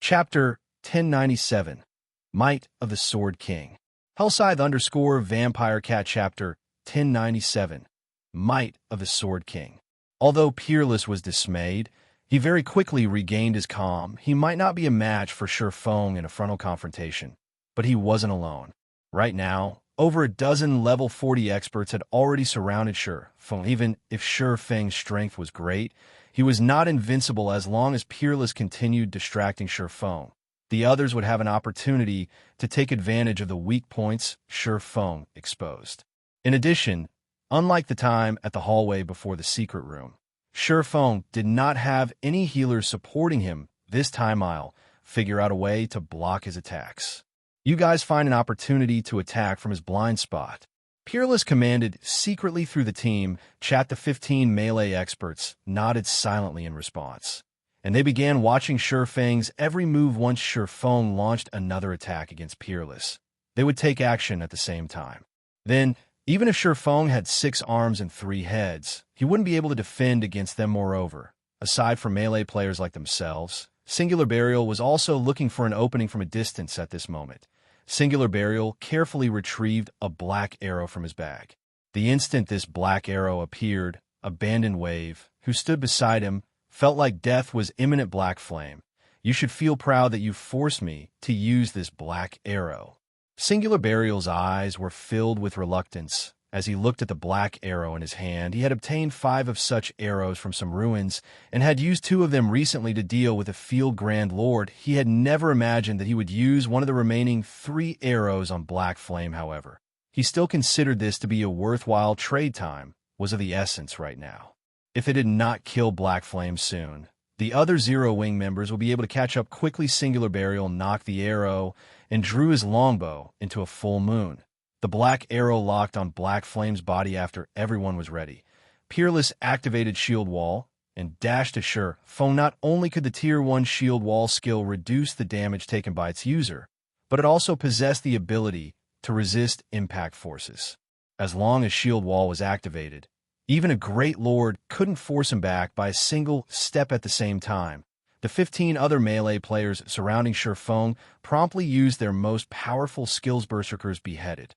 Chapter 1097, Might of the Sword King. Hellscythe_Vampire Cat Chapter 1097, Might of the Sword King. Although Peerless was dismayed, he very quickly regained his calm. He might not be a match for Sure Feng in a frontal confrontation, but he wasn't alone. Right now, over a dozen level 40 experts had already surrounded Sure Feng. Even if Sure Feng's strength was great, he was not invincible as long as Peerless continued distracting Sure Feng. The others would have an opportunity to take advantage of the weak points Sure Feng exposed. In addition, unlike the time at the hallway before the secret room, Sure Feng did not have any healers supporting him. This time I'll figure out a way to block his attacks. You guys find an opportunity to attack from his blind spot. Peerless commanded secretly through the team. Chat the 15 melee experts nodded silently in response, and they began watching Sure Feng's every move. Once Sure Feng launched another attack against Peerless, they would take action at the same time. Then, even if Sure Feng had 6 arms and 3 heads, he wouldn't be able to defend against them. Moreover, aside from melee players like themselves, Singular Burial was also looking for an opening from a distance at this moment. Singular Burial carefully retrieved a black arrow from his bag. The instant this black arrow appeared, Abandoned Wave, who stood beside him, felt like death was imminent. Black Flame, you should feel proud that you forced me to use this black arrow. Singular Burial's eyes were filled with reluctance as he looked at the black arrow in his hand. He had obtained 5 of such arrows from some ruins and had used 2 of them recently to deal with a field Grand Lord. He had never imagined that he would use one of the remaining 3 arrows on Black Flame. However, he still considered this to be a worthwhile trade. Time was of the essence right now. If it did not kill Black Flame soon, the other Zero Wing members would be able to catch up quickly. Singular Burial knocked the arrow and drew his longbow into a full moon. The black arrow locked on Black Flame's body after everyone was ready. Peerless activated Shield Wall and dashed to Sure Feng. Not only could the Tier 1 Shield Wall skill reduce the damage taken by its user, but it also possessed the ability to resist impact forces. As long as Shield Wall was activated, even a Great Lord couldn't force him back by a single step. At the same time, the 15 other melee players surrounding Sure Feng promptly used their most powerful skills. Berserkers Beheaded,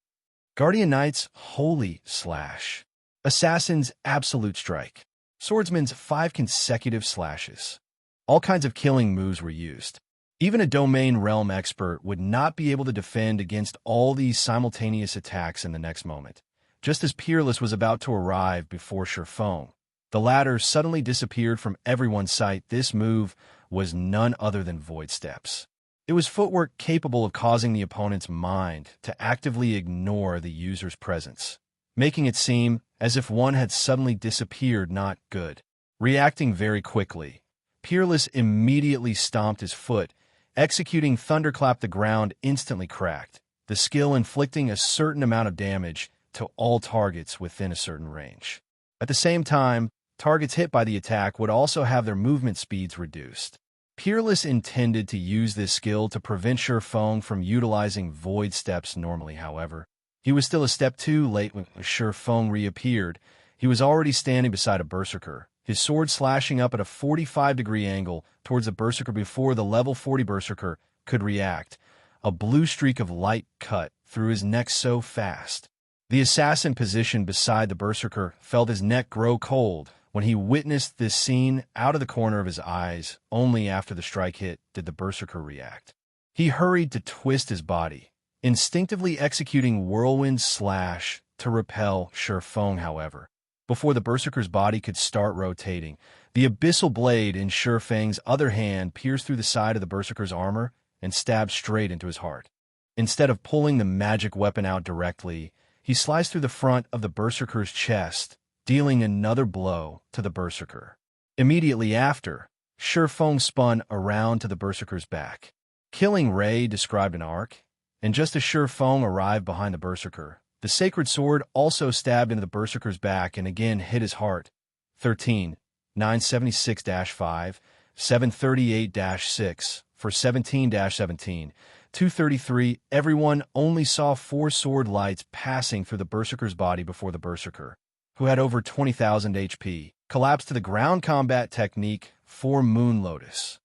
Guardian Knight's Holy Slash, Assassin's Absolute Strike, Swordsman's 5 consecutive slashes. All kinds of killing moves were used. Even a Domain Realm expert would not be able to defend against all these simultaneous attacks in the next moment. Just as Peerless was about to arrive before Sure Feng, the latter suddenly disappeared from everyone's sight. This move was none other than Void Steps. It was footwork capable of causing the opponent's mind to actively ignore the user's presence, making it seem as if one had suddenly disappeared. Not good. Reacting very quickly, Peerless immediately stomped his foot, executing Thunderclap. The ground instantly cracked, the skill inflicting a certain amount of damage to all targets within a certain range. At the same time, targets hit by the attack would also have their movement speeds reduced. Peerless intended to use this skill to prevent Sure Feng from utilizing Void Steps normally. However, he was still a step too late. When Sure Feng reappeared, he was already standing beside a Berserker, his sword slashing up at a 45-degree angle towards the Berserker. Before the level 40 Berserker could react, a blue streak of light cut through his neck so fast. The assassin positioned beside the Berserker felt his neck grow cold. When he witnessed this scene out of the corner of his eyes, only after the strike hit did the Berserker react. He hurried to twist his body, instinctively executing Whirlwind Slash to repel Sure Feng. However, before the Berserker's body could start rotating, the Abyssal Blade in Sure Feng's other hand pierced through the side of the Berserker's armor and stabbed straight into his heart. Instead of pulling the magic weapon out directly, he sliced through the front of the Berserker's chest, dealing another blow to the Berserker. Immediately after, Sure Feng spun around to the Berserker's back. Killing Ray described an arc, and just as Sure Feng arrived behind the Berserker, the Sacred Sword also stabbed into the Berserker's back and again hit his heart. 13, 976-5, 738-6, for 17-17, 233. Everyone only saw 4 sword lights passing through the Berserker's body before the Berserker, who had over 20,000 HP, collapsed to the ground. Combat technique 4 Moon Lotus.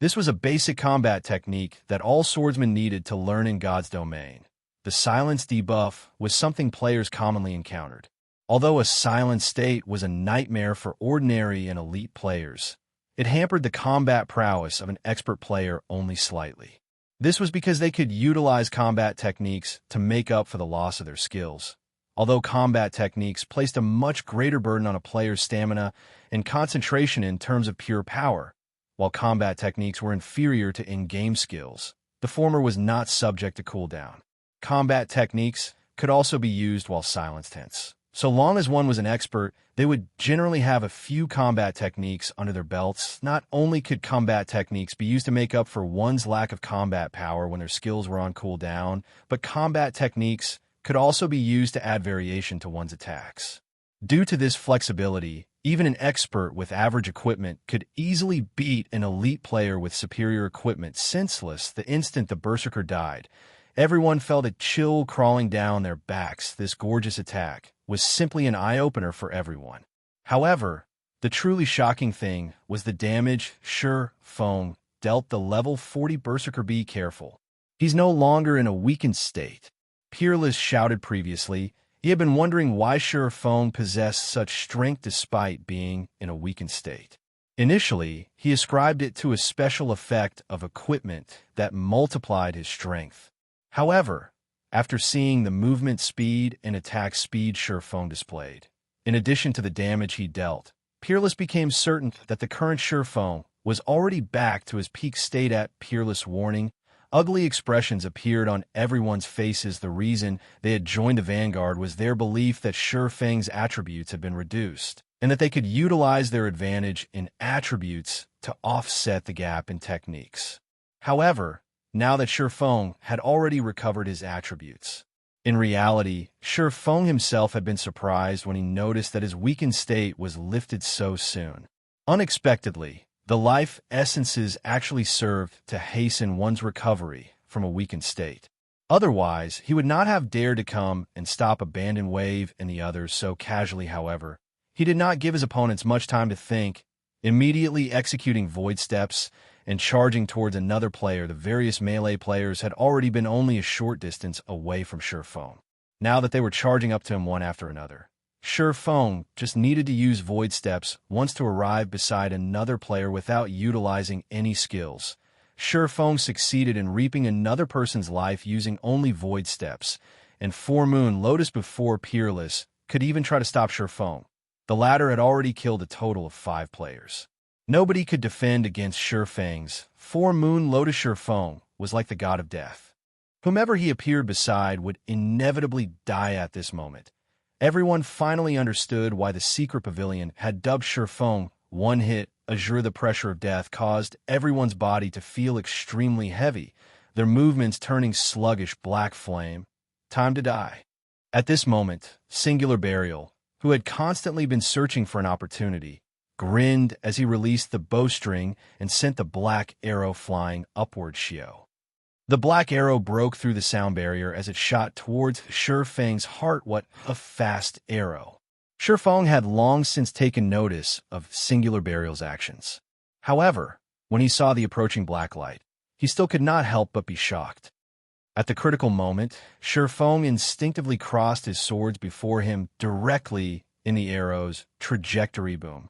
This was a basic combat technique that all swordsmen needed to learn in God's domain. The silence debuff was something players commonly encountered. Although a silent state was a nightmare for ordinary and elite players, it hampered the combat prowess of an expert player only slightly. This was because they could utilize combat techniques to make up for the loss of their skills. Although combat techniques placed a much greater burden on a player's stamina and concentration in terms of pure power, while combat techniques were inferior to in-game skills, the former was not subject to cooldown. Combat techniques could also be used while silenced tense. So long as one was an expert, they would generally have a few combat techniques under their belts. Not only could combat techniques be used to make up for one's lack of combat power when their skills were on cooldown, but combat techniques could also be used to add variation to one's attacks. Due to this flexibility, even an expert with average equipment could easily beat an elite player with superior equipment senseless the instant the Berserker died. Everyone felt a chill crawling down their backs. This gorgeous attack was simply an eye-opener for everyone. However, the truly shocking thing was the damage Feng dealt the level 40 Berserker. Be careful. He's no longer in a weakened state. Peerless shouted previously. He had been wondering why Feng possessed such strength despite being in a weakened state. Initially, he ascribed it to a special effect of equipment that multiplied his strength. However, after seeing the movement speed and attack speed Feng displayed, in addition to the damage he dealt, Peerless became certain that the current Feng was already back to his peak state. At Peerless warning, ugly expressions appeared on everyone's faces. The reason they had joined the vanguard was their belief that Feng's attributes had been reduced, and that they could utilize their advantage in attributes to offset the gap in techniques. However, now that Feng had already recovered his attributes, in reality, Feng himself had been surprised when he noticed that his weakened state was lifted so soon. Unexpectedly, the life essences actually served to hasten one's recovery from a weakened state. Otherwise, he would not have dared to come and stop Abandoned Wave and the others so casually. However, he did not give his opponents much time to think, immediately executing void steps and charging towards another player. The various melee players had already been only a short distance away from Feng. Now that they were charging up to him one after another, Feng just needed to use void steps once to arrive beside another player without utilizing any skills. Feng succeeded in reaping another person's life using only void steps, and Four-Moon Lotus before Peerless could even try to stop Feng. The latter had already killed a total of 5 players. Nobody could defend against Feng's Four-Moon Lotus. Feng was like the god of death. Whomever he appeared beside would inevitably die at this moment. Everyone finally understood why the secret pavilion had dubbed Feng one hit Azure. The pressure of death caused everyone's body to feel extremely heavy, their movements turning sluggish. Black flame. Time to die. At this moment, Singular Burial, who had constantly been searching for an opportunity, grinned as he released the bowstring and sent the black arrow flying upward. The black arrow broke through the sound barrier as it shot towards Feng's heart. What a fast arrow! Feng had long since taken notice of Singular Burial's actions. However, when he saw the approaching black light, he still could not help but be shocked. At the critical moment, Feng instinctively crossed his swords before him directly in the arrow's trajectory. Boom.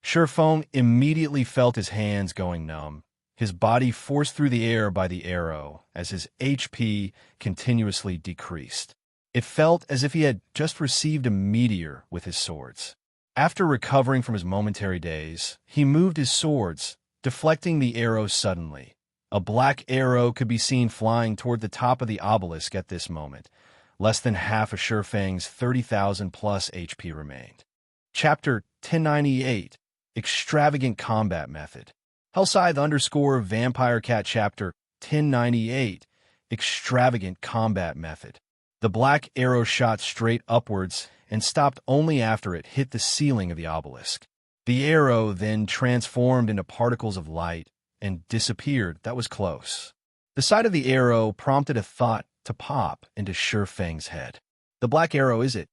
Feng immediately felt his hands going numb, his body forced through the air by the arrow as his HP continuously decreased. It felt as if he had just received a meteor with his swords. After recovering from his momentary daze, he moved his swords, deflecting the arrow suddenly. A black arrow could be seen flying toward the top of the obelisk at this moment. Less than half of Feng's 30,000 plus HP remained. Chapter 1098, Extravagant Combat Method. Hellscythe_Vampire Cat Chapter 1098, Extravagant Combat Method. The black arrow shot straight upwards and stopped only after it hit the ceiling of the obelisk. The arrow then transformed into particles of light and disappeared. That was close. The sight of the arrow prompted a thought to pop into Feng's head. The black arrow, is it?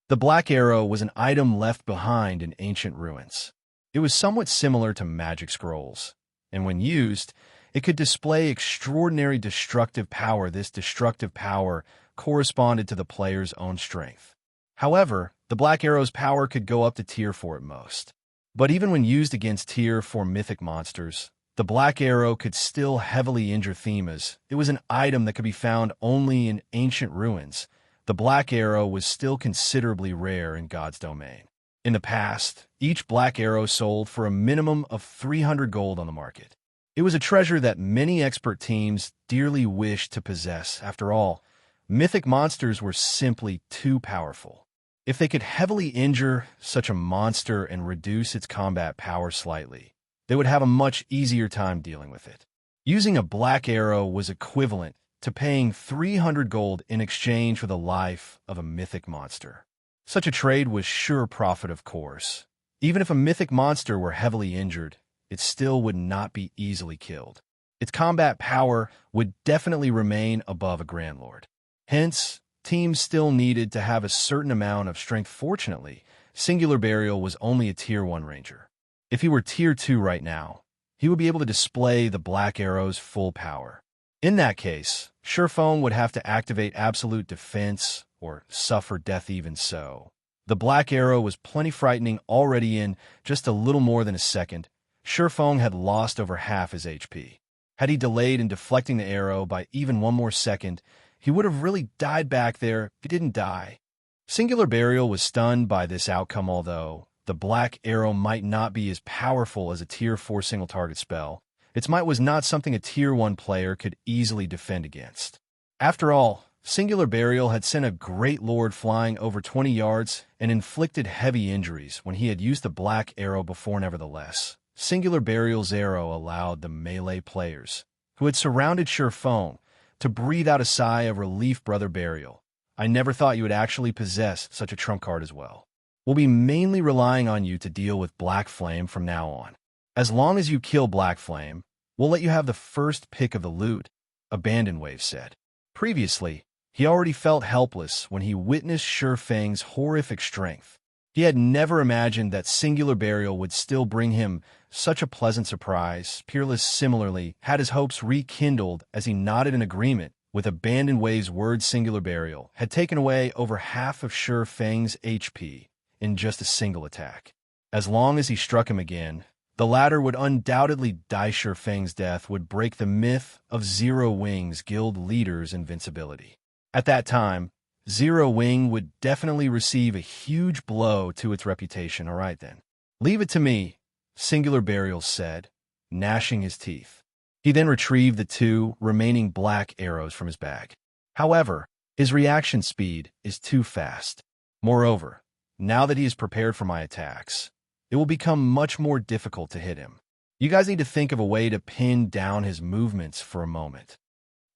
The black arrow was an item left behind in ancient ruins. It was somewhat similar to magic scrolls. and when used, it could display extraordinary destructive power. This destructive power corresponded to the player's own strength. However, the Black Arrow's power could go up to Tier 4 at most. But even when used against Tier 4 Mythic monsters, the Black Arrow could still heavily injure them as it was an item that could be found only in ancient ruins. The Black Arrow was still considerably rare in God's domain. In the past, each Black Arrow sold for a minimum of 300 gold on the market. It was a treasure that many expert teams dearly wished to possess. After all, Mythic monsters were simply too powerful. If they could heavily injure such a monster and reduce its combat power slightly, they would have a much easier time dealing with it. Using a Black Arrow was equivalent to paying 300 gold in exchange for the life of a Mythic monster. Such a trade was sure profit, of course. Even if a Mythic monster were heavily injured, it still would not be easily killed. Its combat power would definitely remain above a Grand Lord. Hence, teams still needed to have a certain amount of strength. Fortunately, Singular Burial was only a Tier 1 ranger. If he were Tier 2 right now, he would be able to display the Black Arrow's full power. In that case, Surephone would have to activate Absolute Defense or suffer death. Even so, the Black Arrow was plenty frightening already. In just a little more than a second, Surephone had lost over half his HP. Had he delayed in deflecting the arrow by even one more second, he would have really died back there. He didn't die. Singular Burial was stunned by this outcome. Although the Black Arrow might not be as powerful as a Tier 4 single-target spell, its might was not something a Tier 1 player could easily defend against. After all, Singular Burial had sent a Great Lord flying over 20 yards and inflicted heavy injuries when he had used the Black Arrow before. Nevertheless, Singular Burial's arrow allowed the melee players, who had surrounded Surephone, to breathe out a sigh of relief. Brother Burial, I never thought you would actually possess such a trump card as well. We'll be mainly relying on you to deal with Black Flame from now on. As long as you kill Black Flame, we'll let you have the first pick of the loot, Abandon Wave said. Previously, he already felt helpless when he witnessed Surefang's horrific strength. He had never imagined that Singular Burial would still bring him such a pleasant surprise. Peerless similarly had his hopes rekindled as he nodded in agreement with Abandon Wave's words. Singular Burial had taken away over half of Surefang's HP in just a single attack. As long as he struck him again, the latter would undoubtedly die. Surefang's death would break the myth of Zero Wing's guild leader's invincibility. At that time, Zero Wing would definitely receive a huge blow to its reputation. All right then. Leave it to me, Singular Burial said, gnashing his teeth. He then retrieved the 2 remaining Black Arrows from his bag. However, his reaction speed is too fast. Moreover, now that he is prepared for my attacks, it will become much more difficult to hit him. You guys need to think of a way to pin down his movements for a moment.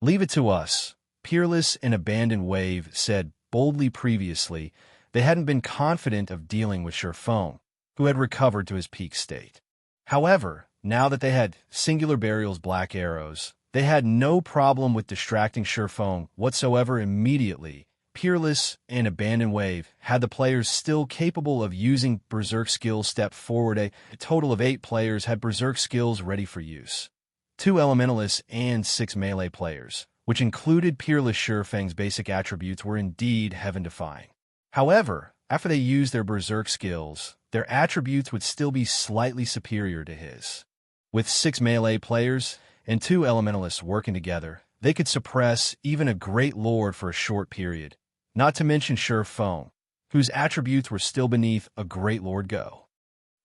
Leave it to us, Peerless and Abandon Wave said boldly. Previously, they hadn't been confident of dealing with Surephone, who had recovered to his peak state. However, now that they had Singular Burial's Black Arrows, they had no problem with distracting Surephone whatsoever. Immediately, Peerless and Abandon Wave had the players still capable of using Berserk skills step forward. A total of 8 players had Berserk skills ready for use. 2 Elementalists and 6 melee players, which included Peerless. Surefang's basic attributes were indeed heaven-defying. However, after they used their Berserk skills, their attributes would still be slightly superior to his. With 6 melee players and 2 Elementalists working together, they could suppress even a Great Lord for a short period, not to mention Surephone, whose attributes were still beneath a Great Lord. Go.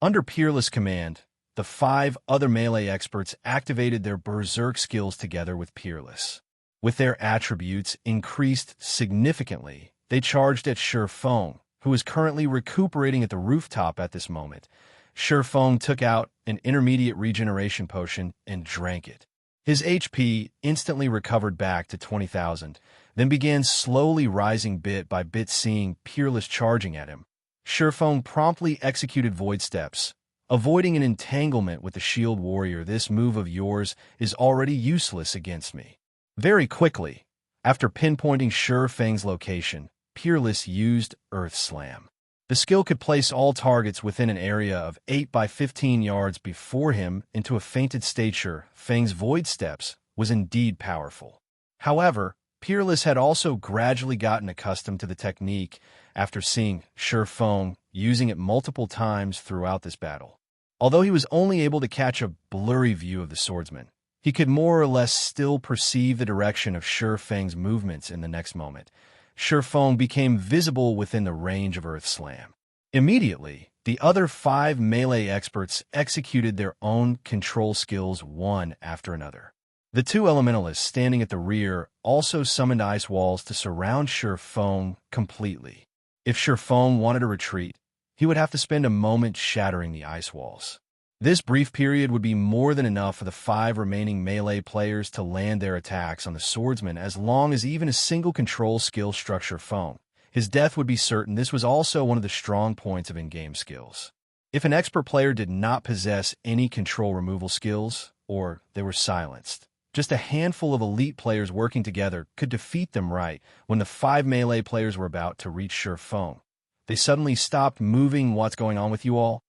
Under Peerless command, the 5 other melee experts activated their Berserk skills together with Peerless. With their attributes increased significantly, they charged at Surephone, who is currently recuperating at the rooftop at this moment. Surephone took out an intermediate regeneration potion and drank it. His HP instantly recovered back to 20,000, then began slowly rising bit by bit. Seeing Peerless charging at him, Surephone promptly executed Void Steps, avoiding an entanglement with the Shield Warrior. This move of yours is already useless against me. Very quickly, after pinpointing Surefang's location, Peerless used Earth Slam. The skill could place all targets within an area of 8 by 15 yards before him into a fainted stature. Feng's void steps was indeed powerful. However, Peerless had also gradually gotten accustomed to the technique after seeing Shi Feng using it multiple times throughout this battle. Although he was only able to catch a blurry view of the swordsman, he could more or less still perceive the direction of Shi Feng's movements in the next moment. Shi Feng became visible within the range of Earth Slam. Immediately, the other 5 melee experts executed their own control skills one after another. The 2 elementalists standing at the rear also summoned ice walls to surround Shi Feng completely. If Shi Feng wanted to retreat, he would have to spend a moment shattering the ice walls. This brief period would be more than enough for the 5 remaining melee players to land their attacks on the swordsman as long as even a single control skill struck Shi Feng. His death would be certain. This was also one of the strong points of in-game skills. If an expert player did not possess any control removal skills, or they were silenced, just a handful of elite players working together could defeat them right when the 5 melee players were about to reach Shi Feng. They suddenly stopped moving. What's going on with you all?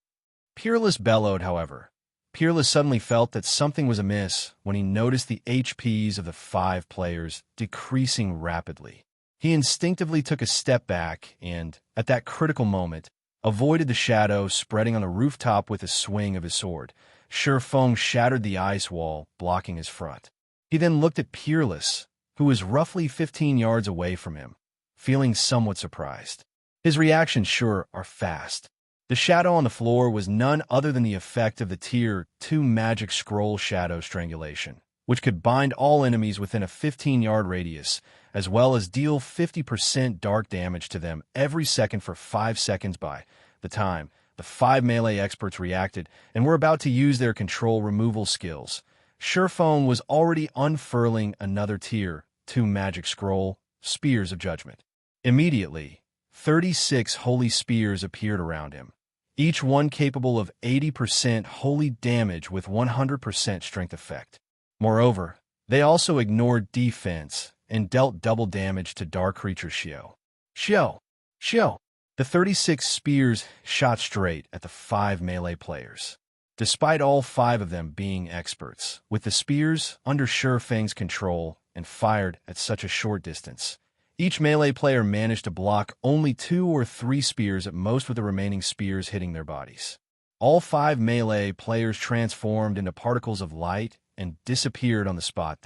Peerless bellowed, however. Peerless suddenly felt that something was amiss when he noticed the HPs of the 5 players decreasing rapidly. He instinctively took a step back and, at that critical moment, avoided the shadow spreading on the rooftop with a swing of his sword. Shi Feng shattered the ice wall, blocking his front. He then looked at Peerless, who was roughly 15 yards away from him, feeling somewhat surprised. His reactions sure are fast. The shadow on the floor was none other than the effect of the Tier 2 magic scroll Shadow Strangulation, which could bind all enemies within a 15-yard radius, as well as deal 50% dark damage to them every second for 5 seconds. By the time the 5 melee experts reacted and were about to use their control removal skills, Shi Feng was already unfurling another Tier 2 magic scroll, Spears of Judgment. Immediately, 36 holy spears appeared around him, each one capable of 80% holy damage with 100% strength effect. Moreover, they also ignored defense and dealt double damage to dark creature Xiao. The 36 spears shot straight at the 5 melee players. Despite all 5 of them being experts, with the spears under Shi Feng's control and fired at such a short distance, each melee player managed to block only 2 or 3 spears at most, with the remaining spears hitting their bodies. All 5 melee players transformed into particles of light and disappeared on the spot.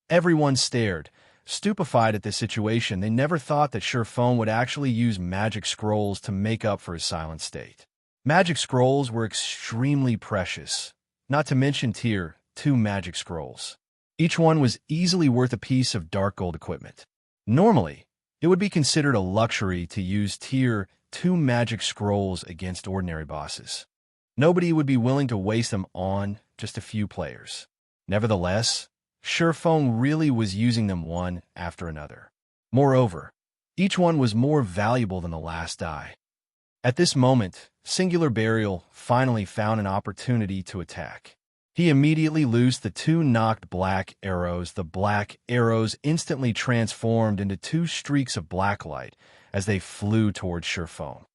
Everyone stared, stupefied at this situation. They never thought that Shi Feng would actually use magic scrolls to make up for his silent state. Magic scrolls were extremely precious, not to mention Tier 2 magic scrolls. Each one was easily worth a piece of dark gold equipment. Normally, it would be considered a luxury to use Tier 2 magic scrolls against ordinary bosses. Nobody would be willing to waste them on just a few players. Nevertheless, Shi Feng really was using them one after another. Moreover, each one was more valuable than the last die. At this moment, Singular Burial finally found an opportunity to attack. He immediately loosed the 2 knocked black arrows. The black arrows instantly transformed into 2 streaks of black light as they flew towards Shi Feng.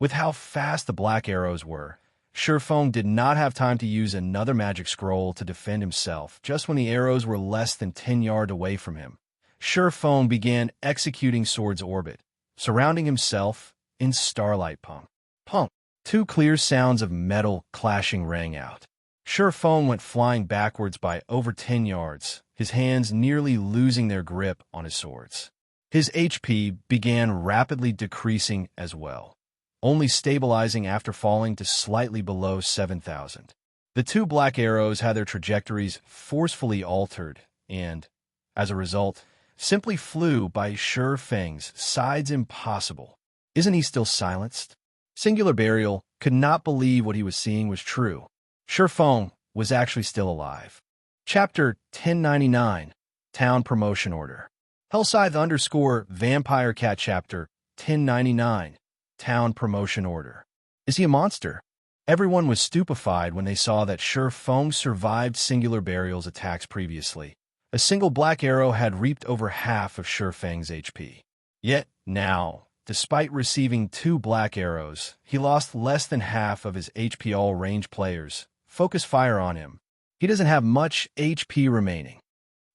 With how fast the black arrows were, Shi Feng did not have time to use another magic scroll to defend himself. Just when the arrows were less than 10 yards away from him, Shi Feng began executing Sword's Orbit, surrounding himself in starlight. Punk. 2 clear sounds of metal clashing rang out. Shi Feng went flying backwards by over 10 yards, his hands nearly losing their grip on his swords. His HP began rapidly decreasing as well, only stabilizing after falling to slightly below 7,000. The 2 black arrows had their trajectories forcefully altered and, as a result, simply flew by Shi Feng's sides. Impossible. Isn't he still silenced? Singular Burial could not believe what he was seeing was true. Shi Feng was actually still alive. Chapter 1099, Town Promotion Order. Hellscythe_Vampire Cat Chapter 1099, Town Promotion Order. Is he a monster? Everyone was stupefied when they saw that Shi Feng survived Singular Burial's attacks previously. A single black arrow had reaped over half of Shi Feng's HP. Yet, now, despite receiving 2 black arrows, he lost less than half of his HP. All range players focus fire on him. He doesn't have much HP remaining.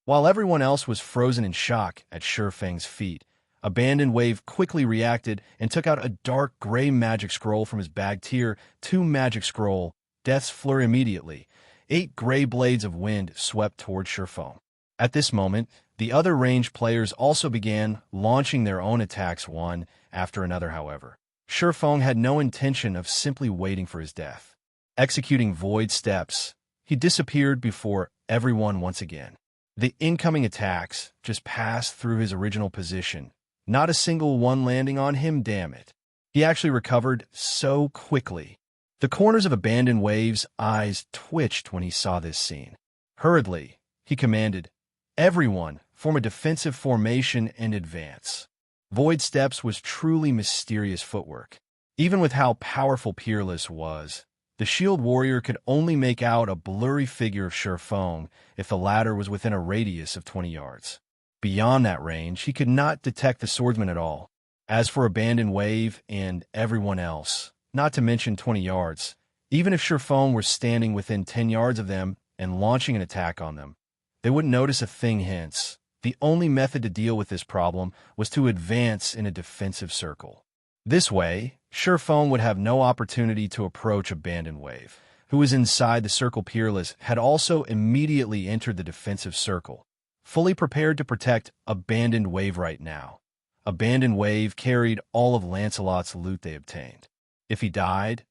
While everyone else was frozen in shock at Shurfeng's feat, Abandoned Wave quickly reacted and took out a dark gray magic scroll from his bag. Tier 2 magic scroll, Death's Flurry. Immediately, 8 gray blades of wind swept toward Shurfeng. At this moment, the other ranged players also began launching their own attacks one after another. However, Shurfeng had no intention of simply waiting for his death. Executing void steps, he disappeared before everyone once again. The incoming attacks just passed through his original position, not a single one landing on him. Damn it. He actually recovered so quickly. The corners of Abandoned Wave's eyes twitched when he saw this scene. Hurriedly, he commanded, "Everyone, form a defensive formation and advance." Void Steps was truly mysterious footwork. Even with how powerful Peerless was, the Shield Warrior could only make out a blurry figure of Shurfeng if the latter was within a radius of 20 yards. Beyond that range, he could not detect the swordsman at all. As for Abandoned Wave and everyone else, not to mention 20 yards, even if Shurfeng were standing within 10 yards of them and launching an attack on them, they wouldn't notice a thing. Hence, the only method to deal with this problem was to advance in a defensive circle. This way, Shurfeng would have no opportunity to approach Abandoned Wave, who was inside the circle. Peerless had also immediately entered the defensive circle, fully prepared to protect Abandoned Wave right now. Abandoned Wave carried all of Lancelot's loot they obtained. If he died,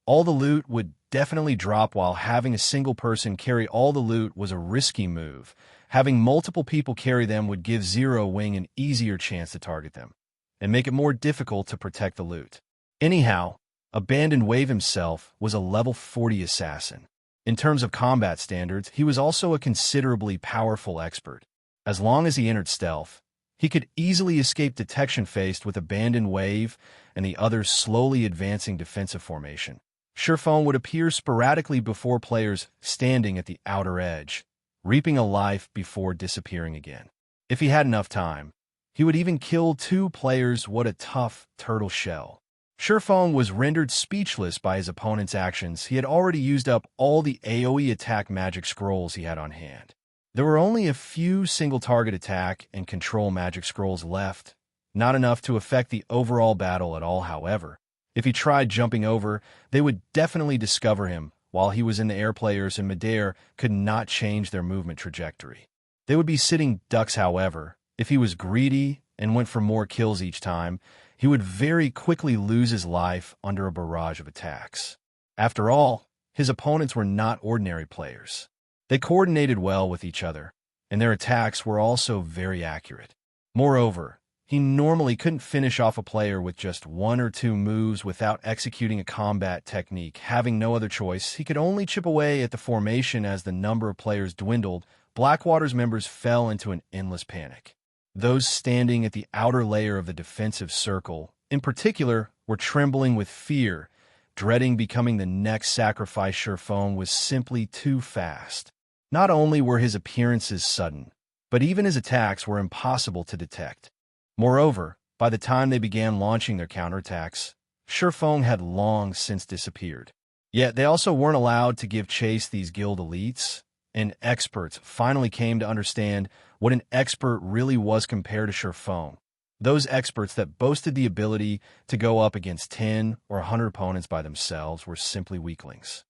all the loot would definitely drop, while having a single person carry all the loot was a risky move. Having multiple people carry them would give Zero Wing an easier chance to target them, and make it more difficult to protect the loot. Anyhow, Abandoned Wave himself was a level 40 assassin. In terms of combat standards, he was also a considerably powerful expert. As long as he entered stealth, he could easily escape detection faced with Abandoned Wave and the other's slowly advancing defensive formation. Shurfeng would appear sporadically before players standing at the outer edge, reaping a life before disappearing again. If he had enough time, he would even kill 2 players. What a tough turtle shell. Shurfeng was rendered speechless by his opponent's actions. He had already used up all the AoE attack magic scrolls he had on hand. There were only a few single-target attack and control magic scrolls left, not enough to affect the overall battle at all. However, if he tried jumping over, they would definitely discover him. While he was in the air, players in midair could not change their movement trajectory. They would be sitting ducks. However, if he was greedy and went for more kills each time, he would very quickly lose his life under a barrage of attacks. After all, his opponents were not ordinary players. They coordinated well with each other, and their attacks were also very accurate. Moreover, he normally couldn't finish off a player with just 1 or 2 moves without executing a combat technique. Having no other choice, he could only chip away at the formation. As the number of players dwindled, Blackwater's members fell into an endless panic. Those standing at the outer layer of the defensive circle, in particular, were trembling with fear, dreading becoming the next sacrifice. Shurfeng was simply too fast. Not only were his appearances sudden, but even his attacks were impossible to detect. Moreover, by the time they began launching their counterattacks, Shurfeng had long since disappeared. Yet they also weren't allowed to give chase. These guild elites and experts finally came to understand what an expert really was compared to Shurfeng. Those experts that boasted the ability to go up against 10 or 100 opponents by themselves were simply weaklings.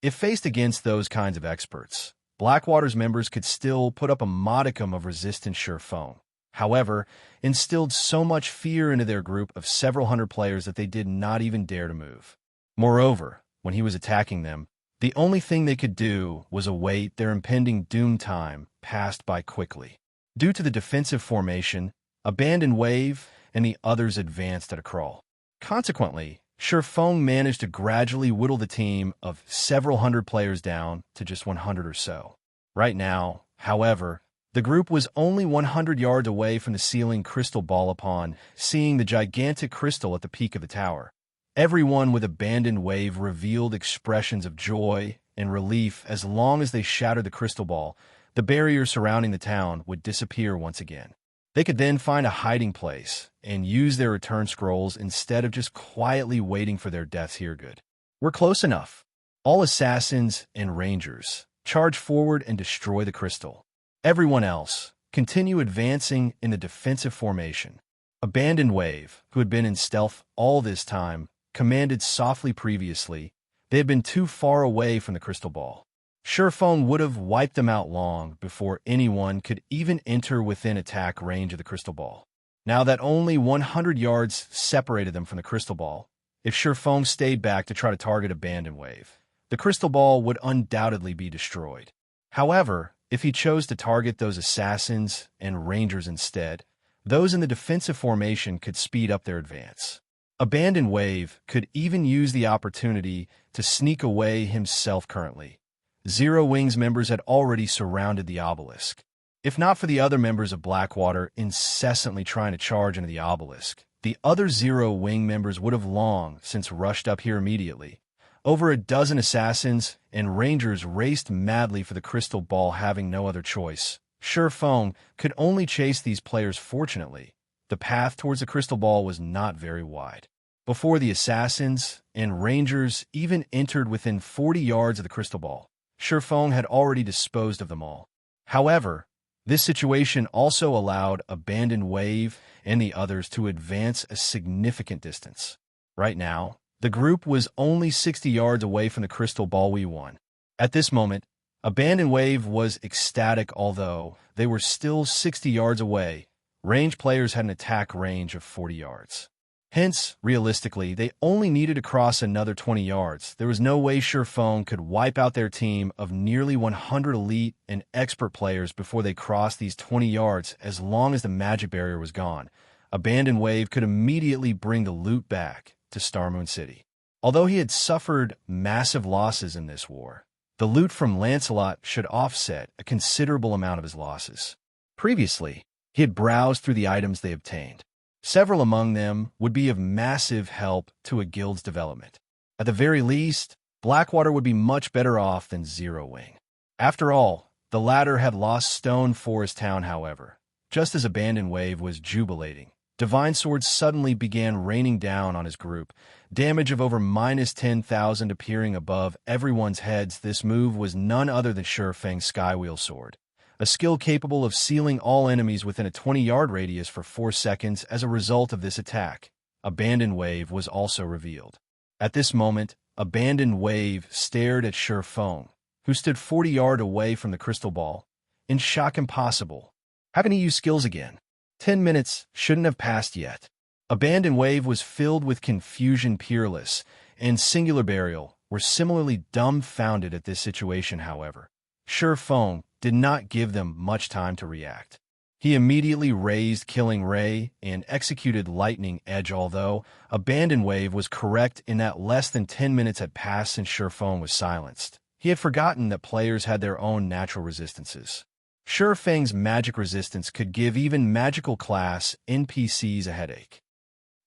If faced against those kinds of experts, Blackwater's members could still put up a modicum of resistance. Shurfeng, however, instilled so much fear into their group of several hundred players that they did not even dare to move. Moreover, when he was attacking them, the only thing they could do was await. Their impending doom time passed by quickly. Due to the defensive formation, Abandoned Wave and the others advanced at a crawl. Consequently, Shurfeng managed to gradually whittle the team of several hundred players down to just 100 or so. Right now, however, the group was only 100 yards away from the ceiling crystal ball. Upon seeing the gigantic crystal at the peak of the tower, everyone with Abandoned Wave revealed expressions of joy and relief. As long as they shattered the crystal ball, the barrier surrounding the town would disappear once again. They could then find a hiding place and use their return scrolls instead of just quietly waiting for their deaths here. Good. We're close enough. All assassins and rangers charge forward and destroy the crystal. Everyone else continue advancing in the defensive formation. Abandoned Wave, who had been in stealth all this time, commanded softly previously. They had been too far away from the crystal ball. Surephone would have wiped them out long before anyone could even enter within attack range of the crystal ball. Now that only 100 yards separated them from the crystal ball, if Surephone stayed back to try to target Abandoned Wave, the crystal ball would undoubtedly be destroyed. However, if he chose to target those assassins and rangers instead, those in the defensive formation could speed up their advance. Abandoned Wave could even use the opportunity to sneak away himself currently. Zero Wings members had already surrounded the obelisk. If not for the other members of Blackwater incessantly trying to charge into the obelisk, the other Zero Wing members would have long since rushed up here immediately. Over a dozen assassins and rangers raced madly for the crystal ball, having no other choice. Surephone could only chase these players. Fortunately, the path towards the crystal ball was not very wide. Before the assassins and rangers even entered within 40 yards of the crystal ball, Surephone had already disposed of them all. However, this situation also allowed Abandoned Wave and the others to advance a significant distance. Right now, the group was only 60 yards away from the crystal ball. We won. At this moment, Abandoned Wave was ecstatic. Although they were still 60 yards away, range players had an attack range of 40 yards. Hence, realistically, they only needed to cross another 20 yards. There was no way Surephone could wipe out their team of nearly 100 elite and expert players before they crossed these 20 yards. As long as the magic barrier was gone, Abandoned Wave could immediately bring the loot back to Starmoon City. Although he had suffered massive losses in this war, the loot from Lancelot should offset a considerable amount of his losses. Previously, he had browsed through the items they obtained. Several among them would be of massive help to a guild's development. At the very least, Blackwater would be much better off than Zero Wing. After all, the latter had lost Stone Forest Town. However, just as Abandoned Wave was jubilating, Divine Swords suddenly began raining down on his group, damage of over -10,000 appearing above everyone's heads. This move was none other than Surefang's Skywheel Sword, a skill capable of sealing all enemies within a 20-yard radius for 4 seconds. As a result of this attack, Abandoned Wave was also revealed. At this moment, Abandoned Wave stared at Surephone, who stood 40 yards away from the crystal ball, in shock. Impossible. Haven't he used skills again? 10 minutes shouldn't have passed yet. Abandoned Wave was filled with confusion. Peerless and Singular Burial were similarly dumbfounded at this situation. However, Surephone did not give them much time to react. He immediately raised Killing Ray and executed Lightning Edge. Although Abandoned Wave was correct in that less than 10 minutes had passed since Surephone was silenced, he had forgotten that players had their own natural resistances. Surefang's magic resistance could give even magical class NPCs a headache.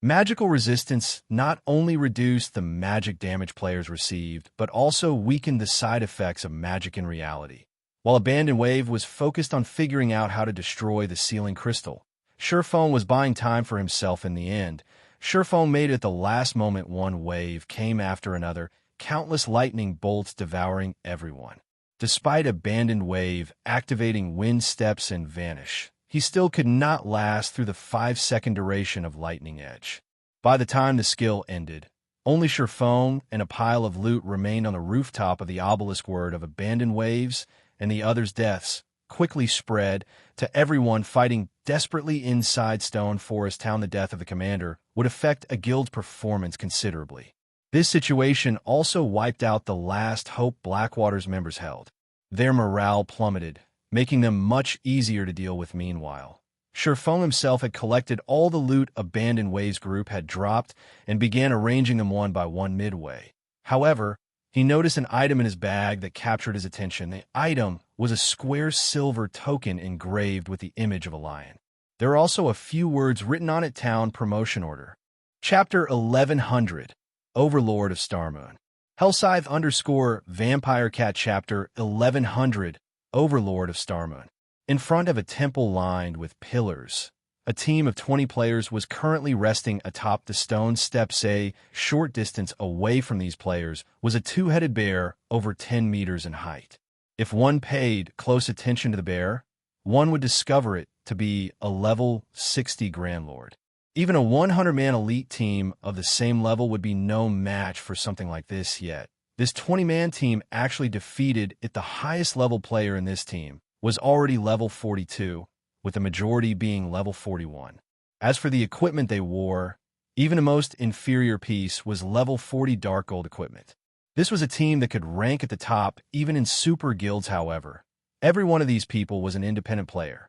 Magical resistance not only reduced the magic damage players received, but also weakened the side effects of magic in reality. While Abandoned Wave was focused on figuring out how to destroy the sealing crystal, Surephone was buying time for himself. In the end, Surephone made it at the last moment. One wave came after another, countless lightning bolts devouring everyone. Despite Abandoned Wave activating Wind Steps and Vanish, he still could not last through the 5-second duration of Lightning Edge. By the time the skill ended, only Surephone and a pile of loot remained on the rooftop of the obelisk. Word of Abandoned Waves and the others' deaths quickly spread to everyone fighting desperately inside Stone Forest Town. The death of the commander would affect a guild's performance considerably. This situation also wiped out the last hope Blackwater's members held. Their morale plummeted, making them much easier to deal with. Meanwhile, Surephone himself had collected all the loot Abandoned Waves group had dropped and began arranging them one by one. Midway, however, he noticed an item in his bag that captured his attention. The item was a square silver token engraved with the image of a lion. There were also a few words written on it: Town Promotion Order. Chapter 1100. Overlord of Starmoon. Hellscythe _ Vampire Cat. Chapter 1100. Overlord of Starmoon. In front of a temple lined with pillars A team of 20 players was currently resting atop the stone steps. A short distance away from these players was a two-headed bear over 10 meters in height. If one paid close attention to the bear, one would discover it to be a level 60 Grandlord. Even a 100-man elite team of the same level would be no match for something like this yet. This 20-man team actually defeated it. The highest level player in this team was already level 42, with the majority being level 41. As for the equipment they wore, even the most inferior piece was level 40 Dark Gold equipment. This was a team that could rank at the top even in super guilds. However, every one of these people was an independent player.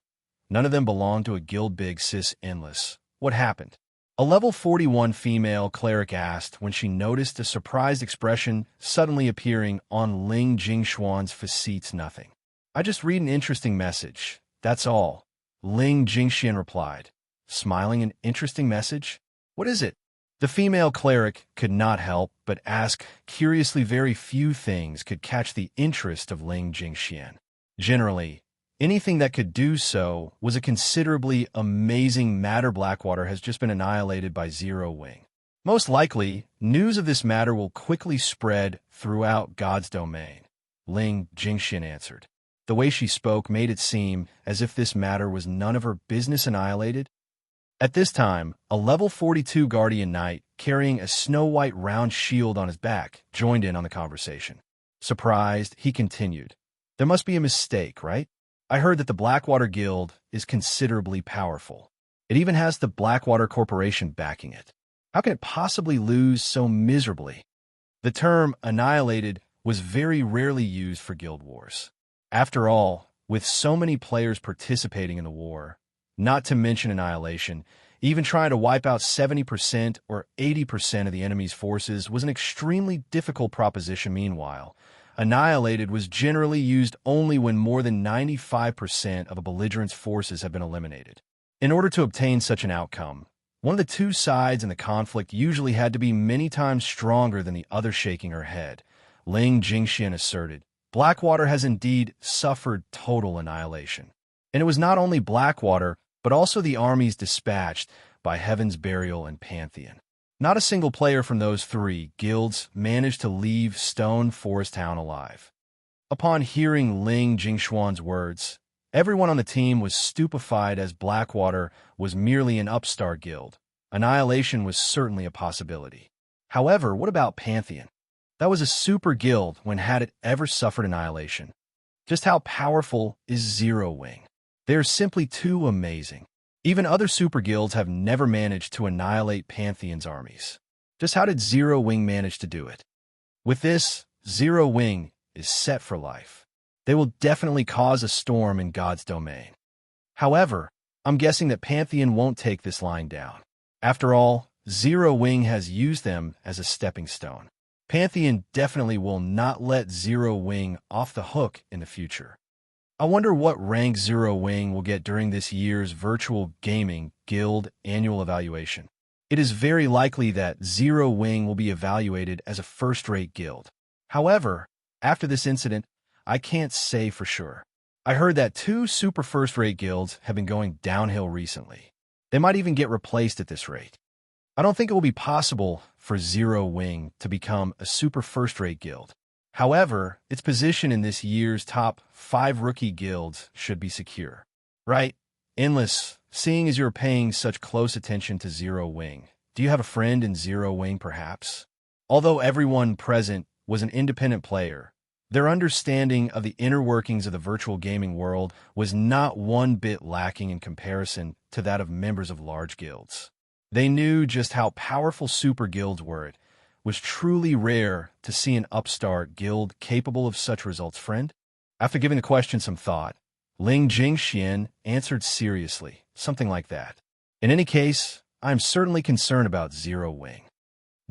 None of them belonged to a guild. Big sis endless. What happened? A level 41 female cleric asked when she noticed a surprised expression suddenly appearing on Ling Jingshuan's face. Nothing. I just read an interesting message. That's all. Ling Jingxian replied, smiling. An interesting message? What is it? The female cleric could not help but ask curiously. Very few things could catch the interest of Ling Jingxian. Generally, anything that could do so was a considerably amazing matter. Blackwater has just been annihilated by Zero Wing. Most likely, news of this matter will quickly spread throughout God's domain, Ling Jingxian answered. The way she spoke made it seem as if this matter was none of her business. Annihilated? At this time, a level 42 Guardian Knight, carrying a snow-white round shield on his back, joined in on the conversation. Surprised, he continued, there must be a mistake, right? I heard that the Blackwater Guild is considerably powerful. It even has the Blackwater Corporation backing it. How can it possibly lose so miserably? The term annihilated was very rarely used for guild wars. After all, with so many players participating in the war, not to mention annihilation, even trying to wipe out 70% or 80% of the enemy's forces was an extremely difficult proposition. Meanwhile, annihilated was generally used only when more than 95% of a belligerent's forces have been eliminated. In order to obtain such an outcome, one of the two sides in the conflict usually had to be many times stronger than the other. Shaking her head, Ling Jingxian asserted, Blackwater has indeed suffered total annihilation. And it was not only Blackwater, but also the armies dispatched by Heaven's Burial and Pantheon. Not a single player from those three guilds managed to leave Stone Forest Town alive. Upon hearing Ling Jingshuan's words, everyone on the team was stupefied, as Blackwater was merely an upstart guild. Annihilation was certainly a possibility. However, what about Pantheon? That was a super guild when had it ever suffered annihilation. Just how powerful is Zero Wing? They are simply too amazing. Even other super guilds have never managed to annihilate Pantheon's armies. Just how did Zero Wing manage to do it? With this, Zero Wing is set for life. They will definitely cause a storm in God's domain. However, I'm guessing that Pantheon won't take this line down. After all, Zero Wing has used them as a stepping stone. Pantheon definitely will not let Zero Wing off the hook in the future. I wonder what rank Zero Wing will get during this year's Virtual Gaming Guild annual evaluation. It is very likely that Zero Wing will be evaluated as a first-rate guild. However, after this incident, I can't say for sure. I heard that 2 super first-rate guilds have been going downhill recently. They might even get replaced at this rate. I don't think it will be possible for Zero Wing to become a super first-rate guild. However, its position in this year's top 5 rookie guilds should be secure. Right? Endless, seeing as you're paying such close attention to Zero Wing, do you have a friend in Zero Wing perhaps? Although everyone present was an independent player, their understanding of the inner workings of the virtual gaming world was not one bit lacking in comparison to that of members of large guilds. They knew just how powerful super guilds were. It was truly rare to see an upstart guild capable of such results. Friend? After giving the question some thought, Ling Jingxian answered seriously, something like that. In any case, I am certainly concerned about Zero Wing.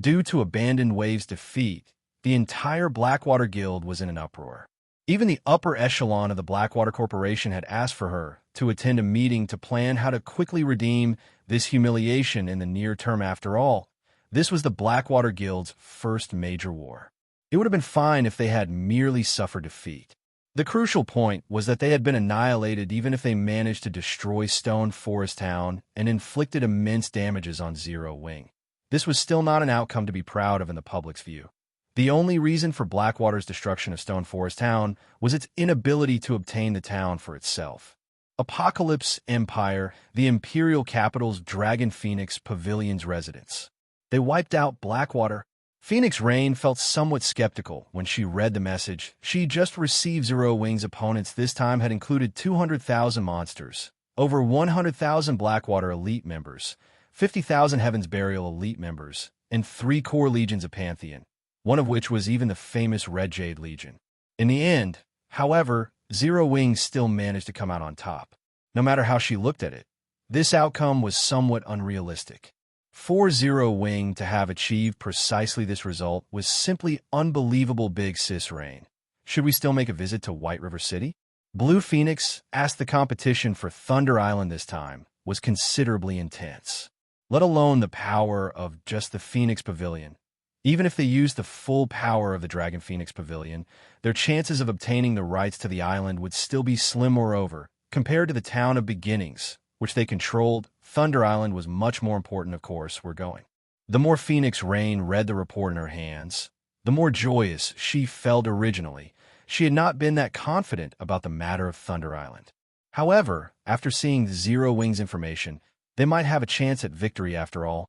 Due to Abandoned Wave's defeat, the entire Blackwater Guild was in an uproar. Even the upper echelon of the Blackwater Corporation had asked for her to attend a meeting to plan how to quickly redeem this humiliation in the near term. After all, this was the Blackwater Guild's first major war. It would have been fine if they had merely suffered defeat. The crucial point was that they had been annihilated even if they managed to destroy Stone Forest Town and inflicted immense damages on Zero Wing. This was still not an outcome to be proud of in the public's view. The only reason for Blackwater's destruction of Stone Forest Town was its inability to obtain the town for itself. Apocalypse Empire, the Imperial capital's Dragon Phoenix Pavilion's residence. They wiped out Blackwater. Phoenix Rain felt somewhat skeptical when she read the message. She just received Zero Wing's opponents this time had included 200,000 monsters, over 100,000 Blackwater elite members, 50,000 Heaven's Burial elite members, and 3 core legions of Pantheon, one of which was even the famous Red Jade Legion. In the end, however, Zero Wing still managed to come out on top. No matter how she looked at it, this outcome was somewhat unrealistic. For Zero Wing to have achieved precisely this result was simply unbelievable. Big Sis Rain. Should we still make a visit to White River City? Blue Phoenix asked. The competition for Thunder Island this time was considerably intense, let alone the power of just the Phoenix Pavilion. Even if they used the full power of the Dragon Phoenix Pavilion, their chances of obtaining the rights to the island would still be slim. Moreover, compared to the Town of Beginnings, which they controlled, Thunder Island was much more important. Of course, we're going. The more Phoenix Rain read the report in her hands, the more joyous she felt. Originally, she had not been that confident about the matter of Thunder Island. However, after seeing Zero Wing's information, they might have a chance at victory after all.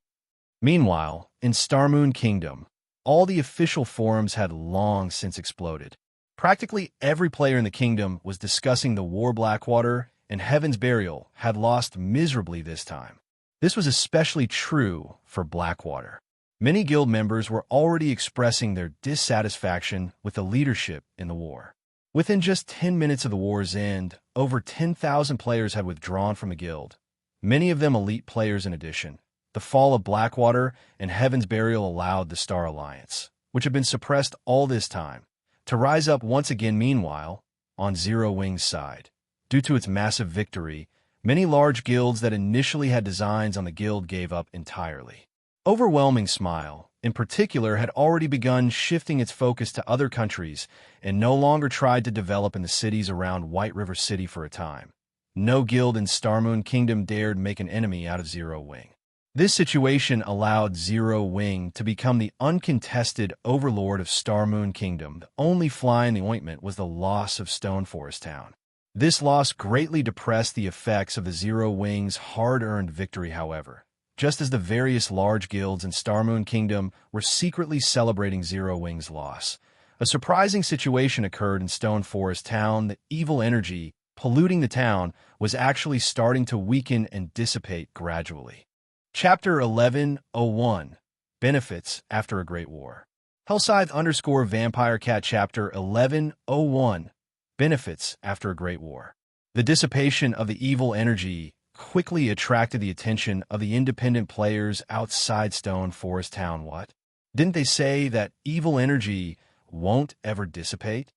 Meanwhile, in Starmoon Kingdom, all the official forums had long since exploded. Practically every player in the kingdom was discussing the war. Blackwater and Heaven's Burial had lost miserably this time. This was especially true for Blackwater. Many guild members were already expressing their dissatisfaction with the leadership in the war. Within just 10 minutes of the war's end, over 10,000 players had withdrawn from the guild, many of them elite players in addition. The fall of Blackwater and Heaven's Burial allowed the Star Alliance, which had been suppressed all this time, to rise up once again. Meanwhile, on Zero Wing's side, due to its massive victory, many large guilds that initially had designs on the guild gave up entirely. Overwhelming Smile, in particular, had already begun shifting its focus to other countries and no longer tried to develop in the cities around White River City for a time. No guild in Starmoon Kingdom dared make an enemy out of Zero Wing. This situation allowed Zero Wing to become the uncontested overlord of Starmoon Kingdom. The only fly in the ointment was the loss of Stone Forest Town. This loss greatly depressed the effects of the Zero Wing's hard-earned victory, however. Just as the various large guilds in Starmoon Kingdom were secretly celebrating Zero Wing's loss, a surprising situation occurred in Stone Forest Town. The evil energy polluting the town was actually starting to weaken and dissipate gradually. Chapter 1101, Benefits After a Great War. Hellscythe_Vampire Cat Chapter 1101, Benefits After a Great War. The dissipation of the evil energy quickly attracted the attention of the independent players outside Stone Forest Town. What? Didn't they say that evil energy won't ever dissipate?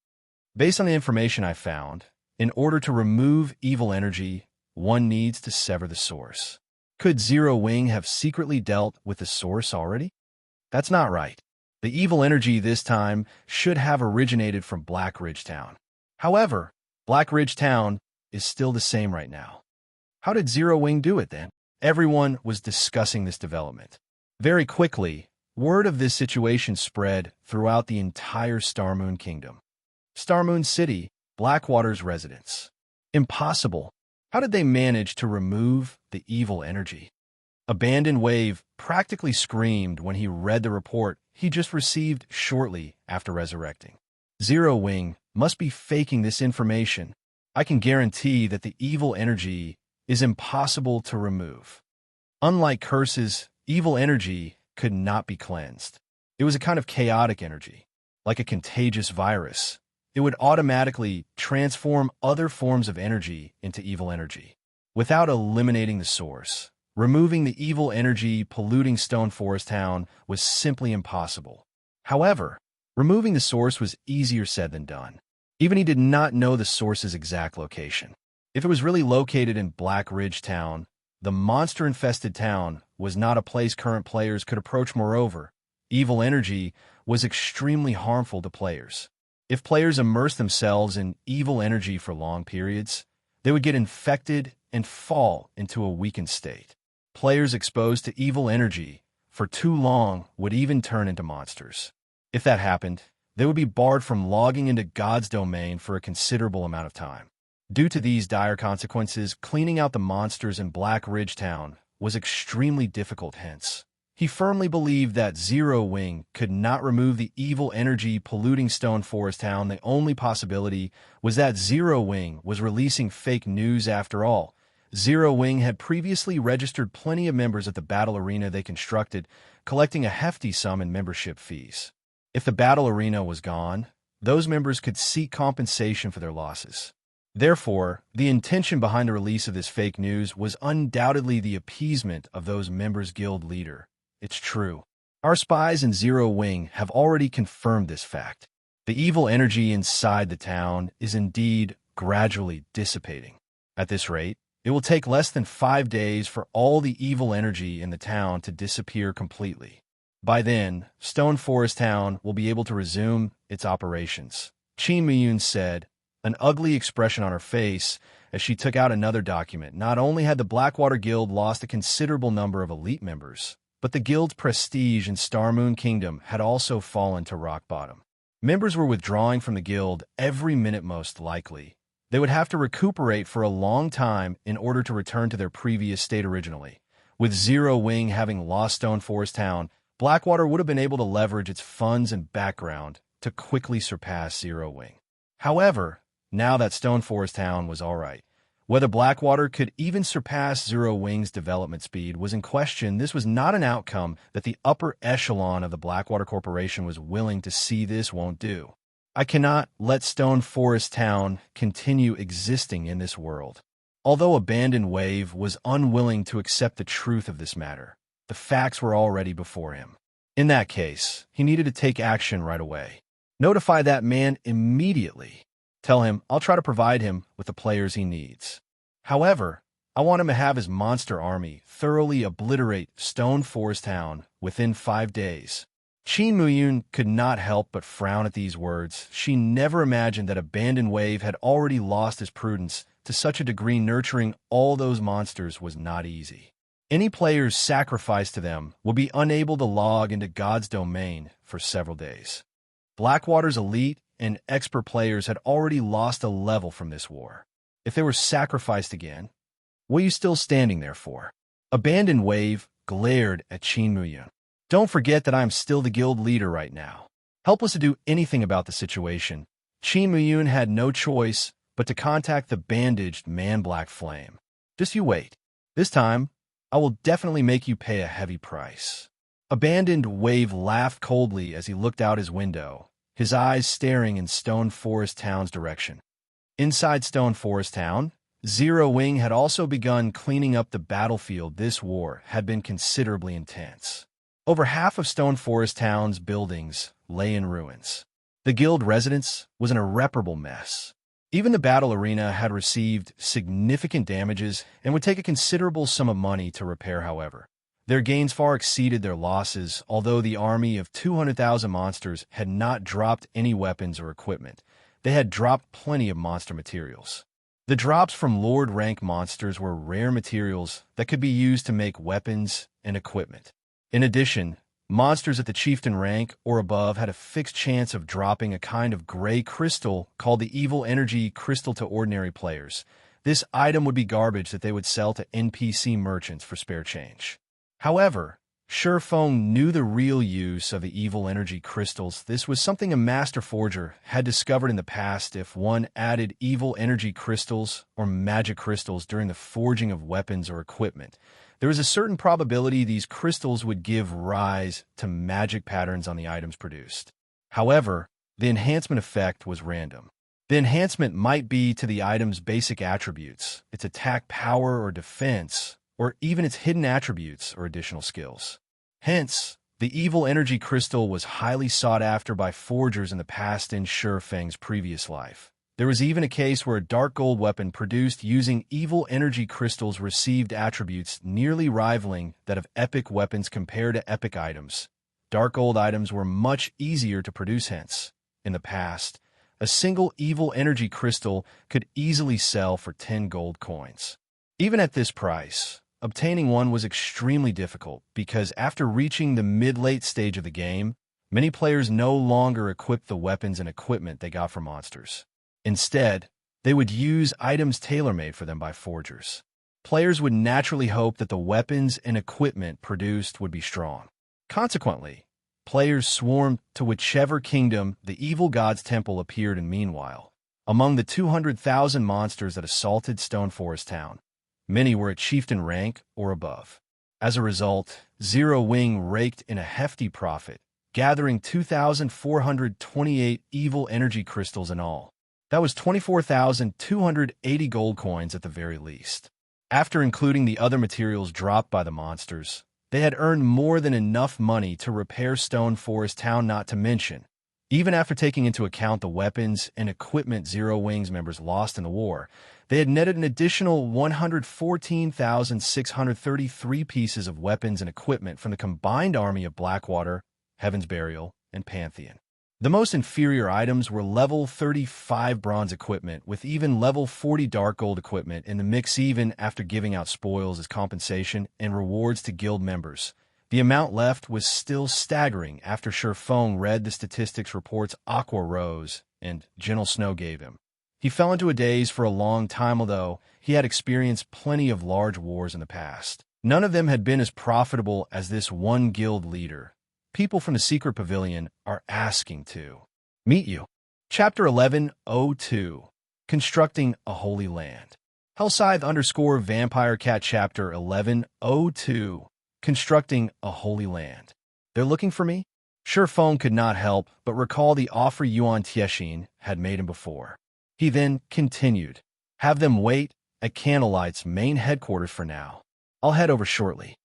Based on the information I found, in order to remove evil energy, one needs to sever the source. Could Zero Wing have secretly dealt with the source already? That's not right. The evil energy this time should have originated from Black Ridge Town. However, Black Ridge Town is still the same right now. How did Zero Wing do it then? Everyone was discussing this development. Very quickly, word of this situation spread throughout the entire Starmoon Kingdom. Starmoon City, Blackwater's residence. Impossible. How did they manage to remove the evil energy? Abandoned Wave practically screamed when he read the report he just received shortly after resurrecting. Zero Wing must be faking this information. I can guarantee that the evil energy is impossible to remove. Unlike curses, evil energy could not be cleansed. It was a kind of chaotic energy, like a contagious virus. It would automatically transform other forms of energy into evil energy. Without eliminating the source, removing the evil energy polluting Stone Forest Town was simply impossible. However, removing the source was easier said than done. Even he did not know the source's exact location. If it was really located in Black Ridge Town, the monster-infested town was not a place current players could approach. Moreover, evil energy was extremely harmful to players. If players immerse themselves in evil energy for long periods, they would get infected and fall into a weakened state. Players exposed to evil energy for too long would even turn into monsters. If that happened, they would be barred from logging into God's domain for a considerable amount of time. Due to these dire consequences, cleaning out the monsters in Black Ridge Town was extremely difficult. Hence, he firmly believed that Zero Wing could not remove the evil energy polluting Stone Forest Town. The only possibility was that Zero Wing was releasing fake news after all. Zero Wing had previously registered plenty of members at the battle arena they constructed, collecting a hefty sum in membership fees. If the battle arena was gone, those members could seek compensation for their losses. Therefore, the intention behind the release of this fake news was undoubtedly the appeasement of those members' guild leader. It's true. Our spies in Zero Wing have already confirmed this fact. The evil energy inside the town is indeed gradually dissipating. At this rate, it will take less than 5 days for all the evil energy in the town to disappear completely. By then, Stone Forest Town will be able to resume its operations, Qin Miyun said, an ugly expression on her face as she took out another document. Not only had the Blackwater Guild lost a considerable number of elite members, but the guild's prestige in Starmoon Kingdom had also fallen to rock bottom. Members were withdrawing from the guild every minute most likely. They would have to recuperate for a long time in order to return to their previous state originally. With Zero Wing having lost Stone Forest Town, Blackwater would have been able to leverage its funds and background to quickly surpass Zero Wing. However, now that Stone Forest Town was all right, whether Blackwater could even surpass Zero Wing's development speed was in question. This was not an outcome that the upper echelon of the Blackwater Corporation was willing to see. This won't do. I cannot let Stone Forest Town continue existing in this world. Although Abandoned Wave was unwilling to accept the truth of this matter, the facts were already before him. In that case, he needed to take action right away. Notify that man immediately. Tell him I'll try to provide him with the players he needs. However, I want him to have his monster army thoroughly obliterate Stone Forest Town within 5 days. Qin Muyun could not help but frown at these words. She never imagined that Abandoned Wave had already lost his prudence to such a degree. Nurturing all those monsters was not easy. Any players sacrificed to them would be unable to log into God's domain for several days. Blackwater's elite and expert players had already lost a level from this war. If they were sacrificed again, what are you still standing there for? Abandoned Wave glared at Qin Muyun. Don't forget that I am still the guild leader right now. Helpless to do anything about the situation, Qin Muyun had no choice but to contact the bandaged man Black Flame. Just you wait. This time, I will definitely make you pay a heavy price. Abandoned Wave laughed coldly as he looked out his window, his eyes staring in Stone Forest Town's direction. Inside Stone Forest Town, Zero Wing had also begun cleaning up the battlefield. This war had been considerably intense. Over half of Stone Forest Town's buildings lay in ruins. The guild residence was an irreparable mess. Even the battle arena had received significant damages and would take a considerable sum of money to repair. However, their gains far exceeded their losses. Although the army of 200,000 monsters had not dropped any weapons or equipment, they had dropped plenty of monster materials. The drops from Lord rank monsters were rare materials that could be used to make weapons and equipment. In addition, monsters at the chieftain rank or above had a fixed chance of dropping a kind of gray crystal called the Evil Energy Crystal to ordinary players. This item would be garbage that they would sell to NPC merchants for spare change. However, Shurfeng knew the real use of the evil energy crystals. This was something a master forger had discovered in the past. If one added evil energy crystals or magic crystals during the forging of weapons or equipment, there was a certain probability these crystals would give rise to magic patterns on the items produced. However, the enhancement effect was random. The enhancement might be to the item's basic attributes, its attack power or defense, or even its hidden attributes or additional skills. Hence, the evil energy crystal was highly sought after by forgers in the past in Shurfeng's previous life. There was even a case where a dark gold weapon produced using evil energy crystals received attributes nearly rivaling that of epic weapons compared to epic items. Dark gold items were much easier to produce. Hence, in the past, A single evil energy crystal could easily sell for 10 gold coins. Even at this price, obtaining one was extremely difficult because after reaching the mid-late stage of the game, many players no longer equipped the weapons and equipment they got from monsters. Instead, they would use items tailor-made for them by forgers. Players would naturally hope that the weapons and equipment produced would be strong. Consequently, players swarmed to whichever kingdom the evil god's temple appeared in. Meanwhile, among the 200,000 monsters that assaulted Stone Forest Town, many were at chieftain rank or above. As a result, Zero Wing raked in a hefty profit, gathering 2,428 evil energy crystals in all. That was 24,280 gold coins at the very least. After including the other materials dropped by the monsters, they had earned more than enough money to repair Stone Forest Town, not to mention, even after taking into account the weapons and equipment Zero Wing's members lost in the war, they had netted an additional 114,633 pieces of weapons and equipment from the combined army of Blackwater, Heaven's Burial, and Pantheon. The most inferior items were level 35 bronze equipment with even level 40 dark gold equipment in the mix. Even after giving out spoils as compensation and rewards to guild members, the amount left was still staggering after Feng read the statistics reports Aqua Rose and Gentle Snow gave him. He fell into a daze for a long time, although he had experienced plenty of large wars in the past. None of them had been as profitable as this one guild leader. People from the Secret Pavilion are asking to meet you. Chapter 1102, Constructing a Holy Land. Hellscythe_Vampire Cat Chapter 1102, Constructing a Holy Land. They're looking for me? Feng could not help but recall the offer Yuan Tiexin had made him before. He then continued, have them wait at Candlelight's main headquarters for now. I'll head over shortly.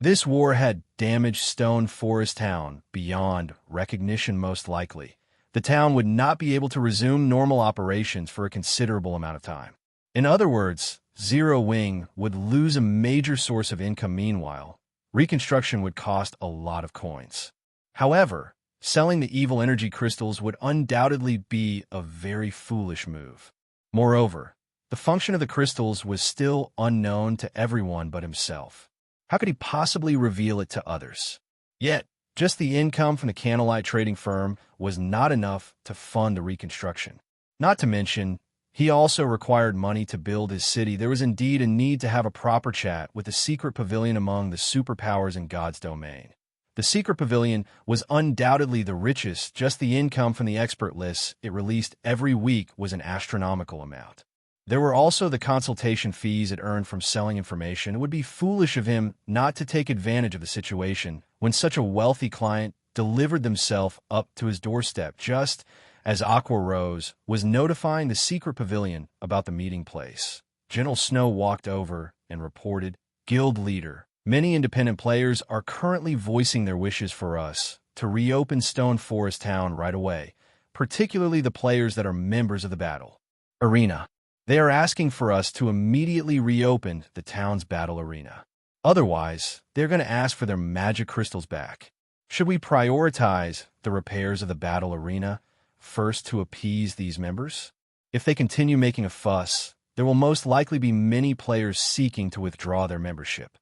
This war had damaged Stone Forest Town beyond recognition. Most likely, the town would not be able to resume normal operations for a considerable amount of time. In other words, Zero Wing would lose a major source of income. Meanwhile, reconstruction would cost a lot of coins. However, selling the evil energy crystals would undoubtedly be a very foolish move. Moreover, the function of the crystals was still unknown to everyone but himself. How could he possibly reveal it to others? Yet, just the income from the Candlelight trading firm was not enough to fund the reconstruction. Not to mention, he also required money to build his city. There was indeed a need to have a proper chat with the Secret Pavilion among the superpowers in God's domain. The Secret Pavilion was undoubtedly the richest. Just the income from the expert lists it released every week was an astronomical amount. There were also the consultation fees it earned from selling information. It would be foolish of him not to take advantage of the situation when such a wealthy client delivered themselves up to his doorstep, just as Aqua Rose was notifying the Secret Pavilion about the meeting place. Gentle Snow walked over and reported, Guild Leader, many independent players are currently voicing their wishes for us to reopen Stone Forest Town right away, particularly the players that are members of the battle arena. They are asking for us to immediately reopen the town's battle arena. Otherwise, they're going to ask for their magic crystals back. Should we prioritize the repairs of the battle arena first to appease these members? If they continue making a fuss, there will most likely be many players seeking to withdraw their membership.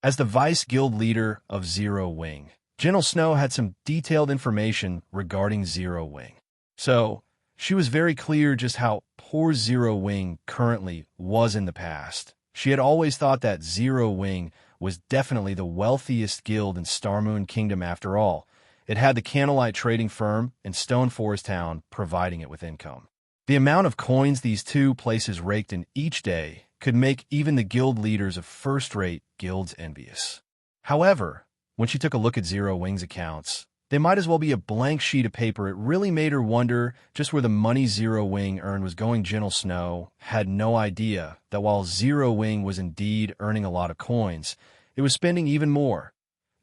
As the vice guild leader of Zero Wing, Gentle Snow had some detailed information regarding Zero Wing. So, she was very clear just how poor Zero Wing currently was in the past. She had always thought that Zero Wing was definitely the wealthiest guild in Starmoon Kingdom after all. It had the Candlelight trading firm and Stone Forest Town providing it with income. The amount of coins these two places raked in each day could make even the guild leaders of first-rate guilds envious. However, when she took a look at Zero Wing's accounts, they might as well be a blank sheet of paper. It really made her wonder just where the money Zero Wing earned was going. Gentle Snow had no idea that while Zero Wing was indeed earning a lot of coins, it was spending even more.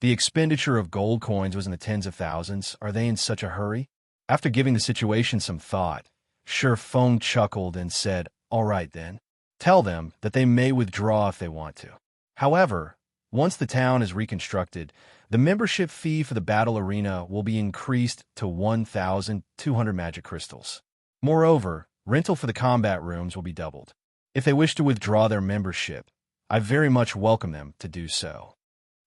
The expenditure of gold coins was in the tens of thousands. Are they in such a hurry? After giving the situation some thought, Feng chuckled and said, all right then. Tell them that they may withdraw if they want to. However, once the town is reconstructed, the membership fee for the battle arena will be increased to 1,200 magic crystals. Moreover, rental for the combat rooms will be doubled. If they wish to withdraw their membership, I very much welcome them to do so.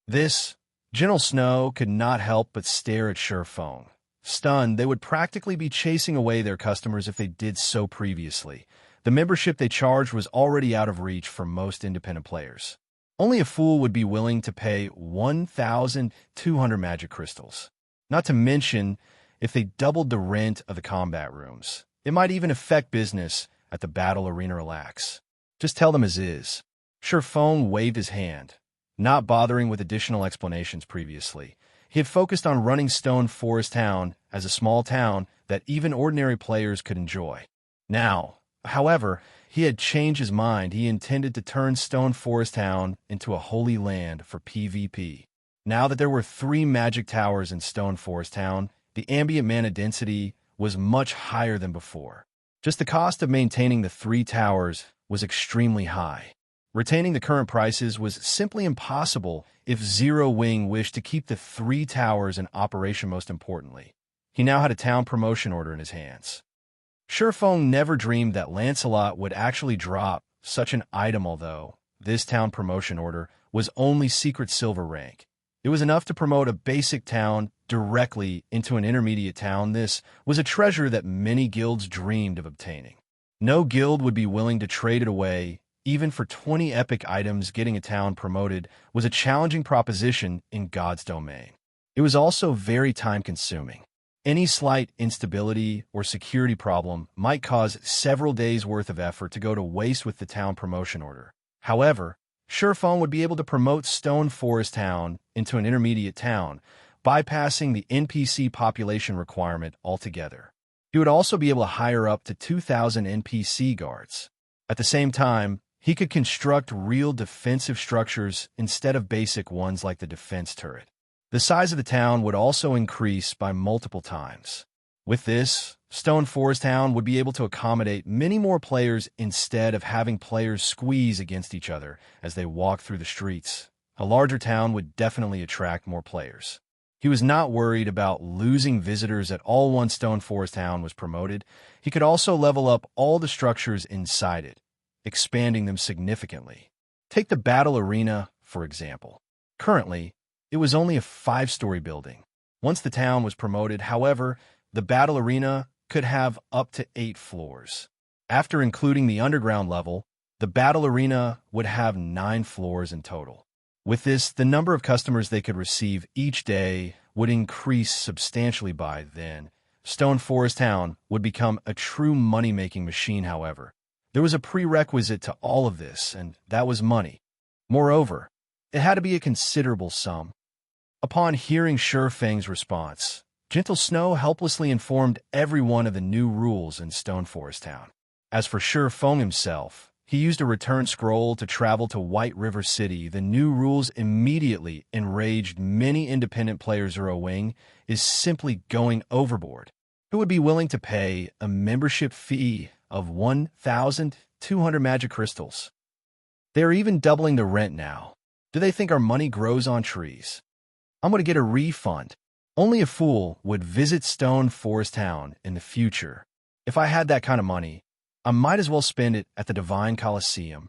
This, General Snow could not help but stare at Sherfong. Stunned, they would practically be chasing away their customers if they did so previously. The membership they charged was already out of reach for most independent players. Only a fool would be willing to pay 1,200 magic crystals. Not to mention, if they doubled the rent of the combat rooms, it might even affect business at the battle arena. Relax. Just tell them as is. Sherfong waved his hand, not bothering with additional explanations previously. He had focused on running Stone Forest Town as a small town that even ordinary players could enjoy. Now, however, he had changed his mind. He intended to turn Stone Forest Town into a holy land for PvP. Now that there were 3 magic towers in Stone Forest Town, the ambient mana density was much higher than before. Just the cost of maintaining the 3 towers was extremely high. Retaining the current prices was simply impossible if Zero Wing wished to keep the 3 towers in operation. Most importantly, he now had a town promotion order in his hands. Sherfong never dreamed that Lancelot would actually drop such an item, although this town promotion order was only secret silver rank. It was enough to promote a basic town directly into an intermediate town. This was a treasure that many guilds dreamed of obtaining. No guild would be willing to trade it away. Even for 20 epic items, getting a town promoted was a challenging proposition in God's domain. It was also very time-consuming. Any slight instability or security problem might cause several days' worth of effort to go to waste with the town promotion order. However, Sherfong would be able to promote Stone Forest Town into an intermediate town, bypassing the NPC population requirement altogether. He would also be able to hire up to 2,000 NPC guards. At the same time, he could construct real defensive structures instead of basic ones like the defense turret. The size of the town would also increase by multiple times. With this, Stone Forest Town would be able to accommodate many more players instead of having players squeeze against each other as they walk through the streets. A larger town would definitely attract more players. He was not worried about losing visitors at all once Stone Forest Town was promoted. He could also level up all the structures inside it, expanding them significantly. Take the battle arena, for example. Currently, it was only a 5-story building. Once the town was promoted, however, the battle arena could have up to 8 floors. After including the underground level, the battle arena would have 9 floors in total. With this, the number of customers they could receive each day would increase substantially. By then, Stone Forest Town would become a true money-making machine. However, there was a prerequisite to all of this, and that was money. Moreover, it had to be a considerable sum. Upon hearing Sherfang's response, Gentle Snow helplessly informed everyone of the new rules in Stone Forest Town. As for Sherfang himself, he used a return scroll to travel to White River City. The new rules immediately enraged many independent players. Zero Wing is simply going overboard. Who would be willing to pay a membership fee of 1,200 magic crystals? They are even doubling the rent now. Do they think our money grows on trees? I'm going to get a refund. Only a fool would visit Stone Forest Town in the future. If I had that kind of money, I might as well spend it at the Divine Coliseum.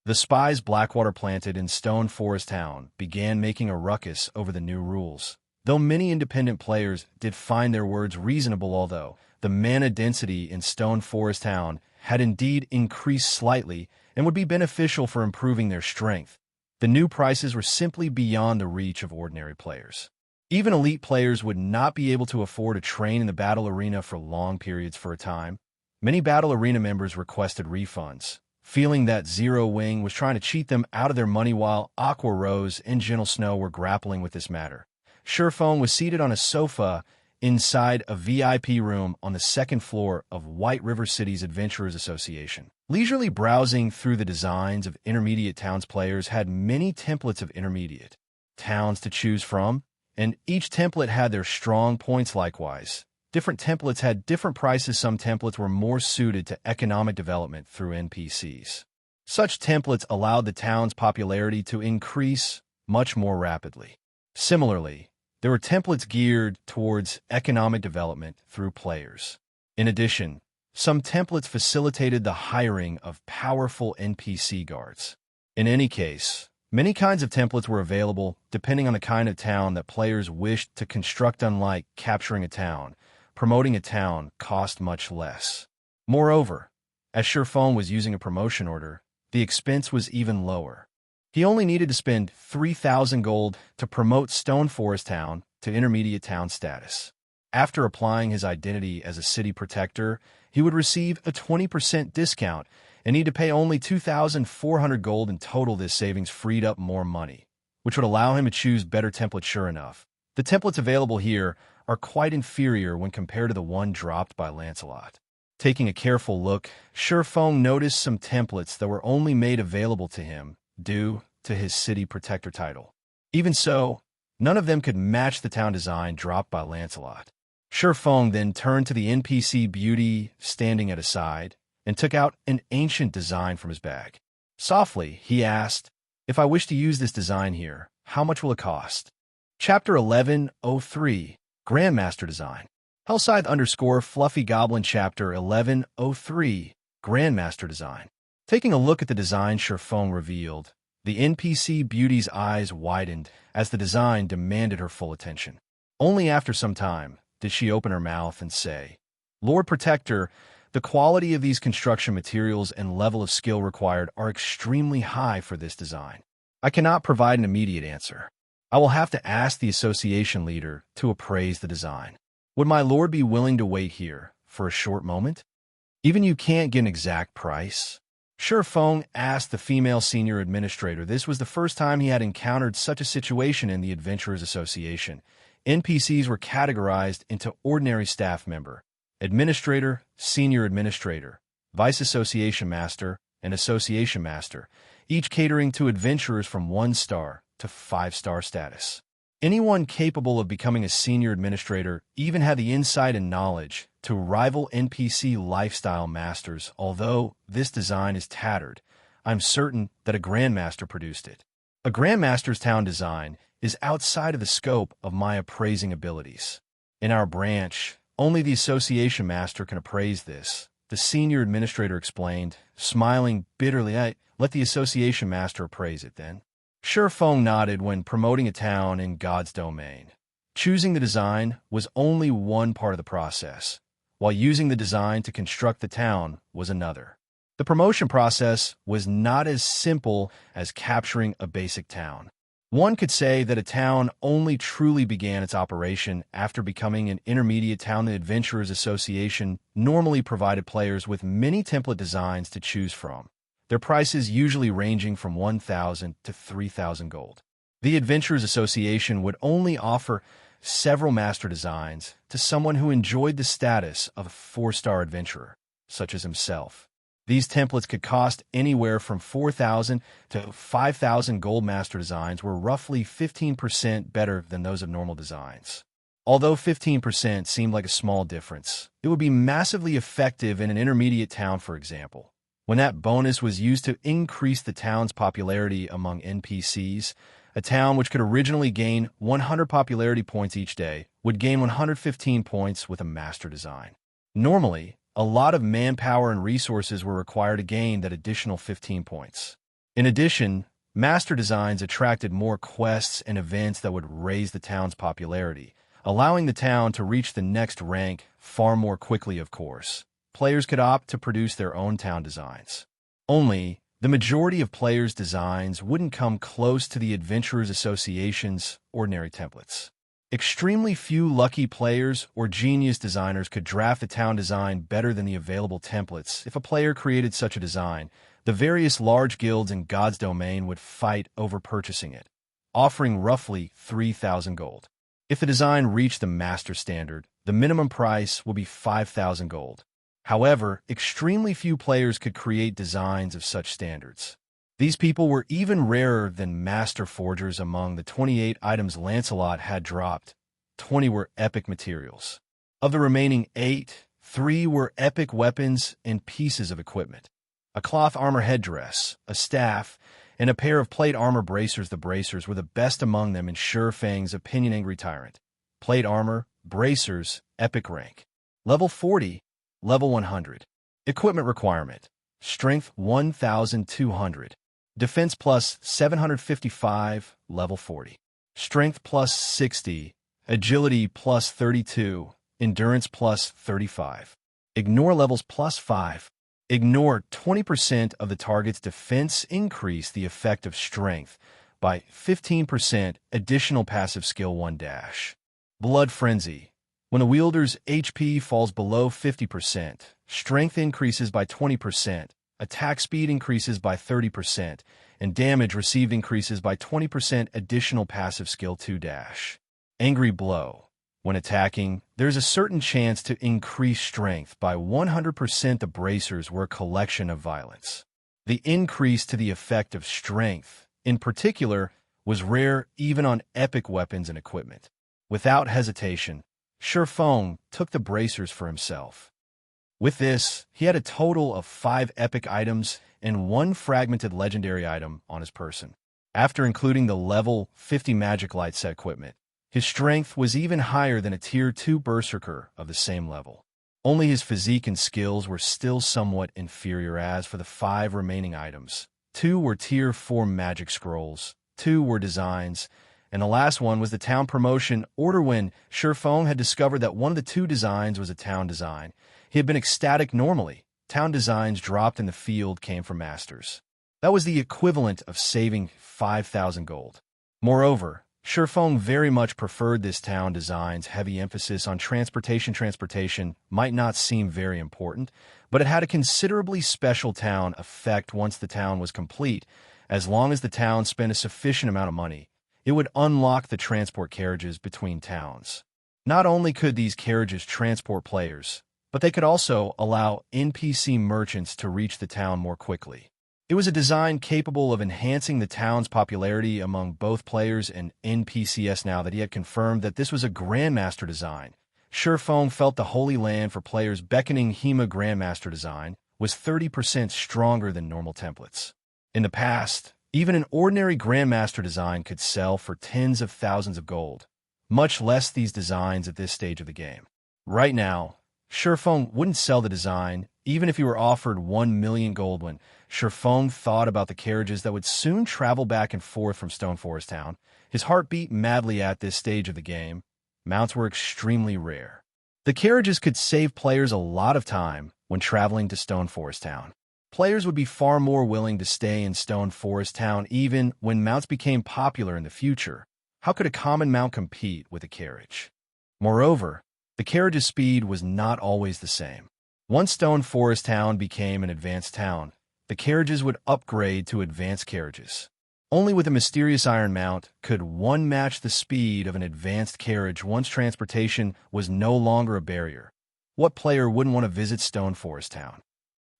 The spies Blackwater planted in Stone Forest Town began making a ruckus over the new rules. Though many independent players did find their words reasonable, although the mana density in Stone Forest Town had indeed increased slightly and would be beneficial for improving their strength, the new prices were simply beyond the reach of ordinary players. Even elite players would not be able to afford to train in the battle arena for long periods for a time. Many battle arena members requested refunds, feeling that Zero Wing was trying to cheat them out of their money while Aqua Rose and Gentle Snow were grappling with this matter. Sherfang was seated on a sofa inside a VIP room on the 2nd floor of White River City's Adventurers Association. Leisurely browsing through the designs of intermediate towns, players had many templates of intermediate towns to choose from, and each template had their strong points. Likewise, different templates had different prices. Some templates were more suited to economic development through NPCs. Such templates allowed the town's popularity to increase much more rapidly. Similarly, there were templates geared towards economic development through players. In addition, some templates facilitated the hiring of powerful NPC guards. In any case, many kinds of templates were available depending on the kind of town that players wished to construct. Unlike capturing a town, promoting a town cost much less. Moreover, as Sherfone was using a promotion order, the expense was even lower. He only needed to spend 3,000 gold to promote Stone Forest Town to intermediate town status. After applying his identity as a city protector, he would receive a 20% discount and need to pay only 2,400 gold in total. This savings freed up more money, which would allow him to choose better templates. Sure enough, the templates available here are quite inferior when compared to the one dropped by Lancelot. Taking a careful look, Sherfone noticed some templates that were only made available to him due to his city protector title. Even so, none of them could match the town design dropped by Lancelot. Sherfone then turned to the NPC beauty standing at his side and took out an ancient design from his bag. Softly, he asked, "If I wish to use this design here, how much will it cost?" Chapter 1103, Grandmaster Design. Hellscythe_Fluffy Goblin Chapter 1103, Grandmaster Design. Taking a look at the design Sherfone revealed, the NPC beauty's eyes widened as the design demanded her full attention. Only after some time did she open her mouth and say, "Lord Protector, the quality of these construction materials and level of skill required are extremely high for this design. I cannot provide an immediate answer. I will have to ask the association leader to appraise the design. Would my lord be willing to wait here for a short moment? Even you can't get an exact price?" Sherfone asked the female senior administrator. This was the first time he had encountered such a situation in the Adventurers Association. NPCs were categorized into ordinary staff member, administrator, senior administrator, vice association master, and association master, each catering to adventurers from 1-star to 5-star status. Anyone capable of becoming a senior administrator even had the insight and knowledge to rival NPC lifestyle masters. Although this design is tattered, I'm certain that a Grandmaster produced it. A Grandmaster's town design is outside of the scope of my appraising abilities. In our branch, only the association master can appraise this, the senior administrator explained, smiling bitterly. Let the association master appraise it then." Sherfone nodded. When promoting a town in God's domain, choosing the design was only one part of the process, while using the design to construct the town was another. The promotion process was not as simple as capturing a basic town. One could say that a town only truly began its operation after becoming an intermediate town. The Adventurers Association normally provided players with many template designs to choose from, their prices usually ranging from 1,000 to 3,000 gold. The Adventurers Association would only offer several master designs to someone who enjoyed the status of a 4-star adventurer, such as himself. These templates could cost anywhere from 4,000 to 5,000 gold. Master designs were roughly 15% better than those of normal designs. Although 15% seemed like a small difference, it would be massively effective in an intermediate town, for example. When that bonus was used to increase the town's popularity among NPCs, a town which could originally gain 100 popularity points each day would gain 115 points with a master design. Normally, a lot of manpower and resources were required to gain that additional 15 points. In addition, master designs attracted more quests and events that would raise the town's popularity, allowing the town to reach the next rank far more quickly. Of course, players could opt to produce their own town designs. Only, the majority of players' designs wouldn't come close to the Adventurers Association's ordinary templates. Extremely few lucky players or genius designers could draft a town design better than the available templates. If a player created such a design, the various large guilds in God's domain would fight over purchasing it, offering roughly 3,000 gold. If the design reached the master standard, the minimum price will be 5,000 gold. However, extremely few players could create designs of such standards. These people were even rarer than master forgers. Among the 28 items Lancelot had dropped, 20 were epic materials. Of the remaining 8, 3 were epic weapons and pieces of equipment. A cloth armor headdress, a staff, and a pair of plate armor bracers. The bracers were the best among them in Fang's opinion. Angry Tyrant. Plate armor, bracers, epic rank. Level 40, level 100. Equipment requirement: Strength 1,200. Defense plus 755, level 40. Strength plus 60. Agility plus 32. Endurance plus 35. Ignore levels plus 5. Ignore 20% of the target's defense. Increase the effect of strength by 15%. Additional passive skill 1 dash. Blood Frenzy. When the wielder's HP falls below 50%, strength increases by 20%, attack speed increases by 30%, and damage received increases by 20%. Additional passive skill 2 dash. Angry Blow. When attacking, there's a certain chance to increase strength by 100%. The bracers were a collection of violence. The increase to the effect of strength, in particular, was rare even on epic weapons and equipment. Without hesitation, Shurfeng took the bracers for himself. With this, he had a total of 5 epic items and 1 fragmented legendary item on his person. After including the level 50 magic light set equipment, his strength was even higher than a tier 2 berserker of the same level. Only his physique and skills were still somewhat inferior. As for the 5 remaining items, 2 were tier 4 magic scrolls, 2 were designs, and the last one was the town promotion order. When Shurfeng had discovered that one of the 2 designs was a town design, he had been ecstatic. Normally, town designs dropped in the field came from masters. That was the equivalent of saving 5,000 gold. Moreover, Shurfeng very much preferred this town design's heavy emphasis on transportation. Transportation might not seem very important, but it had a considerably special town effect. Once the town was complete, as long as the town spent a sufficient amount of money, it would unlock the transport carriages between towns. Not only could these carriages transport players, but they could also allow NPC merchants to reach the town more quickly. It was a design capable of enhancing the town's popularity among both players and NPCs. Now that he had confirmed that this was a Grandmaster design, Shurfeng felt the Holy Land for players beckoning him. A Grandmaster design was 30% stronger than normal templates. In the past, even an ordinary Grandmaster design could sell for tens of thousands of gold, much less these designs at this stage of the game. Right now, Shurfeng wouldn't sell the design, even if he were offered 1 million gold. When Shurfeng thought about the carriages that would soon travel back and forth from Stone Forest Town, his heart beat madly. At this stage of the game, mounts were extremely rare. The carriages could save players a lot of time when traveling to Stone Forest Town. Players would be far more willing to stay in Stone Forest Town even when mounts became popular in the future. How could a common mount compete with a carriage? Moreover, the carriage's speed was not always the same. Once Stone Forest Town became an advanced town, the carriages would upgrade to advanced carriages. Only with a mysterious iron mount could one match the speed of an advanced carriage. Once transportation was no longer a barrier, what player wouldn't want to visit Stone Forest Town?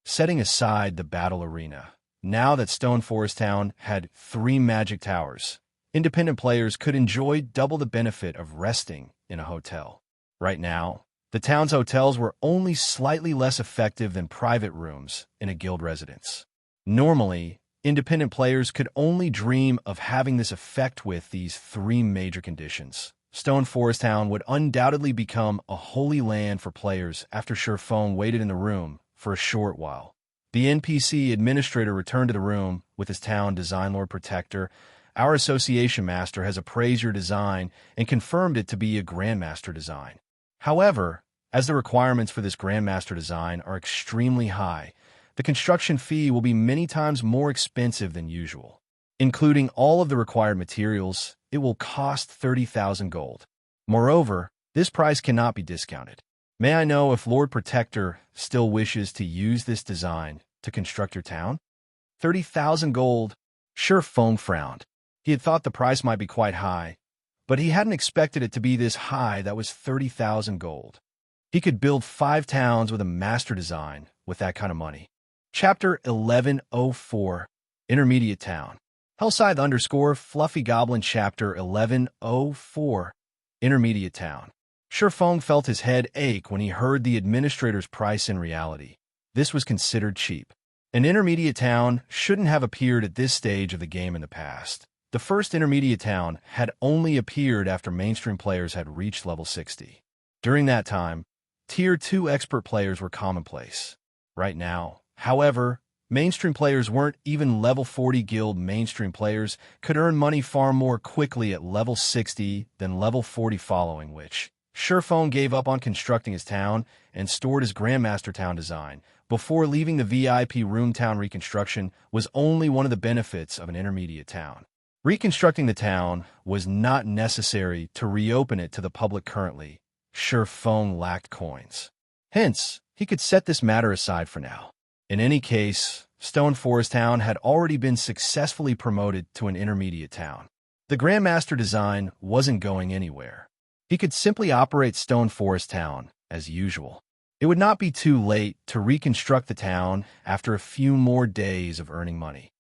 Setting aside the battle arena, now that Stone Forest Town had 3 magic towers, independent players could enjoy double the benefit of resting in a hotel. Right now, the town's hotels were only slightly less effective than private rooms in a guild residence. Normally, independent players could only dream of having this effect. With these 3 major conditions, Stone Forest Town would undoubtedly become a holy land for players. After Shurfeng waited in the room for a short while, the NPC administrator returned to the room with his town design. Lord Protector, our association master has appraised your design and confirmed it to be a Grandmaster design. However, as the requirements for this Grandmaster design are extremely high, the construction fee will be many times more expensive than usual. Including all of the required materials, it will cost 30,000 gold. Moreover, this price cannot be discounted. May I know if Lord Protector still wishes to use this design to construct your town? 30,000 gold? Shurfeng frowned. He had thought the price might be quite high, but he hadn't expected it to be this high. That was 30,000 gold. He could build 5 towns with a master design with that kind of money. Chapter 1104, Intermediate Town. Hellscythe _ Fluffy Goblin. Chapter 1104, Intermediate Town. Shurfeng felt his head ache when he heard the administrator's price. In reality, this was considered cheap. An intermediate town shouldn't have appeared at this stage of the game in the past. The first intermediate town had only appeared after mainstream players had reached level 60. During that time, Tier 2 expert players were commonplace. right now. However, mainstream players weren't even level 40 guild. Mainstream players could earn money far more quickly at level 60 than level 40 following which. Surefone gave up on constructing his town and stored his Grandmaster town design. Before leaving the VIP room, town reconstruction was only one of the benefits of an intermediate town. Reconstructing the town was not necessary to reopen it to the public currently. Surefone lacked coins. Hence, he could set this matter aside for now. In any case, Stone Forest Town had already been successfully promoted to an intermediate town. The Grandmaster design wasn't going anywhere. He could simply operate Stone Forest Town as usual. It would not be too late to reconstruct the town after a few more days of earning money.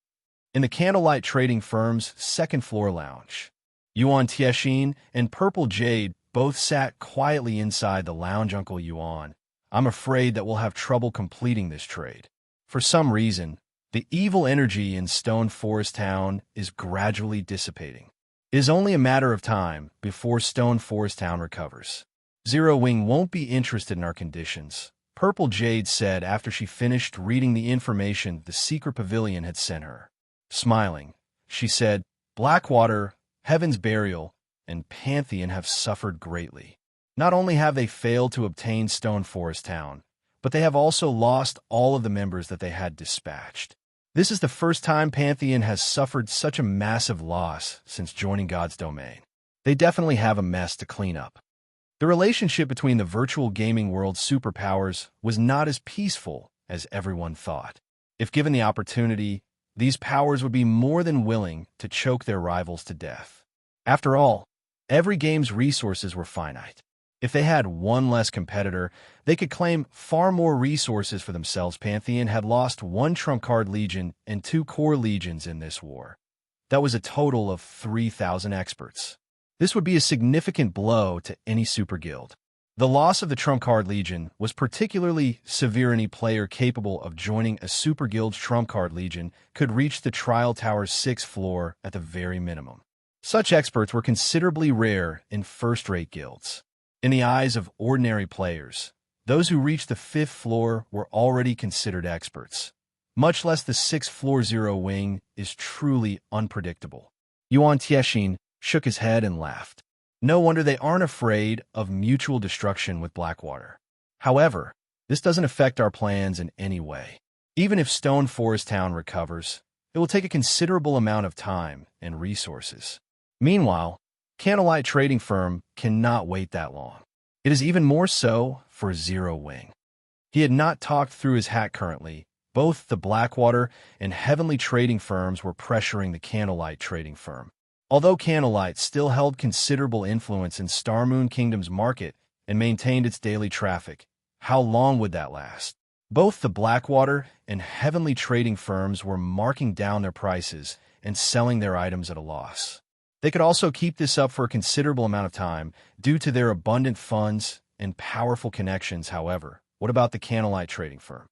In the Candlelight Trading Firm's second-floor lounge, Yuan Tiexin and Purple Jade both sat quietly inside the lounge. Uncle Yuan, I'm afraid that we'll have trouble completing this trade. For some reason, the evil energy in Stone Forest Town is gradually dissipating. It is only a matter of time before Stone Forest Town recovers. Zero Wing won't be interested in our conditions, Purple Jade said after she finished reading the information the secret pavilion had sent her. Smiling, she said, Blackwater, Heaven's Burial, and Pantheon have suffered greatly. Not only have they failed to obtain Stone Forest Town, but they have also lost all of the members that they had dispatched. This is the first time Pantheon has suffered such a massive loss since joining God's domain. They definitely have a mess to clean up. The relationship between the virtual gaming world's superpowers was not as peaceful as everyone thought. If given the opportunity, these powers would be more than willing to choke their rivals to death. After all, every game's resources were finite. If they had one less competitor, they could claim far more resources for themselves. Pantheon had lost 1 trump card legion and 2 core legions in this war. That was a total of 3,000 experts. This would be a significant blow to any super guild. The loss of the trump card legion was particularly severe. Any player capable of joining a super guild's trump card legion could reach the Trial Tower's 6th floor at the very minimum. Such experts were considerably rare in first-rate guilds. In the eyes of ordinary players, those who reached the 5th floor were already considered experts. Much less the 6th floor. Zero Wing is truly unpredictable. Yuan Tiexin shook his head and laughed. No wonder they aren't afraid of mutual destruction with Blackwater. However, this doesn't affect our plans in any way. Even if Stone Forest Town recovers, it will take a considerable amount of time and resources. Meanwhile, Candlelight Trading Firm cannot wait that long. It is even more so for Zero Wing. He had not talked through his hat currently. Both the Blackwater and Heavenly Trading Firms were pressuring the Candlelight Trading Firm. Although Candlelight still held considerable influence in Starmoon Kingdom's market and maintained its daily traffic, how long would that last? Both the Blackwater and Heavenly Trading Firms were marking down their prices and selling their items at a loss. They could also keep this up for a considerable amount of time due to their abundant funds and powerful connections. However, what about the Candlelight Trading Firm?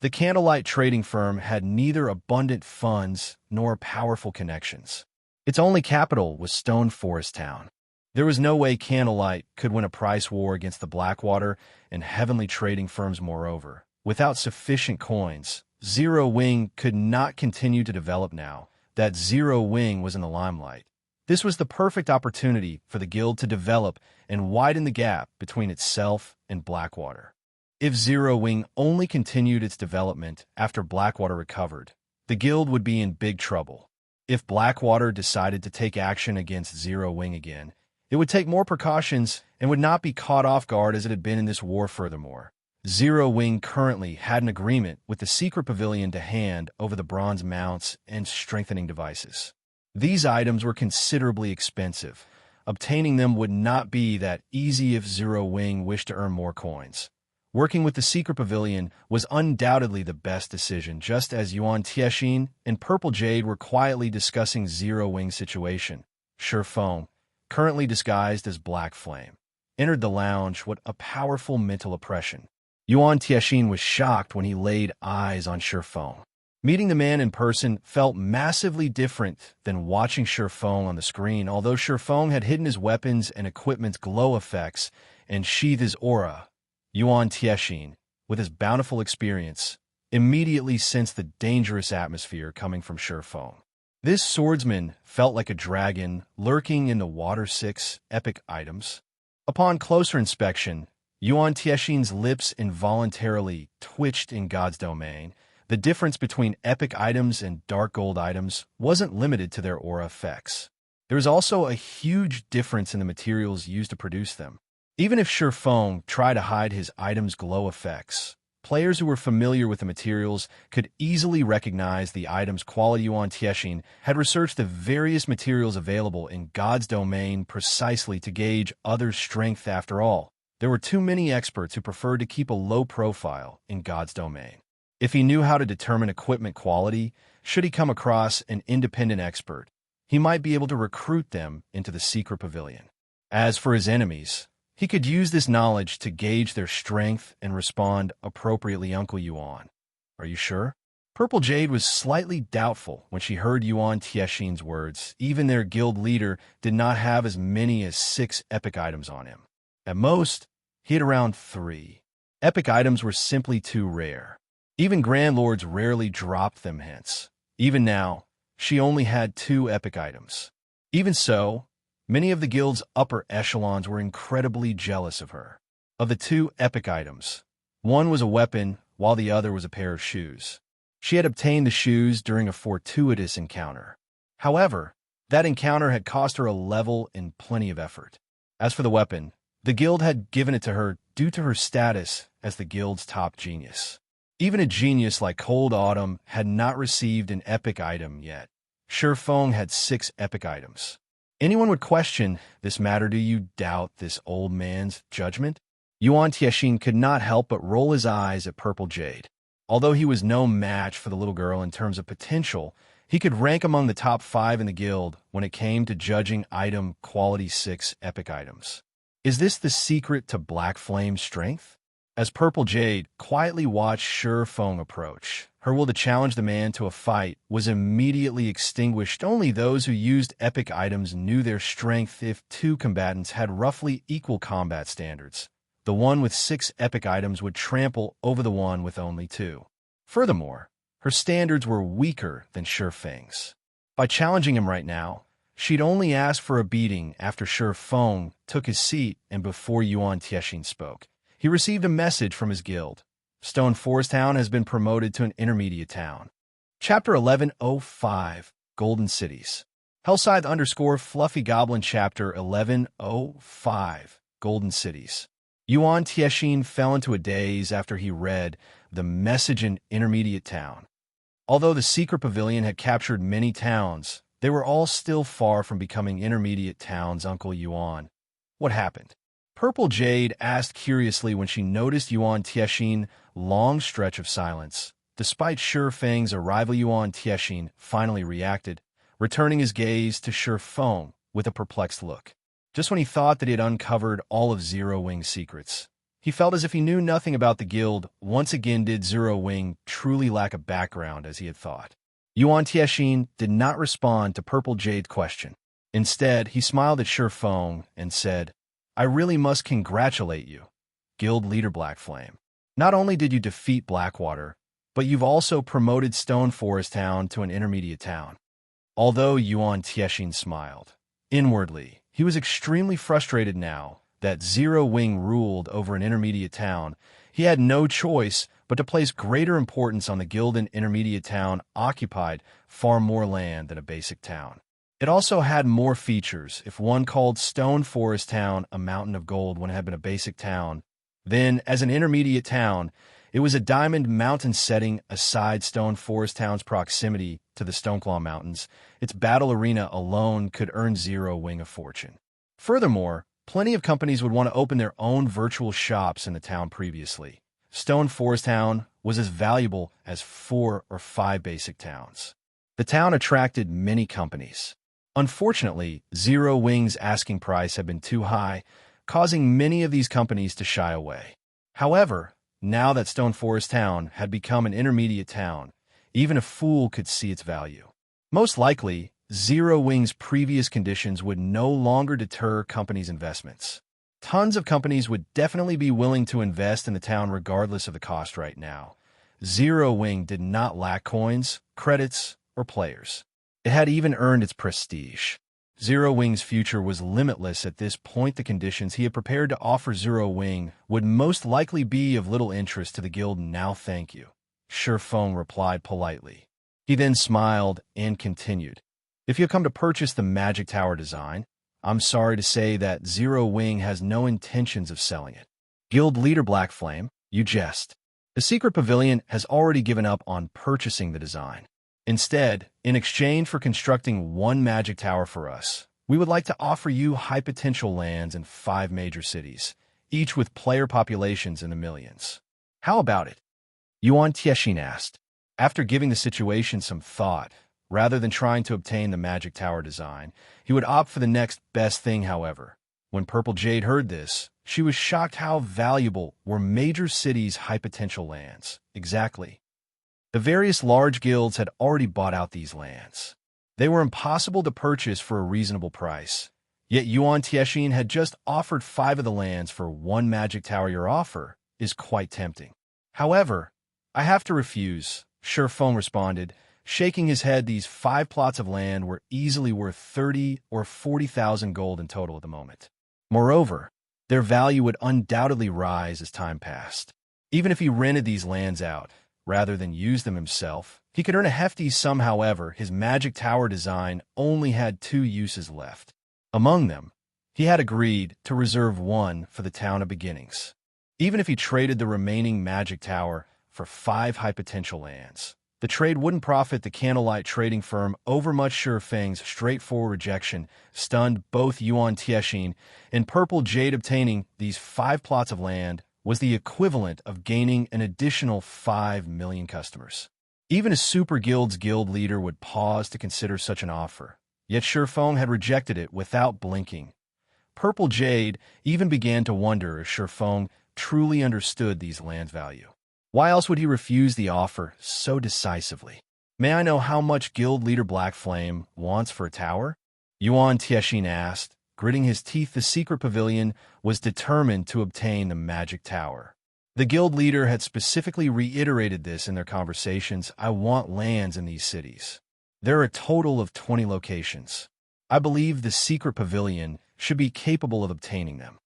The Candlelight Trading Firm had neither abundant funds nor powerful connections. Its only capital was Stone Forest Town. There was no way Candlelight could win a price war against the Blackwater and Heavenly Trading Firms. Moreover, without sufficient coins, Zero Wing could not continue to develop now that Zero Wing was in the limelight. This was the perfect opportunity for the guild to develop and widen the gap between itself and Blackwater. If Zero Wing only continued its development after Blackwater recovered, the guild would be in big trouble. If Blackwater decided to take action against Zero Wing again, it would take more precautions and would not be caught off guard as it had been in this war. Furthermore, Zero Wing currently had an agreement with the Secret Pavilion to hand over the bronze mounts and strengthening devices. These items were considerably expensive. Obtaining them would not be that easy if Zero Wing wished to earn more coins. Working with the Secret Pavilion was undoubtedly the best decision, just as Yuan Tiexin and Purple Jade were quietly discussing Zero Wing's situation. Surefone, currently disguised as Black Flame, entered the lounge. What a powerful mental oppression. Yuan Tiexin was shocked when he laid eyes on Surefone. Meeting the man in person felt massively different than watching Surefone on the screen. Although Surefone had hidden his weapons and equipment's glow effects and sheathed his aura, Yuan Tiexin, with his bountiful experience, immediately sensed the dangerous atmosphere coming from Feng. This swordsman felt like a dragon lurking in the Water 6 epic items. Upon closer inspection, Yuan Tiexin's lips involuntarily twitched in God's domain. The difference between epic items and dark gold items wasn't limited to their aura effects. There was also a huge difference in the materials used to produce them. Even if Feng tried to hide his items' glow effects, players who were familiar with the materials could easily recognize the item's quality. Yuan Tiexin had researched the various materials available in God's domain precisely to gauge others' strength. After all, there were too many experts who preferred to keep a low profile in God's domain. If he knew how to determine equipment quality, should he come across an independent expert, he might be able to recruit them into the secret pavilion. As for his enemies, he could use this knowledge to gauge their strength and respond appropriately. Uncle Yuan, are you sure? Purple Jade was slightly doubtful when she heard Yuan Tiexin's words. Even their guild leader did not have as many as 6 epic items on him. At most, he had around 3. Epic items were simply too rare. Even Grand Lords rarely dropped them, hence. Even now, she only had 2 epic items. Even so, many of the guild's upper echelons were incredibly jealous of her. Of the 2 epic items, one was a weapon, while the other was a pair of shoes. She had obtained the shoes during a fortuitous encounter. However, that encounter had cost her a level and plenty of effort. As for the weapon, the guild had given it to her due to her status as the guild's top genius. Even a genius like Cold Autumn had not received an epic item yet. Feng had 6 epic items. Anyone would question this matter. Do you doubt this old man's judgment? Yuan Tiexin could not help but roll his eyes at Purple Jade. Although he was no match for the little girl in terms of potential, he could rank among the top 5 in the guild when it came to judging item quality 6 epic items. Is this the secret to Black Flame's strength? As Purple Jade quietly watched Feng approach, her will to challenge the man to a fight was immediately extinguished. Only those who used epic items knew their strength. If 2 combatants had roughly equal combat standards, the one with 6 epic items would trample over the one with only 2. Furthermore, her standards were weaker than Feng's. By challenging him right now, she'd only ask for a beating. After Feng took his seat and before Yuan Tiexin spoke, he received a message from his guild. Stone Forest Town has been promoted to an intermediate town. Chapter 1105, Golden Cities. Hellscythe _ Fluffy Goblin Chapter 1105, Golden Cities. Yuan Tiexin fell into a daze after he read the message in intermediate town. Although the secret pavilion had captured many towns, they were all still far from becoming intermediate towns. Uncle Yuan, what happened? Purple Jade asked curiously when she noticed Yuan Tiexin's long stretch of silence. Despite Feng's arrival, Yuan Tiexin finally reacted, returning his gaze to Feng with a perplexed look. Just when he thought that he had uncovered all of Zero Wing's secrets, he felt as if he knew nothing about the guild. Once again, did Zero Wing truly lack a background as he had thought? Yuan Tiexin did not respond to Purple Jade's question. Instead, he smiled at Feng and said, I really must congratulate you, Guild Leader Black Flame. Not only did you defeat Blackwater, but you've also promoted Stone Forest Town to an intermediate town. Although Yuan Tiexin smiled, inwardly, he was extremely frustrated now that Zero Wing ruled over an intermediate town. He had no choice but to place greater importance on the guild. An intermediate town occupied far more land than a basic town. It also had more features. If one called Stone Forest Town a mountain of gold when it had been a basic town, then as an intermediate town, it was a diamond mountain setting. Aside Stone Forest Town's proximity to the Stoneclaw Mountains, its battle arena alone could earn Zero Wing a fortune. Furthermore, plenty of companies would want to open their own virtual shops in the town. Previously, Stone Forest Town was as valuable as 4 or 5 basic towns. The town attracted many companies. Unfortunately, Zero Wing's asking price had been too high, causing many of these companies to shy away. However, now that Stone Forest Town had become an intermediate town, even a fool could see its value. Most likely, Zero Wing's previous conditions would no longer deter companies' investments. Tons of companies would definitely be willing to invest in the town regardless of the cost right now. Zero Wing did not lack coins, credits, or players. It had even earned its prestige. Zero Wing's future was limitless at this point. The conditions he had prepared to offer Zero Wing would most likely be of little interest to the guild. Now thank you, Shifeng replied politely. He then smiled and continued. If you come to purchase the Magic Tower design, I'm sorry to say that Zero Wing has no intentions of selling it. Guild leader Black Flame, you jest. The secret pavilion has already given up on purchasing the design. Instead, in exchange for constructing one magic tower for us, we would like to offer you high potential lands in 5 major cities, each with player populations in the millions. How about it? Yuan Tiexin asked. After giving the situation some thought, rather than trying to obtain the magic tower design, he would opt for the next best thing. However, when Purple Jade heard this, she was shocked how valuable were major cities' high potential lands. Exactly. The various large guilds had already bought out these lands. They were impossible to purchase for a reasonable price. Yet Yuan Tiexin had just offered 5 of the lands for 1 magic tower. Your offer is quite tempting. However, I have to refuse, Shifeng responded, shaking his head. These 5 plots of land were easily worth 30 or 40,000 gold in total at the moment. Moreover, their value would undoubtedly rise as time passed. Even if he rented these lands out, rather than use them himself, he could earn a hefty sum. However, his magic tower design only had 2 uses left. Among them, he had agreed to reserve 1 for the Town of Beginnings. Even if he traded the remaining magic tower for 5 high potential lands, the trade wouldn't profit the Candlelight trading firm overmuch. Shifeng's straightforward rejection stunned both Yuan Tiexin and Purple Jade. Obtaining these 5 plots of land was the equivalent of gaining an additional 5 million customers. Even a super guild's guild leader would pause to consider such an offer, yet Shifeng had rejected it without blinking. Purple Jade even began to wonder if Shifeng truly understood these lands' value. Why else would he refuse the offer so decisively? May I know how much guild leader Black Flame wants for a tower? Yuan Tiexin asked, gritting his teeth. The secret pavilion was determined to obtain the magic tower. The guild leader had specifically reiterated this in their conversations. I want lands in these cities. There are a total of 20 locations. I believe the secret pavilion should be capable of obtaining them.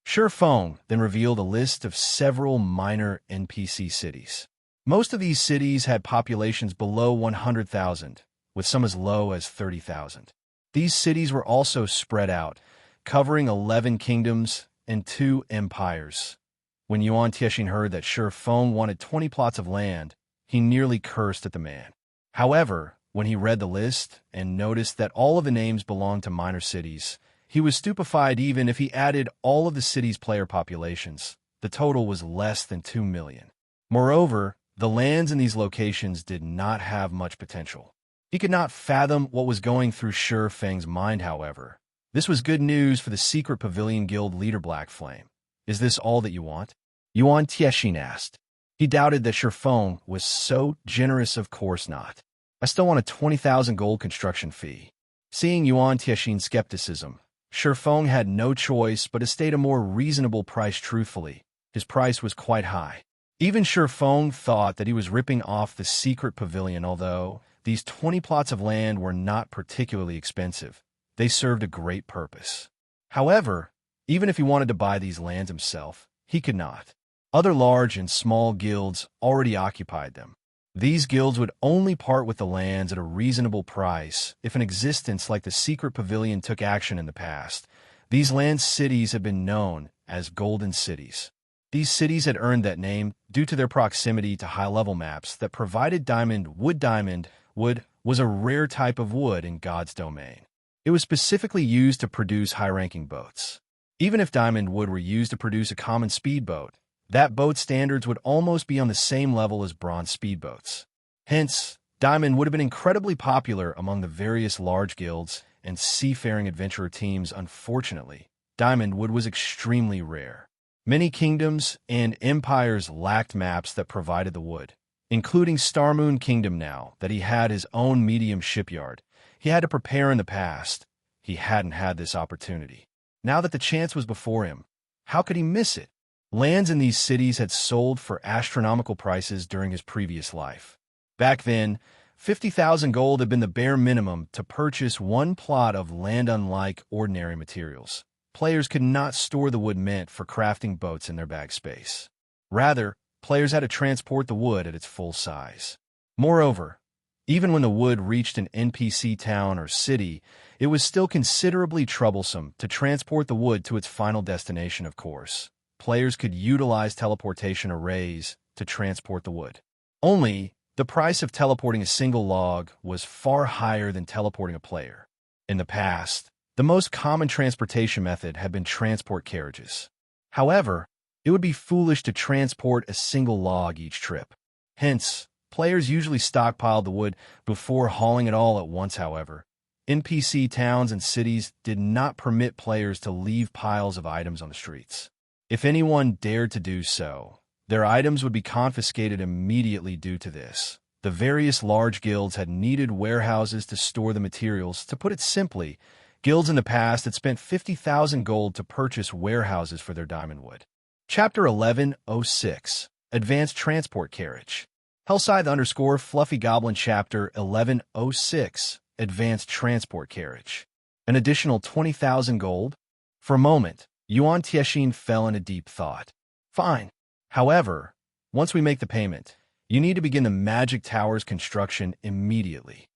Shifeng then revealed a list of several minor NPC cities. Most of these cities had populations below 100,000, with some as low as 30,000. These cities were also spread out, covering 11 kingdoms and 2 empires. When Yuan Tiexin heard that Shifeng wanted 20 plots of land, he nearly cursed at the man. However, when he read the list and noticed that all of the names belonged to minor cities, he was stupefied. Even if he added all of the city's player populations, the total was less than 2 million. Moreover, the lands in these locations did not have much potential. He could not fathom what was going through Shifeng's mind. However, this was good news for the secret pavilion guild leader Black Flame. Is this all that you want? Yuan Tiexin asked. He doubted that Shifeng was so generous. Of course not. I still want a 20,000 gold construction fee. Seeing Yuan Tiexin's skepticism, Shifeng had no choice but to state a more reasonable price. Truthfully, his price was quite high. Even Shifeng thought that he was ripping off the secret pavilion. Although these 20 plots of land were not particularly expensive, they served a great purpose. However, even if he wanted to buy these lands himself, he could not. Other large and small guilds already occupied them. These guilds would only part with the lands at a reasonable price if an existence like the secret pavilion took action in the past. These land cities have been known as Golden Cities. These cities had earned that name due to their proximity to high-level maps that provided diamond wood. Diamond wood was a rare type of wood in God's domain. It was specifically used to produce high-ranking boats. Even if diamond wood were used to produce a common speedboat, that boat's standards would almost be on the same level as bronze speedboats. Hence, diamond would have been incredibly popular among the various large guilds and seafaring adventurer teams. Unfortunately, diamond wood was extremely rare. Many kingdoms and empires lacked maps that provided the wood, including Starmoon Kingdom. Now that he had his own medium shipyard, he had to prepare. In the past, he hadn't had this opportunity. Now that the chance was before him, how could he miss it? Lands in these cities had sold for astronomical prices during his previous life. Back then, 50,000 gold had been the bare minimum to purchase one plot of land. Unlike ordinary materials, players could not store the wood meant for crafting boats in their bag space. Rather, players had to transport the wood at its full size. Moreover, even when the wood reached an NPC town or city, it was still considerably troublesome to transport the wood to its final destination. Of course, players could utilize teleportation arrays to transport the wood. Only, the price of teleporting a single log was far higher than teleporting a player. In the past, the most common transportation method had been transport carriages. However, it would be foolish to transport a single log each trip. Hence, players usually stockpiled the wood before hauling it all at once. However, NPC towns and cities did not permit players to leave piles of items on the streets. If anyone dared to do so, their items would be confiscated immediately. Due to this, the various large guilds had needed warehouses to store the materials. To put it simply, guilds in the past had spent 50,000 gold to purchase warehouses for their diamond wood. Chapter 1106, Advanced Transport Carriage. Hellscythe_Fluffy Goblin Chapter 1106, Advanced Transport Carriage. An additional 20,000 gold? For a moment, Yuan Tieshin fell into deep thought. Fine. However, once we make the payment, you need to begin the Magic Tower's construction immediately.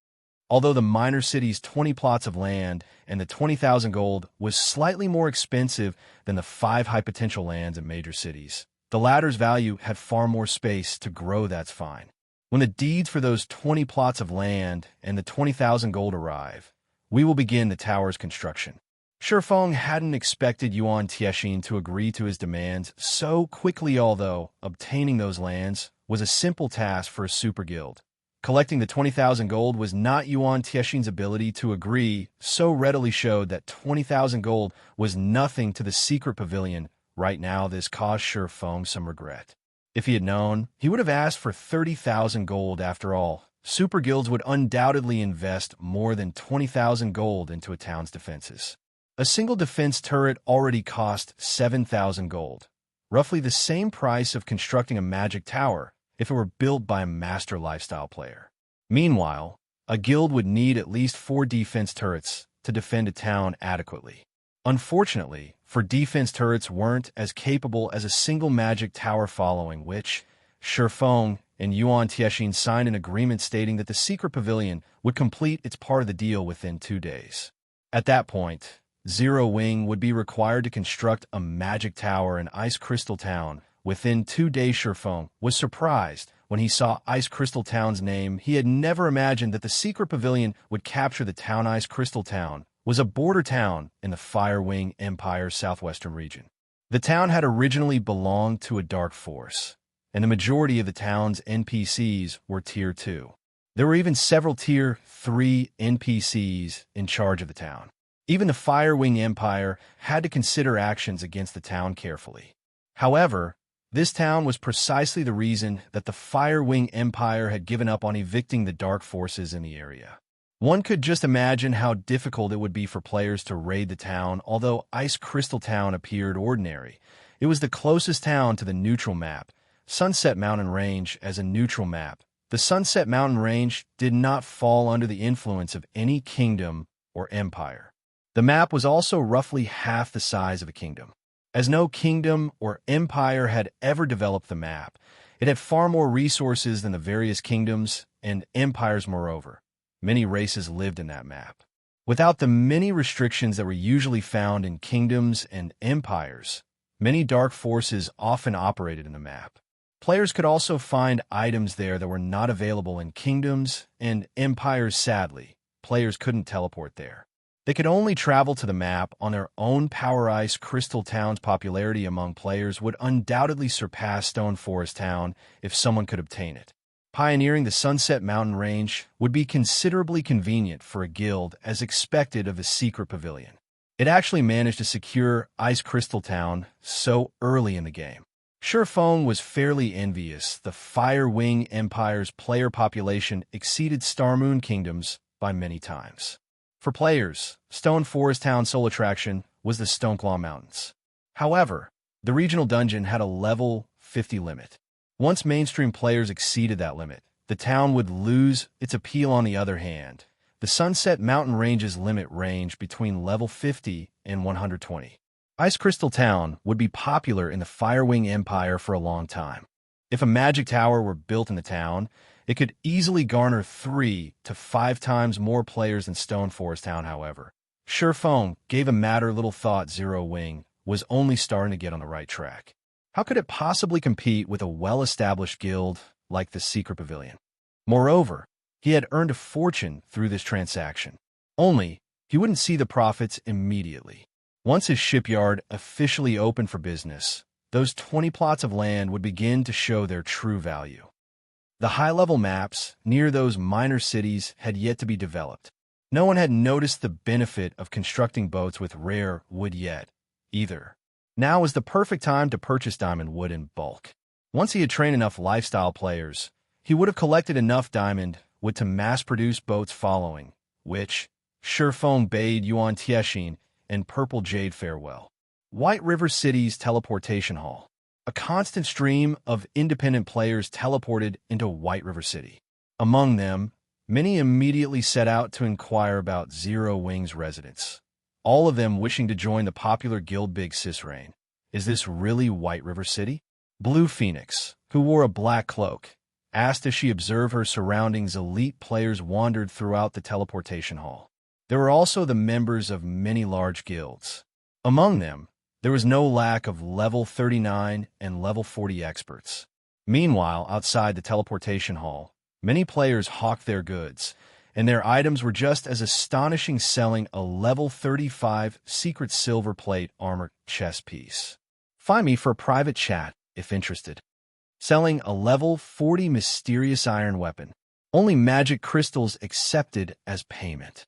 Although the minor city's 20 plots of land and the 20,000 gold was slightly more expensive than the 5 high potential lands in major cities, the latter's value had far more space to grow. That's fine. When the deeds for those 20 plots of land and the 20,000 gold arrive, we will begin the tower's construction. Shifeng hadn't expected Yuan Tieshin to agree to his demands so quickly. Although obtaining those lands was a simple task for a super guild, collecting the 20,000 gold was not. Yuan Tieshin's ability to agree so readily showed that 20,000 gold was nothing to the secret pavilion. Right now, this caused Shifeng some regret. If he had known, he would have asked for 30,000 gold. After all, super guilds would undoubtedly invest more than 20,000 gold into a town's defenses. A single defense turret already cost 7,000 gold, roughly the same price of constructing a magic tower if it were built by a master lifestyle player. Meanwhile, a guild would need at least 4 defense turrets to defend a town adequately. Unfortunately, for defense turrets weren't as capable as a single magic tower, following which, Shifeng and Yuan Tieshin signed an agreement stating that the secret pavilion would complete its part of the deal within 2 days. At that point, Zero Wing would be required to construct a magic tower in Ice Crystal Town within 2 days. Shifeng was surprised when he saw Ice Crystal Town's name. He had never imagined that the secret pavilion would capture the town. Ice Crystal Town was a border town in the Firewing Empire's southwestern region. The town had originally belonged to a dark force, and the majority of the town's NPCs were Tier 2. There were even several Tier 3 NPCs in charge of the town. Even the Firewing Empire had to consider actions against the town carefully. However, this town was precisely the reason that the Firewing Empire had given up on evicting the dark forces in the area. One could just imagine how difficult it would be for players to raid the town. Although Ice Crystal Town appeared ordinary, it was the closest town to the neutral map, Sunset Mountain Range. As a neutral map, the Sunset Mountain Range did not fall under the influence of any kingdom or empire. The map was also roughly half the size of a kingdom. As no kingdom or empire had ever developed the map, it had far more resources than the various kingdoms and empires. Moreover, many races lived in that map. Without the many restrictions that were usually found in kingdoms and empires, many dark forces often operated in the map. Players could also find items there that were not available in kingdoms and empires. Sadly, players couldn't teleport there. They could only travel to the map on their own power. Ice Crystal Town's popularity among players would undoubtedly surpass Stone Forest Town if someone could obtain it. Pioneering the Sunset Mountain Range would be considerably convenient for a guild, as expected of a secret pavilion. It actually managed to secure Ice Crystal Town so early in the game. Shifeng was fairly envious. The Firewing Empire's player population exceeded Star Moon Kingdom's by many times. For players, Stone Forest Town's sole attraction was the Stoneclaw Mountains. However, The regional dungeon had a level 50 limit. Once mainstream players exceeded that limit, the town would lose its appeal. On the other hand, the Sunset Mountain Range's limit ranged between level 50 and 120. Ice Crystal Town would be popular in the Firewing Empire for a long time. If a magic tower were built in the town, it could easily garner 3 to 5 times more players than Stone Forest Town. However, Surephone gave a matter little thought. Zero Wing was only starting to get on the right track. How could it possibly compete with a well-established guild like the Secret Pavilion? Moreover, he had earned a fortune through this transaction. Only, he wouldn't see the profits immediately. Once his shipyard officially opened for business, those 20 plots of land would begin to show their true value. The high-level maps near those minor cities had yet to be developed. No one had noticed the benefit of constructing boats with rare wood yet, either. Now was the perfect time to purchase diamond wood in bulk. Once he had trained enough lifestyle players, he would have collected enough diamond wood to mass-produce boats following, which Surephone bade Yuan Tiexin and Purple Jade farewell. White River City's teleportation hall. A constant stream of independent players teleported into White River City. Among them, many immediately set out to inquire about Zero Wing's residence, all of them wishing to join the popular guild Big Sis Reign. Is this really White River City? Blue Phoenix, who wore a black cloak, asked as she observed her surroundings. Elite players wandered throughout the teleportation hall. There were also the members of many large guilds. Among them, there was no lack of level 39 and level 40 experts. Meanwhile, outside the teleportation hall, many players hawked their goods, and their items were just as astonishing, selling a level 35 secret silver plate armor chest piece. Find me for a private chat, if interested. Selling a level 40 mysterious iron weapon. Only magic crystals accepted as payment.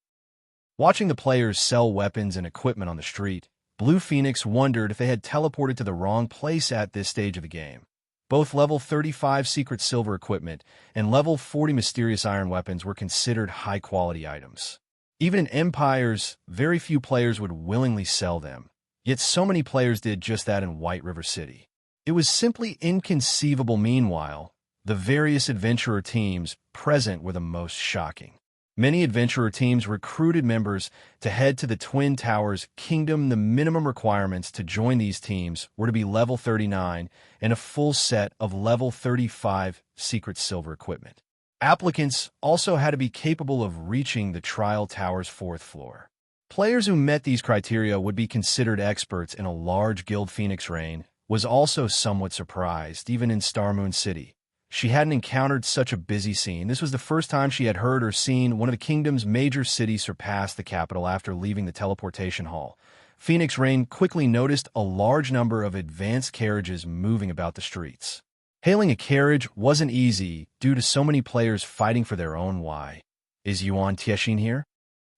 Watching the players sell weapons and equipment on the street, Blue Phoenix wondered if they had teleported to the wrong place at this stage of the game. Both level 35 secret silver equipment and level 40 mysterious iron weapons were considered high-quality items. Even in Empires, very few players would willingly sell them, yet so many players did just that in White River City. It was simply inconceivable. Meanwhile, the various adventurer teams present were the most shocking. Many adventurer teams recruited members to head to the Twin Towers Kingdom. The minimum requirements to join these teams were to be level 39 and a full set of level 35 secret silver equipment. Applicants also had to be capable of reaching the Trial Tower's 4th floor. Players who met these criteria would be considered experts in a large guild. Phoenix Reign was also somewhat surprised. Even in Starmoon City, she hadn't encountered such a busy scene. This was the first time she had heard or seen one of the kingdom's major cities surpass the capital. After leaving the teleportation hall, Phoenix Reign quickly noticed a large number of advanced carriages moving about the streets. Hailing a carriage wasn't easy due to so many players fighting for their own. Why is Yuan Tiexin here?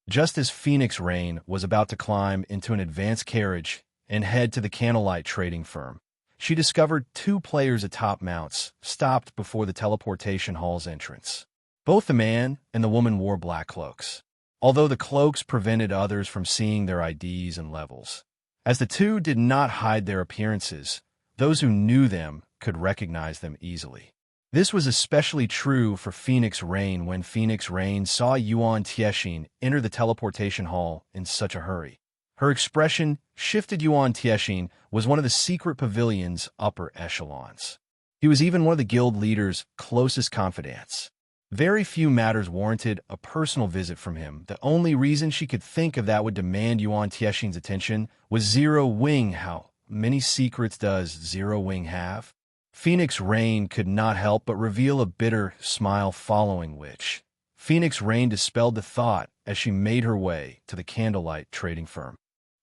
Just as Phoenix Reign was about to climb into an advanced carriage and head to the Candlelight trading firm, she discovered 2 players atop mounts, stopped before the teleportation hall's entrance. Both the man and the woman wore black cloaks, although the cloaks prevented others from seeing their IDs and levels. As the two did not hide their appearances, those who knew them could recognize them easily. This was especially true for Phoenix Reign when Phoenix Reign saw Yuan Tiexin enter the teleportation hall in such a hurry. Her expression shifted. Yuan Tiexin was one of the secret pavilion's upper echelons. He was even one of the guild leader's closest confidants. Very few matters warranted a personal visit from him. The only reason she could think of that would demand Yuan Tiexin's attention was Zero Wing. How many secrets does Zero Wing have? Phoenix Reign could not help but reveal a bitter smile, following which Phoenix Reign dispelled the thought as she made her way to the Candlelight trading firm.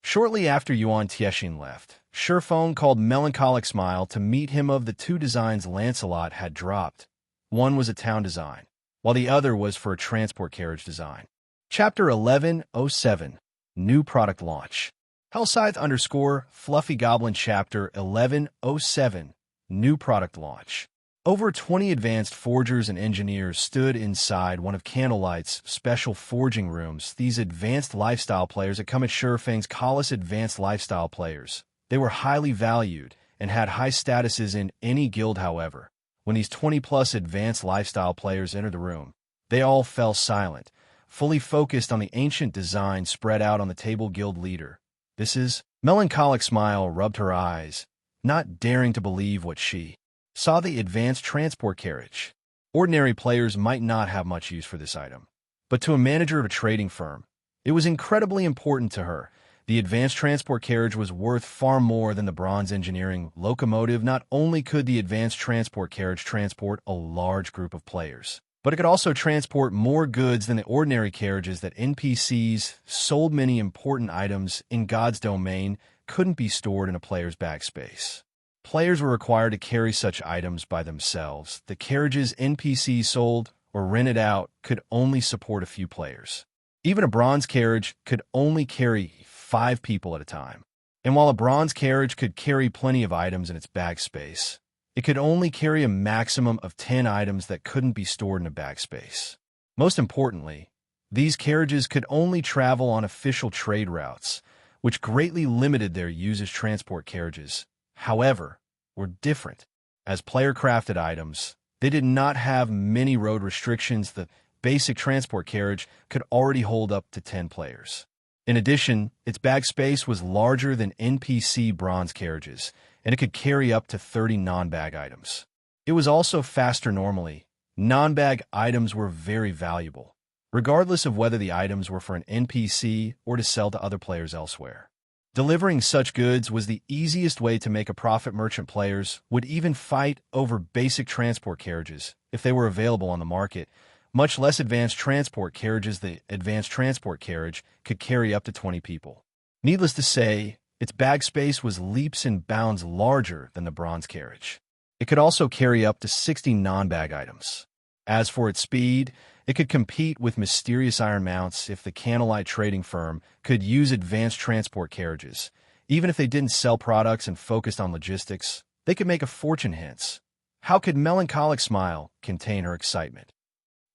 Shortly after Yuan Tiexin left, Surephone called Melancholic Smile to meet him. Of the 2 designs Lancelot had dropped, one was a town design, while the other was for a transport carriage design. Chapter 1107, New Product Launch. Hellscythe _ Fluffy Goblin Chapter 1107, New Product Launch. Over 20 advanced forgers and engineers stood inside one of Candlelight's special forging rooms. These advanced lifestyle players had come at Surefang's Colossus. Advanced lifestyle players. They were highly valued and had high statuses in any guild. However, when these 20-plus advanced lifestyle players entered the room, they all fell silent, fully focused on the ancient design spread out on the table. Guild leader, this is... Melancholic smile rubbed her eyes, not daring to believe what she saw. The advanced transport carriage. Ordinary players might not have much use for this item, but to a manager of a trading firm, it was incredibly important to her. The advanced transport carriage was worth far more than the bronze engineering locomotive. Not only could the advanced transport carriage transport a large group of players, but it could also transport more goods than the ordinary carriages that NPCs sold. Many important items in God's domain couldn't be stored in a player's backspace. Players were required to carry such items by themselves. The carriages NPCs sold or rented out could only support a few players. Even a bronze carriage could only carry 5 people at a time. And while a bronze carriage could carry plenty of items in its backspace, it could only carry a maximum of 10 items that couldn't be stored in a backspace. Most importantly, these carriages could only travel on official trade routes, which greatly limited their use as transport carriages. However, were different. As player-crafted items, they did not have many road restrictions. The basic transport carriage could already hold up to 10 players. In addition, its bag space was larger than NPC bronze carriages, and it could carry up to 30 non-bag items. It was also faster. Normally, non-bag items were very valuable, regardless of whether the items were for an NPC or to sell to other players elsewhere. Delivering such goods was the easiest way to make a profit. Merchant players would even fight over basic transport carriages if they were available on the market, much less advanced transport carriages. The advanced transport carriage could carry up to 20 people. Needless to say, its bag space was leaps and bounds larger than the bronze carriage. It could also carry up to 60 non-bag items. As for its speed, it could compete with mysterious iron mounts. If the Candlelight trading firm could use advanced transport carriages, even if they didn't sell products and focused on logistics, they could make a fortune. Hence, how could Melancholic smile contain her excitement?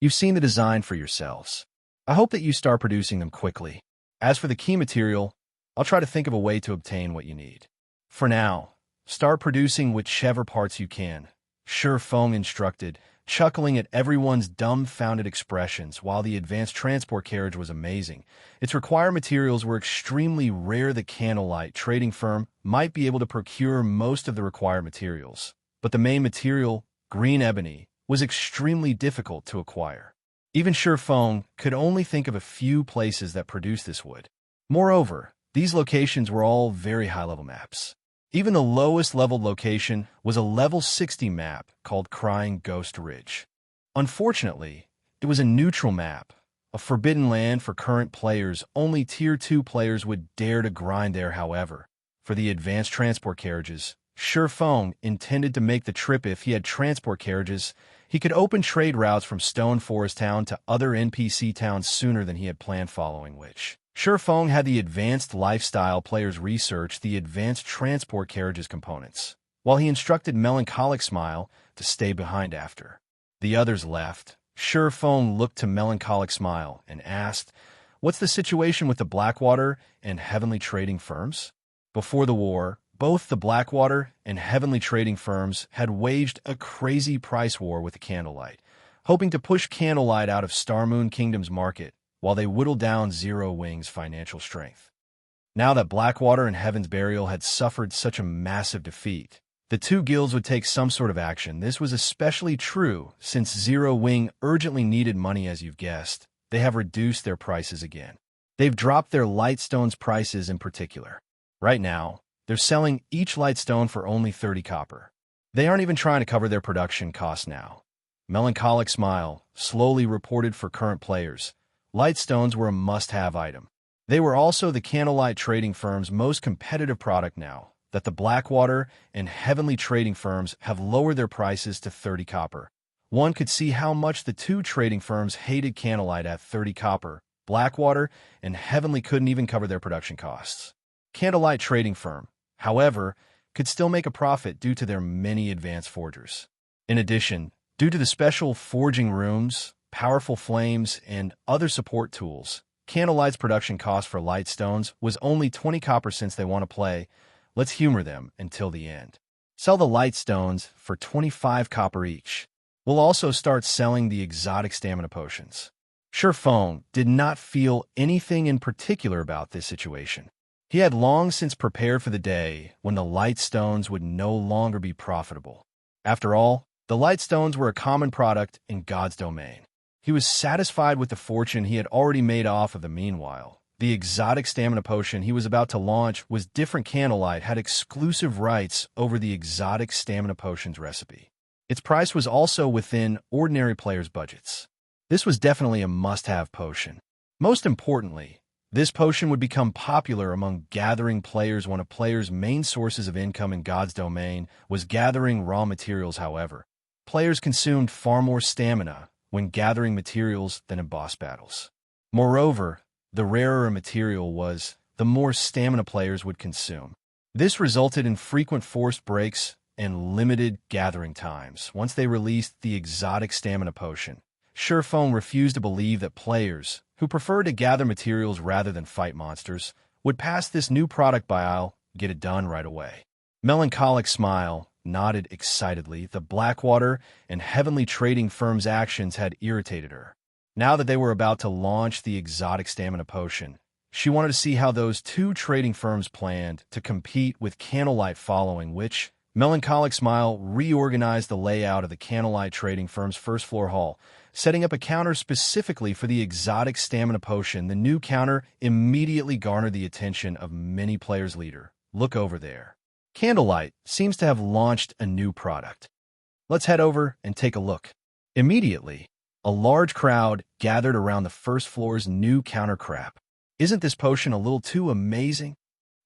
You've seen the design for yourselves. I hope that you start producing them quickly. As for the key material, I'll try to think of a way to obtain what you need. For now, start producing whichever parts you can, Sure Feng instructed, chuckling at everyone's dumbfounded expressions. While the advanced transport carriage was amazing, its required materials were extremely rare. The Candlelight trading firm might be able to procure most of the required materials, but the main material, green ebony, was extremely difficult to acquire. Even Sure Feng could only think of a few places that produced this wood. Moreover, these locations were all very high-level maps. Even the lowest-leveled location was a level 60 map called Crying Ghost Ridge. Unfortunately, it was a neutral map, a forbidden land for current players. Only Tier 2 players would dare to grind there. However, for the advanced transport carriages, Sure Feng intended to make the trip. If he had transport carriages, he could open trade routes from Stone Forest Town to other NPC towns sooner than he had planned, following which Sure Feng had the advanced lifestyle players research the advanced transport carriages components, while he instructed Melancholic Smile to stay behind. After the others left, Sure Feng looked to Melancholic Smile and asked, "What's the situation with the Blackwater and Heavenly trading firms?" Before the war, both the Blackwater and Heavenly trading firms had waged a crazy price war with the Candlelight, hoping to push Candlelight out of Starmoon Kingdom's market while they whittled down Zero Wing's financial strength. Now that Blackwater and Heaven's Burial had suffered such a massive defeat, the two guilds would take some sort of action. This was especially true since Zero Wing urgently needed money. As you've guessed, they have reduced their prices again. They've dropped their Lightstone's prices in particular. Right now, they're selling each Lightstone for only 30 copper. They aren't even trying to cover their production costs now. Melancholic Smile slowly reported for current players. Lightstones were a must-have item. They were also the Candlelight trading firm's most competitive product. Now that the Blackwater and Heavenly trading firms have lowered their prices to 30 copper, one could see how much the two trading firms hated Candlelight. At 30 copper, Blackwater and Heavenly couldn't even cover their production costs. Candlelight trading firm, however, could still make a profit due to their many advanced forgers. In addition, due to the special forging rooms, powerful flames, and other support tools, Candlelight's production cost for Lightstones was only 20 copper. Since they want to play, let's humor them until the end. Sell the light stones for 25 copper each. We'll also start selling the exotic stamina potions. Surephone did not feel anything in particular about this situation. He had long since prepared for the day when the light stones would no longer be profitable. After all, the light stones were a common product in God's domain. He was satisfied with the fortune he had already made off of them. Meanwhile, the exotic stamina potion he was about to launch was different. Candlelight had exclusive rights over the exotic stamina potion's recipe. Its price was also within ordinary players' budgets. This was definitely a must-have potion. Most importantly, this potion would become popular among gathering players. One of players' main sources of income in God's domain was gathering raw materials. However, players consumed far more stamina when gathering materials than in boss battles. Moreover, the rarer a material was, the more stamina players would consume. This resulted in frequent forced breaks and limited gathering times. Once they released the exotic stamina potion, Surephone refused to believe that players who preferred to gather materials rather than fight monsters would pass this new product by. I'll get it done right away. Melancholic Smile nodded excitedly. The Blackwater and Heavenly trading firm's actions had irritated her. Now that they were about to launch the exotic stamina potion, she wanted to see how those two trading firms planned to compete with Candlelight, following which Melancholic Smile reorganized the layout of the Candlelight trading firm's first floor hall, setting up a counter specifically for the exotic stamina potion. The new counter immediately garnered the attention of many players. Leader, look over there. Candlelight seems to have launched a new product. Let's head over and take a look. Immediately, a large crowd gathered around the first floor's new counter. Crap. Isn't this potion a little too amazing?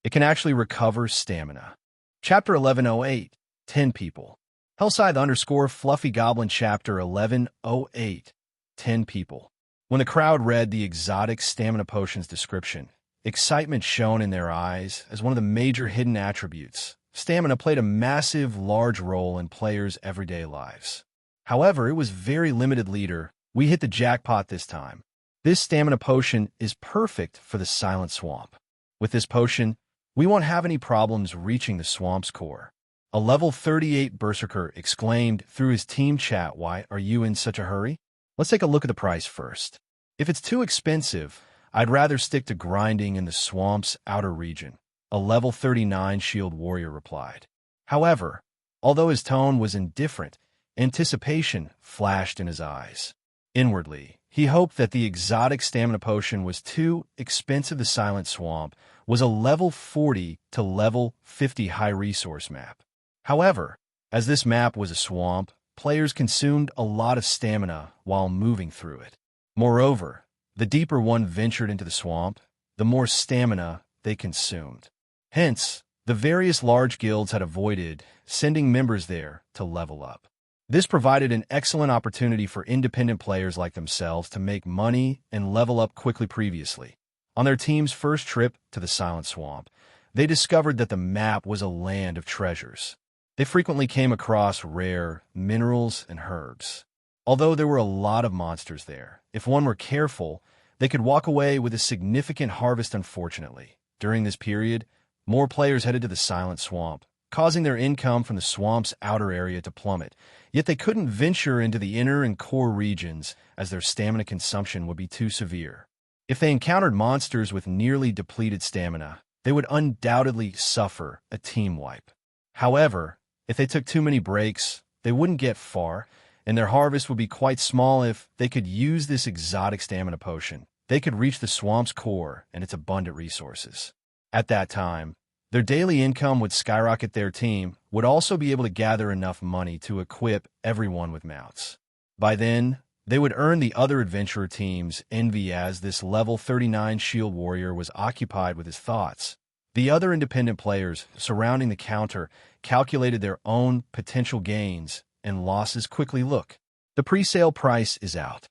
It can actually recover stamina. Chapter 1108, 10 people. Hellscythe _ Fluffy Goblin Chapter 1108, 10 people. When the crowd read the exotic stamina potion's description, excitement shone in their eyes as one of the major hidden attributes. Stamina played a massive, large role in players' everyday lives. However, it was very limited. Leader, we hit the jackpot this time. This stamina potion is perfect for the Silent Swamp. With this potion, we won't have any problems reaching the swamp's core. A level 38 Berserker exclaimed through his team chat. Why are you in such a hurry? Let's take a look at the price first. If it's too expensive, I'd rather stick to grinding in the swamp's outer region, a level 39 Shield Warrior replied. However, although his tone was indifferent, anticipation flashed in his eyes. Inwardly, he hoped that the exotic stamina potion was too expensive. The Silent Swamp was a level 40 to level 50 high-resource map. However, as this map was a swamp, players consumed a lot of stamina while moving through it. Moreover, the deeper one ventured into the swamp, the more stamina they consumed. Hence, the various large guilds had avoided sending members there to level up. This provided an excellent opportunity for independent players like themselves to make money and level up quickly. Previously, on their team's first trip to the Silent Swamp, they discovered that the map was a land of treasures. They frequently came across rare minerals and herbs. Although there were a lot of monsters there, if one were careful, they could walk away with a significant harvest. Unfortunately, during this period, more players headed to the Silent Swamp, causing their income from the swamp's outer area to plummet. Yet they couldn't venture into the inner and core regions as their stamina consumption would be too severe. If they encountered monsters with nearly depleted stamina, they would undoubtedly suffer a team wipe. However, if they took too many breaks, they wouldn't get far, and their harvest would be quite small. If they could use this exotic stamina potion, they could reach the swamp's core and its abundant resources. At that time, their daily income would skyrocket. Their team would also be able to gather enough money to equip everyone with mounts. By then, they would earn the other adventurer team's envy. As this level 39 Shield Warrior was occupied with his thoughts, the other independent players surrounding the counter calculated their own potential gains and losses. Quickly look. The pre-sale price is out.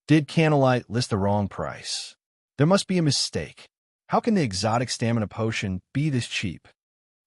Did Candlelight list the wrong price? There must be a mistake. How can the exotic stamina potion be this cheap?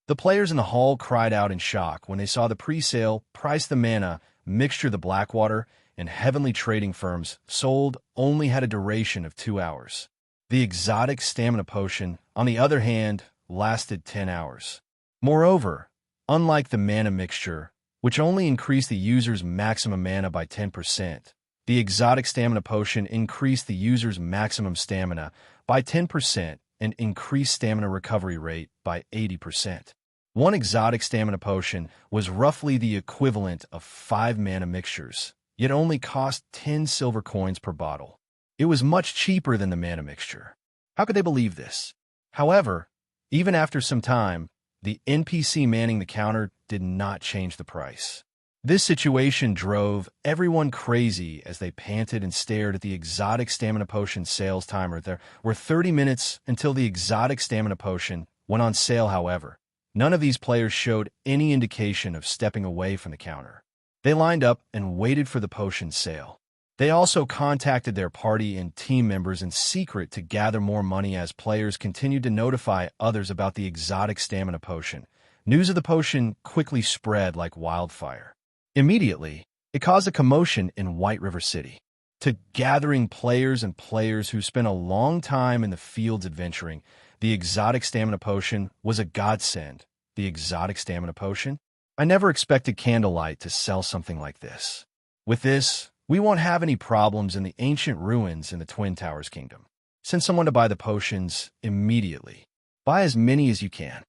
The players in the hall cried out in shock when they saw the pre-sale price. The mana mixture the Blackwater and Heavenly trading firms sold only had a duration of 2 hours. The exotic stamina potion, on the other hand, lasted 10 hours. Moreover, Unlike the mana mixture, which only increased the user's maximum mana by 10%, the exotic stamina potion increased the user's maximum stamina by 10% and increased stamina recovery rate by 80%. One exotic stamina potion was roughly the equivalent of 5 mana mixtures, yet only cost 10 silver coins per bottle. It was much cheaper than the mana mixture. How could they believe this? However, even after some time, the NPC manning the counter did not change the price. This situation drove everyone crazy as they panted and stared at the exotic stamina potion sales timer. There were 30 minutes until the exotic stamina potion went on sale, however. None of these players showed any indication of stepping away from the counter. They lined up and waited for the potion sale. They also contacted their party and team members in secret to gather more money as players continued to notify others about the exotic stamina potion. News of the potion quickly spread like wildfire. Immediately, it caused a commotion in White River City. To gathering players and players who spent a long time in the fields adventuring, the exotic stamina potion was a godsend. The exotic stamina potion? I never expected Candlelight to sell something like this. With this, we won't have any problems in the ancient ruins in the Twin Towers Kingdom. Send someone to buy the potions immediately. Buy as many as you can.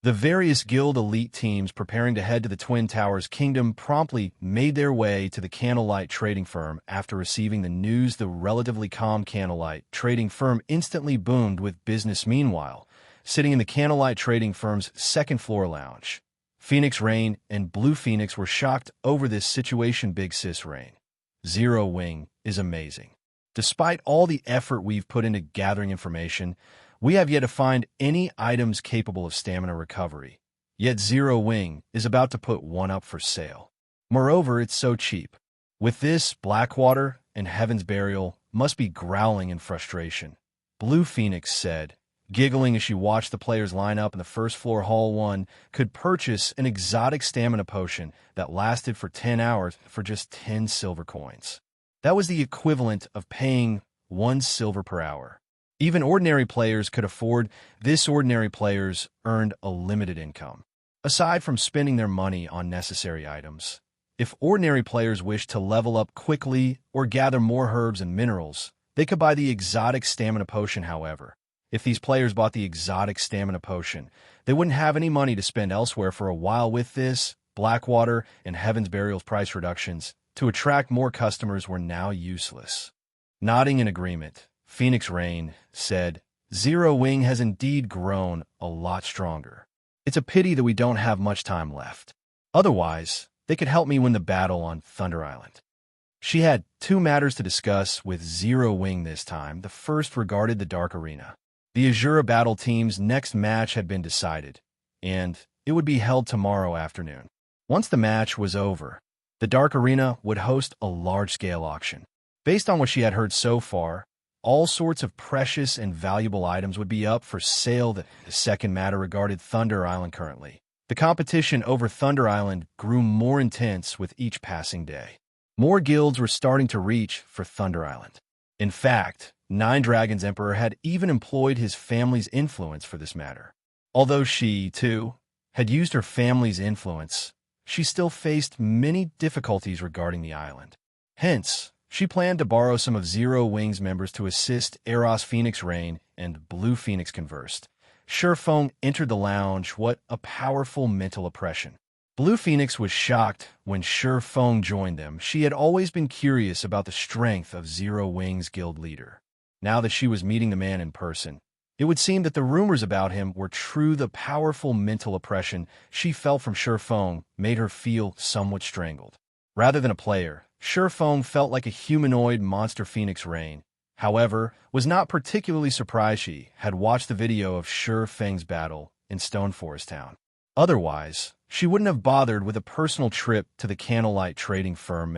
The various guild elite teams preparing to head to the Twin Towers Kingdom promptly made their way to the Candlelight trading firm after receiving the news. The relatively calm Candlelight trading firm instantly boomed with business. Meanwhile, sitting in the Candlelight trading firm's second-floor lounge, Phoenix Rain and Blue Phoenix were shocked over this situation. Big Sis Rain, Zero Wing is amazing. Despite all the effort we've put into gathering information, we have yet to find any items capable of stamina recovery. Yet Zero Wing is about to put one up for sale. Moreover, it's so cheap. With this, Blackwater and Heaven's Burial must be growling in frustration. Blue Phoenix said, giggling as she watched the players line up in the first-floor hall. One could purchase an exotic stamina potion that lasted for 10 hours for just 10 silver coins. That was the equivalent of paying 1 silver per hour. Even ordinary players could afford this. Ordinary players earned a limited income. Aside from spending their money on necessary items, if ordinary players wished to level up quickly or gather more herbs and minerals, they could buy the exotic stamina potion. However, if these players bought the exotic stamina potion, they wouldn't have any money to spend elsewhere for a while. With this, Blackwater and Heaven's Burial's price reductions to attract more customers were now useless. Nodding in agreement, Phoenix Rain said, Zero Wing has indeed grown a lot stronger. It's a pity that we don't have much time left. Otherwise, they could help me win the battle on Thunder Island. She had 2 matters to discuss with Zero Wing this time. The first regarded the Dark Arena. The Asura battle team's next match had been decided, and it would be held tomorrow afternoon. Once the match was over, the Dark Arena would host a large-scale auction. Based on what she had heard so far, all sorts of precious and valuable items would be up for sale. The second matter regarded Thunder Island. Currently, the competition over Thunder Island grew more intense with each passing day. More guilds were starting to reach for Thunder Island. In fact, Nine Dragons Emperor had even employed his family's influence for this matter. Although she, too, had used her family's influence, she still faced many difficulties regarding the island. Hence, she planned to borrow some of Zero Wing's members to assist Eros. Phoenix Rain and Blue Phoenix conversed. Shurfeng entered the lounge. What a powerful mental oppression. Blue Phoenix was shocked when Shurfeng joined them. She had always been curious about the strength of Zero Wing's guild leader. Now that she was meeting the man in person, it would seem that the rumors about him were true. The powerful mental oppression she felt from Shurfeng made her feel somewhat strangled. Rather than a player, Shurfeng felt like a humanoid monster. Phoenix Rain, however, was not particularly surprised. She had watched the video of Shurfeng's battle in Stoneforest Town. Otherwise, she wouldn't have bothered with a personal trip to the Candlelight trading firm.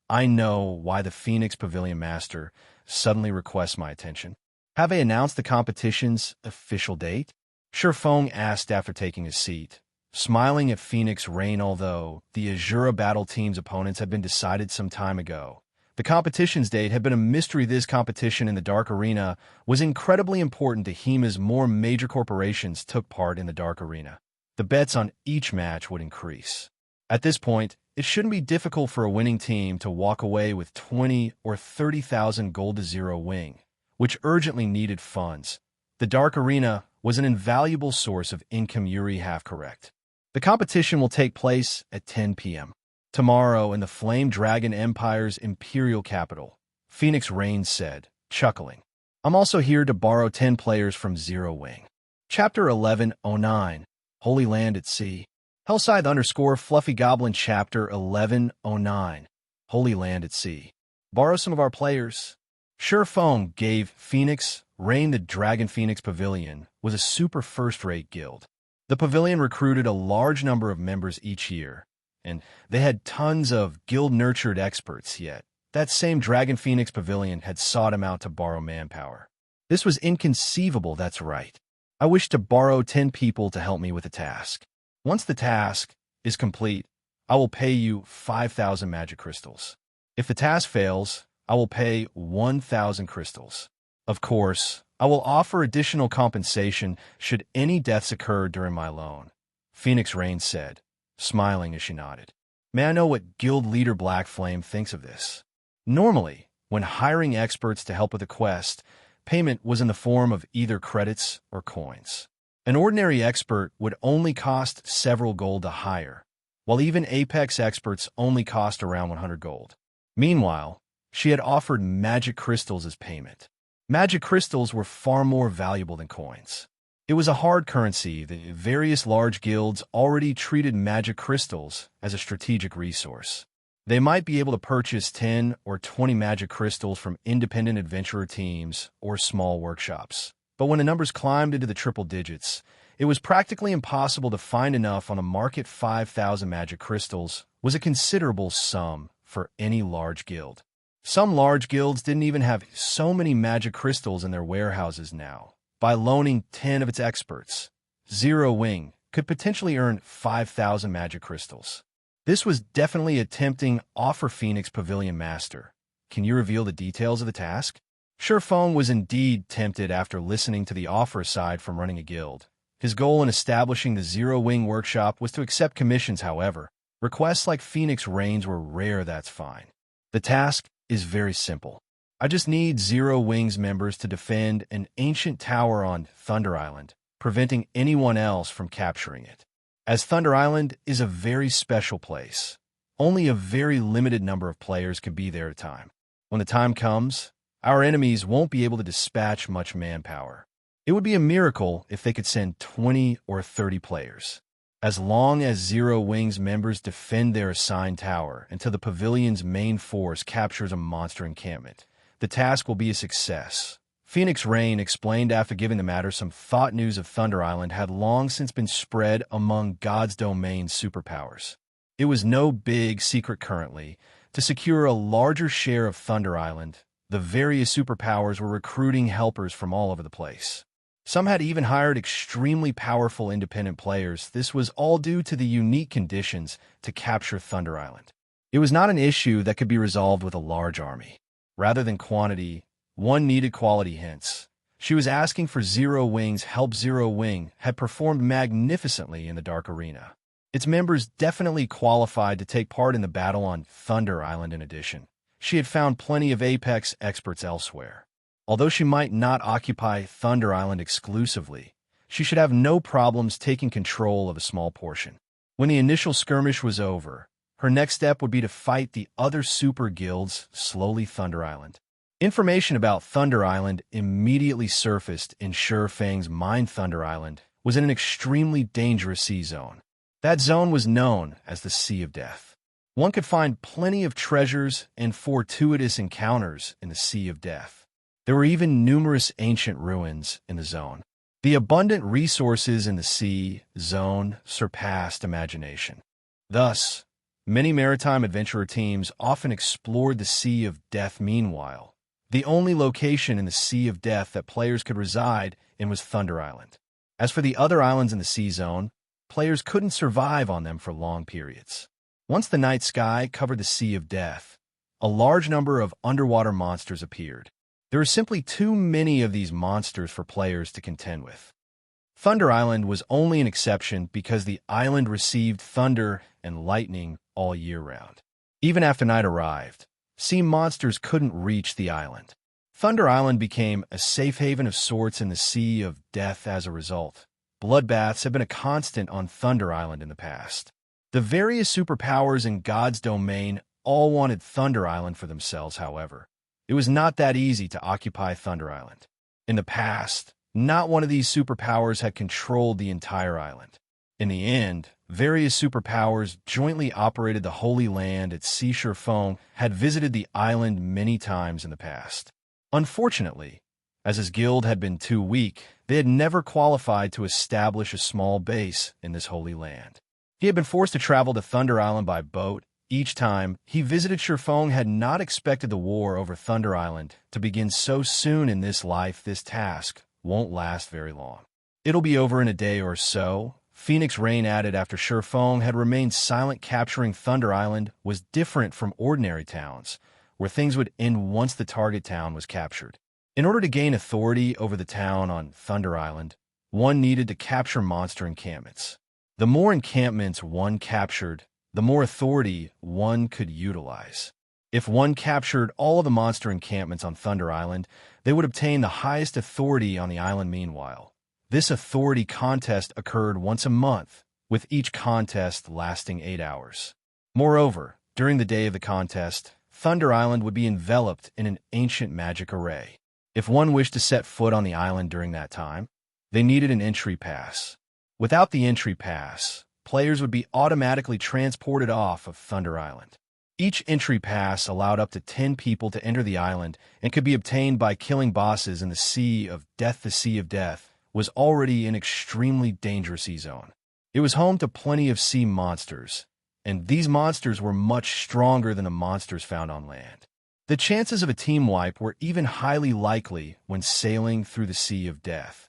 I know why the Phoenix Pavilion Master suddenly requests my attention. Have they announced the competition's official date? Shurfeng asked after taking his seat, smiling at Phoenix Rain. Although the Asura battle team's opponents had been decided some time ago, the competition's date had been a mystery. This competition in the Dark Arena was incredibly important to him as more major corporations took part in the Dark Arena. the bets on each match would increase. At this point, it shouldn't be difficult for a winning team to walk away with 20 or 30,000 gold to zero wing, which urgently needed funds. The Dark Arena was an invaluable source of income. Yuri half correct. The competition will take place at 10 p.m. tomorrow in the Flame Dragon Empire's imperial capital, Phoenix Reigns said, chuckling. I'm also here to borrow 10 players from Zero Wing. Chapter 1109, Holy Land at Sea. Hellscythe Fluffy Goblin Chapter 1109, Holy Land at Sea. Borrow some of our players. Sure Phone gave Phoenix Reign. The Dragon Phoenix Pavilion was a super first-rate guild. The pavilion recruited a large number of members each year, and they had tons of guild-nurtured experts, yet that same Dragon Phoenix Pavilion had sought him out to borrow manpower. This was inconceivable, that's right. I wish to borrow 10 people to help me with a task. Once the task is complete, I will pay you 5,000 magic crystals. If the task fails, I will pay 1,000 crystals. Of course, I will offer additional compensation should any deaths occur during my loan, Phoenix Reigns said, smiling as she nodded. May I know what guild leader Black Flame thinks of this? Normally, when hiring experts to help with a quest, payment was in the form of either credits or coins. An ordinary expert would only cost several gold to hire, while even Apex experts only cost around 100 gold. Meanwhile, she had offered magic crystals as payment. Magic crystals were far more valuable than coins. It was a hard currency. The various large guilds already treated magic crystals as a strategic resource. They might be able to purchase 10 or 20 magic crystals from independent adventurer teams or small workshops. But when the numbers climbed into the triple digits, it was practically impossible to find enough on the market. 5,000 magic crystals was a considerable sum for any large guild. Some large guilds didn't even have so many magic crystals in their warehouses now. By loaning 10 of its experts, Zero Wing could potentially earn 5,000 magic crystals. This was definitely a tempting offer. Phoenix Pavilion Master, can you reveal the details of the task? Sure Phone was indeed tempted after listening to the offer. Aside from running a guild, his goal in establishing the Zero Wing workshop was to accept commissions. However, requests like Phoenix Reigns were rare. That's fine. The task is very simple. I just need Zero Wing's members to defend an ancient tower on Thunder Island, preventing anyone else from capturing it. As Thunder Island is a very special place, only a very limited number of players can be there at a time. When the time comes, our enemies won't be able to dispatch much manpower. It would be a miracle if they could send 20 or 30 players. As long as Zero Wing's members defend their assigned tower until the pavilion's main force captures a monster encampment, the task will be a success. Phoenix Reign explained after giving the matter some thought. News of Thunder Island had long since been spread among God's domain superpowers. It was no big secret currently. To secure a larger share of Thunder Island, the various superpowers were recruiting helpers from all over the place. Some had even hired extremely powerful independent players. This was all due to the unique conditions to capture Thunder Island. It was not an issue that could be resolved with a large army. Rather than quantity, one needed quality. Hence, she was asking for Zero Wing's help. Zero Wing had performed magnificently in the Dark Arena. Its members definitely qualified to take part in the battle on Thunder Island. In addition, she had found plenty of Apex experts elsewhere. Although she might not occupy Thunder Island exclusively, she should have no problems taking control of a small portion. When the initial skirmish was over, her next step would be to fight the other super guilds slowly. Thunder Island. Information about Thunder Island immediately surfaced in Sure Fang's mind. Thunder Island was in an extremely dangerous sea zone. That zone was known as the Sea of Death. One could find plenty of treasures and fortuitous encounters in the Sea of Death. There were even numerous ancient ruins in the zone. The abundant resources in the sea zone surpassed imagination. Thus, many maritime adventurer teams often explored the Sea of Death. Meanwhile, the only location in the Sea of Death that players could reside in was Thunder Island. As for the other islands in the sea zone, players couldn't survive on them for long periods. Once the night sky covered the Sea of Death, a large number of underwater monsters appeared. There are simply too many of these monsters for players to contend with. Thunder Island was only an exception because the island received thunder and lightning all year round. Even after night arrived, sea monsters couldn't reach the island. Thunder Island became a safe haven of sorts in the Sea of Death as a result. Bloodbaths have been a constant on Thunder Island in the past. The various superpowers in God's domain all wanted Thunder Island for themselves, however. It was not that easy to occupy Thunder Island. In the past, not one of these superpowers had controlled the entire island. In the end, various superpowers jointly operated the Holy Land at Sea. Sherfong had visited the island many times in the past. Unfortunately, as his guild had been too weak, they had never qualified to establish a small base in this Holy Land. He had been forced to travel to Thunder Island by boat. Each time he visited, Sherfong had not expected the war over Thunder Island to begin so soon in this life. This task won't last very long. It'll be over in a day or so. Phoenix Rain added after Sherfong had remained silent. Capturing Thunder Island was different from ordinary towns, where things would end once the target town was captured. In order to gain authority over the town on Thunder Island, one needed to capture monster encampments. The more encampments one captured, the more authority one could utilize. If one captured all of the monster encampments on Thunder Island, they would obtain the highest authority on the island. Meanwhile, this authority contest occurred once a month, with each contest lasting 8 hours. Moreover, during the day of the contest, Thunder Island would be enveloped in an ancient magic array. If one wished to set foot on the island during that time, they needed an entry pass. Without the entry pass, players would be automatically transported off of Thunder Island. Each entry pass allowed up to 10 people to enter the island and could be obtained by killing bosses in the Sea of Death. The Sea of Death was already an extremely dangerous sea zone. It was home to plenty of sea monsters, and these monsters were much stronger than the monsters found on land. The chances of a team wipe were even highly likely when sailing through the Sea of Death.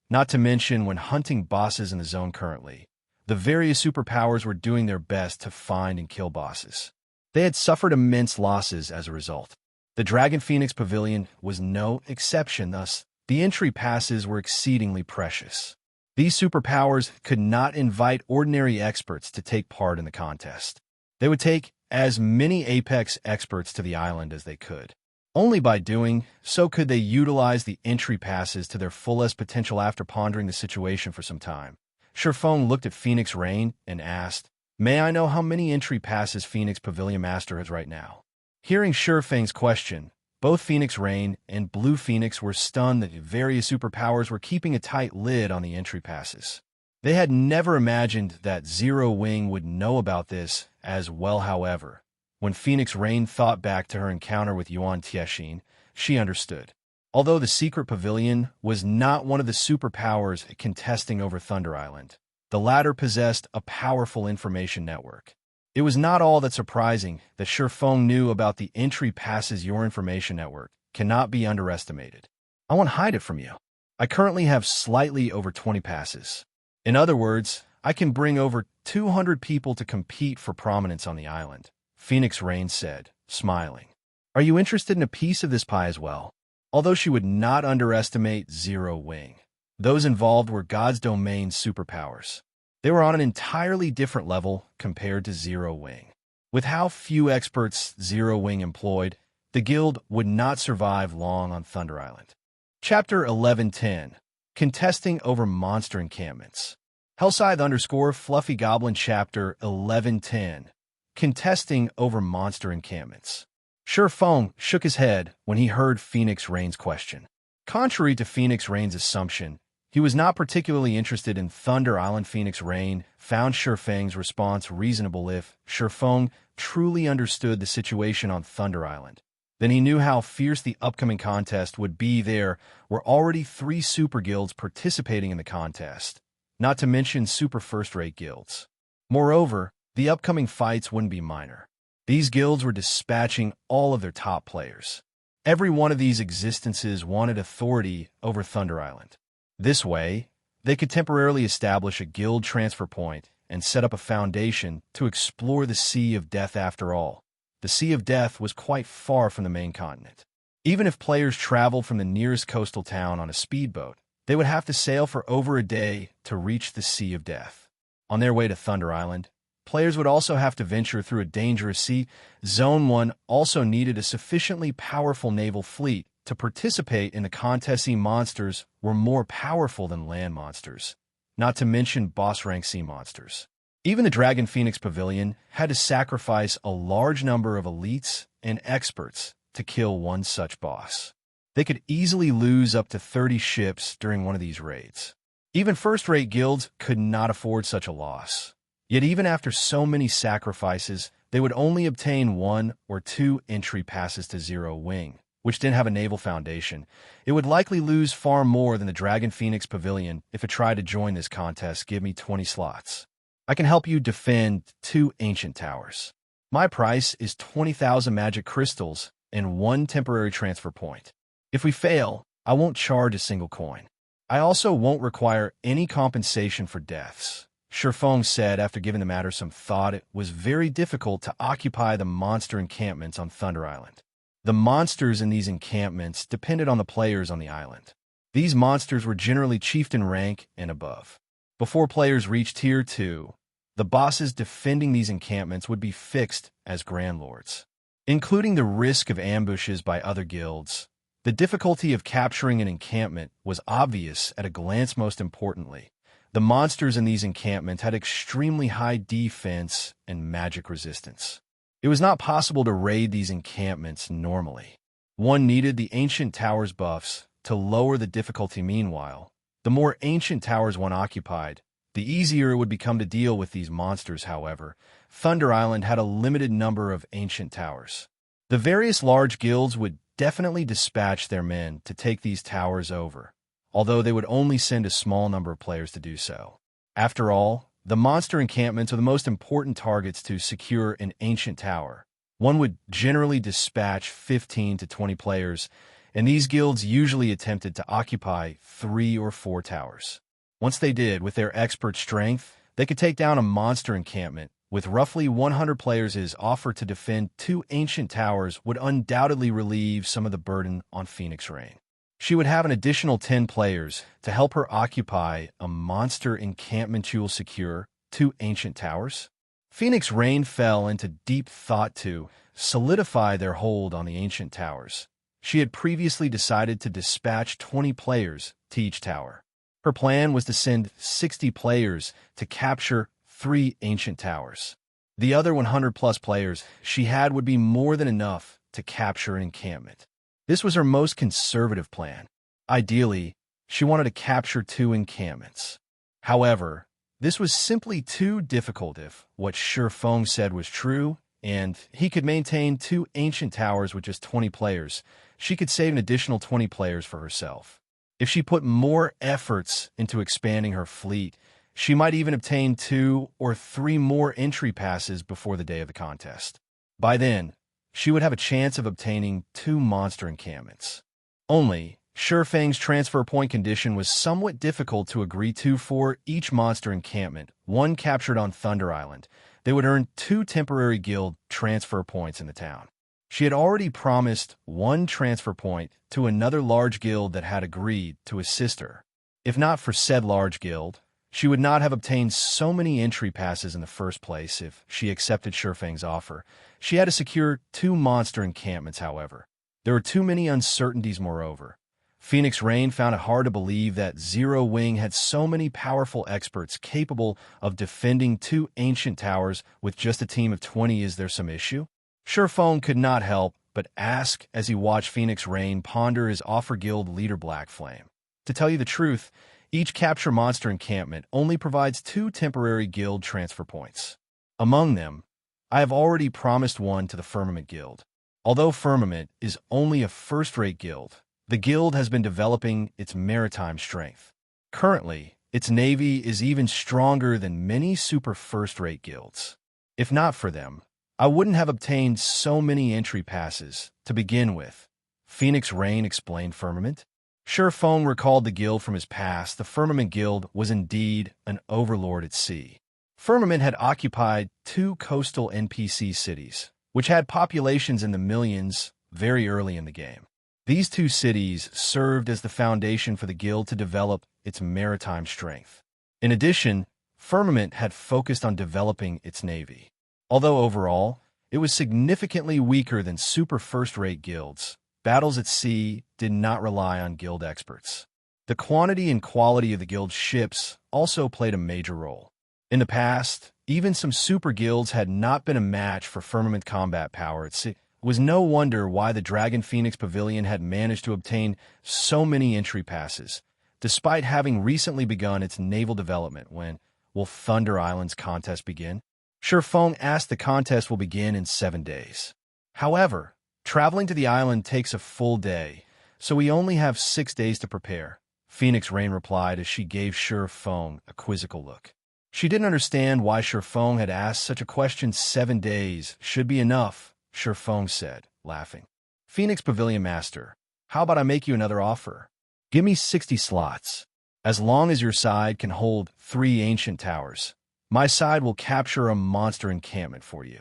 Not to mention when hunting bosses in the zone currently, the various superpowers were doing their best to find and kill bosses. They had suffered immense losses as a result. The Dragon Phoenix Pavilion was no exception. Thus, the entry passes were exceedingly precious. These superpowers could not invite ordinary experts to take part in the contest. They would take as many Apex experts to the island as they could. Only by doing so could they utilize the entry passes to their fullest potential. After pondering the situation for some time, Sherfong looked at Phoenix Rain and asked, "May I know how many entry passes Phoenix Pavilion Master has right now?" Hearing Sherfang's question, both Phoenix Rain and Blue Phoenix were stunned that various superpowers were keeping a tight lid on the entry passes. They had never imagined that Zero Wing would know about this as well. However, when Phoenix Rain thought back to her encounter with Yuan Tiexin, she understood. Although the secret pavilion was not one of the superpowers contesting over Thunder Island, the latter possessed a powerful information network. It was not all that surprising that Sherfong knew about the entry passes. Your information network cannot be underestimated. I won't hide it from you. I currently have slightly over 20 passes. In other words, I can bring over 200 people to compete for prominence on the island, Phoenix Rain said, smiling. Are you interested in a piece of this pie as well? Although she would not underestimate Zero Wing, those involved were God's domain superpowers. They were on an entirely different level compared to Zero Wing. With how few experts Zero Wing employed, the guild would not survive long on Thunder Island. Chapter 1110. Contesting over monster encampments. Hellscythe_Fluffy Goblin Chapter 1110. Contesting over monster encampments. Sherfong shook his head when he heard Phoenix Rain's question. Contrary to Phoenix Rain's assumption, he was not particularly interested in Thunder Island. Phoenix Rain found Sherfang's response reasonable. If Sherfong truly understood the situation on Thunder Island, then he knew how fierce the upcoming contest would be. There were already 3 super guilds participating in the contest, not to mention super first-rate guilds. Moreover, the upcoming fights wouldn't be minor. These guilds were dispatching all of their top players. Every one of these existences wanted authority over Thunder Island. This way, they could temporarily establish a guild transfer point and set up a foundation to explore the Sea of Death. After all, the Sea of Death was quite far from the main continent. Even if players traveled from the nearest coastal town on a speedboat, They would have to sail for over a day to reach the Sea of Death. On their way to Thunder Island, players would also have to venture through a dangerous sea. Zone 1 also needed a sufficiently powerful naval fleet to participate in the contest. Sea monsters were more powerful than land monsters, not to mention boss-rank sea monsters. Even the Dragon Phoenix Pavilion had to sacrifice a large number of elites and experts to kill one such boss. They could easily lose up to 30 ships during one of these raids. Even first-rate guilds could not afford such a loss. Yet even after so many sacrifices, they would only obtain 1 or 2 entry passes to Zero Wing, which didn't have a naval foundation. It would likely lose far more than the Dragon Phoenix Pavilion if it tried to join this contest. Give me 20 slots. I can help you defend 2 ancient towers. My price is 20,000 magic crystals and 1 temporary transfer point. If we fail, I won't charge a single coin. I also won't require any compensation for deaths. Shifeng said after giving the matter some thought. It was very difficult to occupy the monster encampments on Thunder Island. The monsters in these encampments depended on the players on the island. These monsters were generally chieftain rank and above. Before players reached Tier 2, the bosses defending these encampments would be fixed as Grand Lords. Including the risk of ambushes by other guilds, the difficulty of capturing an encampment was obvious at a glance. Most importantly, the monsters in these encampments had extremely high defense and magic resistance. It was not possible to raid these encampments normally. One needed the Ancient Towers buffs to lower the difficulty. Meanwhile, the more ancient towers one occupied, the easier it would become to deal with these monsters. However, Thunder Island had a limited number of ancient towers. The various large guilds would definitely dispatch their men to take these towers over, although they would only send a small number of players to do so. After all, the monster encampments are the most important targets to secure an ancient tower. One would generally dispatch 15 to 20 players, and these guilds usually attempted to occupy 3 or 4 towers. Once they did, with their expert strength, they could take down a monster encampment. With roughly 100 players, his offer to defend 2 ancient towers would undoubtedly relieve some of the burden on Phoenix Rain. She would have an additional 10 players to help her occupy a monster encampment. She will secure 2 ancient towers. Phoenix Rain fell into deep thought to solidify their hold on the ancient towers. She had previously decided to dispatch 20 players to each tower. Her plan was to send 60 players to capture 3 ancient towers. The other 100-plus players she had would be more than enough to capture an encampment. This was her most conservative plan. Ideally, she wanted to capture 2 encampments. However, this was simply too difficult if what Shifeng said was true, and he could maintain 2 ancient towers with just 20 players. She could save an additional 20 players for herself. If she put more efforts into expanding her fleet, she might even obtain 2 or 3 more entry passes before the day of the contest. By then, she would have a chance of obtaining 2 monster encampments. Only, Shifeng's transfer point condition was somewhat difficult to agree to. For each monster encampment, one captured on Thunder Island, they would earn 2 temporary guild transfer points in the town. She had already promised 1 transfer point to another large guild that had agreed to assist her. If not for said large guild, she would not have obtained so many entry passes in the first place. If she accepted Shifeng's offer, she had to secure 2 monster encampments. However, there were too many uncertainties. Moreover, Phoenix Rain found it hard to believe that Zero Wing had so many powerful experts capable of defending 2 ancient towers with just a team of 20. Is there some issue? Shifeng could not help but ask as he watched Phoenix Rain ponder his offer. Guild leader Black Flame. To tell you the truth, each capture monster encampment only provides 2 temporary guild transfer points. Among them, I have already promised 1 to the Firmament Guild. Although Firmament is only a first-rate guild, the guild has been developing its maritime strength. Currently, its navy is even stronger than many super first-rate guilds. If not for them, I wouldn't have obtained so many entry passes to begin with. Phoenix Rain explained Firmament. Shifeng recalled the guild from his past. The Firmament Guild was indeed an overlord at sea. Firmament had occupied 2 coastal NPC cities, which had populations in the millions very early in the game. These two cities served as the foundation for the guild to develop its maritime strength. In addition, Firmament had focused on developing its navy. Although overall, it was significantly weaker than super first-rate guilds, battles at sea did not rely on guild experts. The quantity and quality of the guild's ships also played a major role. In the past, even some super guilds had not been a match for Firmament combat power at sea. It was no wonder why the Dragon Phoenix Pavilion had managed to obtain so many entry passes, despite having recently begun its naval development. When will Thunder Island's contest begin? Shurfeng asked. The contest will begin in 7 days. However, traveling to the island takes a full day, so we only have 6 days to prepare, Phoenix Rain replied as she gave Shurfeng a quizzical look. She didn't understand why Shurfeng had asked such a question. 7 days should be enough, Shurfeng said, laughing. Phoenix Pavilion Master, how about I make you another offer? Give me 60 slots. As long as your side can hold 3 ancient towers, my side will capture a monster encampment for you.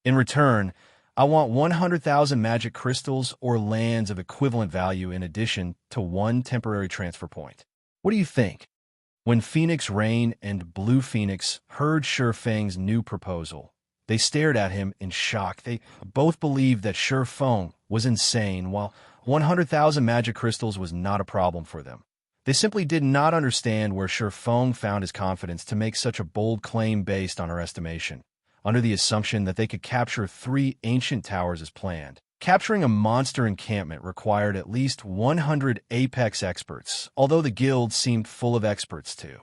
In return, I want 100,000 magic crystals or lands of equivalent value in addition to 1 temporary transfer point. What do you think? When Phoenix Rain and Blue Phoenix heard Shurfeng's new proposal, they stared at him in shock. They both believed that Shurfeng was insane, while 100,000 magic crystals was not a problem for them. They simply did not understand where Shurfeng found his confidence to make such a bold claim based on her estimation, under the assumption that they could capture 3 ancient towers as planned. Capturing a monster encampment required at least 100 apex experts, although the guild seemed full of experts too.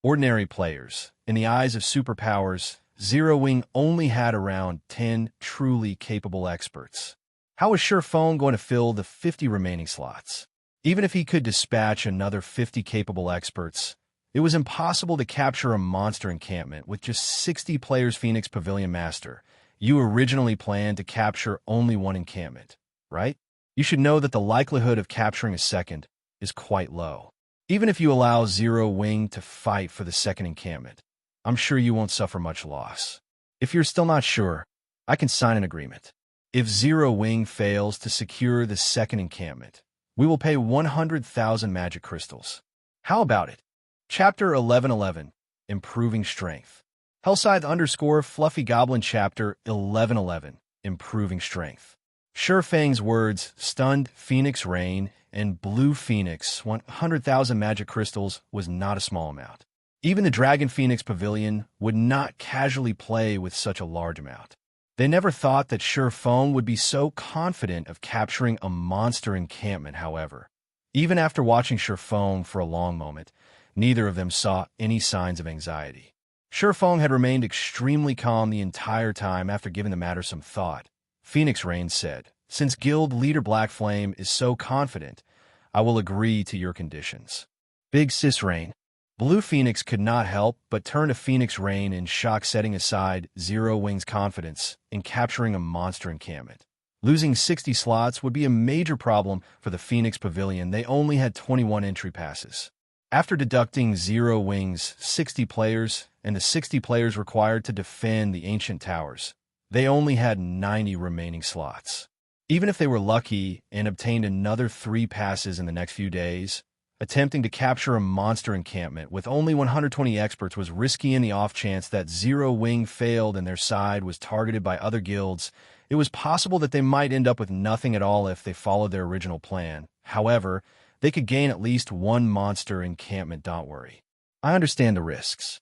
Ordinary players. In the eyes of superpowers, Zero Wing only had around 10 truly capable experts. How was Shurfeng going to fill the 50 remaining slots? Even if he could dispatch another 50 capable experts, it was impossible to capture a monster encampment with just 60 players. Phoenix Pavilion Master, you originally planned to capture only 1 encampment, right? You should know that the likelihood of capturing a second is quite low. Even if you allow Zero Wing to fight for the second encampment, I'm sure you won't suffer much loss. If you're still not sure, I can sign an agreement. If Zero Wing fails to secure the second encampment, we will pay 100,000 magic crystals. How about it? Chapter 1111, Improving Strength. Hellscythe _ Fluffy Goblin Chapter 1111, Improving Strength. Shurfeng's words stunned Phoenix Rain and Blue Phoenix. 100,000 magic crystals was not a small amount. Even the Dragon Phoenix Pavilion would not casually play with such a large amount. They never thought that Shurfeng would be so confident of capturing a monster encampment. However, even after watching Shurfeng for a long moment, neither of them saw any signs of anxiety. Shurfeng had remained extremely calm the entire time. After giving the matter some thought, Phoenix Rain said, "Since Guild Leader Black Flame is so confident, I will agree to your conditions." Big Sis Rain. Blue Phoenix could not help but turn to Phoenix Rain in shock, setting aside Zero Wing's confidence in capturing a monster encampment. Losing 60 slots would be a major problem for the Phoenix Pavilion. They only had 21 entry passes. After deducting Zero Wing's 60 players and the 60 players required to defend the ancient towers, they only had 90 remaining slots. Even if they were lucky and obtained another 3 passes in the next few days, attempting to capture a monster encampment with only 120 experts was risky. In the off chance that Zero Wing failed and their side was targeted by other guilds, it was possible that they might end up with nothing at all if they followed their original plan. However, they could gain at least 1 monster encampment. Don't worry. I understand the risks.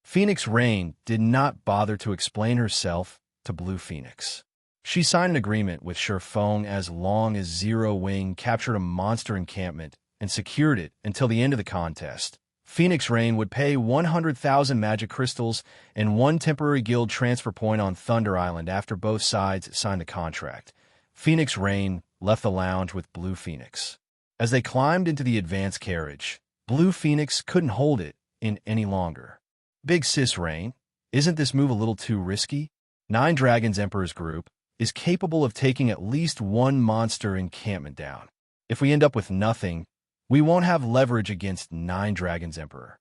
Phoenix Rain did not bother to explain herself to Blue Phoenix. She signed an agreement with Shurfeng as long as Zero Wing captured a monster encampment and secured it until the end of the contest. Phoenix Rain would pay 100,000 magic crystals and 1 temporary guild transfer point on Thunder Island. After both sides signed the contract, Phoenix Rain left the lounge with Blue Phoenix. As they climbed into the advanced carriage, Blue Phoenix couldn't hold it in any longer. Big Sis Rain, isn't this move a little too risky? 9 Dragons Emperor's group is capable of taking at least 1 monster encampment down. If we end up with nothing, we won't have leverage against 9 Dragons Emperor.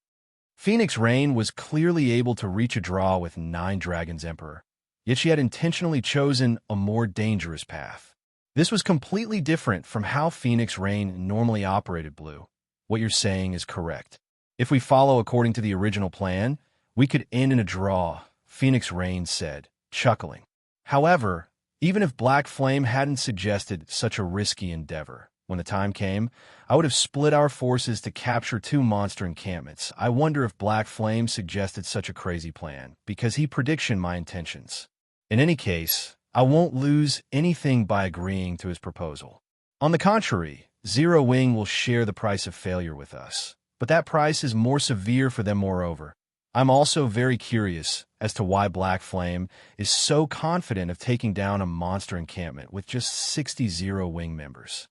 Phoenix Rain was clearly able to reach a draw with 9 Dragons Emperor, yet she had intentionally chosen a more dangerous path. This was completely different from how Phoenix Rain normally operated, Blue. What you're saying is correct. If we follow according to the original plan, we could end in a draw, Phoenix Rain said, chuckling. However, even if Black Flame hadn't suggested such a risky endeavor, when the time came, I would have split our forces to capture 2 monster encampments. I wonder if Black Flame suggested such a crazy plan, because he predicted my intentions. In any case, I won't lose anything by agreeing to his proposal. On the contrary, Zero Wing will share the price of failure with us, but that price is more severe for them moreover. I'm also very curious as to why Black Flame is so confident of taking down a monster encampment with just 60 Zero Wing members.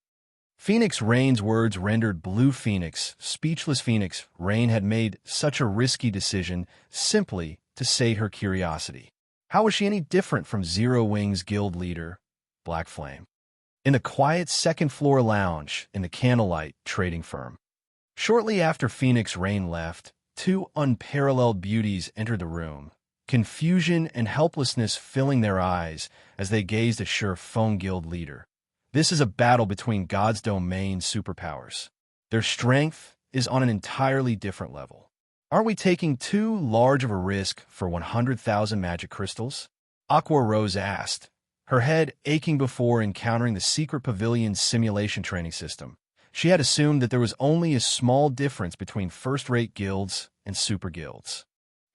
Phoenix Rain's words rendered Blue Phoenix speechless. Phoenix Rain had made such a risky decision simply to sate her curiosity. How was she any different from Zero Wing's guild leader, Black Flame? In the quiet second-floor lounge in the Candlelight trading firm. Shortly after Phoenix Rain left, 2 unparalleled beauties entered the room, confusion and helplessness filling their eyes as they gazed at Sure Feng guild leader. This is a battle between God's domain superpowers. Their strength is on an entirely different level. Aren't we taking too large of a risk for 100,000 magic crystals? Aqua Rose asked, her head aching before encountering the secret pavilion's simulation training system. She had assumed that there was only a small difference between first-rate guilds and super guilds.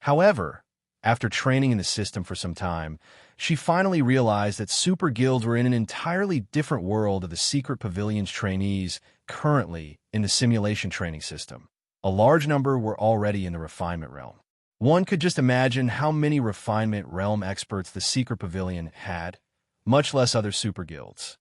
However, after training in the system for some time, she finally realized that super guilds were in an entirely different world of the secret pavilion's trainees currently in the simulation training system. A large number were already in the refinement realm. One could just imagine how many refinement realm experts the secret pavilion had, much less other super guilds.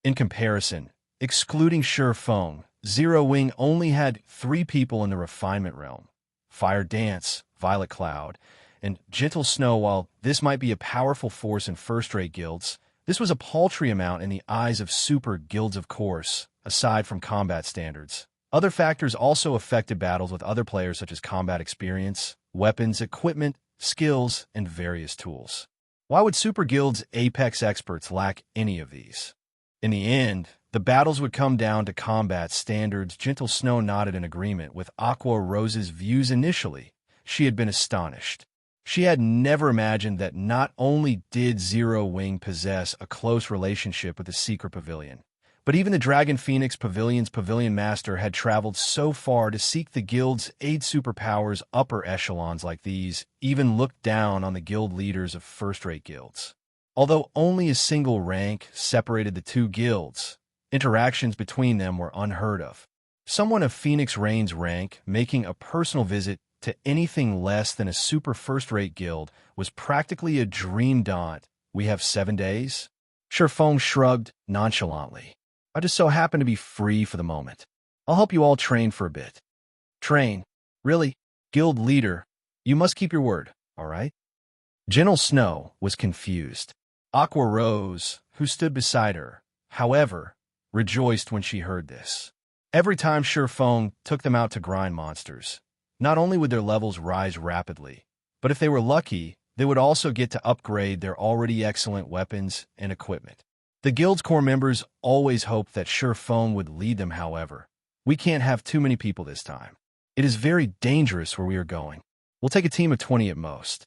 In comparison, excluding Sure Feng, Zero Wing only had 3 people in the refinement realm: Fire Dance, Violet Cloud, and Gentle Snow. While this might be a powerful force in first-rate guilds, this was a paltry amount in the eyes of super guilds, of course, aside from combat standards. Other factors also affected battles with other players, such as combat experience, weapons, equipment, skills, and various tools. Why would super guilds' apex experts lack any of these? In the end, the battles would come down to combat standards. Gentle Snow nodded in agreement with Aqua Rose's views initially. She had been astonished. She had never imagined that not only did Zero Wing possess a close relationship with the secret pavilion, but even the Dragon Phoenix Pavilion's pavilion master had traveled so far to seek the guild's aid. Superpowers upper echelons like these even looked down on the guild leaders of first-rate guilds. Although only a single rank separated the 2 guilds, interactions between them were unheard of. Someone of Phoenix Rain's rank making a personal visit to anything less than a super first-rate guild was practically a dream. We have 7 days? Sure Feng shrugged nonchalantly. I just so happen to be free for the moment. I'll help you all train for a bit. Train? Really? Guild leader, you must keep your word, all right? Gentle Snow was confused. Aqua Rose, who stood beside her, however, rejoiced when she heard this. Every time Sure Feng took them out to grind monsters, not only would their levels rise rapidly, but if they were lucky, they would also get to upgrade their already excellent weapons and equipment. The guild's core members always hoped that Sure Feng would lead them. However, we can't have too many people this time. It is very dangerous where we are going. We'll take a team of 20 at most.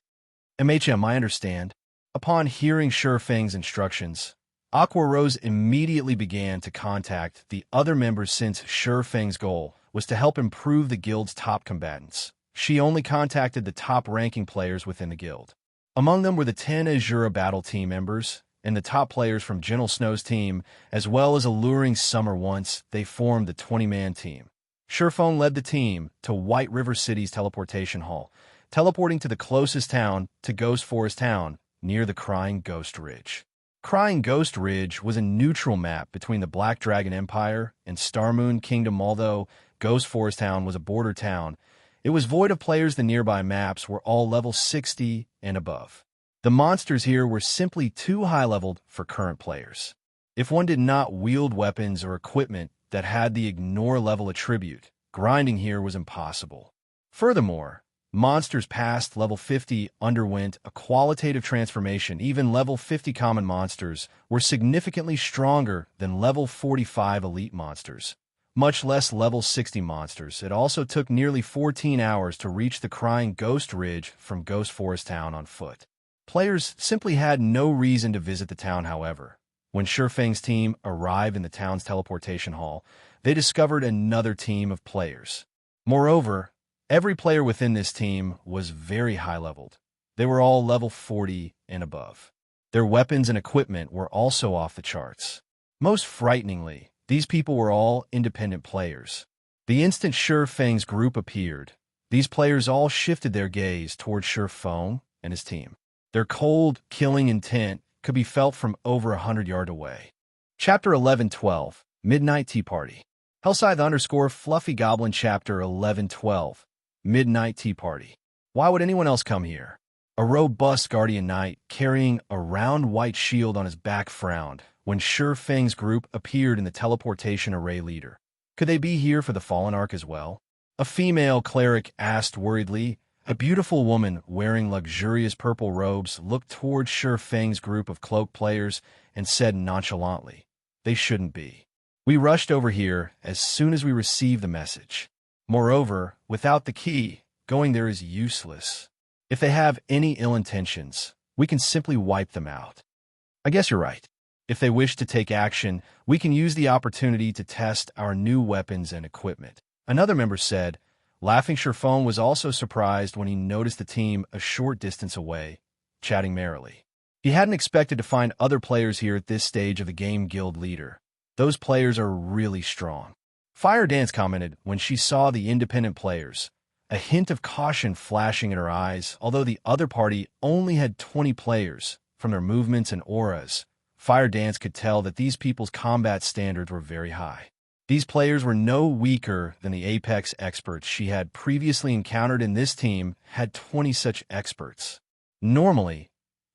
MHM, I understand. Upon hearing Sure Feng's instructions, Aqua Rose immediately began to contact the other members since Sure Feng's goal was to help improve the guild's top combatants. She only contacted the top-ranking players within the guild. Among them were the 10 Asura battle team members and the top players from Gentle Snow's team, as well as alluring Summer. Once they formed the 20-man team, Sure Feng led the team to White River City's teleportation hall, teleporting to the closest town to Ghost Forest Town, near the Crying Ghost Ridge. Crying Ghost Ridge was a neutral map between the Black Dragon Empire and Starmoon Kingdom. Although Ghost Forest Town was a border town, it was void of players. The nearby maps were all level 60 and above. The monsters here were simply too high-leveled for current players. If one did not wield weapons or equipment that had the ignore level attribute, grinding here was impossible. Furthermore, Monsters past level 50 underwent a qualitative transformation. Even level 50 common monsters were significantly stronger than level 45 elite monsters, much less level 60 monsters. It also took nearly 14 hours to reach the Crying Ghost Ridge from Ghost Forest Town on foot. Players simply had no reason to visit the town, however. When Shurfeng's team arrived in the town's teleportation hall, they discovered another team of players. Moreover, every player within this team was very high-leveled. They were all level 40 and above. Their weapons and equipment were also off the charts. Most frighteningly, these people were all independent players. The instant Shurfeng's group appeared, these players all shifted their gaze towards Shurfeng and his team. Their cold, killing intent could be felt from over 100 yards away. Chapter 11-12, Midnight Tea Party. Hellscythe Fluffy Goblin Chapter 11-12, Midnight Tea Party. Why would anyone else come here? A robust guardian knight carrying a round white shield on his back frowned when Shurfeng's group appeared in the teleportation array leader. Could they be here for the Fallen Arc as well? A female cleric asked worriedly. A beautiful woman wearing luxurious purple robes looked towards Shurfeng's group of cloaked players and said nonchalantly, "They shouldn't be. We rushed over here as soon as we received the message. Moreover, without the key, going there is useless. If they have any ill intentions, we can simply wipe them out." I guess you're right. If they wish to take action, we can use the opportunity to test our new weapons and equipment. Another member said. Laughing Shurfeng was also surprised when he noticed the team a short distance away, chatting merrily. He hadn't expected to find other players here at this stage of the game. Guild leader. Those players are really strong. Fire Dance commented when she saw the independent players, a hint of caution flashing in her eyes. Although the other party only had 20 players, from their movements and auras, Fire Dance could tell that these people's combat standards were very high. These players were no weaker than the Apex experts she had previously encountered, and this team had 20 such experts. Normally,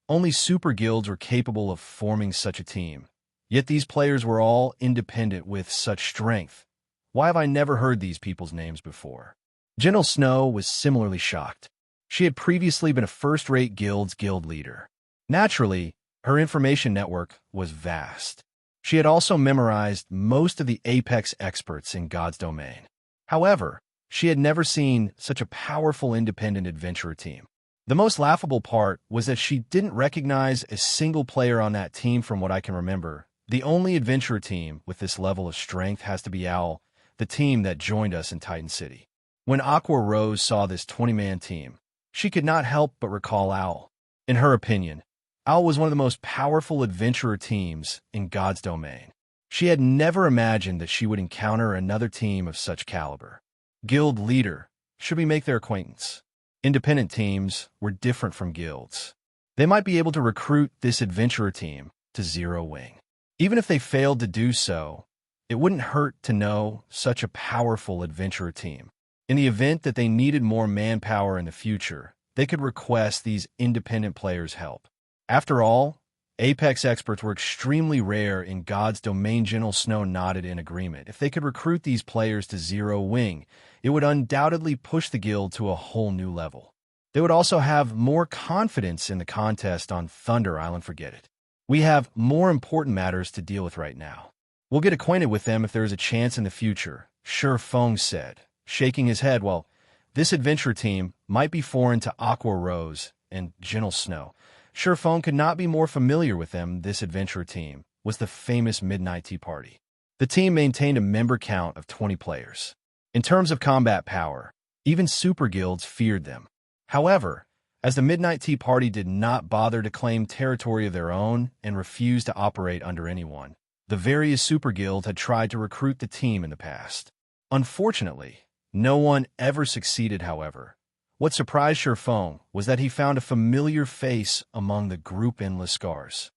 only super guilds were capable of forming such a team. Yet these players were all independent with such strength. Why have I never heard these people's names before? Gentle Snow was similarly shocked. She had previously been a first-rate guild's guild leader. Naturally, her information network was vast. She had also memorized most of the Apex experts in God's domain. However, she had never seen such a powerful independent adventurer team. The most laughable part was that she didn't recognize a single player on that team. From what I can remember, the only adventurer team with this level of strength has to be Owl, the team that joined us in Titan City. When Aqua Rose saw this 20-man team, she could not help but recall Owl. In her opinion, Owl was one of the most powerful adventurer teams in God's domain. She had never imagined that she would encounter another team of such caliber. Guild leader, should we make their acquaintance? Independent teams were different from guilds. They might be able to recruit this adventurer team to Zero Wing. Even if they failed to do so, it wouldn't hurt to know such a powerful adventurer team. In the event that they needed more manpower in the future, they could request these independent players' help. After all, Apex experts were extremely rare in God's domain. Gentle Snow nodded in agreement. If they could recruit these players to Zero Wing, it would undoubtedly push the guild to a whole new level. They would also have more confidence in the contest on Thunder Island. Forget it. We have more important matters to deal with right now. We'll get acquainted with them if there is a chance in the future, Shurfeng said, shaking his head. Well, this adventure team might be foreign to Aqua Rose and Gentle Snow. Shurfeng could not be more familiar with them. This adventure team was the famous Midnight Tea Party. The team maintained a member count of 20 players. In terms of combat power, even super guilds feared them. However, as the Midnight Tea Party did not bother to claim territory of their own and refused to operate under anyone, the various super guilds had tried to recruit the team in the past. Unfortunately, no one ever succeeded. However, what surprised Shurfeng was that he found a familiar face among the group. Endless Scars.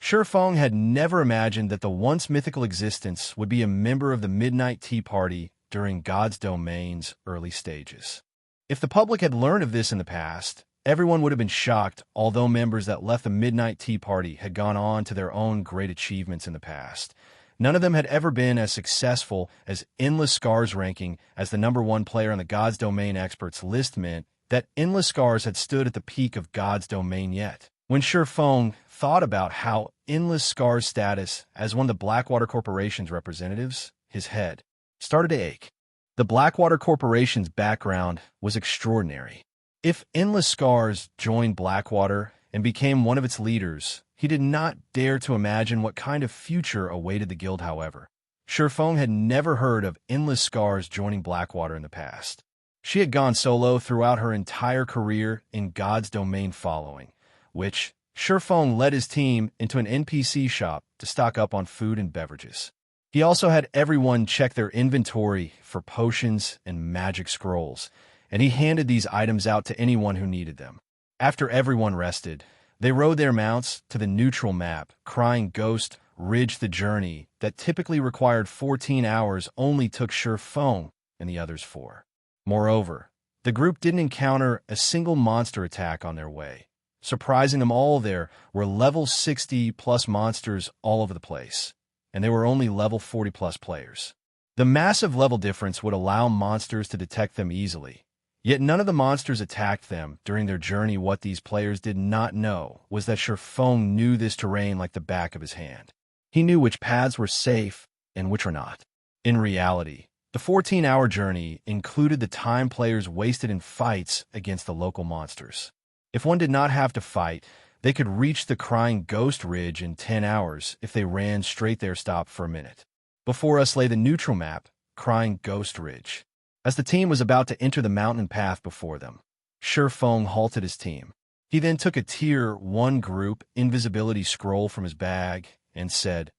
Shurfeng had never imagined that the once mythical existence would be a member of the Midnight Tea Party during God's domain's early stages. If the public had learned of this in the past, everyone would have been shocked. Although members that left the Midnight Tea Party had gone on to their own great achievements in the past, none of them had ever been as successful as Endless Scars ranking as the #1 player on the God's Domain experts list meant that Endless Scars had stood at the peak of God's domain yet. When Shifeng thought about how Endless Scars' status as one of the Blackwater Corporation's representatives, his head started to ache. The Blackwater Corporation's background was extraordinary. If Endless Scars joined Blackwater and became one of its leaders, he did not dare to imagine what kind of future awaited the guild, however. Shifeng had never heard of Endless Scars joining Blackwater in the past. She had gone solo throughout her entire career in God's domain following, which Shifeng led his team into an NPC shop to stock up on food and beverages. He also had everyone check their inventory for potions and magic scrolls, and he handed these items out to anyone who needed them. After everyone rested, they rode their mounts to the neutral map, Crying Ghost Ridge. The journey that typically required 14 hours only took Shifeng and the others 4. Moreover, the group didn't encounter a single monster attack on their way. Surprising them all, there were level 60+ monsters all over the place, and there were only level 40+ players. The massive level difference would allow monsters to detect them easily, yet none of the monsters attacked them during their journey. What these players did not know was that Shifeng knew this terrain like the back of his hand. He knew which paths were safe and which were not. In reality, the 14-hour journey included the time players wasted in fights against the local monsters. If one did not have to fight, they could reach the Crying Ghost Ridge in 10 hours if they ran straight there. Stop for a minute. Before us lay the neutral map, Crying Ghost Ridge. As the team was about to enter the mountain path before them, Shifeng halted his team. He then took a Tier 1 group invisibility scroll from his bag and said,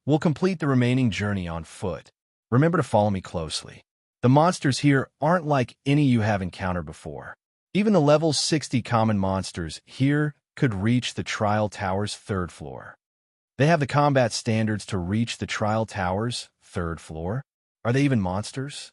"We'll complete the remaining journey on foot. Remember to follow me closely. The monsters here aren't like any you have encountered before. Even the level 60 common monsters here could reach the Trial Tower's 3rd floor. They have the combat standards to reach the Trial Tower's 3rd floor? Are they even monsters?"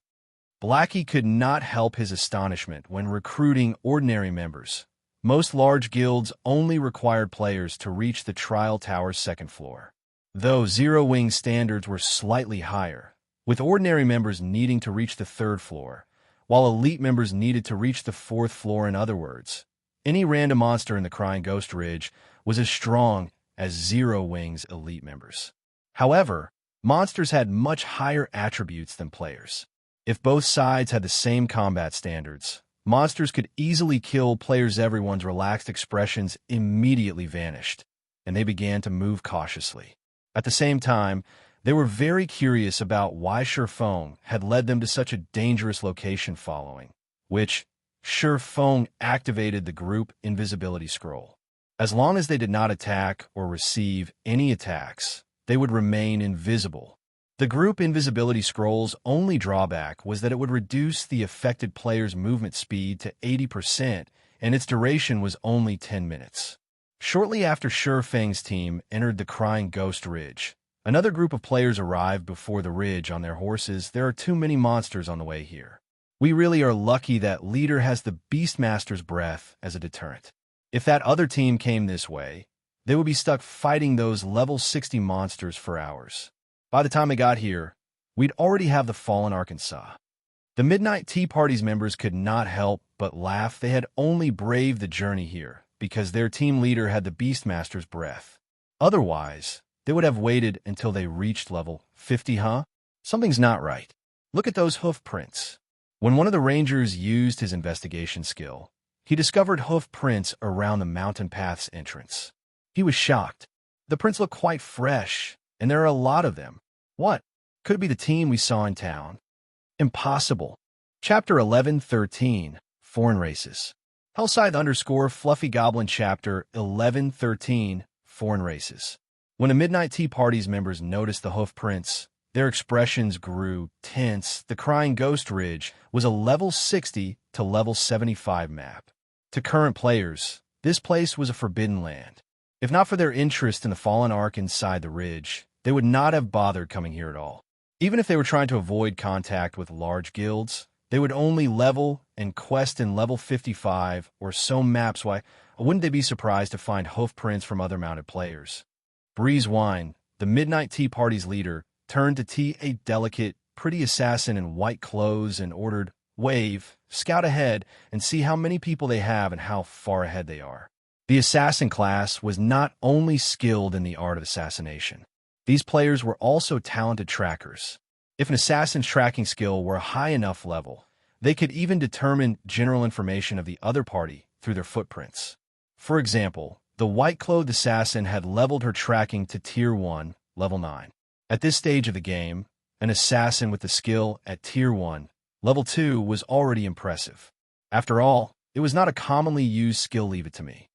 Blackie could not help his astonishment when recruiting ordinary members. Most large guilds only required players to reach the Trial Tower's 2nd floor, though Zero-Wing standards were slightly higher, with ordinary members needing to reach the 3rd floor, while elite members needed to reach the 4th floor. In other words, any random monster in the Crying Ghost Ridge was as strong as Zero-Wing's elite members. However, monsters had much higher attributes than players. If both sides had the same combat standards, monsters could easily kill players. Everyone's relaxed expressions immediately vanished, and they began to move cautiously. At the same time, they were very curious about why Shifeng had led them to such a dangerous location, following which Shifeng activated the group invisibility scroll. As long as they did not attack or receive any attacks, they would remain invisible. The group invisibility scroll's only drawback was that it would reduce the affected player's movement speed to 80%, and its duration was only 10 minutes. Shortly after Shifeng's team entered the Crying Ghost Ridge, another group of players arrived before the ridge on their horses. "There are too many monsters on the way here. We really are lucky that leader has the Beastmaster's breath as a deterrent. If that other team came this way, they would be stuck fighting those level 60 monsters for hours. By the time they got here, we'd already have the fallen Arkansas." The Midnight Tea Party's members could not help but laugh. They had only braved the journey here because their team leader had the Beastmaster's breath. Otherwise, they would have waited until they reached level 50, huh? Something's not right. Look at those hoof prints. When one of the rangers used his investigation skill, he discovered hoof prints around the mountain path's entrance. He was shocked. The prints look quite fresh, and there are a lot of them. What? Could it be the team we saw in town? Impossible. Chapter 1113, Foreign Races. Hellscythe_Fluffy Goblin Chapter 1113, Foreign Races. When the Midnight Tea Party's members noticed the hoof prints, their expressions grew tense. The Crying Ghost Ridge was a level 60 to level 75 map. To current players, this place was a forbidden land. If not for their interest in the fallen Ark inside the ridge, they would not have bothered coming here at all. Even if they were trying to avoid contact with large guilds, they would only level and quest in level 55 or so maps. Why wouldn't they be surprised to find hoof prints from other mounted players? Breeze Wine, the Midnight Tea Party's leader, turned to T, a delicate, pretty assassin in white clothes, and ordered, "Wave, scout ahead and see how many people they have and how far ahead they are. The assassin class was not only skilled in the art of assassination. These players were also talented trackers. If an assassin's tracking skill were a high enough level, they could even determine general information of the other party through their footprints. For example, the white-clothed assassin had leveled her tracking to Tier 1, Level 9. At this stage of the game, an assassin with the skill at Tier 1, Level 2 was already impressive. After all, it was not a commonly used skill, leave it to me.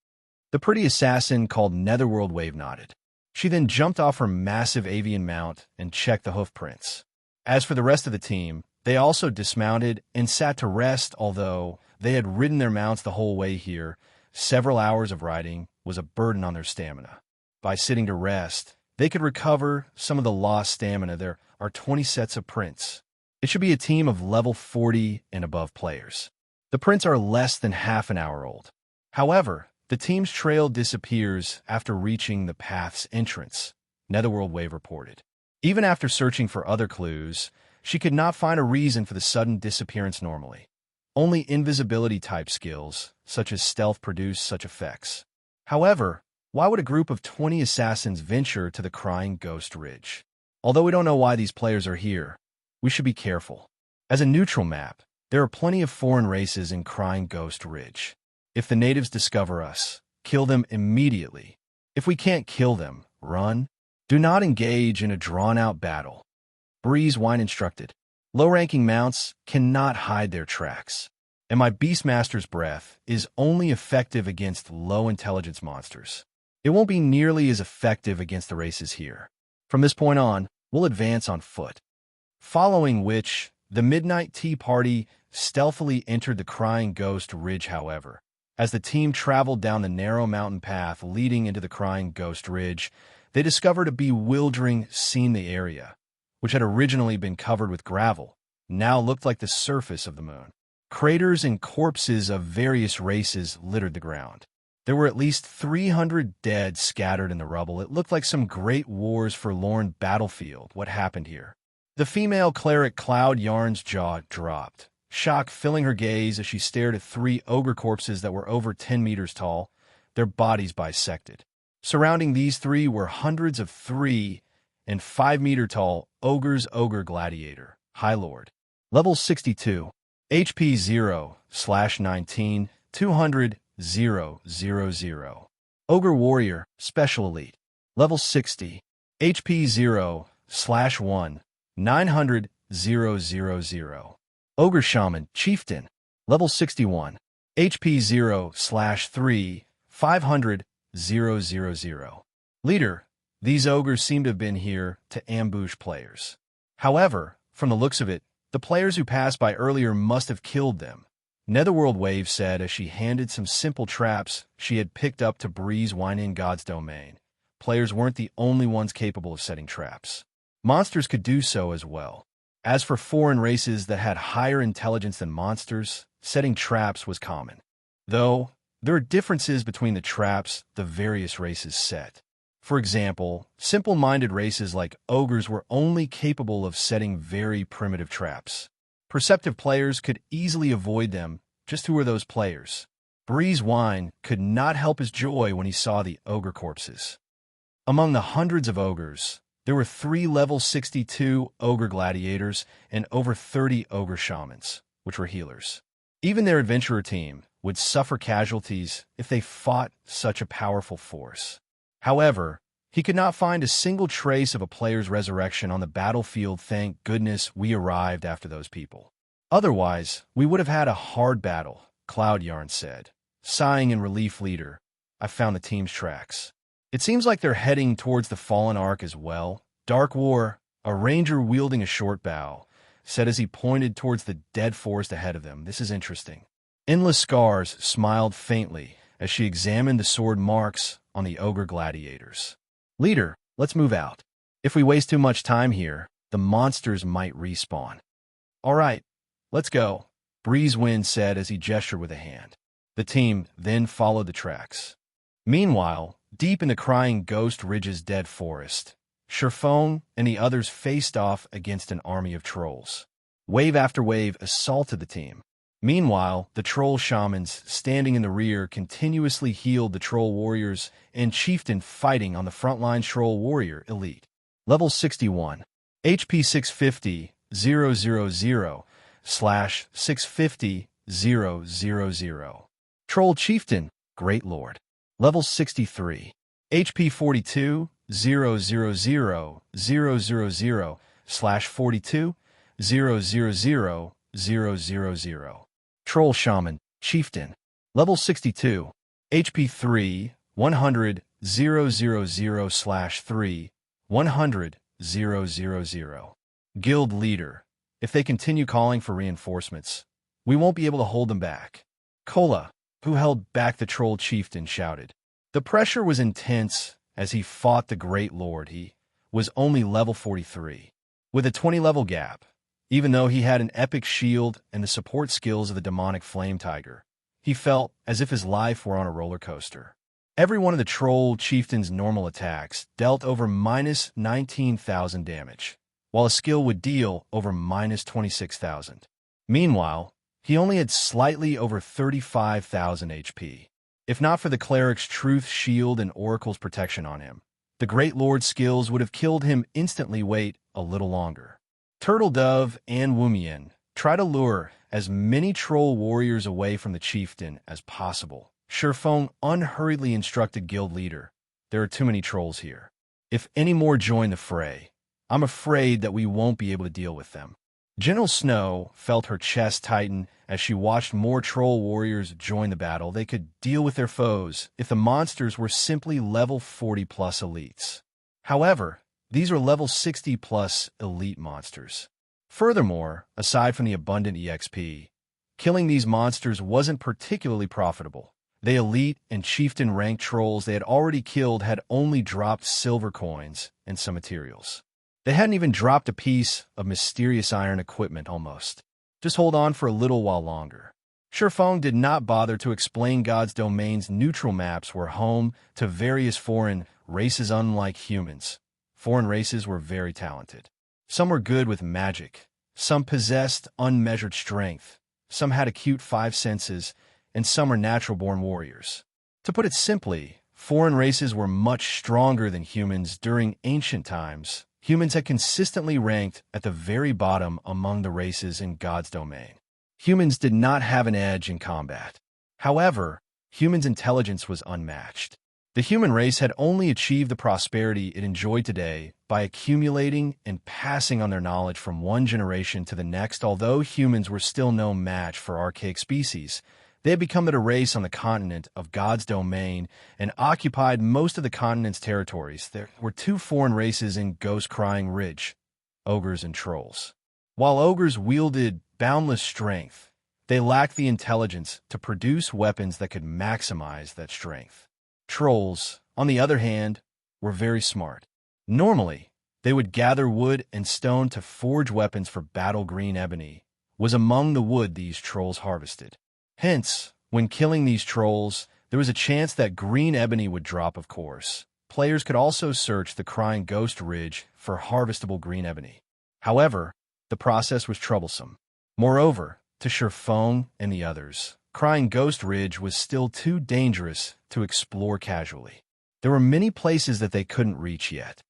The pretty assassin called Netherworld Wave nodded. She then jumped off her massive avian mount and checked the hoof prints. As for the rest of the team, they also dismounted and sat to rest. Although they had ridden their mounts the whole way here, several hours of riding was a burden on their stamina. By sitting to rest, they could recover some of the lost stamina. There are 20 sets of prints. It should be a team of level 40 and above players. The prints are less than half an hour old. However, the team's trail disappears after reaching the path's entrance, Netherworld Wave reported. Even after searching for other clues, she could not find a reason for the sudden disappearance normally. Only invisibility-type skills, such as stealth, produce such effects. However, why would a group of 20 assassins venture to the Crying Ghost Ridge? Although we don't know why these players are here, we should be careful. As a neutral map, there are plenty of foreign races in Crying Ghost Ridge. If the natives discover us, kill them immediately. If we can't kill them, run. Do not engage in a drawn-out battle. Breeze Wine instructed. Low-ranking mounts cannot hide their tracks, and my Beastmaster's breath is only effective against low-intelligence monsters. It won't be nearly as effective against the races here. From this point on, we'll advance on foot. Following which, the Midnight Tea Party stealthily entered the Crying Ghost Ridge. However, as the team traveled down the narrow mountain path leading into the Crying Ghost Ridge, they discovered a bewildering scene. The area, which had originally been covered with gravel, now looked like the surface of the moon. Craters and corpses of various races littered the ground. There were at least 300 dead scattered in the rubble. It looked like some Great War's forlorn battlefield. What happened here? The female cleric Cloud Yarn's jaw dropped, shock filling her gaze as she stared at 3 ogre corpses that were over 10 meters tall, their bodies bisected. Surrounding these 3 were hundreds of 3 and 5 meter tall ogres. Ogre Gladiator, High Lord, level 62, HP 0/19, 200, 000. Ogre Warrior, Special Elite, level 60, HP 0/1, 900, 000. Ogre Shaman, Chieftain, level 61, HP 0/3, 500, 000. Leader, these ogres seem to have been here to ambush players. However, from the looks of it, the players who passed by earlier must have killed them. Netherworld Wave said as she handed some simple traps she had picked up to Breeze Wine in God's domain. Players weren't the only ones capable of setting traps. Monsters could do so as well. As for foreign races that had higher intelligence than monsters, setting traps was common. Though, there are differences between the traps the various races set. For example, simple-minded races like ogres were only capable of setting very primitive traps. Perceptive players could easily avoid them. Just who were those players? Breeze Wine could not help his joy when he saw the ogre corpses. Among the hundreds of ogres, there were 3 level 62 ogre gladiators and over 30 ogre shamans, which were healers. Even their adventurer team would suffer casualties if they fought such a powerful force. However, he could not find a single trace of a player's resurrection on the battlefield. Thank goodness we arrived after those people. Otherwise, we would have had a hard battle, Cloud Yarn said. Sighing in relief, leader, I found the team's tracks. It seems like they're heading towards the Fallen Ark as well. Dark War, a ranger wielding a short bow, said as he pointed towards the dead forest ahead of them. This is interesting. Endless Scars smiled faintly as she examined the sword marks on the ogre gladiators. Leader, let's move out. If we waste too much time here, the monsters might respawn. All right, let's go, Breezewind said as he gestured with a hand. The team then followed the tracks. Meanwhile, deep in the Crying Ghost Ridge's dead forest, Sherfone and the others faced off against an army of trolls. Wave after wave assaulted the team. Meanwhile, the troll shamans standing in the rear continuously healed the troll warriors and chieftain fighting on the frontline troll warrior elite. Level 61. HP 650 000 / 650 000. Troll chieftain, Great Lord. Level 63. HP 42 000 000 / 42 000 000. Troll Shaman, Chieftain. Level 62. HP 3 100 000 / 3 100 000. Guild Leader. If they continue calling for reinforcements, we won't be able to hold them back. Kola, who held back the Troll Chieftain, shouted. The pressure was intense as he fought the Great Lord. He was only level 43, with a 20-level gap. Even though he had an epic shield and the support skills of the demonic Flame Tiger, he felt as if his life were on a roller coaster. Every one of the Troll Chieftain's normal attacks dealt over minus 19,000 damage, while a skill would deal over minus 26,000. Meanwhile, he only had slightly over 35,000 HP. If not for the Cleric's Truth Shield and Oracle's protection on him, the Great Lord's skills would have killed him instantly. Wait a little longer. Turtle Dove and Wumian try to lure as many troll warriors away from the chieftain as possible. Shifeng unhurriedly instructed Guild Leader, there are too many trolls here. If any more join the fray, I'm afraid that we won't be able to deal with them. General Snow felt her chest tighten as she watched more troll warriors join the battle. They could deal with their foes if the monsters were simply level 40-plus elites. However, these are level 60-plus elite monsters. Furthermore, aside from the abundant EXP, killing these monsters wasn't particularly profitable. The elite and chieftain-ranked trolls they had already killed had only dropped silver coins and some materials. They hadn't even dropped a piece of mysterious iron equipment almost. Just hold on for a little while longer. Shifeng did not bother to explain God's Domain's neutral maps were home to various foreign races unlike humans. Foreign races were very talented. Some were good with magic, some possessed unmeasured strength, some had acute five senses, and some were natural-born warriors. To put it simply, foreign races were much stronger than humans during ancient times. Humans had consistently ranked at the very bottom among the races in God's domain. Humans did not have an edge in combat. However, humans' intelligence was unmatched. The human race had only achieved the prosperity it enjoyed today by accumulating and passing on their knowledge from one generation to the next. Although humans were still no match for archaic species, they had become the race on the continent of God's domain and occupied most of the continent's territories. There were two foreign races in Ghost-Crying Ridge, ogres and trolls. While ogres wielded boundless strength, they lacked the intelligence to produce weapons that could maximize that strength. Trolls, on the other hand, were very smart. Normally, they would gather wood and stone to forge weapons for battle. Green ebony was among the wood these trolls harvested. Hence, when killing these trolls, there was a chance that green ebony would drop, of course. Players could also search the Crying Ghost Ridge for harvestable green ebony. However, the process was troublesome. Moreover, to Shifeng and the others, Crying Ghost Ridge was still too dangerous to explore casually. There were many places that they couldn't reach yet.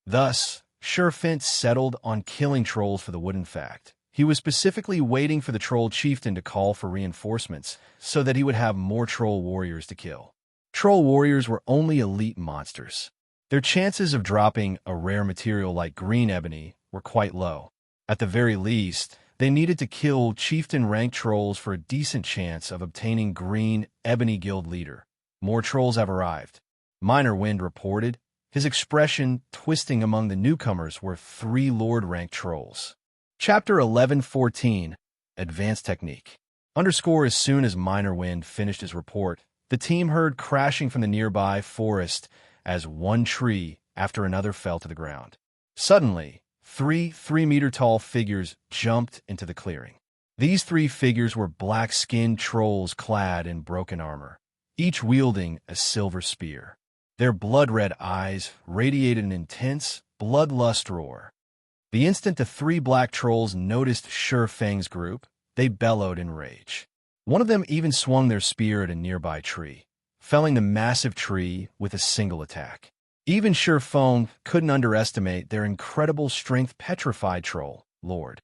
Thus, Shifeng settled on killing trolls for the wood. In fact, he was specifically waiting for the troll chieftain to call for reinforcements so that he would have more troll warriors to kill. Troll warriors were only elite monsters. Their chances of dropping a rare material like green ebony were quite low. At the very least, they needed to kill chieftain-ranked trolls for a decent chance of obtaining green ebony. Guild Leader. More trolls have arrived. Minor Wind reported, his expression twisting. Among the newcomers were 3 Lord-ranked trolls. Chapter 11:14, Advanced Technique. As soon as Minor Wind finished his report, the team heard crashing from the nearby forest as one tree after another fell to the ground. Suddenly, 3 3-meter-tall figures jumped into the clearing. These 3 figures were black-skinned trolls clad in broken armor, each wielding a silver spear. Their blood-red eyes radiated an intense, bloodlust roar. The instant the 3 black trolls noticed Shifeng's group, they bellowed in rage. One of them even swung their spear at a nearby tree, felling the massive tree with a single attack. Even Sure Fong couldn't underestimate their incredible strength. Petrified Troll, Lord.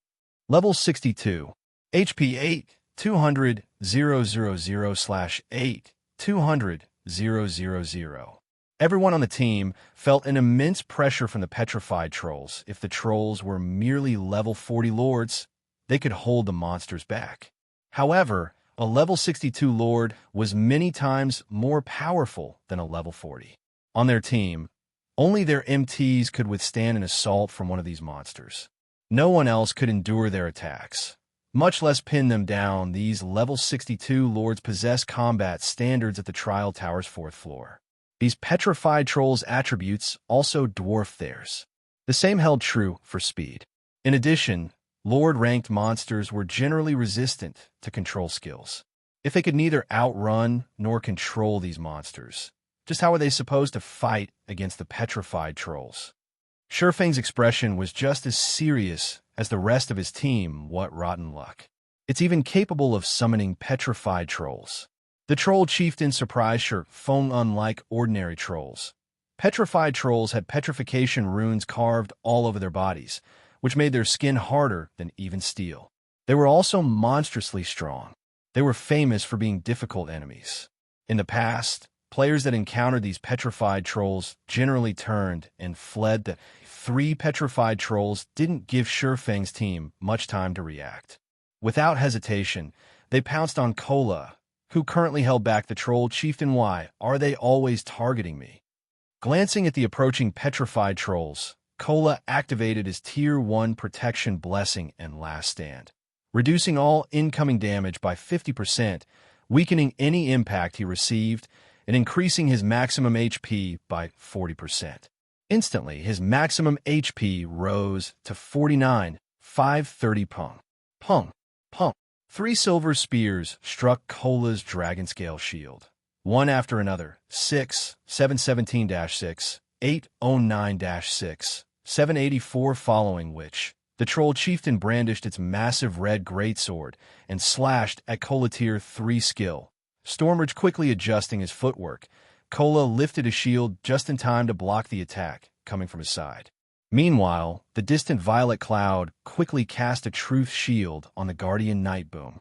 Level 62. HP 8, 200, 000/8, 200, 000. Everyone on the team felt an immense pressure from the Petrified Trolls. If the Trolls were merely level 40 Lords, they could hold the monsters back. However, a level 62 Lord was many times more powerful than a level 40. On their team, only their MTs could withstand an assault from one of these monsters. No one else could endure their attacks, much less pin them down. These level 62 Lords possess combat standards at the Trial Tower's 4th floor. These Petrified Trolls' attributes also dwarfed theirs. The same held true for speed. In addition, Lord-ranked monsters were generally resistant to control skills. If they could neither outrun nor control these monsters, just how were they supposed to fight against the Petrified Trolls? Shurfeng's expression was just as serious as the rest of his team. What rotten luck. It's even capable of summoning Petrified Trolls. The Troll Chieftain surprised Shurfeng. Unlike ordinary trolls, Petrified Trolls had petrification runes carved all over their bodies, which made their skin harder than even steel. They were also monstrously strong. They were famous for being difficult enemies. In the past, players that encountered these Petrified Trolls generally turned and fled. The 3 Petrified Trolls didn't give Shurfeng's team much time to react. Without hesitation, they pounced on Kola, who currently held back the Troll Chieftain. Why are they always targeting me? Glancing at the approaching Petrified Trolls, Kola activated his Tier 1 Protection Blessing and Last Stand, reducing all incoming damage by 50%, weakening any impact he received, and increasing his maximum HP by 40%. Instantly, his maximum HP rose to 49, 530 pung. Pung. Pung. 3 silver spears struck Kola's Dragonscale shield, one after another. 6, 717-6, 809-6, 784, following which, the Troll Chieftain brandished its massive red greatsword and slashed at Kola Tier 3 skill. Stormrage quickly adjusting his footwork, Kola lifted his shield just in time to block the attack coming from his side. Meanwhile, the distant Violet Cloud quickly cast a truth shield on the Guardian Knight Boom.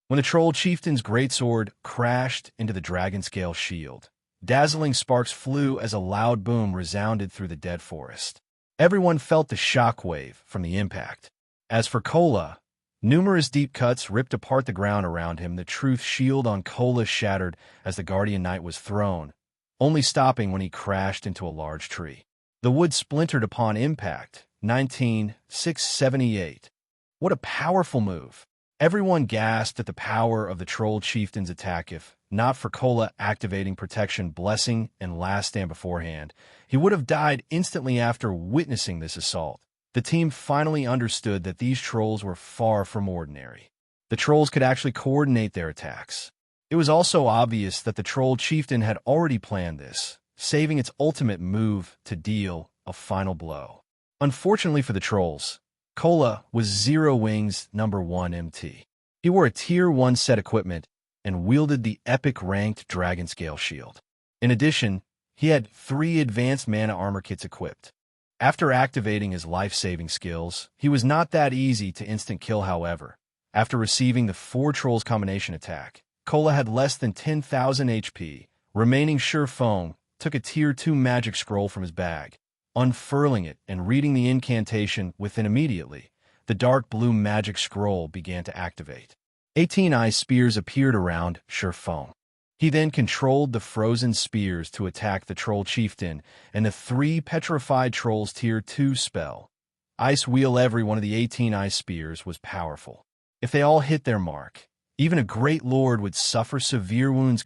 When the Troll Chieftain's greatsword crashed into the Dragonscale shield, dazzling sparks flew as a loud boom resounded through the dead forest. Everyone felt the shockwave from the impact. As for Kola, numerous deep cuts ripped apart the ground around him. The truth shield on Kola shattered as the Guardian Knight was thrown, only stopping when he crashed into a large tree. The wood splintered upon impact. 19,678. What a powerful move. Everyone gasped at the power of the Troll Chieftain's attack. If not for Kola activating Protection Blessing and Last Stand beforehand, he would have died instantly after witnessing this assault. The team finally understood that these trolls were far from ordinary. The trolls could actually coordinate their attacks. It was also obvious that the Troll Chieftain had already planned this, saving its ultimate move to deal a final blow. Unfortunately for the trolls, Kola was Zero Wings #1 MT. He wore a Tier 1 set equipment and wielded the epic ranked Dragonscale shield. In addition, he had 3 advanced mana armor kits equipped. After activating his life-saving skills, he was not that easy to instant kill. However, after receiving the 4 Trolls combination attack, Kola had less than 10,000 HP. Remaining Shurfeng took a Tier 2 magic scroll from his bag, unfurling it and reading the incantation within. Immediately, the dark blue magic scroll began to activate. 18 ice spears appeared around Shurfeng. He then controlled the frozen spears to attack the Troll Chieftain and the 3 Petrified Trolls Tier 2 spell. Ice Wheel. Every one of the 18 ice spears was powerful. If they all hit their mark, even a great lord would suffer severe wounds.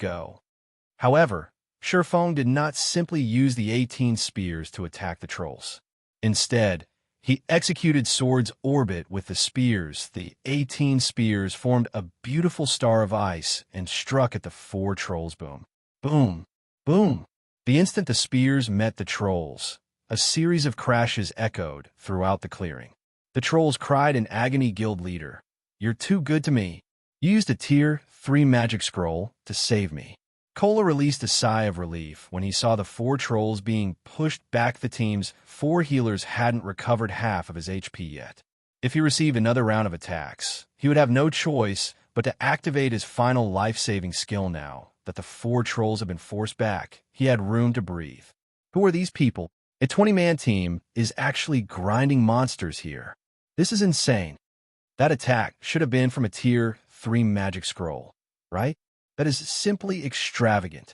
However, Shurfeng did not simply use the 18 spears to attack the trolls. Instead, he executed Sword's Orbit with the spears. The 18 spears formed a beautiful star of ice and struck at the 4 trolls. Boom. Boom. Boom. The instant the spears met the trolls, a series of crashes echoed throughout the clearing. The trolls cried in agony. Guild leader, You're too good to me. You used a Tier 3 magic scroll to save me. Kola released a sigh of relief when he saw the 4 trolls being pushed back. The team's 4 healers hadn't recovered half of his HP yet. If he received another round of attacks, he would have no choice but to activate his final life-saving skill. Now that the 4 trolls had been forced back, he had room to breathe. Who are these people? A 20-man team is actually grinding monsters here. This is insane. That attack should have been from a Tier 3 magic scroll, right? That is simply extravagant.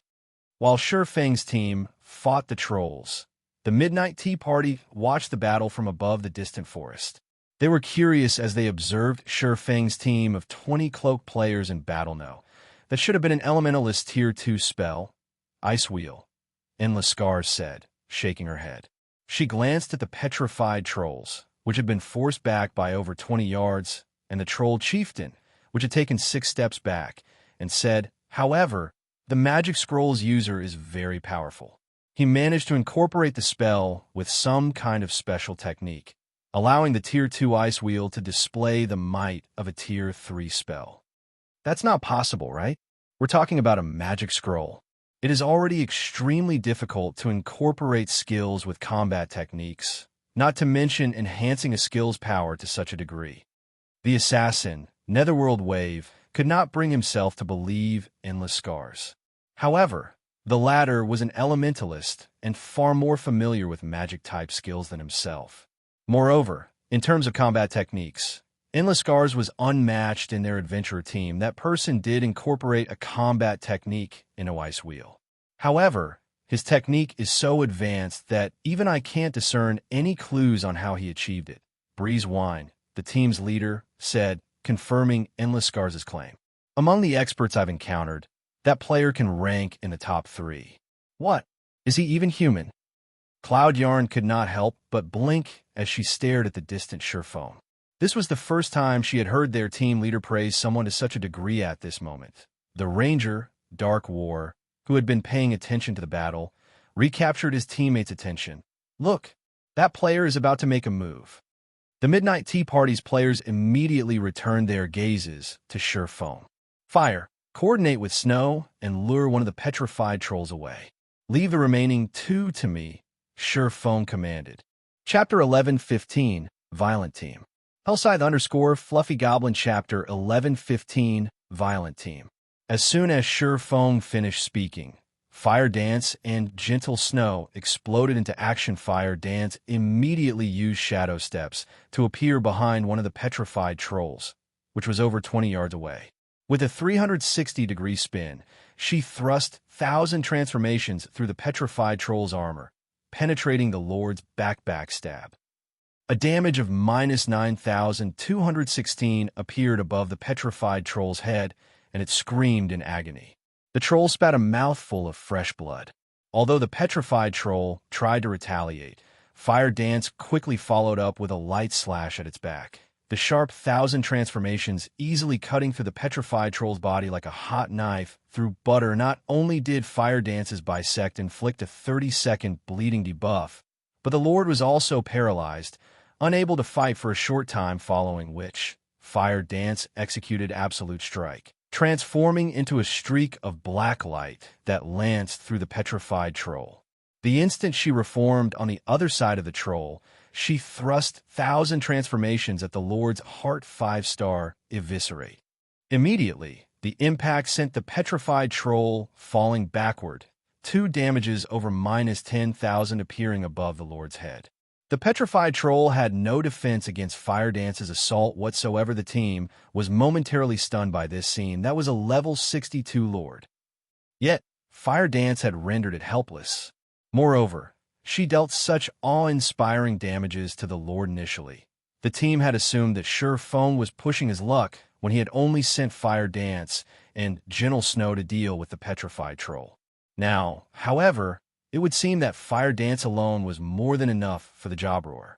While Shurfang's team fought the trolls, the Midnight Tea Party watched the battle from above the distant forest. They were curious as they observed Shurfang's team of 20 cloak players in battle. No, that should have been an Elementalist Tier 2 spell. Ice Wheel, Endless Scars said, shaking her head. She glanced at the petrified trolls, which had been forced back by over 20 yards, and the troll chieftain, which had taken 6 steps back, and said, however, the magic scroll's user is very powerful. He managed to incorporate the spell with some kind of special technique, allowing the Tier 2 Ice Wheel to display the might of a Tier 3 spell. That's not possible, right? We're talking about a magic scroll. It is already extremely difficult to incorporate skills with combat techniques, not to mention enhancing a skill's power to such a degree. The assassin, Netherworld Wave, could not bring himself to believe Endless Scars. However, the latter was an elementalist and far more familiar with magic-type skills than himself. Moreover, in terms of combat techniques, Endless Scars was unmatched in their adventurer team. That person did incorporate a combat technique in a Ice Wheel. However, his technique is so advanced that even I can't discern any clues on how he achieved it. Breeze Wine, the team's leader, said, confirming Endless Scars' claim. Among the experts I've encountered, that player can rank in the top 3. What? Is he even human? Cloud Yarn could not help but blink as she stared at the distant Shurfang. This was the first time she had heard their team leader praise someone to such a degree at this moment. The Ranger, Dark War, who had been paying attention to the battle, recaptured his teammates' attention. Look, that player is about to make a move. The Midnight Tea Party's players immediately returned their gazes to Shurfang. Fire, coordinate with Snow, and lure one of the petrified trolls away. Leave the remaining 2 to me, Shurfang commanded. Chapter 11:15, Violent Team. Hellscythe Fluffy Goblin Chapter 11:15, Violent Team. As soon as Shurfang finished speaking, Fire Dance and Gentle Snow exploded into action. Fire Dance immediately used shadow steps to appear behind one of the petrified trolls, which was over 20 yards away. With a 360-degree spin, she thrust 1,000 transformations through the petrified troll's armor, penetrating the Lord's backstab. A damage of -9,216 appeared above the petrified troll's head, and it screamed in agony. The troll spat a mouthful of fresh blood. Although the petrified troll tried to retaliate, Fire Dance quickly followed up with a light slash at its back. The sharp 1,000 transformations easily cutting through the petrified troll's body like a hot knife through butter. Not only did Fire Dance's bisect inflict a 30-second bleeding debuff, but the Lord was also paralyzed, unable to fight for a short time, following which Fire Dance executed Absolute Strike, transforming into a streak of black light that lanced through the petrified troll. The instant she reformed on the other side of the troll, she thrust 1,000 transformations at the Lord's heart 5-star Eviscerate. Immediately, the impact sent the petrified troll falling backward, 2 damages over -10,000 appearing above the Lord's head. The petrified troll had no defense against Fire Dance's assault whatsoever. The team was momentarily stunned by this scene. That was a level 62 Lord. Yet, Fire Dance had rendered it helpless. Moreover, she dealt such awe-inspiring damages to the Lord initially. The team had assumed that Shurfang was pushing his luck when he had only sent Fire Dance and Gentle Snow to deal with the petrified troll. Now, however, it would seem that Fire Dance alone was more than enough for the job. Roar.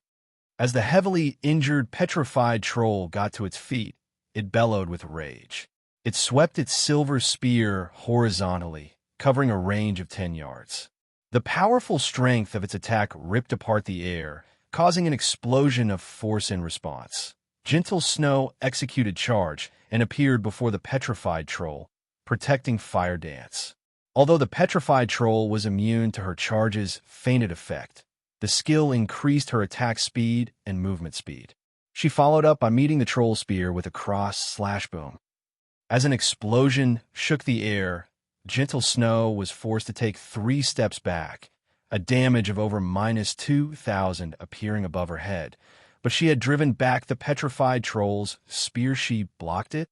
As the heavily injured petrified troll got to its feet, it bellowed with rage. It swept its silver spear horizontally, covering a range of 10 yards. The powerful strength of its attack ripped apart the air, causing an explosion of force in response. Gentle Snow executed Charge and appeared before the Petrified Troll, protecting Fire Dance. Although the Petrified Troll was immune to her charge's fainted effect, the skill increased her attack speed and movement speed. She followed up by meeting the Troll Spear with a cross/boom. As an explosion shook the air, Gentle Snow was forced to take 3 steps back, a damage of over -2,000 appearing above her head. But she had driven back the Petrified Troll's spear. She blocked it?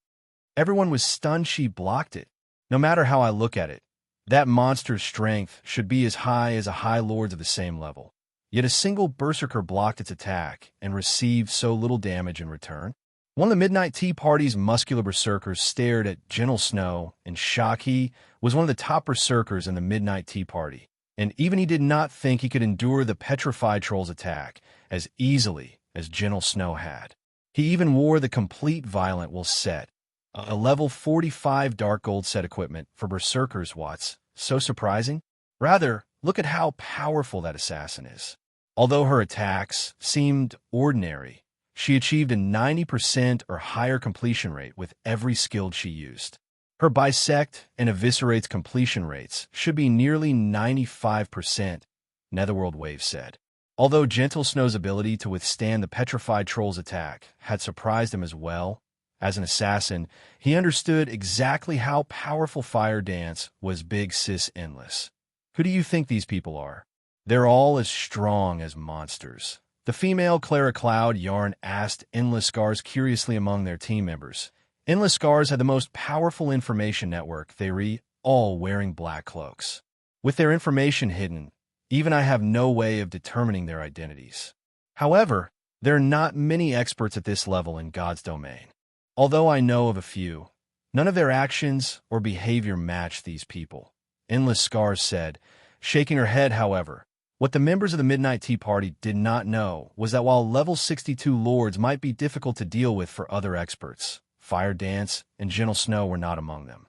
Everyone was stunned she blocked it. No matter how I look at it, that monster's strength should be as high as a High Lord's of the same level. Yet a single Berserker blocked its attack and received so little damage in return. One of the Midnight Tea Party's muscular Berserkers stared at Gentle Snow in shock. He was one of the top Berserkers in the Midnight Tea Party, and even he did not think he could endure the Petrified Troll's attack as easily as Gentle Snow had. He even wore the complete Violent Will set, a level 45 Dark Gold set equipment for Berserkers. What's so surprising? Rather, look at how powerful that assassin is. Although her attacks seemed ordinary, she achieved a 90% or higher completion rate with every skill she used. Her Bisect and Eviscerate's completion rates should be nearly 95%, Netherworld Wave said. Although Gentle Snow's ability to withstand the Petrified Troll's attack had surprised him as well, as an assassin, he understood exactly how powerful Fire Dance was. Big Sis Endless. Who do you think these people are? They're all as strong as monsters. The female Clara Cloud Yarn asked Endless Scars curiously among their team members. Endless Scars had the most powerful information network, they all wearing black cloaks. With their information hidden, even I have no way of determining their identities. However, there are not many experts at this level in God's domain. Although I know of a few, none of their actions or behavior match these people, Endless Scars said, shaking her head. However, what the members of the Midnight Tea Party did not know was that while level 62 lords might be difficult to deal with for other experts, Fire Dance and Gentle Snow were not among them.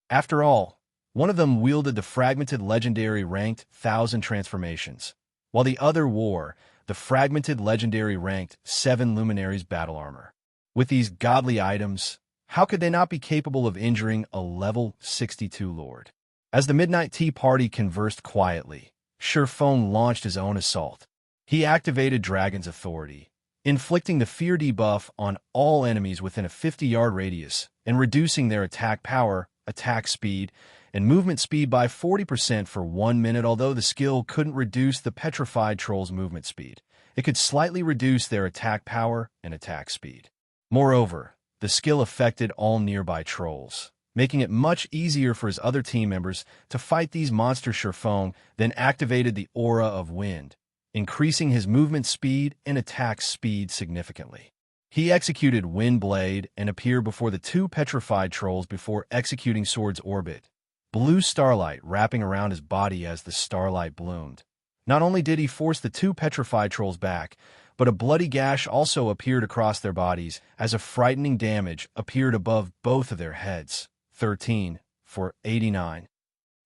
After all, one of them wielded the fragmented legendary ranked 1000 transformations, while the other wore the fragmented legendary ranked 7 luminaries battle armor. With these godly items, how could they not be capable of injuring a level 62 lord? As the Midnight Tea Party conversed quietly, Surephone launched his own assault. He activated Dragon's Authority, inflicting the fear debuff on all enemies within a 50-yard radius and reducing their attack power, attack speed, and movement speed by 40% for 1 minute. Although the skill couldn't reduce the Petrified Troll's movement speed, it could slightly reduce their attack power and attack speed. Moreover, the skill affected all nearby trolls, making it much easier for his other team members to fight these monsters. Surephone then activated the Aura of Wind, increasing his movement speed and attack speed significantly. He executed Wind Blade and appeared before the 2 Petrified Trolls before executing Sword's Orbit, blue starlight wrapping around his body as the starlight bloomed. Not only did he force the 2 Petrified Trolls back, but a bloody gash also appeared across their bodies as a frightening damage appeared above both of their heads. 13 for 89.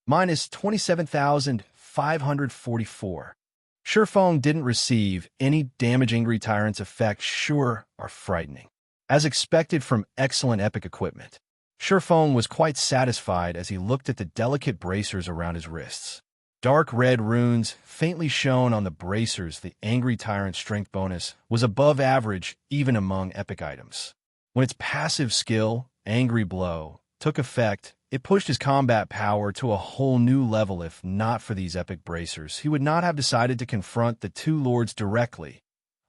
Minus 27,544. Surephone didn't receive any damage. Angry Tyrant's effects sure are frightening. As expected from excellent epic equipment, Surephone was quite satisfied as he looked at the delicate bracers around his wrists. Dark red runes faintly shone on the bracers. The Angry Tyrant's strength bonus was above average even among epic items. When its passive skill, Angry Blow, took effect, it pushed his combat power to a whole new level. If not for these epic bracers, he would not have decided to confront the 2 lords directly,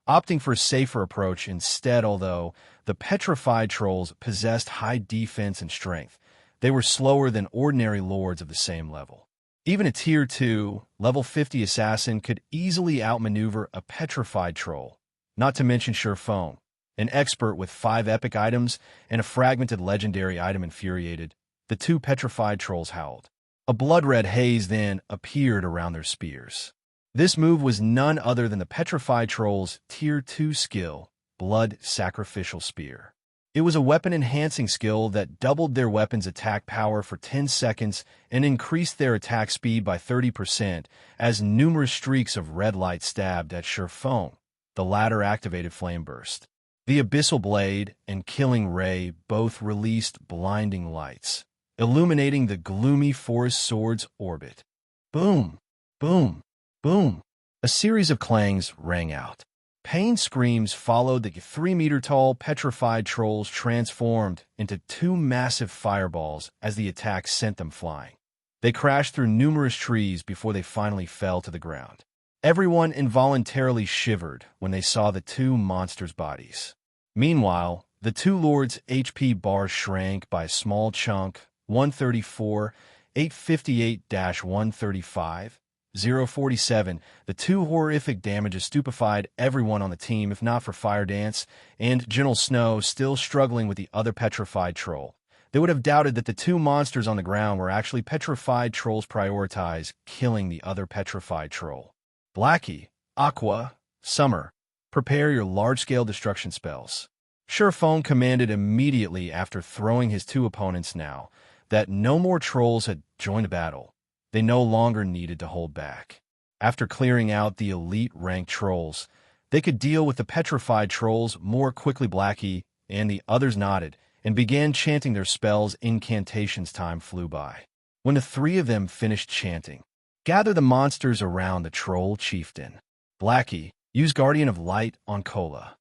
opting for a safer approach instead. Although the Petrified Trolls possessed high defense and strength, they were slower than ordinary lords of the same level. Even a Tier 2, level 50 assassin could easily outmaneuver a Petrified Troll, not to mention Surephone, an expert with 5 epic items and a fragmented legendary item. Infuriated, the 2 Petrified Trolls howled. A blood-red haze then appeared around their spears. This move was none other than the Petrified Trolls' Tier 2 skill, Blood Sacrificial Spear. It was a weapon-enhancing skill that doubled their weapon's attack power for 10 seconds and increased their attack speed by 30% as numerous streaks of red light stabbed at Surephone. The latter activated Flame Burst. The Abyssal Blade and Killing Ray both released blinding lights, illuminating the gloomy forest sword's orbit. Boom! Boom! Boom! A series of clangs rang out. Pain screams followed the 3-meter-tall petrified trolls transformed into two massive fireballs as the attack sent them flying. They crashed through numerous trees before they finally fell to the ground. Everyone involuntarily shivered when they saw the two monsters' bodies. Meanwhile, the two lords' HP bars shrank by a small chunk, 134, 858-135, 047. The two horrific damages stupefied everyone on the team, if not for Fire Dance and Gentle Snow still struggling with the other petrified troll. They would have doubted that the two monsters on the ground were actually petrified trolls prioritized killing the other petrified troll. Blackie, Aqua, Summer, prepare your large-scale destruction spells. Surephone commanded immediately after throwing his two opponents now that no more trolls had joined the battle. They no longer needed to hold back. After clearing out the elite-ranked trolls, they could deal with the petrified trolls more quickly. Blackie and the others nodded and began chanting their spells. Incantations. Time flew by. When the three of them finished chanting, gather the monsters around the troll chieftain. Blackie, use Guardian of Light on Cola.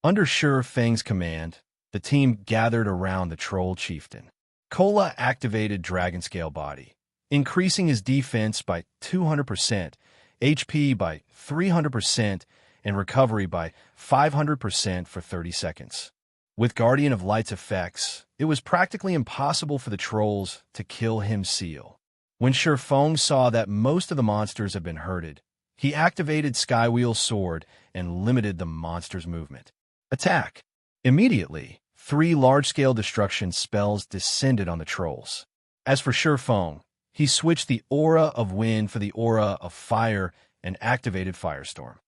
Under Sure Fang's command, the team gathered around the troll chieftain. Cola activated Dragon Scale Body, increasing his defense by 200%, HP by 300%, and recovery by 500% for 30 seconds. With Guardian of Light's effects, it was practically impossible for the trolls to kill him. Seal. When Surephone saw that most of the monsters had been hurted, he activated Skywheel Sword and limited the monster's movement. Attack! Immediately, 3 large-scale destruction spells descended on the trolls. As for Surephone, he switched the Aura of Wind for the Aura of Fire and activated Firestorm.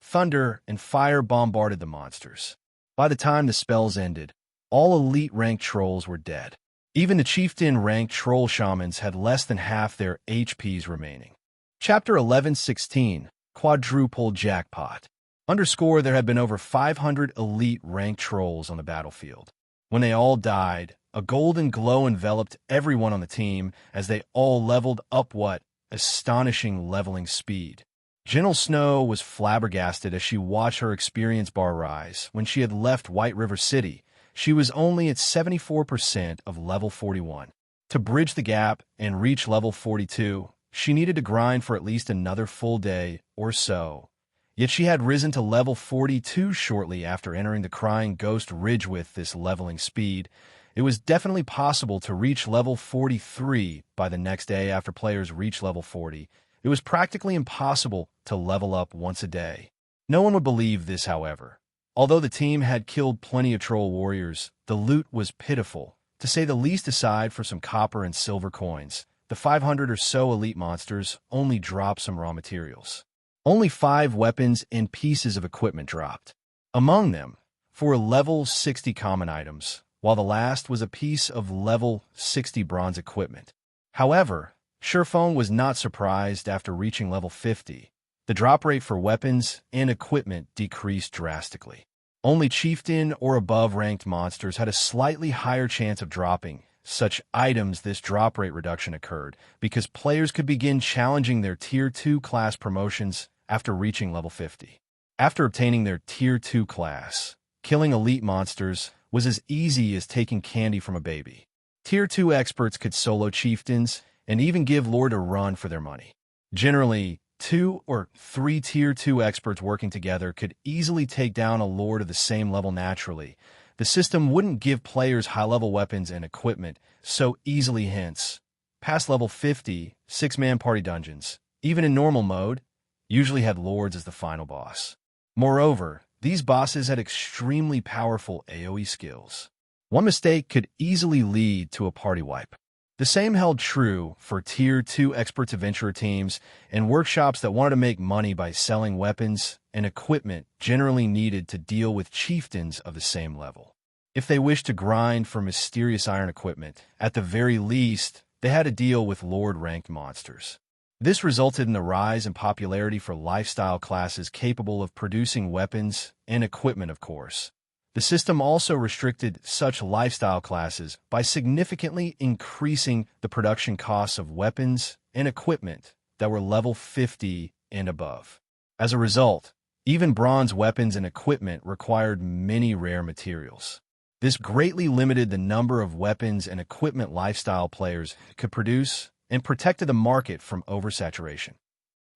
Thunder and fire bombarded the monsters. By the time the spells ended, all elite-ranked trolls were dead. Even the chieftain-ranked troll shamans had less than half their HPs remaining. Chapter 11:16, Quadruple Jackpot. There had been over 500 elite-ranked trolls on the battlefield. When they all died, a golden glow enveloped everyone on the team as they all leveled up. What astonishing leveling speed! Gentle Snow was flabbergasted as she watched her experience bar rise. When she had left White River City, she was only at 74% of level 41. To bridge the gap and reach level 42, she needed to grind for at least another full day or so. Yet she had risen to level 42 shortly after entering the Crying Ghost Ridge. With this leveling speed, it was definitely possible to reach level 43 by the next day. After players reach level 40, it was practically impossible to level up once a day. No one would believe this, however. Although the team had killed plenty of troll warriors, the loot was pitiful, to say the least. Aside for some copper and silver coins, the 500 or so elite monsters only dropped some raw materials. Only 5 weapons and pieces of equipment dropped. Among them, 4 level 60 common items, while the last was a piece of level 60 bronze equipment. However, Surephone was not surprised. After reaching level 50. The drop rate for weapons and equipment decreased drastically. Only chieftain or above-ranked monsters had a slightly higher chance of dropping such items. This drop rate reduction occurred because players could begin challenging their Tier 2 class promotions after reaching level 50. After obtaining their Tier 2 class, killing elite monsters was as easy as taking candy from a baby. Tier 2 experts could solo chieftains and even give Lord a run for their money. Generally, 2 or 3 Tier 2 experts working together could easily take down a Lord of the same level naturally. The system wouldn't give players high-level weapons and equipment so easily. Hence, past level 50, 6-man party dungeons, even in normal mode, usually had Lords as the final boss. Moreover, these bosses had extremely powerful AoE skills. One mistake could easily lead to a party wipe. The same held true for Tier 2 experts, adventurer teams, and workshops that wanted to make money by selling weapons and equipment generally needed to deal with chieftains of the same level. If they wished to grind for mysterious iron equipment, at the very least, they had to deal with Lord-ranked monsters. This resulted in the rise in popularity for lifestyle classes capable of producing weapons and equipment. Of course, The system also restricted such lifestyle classes by significantly increasing the production costs of weapons and equipment that were level 50 and above. As a result, even bronze weapons and equipment required many rare materials. This greatly limited the number of weapons and equipment lifestyle players could produce and protected the market from oversaturation.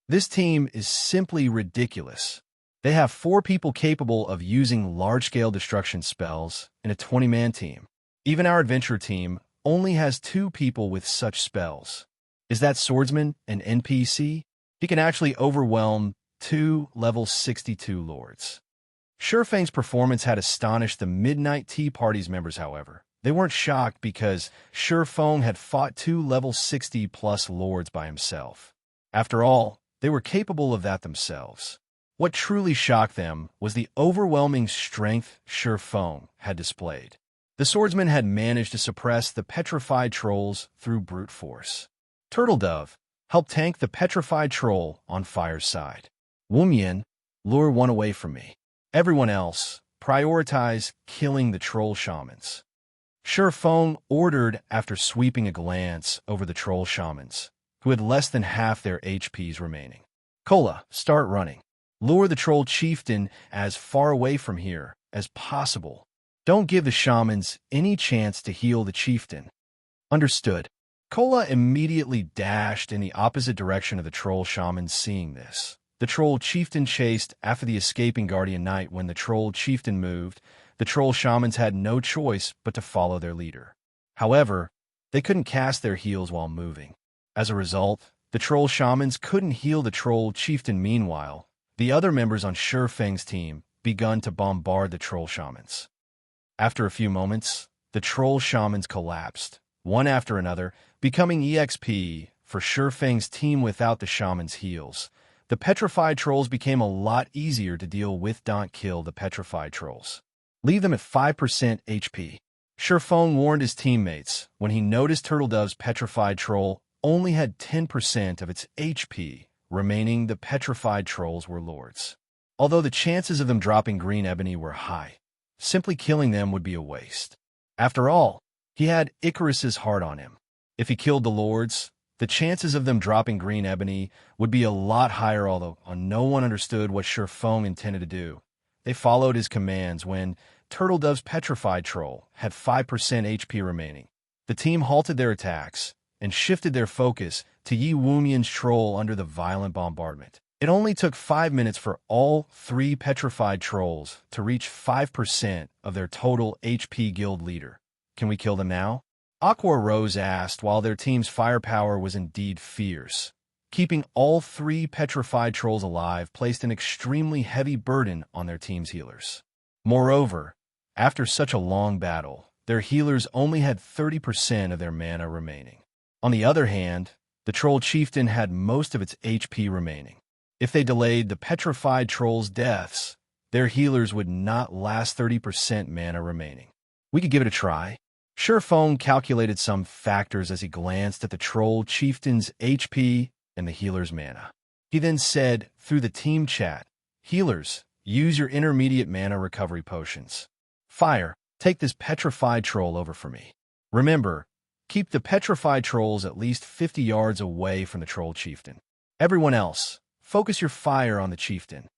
This team is simply ridiculous. They have 4 people capable of using large-scale destruction spells in a 20-man team. Even our adventure team only has 2 people with such spells. Is that swordsman an NPC? He can actually overwhelm 2 level 62 lords. Shurfang's performance had astonished the Midnight Tea Party's members, however. They weren't shocked because Shurfang had fought 2 level 60-plus lords by himself. After all, they were capable of that themselves. What truly shocked them was the overwhelming strength Shurfang had displayed. The swordsman had managed to suppress the petrified trolls through brute force. Turtledove helped tank the petrified troll on Fire's side. Wumyan, lure one away from me. Everyone else, prioritize killing the troll shamans. Shurfang ordered after sweeping a glance over the troll shamans, who had less than half their HPs remaining. Kola, start running. Lure the troll chieftain as far away from here as possible. Don't give the shamans any chance to heal the chieftain. Understood. Kola immediately dashed in the opposite direction of the troll shamans. Seeing this, the troll chieftain chased after the escaping guardian knight. When the troll chieftain moved, the troll shamans had no choice but to follow their leader. However, they couldn't cast their heals while moving. As a result, the troll shamans couldn't heal the troll chieftain. Meanwhile, the other members on Shurfang's team begun to bombard the troll shamans. After a few moments, the troll shamans collapsed, one after another, becoming EXP for Shurfang's team. Without the shaman's heals, the petrified trolls became a lot easier to deal with. Don't kill the petrified trolls. Leave them at 5% HP. Shurfang warned his teammates when he noticed Turtledove's petrified troll only had 10% of its HP remaining. The petrified trolls were lords. Although the chances of them dropping green ebony were high, simply killing them would be a waste. After all, he had Icarus's heart on him. If he killed the lords, the chances of them dropping green ebony would be a lot higher. Although no one understood what Shurfang intended to do, they followed his commands. When Turtledove's petrified troll had 5% HP remaining, the team halted their attacks and shifted their focus to Yi Wumyan's troll. Under the violent bombardment, it only took 5 minutes for all 3 petrified trolls to reach 5% of their total HP. Guild leader, can we kill them now? Aqua Rose asked, while their team's firepower was indeed fierce. Keeping all 3 petrified trolls alive placed an extremely heavy burden on their team's healers. Moreover, after such a long battle, their healers only had 30% of their mana remaining. On the other hand, the troll chieftain had most of its HP remaining. If they delayed the petrified trolls' deaths, their healers would not last 30% mana remaining. We could give it a try. Shurfang calculated some factors as he glanced at the troll chieftain's HP and the healer's mana. He then said through the team chat, "Healers, use your intermediate mana recovery potions. Fire, take this petrified troll over for me. Remember, keep the petrified trolls at least 50 yards away from the troll chieftain. Everyone else, focus your fire on the chieftain."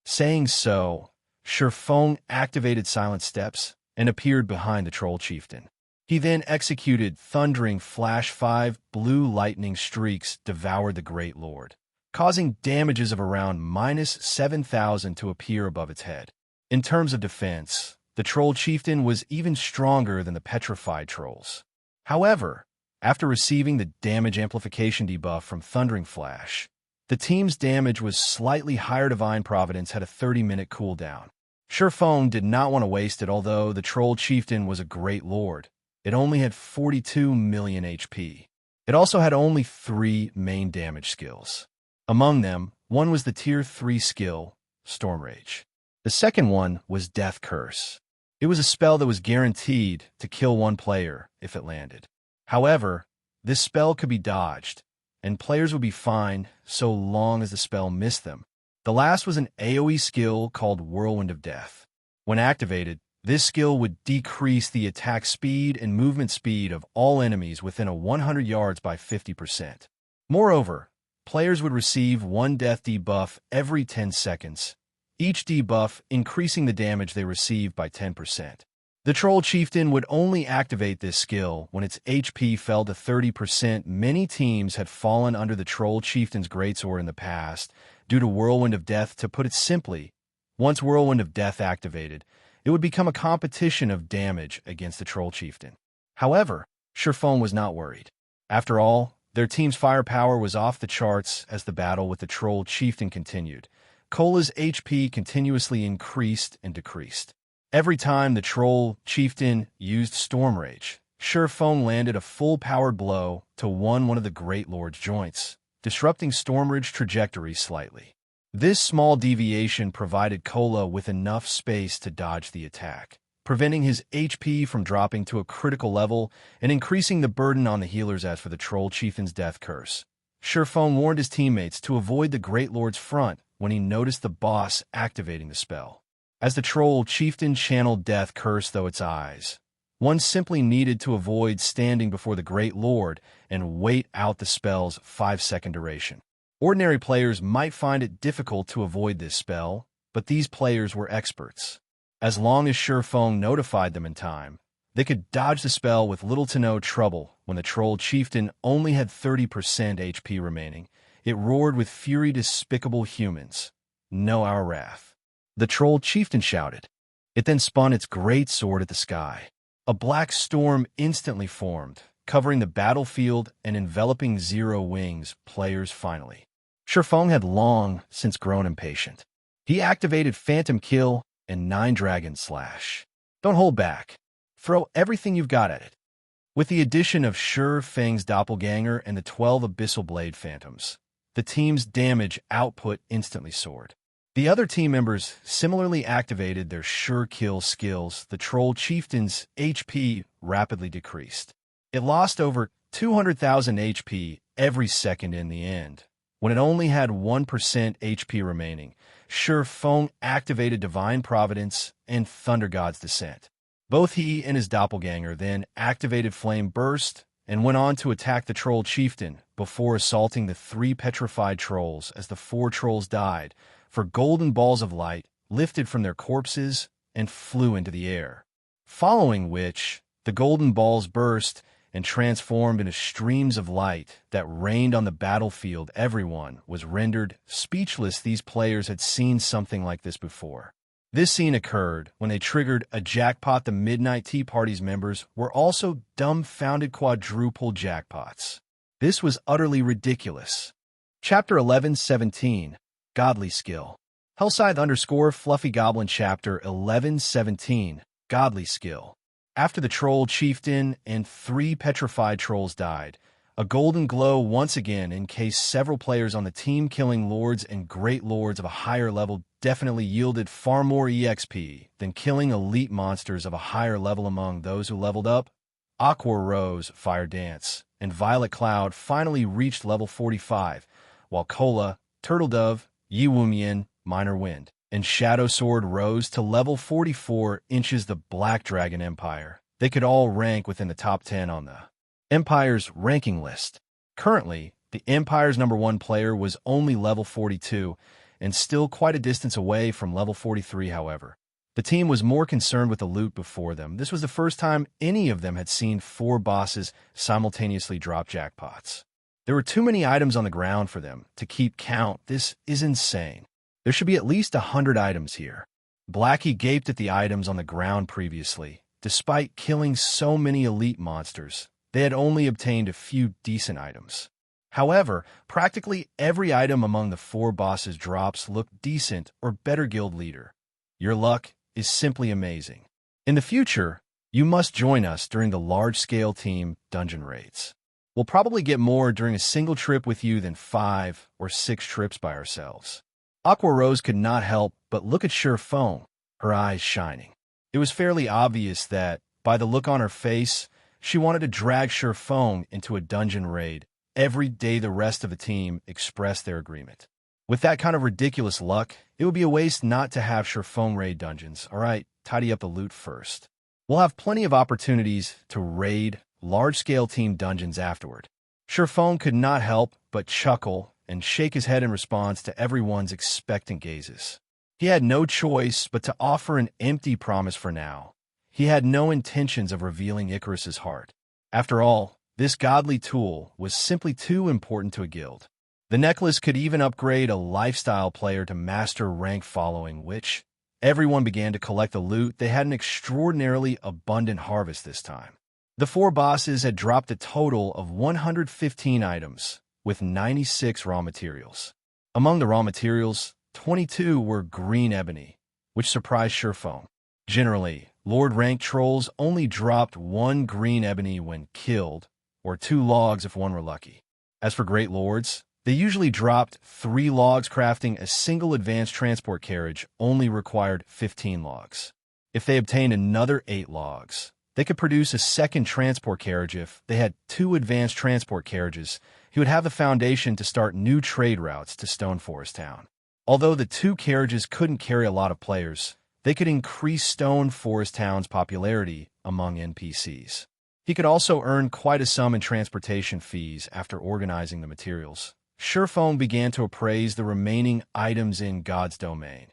Saying so, Shurfang activated silent steps and appeared behind the troll chieftain. He then executed thundering flash. 5 blue lightning streaks devoured the Great Lord, causing damages of around -7,000 to appear above its head. In terms of defense, the troll chieftain was even stronger than the petrified trolls. However, after receiving the damage amplification debuff from Thundering Flash, the team's damage was slightly higher. Divine Providence had a 30-minute cooldown. Shurfang did not want to waste it. Although the troll chieftain was a great lord, it only had 42 million HP. It also had only 3 main damage skills. Among them, one was the Tier 3 skill, Storm Rage. The second one was Death Curse. It was a spell that was guaranteed to kill one player if it landed. However, this spell could be dodged, and players would be fine so long as the spell missed them. The last was an AoE skill called Whirlwind of Death. When activated, This skill would decrease the attack speed and movement speed of all enemies within 100 yards by 50%. Moreover, players would receive one death debuff every 10 seconds, each debuff increasing the damage they receive by 10%. The Troll Chieftain would only activate this skill when its HP fell to 30%. Many teams had fallen under the Troll Chieftain's Greatsword in the past due to Whirlwind of Death. To put it simply, once Whirlwind of Death activated, it would become a competition of damage against the Troll Chieftain. However, Surephone was not worried. After all, their team's firepower was off the charts as the battle with the Troll Chieftain continued. Cola's HP continuously increased and decreased. Every time the Troll Chieftain used Storm Rage, Surephone landed a full-powered blow to one of the Great Lord's joints, disrupting Storm Rage's trajectory slightly. This small deviation provided Cola with enough space to dodge the attack, preventing his HP from dropping to a critical level and increasing the burden on the healers. As for the Troll Chieftain's Death Curse, Surephone warned his teammates to avoid the Great Lord's front when he noticed the boss activating the spell. As the Troll Chieftain channeled Death Curse through its eyes, one simply needed to avoid standing before the Great Lord and wait out the spell's 5-second duration. Ordinary players might find it difficult to avoid this spell, but these players were experts. As long as Surephone notified them in time, they could dodge the spell with little to no trouble. When the Troll Chieftain only had 30% HP remaining, it roared with fury. Despicable humans, know our wrath. The Troll Chieftain shouted. It then spun its great sword at the sky. A black storm instantly formed, covering the battlefield and enveloping Zero Wings players finally. Surephone had long since grown impatient. He activated Phantom Kill and 9 Dragon Slash. Don't hold back. Throw everything you've got at it. With the addition of Feng's Doppelganger and the 12 Abyssal Blade Phantoms, the team's damage output instantly soared. The other team members similarly activated their Sure Kill skills. The Troll Chieftain's HP rapidly decreased. It lost over 200,000 HP every second in the end. When it only had 1% HP remaining, Surephone activated Divine Providence and Thunder God's Descent. Both he and his doppelganger then activated Flame Burst and went on to attack the Troll Chieftain before assaulting the 3 petrified trolls. As the 4 trolls died, for golden balls of light lifted from their corpses and flew into the air, following which the golden balls burst and transformed into streams of light that rained on the battlefield. Everyone was rendered speechless. These players had seen something like this before. This scene occurred when they triggered a jackpot. The Midnight Tea Party's members were also dumbfounded. Quadruple jackpots. This was utterly ridiculous. Chapter 11:17, Godly Skill. Hellscythe Fluffy Goblin Chapter 11:17, Godly Skill. After the Troll Chieftain and 3 petrified trolls died, a golden glow once again encased several players on the team. Killing lords and great lords of a higher level definitely yielded far more EXP than killing elite monsters of a higher level. Among those who leveled up, Aqua Rose, Fire Dance, and Violet Cloud finally reached level 45, while Cola, Turtle Dove, Yiwumian, Minor Wind, and Shadow Sword rose to level 44 inches. The Black Dragon Empire. They could all rank within the top 10 on the Empire's ranking list. Currently, the Empire's #1 player was only level 42, and still quite a distance away from level 43. However, the team was more concerned with the loot before them. This was the first time any of them had seen 4 bosses simultaneously drop jackpots. There were too many items on the ground for them to keep count. This is insane. There should be at least 100 items here. Blackie gaped at the items on the ground previously. Despite killing so many elite monsters, they had only obtained a few decent items. However, practically every item among the 4 bosses' drops looked decent or better. Guild leader, your luck is simply amazing. In the future, you must join us during the large-scale team dungeon raids. We'll probably get more during a single trip with you than 5 or 6 trips by ourselves. Aqua Rose could not help but look at Surephone, her eyes shining. It was fairly obvious that, by the look on her face, she wanted to drag Surephone into a dungeon raid every day. The rest of the team expressed their agreement. With that kind of ridiculous luck, it would be a waste not to have Surephone raid dungeons. All right, tidy up the loot first. We'll have plenty of opportunities to raid large-scale team dungeons afterward. Sherfone could not help but chuckle and shake his head in response to everyone's expectant gazes. He had no choice but to offer an empty promise for now. He had no intentions of revealing Icarus's heart. After all, this godly tool was simply too important to a guild. The necklace could even upgrade a lifestyle player to master rank following which everyone began to collect the loot. They had an extraordinarily abundant harvest this time. The 4 bosses had dropped a total of 115 items, with 96 raw materials. Among the raw materials, 22 were green ebony, which surprised Sherfone. Generally, Lord rank trolls only dropped 1 green ebony when killed, or 2 logs if one were lucky. As for great lords, they usually dropped 3 logs. Crafting a single advanced transport carriage only required 15 logs. If they obtained another 8 logs, they could produce a second transport carriage. If they had 2 advanced transport carriages, he would have the foundation to start new trade routes to Stone Forest Town. Although the 2 carriages couldn't carry a lot of players, they could increase Stone Forest Town's popularity among NPCs. He could also earn quite a sum in transportation fees after organizing the materials. Sherfone began to appraise the remaining items in God's domain.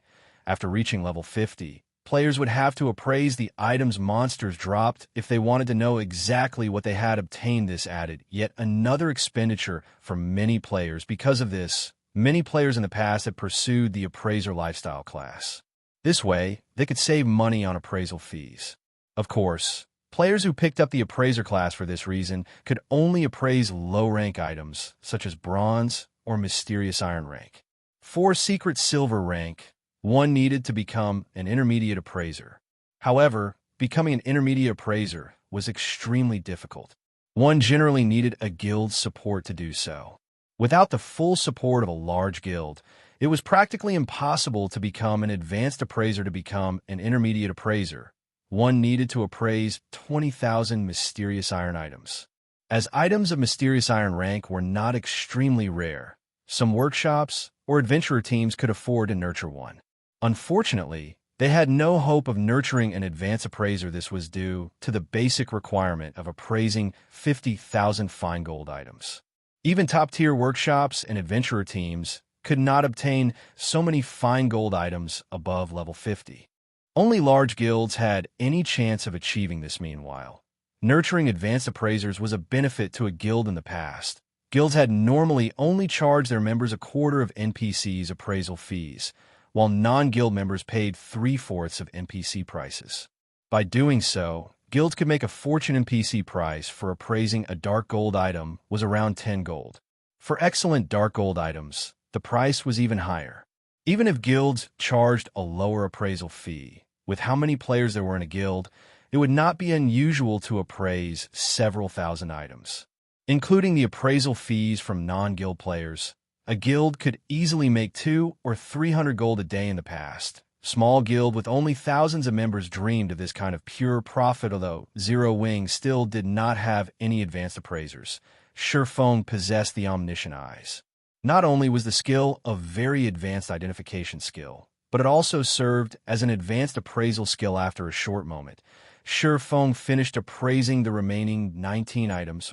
After reaching level 50, players would have to appraise the items monsters dropped if they wanted to know exactly what they had obtained. This added yet another expenditure for many players. Because of this, many players in the past had pursued the appraiser lifestyle class. This way, they could save money on appraisal fees. Of course, players who picked up the appraiser class for this reason could only appraise low-rank items, such as bronze or mysterious iron rank. For secret silver rank, one needed to become an intermediate appraiser. However, becoming an intermediate appraiser was extremely difficult. One generally needed a guild's support to do so. Without the full support of a large guild, it was practically impossible to become an advanced appraiser. To become an intermediate appraiser, one needed to appraise 20,000 mysterious iron items. As items of mysterious iron rank were not extremely rare, some workshops or adventurer teams could afford to nurture one. Unfortunately, they had no hope of nurturing an advanced appraiser. This was due to the basic requirement of appraising 50,000 fine gold items. Even top-tier workshops and adventurer teams could not obtain so many fine gold items above level 50. Only large guilds had any chance of achieving this. Meanwhile, nurturing advanced appraisers was a benefit to a guild in the past. Guilds had normally only charged their members a quarter of NPCs' appraisal fees, while non-guild members paid 3/4 of NPC prices. By doing so, guilds could make a fortune. NPC price for appraising a dark gold item was around 10 gold. For excellent dark gold items, the price was even higher. Even if guilds charged a lower appraisal fee, with how many players there were in a guild, it would not be unusual to appraise several thousand items. Including the appraisal fees from non-guild players, a guild could easily make 200 or 300 gold a day in the past. Small guild with only thousands of members dreamed of this kind of pure profit. Although Zero Wing still did not have any advanced appraisers, Sherfone possessed the omniscient eyes. Not only was the skill a very advanced identification skill, but it also served as an advanced appraisal skill. After a short moment, Sherfone finished appraising the remaining 19 items.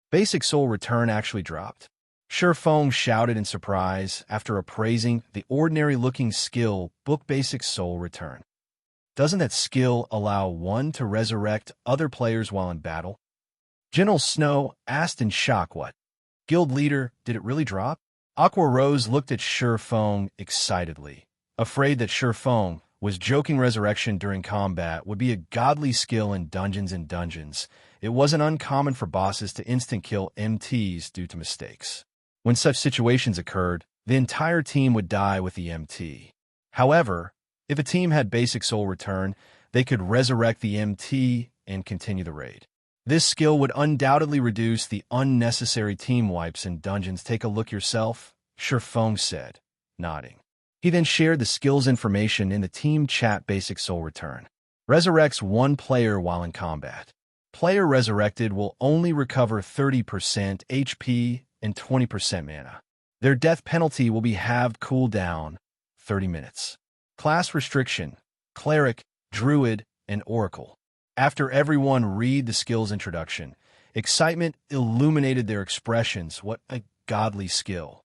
Basic soul return actually dropped. Sherfone shouted in surprise after appraising the ordinary-looking skill book. Basic soul return. Doesn't that skill allow one to resurrect other players while in battle? General Snow asked in shock. What? Guild leader, did it really drop? Aqua Rose looked at Sherfone excitedly, afraid that Sherfone was joking. Resurrection during combat would be a godly skill in Dungeons and Dungeons. It wasn't uncommon for bosses to instant kill MTs due to mistakes. When such situations occurred, the entire team would die with the MT. However, if a team had basic soul return, they could resurrect the MT and continue the raid. This skill would undoubtedly reduce the unnecessary team wipes in dungeons. Take a look yourself, Sherfone said, nodding. He then shared the skill's information in the team chat. Basic soul return resurrects one player while in combat. Player resurrected will only recover 30% HP and 20% mana. Their death penalty will be halved. Cooldown 30 minutes. Class restriction: Cleric. Druid, and Oracle. After everyone read the skill's introduction, excitement illuminated their expressions. What a godly skill.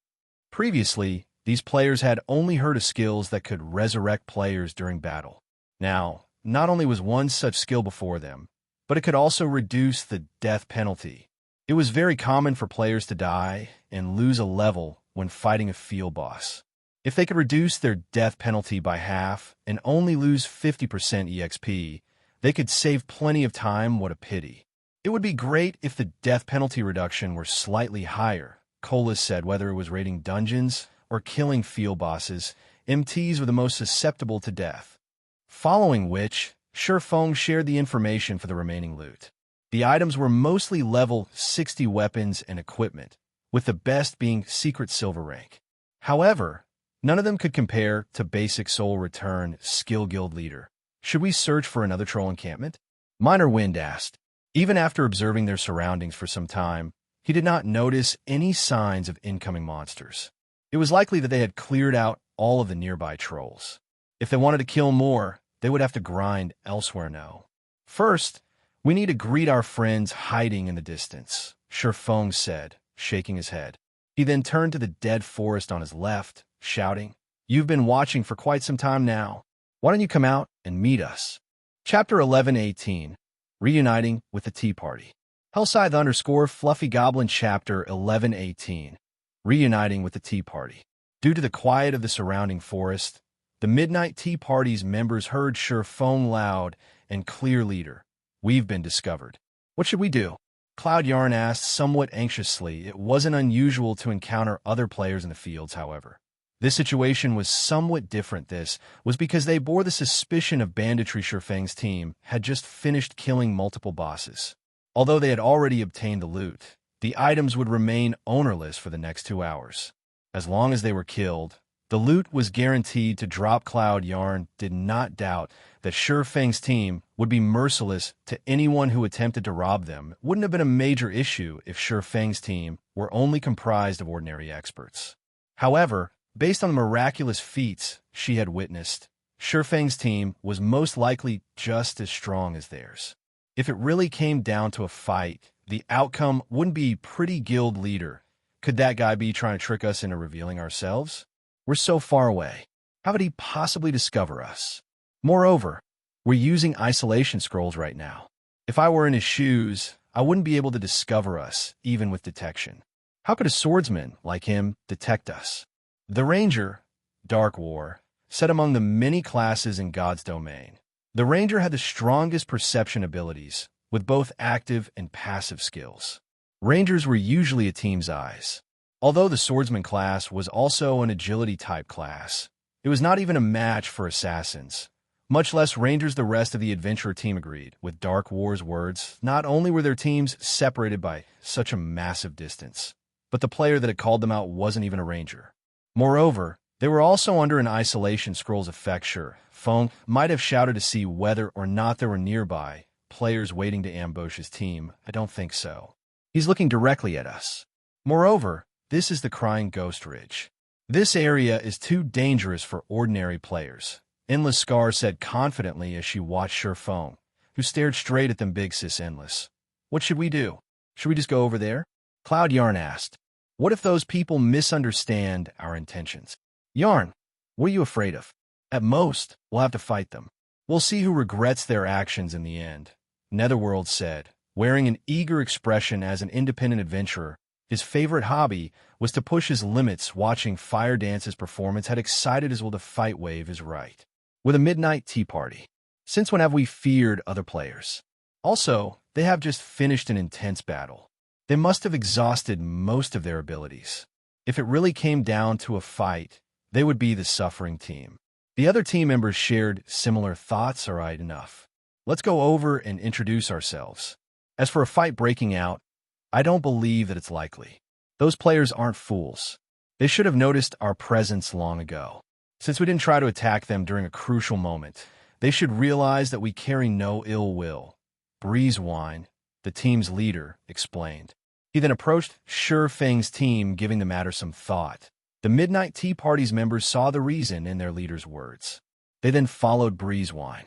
Previously, these players had only heard of skills that could resurrect players during battle. Now, not only was one such skill before them, but it could also reduce the death penalty. It was very common for players to die and lose a level when fighting a field boss. If they could reduce their death penalty by half and only lose 50% EXP, they could save plenty of time. What a pity. It would be great if the death penalty reduction were slightly higher, Colas said. Whether it was raiding dungeons or killing field bosses, MTs were the most susceptible to death. Following which, Shurfeng shared the information for the remaining loot. The items were mostly level 60 weapons and equipment, with the best being Secret Silver rank. However, none of them could compare to Basic Soul Return Skill Guild Leader. Should we search for another troll encampment? Minor Wind asked. Even after observing their surroundings for some time, he did not notice any signs of incoming monsters. It was likely that they had cleared out all of the nearby trolls. If they wanted to kill more, they would have to grind elsewhere now. First, we need to greet our friends hiding in the distance, Shurfeng said, shaking his head. He then turned to the dead forest on his left, shouting, "You've been watching for quite some time now. Why don't you come out and meet us?" Chapter 11:18, Reuniting with the Tea Party. Hellscythe_Fluffy Goblin Chapter 11:18, Reuniting with the Tea Party. Due to the quiet of the surrounding forest, the Midnight Tea Party's members heard Shurfeng loud and clear. "Leader, we've been discovered. What should we do?" Cloud Yarn asked somewhat anxiously. It wasn't unusual to encounter other players in the fields, however. This situation was somewhat different. This was because they bore the suspicion of banditry. Shurfeng's team had just finished killing multiple bosses. Although they had already obtained the loot, the items would remain ownerless for the next 2 hours. As long as they were killed, the loot was guaranteed to drop. Cloud Yarn did not doubt that Shurfeng's team would be merciless to anyone who attempted to rob them. It wouldn't have been a major issue if Shurfeng's team were only comprised of ordinary experts. However, based on the miraculous feats she had witnessed, Shurfeng's team was most likely just as strong as theirs. If it really came down to a fight, the outcome wouldn't be pretty. Guild leader. Could that guy be trying to trick us into revealing ourselves? We're so far away. How could he possibly discover us? Moreover, we're using isolation scrolls right now. If I were in his shoes, I wouldn't be able to discover us, even with detection. How could a swordsman like him detect us? The Ranger, Dark War, said among the many classes in God's domain, the Ranger had the strongest perception abilities, with both active and passive skills. Rangers were usually a team's eyes. Although the Swordsman class was also an agility-type class, it was not even a match for assassins, much less Rangers. The rest of the adventurer team agreed with Dark War's words. Not only were their teams separated by such a massive distance, but the player that had called them out wasn't even a Ranger. Moreover, they were also under an isolation scroll's effect. Shurfeng might have shouted to see whether or not there were nearby players waiting to ambush his team. I don't think so. He's looking directly at us. Moreover, this is the Crying Ghost Ridge. This area is too dangerous for ordinary players, Endless Scar said confidently as she watched Shurfeng, who stared straight at them. Big Sis Endless. What should we do? Should we just go over there? Cloud Yarn asked. What if those people misunderstand our intentions? Yarn, what are you afraid of? At most, we'll have to fight them. We'll see who regrets their actions in the end, Netherworld said, wearing an eager expression. As an independent adventurer, his favorite hobby was to push his limits. Watching Fire Dance's performance had excited as well. The fight wave is right. With a Midnight Tea Party. Since when have we feared other players? Also, they have just finished an intense battle. They must have exhausted most of their abilities. If it really came down to a fight, they would be the suffering team. The other team members shared similar thoughts. All right, enough. Let's go over and introduce ourselves. As for a fight breaking out, I don't believe that it's likely. Those players aren't fools. They should have noticed our presence long ago. Since we didn't try to attack them during a crucial moment, they should realize that we carry no ill will. Breezewine, the team's leader, explained. He then approached Shurfeng's team, giving the matter some thought. The Midnight Tea Party's members saw the reason in their leader's words. They then followed Breezewine.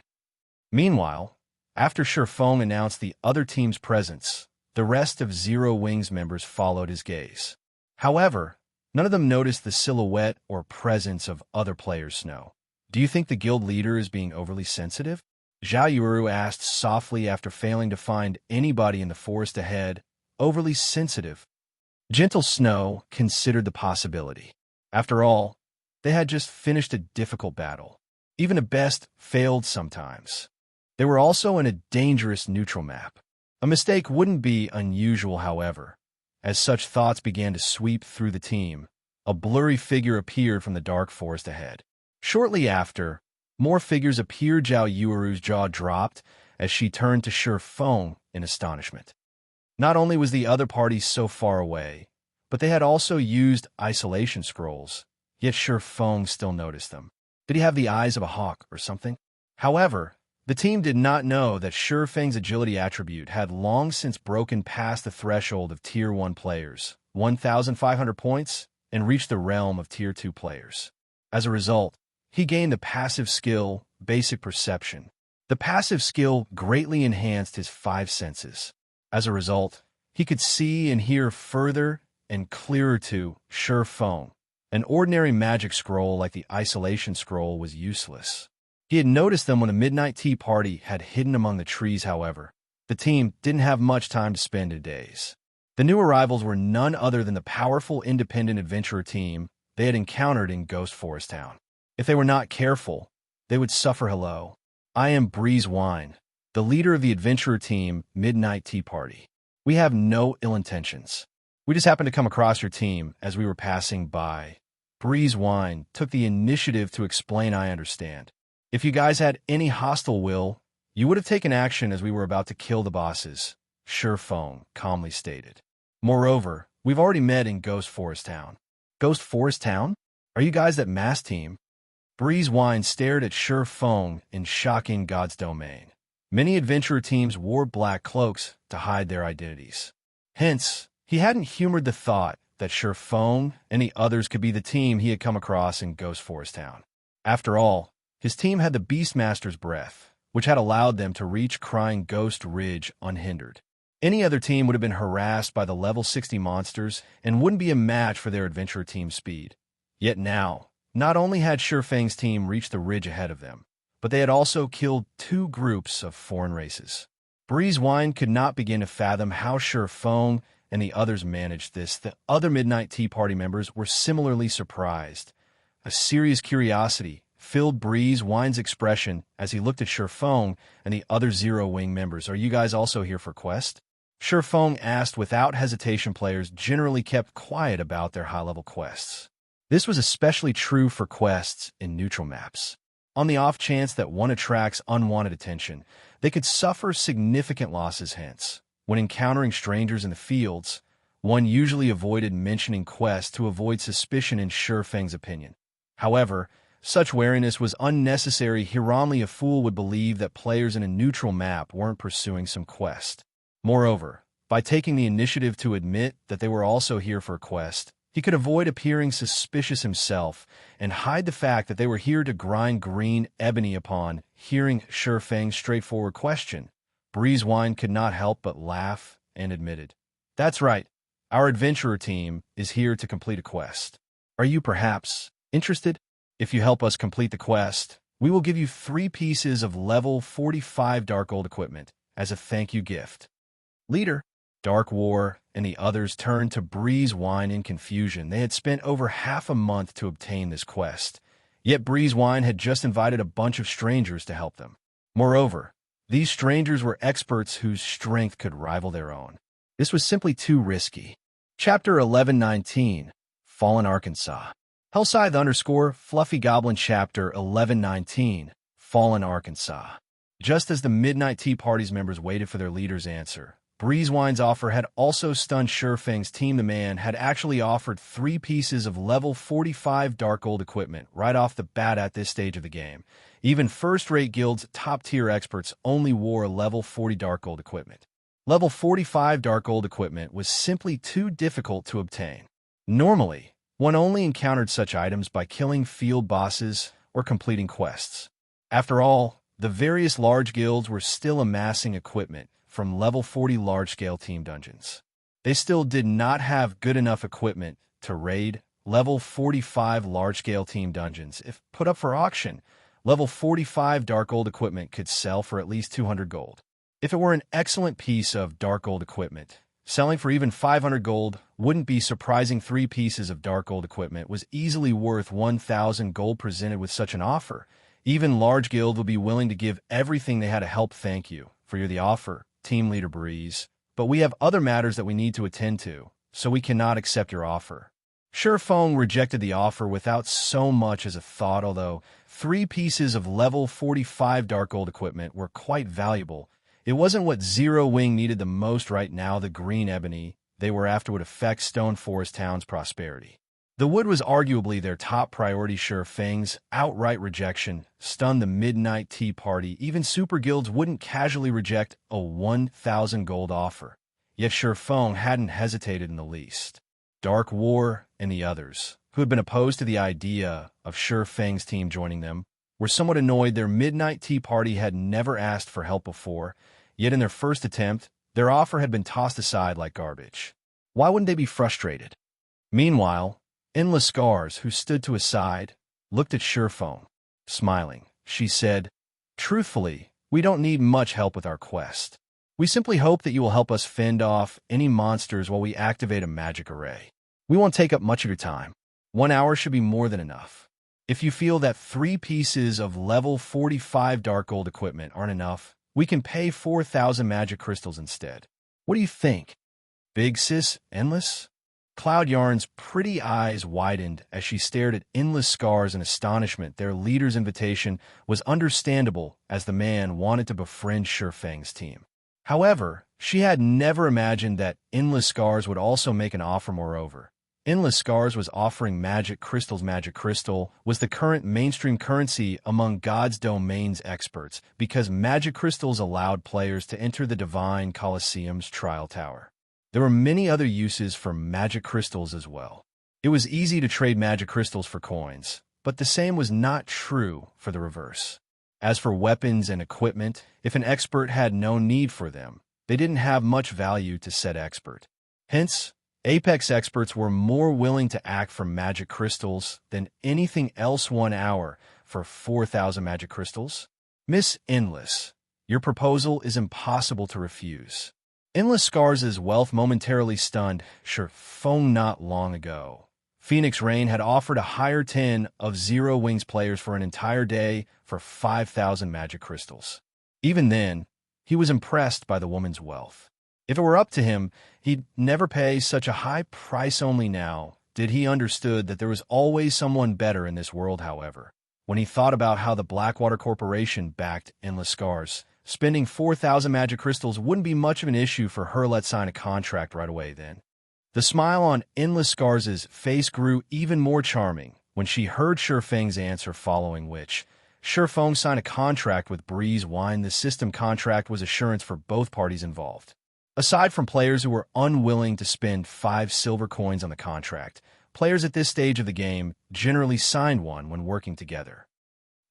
Meanwhile, after Feng announced the other team's presence, the rest of Zero Wings members followed his gaze. However, none of them noticed the silhouette or presence of other players' snow. Do you think the guild leader is being overly sensitive? Zhao Yuru asked softly after failing to find anybody in the forest ahead. Overly sensitive. Gentle Snow considered the possibility. After all, they had just finished a difficult battle. Even a best failed sometimes. They were also in a dangerous neutral map. A mistake wouldn't be unusual, however. As such thoughts began to sweep through the team, a blurry figure appeared from the dark forest ahead. Shortly after, more figures appeared. Zhao Yuru's jaw dropped as she turned to Feng in astonishment. Not only was the other party so far away, but they had also used isolation scrolls, yet Feng still noticed them. Did he have the eyes of a hawk or something? However, the team did not know that Feng's agility attribute had long since broken past the threshold of Tier 1 players, 1,500 points, and reached the realm of Tier 2 players. As a result, he gained the passive skill, Basic Perception. The passive skill greatly enhanced his 5 senses. As a result, he could see and hear further and clearer to Feng. An ordinary magic scroll like the Isolation Scroll was useless. He had noticed them when the Midnight Tea Party had hidden among the trees, however. The team didn't have much time to spend in days. The new arrivals were none other than the powerful independent adventurer team they had encountered in Ghost Forest Town. If they were not careful, they would suffer. Hello. I am Breeze Wine, the leader of the adventurer team Midnight Tea Party. We have no ill intentions. We just happened to come across your team as we were passing by. Breeze Wine took the initiative to explain. I understand. If you guys had any hostile will, you would have taken action as we were about to kill the bosses, Feng calmly stated. Moreover, we've already met in Ghost Forest Town. Ghost Forest Town? Are you guys that mass team? Breeze Wine stared at Feng in shock. In God's domain. Many adventurer teams wore black cloaks to hide their identities. Hence, he hadn't humored the thought that Feng and the others could be the team he had come across in Ghost Forest Town. After all, his team had the Beastmaster's breath, which had allowed them to reach Crying Ghost Ridge unhindered. Any other team would have been harassed by the level 60 monsters and wouldn't be a match for their adventurer team's speed. Yet now, not only had Feng's team reached the ridge ahead of them, but they had also killed 2 groups of foreign races. Breeze Wine could not begin to fathom how Feng and the others managed this. The other Midnight Tea Party members were similarly surprised. A serious curiosity filled Breeze Wine's expression as he looked at Feng and the other Zero Wing members. Are you guys also here for quest? Feng asked without hesitation. Players generally kept quiet about their high-level quests. This was especially true for quests in neutral maps. On the off chance that one attracts unwanted attention, they could suffer significant losses. Hence, when encountering strangers in the fields, one usually avoided mentioning quests to avoid suspicion in Feng's opinion. However, such wariness was unnecessary. Only a fool would believe that players in a neutral map weren't pursuing some quest. Moreover, by taking the initiative to admit that they were also here for a quest, he could avoid appearing suspicious himself and hide the fact that they were here to grind green ebony. Upon hearing Feng's straightforward question, Breeze Wine could not help but laugh and admitted, "That's right, our adventurer team is here to complete a quest. Are you perhaps interested? If you help us complete the quest, we will give you 3 pieces of level 45 Dark Gold equipment as a thank you gift." Leader, Dark War, and the others turned to Breeze Wine in confusion. They had spent over half a month to obtain this quest, yet Breeze Wine had just invited a bunch of strangers to help them. Moreover, these strangers were experts whose strength could rival their own. This was simply too risky. Chapter 1119, Fallen Arkansas. Hellscythe Fluffy Goblin Chapter 1119, Fallen Arkansas. Just as the Midnight Tea Party's members waited for their leader's answer, Breeze Wine's offer had also stunned Feng's team. The man had actually offered 3 pieces of level 45 Dark Gold equipment right off the bat at this stage of the game. Even first-rate guilds' top-tier experts only wore level 40 Dark Gold equipment. Level 45 Dark Gold equipment was simply too difficult to obtain. Normally, one only encountered such items by killing field bosses or completing quests. After all, The various large guilds were still amassing equipment from level 40 large-scale team dungeons. They still did not have good enough equipment to raid level 45 large-scale team dungeons. If put up for auction, level 45 dark gold equipment could sell for at least 200 gold. If it were an excellent piece of dark gold equipment, selling for even 500 gold wouldn't be surprising. 3 pieces of dark gold equipment was easily worth 1,000 gold presented with such an offer. Even large guild would be willing to give everything they had to help. Thank you for the offer, team leader Breeze. But we have other matters that we need to attend to, so we cannot accept your offer. Feng rejected the offer without so much as a thought. Although 3 pieces of level 45 dark gold equipment were quite valuable, it wasn't what Zero Wing needed the most right now. The green ebony they were after would affect Stone Forest Town's prosperity. The wood was arguably their top priority. Feng's outright rejection stunned the Midnight Tea Party. Even super guilds wouldn't casually reject a 1,000 gold offer. Yet Feng hadn't hesitated in the least. Dark War and the others, who had been opposed to the idea of Feng's team joining them, were somewhat annoyed. Their Midnight Tea Party had never asked for help before, yet in their first attempt, their offer had been tossed aside like garbage. Why wouldn't they be frustrated? Meanwhile, Endless Scars, who stood to his side, looked at Feng. Smiling, she said, "Truthfully, we don't need much help with our quest. We simply hope that you will help us fend off any monsters while we activate a magic array. We won't take up much of your time. 1 hour should be more than enough. If you feel that 3 pieces of level 45 dark gold equipment aren't enough, we can pay 4,000 magic crystals instead. What do you think?" Big Sis Endless? Cloud Yarn's pretty eyes widened as she stared at Endless Scars in astonishment. Their leader's invitation was understandable, as the man wanted to befriend Feng's team. However, she had never imagined that Endless Scars would also make an offer. Moreover, Endless Scars was offering magic crystals. Magic crystal was the current mainstream currency among God's Domain's experts because magic crystals allowed players to enter the Divine Colosseum's trial tower. There were many other uses for magic crystals as well. It was easy to trade magic crystals for coins, but the same was not true for the reverse. As for weapons and equipment, if an expert had no need for them, they didn't have much value to said expert. Hence, Apex experts were more willing to act for magic crystals than anything else. 1 hour for 4,000 magic crystals? Miss Endless, your proposal is impossible to refuse. Endless Scars' wealth momentarily stunned Feng. Not long ago, Phoenix Rain had offered a hire 10 of Zero Wings players for an entire day for 5,000 magic crystals. Even then, he was impressed by the woman's wealth. If it were up to him, he'd never pay such a high price. Only now did he understood that there was always someone better in this world. However, when he thought about how the Blackwater Corporation backed Endless Scars, spending 4,000 magic crystals wouldn't be much of an issue for her. Let's sign a contract right away then. The smile on Endless Scars' face grew even more charming when she heard Feng's answer, following which Feng signed a contract with Breeze Wine. The system contract was assurance for both parties involved. Aside from players who were unwilling to spend 5 silver coins on the contract, players at this stage of the game generally signed one when working together.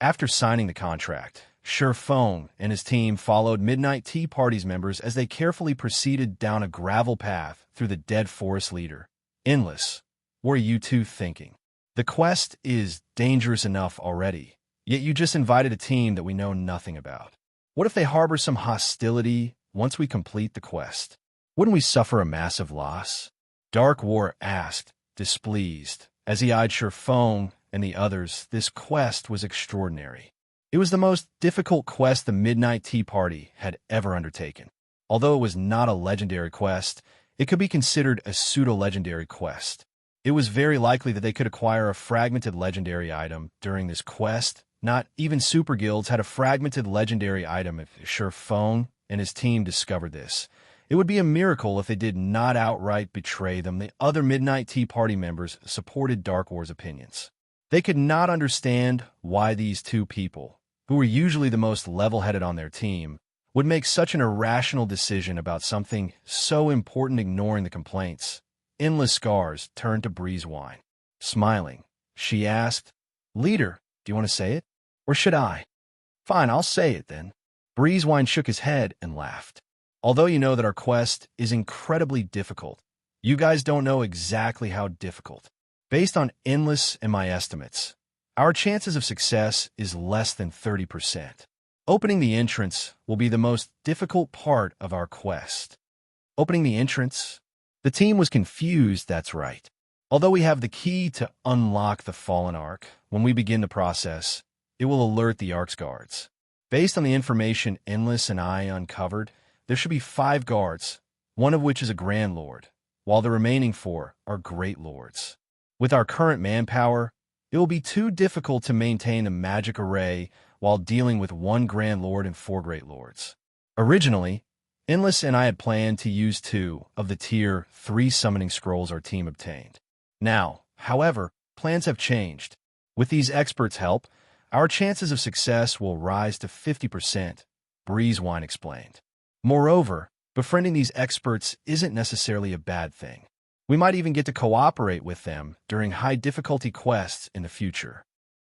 After signing the contract, Feng and his team followed Midnight Tea Party's members as they carefully proceeded down a gravel path through the dead forest leader. Endless, what are you two thinking? The quest is dangerous enough already, yet you just invited a team that we know nothing about. What if they harbor some hostility once we complete the quest? Wouldn't we suffer a massive loss? Dark War asked, displeased, as he eyed Feng and the others. This quest was extraordinary. It was the most difficult quest the Midnight Tea Party had ever undertaken. Although it was not a legendary quest, it could be considered a pseudo-legendary quest. It was very likely that they could acquire a fragmented legendary item during this quest. Not even super guilds had a fragmented legendary item. If Feng and his team discovered this, it would be a miracle if they did not outright betray them. The other Midnight Tea Party members supported Dark War's opinions. They could not understand why these two people, who were usually the most level-headed on their team, would make such an irrational decision about something so important. Ignoring the complaints, Endless Scars turned to Breeze Wine. Smiling, she asked, "Leader, do you want to say it? Or should I?" Fine, I'll say it then. Breezewine shook his head and laughed. Although you know that our quest is incredibly difficult, you guys don't know exactly how difficult. Based on Endless and my estimates, our chances of success is less than 30%. Opening the entrance will be the most difficult part of our quest. Opening the entrance? The team was confused, that's right. Although we have the key to unlock the Fallen Ark, when we begin the process, it will alert the Ark's guards. Based on the information Endless and I uncovered, there should be 5 guards, one of which is a Grand Lord, while the remaining 4 are Great Lords. With our current manpower, it will be too difficult to maintain a magic array while dealing with 1 Grand Lord and 4 Great Lords. Originally, Endless and I had planned to use 2 of the Tier 3 summoning scrolls our team obtained. Now, however, plans have changed. With these experts' help, our chances of success will rise to 50%, Breezewine explained. Moreover, befriending these experts isn't necessarily a bad thing. We might even get to cooperate with them during high-difficulty quests in the future.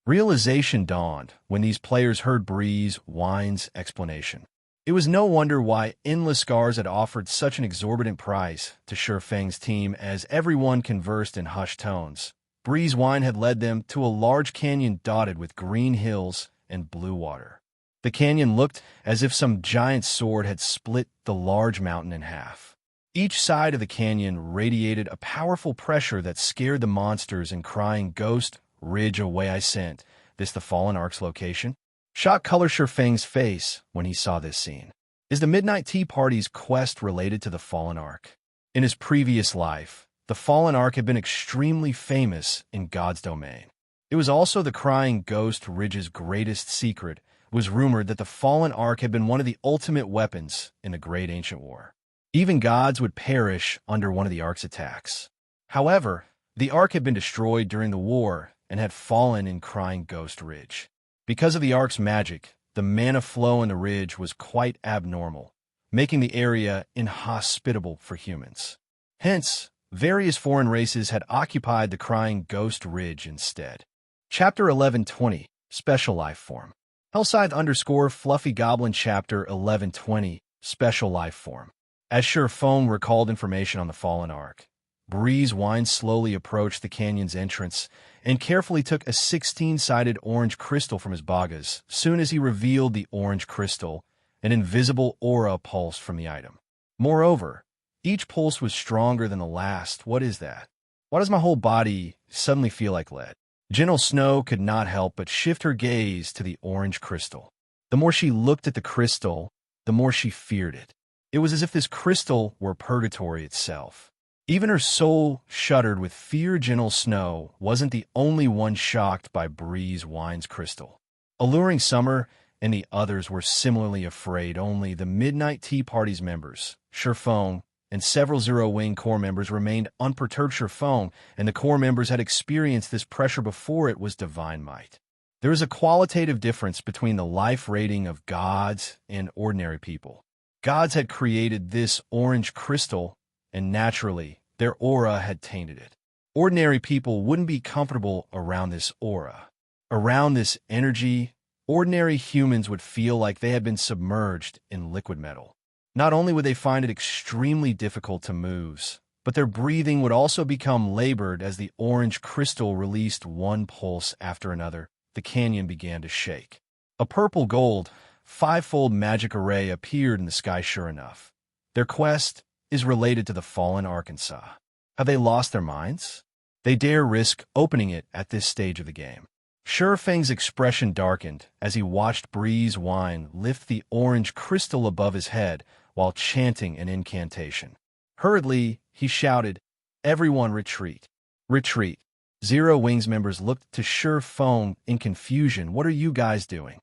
Realization dawned when these players heard Breezewine's explanation. It was no wonder why Endless Scars had offered such an exorbitant price to Shurfeng's team, as everyone conversed in hushed tones. Breezewine had led them to a large canyon dotted with green hills and blue water. The canyon looked as if some giant sword had split the large mountain in half. Each side of the canyon radiated a powerful pressure that scared the monsters and crying, "Ghost, Ridge away I sent. This the Fallen Ark's location?" Shock colored Shurfeng's face when he saw this scene. Is the Midnight Tea Party's quest related to the Fallen Ark? In his previous life, the Fallen Ark had been extremely famous in God's domain. It was also the Crying Ghost Ridge's greatest secret. It was rumored that the Fallen Ark had been one of the ultimate weapons in the Great Ancient War. Even gods would perish under one of the Ark's attacks. However, the Ark had been destroyed during the war and had fallen in Crying Ghost Ridge. Because of the Ark's magic, the mana flow in the ridge was quite abnormal, making the area inhospitable for humans. Hence, various foreign races had occupied the Crying Ghost Ridge instead. Chapter 1120, Special Lifeform. Hellscythe_Fluffy Goblin Chapter 1120, Special Lifeform. As Shurfeng recalled information on the Fallen Ark, Breezewine slowly approached the canyon's entrance and carefully took a 16-sided orange crystal from his bagas. Soon as he revealed the orange crystal, an invisible aura pulsed from the item. Moreover, each pulse was stronger than the last. What is that? Why does my whole body suddenly feel like lead? Gentle Snow could not help but shift her gaze to the orange crystal. The more she looked at the crystal, the more she feared it. It was as if this crystal were Purgatory itself. Even her soul shuddered with fear. Gentle Snow wasn't the only one shocked by Breezewine's crystal. Alluring Summer and the others were similarly afraid. Only the Midnight Tea Party's members, Shurfeng, and several Zero Wing core members remained unperturbed. Shurfeng and the core members had experienced this pressure before. It was divine might. There is a qualitative difference between the life rating of gods and ordinary people. Gods had created this orange crystal, and naturally, their aura had tainted it. Ordinary people wouldn't be comfortable around this aura. Around this energy, ordinary humans would feel like they had been submerged in liquid metal. Not only would they find it extremely difficult to move, but their breathing would also become labored as the orange crystal released one pulse after another. The canyon began to shake. A purple-gold, 5-fold magic array appeared in the sky. Sure enough, their quest is related to the Fallen Arkansas. Have they lost their minds? They dare risk opening it at this stage of the game. Shurfeng's expression darkened as he watched Breezewine lift the orange crystal above his head while chanting an incantation. Hurriedly, he shouted, "Everyone retreat! Retreat!" Zero Wings members looked to Shurfeng in confusion. "What are you guys doing?"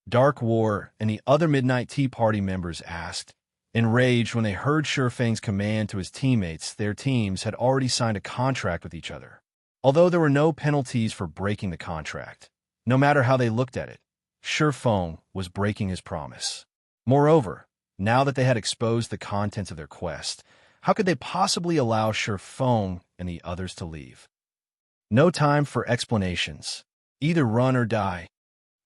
Dark War and the other Midnight Tea Party members asked. Enraged when they heard Shurfeng's command to his teammates, their teams had already signed a contract with each other. Although there were no penalties for breaking the contract, no matter how they looked at it, Shurfeng was breaking his promise. Moreover, now that they had exposed the contents of their quest, how could they possibly allow Shurfeng and the others to leave? No time for explanations. Either run or die.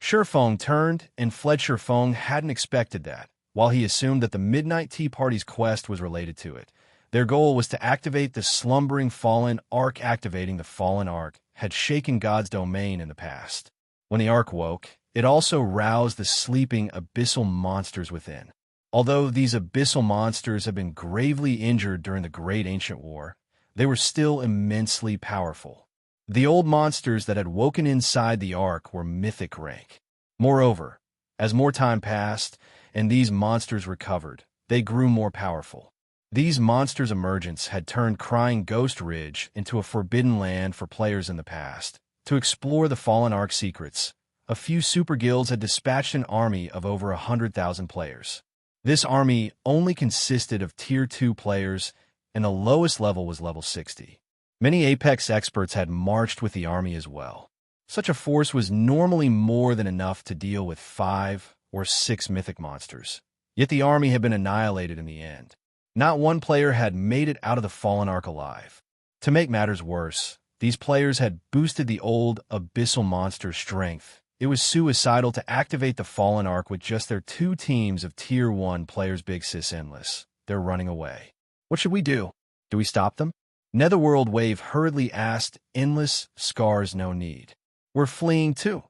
Shurfeng turned and fled. Shurfeng hadn't expected that. While he assumed that the Midnight Tea Party's quest was related to it, their goal was to activate the slumbering Fallen Ark. Activating the Fallen Ark had shaken God's domain in the past. When the Ark woke, it also roused the sleeping abyssal monsters within. Although these abyssal monsters had been gravely injured during the Great Ancient War, they were still immensely powerful. The old monsters that had woken inside the Ark were mythic rank. Moreover, as more time passed and these monsters recovered, they grew more powerful. These monsters' emergence had turned Crying Ghost Ridge into a forbidden land for players in the past. To explore the Fallen Ark secrets, a few super guilds had dispatched an army of over 100,000 players. This army only consisted of Tier 2 players, and the lowest level was level 60. Many Apex experts had marched with the army as well. Such a force was normally more than enough to deal with 5 or 6 mythic monsters. Yet the army had been annihilated in the end. Not one player had made it out of the Fallen Ark alive. To make matters worse, these players had boosted the old abyssal monster's strength. It was suicidal to activate the Fallen Ark with just their 2 teams of Tier 1 players. Big Sis Endless. They're running away. What should we do? Do we stop them? Netherworld Wave hurriedly asked. Endless Scars, no need. We're fleeing too,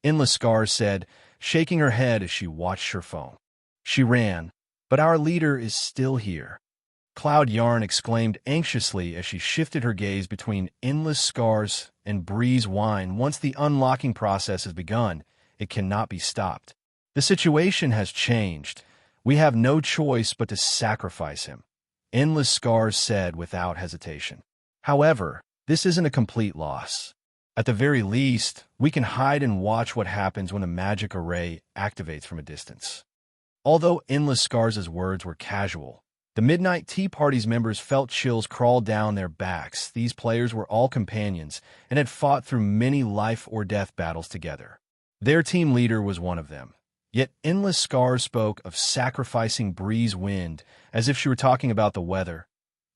Endless Scars said, shaking her head as she watched her phone. She ran, but our leader is still here. Cloud Yarn exclaimed anxiously as she shifted her gaze between Endless Scars and Breeze Wine. Once the unlocking process has begun, it cannot be stopped. The situation has changed. We have no choice but to sacrifice him, Endless Scars said without hesitation. However, this isn't a complete loss. At the very least, we can hide and watch what happens when the magic array activates from a distance. Although Endless Scars' words were casual, the Midnight Tea Party's members felt chills crawl down their backs. These players were all companions and had fought through many life-or-death battles together. Their team leader was one of them. Yet Endless Scars spoke of sacrificing Breeze Wind as if she were talking about the weather.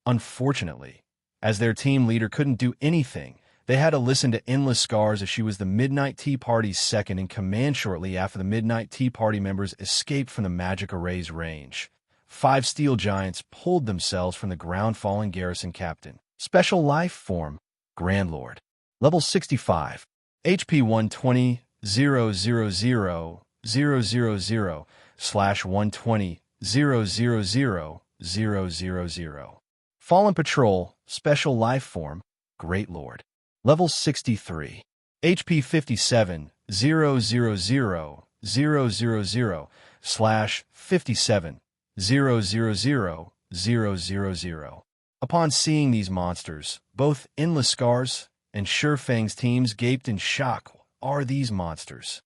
Unfortunately, as their team leader couldn't do anything, they had to listen to Endless Scars as she was the Midnight Tea Party's second in command. Shortly after the Midnight Tea Party members escaped from the magic array's range, 5 steel giants pulled themselves from the ground. Fallen Garrison Captain. Special Life Form. Grandlord. Level 65. HP 120 000 000/120 000 000. Fallen Patrol. Special Life Form. Great Lord. Level 63. HP 57 000 000/57 000 000. Upon seeing these monsters, both Endless Scars and Shurfeng's teams gaped in shock. Are these monsters?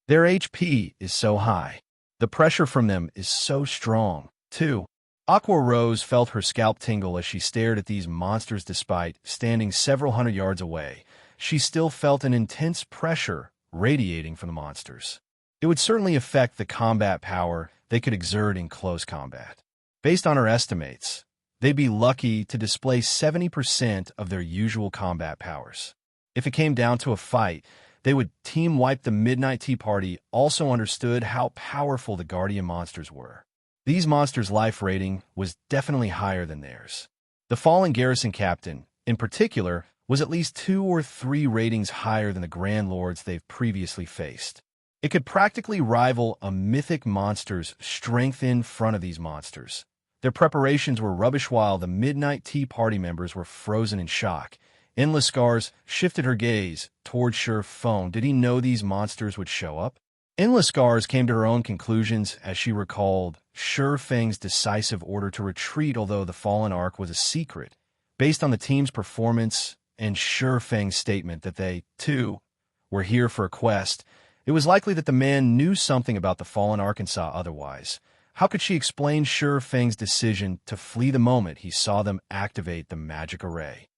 Their HP is so high. The pressure from them is so strong, too. Aqua Rose felt her scalp tingle as she stared at these monsters. Despite standing several hundred yards away, she still felt an intense pressure radiating from the monsters. It would certainly affect the combat power they could exert in close combat. Based on her estimates, they'd be lucky to display 70% of their usual combat powers. If it came down to a fight, they would team wipe the Midnight Tea Party. Also understood how powerful the Guardian monsters were. These monsters' life rating was definitely higher than theirs. The Fallen Garrison Captain, in particular, was at least 2 or 3 ratings higher than the Grand Lords they've previously faced. It could practically rival a mythic monster's strength in front of these monsters. Their preparations were rubbish while the Midnight Tea Party members were frozen in shock. Endless Scars shifted her gaze toward Shurfeng. Did he know these monsters would show up? Endless Scars came to her own conclusions as she recalled Shurfeng's decisive order to retreat. Although the Fallen Ark was a secret, based on the team's performance and Shurfeng's statement that they, too, were here for a quest, it was likely that the man knew something about the Fallen Ark and saw otherwise. How could she explain Shurfeng's decision to flee the moment he saw them activate the magic array?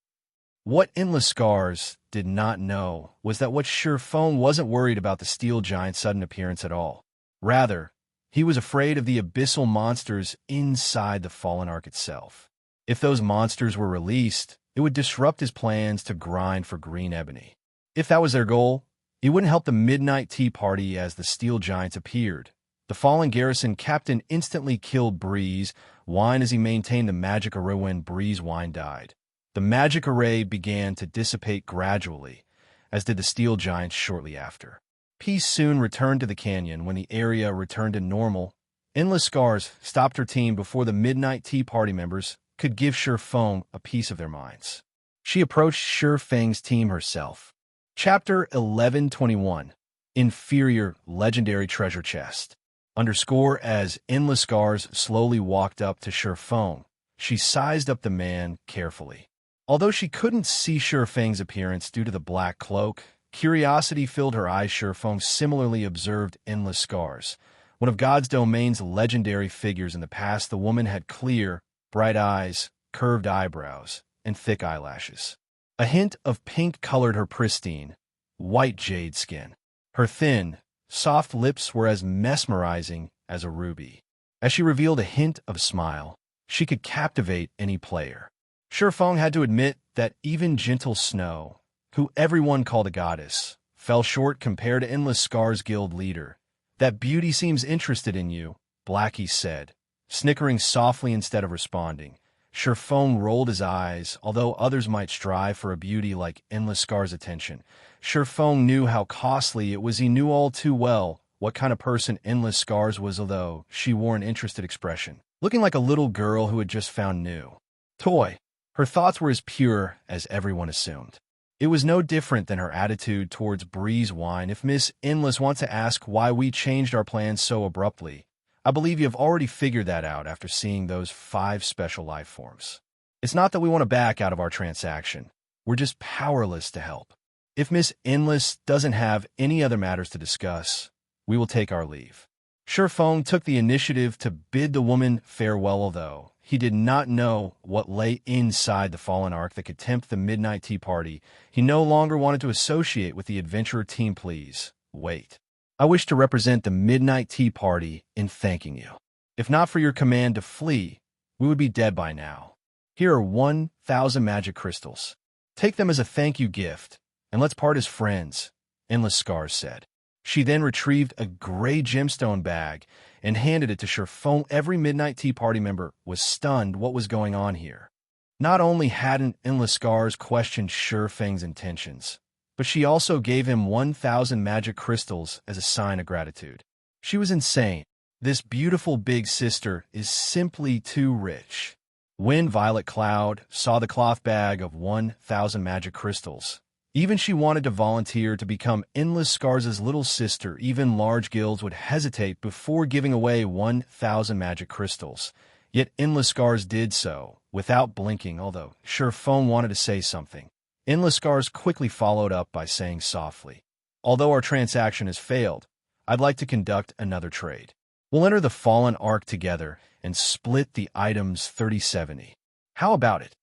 What Endless Scars did not know was that Shurfeng wasn't worried about the steel giant's sudden appearance at all. Rather, he was afraid of the abyssal monsters inside the Fallen Ark itself. If those monsters were released, it would disrupt his plans to grind for green ebony. If that was their goal, It wouldn't help the midnight tea party as the steel giants appeared. The fallen garrison captain instantly killed Breeze Wine as he maintained the magic array when Breeze Wine died. The magic array began to dissipate gradually, as did the steel giants shortly after. Peace soon returned to the canyon when the area returned to normal. Endless Scars stopped her team before the midnight tea party members could give Feng a piece of their minds. She approached Feng's team herself. Chapter 1121 Inferior Legendary Treasure Chest _ as Endless Scars slowly walked up to Feng, she sized up the man carefully. Although she couldn't see Feng's appearance due to the black cloak, curiosity filled her eyes. Feng similarly observed Endless Scars. One of God's domain's legendary figures in the past, the woman had clear, bright eyes, curved eyebrows, and thick eyelashes. A hint of pink colored her pristine, white jade skin. Her thin, soft lips were as mesmerizing as a ruby. As she revealed a hint of a smile, she could captivate any player. Feng had to admit that even gentle Snow, who everyone called a goddess, fell short compared to Endless Scars' guild leader. That beauty seems interested in you, Blackie said, snickering softly instead of responding. Feng rolled his eyes. Although others might strive for a beauty like Endless Scars' attention, Feng knew how costly it was. He knew all too well what kind of person Endless Scars was, although she wore an interested expression, looking like a little girl who had just found new toy. Her thoughts were as pure as everyone assumed. It was no different than her attitude towards Breeze Wine. If Miss Endless wants to ask why we changed our plans so abruptly, I believe you have already figured that out after seeing those 5 special life forms. It's not that we want to back out of our transaction. We're just powerless to help. If Miss Endless doesn't have any other matters to discuss, we will take our leave. Feng took the initiative to bid the woman farewell, although he did not know what lay inside the fallen ark that could tempt the midnight tea party. He no longer wanted to associate with the adventurer team. Please, wait. I wish to represent the midnight tea party in thanking you. If not for your command to flee, we would be dead by now. Here are 1,000 magic crystals. Take them as a thank you gift, and let's part as friends, Endless Scars said. She then retrieved a gray gemstone bag and handed it to Feng. Every midnight tea party member was stunned what was going on here. Not only hadn't Endless Scars questioned Feng's intentions, but she also gave him 1,000 magic crystals as a sign of gratitude. She was insane. This beautiful big sister is simply too rich. When Violet Cloud saw the cloth bag of 1,000 magic crystals, even she wanted to volunteer to become Endless Scars' little sister. Even large guilds would hesitate before giving away 1,000 magic crystals. Yet Endless Scars did so, without blinking, although Feng wanted to say something. Endless Scars quickly followed up by saying softly, although our transaction has failed, I'd like to conduct another trade. We'll enter the fallen ark together and split the items 30/70. How about it?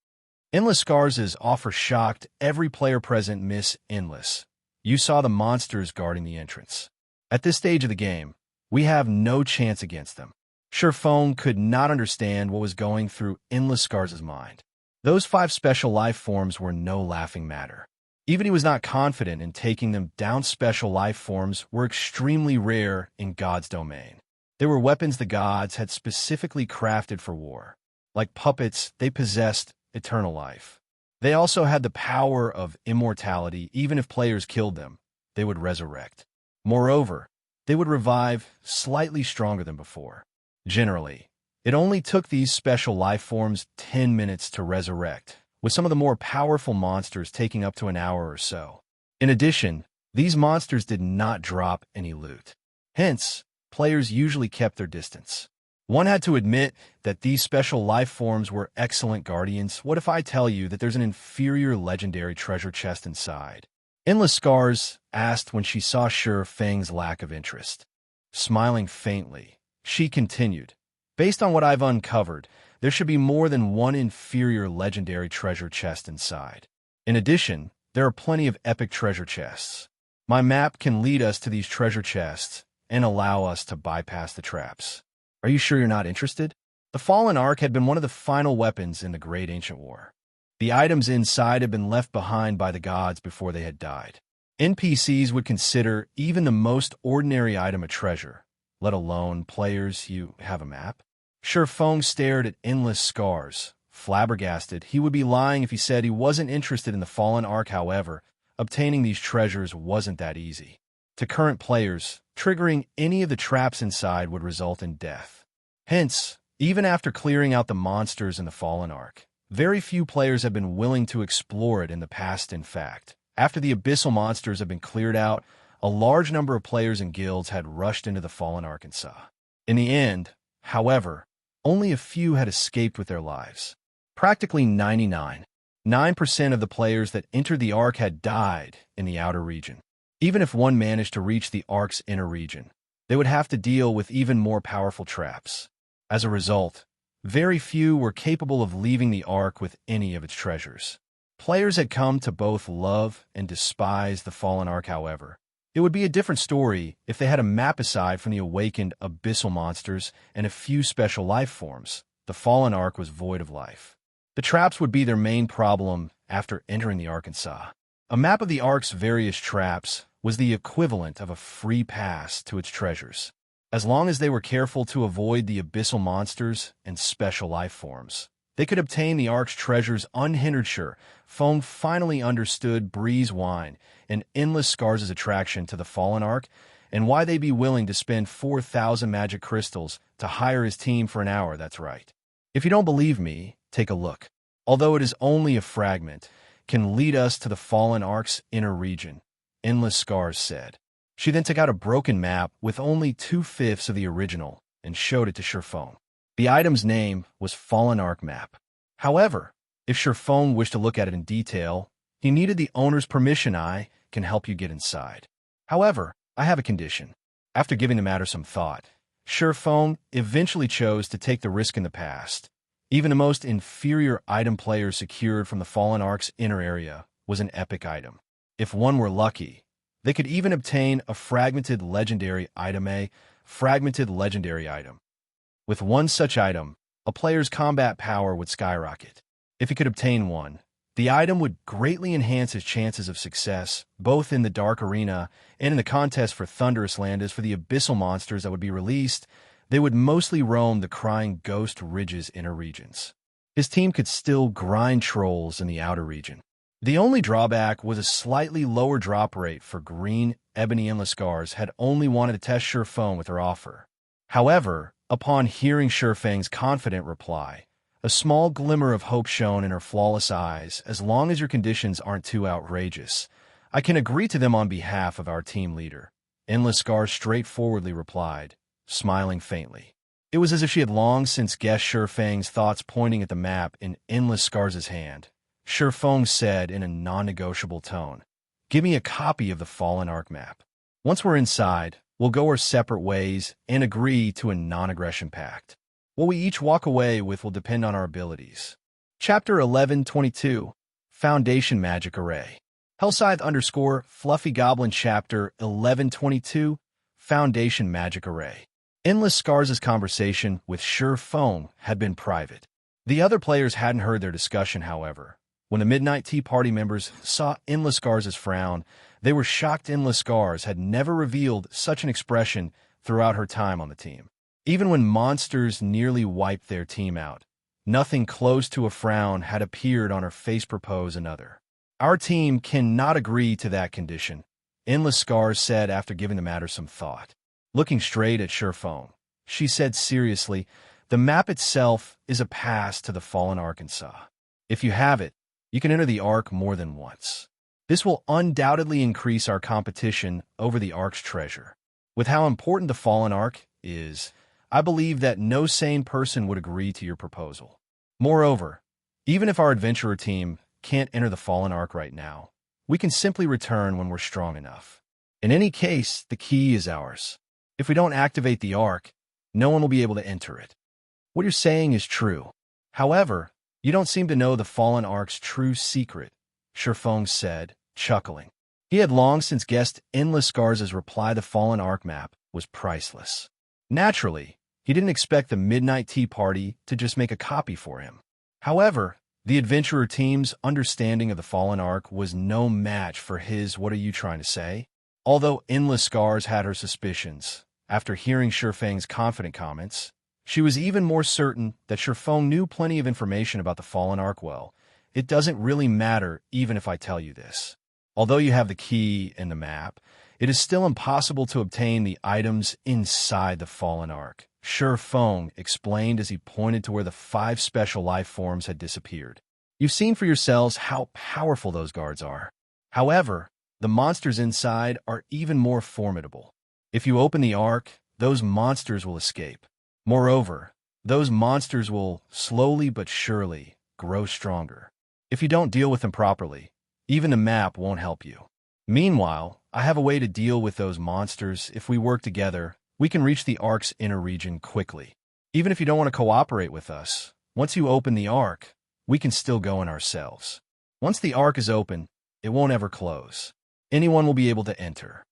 Endless Scars' offer shocked every player present. Miss Endless, you saw the monsters guarding the entrance. At this stage of the game, we have no chance against them. Feng could not understand what was going through Endless Scars' mind. Those 5 special life forms were no laughing matter. Even he was not confident in taking them down. Special life forms were extremely rare in God's domain. They were weapons the gods had specifically crafted for war. Like puppets, they possessed eternal life. They also had the power of immortality. Even if players killed them, they would resurrect. Moreover, they would revive slightly stronger than before. Generally, it only took these special life forms 10 minutes to resurrect, with some of the more powerful monsters taking up to an hour or so. In addition, these monsters did not drop any loot. Hence, players usually kept their distance. One had to admit that these special life forms were excellent guardians. What if I tell you that there's an inferior legendary treasure chest inside? Endless Scars asked when she saw Feng's lack of interest. Smiling faintly, she continued, based on what I've uncovered, there should be more than one inferior legendary treasure chest inside. In addition, there are plenty of epic treasure chests. My map can lead us to these treasure chests and allow us to bypass the traps. Are you sure you're not interested? The Fallen Ark had been one of the final weapons in the Great Ancient War. The items inside had been left behind by the gods before they had died. NPCs would consider even the most ordinary item a treasure, let alone players. You have a map? Feng stared at endless scars. Flabbergasted, he would be lying if he said he wasn't interested in the Fallen Ark. However, obtaining these treasures wasn't that easy. To current players, triggering any of the traps inside would result in death. Hence, even after clearing out the monsters in the Fallen Ark, very few players have been willing to explore it in the past. In fact, after the abyssal monsters have been cleared out, a large number of players and guilds had rushed into the Fallen Ark and saw. In the end, however, only a few had escaped with their lives. Practically 99.9% of the players that entered the Ark had died in the outer region. Even if one managed to reach the Ark's inner region, they would have to deal with even more powerful traps. As a result, very few were capable of leaving the Ark with any of its treasures. Players had come to both love and despise the Fallen Ark. However, it would be a different story if they had a map aside from the awakened abyssal monsters and a few special life forms. The Fallen Ark was void of life. The traps would be their main problem after entering the Ark and saw. A map of the Ark's various traps was the equivalent of a free pass to its treasures. As long as they were careful to avoid the abyssal monsters and special life forms, they could obtain the Ark's treasures unhindered. Feng finally understood Breeze Wine and Endless Scars' attraction to the Fallen Ark and why they'd be willing to spend 4,000 magic crystals to hire his team for an hour. That's right. If you don't believe me, take a look. Although it is only a fragment, can lead us to the Fallen Ark's inner region, Endless Scars said. She then took out a broken map with only 2/5 of the original and showed it to Feng. The item's name was Fallen Ark Map. However, if Feng wished to look at it in detail, he needed the owner's permission. I can help you get inside. However, I have a condition. After giving the matter some thought, Feng eventually chose to take the risk. In the past, even the most inferior item players secured from the Fallen Ark's inner area was an epic item. If one were lucky, they could even obtain a fragmented legendary item. With one such item, a player's combat power would skyrocket. If he could obtain one, the item would greatly enhance his chances of success, both in the Dark Arena and in the contest for Thunderous Land. As for the abyssal monsters that would be released, they would mostly roam the Crying Ghost Ridge's inner regions. His team could still grind trolls in the outer region. The only drawback was a slightly lower drop rate. For Green Ebony Endless Scars had only wanted to test Feng with her offer. However, upon hearing Feng's confident reply, a small glimmer of hope shone in her flawless eyes. As long as your conditions aren't too outrageous, I can agree to them on behalf of our team leader. Endless Scars straightforwardly replied, smiling faintly. It was as if she had long since guessed Feng's thoughts. Pointing at the map in Endless Scars' hand, Feng said in a non-negotiable tone, "Give me a copy of the Fallen Ark map. Once we're inside, we'll go our separate ways and agree to a non-aggression pact. What we each walk away with will depend on our abilities." Chapter 1122, Foundation Magic Array. Hellscythe_Fluffy Goblin Chapter 1122, Foundation Magic Array. Endless Scars' conversation with Feng had been private. The other players hadn't heard their discussion. However, when the Midnight Tea Party members saw Endless Scars' frown, they were shocked. Endless Scars had never revealed such an expression throughout her time on the team. Even when monsters nearly wiped their team out, nothing close to a frown had appeared on her face. Propose another. Our team cannot agree to that condition, Endless Scars said after giving the matter some thought. Looking straight at Feng, she said seriously, "The map itself is a pass to the Fallen Ark. If you have it, you can enter the Ark more than once. This will undoubtedly increase our competition over the Ark's treasure. With how important the Fallen Ark is, I believe that no sane person would agree to your proposal. Moreover, even if our adventurer team can't enter the Fallen Ark right now, we can simply return when we're strong enough. In any case, the key is ours. If we don't activate the Ark, no one will be able to enter it." What you're saying is true. However, you don't seem to know the Fallen Ark's true secret, Feng said, chuckling. He had long since guessed Endless Scars' reply. The Fallen Ark map was priceless. Naturally, he didn't expect the Midnight Tea Party to just make a copy for him. However, The adventurer team's understanding of the Fallen Ark was no match for his "what are you trying to say?" Although Endless Scars had her suspicions, after hearing Shifeng's confident comments, she was even more certain that Shifeng knew plenty of information about the Fallen Ark. "Well, it doesn't really matter even if I tell you this. Although you have the key and the map, it is still impossible to obtain the items inside the Fallen Ark," Shifeng explained as he pointed to where the 5 special life forms had disappeared. "You've seen for yourselves how powerful those guards are. However, the monsters inside are even more formidable. If you open the Ark, those monsters will escape. Moreover, those monsters will, slowly but surely, grow stronger. If you don't deal with them properly, even the map won't help you. Meanwhile, I have a way to deal with those monsters. If we work together, we can reach the Ark's inner region quickly. Even if you don't want to cooperate with us, once you open the Ark, we can still go in ourselves. Once the Ark is open, it won't ever close. Anyone will be able to enter."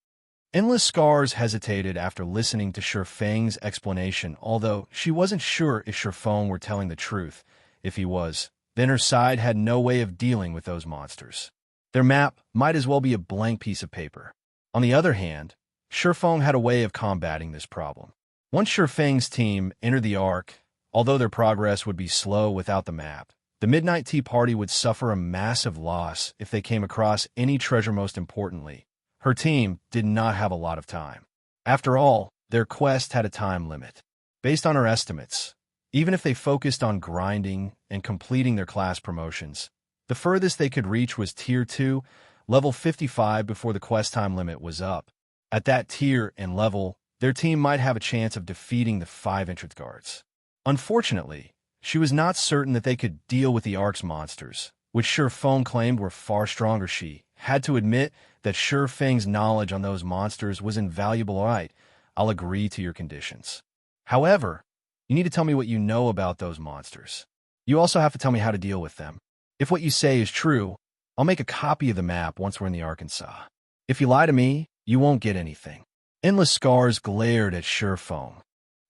Endless Scars hesitated after listening to Shifeng's explanation, although she wasn't sure if Shifeng were telling the truth. If he was, then her side had no way of dealing with those monsters. Their map might as well be a blank piece of paper. On the other hand, Shifeng had a way of combating this problem. Once Shifeng's team entered the Ark, although their progress would be slow without the map, the Midnight Tea Party would suffer a massive loss if they came across any treasure. Most importantly, her team did not have a lot of time. After all, their quest had a time limit. Based on her estimates, even if they focused on grinding and completing their class promotions, the furthest they could reach was Tier 2, level 55 before the quest time limit was up. At that tier and level, their team might have a chance of defeating the 5 entrance guards. Unfortunately, she was not certain that they could deal with the Ark's monsters, which Shifeng claimed were far stronger. She had to admit that Shifeng's knowledge on those monsters was invaluable. "All right, I'll agree to your conditions. However, you need to tell me what you know about those monsters. You also have to tell me how to deal with them. If what you say is true, I'll make a copy of the map once we're in the Arkansas. If you lie to me, you won't get anything." Endless Scars glared at Shifeng.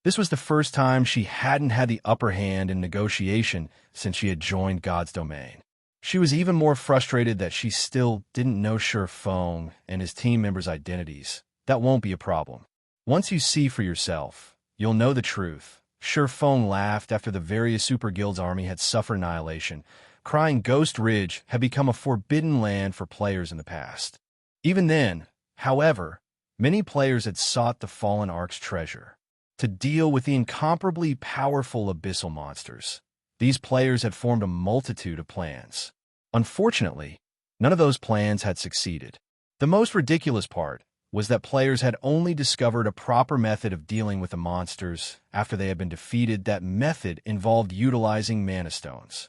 This was the first time she hadn't had the upper hand in negotiation since she had joined God's Domain. She was even more frustrated that she still didn't know Shifeng and his team members' identities. "That won't be a problem. Once you see for yourself, you'll know the truth." Shifeng laughed after the various super guilds' army had suffered annihilation, crying Ghost Ridge had become a forbidden land for players in the past. Even then, however, many players had sought the Fallen Ark's treasure to deal with the incomparably powerful abyssal monsters. These players had formed a multitude of plans. Unfortunately, none of those plans had succeeded. The most ridiculous part was that players had only discovered a proper method of dealing with the monsters after they had been defeated. That method involved utilizing mana stones.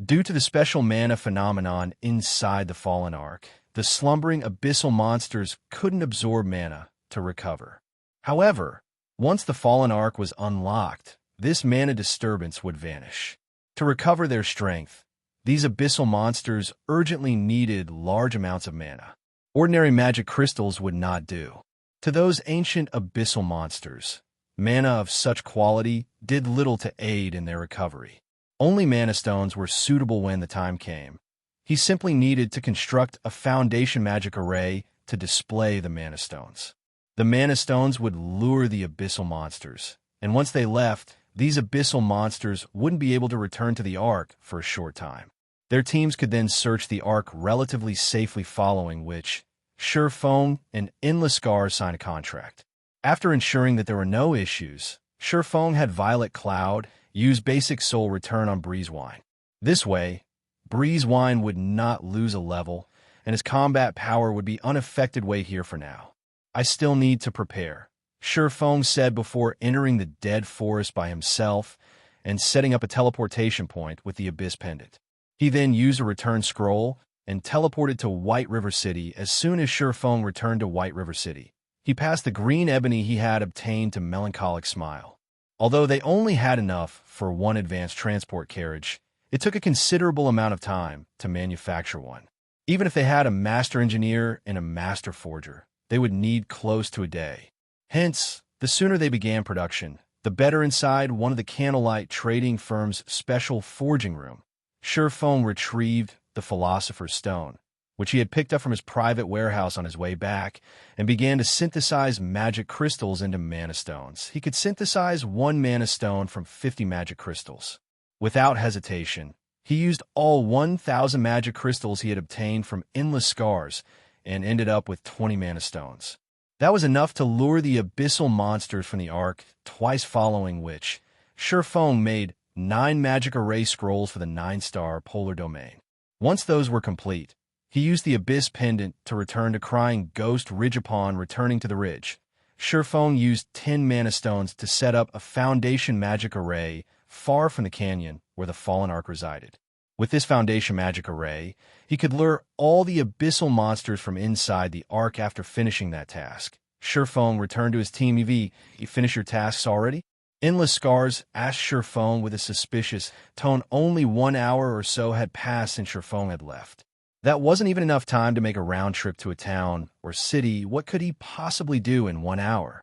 Due to the special mana phenomenon inside the Fallen Ark, the slumbering abyssal monsters couldn't absorb mana to recover. However, once the Fallen Ark was unlocked, this mana disturbance would vanish. To recover their strength, these abyssal monsters urgently needed large amounts of mana. Ordinary magic crystals would not do. To those ancient abyssal monsters, mana of such quality did little to aid in their recovery. Only mana stones were suitable when the time came. He simply needed to construct a foundation magic array to display the mana stones. The mana stones would lure the abyssal monsters, and once they left, these abyssal monsters wouldn't be able to return to the Ark for a short time. Their teams could then search the Ark relatively safely, following which Shifeng and Endless Scars signed a contract. After ensuring that there were no issues, Shifeng had Violet Cloud use basic soul return on Breezewine. This way, Breezewine would not lose a level, and his combat power would be unaffected. "Wait here for now. I still need to prepare," Shifeng said before entering the dead forest by himself and setting up a teleportation point with the Abyss Pendant. He then used a return scroll and teleported to White River City. As soon as Shifeng returned to White River City, he passed the green ebony he had obtained to Melancholic Smile. Although they only had enough for one advanced transport carriage, it took a considerable amount of time to manufacture one. Even if they had a master engineer and a master forger, they would need close to a day. Hence, the sooner they began production, the better. Inside one of the Candlelight trading firm's special forging room, Sherfone retrieved the Philosopher's Stone, which he had picked up from his private warehouse on his way back, and began to synthesize magic crystals into mana stones. He could synthesize 1 mana stone from 50 magic crystals. Without hesitation, he used all 1,000 magic crystals he had obtained from Endless Scars and ended up with 20 mana stones. That was enough to lure the abyssal monsters from the Ark, twice following which, Sherfone made 9 magic array scrolls for the 9-star Polar Domain. Once those were complete, he used the Abyss Pendant to return to Crying Ghost Ridge. Upon returning to the Ridge, Sherfone used 10 mana stones to set up a foundation magic array far from the canyon where the Fallen Ark resided. With this foundation magic array, he could lure all the abyssal monsters from inside the Ark. After finishing that task, Sherfone returned to his team. "You finished your tasks already?" Endless Scars asked Sherfone with a suspicious tone. Only 1 hour or so had passed since Sherfone had left. That wasn't even enough time to make a round trip to a town or city. What could he possibly do in 1 hour?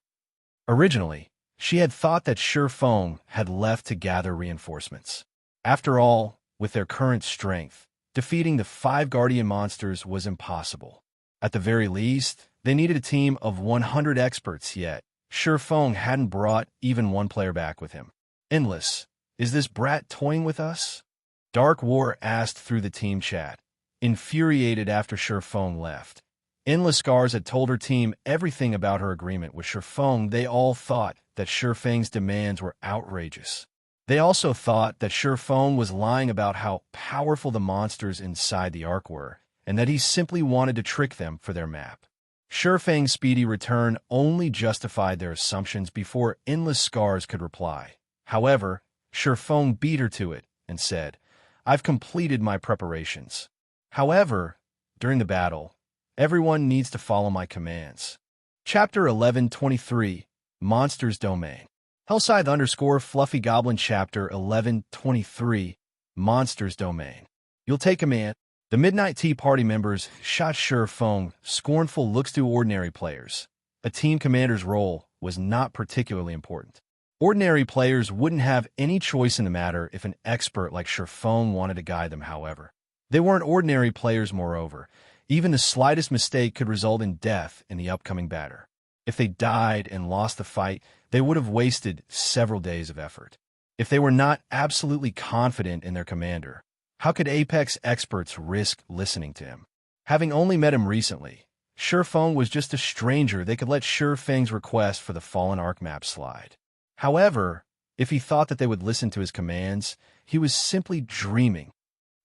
Originally, she had thought that Sherfone had left to gather reinforcements. After all, with their current strength, defeating the 5 guardian monsters was impossible. At the very least, they needed a team of 100 experts, yet Sherfone hadn't brought even 1 player back with him. "Endless, is this brat toying with us?" Dark War asked through the team chat, infuriated after Sherfone left. Endless Scars had told her team everything about her agreement with Sherfone. They all thought that Sherfang's demands were outrageous. They also thought that Sherfone was lying about how powerful the monsters inside the Ark were, and that he simply wanted to trick them for their map. Sherfang's speedy return only justified their assumptions before Endless Scars could reply. However, Sherfone beat her to it and said, "I've completed my preparations. However, during the battle, everyone needs to follow my commands." Chapter 1123, Monsters Domain. Hellscythe_Fluffy Goblin Chapter 1123, Monsters Domain. "You'll take command." The Midnight Tea Party members shot Sherfone scornful looks to ordinary players. A team commander's role was not particularly important. Ordinary players wouldn't have any choice in the matter if an expert like Sherfone wanted to guide them. However, they weren't ordinary players. Moreover, even the slightest mistake could result in death in the upcoming battle. If they died and lost the fight, they would have wasted several days of effort. If they were not absolutely confident in their commander, how could Apex experts risk listening to him? Having only met him recently, Sherfone was just a stranger. They could let Sherfang's request for the Fallen Ark map slide. However, if he thought that they would listen to his commands, he was simply dreaming.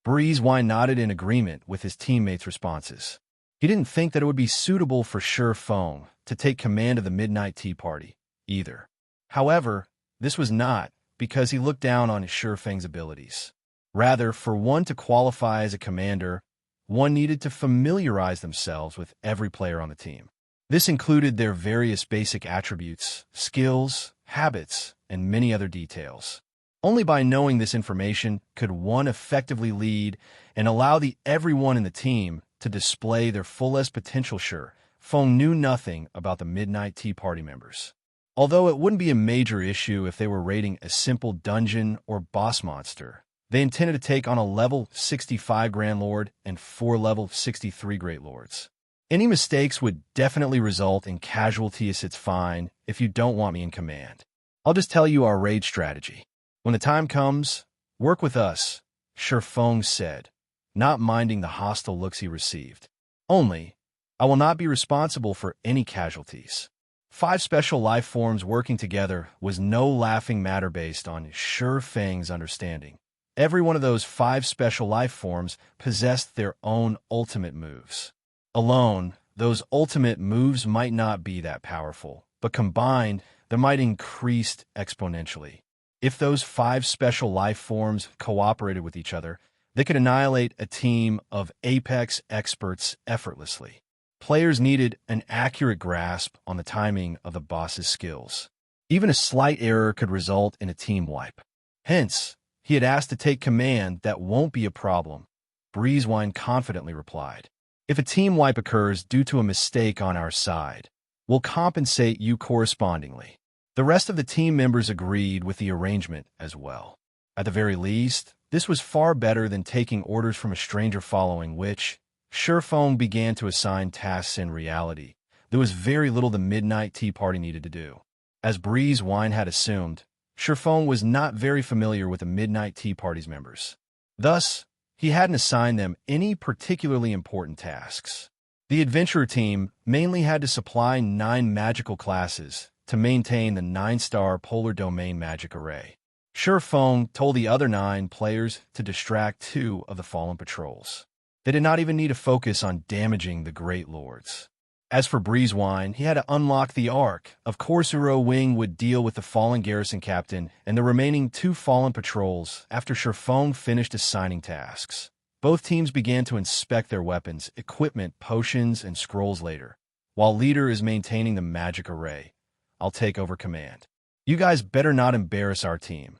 Breezewine nodded in agreement with his teammates' responses. He didn't think that it would be suitable for Sherfone to take command of the Midnight Tea Party, either. However, this was not because he looked down on Sherfang's abilities. Rather, for one to qualify as a commander, one needed to familiarize themselves with every player on the team. This included their various basic attributes, skills, habits, and many other details. Only by knowing this information could one effectively lead and allow everyone in the team to display their fullest potential. Sherfone knew nothing about the Midnight Tea Party members. Although it wouldn't be a major issue if they were raiding a simple dungeon or boss monster, they intended to take on a level 65 Grand Lord and 4 level 63 Great Lords. Any mistakes would definitely result in casualties. "It's fine if you don't want me in command. I'll just tell you our raid strategy. When the time comes, work with us," Sherfone said, not minding the hostile looks he received. "Only, I will not be responsible for any casualties." 5 special life forms working together was no laughing matter based on Sherfang's understanding. Every one of those 5 special life forms possessed their own ultimate moves. Alone, those ultimate moves might not be that powerful, but combined, they might increase exponentially. If those 5 special life forms cooperated with each other, they could annihilate a team of Apex experts effortlessly. Players needed an accurate grasp on the timing of the boss's skills. Even a slight error could result in a team wipe. Hence, he had asked to take command. "That won't be a problem," Breezewine confidently replied. "If a team wipe occurs due to a mistake on our side, we'll compensate you correspondingly." The rest of the team members agreed with the arrangement as well. At the very least, This was far better than taking orders from a stranger, following which Surefong began to assign tasks in reality. There was very little the Midnight Tea Party needed to do. As Breeze Wine had assumed, Surefong was not very familiar with the Midnight Tea Party's members. Thus, he hadn't assigned them any particularly important tasks. The adventurer team mainly had to supply 9 magical classes to maintain the 9-star Polar Domain magic array. Surefong told the other 9 players to distract 2 of the fallen patrols. They did not even need to focus on damaging the Great Lords. As for Breezewine, he had to unlock the Arc. Of course, Uro Wing would deal with the fallen garrison captain and the remaining 2 fallen patrols after Surefong finished assigning tasks. Both teams began to inspect their weapons, equipment, potions, and scrolls later. While leader is maintaining the magic array, I'll take over command. You guys better not embarrass our team.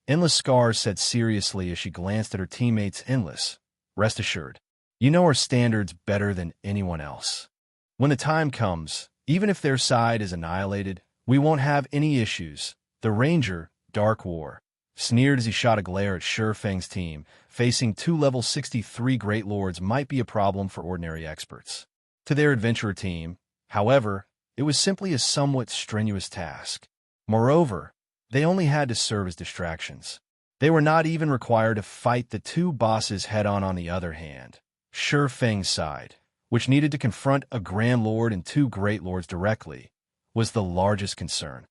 Endless Scars said seriously as she glanced at her teammates. Endless, rest assured, you know our standards better than anyone else. When the time comes, even if their side is annihilated, we won't have any issues. The Ranger, Dark War, sneered as he shot a glare at Surefang's team. Facing 2 level 63 Great Lords might be a problem for ordinary experts. To their adventurer team, however, it was simply a somewhat strenuous task. Moreover, they only had to serve as distractions. They were not even required to fight the 2 bosses head-on. On the other hand, Surefang's side, which needed to confront a Grand Lord and 2 Great Lords directly, was the largest concern.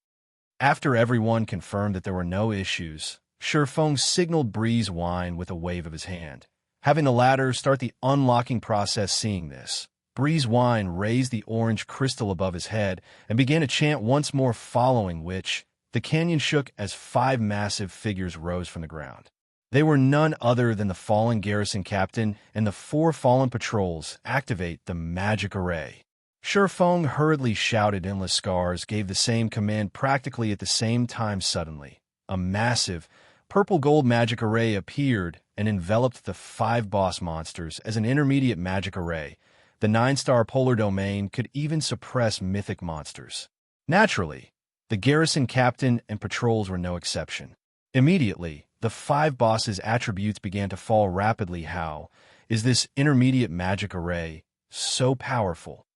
After everyone confirmed that there were no issues, Surefong signaled Breeze Wine with a wave of his hand, having the latter start the unlocking process. Seeing this, Breeze Wine raised the orange crystal above his head and began to chant once more, following which the canyon shook as 5 massive figures rose from the ground. They were none other than the fallen garrison captain and the 4 fallen patrols. Activate the magic array. Surefong hurriedly shouted. Endless Scars gave the same command practically at the same time. Suddenly, a massive purple-gold magic array appeared and enveloped the 5 boss monsters. As an intermediate magic array, the 9-star Polar Domain could even suppress mythic monsters. Naturally, the garrison captain and patrols were no exception. Immediately, the 5 bosses' attributes began to fall rapidly. How is this intermediate magic array so powerful?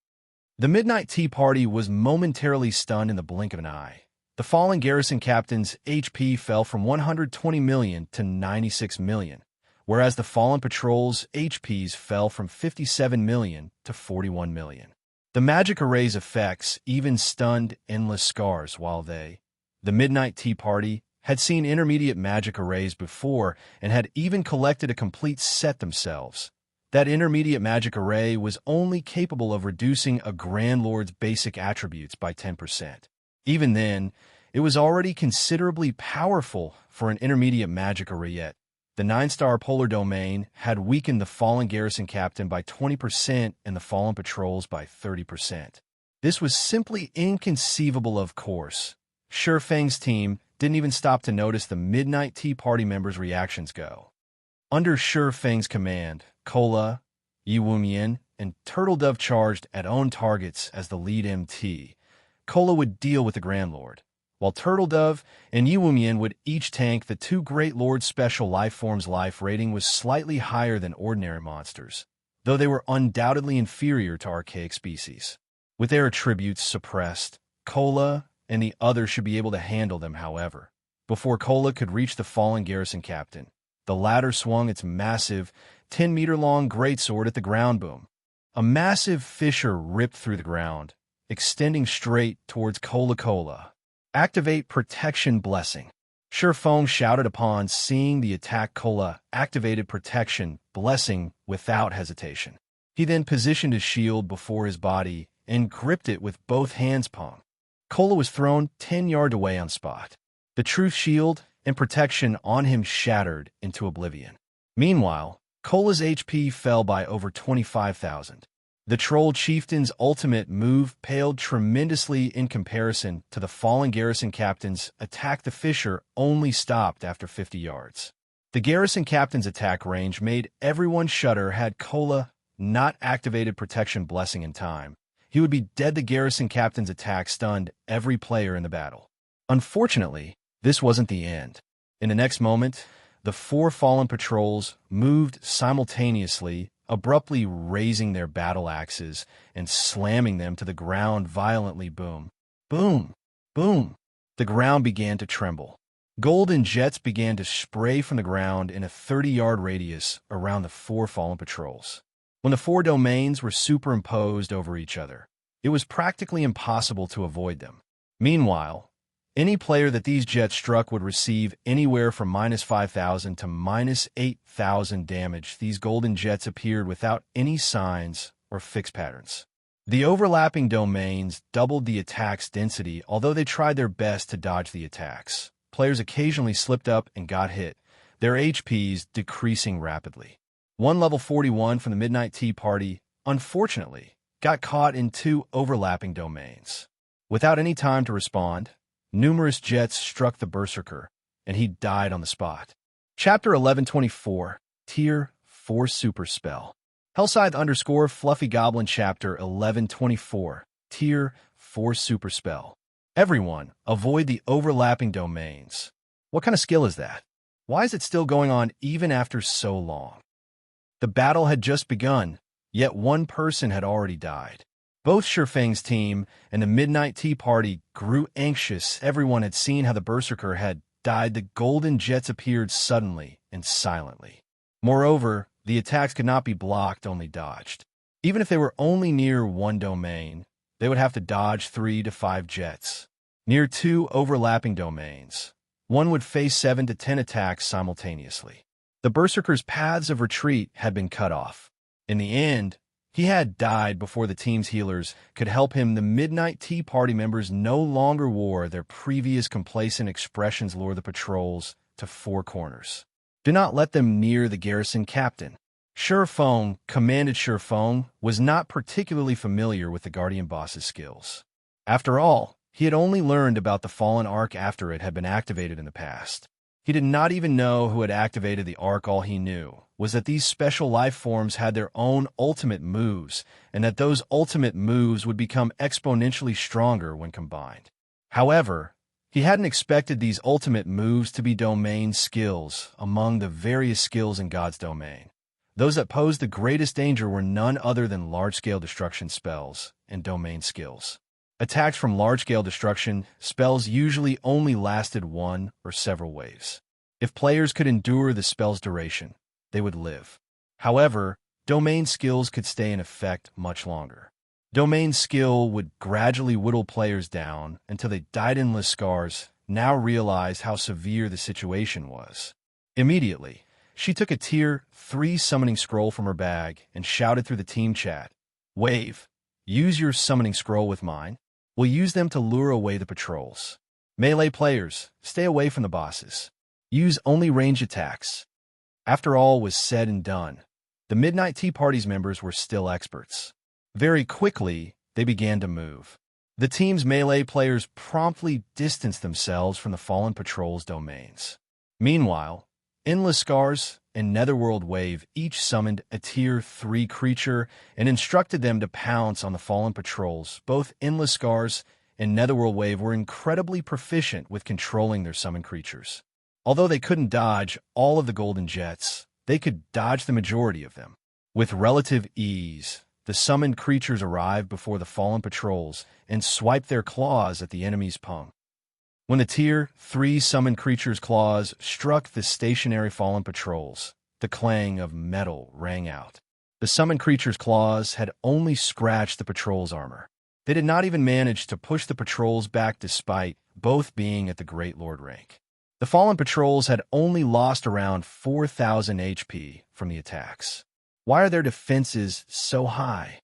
The Midnight Tea Party was momentarily stunned in the blink of an eye. The fallen garrison captain's HP fell from 120 million to 96 million, whereas the fallen patrol's HPs fell from 57 million to 41 million. The magic array's effects even stunned Endless Scars. While they, the Midnight Tea Party, had seen intermediate magic arrays before and had even collected a complete set themselves, that intermediate magic array was only capable of reducing a Grand Lord's basic attributes by 10%. Even then, it was already considerably powerful for an intermediate magic array. Yet, the 9-star Polar Domain had weakened the fallen garrison captain by 20% and the fallen patrols by 30%. This was simply inconceivable. Of course, Surefang's team didn't even stop to notice the Midnight Tea Party members' reactions go. Under Surefang's command, Cola, Yiwumian, and Turtledove charged at own targets as the lead MT. Cola would deal with the Grand Lord, while Turtledove and Yiwumian would each tank the 2 Great Lords. Special Lifeform's life rating was slightly higher than ordinary monsters, though they were undoubtedly inferior to archaic species. With their attributes suppressed, Cola and the others should be able to handle them. However, before Cola could reach the fallen garrison captain, the latter swung its massive 10-meter-long greatsword at the ground. Boom! A massive fissure ripped through the ground, extending straight towards Cola. Activate Protection Blessing. Surefong shouted upon seeing the attack. Cola activated Protection Blessing without hesitation. He then positioned his shield before his body and gripped it with both hands. Pong. Cola was thrown 10 yards away on spot. The truth shield and protection on him shattered into oblivion. Meanwhile, Cola's HP fell by over 25,000. The Troll Chieftain's ultimate move paled tremendously in comparison to the fallen garrison captain's attack. The fissure only stopped after 50 yards. The garrison captain's attack range made everyone shudder. Had Cola not activated Protection Blessing in time, he would be dead. The garrison captain's attack stunned every player in the battle. Unfortunately, this wasn't the end. In the next moment, The 4 fallen patrols moved simultaneously, abruptly raising their battle axes and slamming them to the ground violently. Boom, boom, boom. The ground began to tremble. Golden jets began to spray from the ground in a 30-yard radius around the 4 fallen patrols. When the 4 domains were superimposed over each other, it was practically impossible to avoid them. Meanwhile, any player that these jets struck would receive anywhere from -5,000 to -8,000 damage. These golden jets appeared without any signs or fixed patterns. The overlapping domains doubled the attack's density, although they tried their best to dodge the attacks. Players occasionally slipped up and got hit, their HPs decreasing rapidly. One level 41 from the Midnight Tea Party, unfortunately, got caught in 2 overlapping domains. Without any time to respond, numerous jets struck the Berserker, and he died on the spot. Chapter 1124, Tier 4 Super Spell. Hellscythe_Fluffy Goblin Chapter 1124, Tier 4 Super Spell. Everyone, avoid the overlapping domains. What kind of skill is that? Why is it still going on even after so long? The battle had just begun, yet one person had already died. Both Shurfang's team and the Midnight Tea Party grew anxious. Everyone had seen how the Berserker had died. The golden jets appeared suddenly and silently. Moreover, the attacks could not be blocked, only dodged. Even if they were only near one domain, they would have to dodge 3 to 5 jets. Near 2 overlapping domains, one would face 7 to 10 attacks simultaneously. The Berserker's paths of retreat had been cut off. In the end, he had died before the team's healers could help him. The Midnight Tea Party members no longer wore their previous complacent expressions. Lure the patrols to 4 corners. Do not let them near the garrison captain. Shurfang, commanded Shurfang, was not particularly familiar with the Guardian boss's skills. After all, he had only learned about the Fallen Arc after it had been activated in the past. He did not even know who had activated the Arc. All he knew was that these special life forms had their own ultimate moves, and that those ultimate moves would become exponentially stronger when combined. However, he hadn't expected these ultimate moves to be domain skills among the various skills in God's domain. Those that posed the greatest danger were none other than large-scale destruction spells and domain skills. Attacks from large-scale destruction spells usually only lasted 1 or several waves. If players could endure the spell's duration, they would live. However, domain skills could stay in effect much longer. Domain skill would gradually whittle players down until they died. Endless Scars now realized how severe the situation was. Immediately, she took a Tier 3 summoning scroll from her bag and shouted through the team chat, "Wave, use your summoning scroll with mine. We'll use them to lure away the patrols. Melee players, stay away from the bosses. Use only ranged attacks." After all was said and done, the Midnight Tea Party's members were still experts. Very quickly, they began to move. The team's melee players promptly distanced themselves from the fallen patrol's domains. Meanwhile, Endless Scars and Netherworld Wave each summoned a Tier 3 creature and instructed them to pounce on the fallen patrols. Both Endless Scars and Netherworld Wave were incredibly proficient with controlling their summoned creatures. Although they couldn't dodge all of the golden jets, they could dodge the majority of them. With relative ease, the summoned creatures arrived before the fallen patrols and swiped their claws at the enemy's pung. When the Tier 3 summoned creatures' claws struck the stationary fallen patrols, the clang of metal rang out. The summoned creatures' claws had only scratched the patrol's armor. They did not even manage to push the patrols back despite both being at the Great Lord rank. The fallen patrols had only lost around 4,000 HP from the attacks. Why are their defenses so high?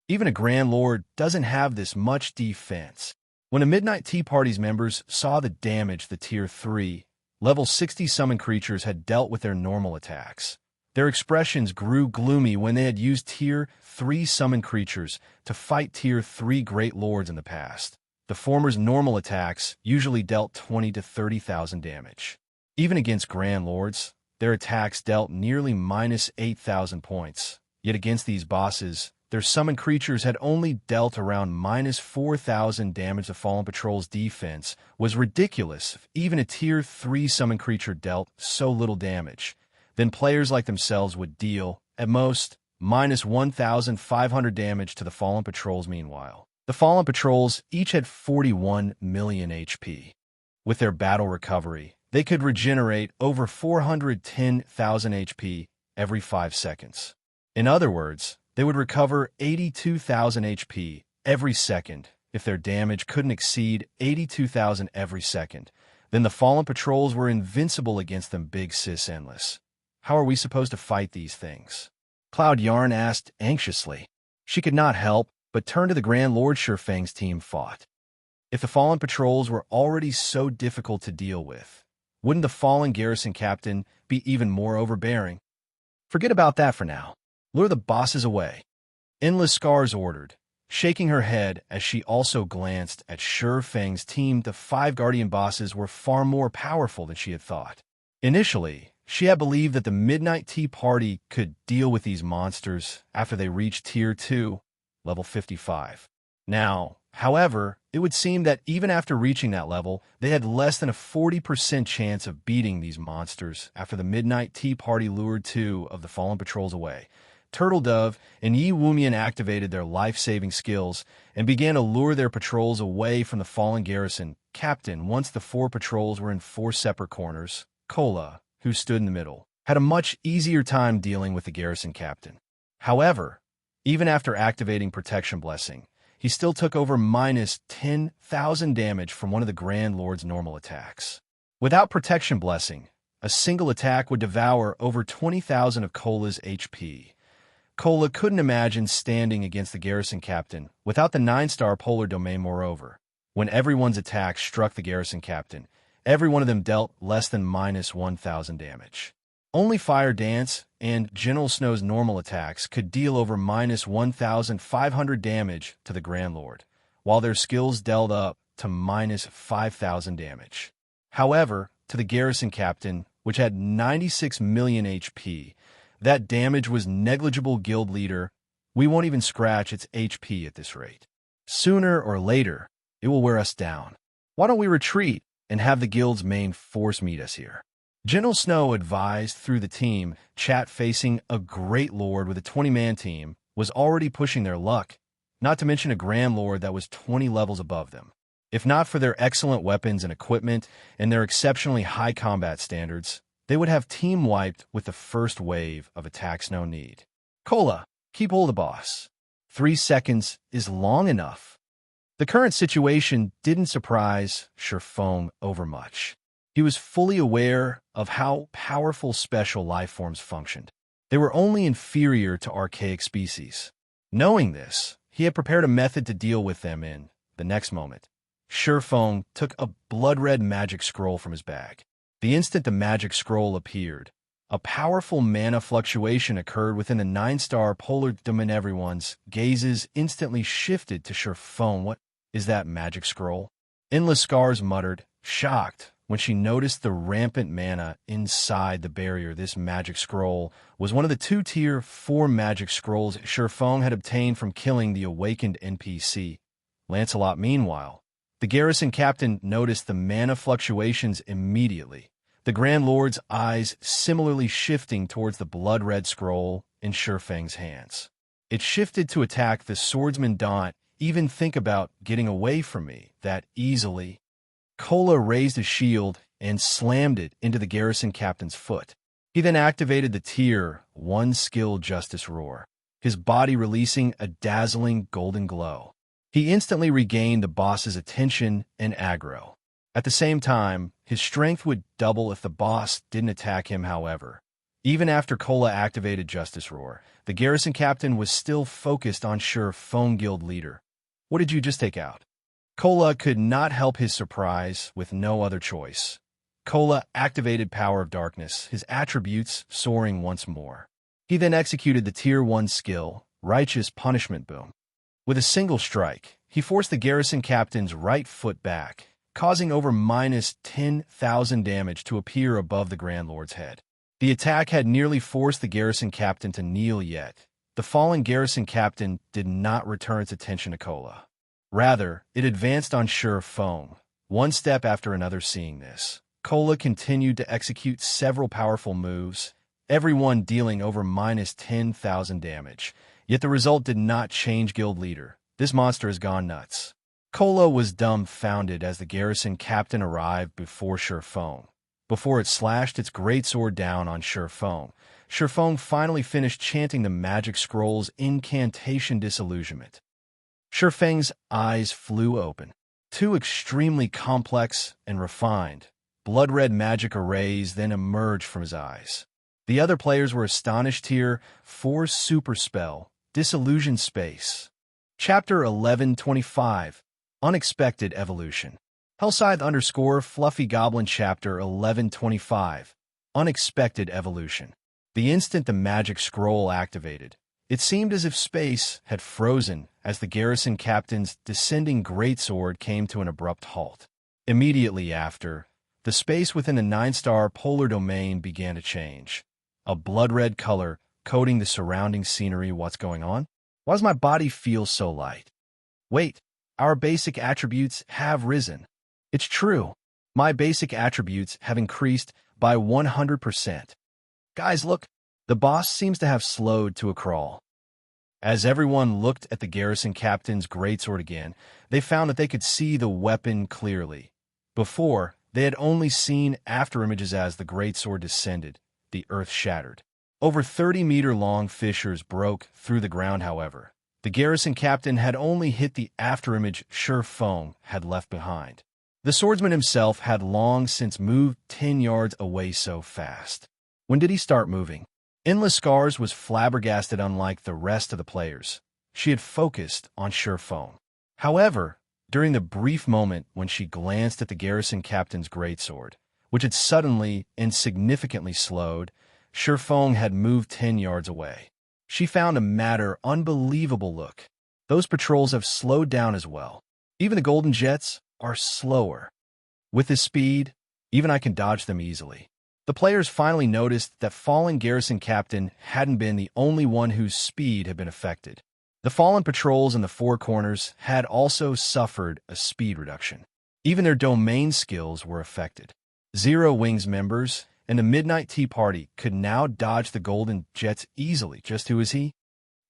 Even a Grand Lord doesn't have this much defense. When the Midnight Tea Party's members saw the damage the Tier 3, level 60 summoned creatures had dealt with their normal attacks, their expressions grew gloomy. When they had used Tier 3 summoned creatures to fight Tier 3 Great Lords in the past, the former's normal attacks usually dealt 20 to 30,000 damage. Even against Grand Lords, their attacks dealt nearly -8,000 points. Yet against these bosses, their summoned creatures had only dealt around minus 4,000 damage to Fallen Patrol's defense was ridiculous. If even a Tier 3 summoned creature dealt so little damage, then players like themselves would deal, at most, minus 1,500 damage to the Fallen Patrols. Meanwhile, the Fallen Patrols each had 41 million HP. With their battle recovery, they could regenerate over 410,000 HP every 5 seconds. In other words, they would recover 82,000 HP every second. If their damage couldn't exceed 82,000 every second, then the Fallen Patrols were invincible against them. Big sis endless. How are we supposed to fight these things? Cloud Yarn asked anxiously. She could not help but turn to the Grand Lord. Shurfang's team fought. If the Fallen Patrols were already so difficult to deal with, wouldn't the Fallen Garrison Captain be even more overbearing? Forget about that for now. Lure the bosses away. Endless Scars ordered, shaking her head as she also glanced at Shurfang's team. The 5 Guardian bosses were far more powerful than she had thought. Initially, she had believed that the Midnight Tea Party could deal with these monsters after they reached Tier 2, level 55. Now, however, it would seem that even after reaching that level, they had less than a 40% chance of beating these monsters after the Midnight Tea Party lured 2 of the Fallen Patrols away. Turtle Dove and Yi Wumian activated their life-saving skills and began to lure their patrols away from the Fallen Garrison Captain. Once the 4 patrols were in 4 separate corners, Kola, who stood in the middle, had a much easier time dealing with the Garrison Captain. However, even after activating Protection Blessing, he still took over minus 10,000 damage from one of the Grand Lord's normal attacks. Without Protection Blessing, a single attack would devour over 20,000 of Kola's HP. Kola couldn't imagine standing against the Garrison Captain without the 9-star Polar Domain. Moreover, when everyone's attacks struck the Garrison Captain, every one of them dealt less than minus 1,000 damage. Only Fire Dance and General Snow's normal attacks could deal over minus 1,500 damage to the Grand Lord, while their skills dealt up to minus 5,000 damage. However, to the Garrison Captain, which had 96 million HP, that damage was negligible. Guild Leader, we won't even scratch its HP at this rate. Sooner or later, it will wear us down. Why don't we retreat and have the guild's main force meet us here? General Snow advised through the team chat. Facing a Great Lord with a 20-man team was already pushing their luck, not to mention a Grand Lord that was 20 levels above them. If not for their excellent weapons and equipment and their exceptionally high combat standards, they would have team wiped with the first wave of attacks. No need. Kola, keep hold of the boss. 3 seconds is long enough. The current situation didn't surprise Shurfang overmuch. He was fully aware of how powerful special life forms functioned. They were only inferior to archaic species. Knowing this, he had prepared a method to deal with them in the next moment. Shurfang took a blood-red magic scroll from his bag. The instant the magic scroll appeared, a powerful mana fluctuation occurred within the 9-star Polar Domain. Everyone's gazes instantly shifted to Shurfang. What is that magic scroll? Endless Scars muttered, shocked, when she noticed the rampant mana inside the barrier. This magic scroll was one of the 2 Tier 4 magic scrolls Shurfang had obtained from killing the awakened NPC, Lancelot. Meanwhile, the Garrison Captain noticed the mana fluctuations immediately, the Grand Lord's eyes similarly shifting towards the blood-red scroll in Shurfang's hands. It shifted to attack the swordsman. Don't even think about getting away from me that easily. Kola raised a shield and slammed it into the Garrison Captain's foot. He then activated the Tier 1 skill Justice Roar, his body releasing a dazzling golden glow. He instantly regained the boss's attention and aggro. At the same time, his strength would double if the boss didn't attack him. However, even after Kola activated Justice Roar, the Garrison Captain was still focused on Shurfang. Guild Leader, what did you just take out? Kola could not help his surprise with no other choice. Kola activated Power of Darkness, his attributes soaring once more. He then executed the Tier 1 skill, Righteous Punishment Boom. With a single strike, he forced the Garrison Captain's right foot back, causing over minus 10,000 damage to appear above the Grand Lord's head. The attack had nearly forced the Garrison Captain to kneel, yet the fallen garrison captain did not return its attention to Kola. Rather, it advanced on sure foam, one step after another. Seeing this, Kola continued to execute several powerful moves, every one dealing over minus 10,000 damage. Yet the result did not change guild leader. This monster has gone nuts. Kola was dumbfounded as the garrison captain arrived before sure foam. Before it slashed its greatsword down on sure foam, sure foam finally finished chanting the magic scroll's incantation Disillusionment. Sure Feng's eyes flew open. Two extremely complex and refined, blood-red magic arrays then emerged from his eyes. The other players were astonished here. 4 super spell, Disillusion Space. Chapter 1125, Unexpected Evolution. Hellscythe _ Fluffy Goblin Chapter 1125, Unexpected Evolution. The instant the magic scroll activated, it seemed as if space had frozen as the garrison captain's descending greatsword came to an abrupt halt. Immediately after, the space within the 9-star polar domain began to change. A blood-red color coating the surrounding scenery. What's going on? Why does my body feel so light? Wait, our basic attributes have risen. It's true. My basic attributes have increased by 100%. Guys, look. The boss seems to have slowed to a crawl. As everyone looked at the garrison captain's greatsword again, they found that they could see the weapon clearly. Before, they had only seen afterimages as the greatsword descended. The earth shattered. Over 30-meter-long fissures broke through the ground, however. The garrison captain had only hit the afterimage sure foam had left behind. The swordsman himself had long since moved 10 yards away so fast. When did he start moving? Endless Scars was flabbergasted. Unlike the rest of the players, she had focused on sure foam. However, during the brief moment when she glanced at the garrison captain's greatsword, which had suddenly and significantly slowed, sure foam had moved 10 yards away. She found a matter unbelievable. Look, those patrols have slowed down as well. Even the golden jets are slower. With this speed, even I can dodge them easily. The players finally noticed that fallen garrison captain hadn't been the only one whose speed had been affected. The fallen patrols in the 4 corners had also suffered a speed reduction. Even their domain skills were affected. Zero Wings members and the Midnight Tea Party could now dodge the golden jets easily. Just who is he?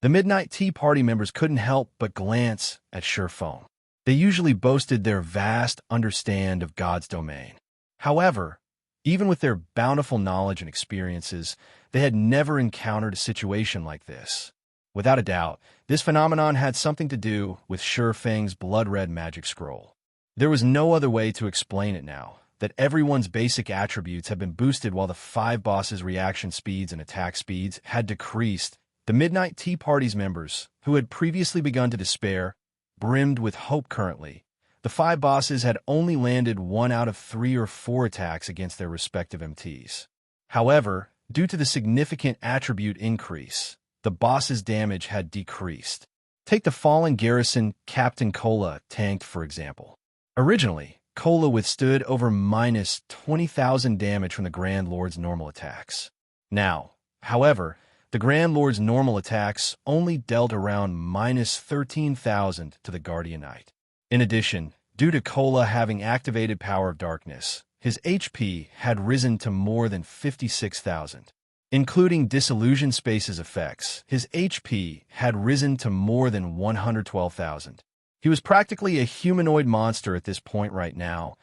The Midnight Tea Party members couldn't help but glance at sure foam. They usually boasted their vast understand of God's domain. However, even with their bountiful knowledge and experiences, they had never encountered a situation like this. Without a doubt, this phenomenon had something to do with Sure Feng's blood-red magic scroll. There was no other way to explain it now that everyone's basic attributes had been boosted while the 5 bosses' reaction speeds and attack speeds had decreased. The Midnight Tea Party's members, who had previously begun to despair, brimmed with hope. Currently, the 5 bosses had only landed 1 out of 3 or 4 attacks against their respective MTs. However, due to the significant attribute increase, the boss's damage had decreased. Take the fallen garrison Captain Kola tanked, for example. Originally, Kola withstood over minus 20,000 damage from the Grand Lord's normal attacks. Now, however, the Grand Lord's normal attacks only dealt around minus 13,000 to the Guardian Knight. In addition, due to Kola having activated Power of Darkness, his HP had risen to more than 56,000. Including Disillusion Space's effects, his HP had risen to more than 112,000. He was practically a humanoid monster at this point right now.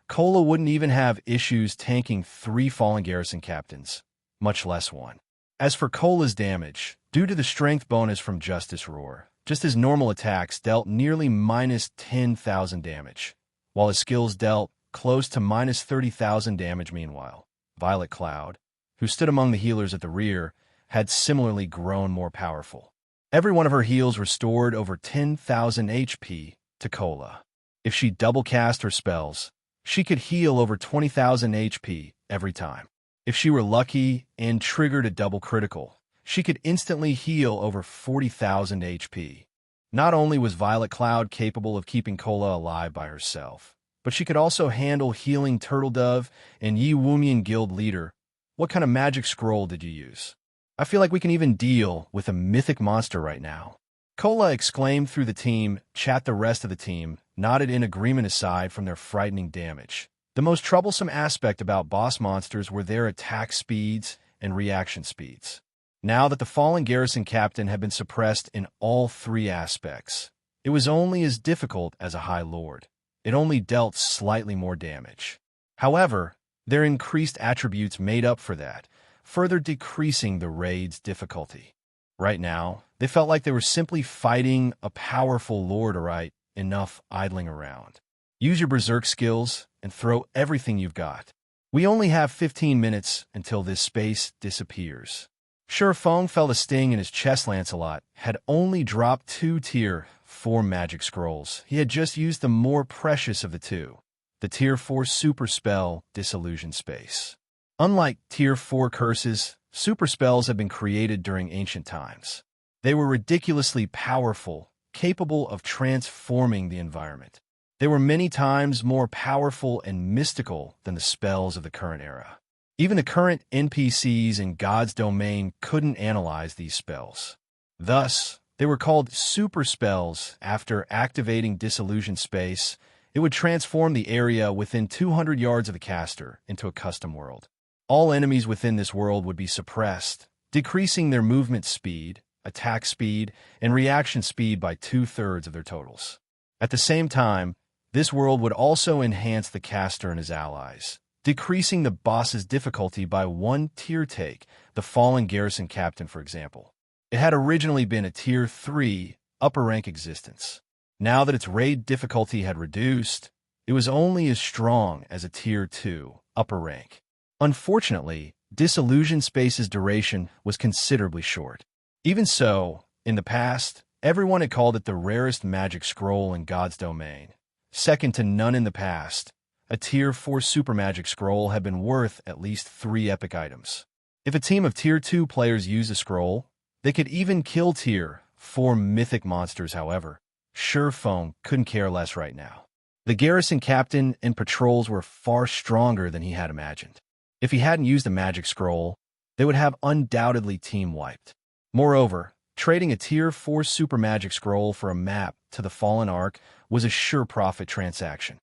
Kola wouldn't even have issues tanking 3 fallen garrison captains, much less 1. As for Kola's damage, due to the strength bonus from Justice Roar, just his normal attacks dealt nearly minus 10,000 damage, while his skills dealt close to minus 30,000 damage. Meanwhile, Violet Cloud, who stood among the healers at the rear, had similarly grown more powerful. Every one of her heals restored over 10,000 HP to Kola. If she double cast her spells, she could heal over 20,000 HP every time. If she were lucky and triggered a double critical, she could instantly heal over 40,000 HP. Not only was Violet Cloud capable of keeping Kola alive by herself, but she could also handle healing Turtle Dove and Yi Wumian Guild Leader. What kind of magic scroll did you use? I feel like we can even deal with a mythic monster right now. Cola exclaimed through the team chat. The rest of the team nodded in agreement aside from their frightening damage. The most troublesome aspect about boss monsters were their attack speeds and reaction speeds. Now that the fallen garrison captain had been suppressed in all three aspects, it was only as difficult as a High Lord. It only dealt slightly more damage. However, their increased attributes made up for that, further decreasing the raid's difficulty. Right now, they felt like they were simply fighting a powerful lord. Alright, enough idling around. Use your berserk skills and throw everything you've got. We only have 15 minutes until this space disappears. Sure Feng felt a sting in his chest. Lancelot had only dropped 2 Tier 4 magic scrolls. He had just used the more precious of the two, the Tier 4 super spell, Disillusion Space. Unlike Tier 4 curses, super spells have been created during ancient times. They were ridiculously powerful, capable of transforming the environment. They were many times more powerful and mystical than the spells of the current era. Even the current NPCs in God's domain couldn't analyze these spells. Thus, they were called super spells. After activating Disillusion Space, it would transform the area within 200 yards of the caster into a custom world. All enemies within this world would be suppressed, decreasing their movement speed, attack speed, and reaction speed by 2/3 of their totals. At the same time, this world would also enhance the caster and his allies, decreasing the boss's difficulty by 1 tier. Take the fallen garrison captain, for example. It had originally been a Tier 3 upper rank existence. Now that its raid difficulty had reduced, it was only as strong as a Tier 2 upper rank. Unfortunately, Disillusion Space's duration was considerably short. Even so, in the past, everyone had called it the rarest magic scroll in God's domain. Second to none in the past, a Tier 4 super magic scroll had been worth at least 3 epic items. If a team of Tier 2 players used a scroll, they could even kill Tier 4 mythic monsters. However, Sure Feng couldn't care less right now. The garrison captain and patrols were far stronger than he had imagined. If he hadn't used a magic scroll, they would have undoubtedly team wiped. Moreover, trading a Tier 4 super magic scroll for a map to the Fallen Ark was a sure profit transaction.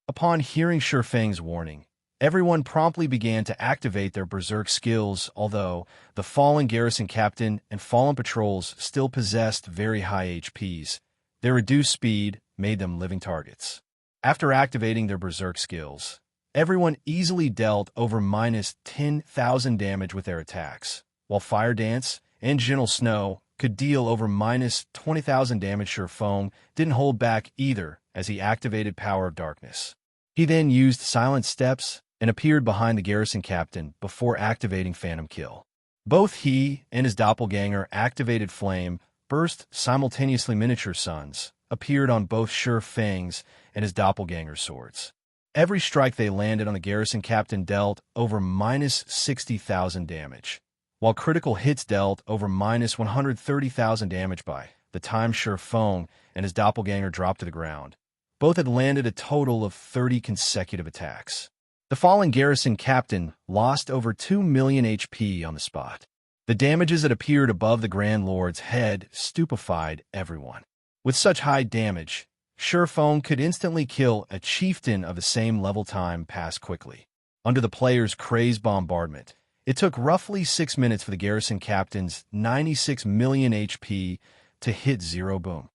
Upon hearing Sure Feng's warning, everyone promptly began to activate their berserk skills. Although the fallen garrison captain and fallen patrols still possessed very high HPs, their reduced speed made them living targets. After activating their berserk skills, everyone easily dealt over -10,000 damage with their attacks, while Fire Dance and Gentle Snow could deal over -20,000 damage. Sure Feng didn't hold back either as he activated Power of Darkness. He then used Silent Steps and appeared behind the garrison captain before activating Phantom Kill. Both he and his doppelganger activated Flame Burst simultaneously. Miniature suns appeared on both Sure Feng's and his doppelganger's swords. Every strike they landed on the garrison captain dealt over -60,000 damage, while critical hits dealt over -130,000 damage by the time Sure Feng and his doppelganger dropped to the ground. Both had landed a total of 30 consecutive attacks. The fallen garrison captain lost over 2 million HP on the spot. The damages that appeared above the Grand Lord's head stupefied everyone. With such high damage, Sure Feng could instantly kill a chieftain of the same level. Time passed quickly. Under the players' crazed bombardment, it took roughly 6 minutes for the garrison captain's 96 million HP to hit 0. Boom.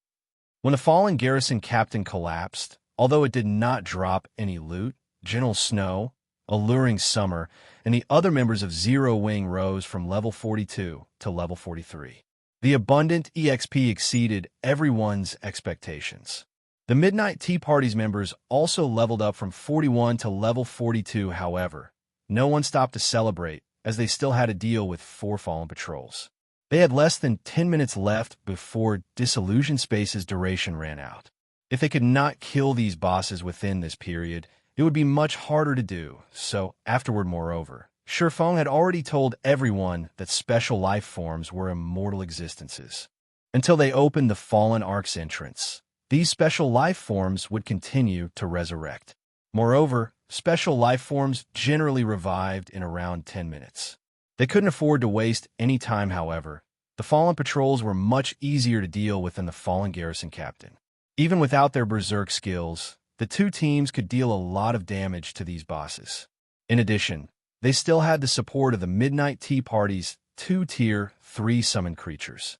When the fallen garrison captain collapsed, although it did not drop any loot, Gentle Snow, Alluring Summer, and the other members of Zero Wing rose from level 42 to level 43. The abundant EXP exceeded everyone's expectations. The Midnight Tea Party's members also leveled up from 41 to level 42. However, no one stopped to celebrate, as they still had to deal with 4 fallen patrols. They had less than 10 minutes left before Disillusion Space's duration ran out. If they could not kill these bosses within this period, it would be much harder to do so afterward. Moreover, Sure Feng had already told everyone that special life forms were immortal existences. Until they opened the Fallen Ark's entrance, these special life forms would continue to resurrect. Moreover, special life forms generally revived in around 10 minutes. They couldn't afford to waste any time, however. The Fallen patrols were much easier to deal with than the Fallen garrison captain. Even without their berserk skills, the two teams could deal a lot of damage to these bosses. In addition, they still had the support of the Midnight Tea Party's 2 Tier 3 summoned creatures.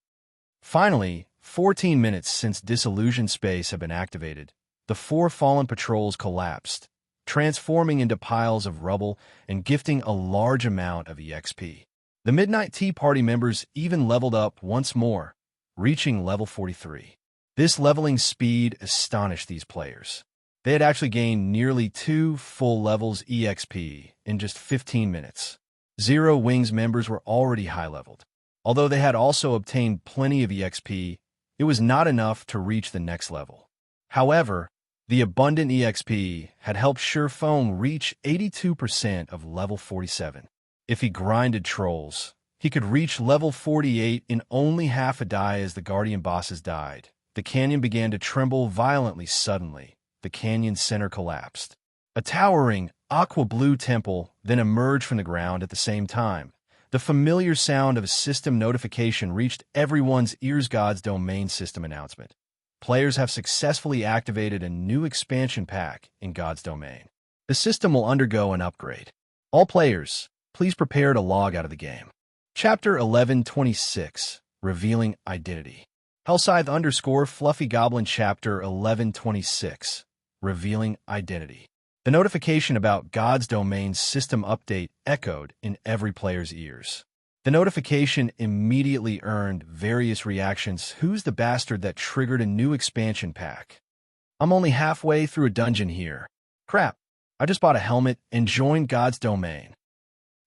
Finally, 14 minutes since Disillusion Space had been activated, the 4 Fallen patrols collapsed, transforming into piles of rubble and gifting a large amount of EXP. The Midnight Tea Party members even leveled up once more, reaching level 43. This leveling speed astonished these players. They had actually gained nearly 2 full levels EXP in just 15 minutes. Zero Wings members were already high-leveled. Although they had also obtained plenty of EXP, it was not enough to reach the next level. However, the abundant EXP had helped Surefone reach 82% of level 47. If he grinded trolls, he could reach level 48 in only half a die. As the Guardian bosses died, the canyon began to tremble violently. Suddenly, the canyon's center collapsed. A towering, aqua-blue temple then emerged from the ground at the same time. The familiar sound of a system notification reached everyone's ears. God's Domain system announcement. Players have successfully activated a new expansion pack in God's Domain. The system will undergo an upgrade. All players, please prepare to log out of the game. Chapter 1126, Revealing Identity. Hellscythe_Fluffy Goblin Chapter 1126, Revealing Identity. The notification about God's Domain's system update echoed in every player's ears. The notification immediately earned various reactions. Who's the bastard that triggered a new expansion pack? I'm only halfway through a dungeon here. Crap, I just bought a helmet and joined God's Domain.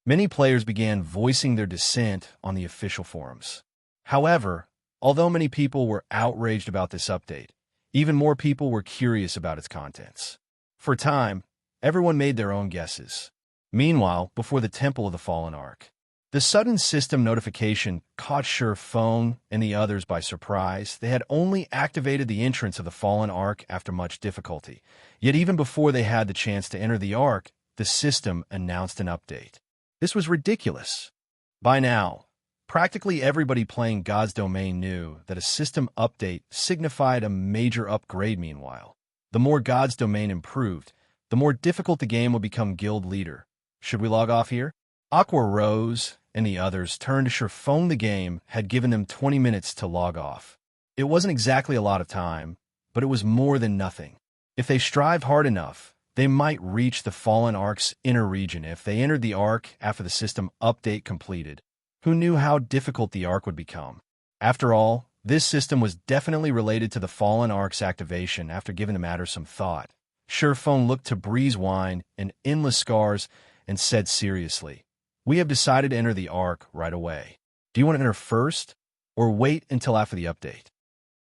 Many players began voicing their dissent on the official forums. However, although many people were outraged about this update, even more people were curious about its contents. For a time, everyone made their own guesses. Meanwhile, before the Temple of the Fallen Ark, the sudden system notification caught Surefone and the others by surprise. They had only activated the entrance of the Fallen Ark after much difficulty. Yet even before they had the chance to enter the Ark, the system announced an update. This was ridiculous. By now, practically everybody playing God's Domain knew that a system update signified a major upgrade. Meanwhile, the more God's Domain improved, the more difficult the game would become. Guild leader, should we log off here? Aqua Rose and the others turned to Surefone. The game had given them 20 minutes to log off. It wasn't exactly a lot of time, but it was more than nothing. If they strived hard enough, they might reach the Fallen Ark's inner region. If they entered the Ark after the system update completed, who knew how difficult the Ark would become? After all, this system was definitely related to the Fallen Ark's activation. After giving the matter some thought, Surefone looked to Breeze Wine and Endless Scars and said seriously, "We have decided to enter the Ark right away. Do you want to enter first, or wait until after the update?"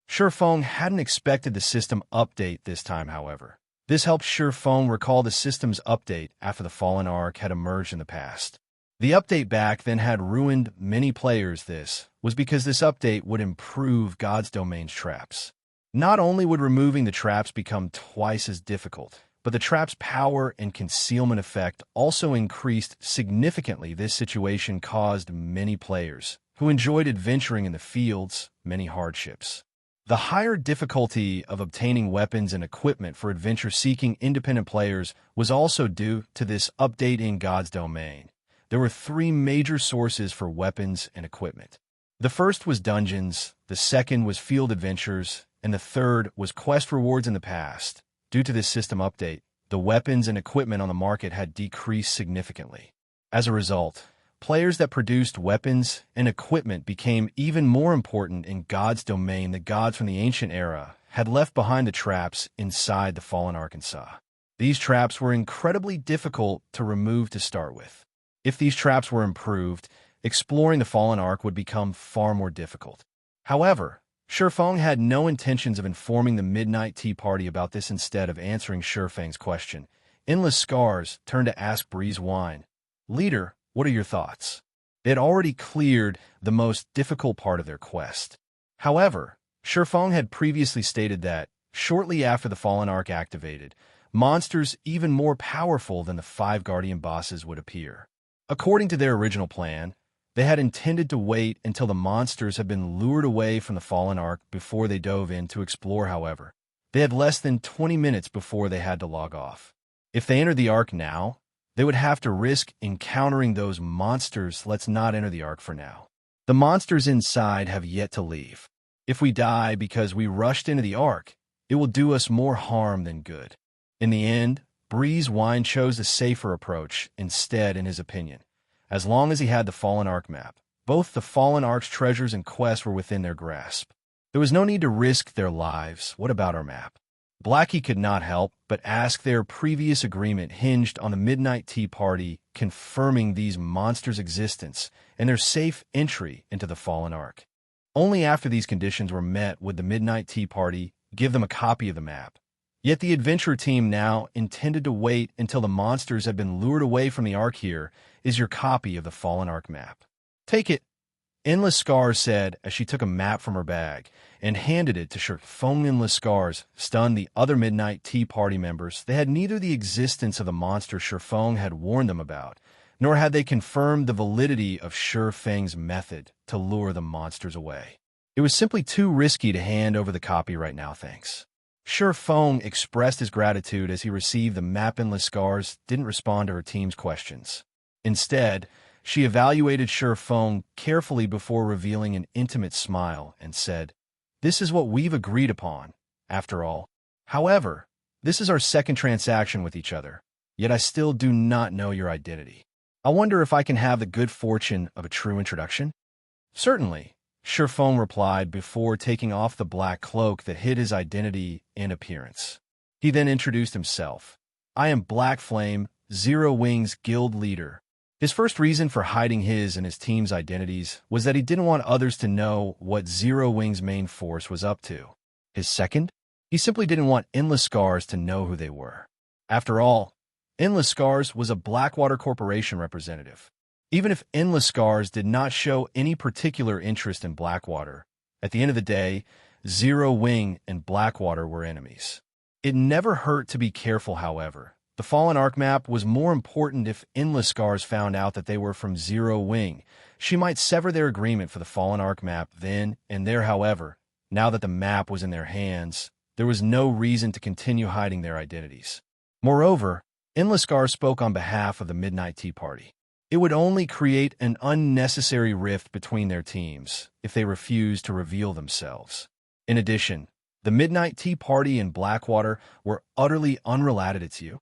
Surefone hadn't expected the system update this time, however. This helped Surefone recall the system's update after the Fallen Ark had emerged in the past. The update back then had ruined many players. This was because this update would improve God's Domain's traps. Not only would removing the traps become twice as difficult, but the trap's power and concealment effect also increased significantly. This situation caused many players who enjoyed adventuring in the fields many hardships. The higher difficulty of obtaining weapons and equipment for adventure-seeking independent players was also due to this update in God's Domain. There were 3 major sources for weapons and equipment. The first was dungeons, the second was field adventures, and the third was quest rewards. In the past, due to this system update, the weapons and equipment on the market had decreased significantly. As a result, players that produced weapons and equipment became even more important in God's Domain. The gods from the ancient era had left behind the traps inside the Fallen Arkansas. These traps were incredibly difficult to remove to start with. If these traps were improved, exploring the Fallen Ark would become far more difficult. However, Surefone had no intentions of informing the Midnight Tea Party about this. Instead of answering Surefang's question, Endless Scars turned to ask Breeze Wine, "Leader, what are your thoughts?" They had already cleared the most difficult part of their quest. However, Surefone had previously stated that, shortly after the Fallen Ark activated, monsters even more powerful than the 5 Guardian bosses would appear. According to their original plan, They had intended to wait until the monsters had been lured away from the Fallen Ark before they dove in to explore, however. They had less than 20 minutes before they had to log off. If they entered the Ark now, they would have to risk encountering those monsters. Let's not enter the Ark for now. The monsters inside have yet to leave. If we die because we rushed into the Ark, it will do us more harm than good. In the end, Breeze Wine chose a safer approach instead, in his opinion. As long as he had the Fallen Ark map, both the Fallen Ark's treasures and quests were within their grasp. There was no need to risk their lives. What about our map? Blackie could not help but ask. Their previous agreement hinged on the Midnight Tea Party confirming these monsters' existence and their safe entry into the Fallen Ark. Only after these conditions were met would the Midnight Tea Party give them a copy of the map. Yet the adventure team now intended to wait until the monsters had been lured away from the Ark. Here is your copy of the Fallen Ark map. Take it, Endless Scars said as she took a map from her bag and handed it to Sherfong. Endless Scars stunned the other Midnight Tea Party members. They had neither the existence of the monster Sherfong had warned them about, nor had they confirmed the validity of Sherfeng's method to lure the monsters away. It was simply too risky to hand over the copy right now, thanks. Sherfong expressed his gratitude as he received the map. Endless Scars didn't respond to her team's questions. Instead, she evaluated Sherfong carefully before revealing an intimate smile and said, "This is what we've agreed upon, after all. However, this is our second transaction with each other, yet I still do not know your identity. I wonder if I can have the good fortune of a true introduction?" "Certainly," Sherfong replied before taking off the black cloak that hid his identity and appearance. He then introduced himself. "I am Black Flame, Zero Wings Guild leader." His first reason for hiding his and his team's identities was that he didn't want others to know what Zero Wings' main force was up to. His second? He simply didn't want Endless Scars to know who they were. After all, Endless Scars was a Blackwater Corporation representative. Even if Endless Scars did not show any particular interest in Blackwater, at the end of the day, Zero Wing and Blackwater were enemies. It never hurt to be careful, however. The Fallen Ark map was more important. If Endless Scars found out that they were from Zero Wing, she might sever their agreement for the Fallen Ark map then and there. However, now that the map was in their hands, there was no reason to continue hiding their identities. Moreover, Endless Scars spoke on behalf of the Midnight Tea Party. It would only create an unnecessary rift between their teams if they refused to reveal themselves. In addition, the Midnight Tea Party and Blackwater were utterly unrelated to you.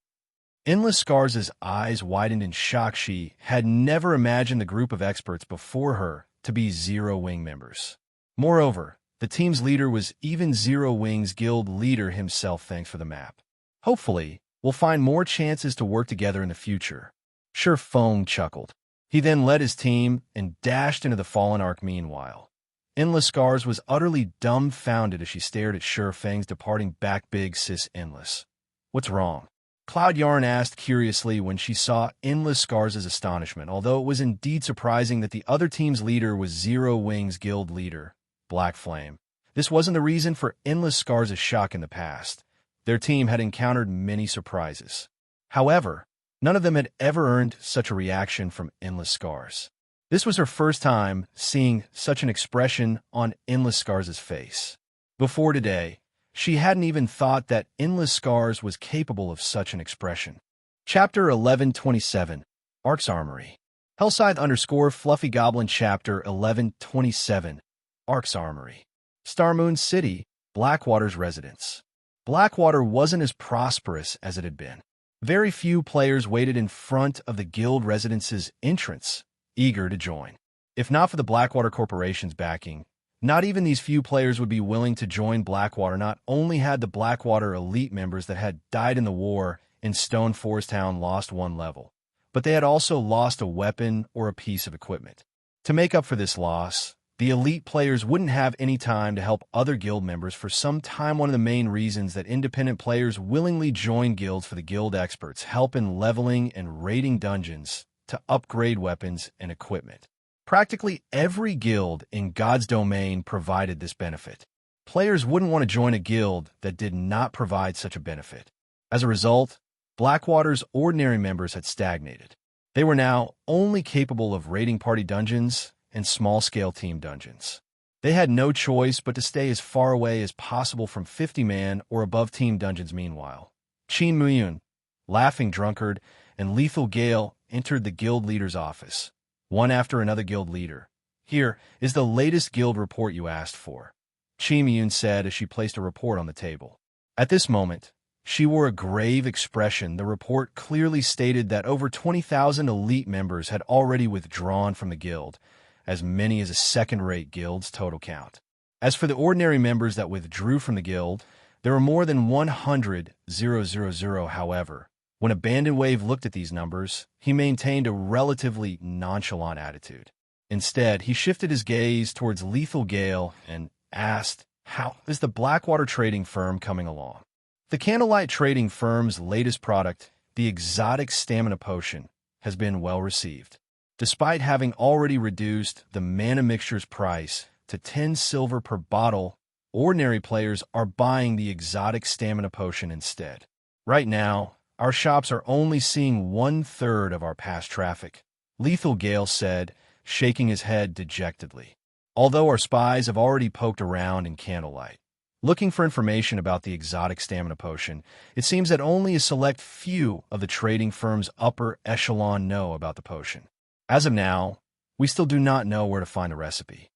Endless Scars' eyes widened in shock. She had never imagined the group of experts before her to be Zero Wing members. Moreover, the team's leader was even Zero Wing's guild leader himself. Thanks for the map. Hopefully, we'll find more chances to work together in the future. Sherfong chuckled. He then led his team and dashed into the Fallen Ark. Meanwhile, Endless Scars was utterly dumbfounded as she stared at Sherfeng's departing back. Big sis Endless. What's wrong? Cloud Yarn asked curiously when she saw Endless Scars' astonishment, although it was indeed surprising that the other team's leader was Zero Wing's guild leader, Black Flame. This wasn't the reason for Endless Scars' shock in the past. Their team had encountered many surprises. However, none of them had ever earned such a reaction from Endless Scars. This was her first time seeing such an expression on Endless Scars' face. Before today, she hadn't even thought that Endless Scars was capable of such an expression. Chapter 1127, Ark's Armory. Hellscythe_Fluffy Goblin Chapter 1127, Ark's Armory. Starmoon City, Blackwater's residence. Blackwater wasn't as prosperous as it had been. Very few players waited in front of the guild residence's entrance, eager to join. If not for the Blackwater Corporation's backing, not even these few players would be willing to join Blackwater. Not only had the Blackwater elite members that had died in the war in Stone Forest Town lost one level, but they had also lost a weapon or a piece of equipment. To make up for this loss, the elite players wouldn't have any time to help other guild members for some time. One of the main reasons that independent players willingly join guilds for the guild experts help in leveling and raiding dungeons to upgrade weapons and equipment. Practically every guild in God's domain provided this benefit. Players wouldn't want to join a guild that did not provide such a benefit. As a result, Blackwater's ordinary members had stagnated. They were now only capable of raiding party dungeons and small-scale team dungeons. They had no choice but to stay as far away as possible from 50-man or above team dungeons. Meanwhile, Qin Muyun, Laughing Drunkard, and Lethal Gale entered the guild leader's office, one after another. Guild leader, here is the latest guild report you asked for, Qin Muyun said as she placed a report on the table. At this moment, she wore a grave expression. The report clearly stated that over 20,000 elite members had already withdrawn from the guild, as many as a second-rate guild's total count. As for the ordinary members that withdrew from the guild, there were more than 100,000. However, when Abandoned Wave looked at these numbers, he maintained a relatively nonchalant attitude. Instead, he shifted his gaze towards Lethal Gale and asked, "How is the Blackwater trading firm coming along?" The Candlelight trading firm's latest product, the exotic stamina potion, has been well received. Despite having already reduced the mana mixture's price to 10 silver per bottle, ordinary players are buying the exotic stamina potion instead. Right now, our shops are only seeing 1/3 of our past traffic, Lethal Gale said, shaking his head dejectedly. Although our spies have already poked around in Candlelight, looking for information about the exotic stamina potion, it seems that only a select few of the trading firm's upper echelon know about the potion. As of now, we still do not know where to find the recipe.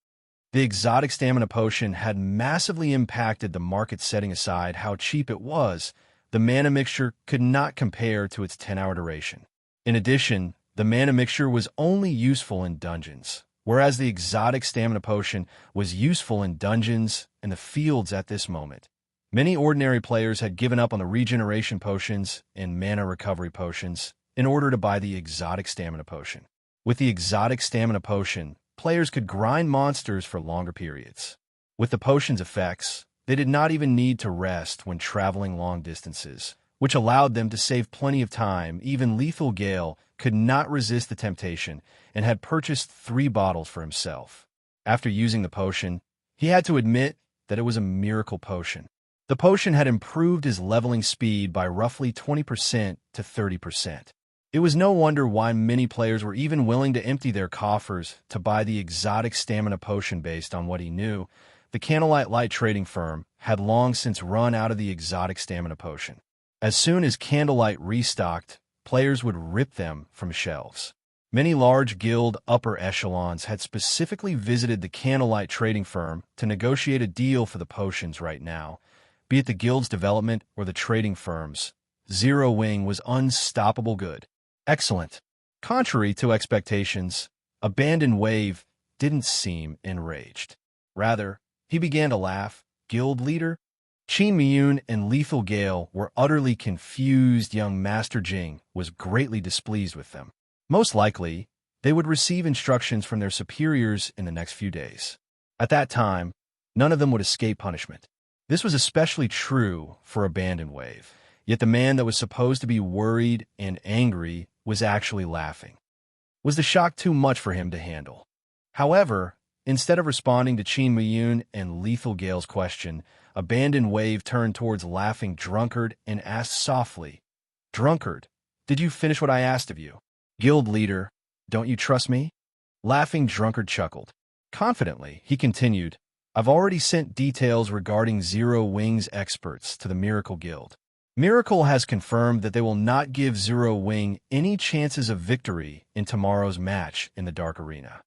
The exotic stamina potion had massively impacted the market. Setting aside how cheap it was, the mana mixture could not compare to its 10-hour duration. In addition, the mana mixture was only useful in dungeons, whereas the exotic stamina potion was useful in dungeons and the fields at this moment. Many ordinary players had given up on the regeneration potions and mana recovery potions in order to buy the exotic stamina potion. With the exotic stamina potion, players could grind monsters for longer periods. With the potion's effects, they did not even need to rest when traveling long distances, which allowed them to save plenty of time. Even Lethal Gale could not resist the temptation and had purchased 3 bottles for himself. After using the potion, he had to admit that it was a miracle potion. The potion had improved his leveling speed by roughly 20% to 30%. It was no wonder why many players were even willing to empty their coffers to buy the exotic stamina potion. Based on what he knew, the Candlelight Light trading firm had long since run out of the exotic stamina potion. As soon as Candlelight restocked, players would rip them from shelves. Many large guild upper echelons had specifically visited the Candlelight trading firm to negotiate a deal for the potions. Right now, be it the guild's development or the trading firm's, Zero Wing was unstoppable good. Excellent. Contrary to expectations, Abandoned Wave didn't seem enraged. Rather, he began to laugh. Guild leader? Qin Muyun and Lethal Gale were utterly confused. Young Master Jing was greatly displeased with them. Most likely, they would receive instructions from their superiors in the next few days. At that time, none of them would escape punishment. This was especially true for Abandoned Wave. Yet the man that was supposed to be worried and angry was actually laughing. Was the shock too much for him to handle? However, instead of responding to Qin Muyun and Lethal Gale's question, Abandoned Wave turned towards Laughing Drunkard and asked softly, "Drunkard, did you finish what I asked of you?" "Guild leader, don't you trust me?" Laughing Drunkard chuckled. Confidently, he continued, "I've already sent details regarding Zero Wing's experts to the Miracle Guild. Miracle has confirmed that they will not give Zero Wing any chances of victory in tomorrow's match in the Dark Arena."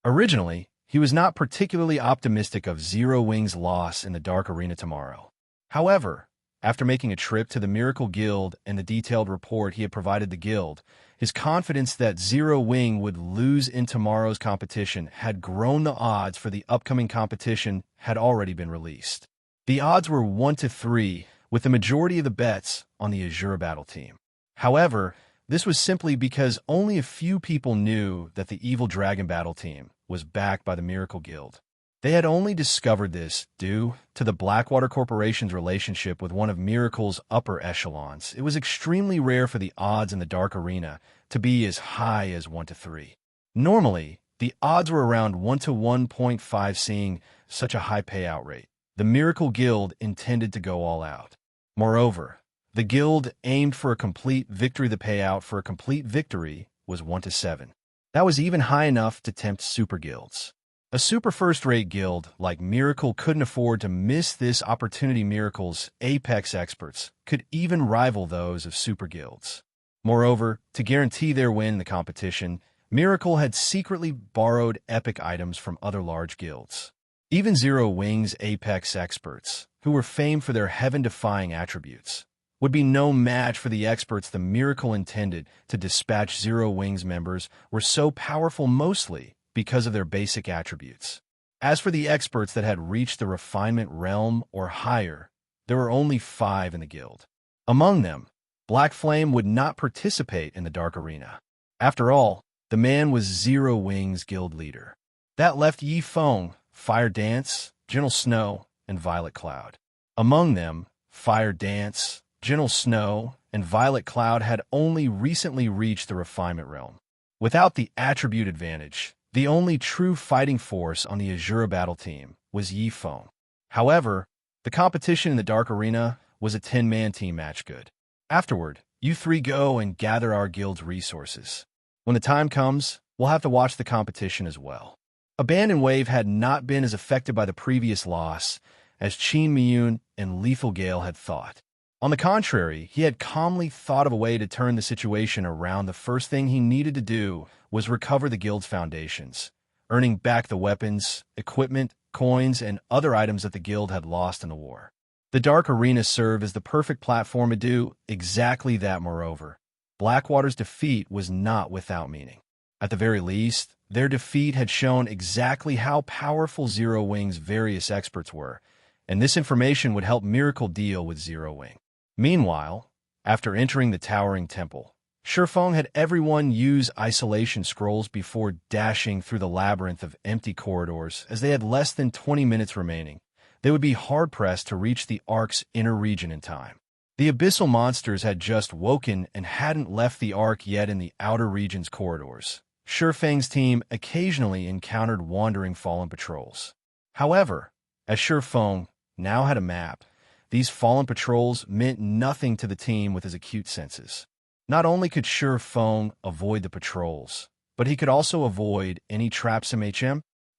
Originally, he was not particularly optimistic of Zero Wing's loss in the Dark Arena tomorrow. However, after making a trip to the Miracle Guild and the detailed report he had provided the guild, his confidence that Zero Wing would lose in tomorrow's competition had grown. The odds for the upcoming competition had already been released. The odds were 1-3, with the majority of the bets on the Asura battle team. However, this was simply because only a few people knew that the Evil Dragon battle team was backed by the Miracle Guild. They had only discovered this due to the Blackwater Corporation's relationship with one of Miracle's upper echelons. It was extremely rare for the odds in the Dark Arena to be as high as 1-3. Normally, the odds were around 1-1.5. Seeing such a high payout rate, the Miracle Guild intended to go all out. Moreover, the guild aimed for a complete victory. The payout for a complete victory was 1-7. That was even high enough to tempt super guilds. A super first-rate guild like Miracle couldn't afford to miss this opportunity. Miracle's apex experts could even rival those of super guilds. Moreover, to guarantee their win in the competition, Miracle had secretly borrowed epic items from other large guilds. Even Zero Wing's apex experts, who were famed for their heaven-defying attributes, would be no match for the experts the Miracle intended to dispatch. Zero Wing's members were so powerful mostly because of their basic attributes. As for the experts that had reached the refinement realm or higher, there were only 5 in the guild. Among them, Black Flame would not participate in the Dark Arena. After all, the man was Zero Wing's guild leader. That left Yi Feng, Fire Dance, Gentle Snow, and Violet Cloud. Among them, Fire Dance, Gentle Snow, and Violet Cloud had only recently reached the refinement realm. Without the attribute advantage, the only true fighting force on the Asura battle team was Yi Feng. However, the competition in the Dark Arena was a 10-man team match. Good. Afterward, you 3 go and gather our guild's resources. When the time comes, we'll have to watch the competition as well. Abandon Wave had not been as affected by the previous loss as Qin Miyun and Lethal Gale had thought. On the contrary, he had calmly thought of a way to turn the situation around. The first thing he needed to do was recover the guild's foundations, earning back the weapons, equipment, coins, and other items that the guild had lost in the war. The Dark Arena served as the perfect platform to do exactly that. Moreover, Blackwater's defeat was not without meaning. At the very least, their defeat had shown exactly how powerful Zero Wing's various experts were, and this information would help Miracle deal with Zero Wing. Meanwhile, after entering the Towering Temple, Shifeng had everyone use isolation scrolls before dashing through the labyrinth of empty corridors. As they had less than 20 minutes remaining, they would be hard-pressed to reach the Ark's inner region in time. The abyssal monsters had just woken and hadn't left the Ark yet. In the outer region's corridors, Shifeng's team occasionally encountered wandering fallen patrols. However, as Shifeng now had a map, these fallen patrols meant nothing to the team with his acute senses. Not only could Shifeng avoid the patrols, but he could also avoid any traps.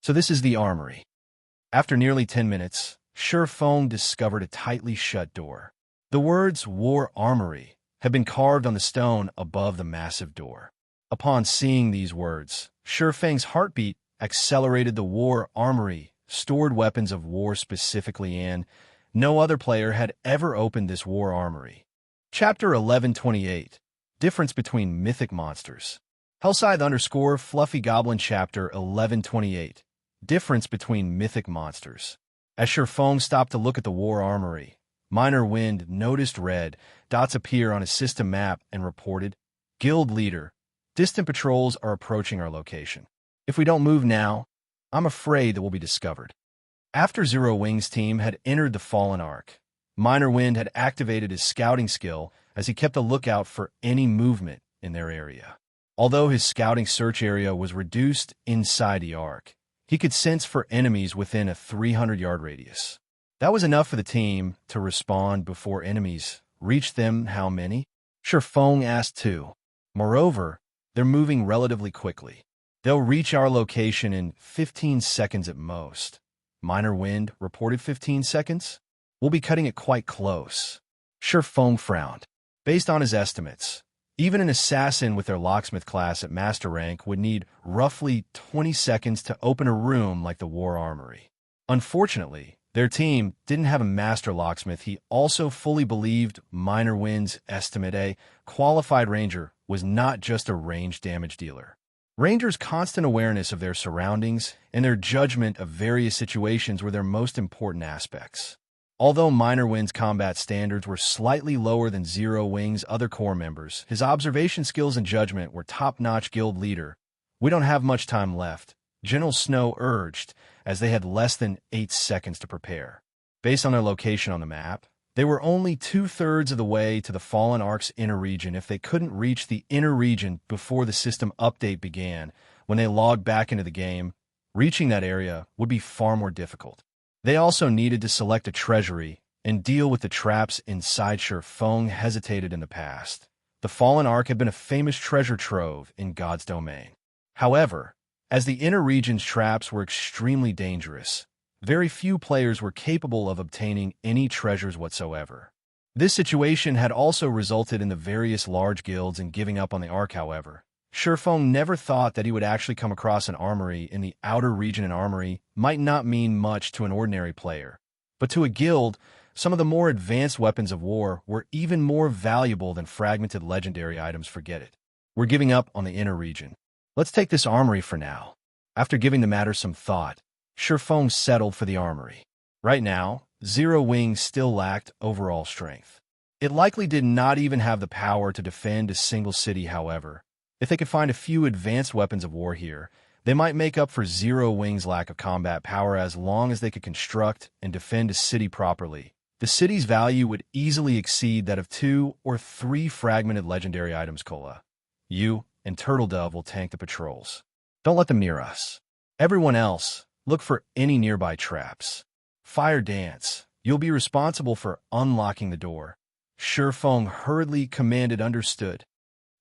So this is the Armory. After nearly 10 minutes, Shifeng discovered a tightly shut door. The words War Armory had been carved on the stone above the massive door. Upon seeing these words, Shifeng's heartbeat accelerated. The War Armory stored weapons of war specifically, and no other player had ever opened this War Armory. Chapter 1128. Difference between Mythic Monsters. Hellscythe_Fluffy Goblin Chapter 1128. Difference between Mythic Monsters. As Shifeng stopped to look at the War Armory, Minor Wind noticed red dots appear on his system map and reported, "Guild Leader, distant patrols are approaching our location. If we don't move now, I'm afraid that we'll be discovered." After Zero Wing's team had entered the Fallen Ark, Minor Wind had activated his scouting skill as he kept a lookout for any movement in their area. Although his scouting search area was reduced inside the Ark, he could sense for enemies within a 300-yard radius. That was enough for the team to respond before enemies reached them. How many? Shifeng asked too. Moreover, they're moving relatively quickly. They'll reach our location in 15 seconds at most. Minor Wind reported 15 seconds? We'll be cutting it quite close. Shifeng frowned. Based on his estimates, even an assassin with their locksmith class at master rank would need roughly 20 seconds to open a room like the War Armory. Unfortunately, their team didn't have a master locksmith. He also fully believed Minor Wind's estimate. A qualified ranger was not just a range damage dealer. Rangers' constant awareness of their surroundings and their judgment of various situations were their most important aspects. Although Minor Wind's combat standards were slightly lower than Zero Wing's other core members, his observation skills and judgment were top-notch. Guild Leader, we don't have much time left, Gentle Snow urged, as they had less than 8 seconds to prepare. Based on their location on the map, they were only 2/3 of the way to the Fallen Ark's inner region. If they couldn't reach the inner region before the system update began, when they logged back into the game, reaching that area would be far more difficult. They also needed to select a treasury and deal with the traps inside. Shifeng hesitated in the past. The Fallen Ark had been a famous treasure trove in God's domain. However, as the inner region's traps were extremely dangerous, very few players were capable of obtaining any treasures whatsoever. This situation had also resulted in the various large guilds in giving up on the Ark, however. Surefeng never thought that he would actually come across an armory in the outer region. An armory might not mean much to an ordinary player, but to a guild, some of the more advanced weapons of war were even more valuable than fragmented legendary items. Forget it. We're giving up on the inner region. Let's take this armory for now. After giving the matter some thought, Surefeng settled for the armory. Right now, Zero Wing still lacked overall strength. It likely did not even have the power to defend a single city. However, if they could find a few advanced weapons of war here, they might make up for Zero Wing's lack of combat power. As long as they could construct and defend a city properly, the city's value would easily exceed that of 2 or 3 fragmented legendary items. Cola, you and Turtle Dove will tank the patrols. Don't let them near us. Everyone else, look for any nearby traps. Fire Dance, you'll be responsible for unlocking the door. Surefeng hurriedly commanded. Understood.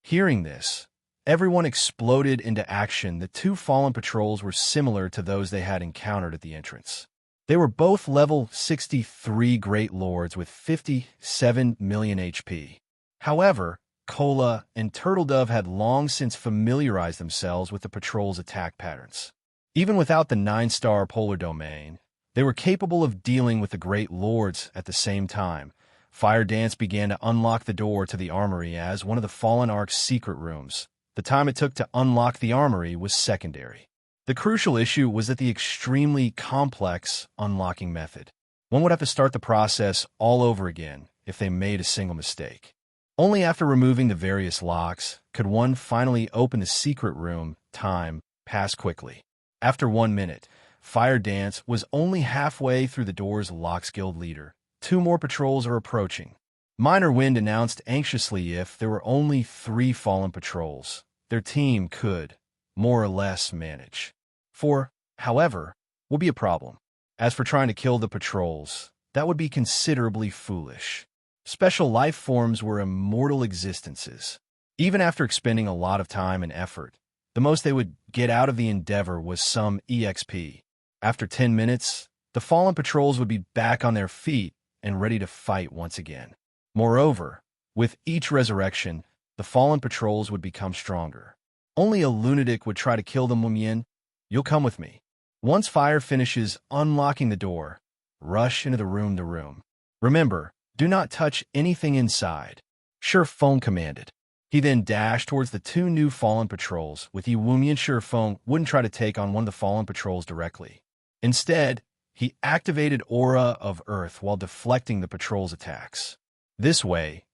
Hearing this, everyone exploded into action. The 2 fallen patrols were similar to those they had encountered at the entrance. They were both level 63 Great Lords with 57 million HP. However, Cola and Turtle Dove had long since familiarized themselves with the patrol's attack patterns. Even without the 9-star polar domain, they were capable of dealing with the Great Lords at the same time. Fire Dance began to unlock the door to the armory as one of the Fallen Ark's secret rooms. The time it took to unlock the armory was secondary. The crucial issue was that the extremely complex unlocking method. One would have to start the process all over again if they made a single mistake. Only after removing the various locks could one finally open the secret room. Time passed quickly. After 1 minute, Fire Dance was only halfway through the door's locks. Guild leader, 2 more patrols are approaching. Minor Wind announced anxiously if there were only 3 fallen patrols, their team could, more or less, manage. 4, however, would be a problem. As for trying to kill the patrols, that would be considerably foolish. Special life forms were immortal existences. Even after expending a lot of time and effort, the most they would get out of the endeavor was some EXP. After 10 minutes, the fallen patrols would be back on their feet and ready to fight once again. Moreover, with each resurrection, the fallen patrols would become stronger. Only a lunatic would try to kill them. Lumien, you'll come with me. Once Fire finishes unlocking the door, rush into the room. Remember, do not touch anything inside. Surefeng commanded. He then dashed towards the 2 new fallen patrols. With Lumien, Surefeng wouldn't try to take on one of the fallen patrols directly. Instead, he activated Aura of Earth while deflecting the patrol's attacks. This way,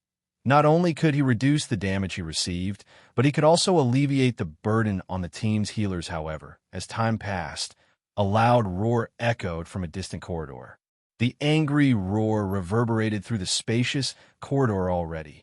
not only could he reduce the damage he received, but he could also alleviate the burden on the team's healers. However, as time passed, a loud roar echoed from a distant corridor. The angry roar reverberated through the spacious corridor already.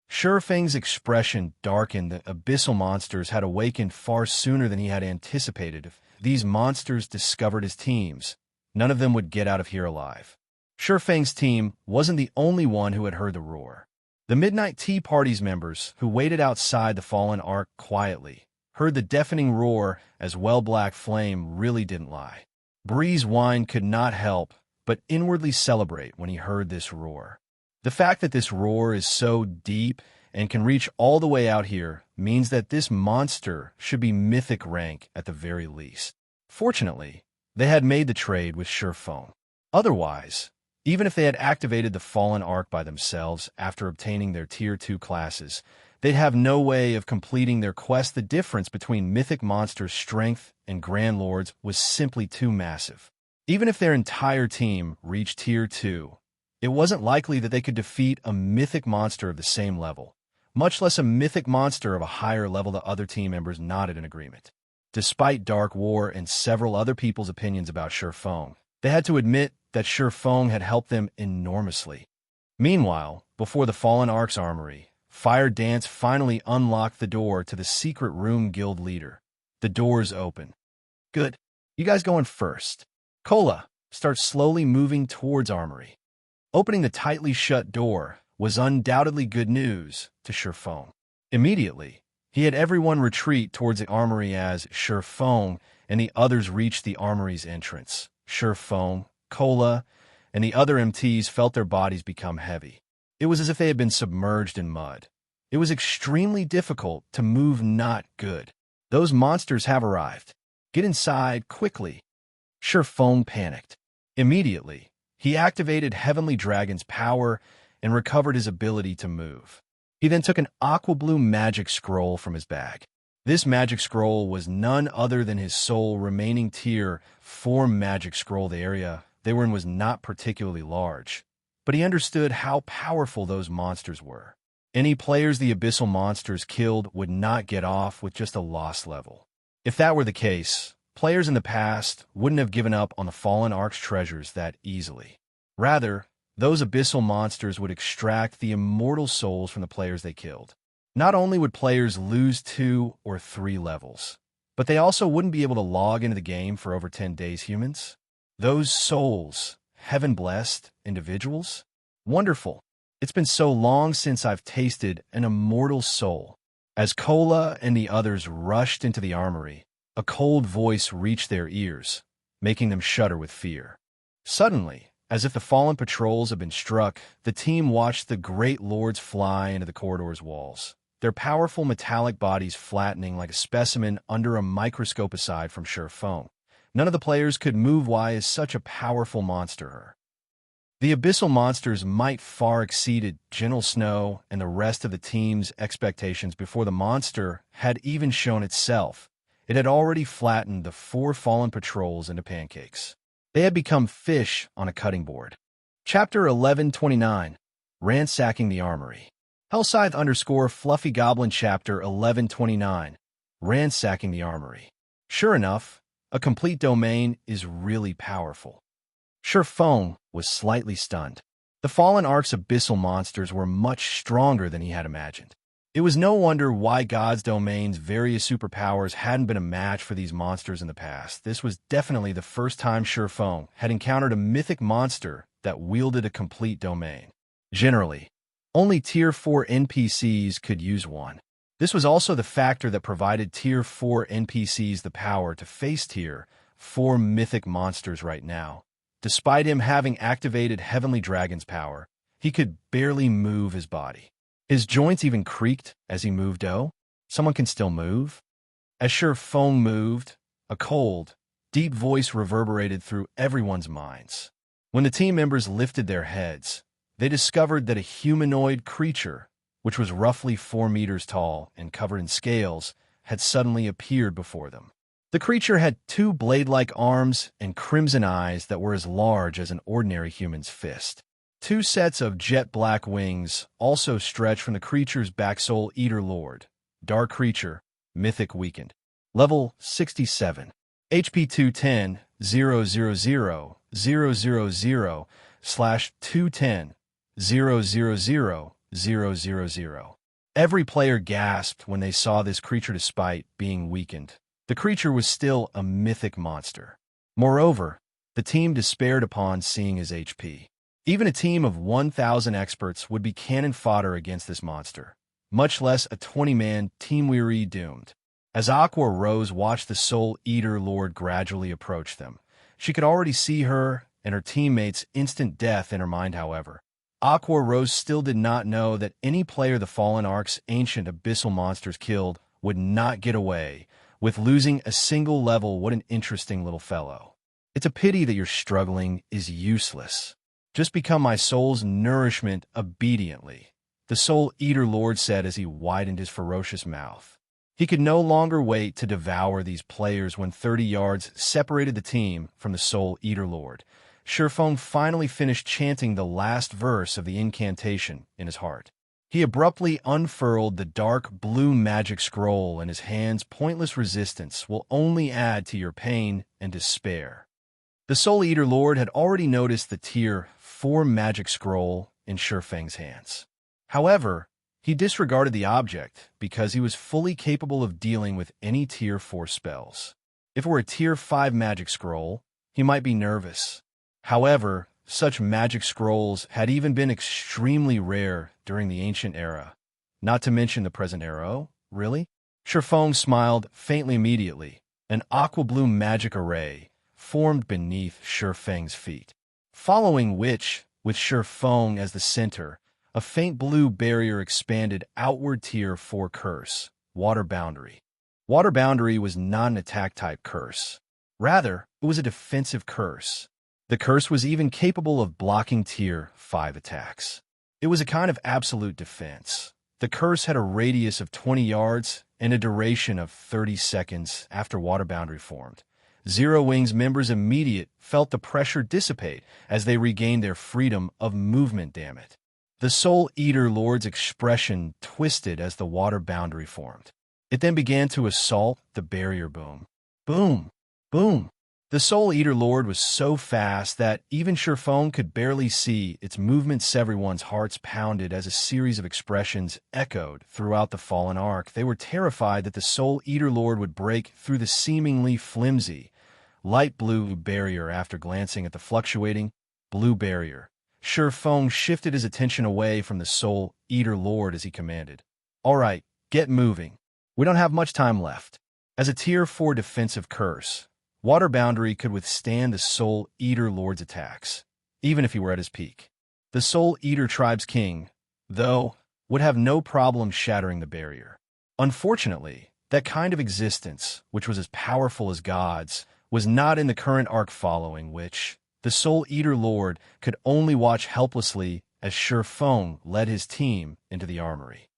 Surefeng's expression darkened. The abyssal monsters had awakened far sooner than he had anticipated. If these monsters discovered his teams, none of them would get out of here alive. Surefeng's team wasn't the only one who had heard the roar. The Midnight Tea Party's members, who waited outside the Fallen Ark quietly, heard the deafening roar as well. Black Flame really didn't lie. Breeze Wine could not help but inwardly celebrate when he heard this roar. The fact that this roar is so deep and can reach all the way out here means that this monster should be mythic rank at the very least. Fortunately, they had made the trade with Surefeng. Otherwise, even if they had activated the Fallen Ark by themselves after obtaining their Tier 2 classes, they'd have no way of completing their quest. The difference between mythic monsters' strength and Grand Lords was simply too massive. Even if their entire team reached Tier 2, it wasn't likely that they could defeat a mythic monster of the same level, much less a mythic monster of a higher level. The other team members nodded in agreement. Despite Dark War and several other people's opinions about Surefeng, they had to admit that Surefeng had helped them enormously. Meanwhile, before the Fallen Ark's armory, Fire Dance finally unlocked the door to the secret room. Guild leader, the door's open. Good. You guys going first. Cola, start slowly moving towards armory. Opening the tightly shut door, was undoubtedly good news to Shurfong. Immediately, he had everyone retreat towards the armory as Shurfong and the others reached the armory's entrance. Shurfong, Kola, and the other MTs felt their bodies become heavy. It was as if they had been submerged in mud. It was extremely difficult to move. Not good. Those monsters have arrived. Get inside quickly. Shurfong panicked. Immediately, he activated Heavenly Dragon's power and recovered his ability to move. He then took an aqua blue magic scroll from his bag. This magic scroll was none other than his sole remaining tier 4 magic scroll. The area they were in was not particularly large, but he understood how powerful those monsters were. Any players the abyssal monsters killed would not get off with just a lost level. If that were the case, players in the past wouldn't have given up on the Fallen Ark's treasures that easily. Rather, those abyssal monsters would extract the immortal souls from the players they killed. Not only would players lose 2 or 3 levels, but they also wouldn't be able to log into the game for over 10 days. Humans? Those souls, heaven-blessed individuals? Wonderful. It's been so long since I've tasted an immortal soul. As Kola and the others rushed into the armory, a cold voice reached their ears, making them shudder with fear. Suddenly, as if the fallen patrols had been struck, the team watched the great lords fly into the corridor's walls, their powerful metallic bodies flattening like a specimen under a microscope. Aside from Shurfong, none of the players could move. Why is such a powerful monster her? The abyssal monster's might far exceeded Gentle Snow and the rest of the team's expectations. Before the monster had even shown itself, it had already flattened the 4 fallen patrols into pancakes. They had become fish on a cutting board. Chapter 1129, Ransacking the Armory. Hellscythe_Fluffy Goblin Chapter 1129, Ransacking the Armory. Sure enough, a complete domain is really powerful. Shurfong was slightly stunned. The Fallen Ark's abyssal monsters were much stronger than he had imagined. It was no wonder why God's domain's various superpowers hadn't been a match for these monsters in the past. This was definitely the first time Shurfong had encountered a mythic monster that wielded a complete domain. Generally, only Tier 4 NPCs could use one. This was also the factor that provided Tier 4 NPCs the power to face Tier 4 mythic monsters right now. Despite him having activated Heavenly Dragon's power, he could barely move his body. His joints even creaked as he moved. Oh, someone can still move? As Shurfong moved, a cold, deep voice reverberated through everyone's minds. When the team members lifted their heads, they discovered that a humanoid creature, which was roughly 4 meters tall and covered in scales, had suddenly appeared before them. The creature had 2 blade-like arms and crimson eyes that were as large as an ordinary human's fist. 2 sets of jet-black wings also stretched from the creature's back. Soul Eater Lord. Dark Creature. Mythic Weakened. Level 67. HP 210 000 000/210 000 000. Every player gasped when they saw this creature. Despite being weakened, the creature was still a mythic monster. Moreover, the team despaired upon seeing his HP. Even a team of 1,000 experts would be cannon fodder against this monster, much less a 20-man team. Weary doomed. As Aqua Rose watched the Soul Eater Lord gradually approach them, she could already see her and her teammates' instant death in her mind. However, Aqua Rose still did not know that any player the Fallen Ark's ancient abyssal monsters killed would not get away with losing a single level. What an interesting little fellow. It's a pity that your struggling is useless. Just become my soul's nourishment obediently, the Soul Eater Lord said as he widened his ferocious mouth. He could no longer wait to devour these players. When 30 yards separated the team from the Soul Eater Lord, Shurfong finally finished chanting the last verse of the incantation in his heart. He abruptly unfurled the dark blue magic scroll in his hands. Pointless resistance will only add to your pain and despair. The Soul Eater Lord had already noticed the Tier 4 magic scroll in Shurfong's hands. However, he disregarded the object because he was fully capable of dealing with any Tier 4 spells. If it were a Tier 5 magic scroll, he might be nervous. However, such magic scrolls had even been extremely rare during the ancient era. Not to mention the present era. Oh, really? Shifeng smiled faintly immediately. An aqua-blue magic array formed beneath Shifeng's feet, following which, with Shifeng as the center, a faint blue barrier expanded outward. Tier 4 curse, Water Boundary. Water Boundary was not an attack-type curse. Rather, it was a defensive curse. The curse was even capable of blocking Tier 5 attacks. It was a kind of absolute defense. The curse had a radius of 20 yards and a duration of 30 seconds after Water Boundary formed. Zero Wings members immediately felt the pressure dissipate as they regained their freedom of movement. Damn it. The Soul Eater Lord's expression twisted as the Water Boundary formed. It then began to assault the barrier. Boom. Boom. Boom. The Soul Eater Lord was so fast that even Shifeng could barely see its movements. Everyone's hearts pounded as a series of expressions echoed throughout the fallen arc. They were terrified that the Soul Eater Lord would break through the seemingly flimsy, light blue barrier. After glancing at the fluctuating blue barrier, Shifeng shifted his attention away from the Soul Eater Lord as he commanded, "All right, get moving. We don't have much time left." As a Tier 4 defensive curse, Water Boundary could withstand the Soul Eater Lord's attacks, even if he were at his peak. The Soul Eater Tribe's king, though, would have no problem shattering the barrier. Unfortunately, that kind of existence, which was as powerful as gods, was not in the current arc, following which the Soul Eater Lord could only watch helplessly as Shifeng led his team into the Armory.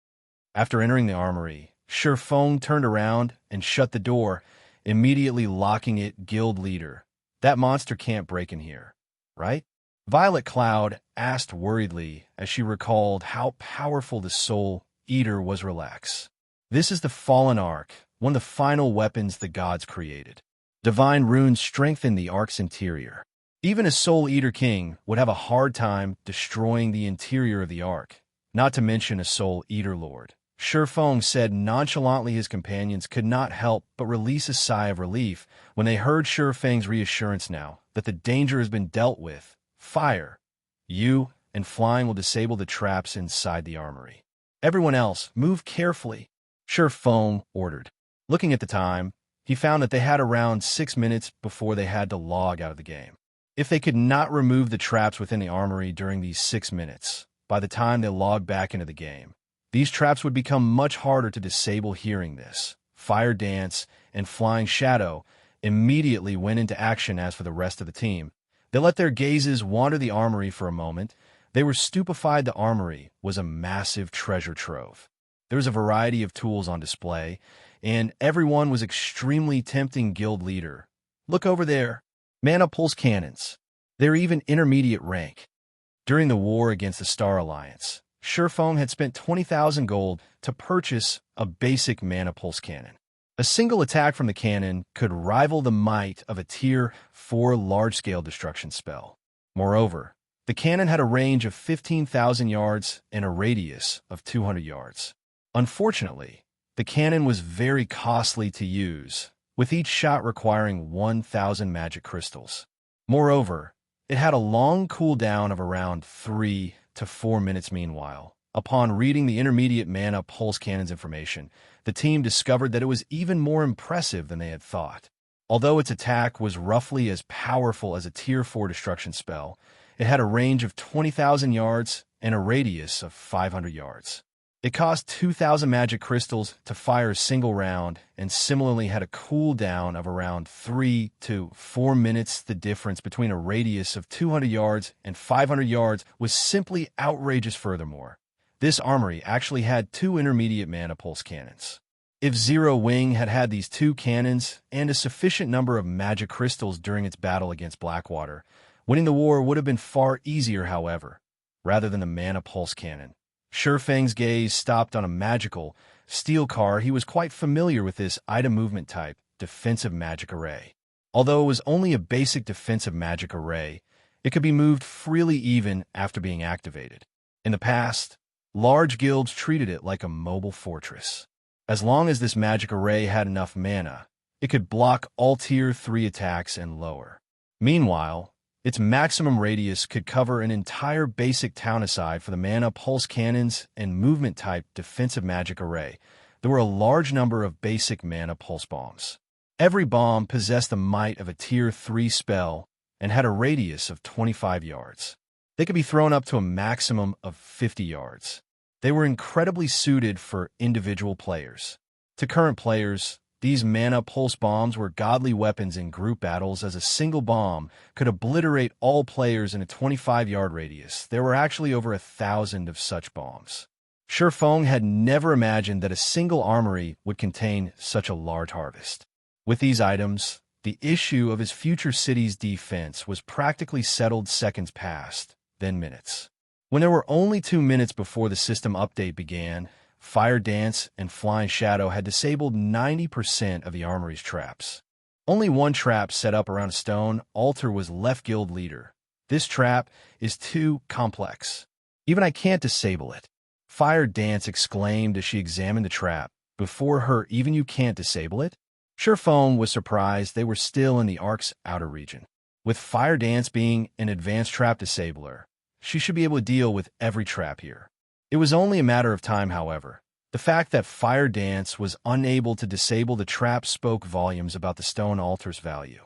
After entering the Armory, Shifeng turned around and shut the door, immediately locking it. "Guild leader, that monster can't break in here, right?" Violet Cloud asked worriedly as she recalled how powerful the Soul Eater was. "Relax. This is the Fallen Arc, one of the final weapons the gods created. Divine runes strengthen the arc's interior. Even a Soul Eater king would have a hard time destroying the interior of the arc, not to mention a Soul Eater Lord." Shifeng said nonchalantly. His companions could not help but release a sigh of relief when they heard Shifeng's reassurance. "Now that the danger has been dealt with, fire. You and Flying will disable the traps inside the Armory. Everyone else, move carefully," Shifeng ordered. Looking at the time, he found that they had around 6 minutes before they had to log out of the game. If they could not remove the traps within the Armory during these 6 minutes, by the time they logged back into the game, these traps would become much harder to disable. Hearing this, Fire Dance and Flying Shadow immediately went into action. As for the rest of the team, they let their gazes wander the Armory for a moment. They were stupefied. The Armory was a massive treasure trove. There was a variety of tools on display, and everyone was extremely tempting. "Guild leader, look over there. Mana pulse cannons. They're even intermediate rank." During the war against the Star Alliance, Shifeng had spent 20,000 gold to purchase a basic mana pulse cannon. A single attack from the cannon could rival the might of a Tier 4 large-scale destruction spell. Moreover, the cannon had a range of 15,000 yards and a radius of 200 yards. Unfortunately, the cannon was very costly to use, with each shot requiring 1,000 magic crystals. Moreover, it had a long cooldown of around 3 to 4 minutes. Meanwhile, upon reading the intermediate mana pulse cannon's information, the team discovered that it was even more impressive than they had thought. Although its attack was roughly as powerful as a Tier 4 destruction spell, it had a range of 20,000 yards and a radius of 500 yards. It cost 2,000 magic crystals to fire a single round, and similarly had a cooldown of around 3 to 4 minutes. The difference between a radius of 200 yards and 500 yards was simply outrageous. Furthermore, this armory actually had 2 intermediate mana pulse cannons. If Zero Wing had had these 2 cannons and a sufficient number of magic crystals during its battle against Blackwater, winning the war would have been far easier. However, rather than the mana pulse cannon, Shifeng's gaze stopped on a magical steel car. He was quite familiar with this item movement type, defensive magic array. Although it was only a basic defensive magic array, it could be moved freely even after being activated. In the past, large guilds treated it like a mobile fortress. As long as this magic array had enough mana, it could block all Tier 3 attacks and lower. Meanwhile, Its maximum radius could cover an entire basic town aside for the mana pulse cannons and movement-type defensive magic array. There were a large number of basic mana pulse bombs. Every bomb possessed the might of a Tier 3 spell and had a radius of 25 yards. They could be thrown up to a maximum of 50 yards. They were incredibly suited for individual players. To current players, these mana pulse bombs were godly weapons in group battles, as a single bomb could obliterate all players in a 25-yard radius. There were actually over 1,000 of such bombs. Shifeng had never imagined that a single armory would contain such a large harvest. With these items, the issue of his future city's defense was practically settled seconds past, then minutes. When there were only 2 minutes before the system update began, Fire Dance and Flying Shadow had disabled 90% of the armory's traps. Only one trap set up around a stone altar was left guild leader. This trap is too complex. Even I can't disable it. Fire Dance exclaimed as she examined the trap. Before her, even you can't disable it? Shifeng was surprised they were still in the Ark's outer region. With Fire Dance being an advanced trap disabler, she should be able to deal with every trap here. It was only a matter of time, however. The fact that Fire Dance was unable to disable the trap spoke volumes about the stone altar's value.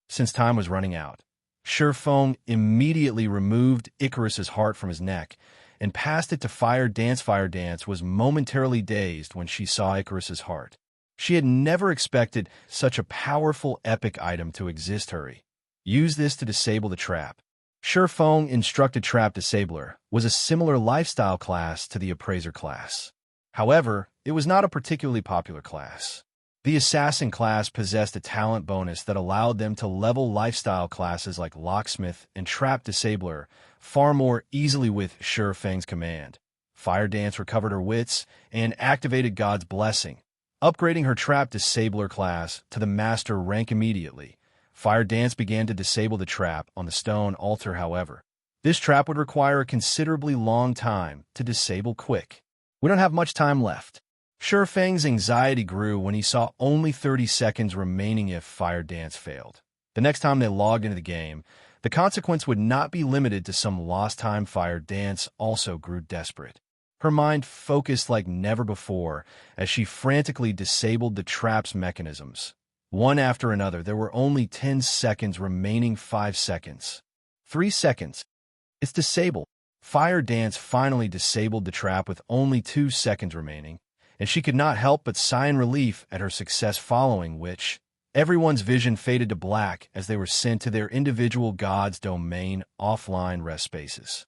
Since time was running out, Shifeng immediately removed Icarus's heart from his neck and passed it to Fire Dance. Fire Dance was momentarily dazed when she saw Icarus's heart. She had never expected such a powerful epic item to exist. Hurry. Use this to disable the trap. Shifeng instructed Trap Disabler was a similar lifestyle class to the Appraiser class. However, it was not a particularly popular class. The Assassin class possessed a talent bonus that allowed them to level lifestyle classes like Locksmith and Trap Disabler far more easily with Shifeng's command. Fire Dance recovered her wits and activated God's Blessing, upgrading her Trap Disabler class to the Master rank immediately. Fire Dance began to disable the trap on the stone altar. However, this trap would require a considerably long time to disable quick. We don't have much time left. Shifeng's anxiety grew when he saw only 30 seconds remaining if Fire Dance failed. The next time they logged into the game, the consequence would not be limited to some lost time. Fire Dance also grew desperate. Her mind focused like never before as she frantically disabled the trap's mechanisms. One after another, there were only 10 seconds remaining. 5 seconds. 3 seconds. It's disabled. Fire Dance finally disabled the trap with only 2 seconds remaining, and she could not help but sigh in relief at her success, following which everyone's vision faded to black as they were sent to their individual God's Domain offline rest spaces.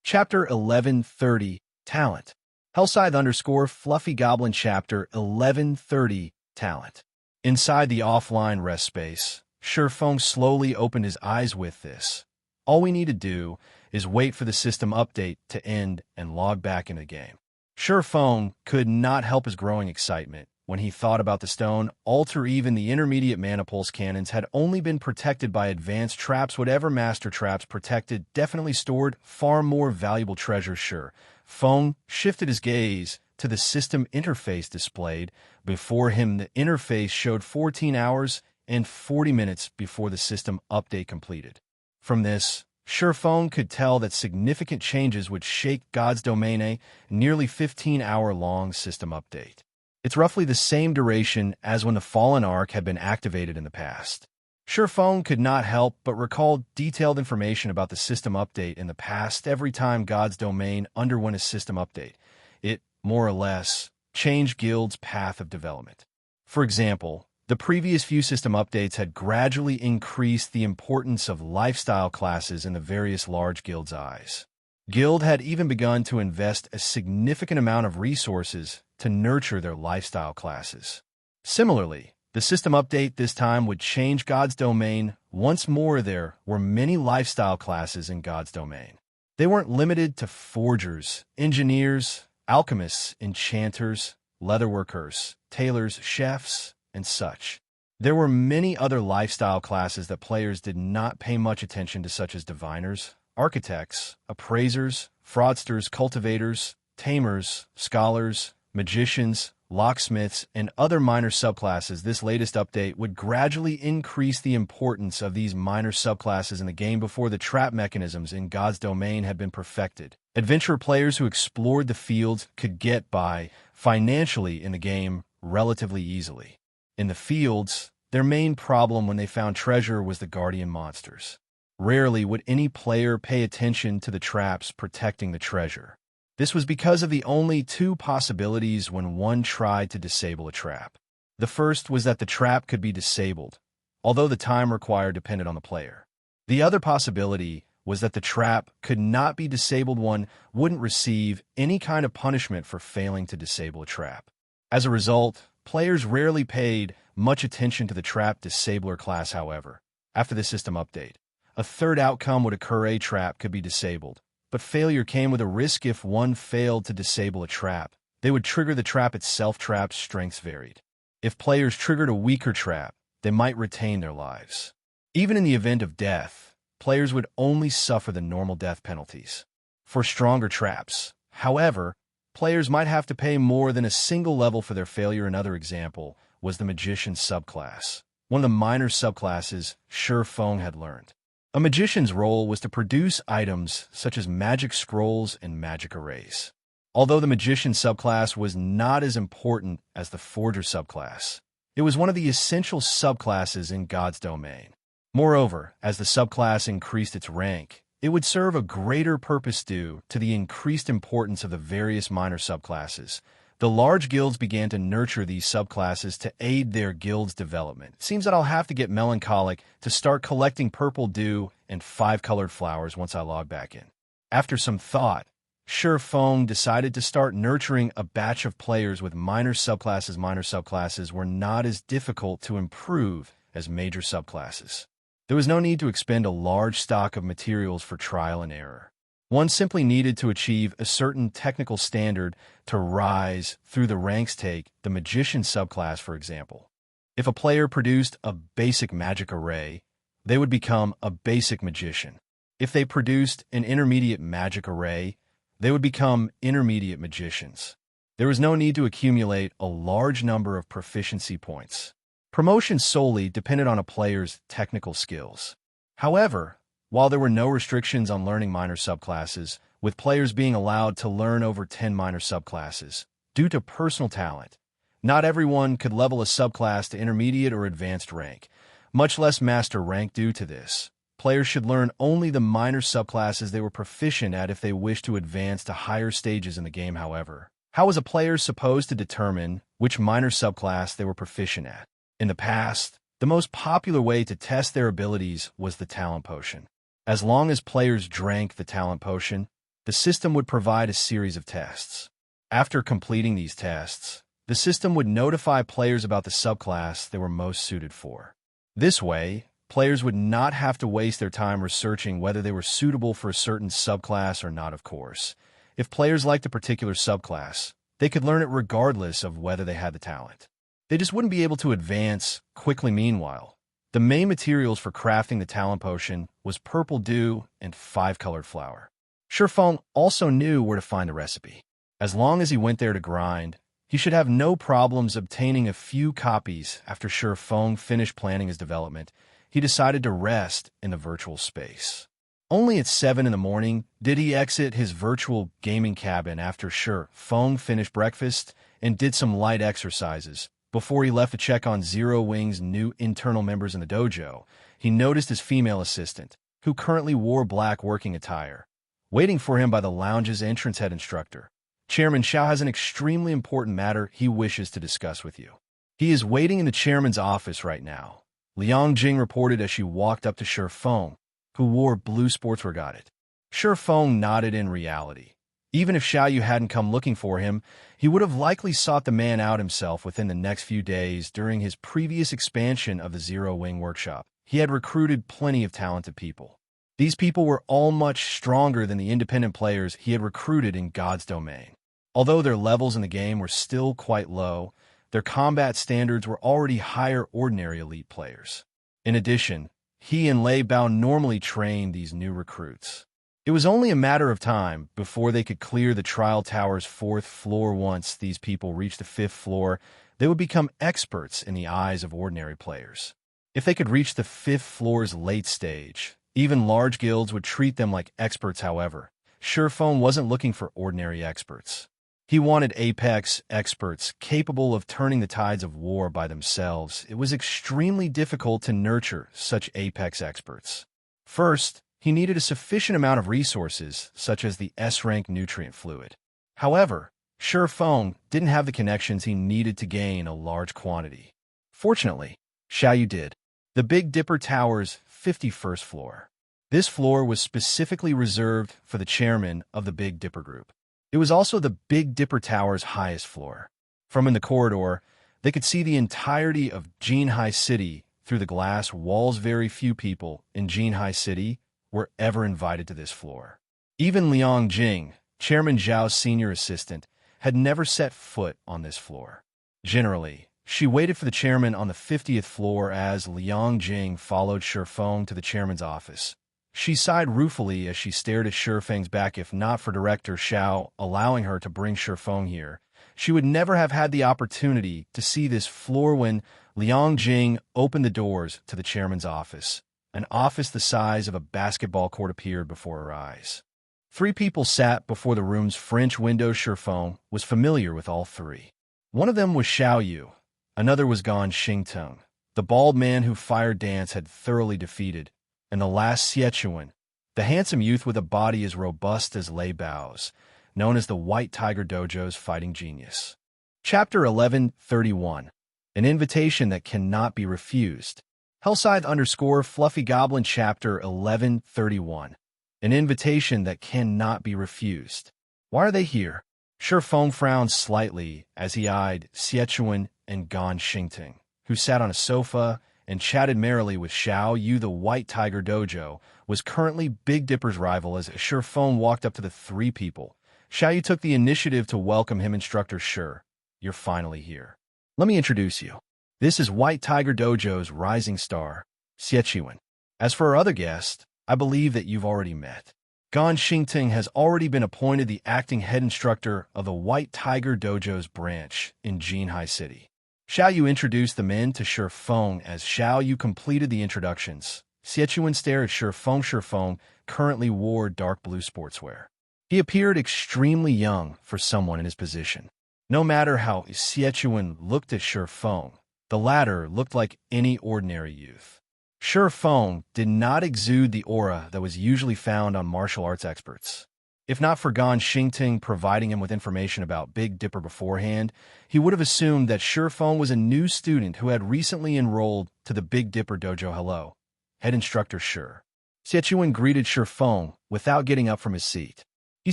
Chapter 1130, Talent. Hellscythe Fluffy Goblin Chapter 1130, Talent. Inside the offline rest space, Shifeng slowly opened his eyes. With this, all we need to do is wait for the system update to end and log back into the game. Shifeng could not help his growing excitement when he thought about the stone altar. Even the intermediate mana pulse cannons had only been protected by advanced traps. Whatever master traps protected definitely stored far more valuable treasure. Shifeng shifted his gaze to the system interface displayed before him. The interface showed 14 hours and 40 minutes before the system update completed. From this, Shifeng could tell that significant changes would shake God's Domain, a nearly 15-hour-long system update. It's roughly the same duration as when the Fallen Ark had been activated in the past. Shifeng could not help but recall detailed information about the system update in the past. Every time God's Domain underwent a system update, it, more or less, changed Guild's path of development. For example, the previous few system updates had gradually increased the importance of lifestyle classes in the various large guilds' eyes. Guild had even begun to invest a significant amount of resources to nurture their lifestyle classes. Similarly, the system update this time would change God's Domain. Once more, there were many lifestyle classes in God's Domain. They weren't limited to forgers, engineers, alchemists, enchanters, leatherworkers, tailors, chefs, and such. There were many other lifestyle classes that players did not pay much attention to, such as diviners, architects, appraisers, fraudsters, cultivators, tamers, scholars, magicians, locksmiths, and other minor subclasses. This latest update would gradually increase the importance of these minor subclasses in the game before the trap mechanisms in God's domain had been perfected. Adventurer players who explored the fields could get by financially in the game relatively easily. In the fields, their main problem when they found treasure was the guardian monsters. Rarely would any player pay attention to the traps protecting the treasure. This was because of the only two possibilities when one tried to disable a trap. The first was that the trap could be disabled, although the time required depended on the player. The other possibility was that the trap could not be disabled. One wouldn't receive any kind of punishment for failing to disable a trap. As a result, players rarely paid much attention to the trap disabler class. However, after the system update, a third outcome would occur. A trap could be disabled, but failure came with a risk. If one failed to disable a trap, they would trigger the trap itself. Trap strengths varied. If players triggered a weaker trap, they might retain their lives. Even in the event of death, players would only suffer the normal death penalties. For stronger traps, however, players might have to pay more than a single level for their failure. Another example was the Magician subclass, one of the minor subclasses Sure Feng had learned. A magician's role was to produce items such as magic scrolls and magic arrays. Although the Magician subclass was not as important as the Forger subclass, it was one of the essential subclasses in God's domain. Moreover, as the subclass increased its rank, it would serve a greater purpose due to the increased importance of the various minor subclasses. The large guilds began to nurture these subclasses to aid their guild's development. It seems that I'll have to get melancholic to start collecting purple dew and 5-colored flowers once I log back in. After some thought, Sure Feng decided to start nurturing a batch of players with minor subclasses. Minor subclasses were not as difficult to improve as major subclasses. There was no need to expend a large stock of materials for trial and error. One simply needed to achieve a certain technical standard to rise through the ranks. Take the Magician subclass, for example. If a player produced a basic magic array, they would become a basic magician. If they produced an intermediate magic array, they would become intermediate magicians. There was no need to accumulate a large number of proficiency points. Promotion solely depended on a player's technical skills. However, while there were no restrictions on learning minor subclasses, with players being allowed to learn over 10 minor subclasses, due to personal talent, not everyone could level a subclass to intermediate or advanced rank, much less master rank. Due to this, players should learn only the minor subclasses they were proficient at if they wish to advance to higher stages in the game. However, how was a player supposed to determine which minor subclass they were proficient at? In the past, the most popular way to test their abilities was the talent potion. As long as players drank the talent potion, the system would provide a series of tests. After completing these tests, the system would notify players about the subclass they were most suited for. This way, players would not have to waste their time researching whether they were suitable for a certain subclass or not. Of course, if players liked a particular subclass, they could learn it regardless of whether they had the talent. They just wouldn't be able to advance quickly. Meanwhile, the main materials for crafting the talent potion was purple dew and 5-colored flower. Sure Feng also knew where to find the recipe. As long as he went there to grind, he should have no problems obtaining a few copies. After Sure Feng finished planning his development, he decided to rest in the virtual space. Only at 7 in the morning did he exit his virtual gaming cabin after Sure Feng finished breakfast and did some light exercises. Before he left to check on Zero Wing's new internal members in the dojo, he noticed his female assistant, who currently wore black working attire, waiting for him by the lounge's entrance. Head instructor, Chairman Xiao has an extremely important matter he wishes to discuss with you. He is waiting in the chairman's office right now, Liang Jing reported as she walked up to Sure Feng, who wore blue sportswear. Got it. Sure Feng nodded. In reality, even if Xiao Yu hadn't come looking for him, he would have likely sought the man out himself within the next few days. During his previous expansion of the Zero Wing workshop, he had recruited plenty of talented people. These people were all much stronger than the independent players he had recruited in God's domain. Although their levels in the game were still quite low, their combat standards were already higher ordinary elite players. In addition, he and Lei Bao normally trained these new recruits. It was only a matter of time before they could clear the trial tower's 4th floor. Once these people reached the 5th floor, they would become experts in the eyes of ordinary players. If they could reach the 5th floor's late stage, even large guilds would treat them like experts. However, Surephone wasn't looking for ordinary experts. He wanted apex experts capable of turning the tides of war by themselves. It was extremely difficult to nurture such apex experts. First, he needed a sufficient amount of resources, such as the S-rank nutrient fluid. However, Surephone didn't have the connections he needed to gain a large quantity. Fortunately, Xiaoyu did. The Big Dipper Tower's 51st floor. This floor was specifically reserved for the chairman of the Big Dipper Group. It was also the Big Dipper Tower's highest floor. From in the corridor, they could see the entirety of Jinhai City through the glass walls. Very few people in Jinhai City were ever invited to this floor. Even Liang Jing, Chairman Zhao's senior assistant, had never set foot on this floor. Generally, she waited for the chairman on the 50th floor as Liang Jing followed Surephone to the chairman's office. She sighed ruefully as she stared at Shurfeng's back. If not for Director Xiao allowing her to bring Surephone here, she would never have had the opportunity to see this floor. When Liang Jing opened the doors to the chairman's office, an office the size of a basketball court appeared before her eyes. 3 people sat before the room's French window. Surephone was familiar with all 3. One of them was Xiaoyu. Another was Gan Xingteng, the bald man who Fire Dance had thoroughly defeated, and the last Xiechuan, the handsome youth with a body as robust as Lei Bao's, known as the White Tiger Dojo's fighting genius. Chapter 1131. An invitation that cannot be refused. Hellscythe _ Fluffy Goblin Chapter 1131. An invitation that cannot be refused. Why are they here? Surephone frowned slightly as he eyed Xiechuan and Gan Xingteng, who sat on a sofa and chatted merrily with Xiaoyu. The White Tiger Dojo was currently Big Dipper's rival. As Surephone walked up to the 3 people, Xiaoyu took the initiative to welcome him. Instructor Sure, you're finally here. Let me introduce you. This is White Tiger Dojo's rising star, Xiechuan. As for our other guest, I believe that you've already met. Gan Xingteng has already been appointed the acting head instructor of the White Tiger Dojo's branch in Jinhai City. Xiaoyu introduced the men to Surephone. As Xiaoyu completed the introductions, Xiechuan stared at Surephone. Surephone currently wore dark blue sportswear. He appeared extremely young for someone in his position. No matter how Xiechuan looked at Surephone, the latter looked like any ordinary youth. Surephone did not exude the aura that was usually found on martial arts experts. If not for Gan Xingteng providing him with information about Big Dipper beforehand, he would have assumed that Surephone was a new student who had recently enrolled to the Big Dipper Dojo. Hello, head instructor Sure. Xiechuan greeted Surephone without getting up from his seat. He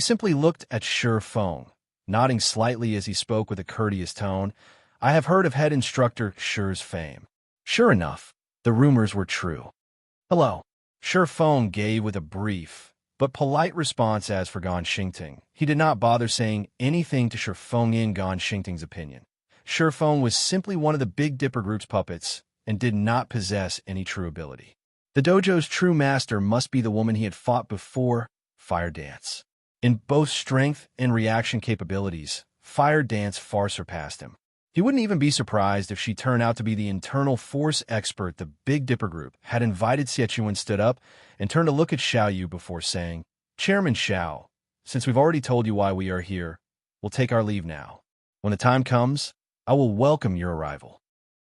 simply looked at Surephone, nodding slightly as he spoke with a courteous tone. I have heard of head instructor Sure's fame. Sure enough, the rumors were true. Hello, Surephone gave with a brief but polite response. As for Gan Xingteng, he did not bother saying anything to Surephone. In Gan Xingteng's opinion, Surephone was simply one of the Big Dipper Group's puppets and did not possess any true ability. The dojo's true master must be the woman he had fought before, Fire Dance. In both strength and reaction capabilities, Fire Dance far surpassed him. He wouldn't even be surprised if she turned out to be the internal force expert the Big Dipper Group had invited. Xiechuan stood up and turned to look at Xiaoyu before saying, Chairman Xiao, since we've already told you why we are here, we'll take our leave now. When the time comes, I will welcome your arrival.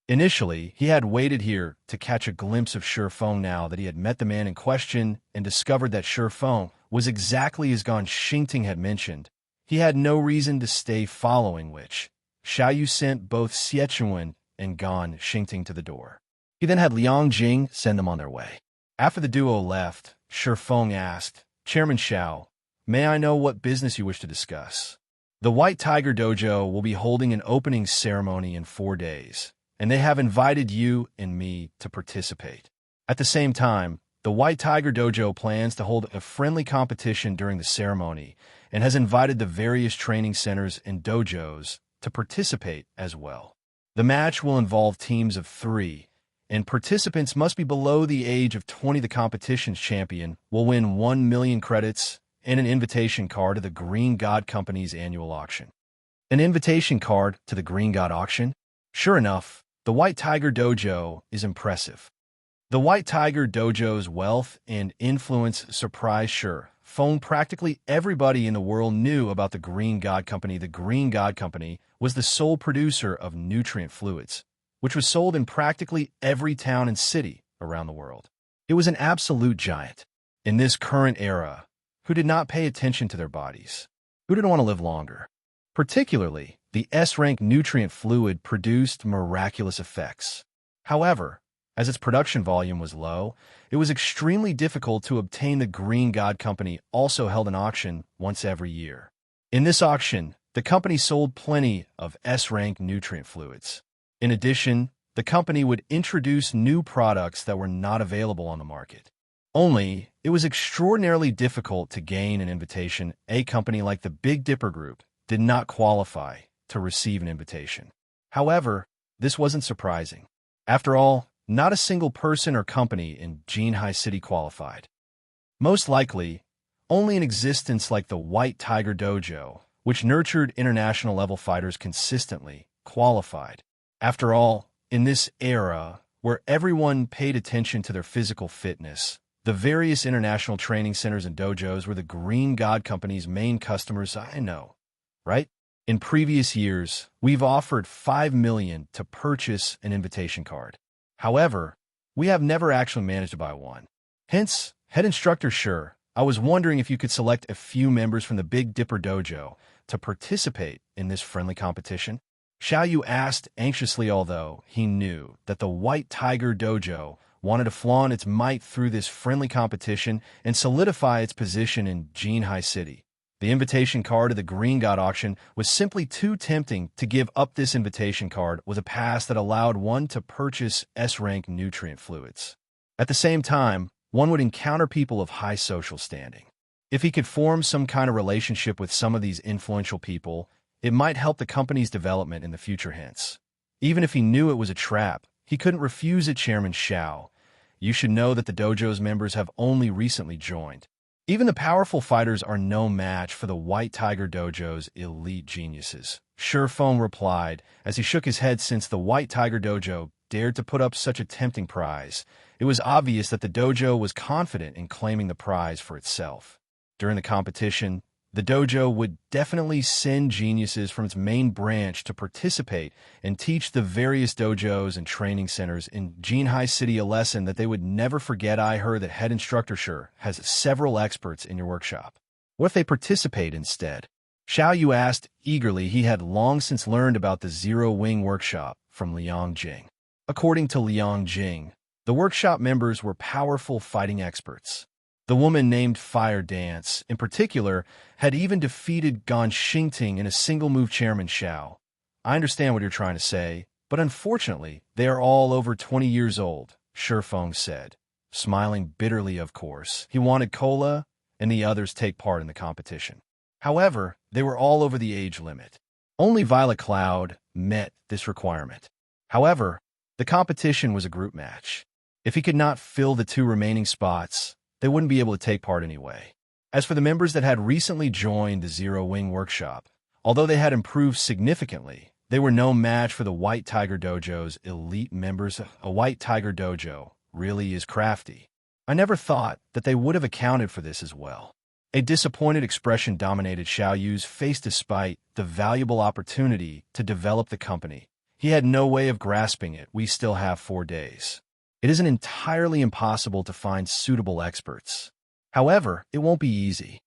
Initially, he had waited here to catch a glimpse of Surephone. Now that he had met the man in question and discovered that Surephone was exactly as Gan Xingteng had mentioned, he had no reason to stay, following which Xiaoyu sent both Xiechuan and Gan Xingteng to the door. He then had Liang Jing send them on their way. After the duo left, Surephone asked, Chairman Xiao, may I know what business you wish to discuss? The White Tiger Dojo will be holding an opening ceremony in 4 days, and they have invited you and me to participate. At the same time, the White Tiger Dojo plans to hold a friendly competition during the ceremony and has invited the various training centers and dojos to participate as well. The match will involve teams of 3, and participants must be below the age of 20. The competition's champion will win 1 million credits and an invitation card to the Green God Company's annual auction. An invitation card to the Green God auction? Sure enough, the White Tiger Dojo is impressive. The White Tiger Dojo's wealth and influence surprised Sure Fong. Practically everybody in the world knew about the Green God Company. The Green God Company was the sole producer of nutrient fluids, which was sold in practically every town and city around the world. It was an absolute giant. In this current era, who did not pay attention to their bodies, who didn't want to live longer. Particularly, the S-rank nutrient fluid produced miraculous effects. However, as its production volume was low, it was extremely difficult to obtain. The Green God Company also held an auction once every year. In this auction, the company sold plenty of S-rank nutrient fluids. In addition, the company would introduce new products that were not available on the market. Only, it was extraordinarily difficult to gain an invitation. A company like the Big Dipper Group did not qualify to receive an invitation. However, this wasn't surprising. After all, not a single person or company in Jinhai City qualified. Most likely, only an existence like the White Tiger Dojo, which nurtured international-level fighters consistently, qualified. After all, in this era, where everyone paid attention to their physical fitness, the various international training centers and dojos were the Green God Company's main customers. I know, right? In previous years, we've offered 5 million to purchase an invitation card. However, we have never actually managed to buy one. Hence, head instructor Sure, I was wondering if you could select a few members from the Big Dipper Dojo to participate in this friendly competition. Xiaoyu asked anxiously, although he knew that the White Tiger Dojo wanted to flaunt its might through this friendly competition and solidify its position in Jinhai City. The invitation card of the Green God auction was simply too tempting to give up. This invitation card was a pass that allowed one to purchase S-rank nutrient fluids. At the same time, one would encounter people of high social standing. If he could form some kind of relationship with some of these influential people, it might help the company's development in the future. Hence, even if he knew it was a trap, he couldn't refuse it. Chairman Xiao, you should know that the dojo's members have only recently joined. Even the powerful fighters are no match for the White Tiger Dojo's elite geniuses. Sure Fong replied as he shook his head. Since the White Tiger Dojo dared to put up such a tempting prize, it was obvious that the dojo was confident in claiming the prize for itself. During the competition, the dojo would definitely send geniuses from its main branch to participate and teach the various dojos and training centers in Jinhai City a lesson that they would never forget. I heard that head instructor Sure has several experts in your workshop. What if they participate instead? Xiaoyu asked eagerly. He had long since learned about the Zero Wing workshop from Liang Jing. According to Liang Jing, the workshop members were powerful fighting experts. The woman named Fire Dance, in particular, had even defeated Gan Xingting in a single move. Chairman Xiao, I understand what you're trying to say, but unfortunately, they are all over 20 years old, Sure Fong said, smiling bitterly. Of course, he wanted Cola and the others take part in the competition. However, they were all over the age limit. Only Violet Cloud met this requirement. However, the competition was a group match. If he could not fill the 2 remaining spots, they wouldn't be able to take part anyway. As for the members that had recently joined the Zero Wing workshop, although they had improved significantly, they were no match for the White Tiger Dojo's elite members. A White Tiger Dojo really is crafty. I never thought that they would have accounted for this as well. A disappointed expression dominated Xiaoyu's face despite the valuable opportunity to develop the company. He had no way of grasping it. We still have 4 days. It isn't entirely impossible to find suitable experts. However, it won't be easy.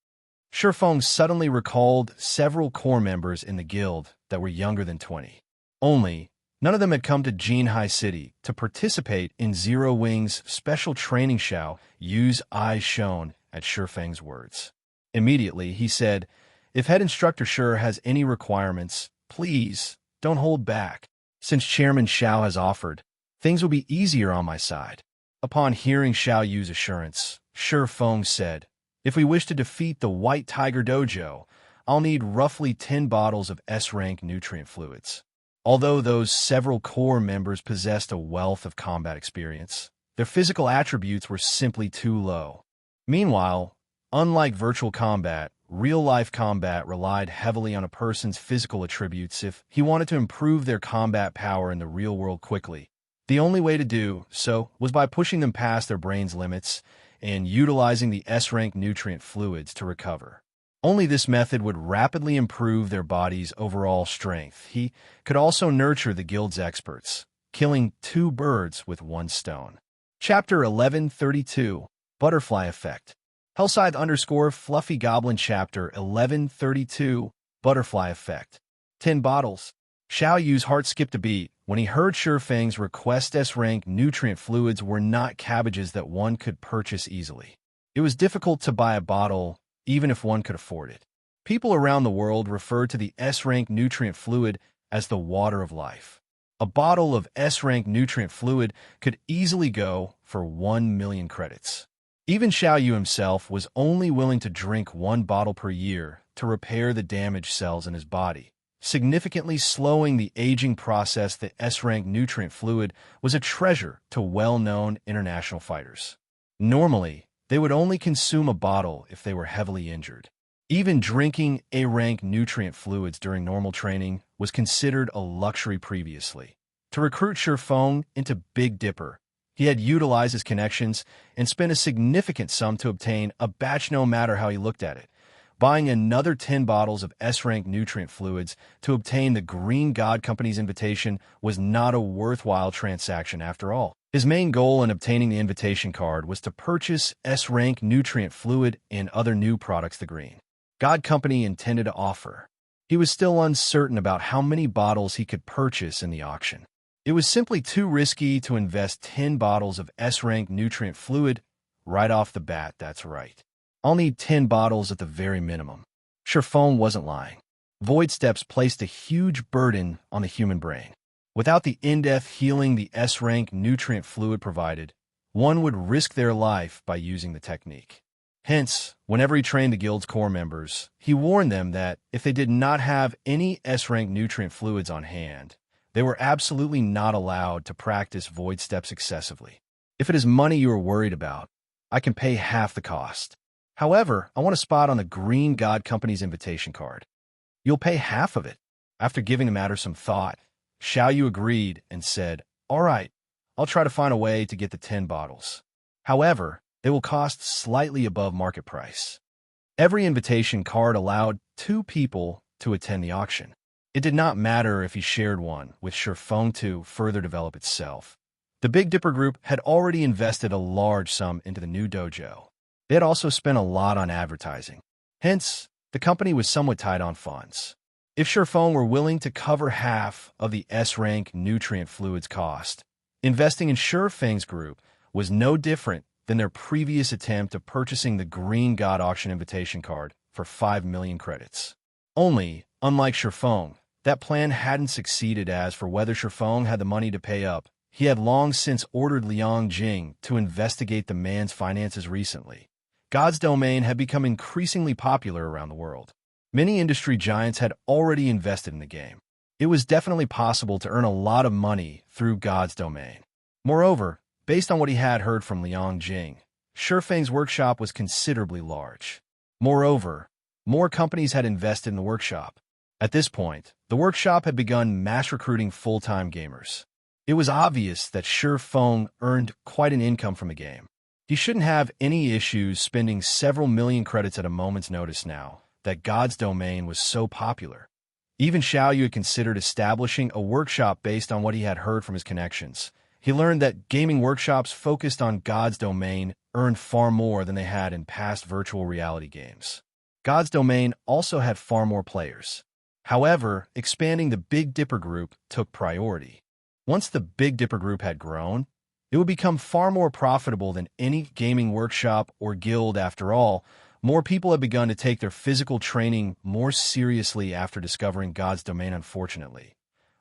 Sure Fong suddenly recalled several core members in the guild that were younger than 20. Only, none of them had come to Jinhai City to participate in Zero Wing's special training. Xiao Yu's eyes shone at Sure Feng's words. Immediately, he said, if head instructor Sure has any requirements, please don't hold back. Since Chairman Xiao has offered, things will be easier on my side. Upon hearing Xiao Yu's assurance, Sure Fong said, if we wish to defeat the White Tiger Dojo, I'll need roughly 10 bottles of S-rank nutrient fluids. Although those several core members possessed a wealth of combat experience, their physical attributes were simply too low. Meanwhile, unlike virtual combat, real-life combat relied heavily on a person's physical attributes if he wanted to improve their combat power in the real world quickly. The only way to do so was by pushing them past their brain's limits and utilizing the S-rank nutrient fluids to recover. Only this method would rapidly improve their body's overall strength. He could also nurture the guild's experts, killing 2 birds with 1 stone. Chapter 1132, Butterfly Effect. Hellscythe_Fluffy Goblin Chapter 1132, Butterfly Effect. 10 bottles. Xiao Yu's heart skipped a beat when he heard Shurfang's request. S-rank nutrient fluids were not cabbages that one could purchase easily. It was difficult to buy a bottle, even if one could afford it. People around the world referred to the S-rank nutrient fluid as the water of life. A bottle of S-rank nutrient fluid could easily go for 1 million credits. Even Xiao Yu himself was only willing to drink 1 bottle per year to repair the damaged cells in his body, significantly slowing the aging process. The S-rank nutrient fluid was a treasure to well-known international fighters. Normally, they would only consume a bottle if they were heavily injured. Even drinking A-rank nutrient fluids during normal training was considered a luxury previously. To recruit Shurfang into Big Dipper, he had utilized his connections and spent a significant sum to obtain a batch no matter how he looked at it. Buying another 10 bottles of S-rank nutrient fluids to obtain the Green God Company's invitation was not a worthwhile transaction after all. His main goal in obtaining the invitation card was to purchase S-rank nutrient fluid and other new products the Green God Company intended to offer. He was still uncertain about how many bottles he could purchase in the auction. It was simply too risky to invest 10 bottles of S-rank nutrient fluid right off the bat. That's right. I'll need 10 bottles at the very minimum. Shurfang wasn't lying. Void Steps placed a huge burden on the human brain. Without the in-depth healing the S-rank nutrient fluid provided, one would risk their life by using the technique. Hence, whenever he trained the guild's core members, he warned them that if they did not have any S-rank nutrient fluids on hand, they were absolutely not allowed to practice Void Steps excessively. If it is money you are worried about, I can pay half the cost. However, I want a spot on the Green God Company's invitation card. You'll pay half of it. After giving the matter some thought, Xiao Yu agreed and said, "All right, I'll try to find a way to get the 10 bottles. However, they will cost slightly above market price." Every invitation card allowed 2 people to attend the auction. It did not matter if he shared one with Shurfang to further develop itself. The Big Dipper group had already invested a large sum into the new dojo. They had also spent a lot on advertising. Hence, the company was somewhat tight on funds. If Shurfang were willing to cover half of the S-rank nutrient fluids cost, investing in Shurfang's group was no different than their previous attempt of purchasing the Green God auction invitation card for 5 million credits. Only, unlike Shurfang, that plan hadn't succeeded. As for whether Shurfang had the money to pay up, he had long since ordered Liang Jing to investigate the man's finances recently. God's domain had become increasingly popular around the world. Many industry giants had already invested in the game. It was definitely possible to earn a lot of money through God's domain. Moreover, based on what he had heard from Liang Jing, Shurfang's workshop was considerably large. Moreover, more companies had invested in the workshop. At this point, the workshop had begun mass recruiting full-time gamers. It was obvious that Shurfang earned quite an income from the game. He shouldn't have any issues spending several million credits at a moment's notice now that God's domain was so popular. Even Xiao Yu had considered establishing a workshop based on what he had heard from his connections. He learned that gaming workshops focused on God's domain earned far more than they had in past virtual reality games. God's domain also had far more players. However, expanding the Big Dipper group took priority. Once the Big Dipper group had grown, it would become far more profitable than any gaming workshop or guild. After all, more people had begun to take their physical training more seriously after discovering God's domain. Unfortunately,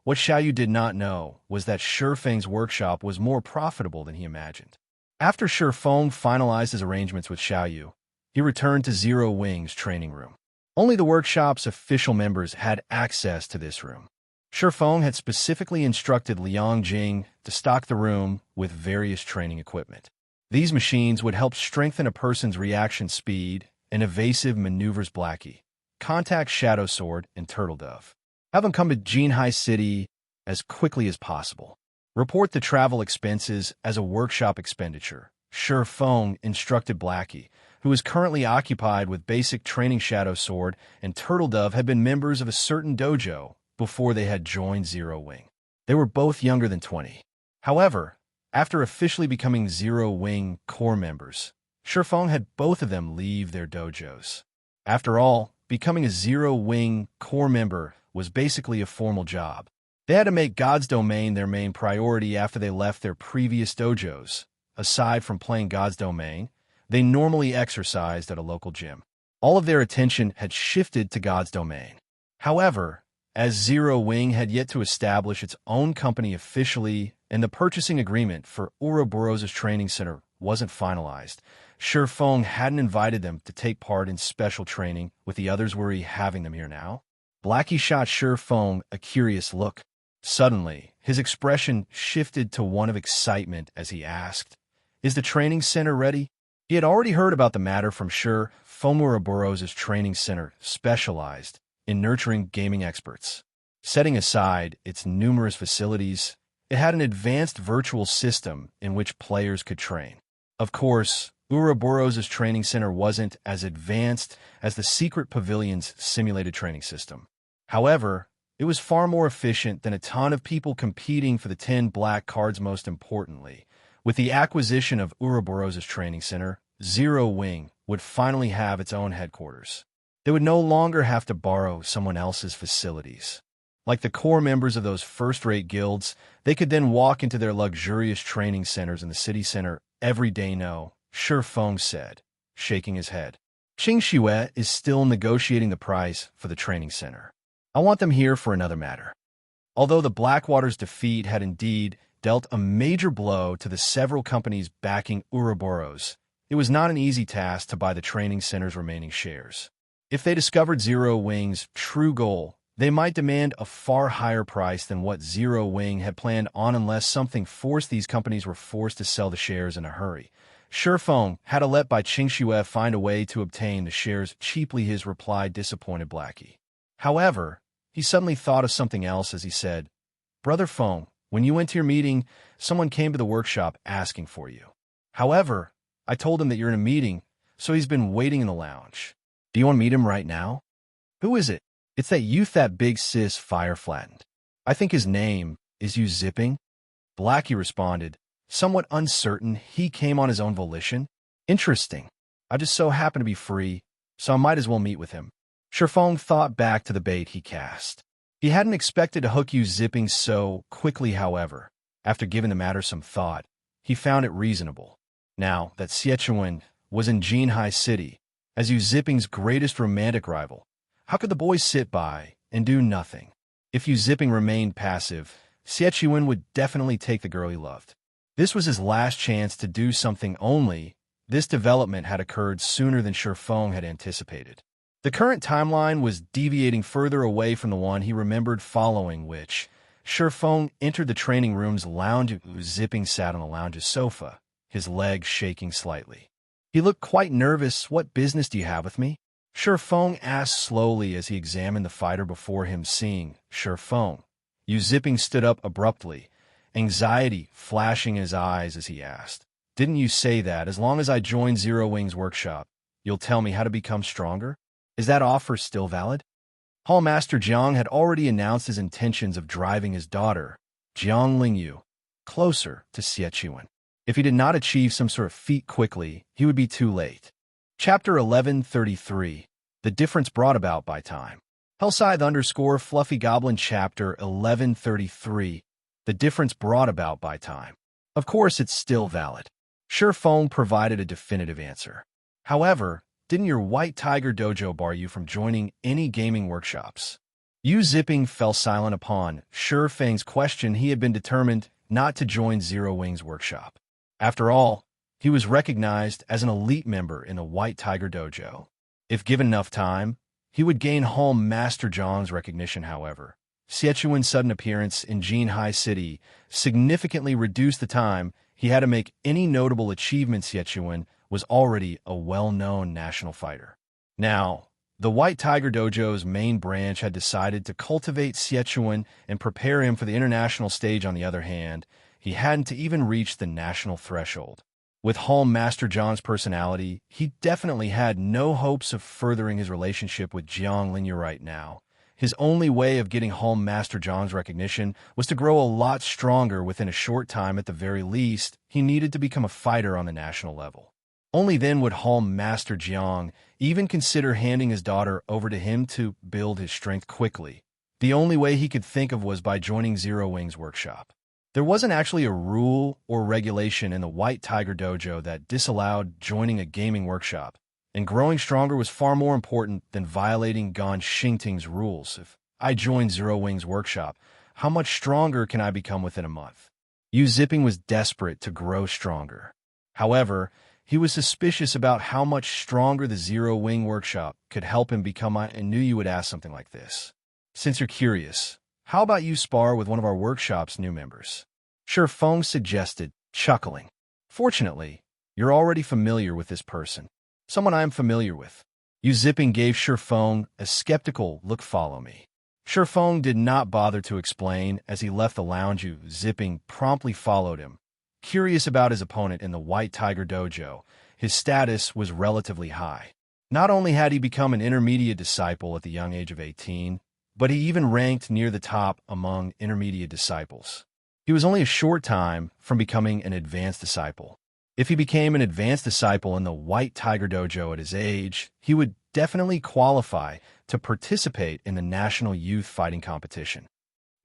what Xiao Yu did not know was that Shurfang's workshop was more profitable than he imagined. After Shurfang finalized his arrangements with Xiao Yu, he returned to Zero Wing's training room. Only the workshop's official members had access to this room. Feng had specifically instructed Liang Jing to stock the room with various training equipment. These machines would help strengthen a person's reaction speed and evasive maneuvers. Blackie, contact Shadow Sword and Turtle Dove. Have them come to Jinhai City as quickly as possible. Report the travel expenses as a workshop expenditure. Feng instructed Blackie, who is currently occupied with basic training. Shadow Sword and Turtle Dove had been members of a certain dojo before they had joined Zero Wing. They were both younger than 20. However, after officially becoming Zero Wing core members, Feng had both of them leave their dojos. After all, becoming a Zero Wing core member was basically a formal job. They had to make God's Domain their main priority after they left their previous dojos. Aside from playing God's Domain, they normally exercised at a local gym. All of their attention had shifted to God's Domain. However, as Zero Wing had yet to establish its own company officially and the purchasing agreement for Ouroboros' training center wasn't finalized, Feng hadn't invited them to take part in special training with the others. Were he having them here now? Blackie shot Feng a curious look. Suddenly, his expression shifted to one of excitement as he asked, "Is the training center ready?" He had already heard about the matter from Feng. Ouroboros' training center specialized in nurturing gaming experts. Setting aside its numerous facilities, it had an advanced virtual system in which players could train. Of course, Ouroboros' training center wasn't as advanced as the Secret Pavilion's simulated training system. However, it was far more efficient than a ton of people competing for the 10 black cards. Most importantly, with the acquisition of Ouroboros' training center, Zero Wing would finally have its own headquarters. They would no longer have to borrow someone else's facilities. Like the core members of those first-rate guilds, they could then walk into their luxurious training centers in the city center every day. No, Feng said, shaking his head. Qing Xue is still negotiating the price for the training center. I want them here for another matter. Although the Blackwater's defeat had indeed dealt a major blow to the several companies backing Ouroboros, it was not an easy task to buy the training center's remaining shares. If they discovered Zero Wing's true goal, they might demand a far higher price than what Zero Wing had planned on unless something forced these companies were forced to sell the shares in a hurry. Feng had to let by Qing Xue find a way to obtain the shares cheaply. His reply disappointed Blackie. However, he suddenly thought of something else as he said, "Brother Feng, when you went to your meeting, someone came to the workshop asking for you. However, I told him that you're in a meeting, so he's been waiting in the lounge. Do you want to meet him right now?" "Who is it?" "It's that youth that big sis fire flattened. I think his name is you zipping." Blackie responded, somewhat uncertain. He came on his own volition. "Interesting. I just so happen to be free, so I might as well meet with him." Feng thought back to the bait he cast. He hadn't expected to hook you zipping so quickly. However, after giving the matter some thought, he found it reasonable. Now that Sichuan was in Jinhai City, as you zipping's greatest romantic rival, how could the boys sit by and do nothing? If you zipping remained passive, Sichuan would definitely take the girl he loved. This was his last chance to do something. Only this development had occurred sooner than Feng had anticipated. The current timeline was deviating further away from the one he remembered, following which Feng entered the training room's lounge. Zipping sat on the lounge's sofa, his legs shaking slightly. He looked quite nervous. "What business do you have with me?" Feng asked slowly as he examined the fighter before him. Seeing Feng, you zipping stood up abruptly, anxiety flashing in his eyes as he asked, "Didn't you say that as long as I join Zero Wing's workshop, you'll tell me how to become stronger? Is that offer still valid?" Hall Master Jiang had already announced his intentions of driving his daughter, Jiang Lingyu, closer to Sichuan. If he did not achieve some sort of feat quickly, he would be too late. Chapter 1133, The Difference Brought About by Time. Hellscythe Fluffy Goblin Chapter 1133, The Difference Brought About by Time. Of course it's still valid. Feng provided a definitive answer. However, didn't your White Tiger Dojo bar you from joining any gaming workshops? Yu Zipping fell silent upon Feng's question. He had been determined not to join Zero Wing's workshop. After all, he was recognized as an elite member in the White Tiger Dojo. If given enough time, he would gain Hall Master Zhang's recognition. However, Siechuan's sudden appearance in Jinhai City significantly reduced the time he had to make any notable achievements. Siechuan was already a well-known national fighter. Now, the White Tiger Dojo's main branch had decided to cultivate Siechuan and prepare him for the international stage. On the other hand, he hadn't even reached the national threshold. With Halm Master John's personality, he definitely had no hopes of furthering his relationship with Jiang Lingyu right now. His only way of getting Halm Master John's recognition was to grow a lot stronger within a short time. At the very least, he needed to become a fighter on the national level. Only then would Halm Master Jiang even consider handing his daughter over to him to build his strength quickly. The only way he could think of was by joining Zero Wing's workshop. There wasn't actually a rule or regulation in the White Tiger Dojo that disallowed joining a gaming workshop, and growing stronger was far more important than violating Gan Xingting's rules. If I join Zero Wing's workshop, how much stronger can I become within a month? Yu Zipping was desperate to grow stronger. However, he was suspicious about how much stronger the Zero Wing workshop could help him become. I knew you would ask something like this. Since you're curious, how about you spar with one of our workshop's new members? Shi Feng suggested, chuckling. Fortunately, you're already familiar with this person. Someone I am familiar with. Yu Zipping gave Shi Feng a skeptical look. Follow me. Shi Feng did not bother to explain as he left the lounge. Yu Zipping promptly followed him. Curious about his opponent in the White Tiger Dojo, his status was relatively high. Not only had he become an intermediate disciple at the young age of 18, but he even ranked near the top among intermediate disciples. He was only a short time from becoming an advanced disciple. If he became an advanced disciple in the White Tiger Dojo at his age, he would definitely qualify to participate in the National Youth Fighting Competition.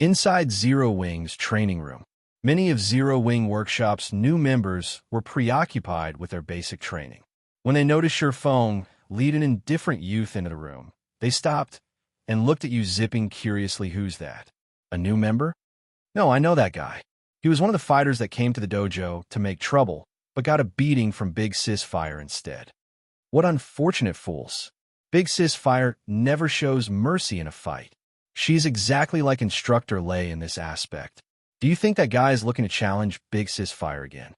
Inside Zero Wing's training room, many of Zero Wing Workshop's new members were preoccupied with their basic training. When they noticed Shi Feng lead an indifferent youth into the room, they stopped and looked at Yu Zipping curiously. Who's that? A new member? No, I know that guy. He was one of the fighters that came to the dojo to make trouble, but got a beating from Big Sis Fire instead. What unfortunate fools. Big Sis Fire never shows mercy in a fight. She's exactly like Instructor Lei in this aspect. Do you think that guy is looking to challenge Big Sis Fire again?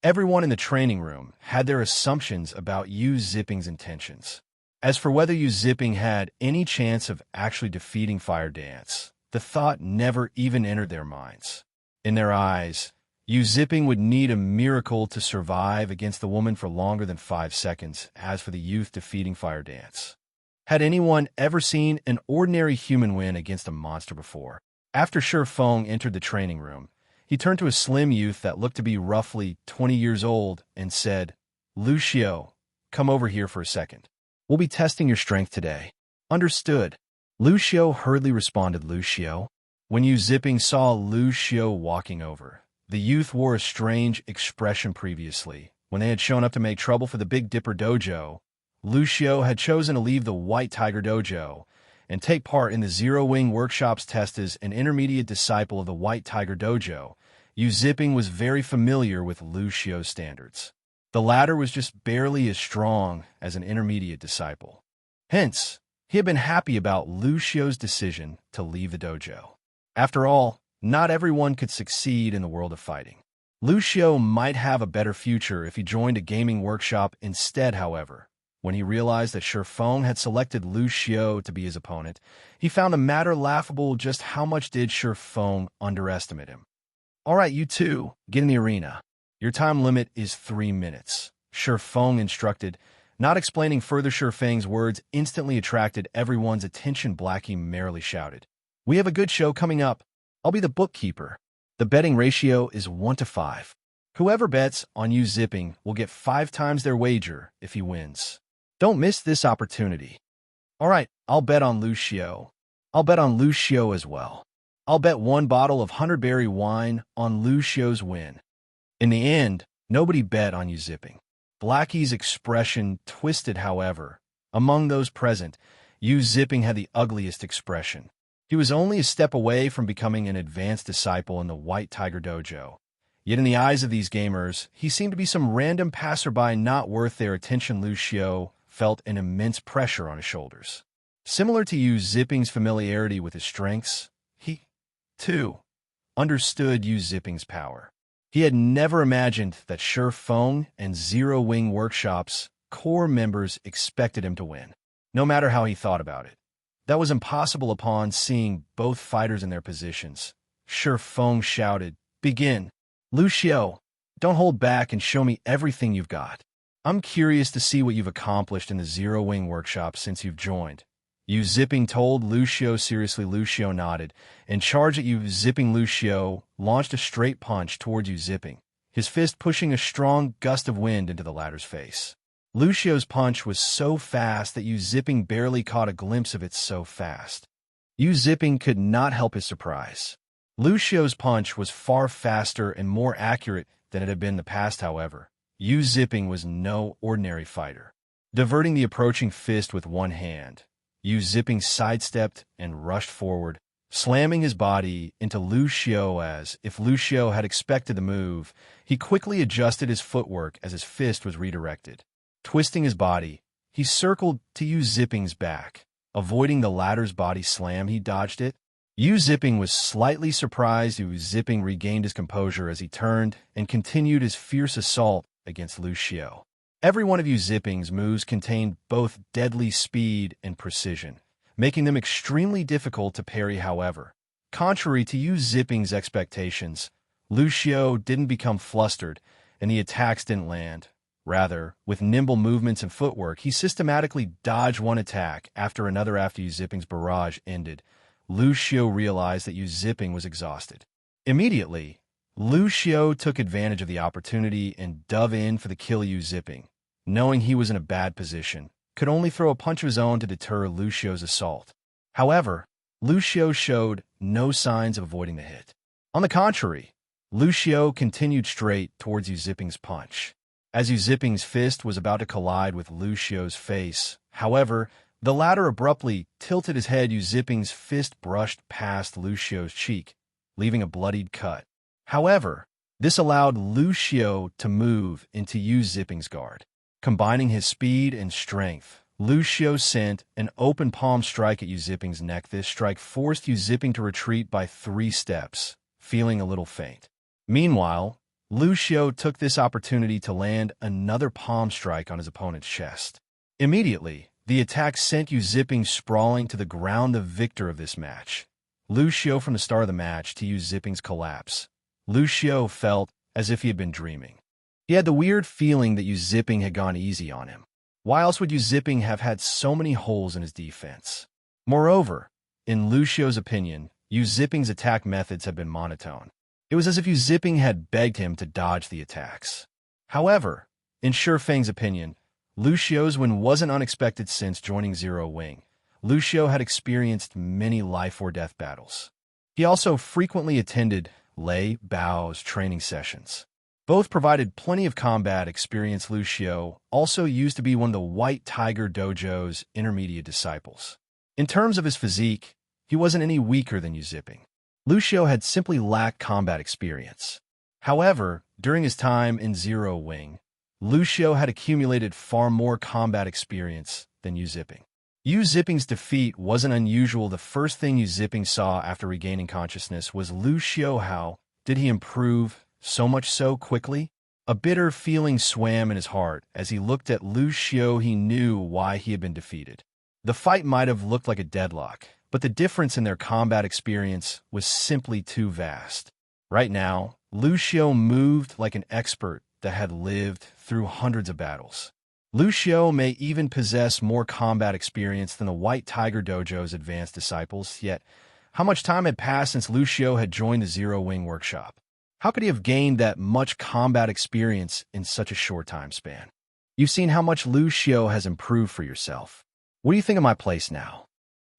Everyone in the training room had their assumptions about Yu Zipping's intentions. As for whether Yu Zipping had any chance of actually defeating Fire Dance, the thought never even entered their minds. In their eyes, Yu Zipping would need a miracle to survive against the woman for longer than 5 seconds. As for the youth defeating Fire Dance, had anyone ever seen an ordinary human win against a monster before? After Shi Feng entered the training room, he turned to a slim youth that looked to be roughly 20 years old and said, Lucio, come over here for a second. We'll be testing your strength today. Understood. Lucio hurriedly responded. Lucio. When Yu Zipping saw Lucio walking over, the youth wore a strange expression. Previously, when they had shown up to make trouble for the Big Dipper Dojo, Lucio had chosen to leave the White Tiger Dojo and take part in the Zero Wing Workshop's test as an intermediate disciple of the White Tiger Dojo. Yu Zipping was very familiar with Lucio's standards. The latter was just barely as strong as an intermediate disciple. Hence, he had been happy about Lucio's decision to leave the dojo. After all, not everyone could succeed in the world of fighting. Lucio might have a better future if he joined a gaming workshop instead. However, when he realized that Shi Feng had selected Lucio to be his opponent, he found a matter laughable. Just how much did Shi Feng underestimate him? All right, you two, get in the arena. Your time limit is 3 minutes, Shi Feng instructed. Not explaining further, Shi Feng's words instantly attracted everyone's attention. Blackie merrily shouted, We have a good show coming up. I'll be the bookkeeper. The betting ratio is 1-to-5. Whoever bets on Yu Zipping will get 5 times their wager if he wins. Don't miss this opportunity. All right, I'll bet on Lucio. I'll bet on Lucio as well. I'll bet 1 bottle of 100-berry wine on Lucio's win. In the end, nobody bet on Yu Zipping. Blackie's expression twisted. However, among those present, Yu Zipping had the ugliest expression. He was only a step away from becoming an advanced disciple in the White Tiger Dojo. Yet in the eyes of these gamers, he seemed to be some random passerby not worth their attention. Lucio felt an immense pressure on his shoulders. Similar to Yu Zipping's familiarity with his strengths, he 2. Understood Yu Zipping's power. He had never imagined that Shi Feng and Zero Wing Workshop's core members expected him to win, no matter how he thought about it. That was impossible upon seeing both fighters in their positions. Shi Feng shouted, "Begin! Lu Xiao, don't hold back and show me everything you've got. I'm curious to see what you've accomplished in the Zero Wing Workshop since you've joined." Yu Zipping told Lu Xiao. Seriously, Lu Xiao nodded, and charged at Yu Zipping. Lu Xiao launched a straight punch towards Yu Zipping, his fist pushing a strong gust of wind into the latter's face. Lu Xiao's punch was so fast that Yu Zipping barely caught a glimpse of it so fast. Yu Zipping could not help his surprise. Lu Xiao's punch was far faster and more accurate than it had been in the past, however. Yu Zipping was no ordinary fighter. Diverting the approaching fist with one hand, Yu Zipping sidestepped and rushed forward, slamming his body into Lu Xiao. As if Lu Xiao had expected the move, he quickly adjusted his footwork as his fist was redirected. Twisting his body, he circled to Yu Zipping's back. Avoiding the latter's body slam, he dodged it. Yu Zipping was slightly surprised. Yu Zipping regained his composure as he turned and continued his fierce assault against Lu Xiao. Every one of Yu Zipping's moves contained both deadly speed and precision, making them extremely difficult to parry. However, contrary to Yu Zipping's expectations, Lu Xiao didn't become flustered, and the attacks didn't land. Rather, with nimble movements and footwork, he systematically dodged one attack after another. After Yu Zipping's barrage ended, Lu Xiao realized that Yu Zipping was exhausted. Immediately, Lu Xiao took advantage of the opportunity and dove in for the kill. Yu Zipping, knowing he was in a bad position, could only throw a punch of his own to deter Lu Xiao's assault. However, Lu Xiao showed no signs of avoiding the hit. On the contrary, Lu Xiao continued straight towards Yu Zipping's punch. As Yu Zipping's fist was about to collide with Lu Xiao's face, however, the latter abruptly tilted his head. Yu Zipping's fist brushed past Lu Xiao's cheek, leaving a bloodied cut. However, this allowed Lu Xiao to move into Yu Zipping's guard. Combining his speed and strength, Lu Xiao sent an open palm strike at Yu Zipping's neck. This strike forced Yu Zipping to retreat by 3 steps, feeling a little faint. Meanwhile, Lu Xiao took this opportunity to land another palm strike on his opponent's chest. Immediately, the attack sent Yu Zipping sprawling to the ground. The victor of this match, Lu Xiao. From the start of the match to Yu Zipping's collapse, Lu Xiao felt as if he had been dreaming. He had the weird feeling that Yu Zipping had gone easy on him. Why else would Yu Zipping have had so many holes in his defense? Moreover, in Lu Xiao's opinion, Yu Zipping's attack methods had been monotone. It was as if Yu Zipping had begged him to dodge the attacks. However, in Shi Feng's opinion, Lu Xiao's win wasn't unexpected. Since joining Zero Wing, Lu Xiao had experienced many life-or-death battles. He also frequently attended Lei Bao's training sessions. Both provided plenty of combat experience. Lu Xiao also used to be one of the White Tiger Dojo's intermediate disciples. In terms of his physique, he wasn't any weaker than Yu Zipping. Lu Xiao had simply lacked combat experience. However, during his time in Zero Wing, Lu Xiao had accumulated far more combat experience than Yu Zipping. Yu Zipping's defeat wasn't unusual. The first thing Yu Zipping saw after regaining consciousness was Lu Xiao. How did he improve so much so quickly? A bitter feeling swam in his heart as he looked at Lu Xiao. He knew why he had been defeated. The fight might have looked like a deadlock, but the difference in their combat experience was simply too vast. Right now, Lu Xiao moved like an expert that had lived through hundreds of battles. Lu Xiao may even possess more combat experience than the White Tiger Dojo's advanced disciples, yet how much time had passed since Lu Xiao had joined the Zero Wing Workshop? How could he have gained that much combat experience in such a short time span? You've seen how much Lu Xiao has improved for yourself. What do you think of my place now?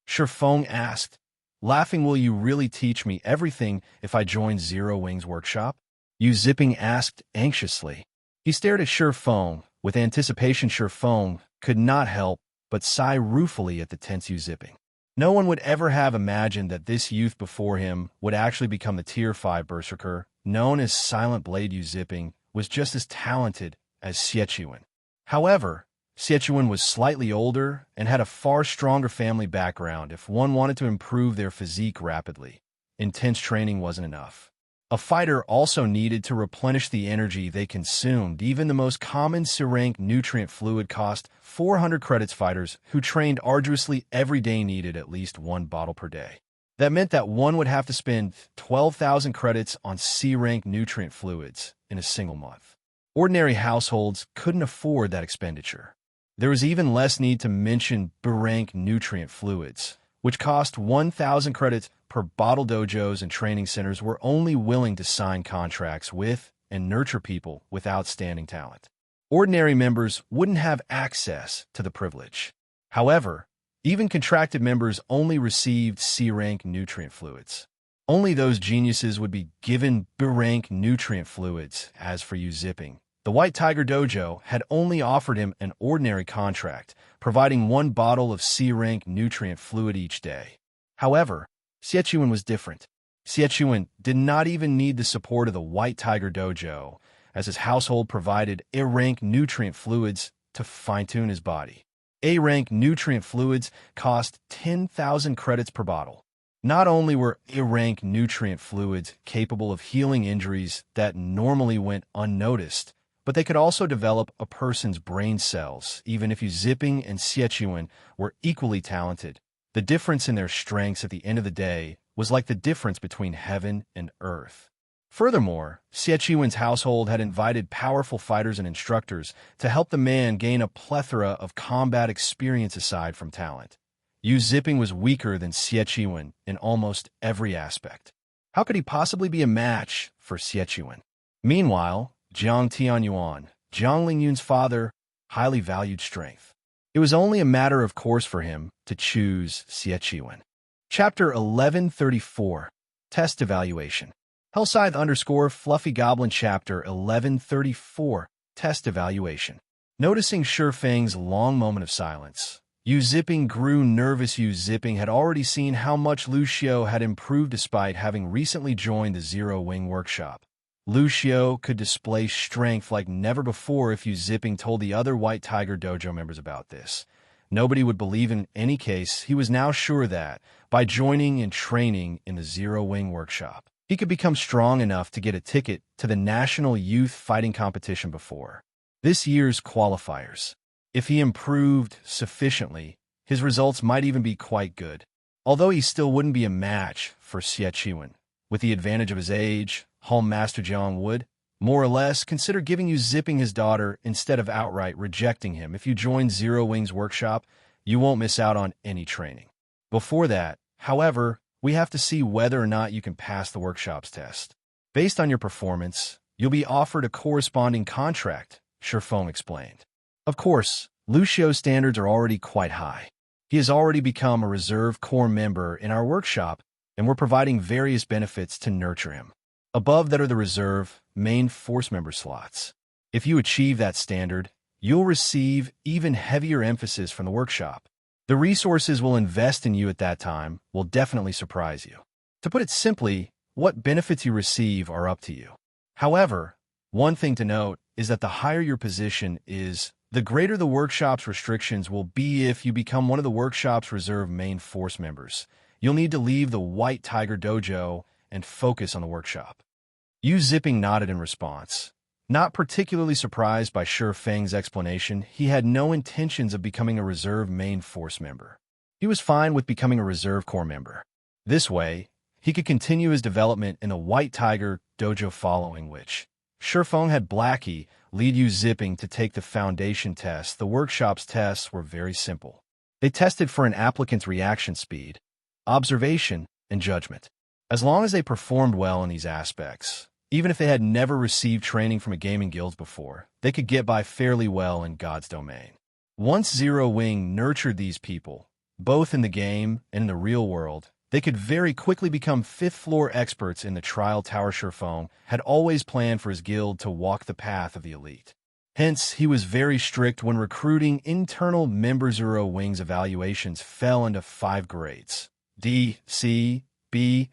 Shi Feng asked, laughing. Will you really teach me everything if I join Zero Wing's workshop? Yu Zipping asked anxiously. He stared at Shi Feng with anticipation. Shi Feng could not help but sigh ruefully at the tense Yu Zipping. No one would ever have imagined that this youth before him would actually become the Tier 5 Berserker, known as Silent Blade. Yu Zipping was just as talented as Xiechuan. However, Xiechuan was slightly older and had a far stronger family background. If one wanted to improve their physique rapidly, intense training wasn't enough. A fighter also needed to replenish the energy they consumed. Even the most common C-rank nutrient fluid cost 400 credits. Fighters who trained arduously every day needed at least one bottle per day. That meant that one would have to spend 12,000 credits on C-rank nutrient fluids in a single month. Ordinary households couldn't afford that expenditure. There was even less need to mention B-rank nutrient fluids, which cost 1,000 credits per bottle. Dojos and training centers were only willing to sign contracts with and nurture people with outstanding talent. Ordinary members wouldn't have access to the privilege. However, even contracted members only received C-rank nutrient fluids. Only those geniuses would be given B-rank nutrient fluids. As for Yu Zipping, the White Tiger Dojo had only offered him an ordinary contract, providing one bottle of C-rank nutrient fluid each day. However, Xiechuan was different. Xiechuan did not even need the support of the White Tiger Dojo, as his household provided A-rank nutrient fluids to fine-tune his body. A-rank nutrient fluids cost 10,000 credits per bottle. Not only were A-rank nutrient fluids capable of healing injuries that normally went unnoticed, but they could also develop a person's brain cells. Even if Yu Zipping and Xiechuan were equally talented, the difference in their strengths at the end of the day was like the difference between heaven and earth. Furthermore, Xiechuan's household had invited powerful fighters and instructors to help the man gain a plethora of combat experience aside from talent. Yu Zipping was weaker than Xiechuan in almost every aspect. How could he possibly be a match for Xiechuan? Meanwhile, Jiang Tianyuan, Jiang Lingyun's father, highly valued strength. It was only a matter of course for him to choose Xiechuan. Chapter 1134, Test Evaluation. Hellscythe_Fluffy Goblin Chapter 1134, Test Evaluation. Noticing Shifeng's long moment of silence, Yu Zipping grew nervous. Yu Zipping had already seen how much Lucio had improved despite having recently joined the Zero Wing workshop. Lucio could display strength like never before. If Yu Zipping told the other White Tiger Dojo members about this, nobody would believe. In any case, he was now sure that, by joining and training in the Zero Wing workshop, he could become strong enough to get a ticket to the National Youth Fighting Competition before this year's qualifiers. If he improved sufficiently, his results might even be quite good. Although he still wouldn't be a match for Xiechuan. With the advantage of his age, Home Master Jiang would, more or less, consider giving Yu Zipping his daughter instead of outright rejecting him. If you join Zero Wing's workshop, you won't miss out on any training. Before that, however, we have to see whether or not you can pass the workshop's test. Based on your performance, you'll be offered a corresponding contract, Shifeng explained. Of course, Lucio's standards are already quite high. He has already become a reserve corps member in our workshop, and we're providing various benefits to nurture him. Above that are the reserve, main force member slots. If you achieve that standard, you'll receive even heavier emphasis from the workshop. The resources we'll invest in you at that time will definitely surprise you. To put it simply, what benefits you receive are up to you. However, one thing to note is that the higher your position is, the greater the workshop's restrictions will be. If you become one of the workshop's reserve main force members, you'll need to leave the White Tiger Dojo and focus on the workshop. Yu Zipping nodded in response. Not particularly surprised by Shifeng's explanation, he had no intentions of becoming a reserve main force member. He was fine with becoming a reserve corps member. This way, he could continue his development in the White Tiger Dojo, following which Shifeng had Blackie lead Yu Zipping to take the foundation test. The workshop's tests were very simple. They tested for an applicant's reaction speed, observation, and judgment. As long as they performed well in these aspects, even if they had never received training from a gaming guild before, they could get by fairly well in God's domain. Once Zero Wing nurtured these people, both in the game and in the real world, they could very quickly become fifth-floor experts in the trial tower. Shifeng had always planned for his guild to walk the path of the elite. Hence, he was very strict when recruiting internal members. Zero Wing's evaluations fell into 5 grades: D, C, B,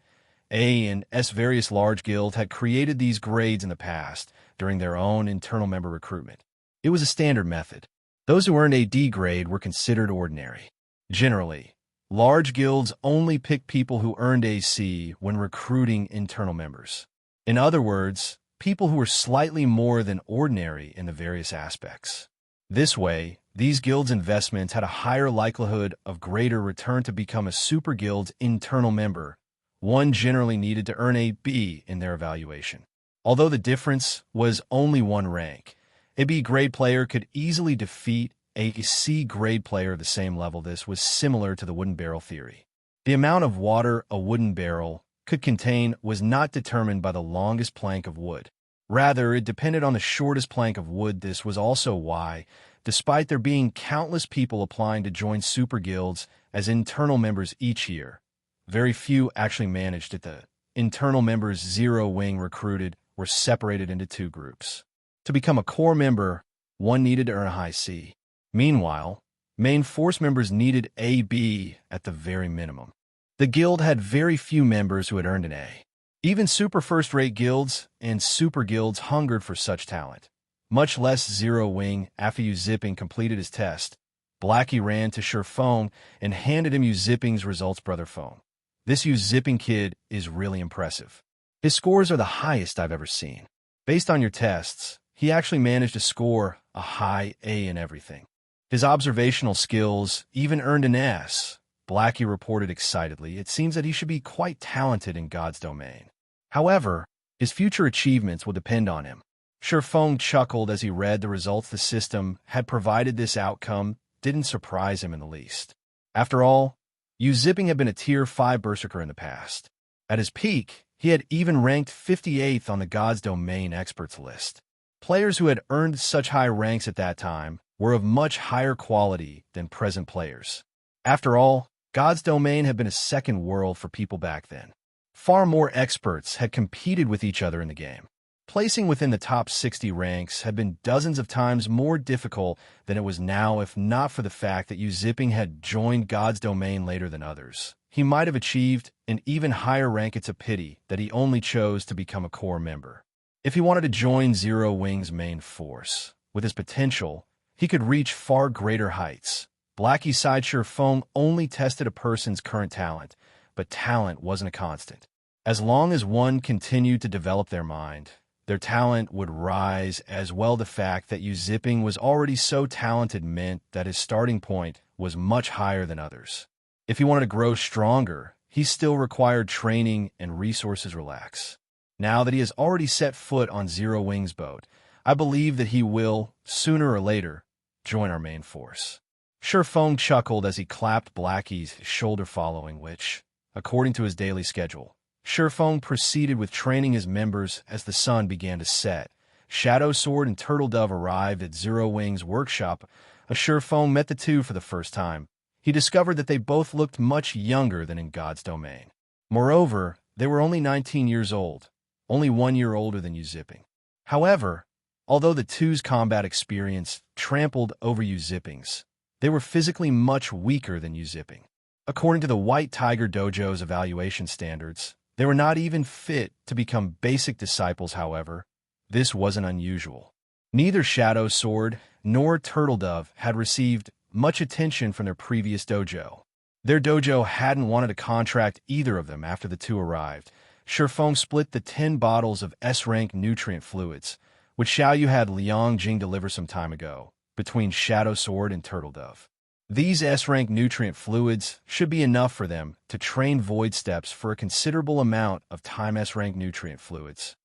A, and S. Various large guilds had created these grades in the past during their own internal member recruitment. It was a standard method. Those who earned a D grade were considered ordinary. Generally, Large guilds only pick people who earned AC when recruiting internal members. In other words, people who were slightly more than ordinary in the various aspects. This way, these guilds' investments had a higher likelihood of greater return to become a super guild's internal member. One generally needed to earn a B in their evaluation. Although the difference was only one rank, a B grade player could easily defeat a C grade player of the same level. This was similar to the wooden barrel theory. The amount of water a wooden barrel could contain was not determined by the longest plank of wood. Rather, it depended on the shortest plank of wood. This was also why, despite there being countless people applying to join super guilds as internal members each year, very few actually managed it. The internal members Zero Wing recruited were separated into two groups. To become a core member, one needed to earn a high C. Meanwhile, main force members needed a B at the very minimum. The guild had very few members who had earned an A. Even super first-rate guilds and super guilds hungered for such talent. Much less Zero Wing. After Zipping completed his test, Blackie ran to Foam and handed him Zipping's results. Brother Foam, this Zipping kid is really impressive. His scores are the highest I've ever seen. Based on your tests, he actually managed to score a high A in everything. His observational skills even earned an S. Blackie reported excitedly. It seems that he should be quite talented in God's domain. However, his future achievements will depend on him. Feng chuckled as he read the results. The system had provided this outcome didn't surprise him in the least. After all, Zipping had been a Tier 5 Berserker in the past. At his peak, he had even ranked 58th on the God's Domain experts list. Players who had earned such high ranks at that time were of much higher quality than present players. After all, God's Domain had been a second world for people back then. Far more experts had competed with each other in the game. Placing within the top 60 ranks had been dozens of times more difficult than it was now if not for the fact that Zipping had joined God's Domain later than others. He might have achieved an even higher rank. It's a pity that he only chose to become a core member. If he wanted to join Zero Wing's main force, with his potential, he could reach far greater heights. Blackie's side Foam only tested a person's current talent, but talent wasn't a constant. As long as one continued to develop their mind, their talent would rise as well. The fact that Zipping was already so talented meant that his starting point was much higher than others. If he wanted to grow stronger, he still required training and resources. Relax. Now that he has already set foot on Zero Wing's boat, I believe that he will, sooner or later, join our main force. Feng chuckled as he clapped Blackie's shoulder, following which, according to his daily schedule, Feng proceeded with training his members as the sun began to set. Shadow Sword and Turtle Dove arrived at Zero Wing's workshop. Feng met the two for the first time. He discovered that they both looked much younger than in God's Domain. Moreover, they were only 19 years old, only 1 year older than Zipping. However, although the two's combat experience trampled over Zipping's, they were physically much weaker than Zipping. According to the White Tiger Dojo's evaluation standards, they were not even fit to become basic disciples. However, this wasn't unusual. Neither Shadow Sword nor Turtle Dove had received much attention from their previous dojo. Their dojo hadn't wanted to contract either of them after the two arrived. Feng split the 10 bottles of S-rank nutrient fluids, which Xiaoyu had Liang Jing deliver some time ago, between Shadow Sword and Turtle Dove. These S-rank nutrient fluids should be enough for them to train void steps for a considerable amount of time. S-rank nutrient fluids.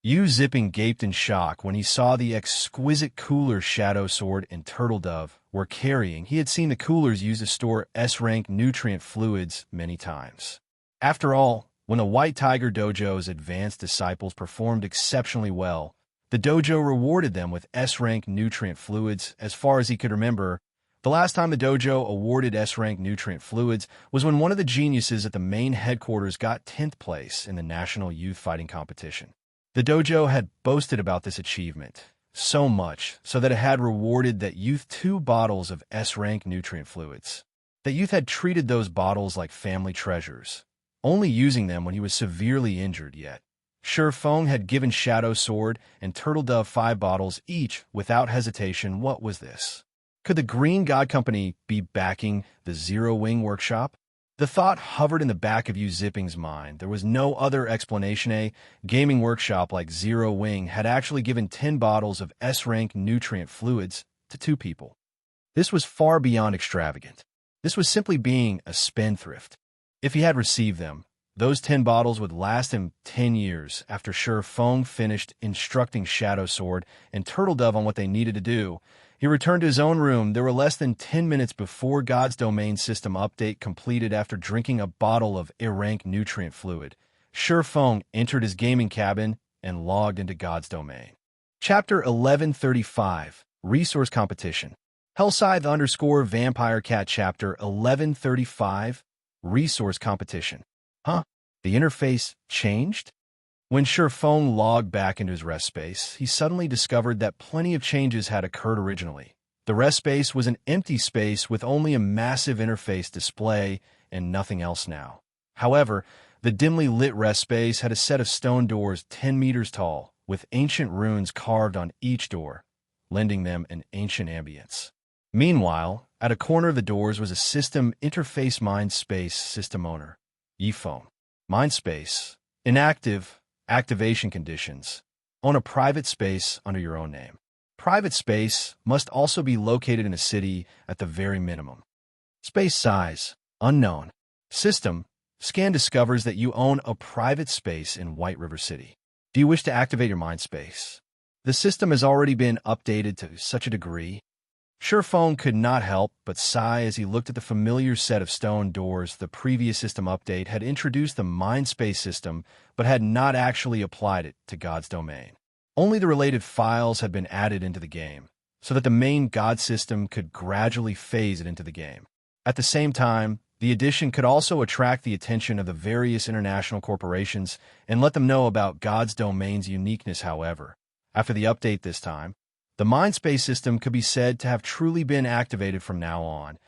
Zipping gaped in shock when he saw the exquisite coolers Shadow Sword and Turtle Dove were carrying. He had seen the coolers used to store S-rank nutrient fluids many times. After all, when the White Tiger Dojo's advanced disciples performed exceptionally well, the dojo rewarded them with S-rank nutrient fluids. As far as he could remember, the last time the dojo awarded S-rank nutrient fluids was when one of the geniuses at the main headquarters got 10th place in the National Youth Fighting Competition. The dojo had boasted about this achievement, so much so that it had rewarded that youth 2 bottles of S-rank nutrient fluids. That youth had treated those bottles like family treasures, only using them when he was severely injured. Yet Feng had given Shadow Sword and Turtle Dove 5 bottles each without hesitation. What was this? Could the Green God Company be backing the Zero Wing workshop? The thought hovered in the back of Yu Zipping's mind. There was no other explanation. A gaming workshop like Zero Wing had actually given 10 bottles of S-rank nutrient fluids to 2 people. This was far beyond extravagant. This was simply being a spendthrift. If he had received them, those 10 bottles would last him 10 years. After Shi Feng finished instructing Shadow Sword and Turtle Dove on what they needed to do, he returned to his own room. There were less than 10 minutes before God's Domain system update completed. After drinking a bottle of A-rank nutrient fluid, Shi Feng entered his gaming cabin and logged into God's Domain. Chapter 1135, Resource Competition. Hellscythe_Vampire Cat Chapter 1135, Resource Competition. Huh? The interface changed? When Shi Feng logged back into his rest space, he suddenly discovered that plenty of changes had occurred originally. The rest space was an empty space with only a massive interface display and nothing else now. However, the dimly lit rest space had a set of stone doors 10 meters tall, with ancient runes carved on each door, lending them an ancient ambience. Meanwhile, at a corner of the doors was a system interface mind space system owner, Yifeng. Mind space, inactive, activation conditions. Own a private space under your own name. Private space must also be located in a city at the very minimum. Space size, unknown. System, scan discovers that you own a private space in White River City. Do you wish to activate your mind space? The system has already been updated to such a degree. Shi Feng could not help but sigh as he looked at the familiar set of stone doors. The previous system update had introduced the mind space system, but had not actually applied it to God's Domain. Only the related files had been added into the game, so that the main God system could gradually phase it into the game. At the same time, the addition could also attract the attention of the various international corporations and let them know about God's Domain's uniqueness. However, after the update this time, the mind space system could be said to have truly been activated from now on.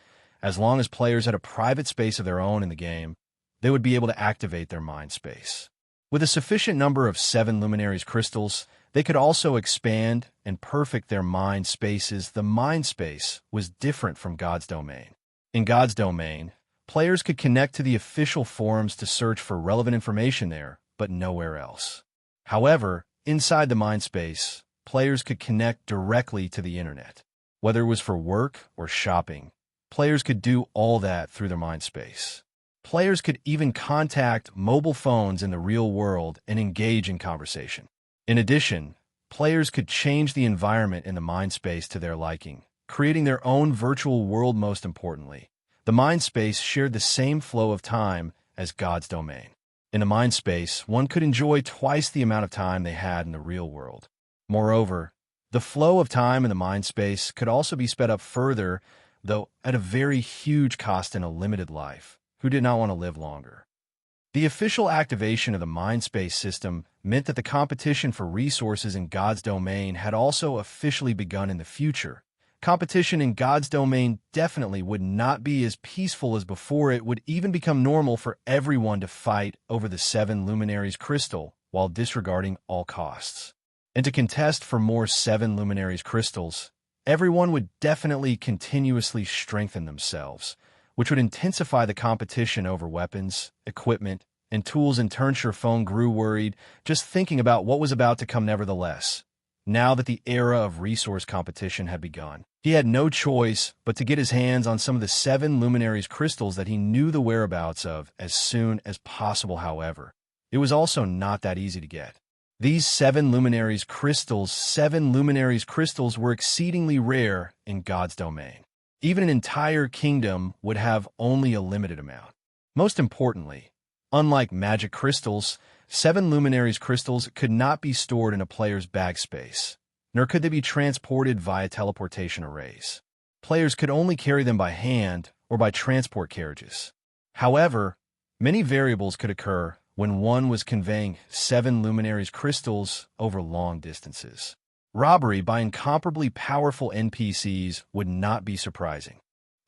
As long as players had a private space of their own in the game, they would be able to activate their mind space. With a sufficient number of 7 Luminaries crystals, they could also expand and perfect their mind spaces. The mind space was different from God's Domain. In God's Domain, players could connect to the official forums to search for relevant information there, but nowhere else. However, inside the mind space, players could connect directly to the internet. Whether it was for work or shopping, players could do all that through their mind space. Players could even contact mobile phones in the real world and engage in conversation. In addition, players could change the environment in the mind space to their liking, creating their own virtual world. Most importantly, the mind space shared the same flow of time as God's Domain. In the mind space, one could enjoy twice the amount of time they had in the real world. Moreover, the flow of time in the mind space could also be sped up further, though at a very huge cost in a limited life. Who did not want to live longer? The official activation of the mind space system meant that the competition for resources in God's Domain had also officially begun in the future. Competition in God's Domain definitely would not be as peaceful as before. It would even become normal for everyone to fight over the 7 Luminaries crystal while disregarding all costs. And to contest for more 7 Luminaries crystals, everyone would definitely continuously strengthen themselves, which would intensify the competition over weapons, equipment, and tools. In turn, Shi Feng grew worried just thinking about what was about to come. Nevertheless, now that the era of resource competition had begun, he had no choice but to get his hands on some of the 7 Luminaries crystals that he knew the whereabouts of as soon as possible. However, it was also not that easy to get. These 7 Luminaries crystals were exceedingly rare in God's Domain. Even an entire kingdom would have only a limited amount. Most importantly, unlike magic crystals, 7 Luminaries crystals could not be stored in a player's bag space, nor could they be transported via teleportation arrays. Players could only carry them by hand or by transport carriages. However, many variables could occur when one was conveying 7 Luminaries crystals over long distances. Robbery by incomparably powerful NPCs would not be surprising.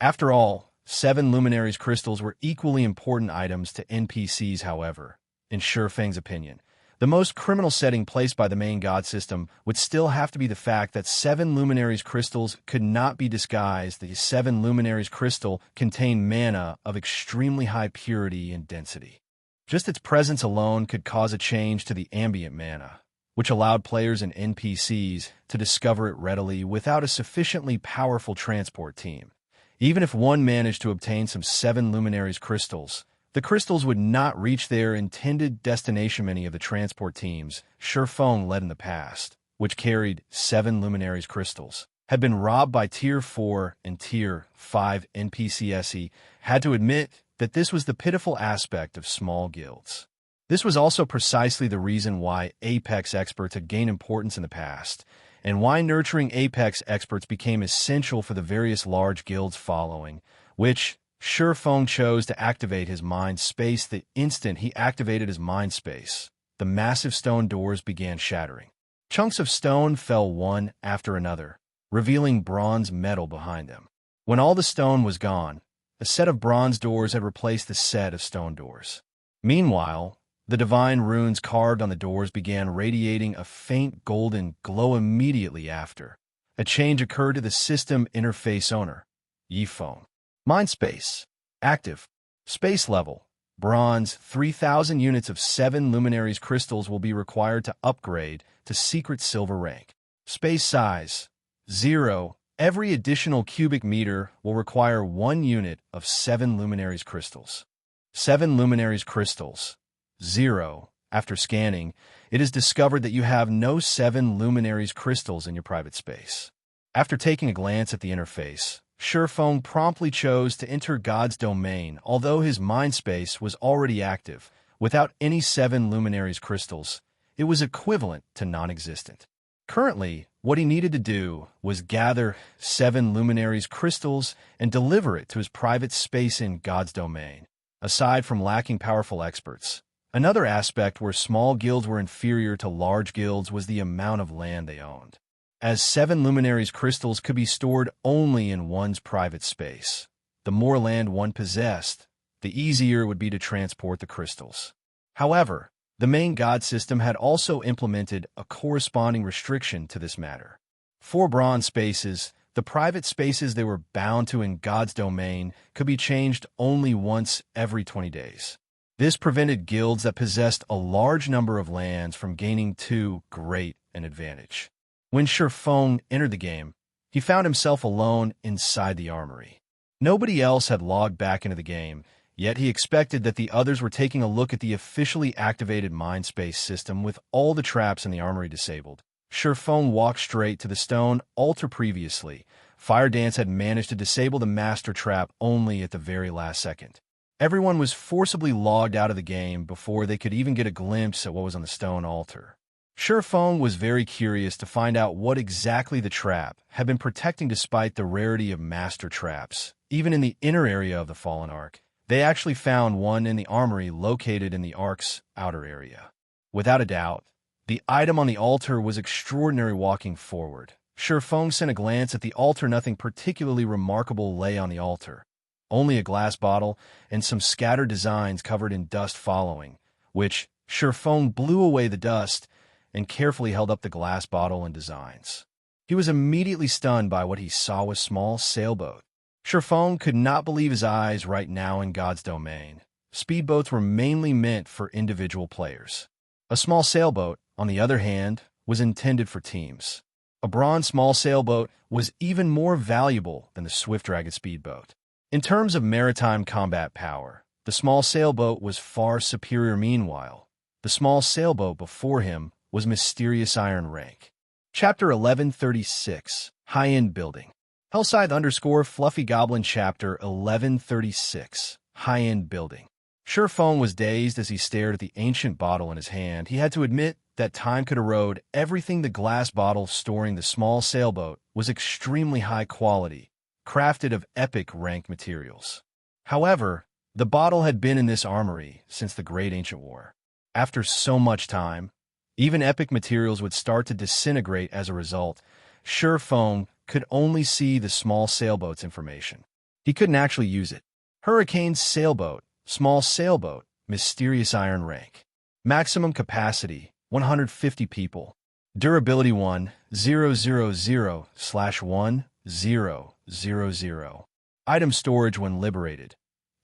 After all, 7 Luminaries crystals were equally important items to NPCs. However, in Shi Feng's opinion, The most criminal setting placed by the main god system would still have to be the fact that 7 Luminaries crystals could not be disguised. The 7 Luminaries crystal contained mana of extremely high purity and density. Just its presence alone could cause a change to the ambient mana, which allowed players and NPCs to discover it readily without a sufficiently powerful transport team. Even if one managed to obtain some 7 Luminaries crystals, the crystals would not reach their intended destination. Many of the transport teams Shurfeng led in the past, which carried 7 Luminaries crystals, had been robbed by Tier 4 and Tier 5 NPCs. Had to admit that this was the pitiful aspect of small guilds. This was also precisely the reason why Apex experts had gained importance in the past, and why nurturing Apex experts became essential for the various large guilds following, which Shurfeng chose to activate his mind space. The instant he activated his mind space, the massive stone doors began shattering. Chunks of stone fell one after another, revealing bronze metal behind them. When all the stone was gone, a set of bronze doors had replaced the set of stone doors. Meanwhile, the divine runes carved on the doors began radiating a faint golden glow immediately after. A change occurred to the system interface owner, Yifeng. Mindspace. Active. Space level. Bronze. 3,000 units of 7 Luminaries crystals will be required to upgrade to secret silver rank. Space size. 0. Every additional cubic meter will require 1 unit of 7 Luminaries crystals. 7 Luminaries crystals. 0. After scanning, it is discovered that you have no 7 Luminaries crystals in your private space. After taking a glance at the interface, Shurfeng promptly chose to enter God's domain, although his mind space was already active. Without any 7 Luminaries crystals, it was equivalent to non-existent. Currently, what he needed to do was gather 7 Luminaries crystals and deliver it to his private space in God's domain. Aside from lacking powerful experts, another aspect where small guilds were inferior to large guilds was the amount of land they owned. As 7 Luminaries crystals could be stored only in one's private space, the more land one possessed, the easier it would be to transport the crystals. However, the main god system had also implemented a corresponding restriction to this matter. For bronze spaces, the private spaces they were bound to in God's domain could be changed only once every 20 days. This prevented guilds that possessed a large number of lands from gaining too great an advantage. When Shurfeng entered the game, he found himself alone inside the Armory. Nobody else had logged back into the game, yet he expected that the others were taking a look at the officially activated Mindspace system with all the traps in the Armory disabled. Shurfeng walked straight to the stone altar. Previously, Fire Dance had managed to disable the master trap only at the very last second. Everyone was forcibly logged out of the game before they could even get a glimpse at what was on the stone altar. Shurfeng was very curious to find out what exactly the trap had been protecting. Despite the rarity of master traps, even in the inner area of the Fallen Ark, they actually found one in the Armory located in the Ark's outer area. Without a doubt, the item on the altar was extraordinary. Walking forward, Shurfeng sent a glance at the altar. Nothing particularly remarkable lay on the altar. Only a glass bottle and some scattered designs covered in dust following, which Shurfeng blew away the dust and carefully held up the glass bottle and designs. He was immediately stunned by what he saw: a small sailboat. Shurfeng could not believe his eyes. Right now in God's domain, speedboats were mainly meant for individual players. A small sailboat, on the other hand, was intended for teams. A bronze small sailboat was even more valuable than the Swift Dragon speedboat. In terms of maritime combat power, the small sailboat was far superior. Meanwhile, the small sailboat before him was Mysterious Iron Rank. Chapter 1136, High-End Building. Hellscythe _ Fluffy Goblin Chapter 1136, High-End Building. Shurfeng was dazed as he stared at the ancient bottle in his hand. He had to admit that time could erode everything. The glass bottle storing the small sailboat was extremely high quality, crafted of epic rank materials. However, the bottle had been in this armory since the Great Ancient War. After so much time, even epic materials would start to disintegrate. As a result, Shurfeng could only see the small sailboat's information. He couldn't actually use it. Hurricane's sailboat, small sailboat, Mysterious Iron Rank. Maximum capacity, 150 people. Durability 1000/1000. Item storage when liberated.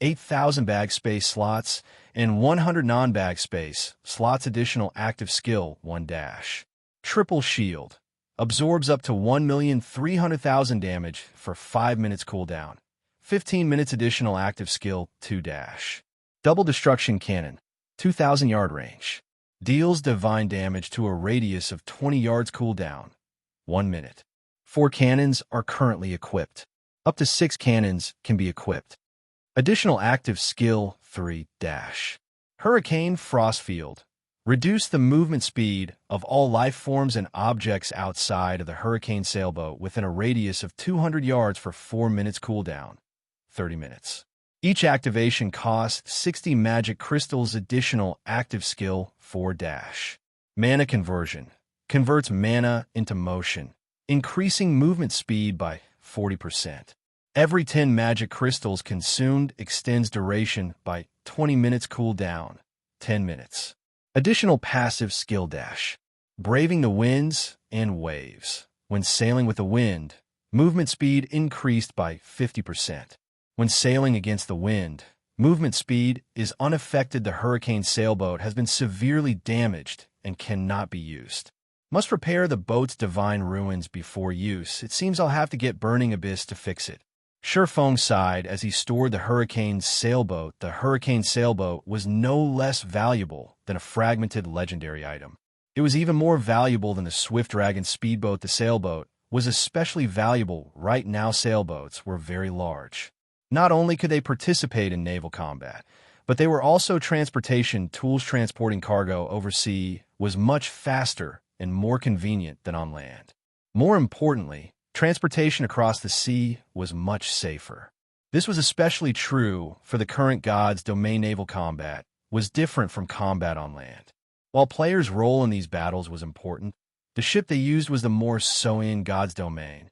8,000 bag space slots and 100 non-bag space slots. Additional active skill 1 dash. Triple shield. Absorbs up to 1,300,000 damage for 5 minutes cooldown. 15 minutes. Additional active skill 2 dash. Double destruction cannon. 2,000 yard range. Deals divine damage to a radius of 20 yards cooldown. 1 minute. 4 cannons are currently equipped. Up to 6 cannons can be equipped. Additional active skill 3 dash. Hurricane Frostfield. Reduce the movement speed of all life forms and objects outside of the hurricane sailboat within a radius of 200 yards for 4 minutes cooldown. 30 minutes. Each activation costs 60 magic crystals. Additional active skill 4 dash. Mana conversion. Converts mana into motion, increasing movement speed by 40%. Every 10 magic crystals consumed extends duration by 20 minutes cooldown. 10 minutes. Additional passive skill dash. Braving the winds and waves. When sailing with the wind, movement speed increased by 50%. When sailing against the wind, movement speed is unaffected. The hurricane sailboat has been severely damaged and cannot be used. Must repair the boat's divine ruins before use. It seems I'll have to get Burning Abyss to fix it. Shurfeng sighed as he stored the hurricane sailboat. The hurricane sailboat was no less valuable than a fragmented legendary item. It was even more valuable than the Swift Dragon speedboat. The sailboat was especially valuable right now. Sailboats were very large. Not only could they participate in naval combat, but they were also transportation tools. Transporting cargo overseas was much faster and more convenient than on land. More importantly, transportation across the sea was much safer. This was especially true for the current God's Domain. Naval combat was different from combat on land. While players' role in these battles was important, the ship they used was the more so in God's Domain.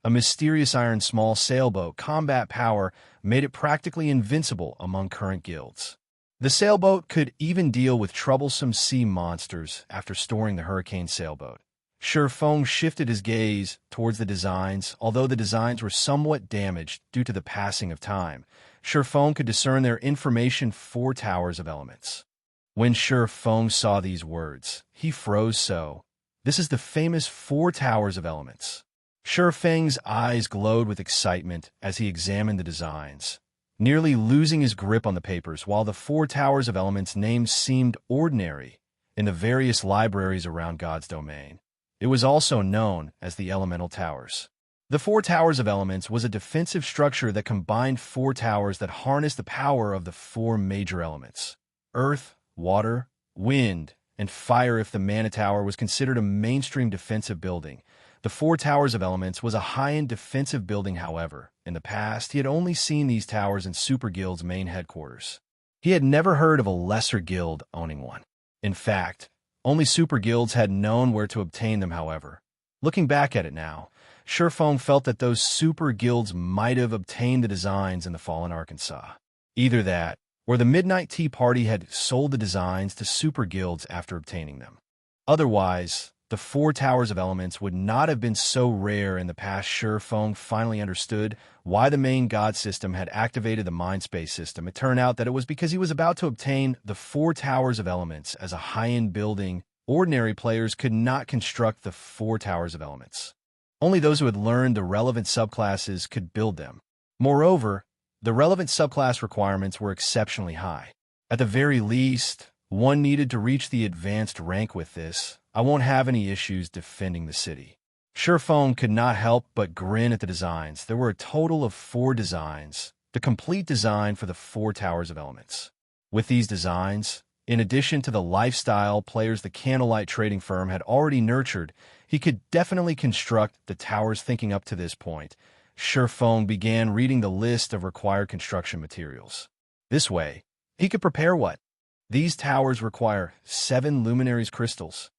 A mysterious iron small sailboat combat power made it practically invincible among current guilds. The sailboat could even deal with troublesome sea monsters. After storing the hurricane sailboat, Shurfeng shifted his gaze towards the designs. Although the designs were somewhat damaged due to the passing of time, Shurfeng could discern their information. 4 towers of elements. When Shurfeng saw these words, he froze. So, this is the famous 4 towers of elements. Shurfeng's eyes glowed with excitement as he examined the designs, nearly losing his grip on the papers. While the 4 towers of elements names seemed ordinary in the various libraries around God's Domain, it was also known as the Elemental Towers. The 4 towers of elements was a defensive structure that combined 4 towers that harnessed the power of the 4 major elements: earth, water, wind, and fire. If the Mana Tower was considered a mainstream defensive building, the 4 towers of elements was a high-end defensive building. However, in the past, he had only seen these towers in Super Guild's main headquarters. He had never heard of a lesser guild owning one. In fact, only super guilds had known where to obtain them. However, looking back at it now, Shurfeng felt that those super guilds might have obtained the designs in the fallen Arkansas. Either that, or the Midnight Tea Party had sold the designs to super guilds after obtaining them. Otherwise, the 4 towers of elements would not have been so rare in the past. Shurfeng finally understood why the main god system had activated the Mindspace system. It turned out that it was because he was about to obtain the 4 towers of elements as a high-end building. Ordinary players could not construct the 4 towers of elements. Only those who had learned the relevant subclasses could build them. Moreover, the relevant subclass requirements were exceptionally high. At the very least, one needed to reach the advanced rank. With this, I won't have any issues defending the city. Shurfeng could not help but grin at the designs. There were a total of 4 designs, the complete design for the 4 towers of elements. With these designs, in addition to the lifestyle players the Candlelight trading firm had already nurtured, he could definitely construct the towers. Thinking up to this point, Shurfeng began reading the list of required construction materials. This way, he could prepare what? These towers require 7 luminaries crystals.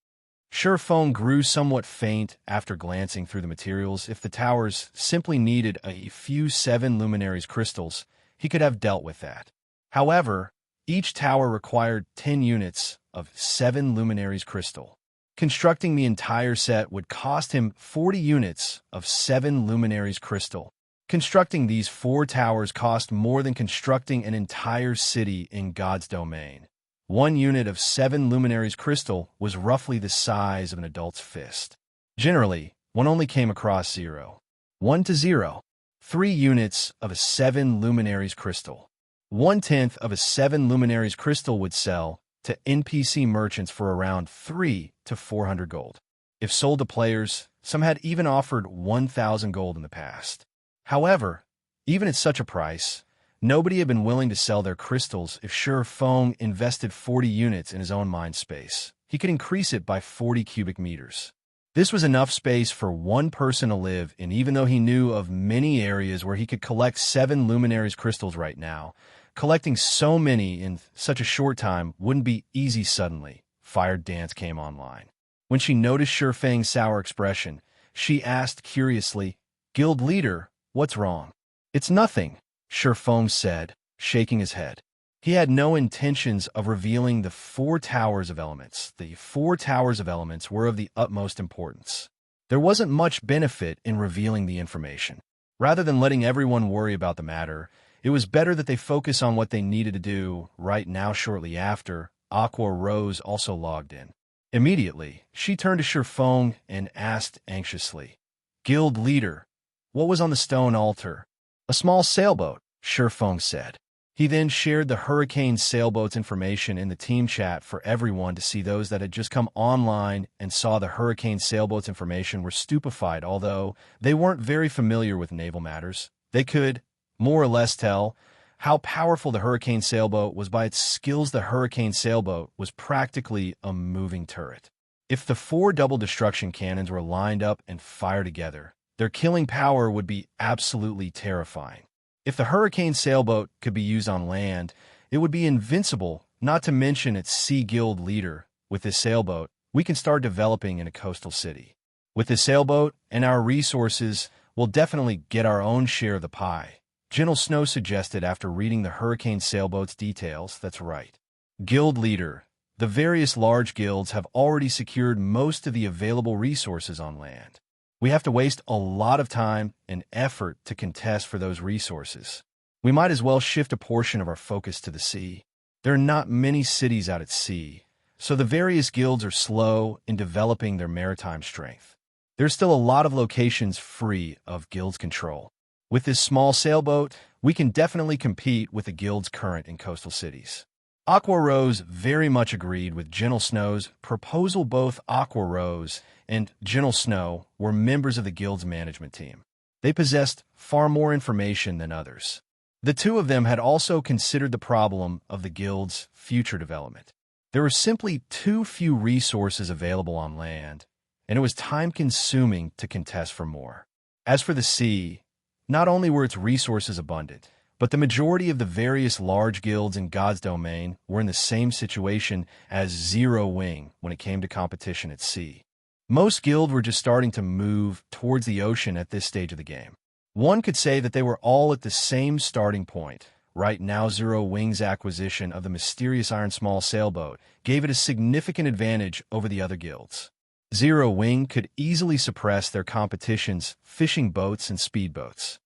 Shurfeng grew somewhat faint after glancing through the materials. If the towers simply needed a few 7 luminaries crystals, he could have dealt with that. However, each tower required 10 units of 7 Luminaries crystal. Constructing the entire set would cost him 40 units of 7 Luminaries crystal. Constructing these 4 towers cost more than constructing an entire city in God's domain. 1 unit of 7 Luminaries crystal was roughly the size of an adult's fist. Generally, one only came across 0. 1 to 0. 3 units of a 7 Luminaries crystal. 1/10 of a 7 Luminaries crystal would sell to NPC merchants for around 3 to 400 gold. If sold to players, some had even offered 1,000 gold in the past. However, even at such a price, nobody had been willing to sell their crystals if Feng invested 40 units in his own mind space. He could increase it by 40 cubic meters. This was enough space for one person to live in, even though he knew of many areas where he could collect 7 Luminaries crystals right now. Collecting so many in such a short time wouldn't be easy. Suddenly, Fire Dance came online. When she noticed Feng's sour expression, she asked curiously, "Guild leader, what's wrong?" "It's nothing," Feng said, shaking his head. He had no intentions of revealing the 4 towers of elements. The 4 towers of elements were of the utmost importance. There wasn't much benefit in revealing the information. Rather than letting everyone worry about the matter, it was better that they focus on what they needed to do right now. Shortly after, Aqua Rose also logged in. Immediately, she turned to Feng and asked anxiously, "Guild leader, what was on the stone altar?" "A small sailboat," Feng said. He then shared the Hurricane sailboat's information in the team chat for everyone to see. Those that had just come online and saw the Hurricane sailboat's information were stupefied. Although they weren't very familiar with naval matters, they could more or less tell how powerful the Hurricane sailboat was by its skills. The Hurricane sailboat was practically a moving turret. If the 4 double destruction cannons were lined up and fired together, their killing power would be absolutely terrifying. If the Hurricane sailboat could be used on land, it would be invincible, not to mention its sea. Guild leader, with this sailboat, we can start developing in a coastal city. With this sailboat and our resources, we'll definitely get our own share of the pie, Gentle Snow suggested after reading the Hurricane sailboat's details. "That's right. Guild leader, the various large guilds have already secured most of the available resources on land. We have to waste a lot of time and effort to contest for those resources. We might as well shift a portion of our focus to the sea. There are not many cities out at sea, so the various guilds are slow in developing their maritime strength. There's still a lot of locations free of guilds' control. With this small sailboat, we can definitely compete with the guilds current in coastal cities." Aqua Rose very much agreed with Gentle Snow's proposal. Both Aqua Rose and Gentle Snow were members of the guild's management team. They possessed far more information than others. The two of them had also considered the problem of the guild's future development. There were simply too few resources available on land, and it was time-consuming to contest for more. As for the sea, not only were its resources abundant, but the majority of the various large guilds in God's domain were in the same situation as Zero Wing when it came to competition at sea. Most guilds were just starting to move towards the ocean at this stage of the game. One could say that they were all at the same starting point. Right now, Zero Wing's acquisition of the mysterious Iron Small sailboat gave it a significant advantage over the other guilds. Zero Wing could easily suppress their competition's fishing boats and speedboats.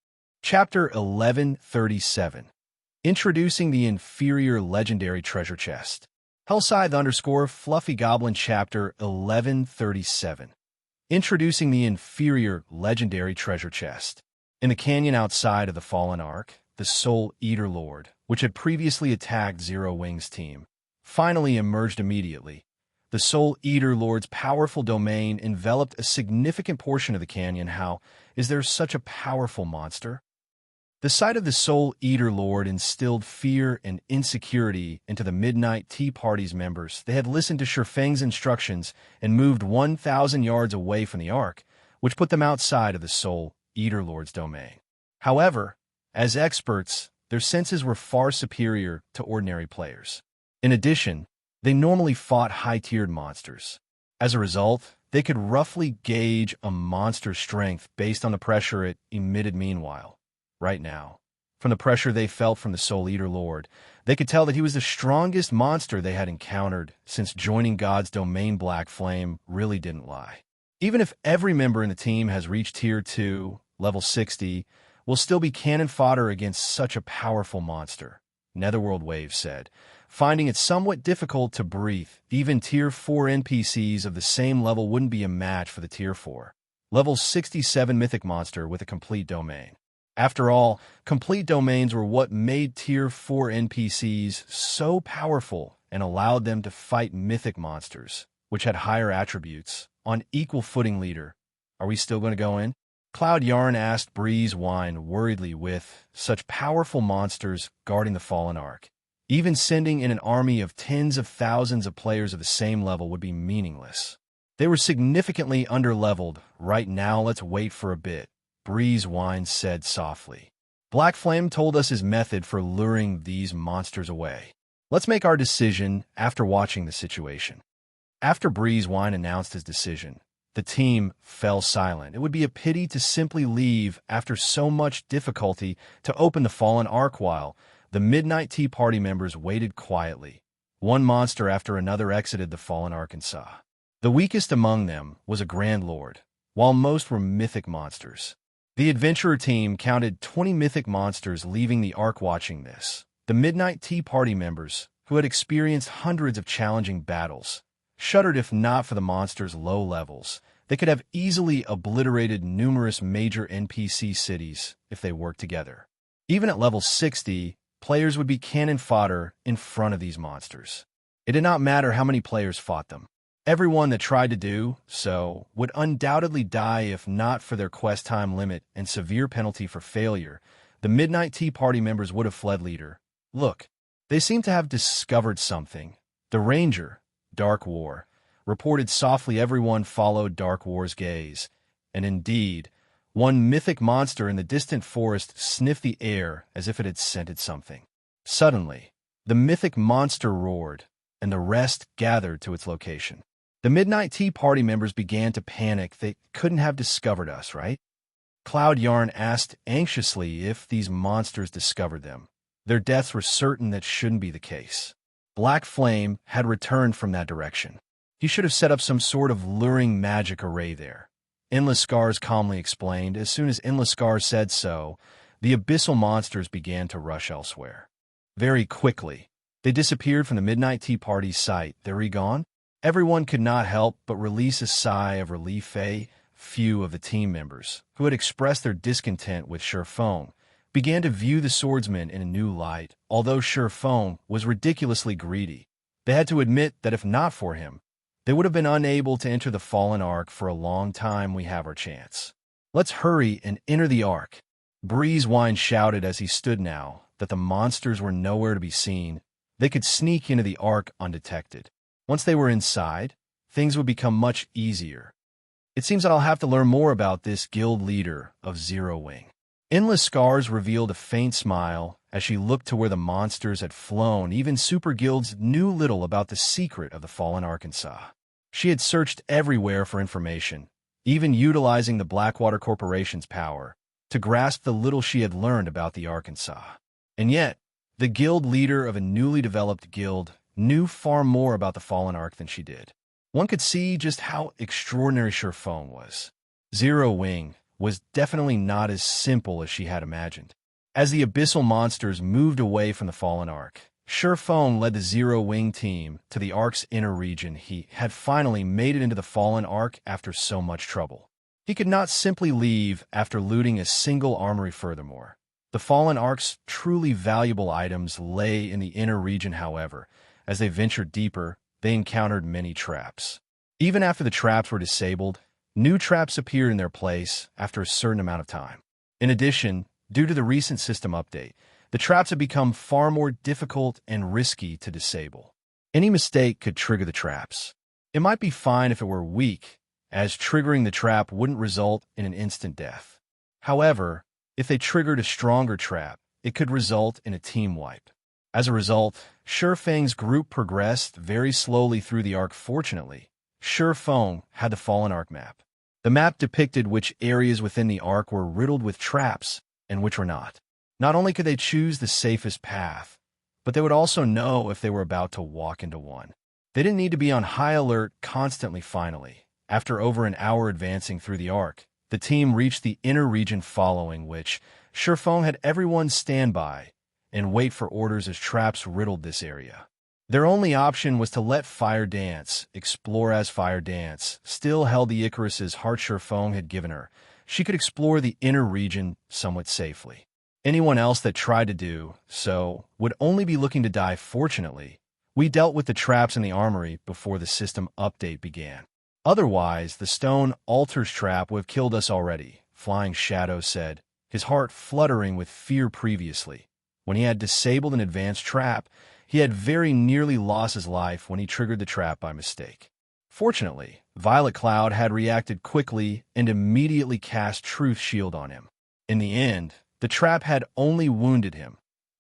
Chapter 1137. Introducing the Inferior Legendary Treasure Chest. Hellscythe_Fluffy Goblin Chapter 1137. Introducing the Inferior Legendary Treasure Chest. In the canyon outside of the Fallen Ark, the Soul Eater Lord, which had previously attacked Zero Wing's team, finally emerged immediately. The Soul Eater Lord's powerful domain enveloped a significant portion of the canyon. How is there such a powerful monster? The sight of the Soul Eater Lord instilled fear and insecurity into the Midnight Tea Party's members. They had listened to Feng's instructions and moved 1,000 yards away from the Ark, which put them outside of the Soul Eater Lord's domain. However, as experts, their senses were far superior to ordinary players. In addition, they normally fought high-tiered monsters. As a result, they could roughly gauge a monster's strength based on the pressure it emitted. Meanwhile, right now, From the pressure they felt from the Soul Eater Lord, they could tell that he was the strongest monster they had encountered since joining God's domain. Black Flame really didn't lie. Even if every member in the team has reached Tier 2, level 60, we'll still be cannon fodder against such a powerful monster, Netherworld Wave said, finding it somewhat difficult to breathe. Even Tier 4 NPCs of the same level wouldn't be a match for the Tier 4, level 67 Mythic monster with a complete domain. After all, complete domains were what made Tier 4 NPCs so powerful and allowed them to fight Mythic monsters, which had higher attributes, on equal footing. Leader, are we still going to go in? Cloud Yarn asked Breeze Wine worriedly. With such powerful monsters guarding the Fallen Ark, even sending in an army of tens of thousands of players of the same level would be meaningless. They were significantly underleveled. Right now, let's wait for a bit, Breeze Wine said softly. Black Flame told us his method for luring these monsters away. Let's make our decision after watching the situation. After Breeze Wine announced his decision, the team fell silent. It would be a pity to simply leave after so much difficulty to open the Fallen Ark. While the Midnight Tea Party members waited quietly, one monster after another exited the Fallen Arkansas. The weakest among them was a Grand Lord, while most were Mythic monsters. The Adventurer team counted 20 Mythic monsters leaving the Ark. Watching this, the Midnight Tea Party members, who had experienced hundreds of challenging battles, shuddered. If not for the monsters' low levels, they could have easily obliterated numerous major NPC cities if they worked together. Even at level 60, players would be cannon fodder in front of these monsters. It did not matter how many players fought them. Everyone that tried to do so would undoubtedly die if not for their quest time limit and severe penalty for failure. The Midnight Tea Party members would have fled. Leader, look, they seem to have discovered something. The Ranger, Dark War, reported softly. Everyone followed Dark War's gaze, and indeed, one Mythic monster in the distant forest sniffed the air as if it had scented something. Suddenly, the Mythic monster roared, and the rest gathered to its location. The Midnight Tea Party members began to panic. They couldn't have discovered us, right? Cloud Yarn asked anxiously. If these monsters discovered them, their deaths were certain. That shouldn't be the case. Black Flame had returned from that direction. He should have set up some sort of luring magic array there, Endless Scars calmly explained. As soon as Endless Scars said so, the abyssal monsters began to rush elsewhere. Very quickly, they disappeared from the Midnight Tea Party's sight. They're gone? Everyone could not help but release a sigh of relief. A few of the team members, who had expressed their discontent with Sherfone, began to view the swordsman in a new light. Although Sherfone was ridiculously greedy, they had to admit that if not for him, they would have been unable to enter the Fallen Ark for a long time. We have our chance. Let's hurry and enter the Ark, Breeze Wine shouted as he stood. Now that the monsters were nowhere to be seen, they could sneak into the Ark undetected. Once they were inside, things would become much easier. It seems that I'll have to learn more about this guild leader of Zero Wing. Endless Scars revealed a faint smile as she looked to where the monsters had flown. Even super guilds knew little about the secret of the Fallen Arkansas. She had searched everywhere for information, even utilizing the Blackwater Corporation's power to grasp the little she had learned about the Arkansas. And yet, the guild leader of a newly developed guild knew far more about the Fallen Ark than she did. One could see just how extraordinary Sherfone was. Zero Wing was definitely not as simple as she had imagined. As the abyssal monsters moved away from the Fallen Ark, Sherfone led the Zero Wing team to the Ark's inner region. He had finally made it into the Fallen Ark after so much trouble. He could not simply leave after looting a single armory. Furthermore, the Fallen Ark's truly valuable items lay in the inner region. However, as they ventured deeper, they encountered many traps. Even after the traps were disabled, new traps appeared in their place after a certain amount of time. In addition, due to the recent system update, the traps had become far more difficult and risky to disable. Any mistake could trigger the traps. It might be fine if it were weak, as triggering the trap wouldn't result in an instant death. However, if they triggered a stronger trap, it could result in a team wipe. As a result, Sherfang's group progressed very slowly through the Ark. Fortunately, Sherfang had the Fallen Ark map. The map depicted which areas within the Ark were riddled with traps and which were not. Not only could they choose the safest path, but they would also know if they were about to walk into one. They didn't need to be on high alert constantly. Finally, after over an hour advancing through the arc, the team reached the inner region, following which Sherfong had everyone stand by and wait for orders as traps riddled this area. Their only option was to let Fire Dance explore. As Fire Dance still held the Icarus's heart Sherfong had given her, she could explore the inner region somewhat safely. Anyone else that tried to do so would only be looking to die. Fortunately, we dealt with the traps in the armory before the system update began. Otherwise, the stone altar's trap would have killed us already, Flying Shadow said, his heart fluttering with fear. Previously, when he had disabled an advanced trap, he had very nearly lost his life when he triggered the trap by mistake. Fortunately, Violet Cloud had reacted quickly and immediately cast Truth Shield on him. In the end, the trap had only wounded him,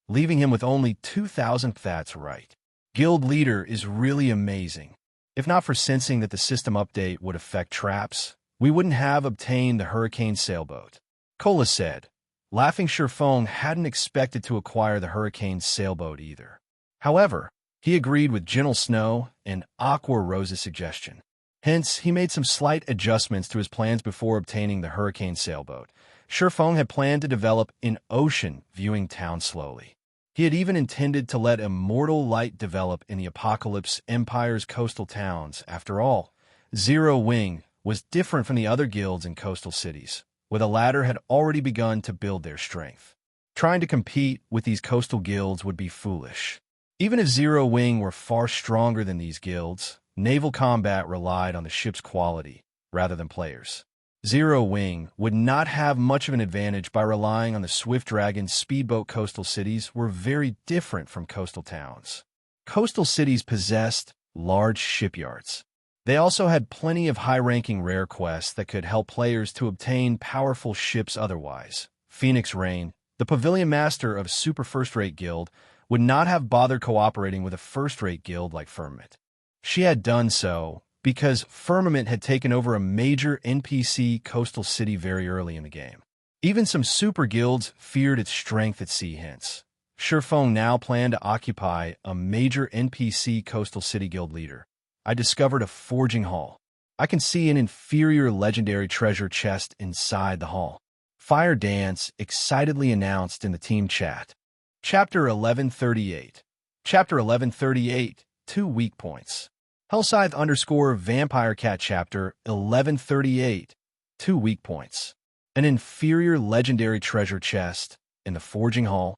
leaving him with only 2,000. That's right. Guild Leader is really amazing. If not for sensing that the system update would affect traps, we wouldn't have obtained the Hurricane Sailboat, Cola said, laughing. Sherfong hadn't expected to acquire the Hurricane Sailboat either. However, he agreed with Gentle Snow and Aqua Rose's suggestion. Hence, he made some slight adjustments to his plans before obtaining the Hurricane Sailboat. Sherfong had planned to develop an ocean viewing town slowly. He had even intended to let Immortal Light develop in the Apocalypse Empire's coastal towns. After all, Zero Wing was different from the other guilds in coastal cities, where the latter had already begun to build their strength. Trying to compete with these coastal guilds would be foolish. Even if Zero Wing were far stronger than these guilds, naval combat relied on the ship's quality rather than players. Zero Wing would not have much of an advantage by relying on the Swift Dragon speedboat. Coastal cities were very different from coastal towns. Coastal cities possessed large shipyards. They also had plenty of high-ranking rare quests that could help players to obtain powerful ships. Otherwise, Phoenix Rain, the Pavilion Master of a super first-rate guild, would not have bothered cooperating with a first-rate guild like Firmament. She had done so because Firmament had taken over a major NPC coastal city very early in the game. Even some super guilds feared its strength at sea. Hence, Sherfong now planned to occupy a major NPC coastal city. Guild Leader, I discovered a forging hall. I can see an inferior legendary treasure chest inside the hall, Fire Dance excitedly announced in the team chat. Chapter 1138. Chapter 1138, 2 weak points. Hellscythe_Vampire Cat Chapter 1138, 2 weak points. An inferior legendary treasure chest in the forging hall.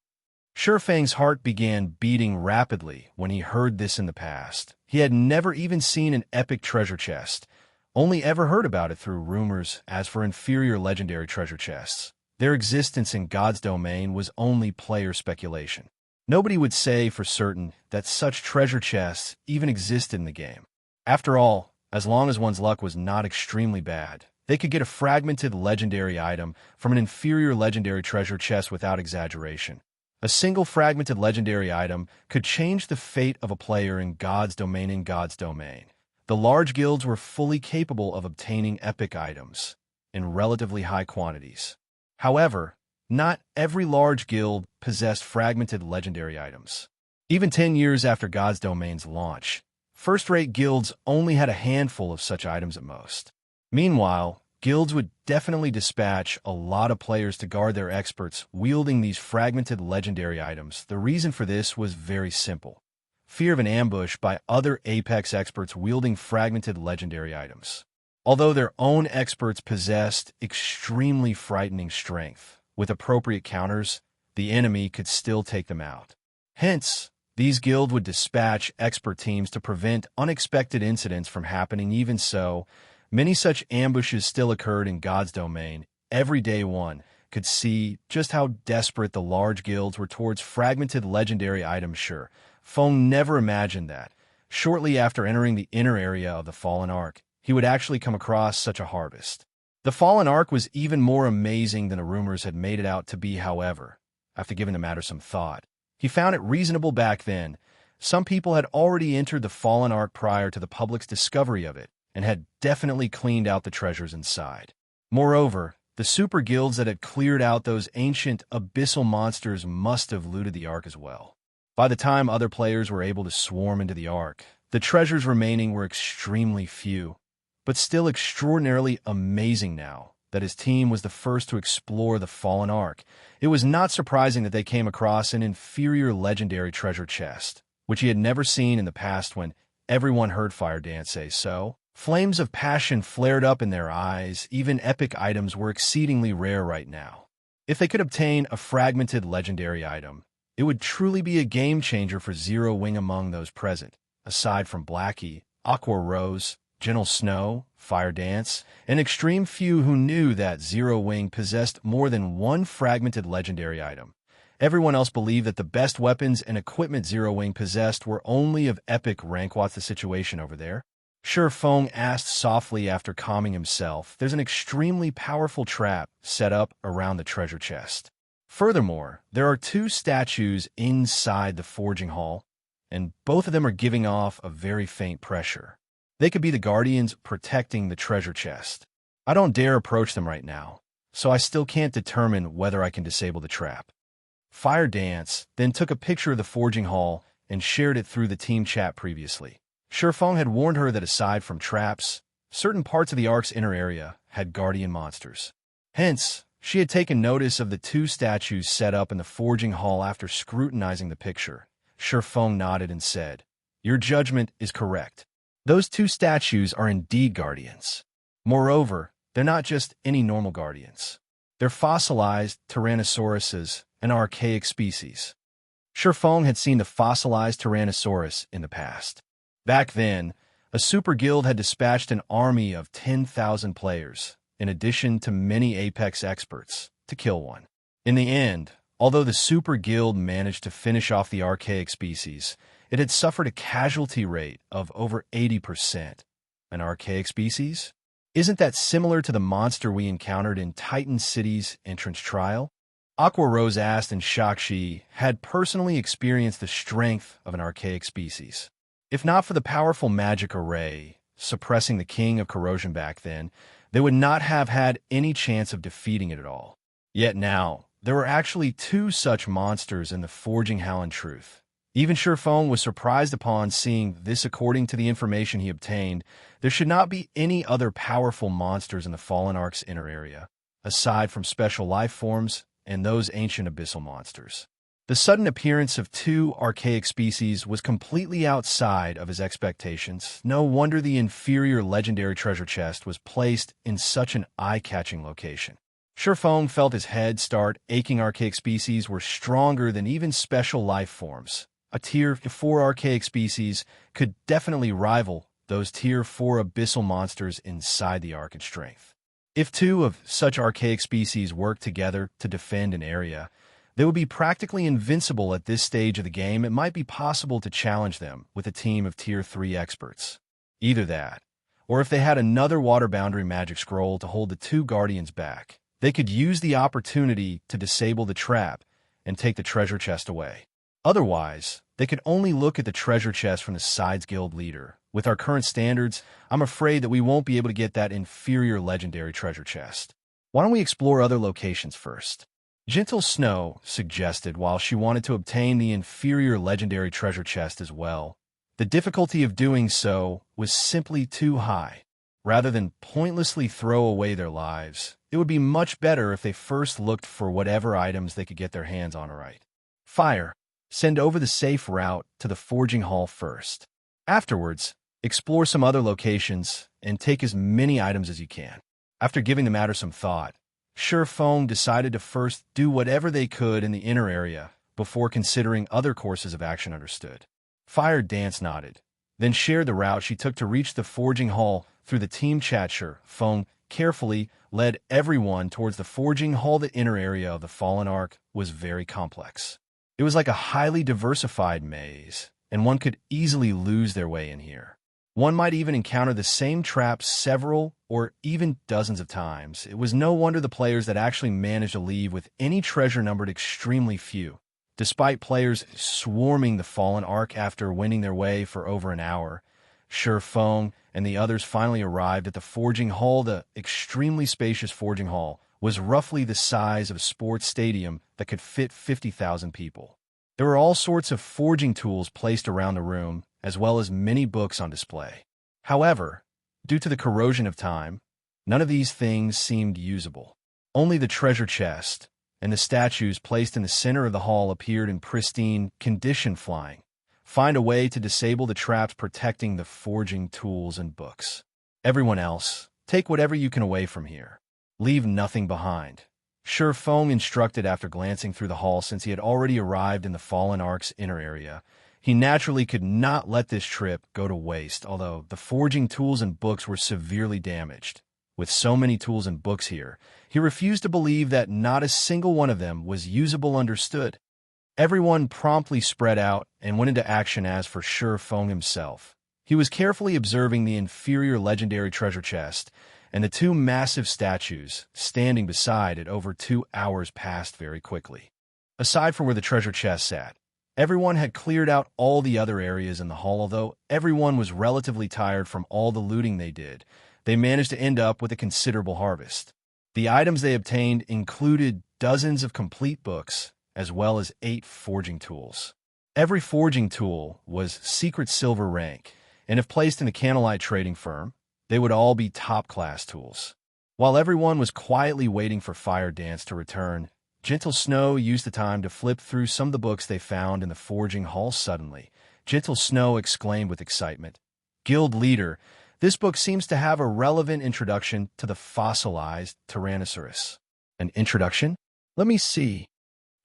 Sherfang's heart began beating rapidly when he heard this. In the past, he had never even seen an epic treasure chest, only ever heard about it through rumors. As for inferior legendary treasure chests, their existence in God's domain was only player speculation. Nobody would say for certain that such treasure chests even existed in the game. After all, as long as one's luck was not extremely bad, they could get a fragmented legendary item from an inferior legendary treasure chest without exaggeration. A single fragmented legendary item could change the fate of a player in God's domain. In God's domain, the large guilds were fully capable of obtaining epic items in relatively high quantities. However, not every large guild possessed fragmented legendary items. Even 10 years after God's Domain's launch, first-rate guilds only had a handful of such items at most. Meanwhile, guilds would definitely dispatch a lot of players to guard their experts wielding these fragmented legendary items. The reason for this was very simple: fear of an ambush by other Apex experts wielding fragmented legendary items. Although their own experts possessed extremely frightening strength, with appropriate counters, the enemy could still take them out. Hence, these guilds would dispatch expert teams to prevent unexpected incidents from happening. Even so, many such ambushes still occurred in God's domain. Every day one could see just how desperate the large guilds were towards fragmented legendary items. Sure, Fong never imagined that, shortly after entering the inner area of the Fallen Ark, he would actually come across such a harvest. The Fallen Ark was even more amazing than the rumors had made it out to be. However, after giving the matter some thought, he found it reasonable. Back then, some people had already entered the Fallen Ark prior to the public's discovery of it, and had definitely cleaned out the treasures inside. Moreover, The super guilds that had cleared out those ancient abyssal monsters must have looted the Ark as well. By the time other players were able to swarm into the Ark, the treasures remaining were extremely few, but still extraordinarily amazing now that his team was the first to explore the fallen Ark. It was not surprising that they came across an inferior legendary treasure chest, which he had never seen in the past when everyone heard Fire Dance say so. Flames of passion flared up in their eyes. Even epic items were exceedingly rare right now. If they could obtain a fragmented legendary item, it would truly be a game-changer for Zero Wing among those present. Aside from Blackie, Aqua Rose, Gentle Snow, Fire Dance, an extreme few who knew that Zero Wing possessed more than one fragmented legendary item. Everyone else believed that the best weapons and equipment Zero Wing possessed were only of epic rank. What's the situation over there? Feng asked softly after calming himself. There's an extremely powerful trap set up around the treasure chest. Furthermore, there are two statues inside the forging hall, and both of them are giving off a very faint pressure. They could be the guardians protecting the treasure chest. I don't dare approach them right now, so I still can't determine whether I can disable the trap. Fire Dance then took a picture of the forging hall and shared it through the team chat previously. Feng had warned her that aside from traps, certain parts of the Ark's inner area had guardian monsters. Hence, she had taken notice of the two statues set up in the forging hall. After scrutinizing the picture, Feng nodded and said, "Your judgment is correct. Those two statues are indeed guardians. Moreover, they're not just any normal guardians. They're fossilized Tyrannosauruses, an archaic species." Feng had seen the fossilized Tyrannosaurus in the past. Back then, a super guild had dispatched an army of 10,000 players, in addition to many Apex experts, to kill one. In the end, although the super guild managed to finish off the archaic species, it had suffered a casualty rate of over 80%. An archaic species? Isn't that similar to the monster we encountered in Titan City's entrance trial? Aqua Rose asked in shock. She had personally experienced the strength of an archaic species. If not for the powerful magic array suppressing the king of corrosion back then, they would not have had any chance of defeating it at all. Yet now, there were actually two such monsters in the forging hall. In truth, even Feng was surprised upon seeing this. According to the information he obtained, there should not be any other powerful monsters in the Fallen Ark's inner area, aside from special life forms and those ancient abyssal monsters. The sudden appearance of two archaic species was completely outside of his expectations. No wonder the inferior legendary treasure chest was placed in such an eye-catching location. Feng felt his head start aching. Archaic species were stronger than even special life forms. A Tier 4 archaic species could definitely rival those Tier 4 abyssal monsters inside the Ark in strength. If two of such archaic species worked together to defend an area, they would be practically invincible at this stage of the game. It might be possible to challenge them with a team of Tier 3 experts. Either that, or if they had another water boundary magic scroll to hold the two guardians back, they could use the opportunity to disable the trap and take the treasure chest away. Otherwise, they could only look at the treasure chest from the side's guild leader. With our current standards, I'm afraid that we won't be able to get that inferior legendary treasure chest. Why don't we explore other locations first? Gentle Snow suggested, while she wanted to obtain the inferior legendary treasure chest as well. The difficulty of doing so was simply too high. Rather than pointlessly throw away their lives, it would be much better if they first looked for whatever items they could get their hands on. Right. Fire. Send over the safe route to the forging hall first. Afterwards, explore some other locations and take as many items as you can. After giving the matter some thought, Feng decided to first do whatever they could in the inner area before considering other courses of action. Understood. Fire Dance nodded, then shared the route she took to reach the forging hall through the team chat. Feng carefully led everyone towards the forging hall. The inner area of the Fallen Ark was very complex. It was like a highly diversified maze, and one could easily lose their way in here. One might even encounter the same traps several or even dozens of times. It was no wonder the players that actually managed to leave with any treasure numbered extremely few. Despite players swarming the Fallen Ark after winning their way for over an hour, Feng and the others finally arrived at the forging hall. The extremely spacious forging hall was roughly the size of a sports stadium that could fit 50,000 people. There were all sorts of forging tools placed around the room, as well as many books on display. However, due to the corrosion of time, none of these things seemed usable. Only the treasure chest and the statues placed in the center of the hall appeared in pristine condition. Find a way to disable the traps protecting the forging tools and books. Everyone else, take whatever you can away from here. Leave nothing behind. Sure Feng instructed after glancing through the hall. Since he had already arrived in the Fallen Ark's inner area, he naturally could not let this trip go to waste, although the forging tools and books were severely damaged. With so many tools and books here, he refused to believe that not a single one of them was usable. Understood. Everyone promptly spread out and went into action. As for Sure Feng himself, he was carefully observing the inferior legendary treasure chest and the two massive statues standing beside it. Over 2 hours passed very quickly. Aside from where the treasure chest sat, everyone had cleared out all the other areas in the hall. Although everyone was relatively tired from all the looting they did, they managed to end up with a considerable harvest. The items they obtained included dozens of complete books, as well as 8 forging tools. Every forging tool was secret silver rank, and if placed in a candlelight trading firm, they would all be top-class tools. While everyone was quietly waiting for Fire Dance to return, Gentle Snow used the time to flip through some of the books they found in the forging hall. Suddenly, Gentle Snow exclaimed with excitement, "Guild leader, this book seems to have a relevant introduction to the fossilized Tyrannosaurus." "An introduction? Let me see."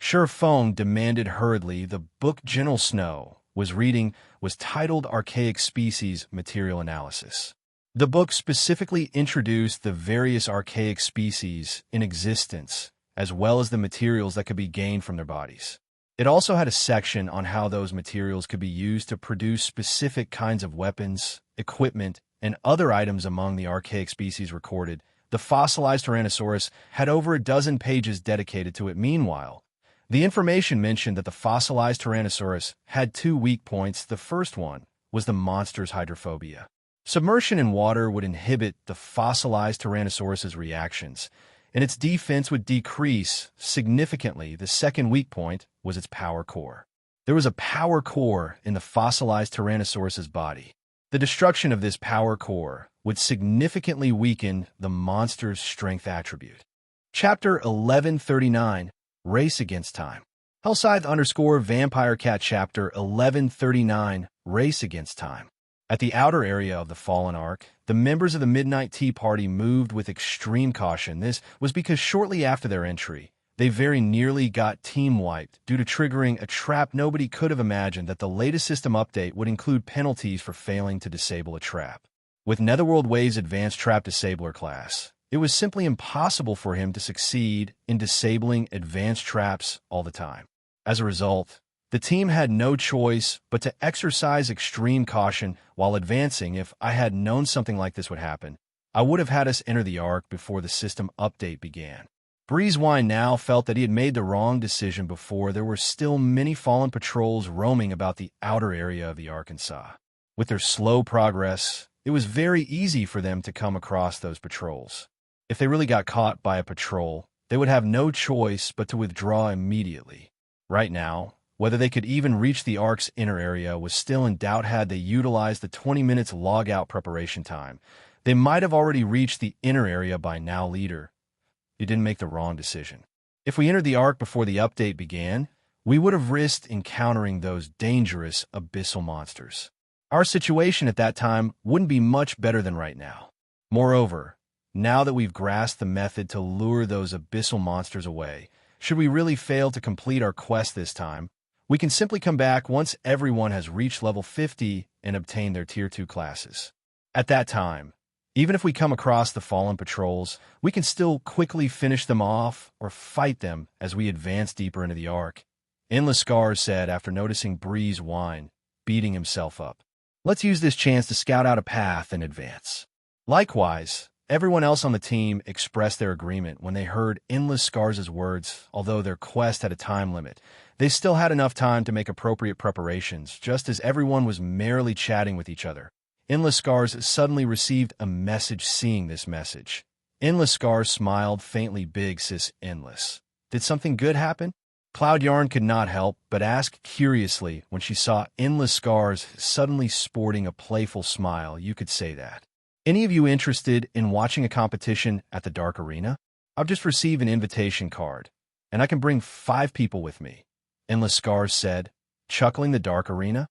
Sure Feng demanded hurriedly. The book Gentle Snow was reading was titled Archaic Species Material Analysis. The book specifically introduced the various archaic species in existence, as well as the materials that could be gained from their bodies. It also had a section on how those materials could be used to produce specific kinds of weapons, equipment, and other items. Among the archaic species recorded, the fossilized Tyrannosaurus had over a dozen pages dedicated to it. Meanwhile, the information mentioned that the fossilized Tyrannosaurus had 2 weak points. The first one was the monster's hydrophobia. Submersion in water would inhibit the fossilized Tyrannosaurus's reactions, and its defense would decrease significantly. The second weak point was its power core. There was a power core in the fossilized Tyrannosaurus's body. The destruction of this power core would significantly weaken the monster's strength attribute. Chapter 1139, Race Against Time. Hellscythe_Vampire Cat Chapter 1139, Race Against Time. At the outer area of the Fallen Ark, the members of the Midnight Tea Party moved with extreme caution. This was because shortly after their entry, they very nearly got team-wiped due to triggering a trap. Nobody could have imagined that the latest system update would include penalties for failing to disable a trap. With Netherworld Wave's Advanced Trap Disabler class, it was simply impossible for him to succeed in disabling advanced traps all the time. As a result, the team had no choice but to exercise extreme caution while advancing. If I had known something like this would happen, I would have had us enter the Ark before the system update began. Breezewine now felt that he had made the wrong decision before. There were still many fallen patrols roaming about the outer area of the Arkansas. With their slow progress, it was very easy for them to come across those patrols. If they really got caught by a patrol, they would have no choice but to withdraw immediately. Right now, whether they could even reach the Ark's inner area was still in doubt. Had they utilized the 20 minutes log-out preparation time, they might have already reached the inner area by now. Leader, you didn't make the wrong decision. If we entered the Ark before the update began, we would have risked encountering those dangerous abyssal monsters. Our situation at that time wouldn't be much better than right now. Moreover, now that we've grasped the method to lure those abyssal monsters away, should we really fail to complete our quest this time, we can simply come back once everyone has reached level 50 and obtained their Tier 2 classes. At that time, even if we come across the fallen patrols, we can still quickly finish them off or fight them as we advance deeper into the Ark. Endless Scars said after noticing Breezewine beating himself up. Let's use this chance to scout out a path and advance. Likewise, everyone else on the team expressed their agreement when they heard Endless Scars' words. Although their quest had a time limit, they still had enough time to make appropriate preparations. Just as everyone was merrily chatting with each other, Endless Scars suddenly received a message. Seeing this message, Endless Scars smiled faintly. Big sis Endless. Did something good happen? Cloud Yarn could not help but ask curiously when she saw Endless Scars suddenly sporting a playful smile. You could say that. Any of you interested in watching a competition at the Dark Arena? I've just received an invitation card, and I can bring 5 people with me, Endless Scars said, chuckling. The Dark Arena?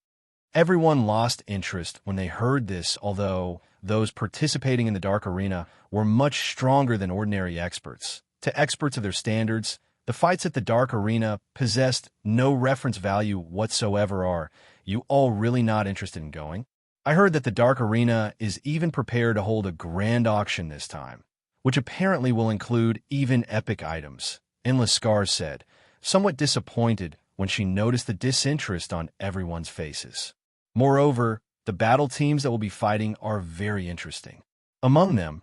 Everyone lost interest when they heard this, although those participating in the Dark Arena were much stronger than ordinary experts. To experts of their standards, the fights at the Dark Arena possessed no reference value whatsoever. Are you all really not interested in going? I heard that the Dark Arena is even prepared to hold a grand auction this time, which apparently will include even epic items, Endless Scars said, somewhat disappointed when she noticed the disinterest on everyone's faces. Moreover, the battle teams that will be fighting are very interesting. Among them,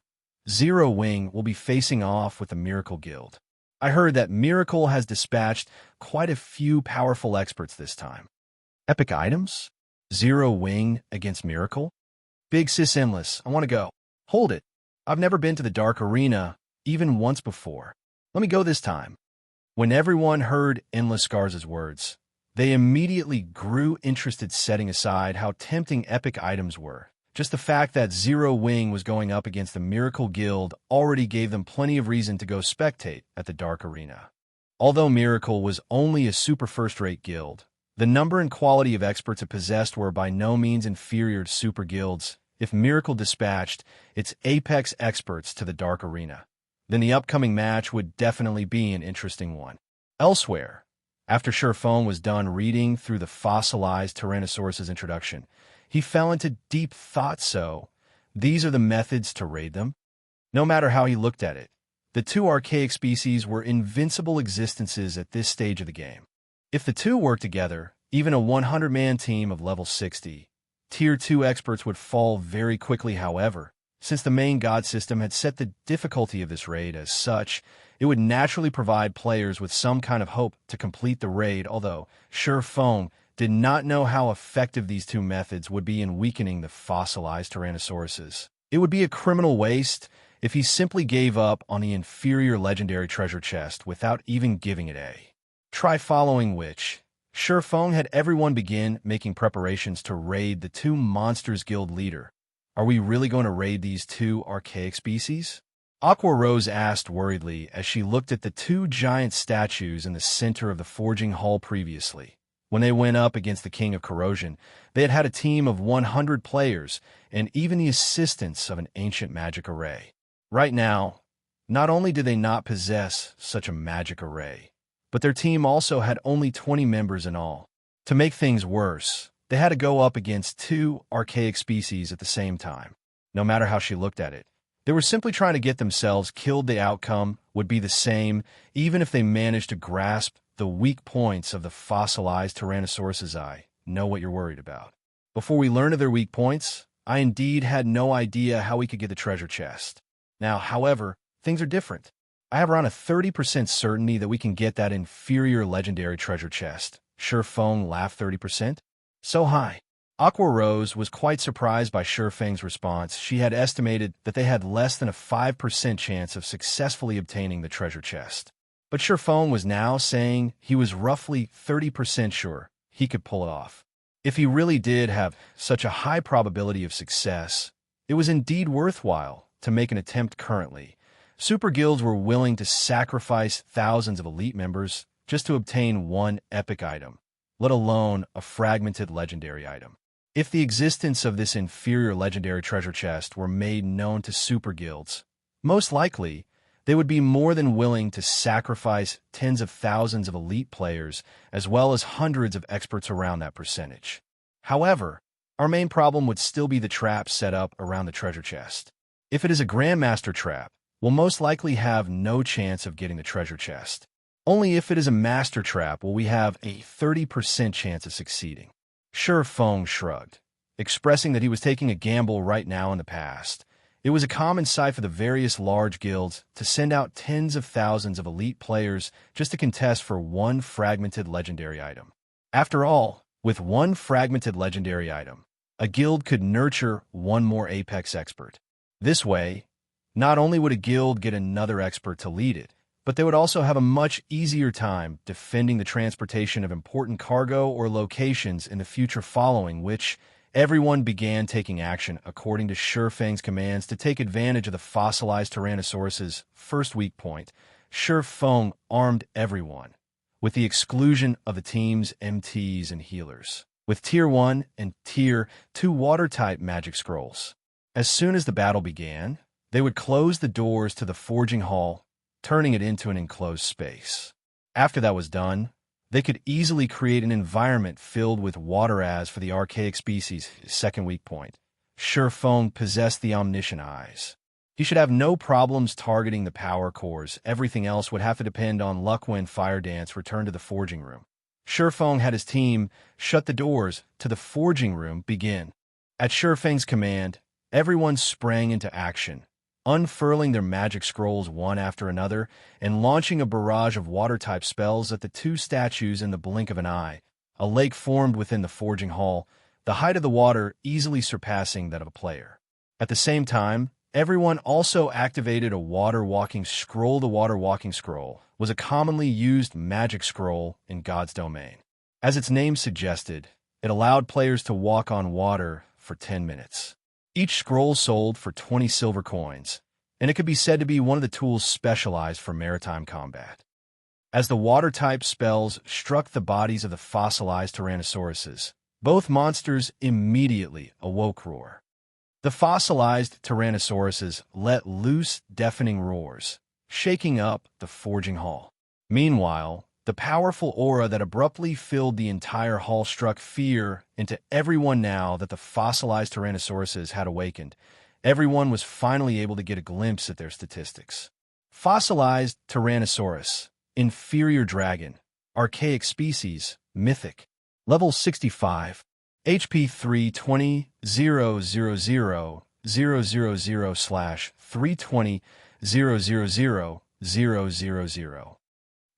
Zero Wing will be facing off with the Miracle Guild. I heard that Miracle has dispatched quite a few powerful experts this time. Epic items? Zero Wing against Miracle? Big sis Endless, I want to go. Hold it. I've never been to the Dark Arena, even once before. Let me go this time. When everyone heard Endless Scars' words, they immediately grew interested, setting aside how tempting epic items were. Just the fact that Zero Wing was going up against the Miracle Guild already gave them plenty of reason to go spectate at the Dark Arena. Although Miracle was only a super first-rate guild, the number and quality of experts it possessed were by no means inferior to super guilds. If Miracle dispatched its apex experts to the Dark Arena, then the upcoming match would definitely be an interesting one. Elsewhere, after Sherfone was done reading through the fossilized Tyrannosauruses introduction, he fell into deep thought. So, these are the methods to raid them? No matter how he looked at it, the 2 archaic species were invincible existences at this stage of the game. If the 2 worked together, even a 100-man team of level 60, Tier 2 experts would fall very quickly. However, since the main god system had set the difficulty of this raid as such, it would naturally provide players with some kind of hope to complete the raid, although Sherfone did not know how effective these 2 methods would be in weakening the fossilized Tyrannosauruses. It would be a criminal waste if he simply gave up on the inferior legendary treasure chest without even giving it a try, following which Sherfone had everyone begin making preparations to raid the 2 monsters guild leader. Are we really going to raid these 2 archaic species? Aqua Rose asked worriedly as she looked at the 2 giant statues in the center of the forging hall. Previously, when they went up against the King of Corrosion, they had had a team of 100 players and even the assistance of an ancient magic array. Right now, not only did they not possess such a magic array, but their team also had only 20 members in all. To make things worse, they had to go up against 2 archaic species at the same time. No matter how she looked at it, they were simply trying to get themselves killed. The outcome would be the same, even if they managed to grasp the weak points of the fossilized Tyrannosauruses. I know what you're worried about. Before we learned of their weak points, I indeed had no idea how we could get the treasure chest. Now, however, things are different. I have around a 30% certainty that we can get that inferior legendary treasure chest. Sherfone laughed. 30%? So high. Aqua Rose was quite surprised by Sherfang's response. She had estimated that they had less than a 5% chance of successfully obtaining the treasure chest. But Sherfone was now saying he was roughly 30% sure he could pull it off. If he really did have such a high probability of success, it was indeed worthwhile to make an attempt. Currently, super guilds were willing to sacrifice thousands of elite members just to obtain 1 epic item, let alone a fragmented legendary item. If the existence of this inferior legendary treasure chest were made known to super guilds, most likely they would be more than willing to sacrifice tens of thousands of elite players as well as hundreds of experts around that percentage. However, our main problem would still be the trap set up around the treasure chest. If it is a Grandmaster trap, we'll most likely have no chance of getting the treasure chest. Only if it is a master trap will we have a 30% chance of succeeding. Sherfone shrugged, expressing that he was taking a gamble right now. In the past, it was a common sight for the various large guilds to send out tens of thousands of elite players just to contest for 1 fragmented legendary item. After all, with 1 fragmented legendary item, a guild could nurture 1 more apex expert. This way, Not only would a guild get another expert to lead it, but they would also have a much easier time defending the transportation of important cargo or locations in the future following which everyone began taking action according to Shurfang's commands to take advantage of the fossilized Tyrannosaurus's first weak point. Shurfang armed everyone, with the exclusion of the team's MTs and healers, with Tier 1 and Tier 2 water-type magic scrolls. As soon as the battle began, they would close the doors to the forging hall, turning it into an enclosed space. After that was done, they could easily create an environment filled with water as for the archaic species' second weak point. Shurfang possessed the omniscient eyes. He should have no problems targeting the power cores. Everything else would have to depend on luck when Fire Dance returned to the forging room. Shurfang had his team shut the doors to the forging room begin. At Shurfang's command, everyone sprang into action, unfurling their magic scrolls one after another and launching a barrage of water-type spells at the two statues in the blink of an eye. A lake formed within the forging hall, the height of the water easily surpassing that of a player. At the same time, everyone also activated a water-walking scroll. The water-walking scroll was a commonly used magic scroll in God's domain. As its name suggested, it allowed players to walk on water for 10 minutes. Each scroll sold for 20 silver coins, and it could be said to be one of the tools specialized for maritime combat. As the water-type spells struck the bodies of the fossilized Tyrannosauruses, both monsters immediately awoke roar. The fossilized Tyrannosauruses let loose deafening roars, shaking up the forging hall. Meanwhile, the powerful aura that abruptly filled the entire hall struck fear into everyone. Now that the fossilized Tyrannosauruses had awakened, everyone was finally able to get a glimpse at their statistics. Fossilized Tyrannosaurus, Inferior Dragon, Archaic Species, Mythic, Level 65, HP 320 000 000/320 000 000.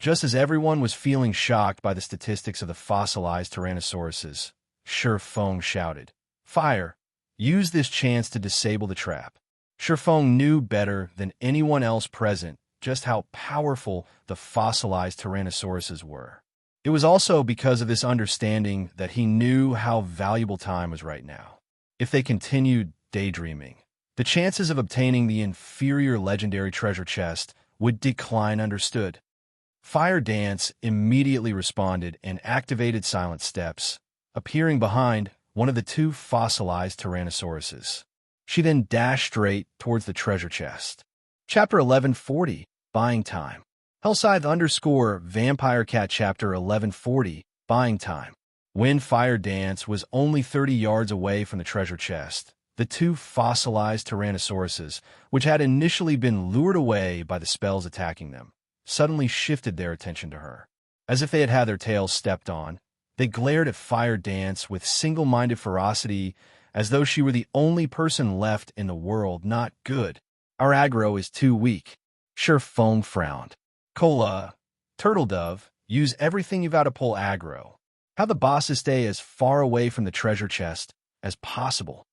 Just as everyone was feeling shocked by the statistics of the fossilized Tyrannosauruses, Shurfang shouted, "Fire! Use this chance to disable the trap." Shurfang knew better than anyone else present just how powerful the fossilized Tyrannosauruses were. It was also because of this understanding that he knew how valuable time was right now. If they continued daydreaming, the chances of obtaining the inferior legendary treasure chest would decline. Understood. Fire Dance immediately responded and activated Silent Steps, appearing behind one of the two fossilized Tyrannosauruses. She then dashed straight towards the treasure chest. Chapter 1140, Buying Time. Hellscythe_Vampire Cat Chapter 1140, Buying Time. When Fire Dance was only 30 yards away from the treasure chest, the two fossilized Tyrannosauruses, which had initially been lured away by the spells attacking them, suddenly shifted their attention to her. As if they had had their tails stepped on, they glared at Fire Dance with single-minded ferocity, as though she were the only person left in the world. Not good. Our aggro is too weak. Shurfang frowned. Cola, Turtle Dove, use everything you've got to pull aggro. Have the bosses stay as far away from the treasure chest as possible.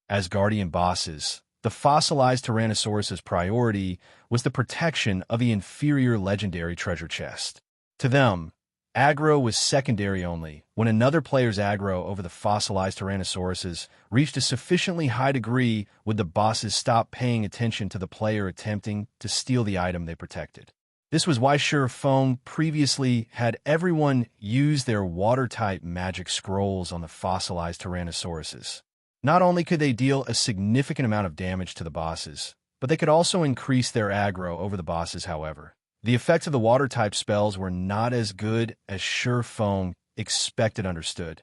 As guardian bosses, the fossilized Tyrannosaurus's priority was the protection of the inferior legendary treasure chest. To them, aggro was secondary only. When another player's aggro over the fossilized Tyrannosauruses reached a sufficiently high degree, would the bosses stop paying attention to the player attempting to steal the item they protected. This was why Shurfang previously had everyone use their water-type magic scrolls on the fossilized Tyrannosauruses. Not only could they deal a significant amount of damage to the bosses, but they could also increase their aggro over the bosses. However, the effects of the water-type spells were not as good as Shurfang expected. Understood.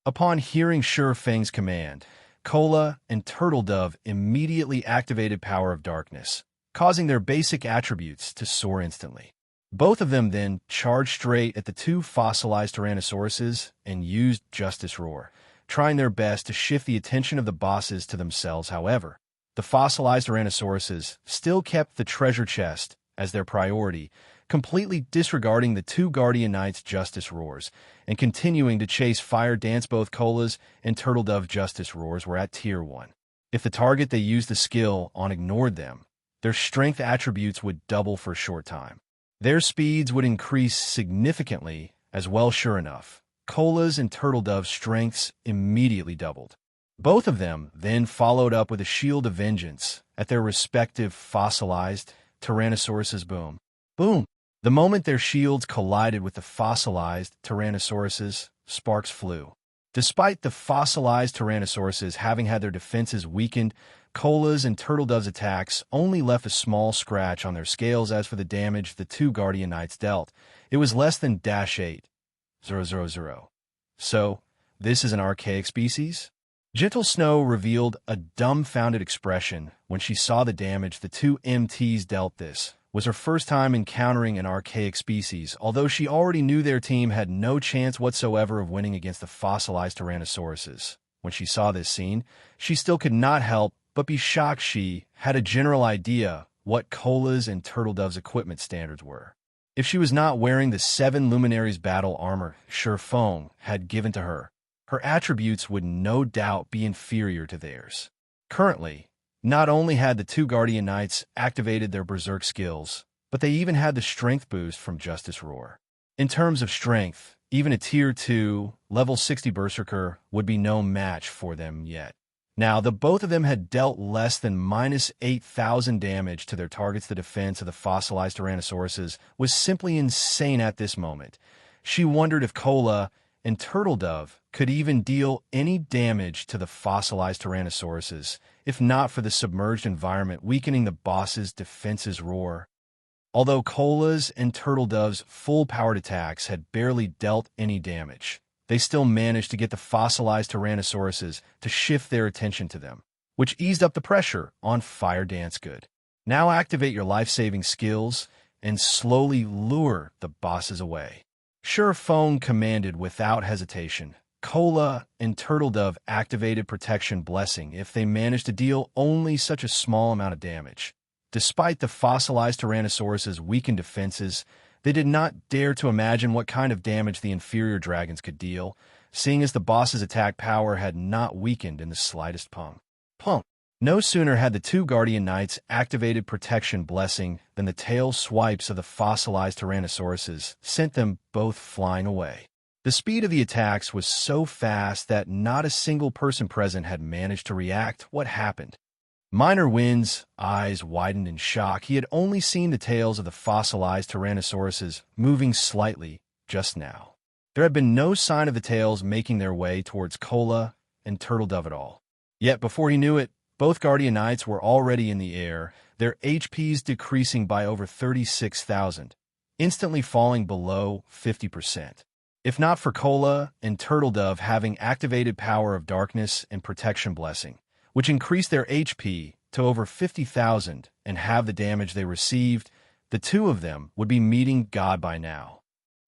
Upon hearing Shurfang's command, Cola and Turtle Dove immediately activated Power of Darkness, causing their basic attributes to soar instantly. Both of them then charged straight at the two fossilized Tyrannosauruses and used Justice Roar, trying their best to shift the attention of the bosses to themselves. However, the fossilized Tyrannosauruses still kept the treasure chest as their priority, completely disregarding the two Guardian Knights' Justice Roars and continuing to chase Fire Dance. Both Cola's and Turtle Dove Justice Roars were at Tier 1. If the target they used the skill on ignored them, their strength attributes would double for a short time. Their speeds would increase significantly as well. Sure enough, Cola's and Turtledove's strengths immediately doubled. Both of them then followed up with a shield of vengeance at their respective fossilized Tyrannosauruses. Boom. Boom. The moment their shields collided with the fossilized Tyrannosauruses, sparks flew. Despite the fossilized Tyrannosauruses having had their defenses weakened, Cola's and Turtledove's attacks only left a small scratch on their scales. As for the damage the two Guardian Knights dealt, it was less than -8,000. So, this is an archaic species? Gentle Snow revealed a dumbfounded expression when she saw the damage the two MTs dealt. This was her first time encountering an archaic species, although she already knew their team had no chance whatsoever of winning against the fossilized Tyrannosauruses. When she saw this scene, she still could not help but be shocked. She had a general idea what Cola's and Turtledove's equipment standards were. If she was not wearing the 7 Luminaries battle armor Feng had given to her, her attributes would no doubt be inferior to theirs. Currently, not only had the two Guardian Knights activated their Berserk skills, but they even had the strength boost from Justice Roar. In terms of strength, even a Tier 2, level 60 Berserker would be no match for them yet. Now, the both of them had dealt less than -8,000 damage to their targets. The defense of the fossilized Tyrannosauruses was simply insane at this moment. She wondered if Cola and Turtledove could even deal any damage to the fossilized Tyrannosauruses, if not for the submerged environment weakening the boss's defenses. Roar. Although Cola's and Turtledove's full-powered attacks had barely dealt any damage, they still managed to get the fossilized Tyrannosauruses to shift their attention to them, which eased up the pressure on Fire Dance. Good. Now activate your life-saving skills and slowly lure the bosses away. Feng commanded without hesitation. Cola and Turtledove activated Protection Blessing if they managed to deal only such a small amount of damage. Despite the fossilized Tyrannosaurus' weakened defenses, they did not dare to imagine what kind of damage the inferior dragons could deal, seeing as the boss's attack power had not weakened in the slightest. Punk. No sooner had the two Guardian Knights activated Protection Blessing than the tail swipes of the fossilized Tyrannosauruses sent them both flying away. The speed of the attacks was so fast that not a single person present had managed to react. What happened? Minor Wind's eyes widened in shock. He had only seen the tails of the fossilized Tyrannosauruses moving slightly just now. There had been no sign of the tails making their way towards Cola and Turtledove at all. Yet before he knew it, both Guardian Knights were already in the air, their HPs decreasing by over 36,000, instantly falling below 50%. If not for Cola and Turtledove having activated Power of Darkness and Protection Blessing, which increased their HP to over 50,000 and halve the damage they received, the two of them would be meeting God by now.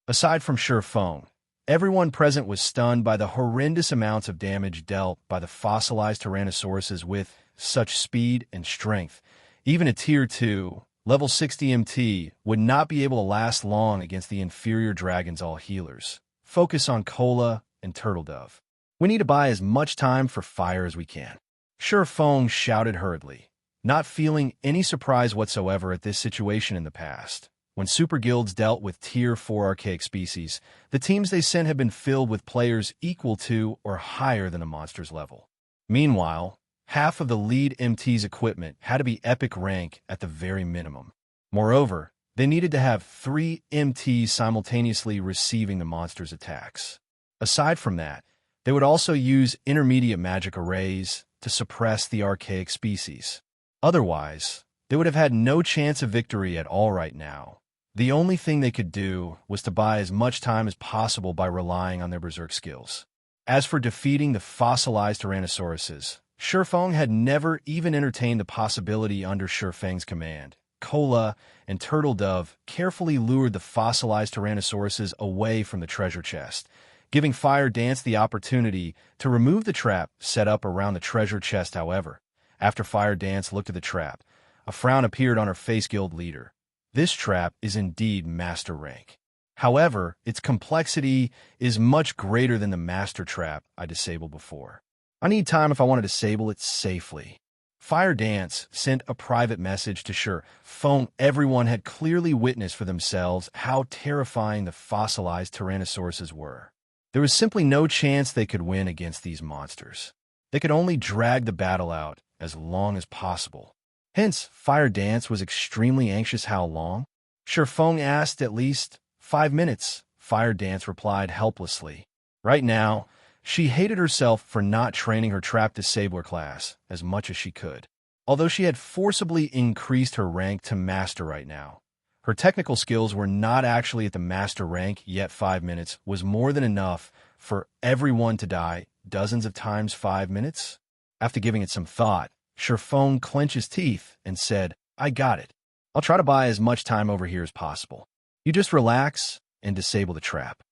Aside from Feng, everyone present was stunned by the horrendous amounts of damage dealt by the fossilized Tyrannosauruses with such speed and strength. Even a Tier 2, level 60 MT would not be able to last long against the inferior dragons. All healers focus on Cola and Turtledove. We need to buy as much time for fire as we can. Feng shouted hurriedly, not feeling any surprise whatsoever at this situation in the past. When super guilds dealt with Tier 4 archaic species, the teams they sent had been filled with players equal to or higher than a monster's level. Meanwhile, half of the lead MT's equipment had to be epic rank at the very minimum. Moreover, they needed to have 3 MTs simultaneously receiving the monster's attacks. Aside from that, they would also use intermediate magic arrays to suppress the archaic species. Otherwise, they would have had no chance of victory at all right now. The only thing they could do was to buy as much time as possible by relying on their berserk skills. As for defeating the fossilized Tyrannosauruses, Feng had never even entertained the possibility under Feng's command. Cola and Turtledove carefully lured the fossilized Tyrannosauruses away from the treasure chest, giving Fire Dance the opportunity to remove the trap set up around the treasure chest. However, after Fire Dance looked at the trap, a frown appeared on her face. Guild leader, this trap is indeed master rank. However, its complexity is much greater than the master trap I disabled before. I need time if I want to disable it safely. Fire Dance sent a private message to Sure Fong. Everyone had clearly witnessed for themselves how terrifying the fossilized Tyrannosauruses were. There was simply no chance they could win against these monsters. They could only drag the battle out as long as possible. Hence, Fire Dance was extremely anxious. How long? Sure Fong asked. At least 5 minutes, Fire Dance replied helplessly. Right now, she hated herself for not training her Trap Disabler class as much as she could. Although she had forcibly increased her rank to Master right now, her technical skills were not actually at the Master rank, yet 5 minutes was more than enough for everyone to die dozens of times. 5 minutes? After giving it some thought, Sure Fong clenched his teeth and said, I got it. I'll try to buy as much time over here as possible. You just relax and disable the trap.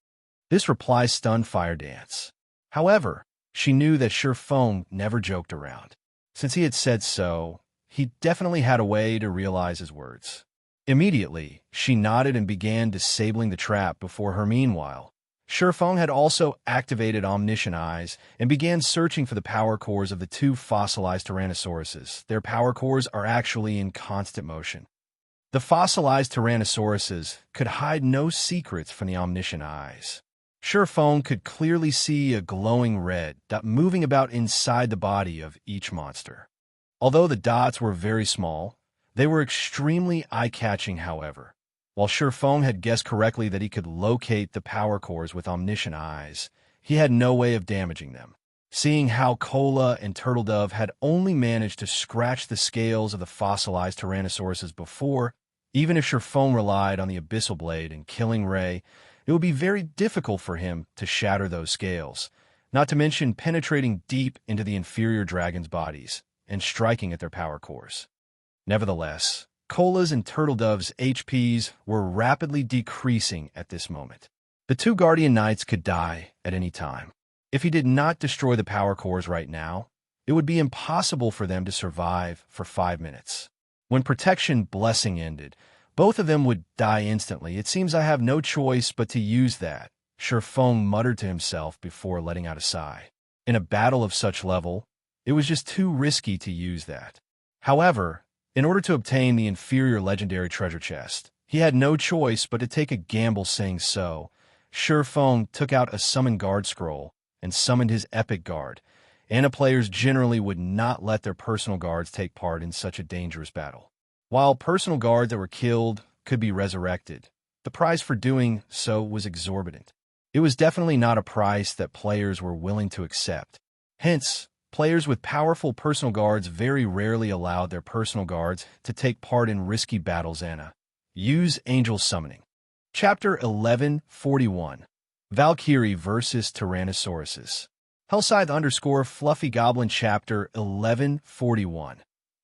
This reply stunned Fire Dance. However, she knew that Sure Fong never joked around. Since he had said so, he definitely had a way to realize his words. Immediately, she nodded and began disabling the trap before her. Meanwhile, Sure Fong had also activated Omniscient Eyes and began searching for the power cores of the 2 fossilized Tyrannosauruses. Their power cores are actually in constant motion. The fossilized Tyrannosauruses could hide no secrets from the Omniscient Eyes. Sure Fong could clearly see a glowing red dot moving about inside the body of each monster. Although the dots were very small, they were extremely eye-catching. However, while Sure Fong had guessed correctly that he could locate the power cores with Omniscient Eyes, he had no way of damaging them. Seeing how Cola and Turtledove had only managed to scratch the scales of the fossilized Tyrannosauruses before, even if Sure Fong relied on the Abyssal Blade and Killing Ray, it would be very difficult for him to shatter those scales, not to mention penetrating deep into the inferior dragons' bodies and striking at their power cores. Nevertheless, Cola's and Turtledove's HPs were rapidly decreasing at this moment. The 2 Guardian Knights could die at any time. If he did not destroy the power cores right now, it would be impossible for them to survive for 5 minutes. When Protection Blessing ended, both of them would die instantly. It seems I have no choice but to use that, Sure Fong muttered to himself before letting out a sigh. In a battle of such level, it was just too risky to use that. However, in order to obtain the inferior legendary treasure chest, he had no choice but to take a gamble. Saying so, Sure Fong took out a Summon Guard scroll and summoned his Epic Guard. Anna players generally would not let their personal guards take part in such a dangerous battle. While personal guards that were killed could be resurrected, the price for doing so was exorbitant. It was definitely not a price that players were willing to accept. Hence, players with powerful personal guards very rarely allowed their personal guards to take part in risky battles. Anna. Use Angel Summoning. Chapter 1141. Valkyrie vs. Tyrannosauruses. Hellscythe_Fluffy Goblin Chapter 1141.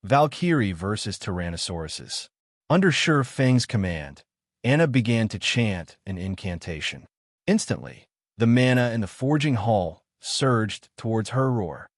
Valkyrie vs. Tyrannosauruses. Under Sure Feng's command, Anna began to chant an incantation. Instantly, the mana in the forging hall surged towards her roar.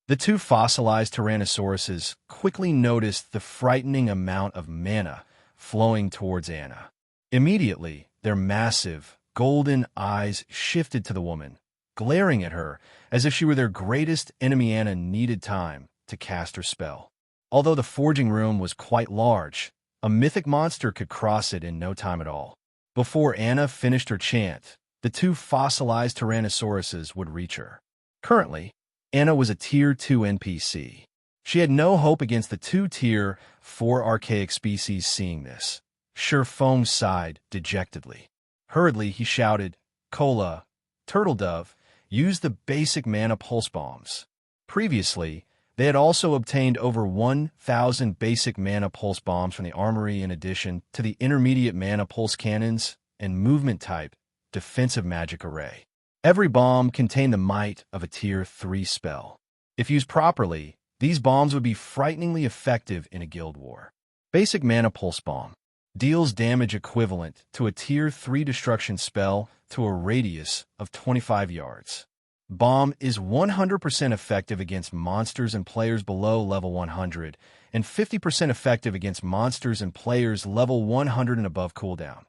The 2 fossilized Tyrannosauruses quickly noticed the frightening amount of mana flowing towards Anna. Immediately, their massive, golden eyes shifted to the woman, glaring at her as if she were their greatest enemy. Anna needed time to cast her spell. Although the forging room was quite large, a mythic monster could cross it in no time at all. Before Anna finished her chant, the 2 fossilized Tyrannosauruses would reach her. Currently, Anna was a Tier 2 NPC. She had no hope against the 2 Tier 4 archaic species. Seeing this, Sure Fong sighed dejectedly. Hurriedly, he shouted, Cola, Turtledove, use the basic mana pulse bombs. Previously, they had also obtained over 1,000 basic mana pulse bombs from the Armory in addition to the intermediate mana pulse cannons and movement-type defensive magic array. Every bomb contained the might of a Tier 3 spell. If used properly, these bombs would be frighteningly effective in a guild war. Basic Mana Pulse Bomb deals damage equivalent to a Tier 3 destruction spell to a radius of 25 yards. Bomb is 100% effective against monsters and players below level 100, and 50% effective against monsters and players level 100 and above. Cooldown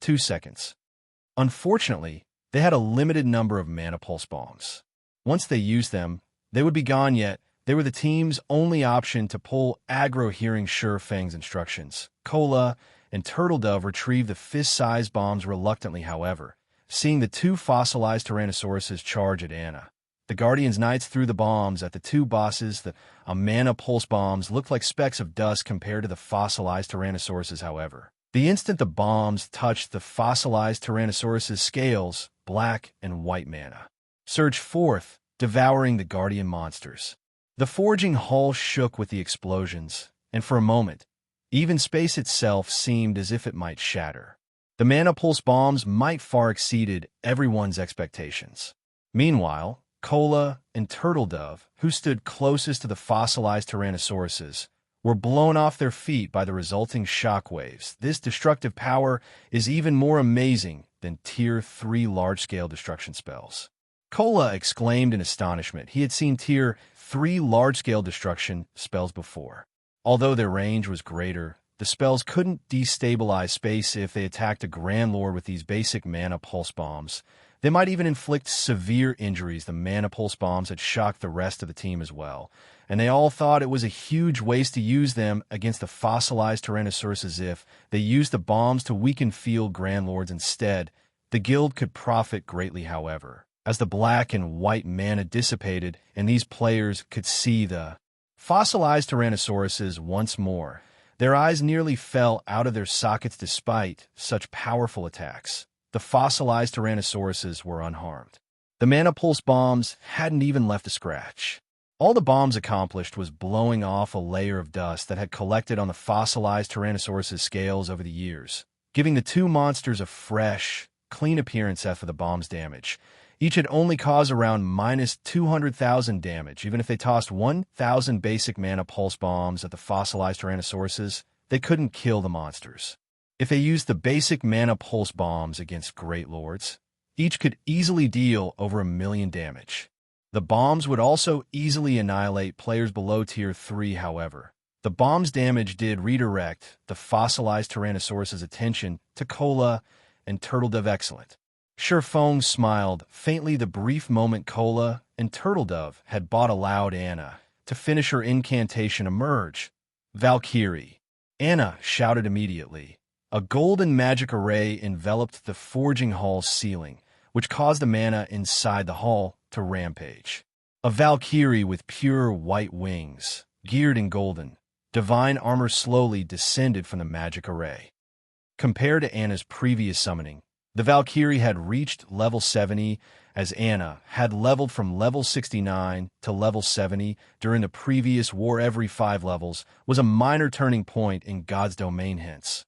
2 seconds. Unfortunately, they had a limited number of Mana Pulse Bombs. Once they used them, they would be gone, yet They were the team's only option to pull aggro hearing Sure Fang's instructions. Cola and Turtledove retrieved the fist-sized bombs reluctantly, however, seeing the two fossilized Tyrannosauruses charge at Anna. The Guardian's Knights threw the bombs at the two bosses. The Mana Pulse bombs looked like specks of dust compared to the fossilized Tyrannosauruses, however. The instant the bombs touched the fossilized Tyrannosaurus' scales, black and white mana surged forth, devouring the Guardian monsters. The forging hull shook with the explosions, and for a moment, even space itself seemed as if it might shatter. The Mana Pulse bombs might far exceeded everyone's expectations. Meanwhile, Cola and Turtledove, who stood closest to the fossilized Tyrannosauruses, were blown off their feet by the resulting shockwaves. This destructive power is even more amazing than Tier 3 large-scale destruction spells. Cola exclaimed in astonishment. He had seen Tier 3 large-scale destruction spells before. Although their range was greater, the spells couldn't destabilize space if they attacked a Grand Lord with these basic Mana Pulse bombs. They might even inflict severe injuries. The Mana Pulse bombs had shocked the rest of the team as well, and they all thought it was a huge waste to use them against the fossilized Tyrannosauruses. If they used the bombs to weaken field Grand Lords instead, the guild could profit greatly, however, as the black and white mana dissipated and these players could see the fossilized Tyrannosauruses once more. Their eyes nearly fell out of their sockets despite such powerful attacks. The fossilized Tyrannosauruses were unharmed. The Mana Pulse bombs hadn't even left a scratch. All the bombs accomplished was blowing off a layer of dust that had collected on the fossilized Tyrannosaurus' scales over the years, giving the two monsters a fresh, clean appearance after the bomb's damage. Each had only caused around minus 200,000 damage. Even if they tossed 1,000 basic Mana Pulse bombs at the fossilized Tyrannosauruses, they couldn't kill the monsters. If they used the basic Mana Pulse bombs against Great Lords, each could easily deal over 1 million damage. The bombs would also easily annihilate players below Tier 3, however. The bomb's damage did redirect the fossilized Tyrannosaurus' attention to Cola and Turtledove. Excellent. Sure Fang smiled faintly. The brief moment Cola and Turtledove had bought allowed Anna to finish her incantation emerge. Valkyrie. Anna shouted immediately. A golden magic array enveloped the forging hall's ceiling, which caused the mana inside the hall to rampage. A Valkyrie with pure white wings, geared in golden, divine armor slowly descended from the magic array. Compared to Anna's previous summoning, the Valkyrie had reached level 70, as Anna had leveled from level 69 to level 70 during the previous war. Every 5 levels was a minor turning point in God's domain, hence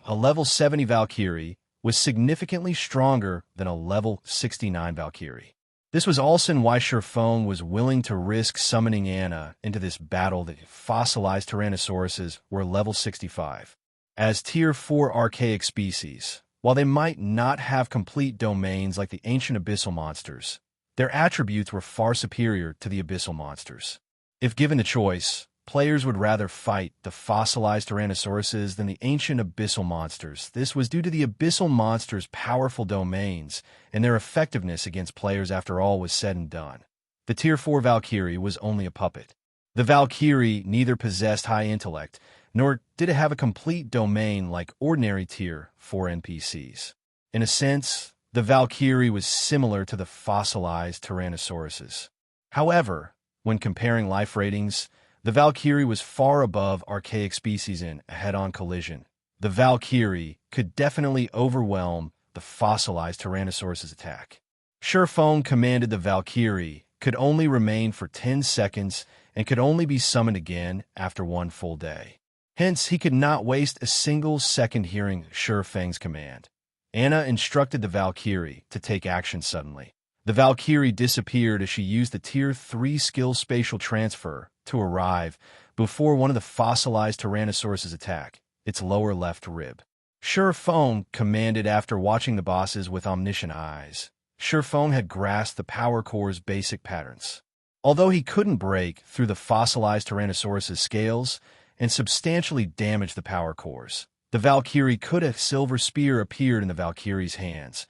a level 70 Valkyrie was significantly stronger than a level 69 Valkyrie. This was also why Sure Fang was willing to risk summoning Anna into this battle. The fossilized Tyrannosauruses were level 65. As Tier 4 archaic species, while they might not have complete domains like the ancient abyssal monsters, their attributes were far superior to the abyssal monsters. If given the choice, players would rather fight the fossilized Tyrannosauruses than the ancient abyssal monsters. This was due to the abyssal monsters' powerful domains and their effectiveness against players. After all was said and done, the Tier 4 Valkyrie was only a puppet. The Valkyrie neither possessed high intellect, nor did it have a complete domain like ordinary Tier 4 NPCs. In a sense, the Valkyrie was similar to the fossilized Tyrannosauruses. However, when comparing life ratings, the Valkyrie was far above archaic species in a head-on collision. The Valkyrie could definitely overwhelm the fossilized Tyrannosaurus' attack. Sure Fang commanded the Valkyrie could only remain for 10 seconds and could only be summoned again after 1 full day. Hence, he could not waste a single second hearing Sure Fang's command. Anna instructed the Valkyrie to take action suddenly. The Valkyrie disappeared as she used the Tier 3 skill spatial transfer to arrive before one of the fossilized Tyrannosaurus' attack, its lower left rib. Sure Fang commanded after watching the bosses with omniscient eyes. Sure Fang had grasped the power core's basic patterns. Although he couldn't break through the fossilized Tyrannosaurus' scales and substantially damage the power cores, the Valkyrie could. A silver spear appeared in the Valkyrie's hands,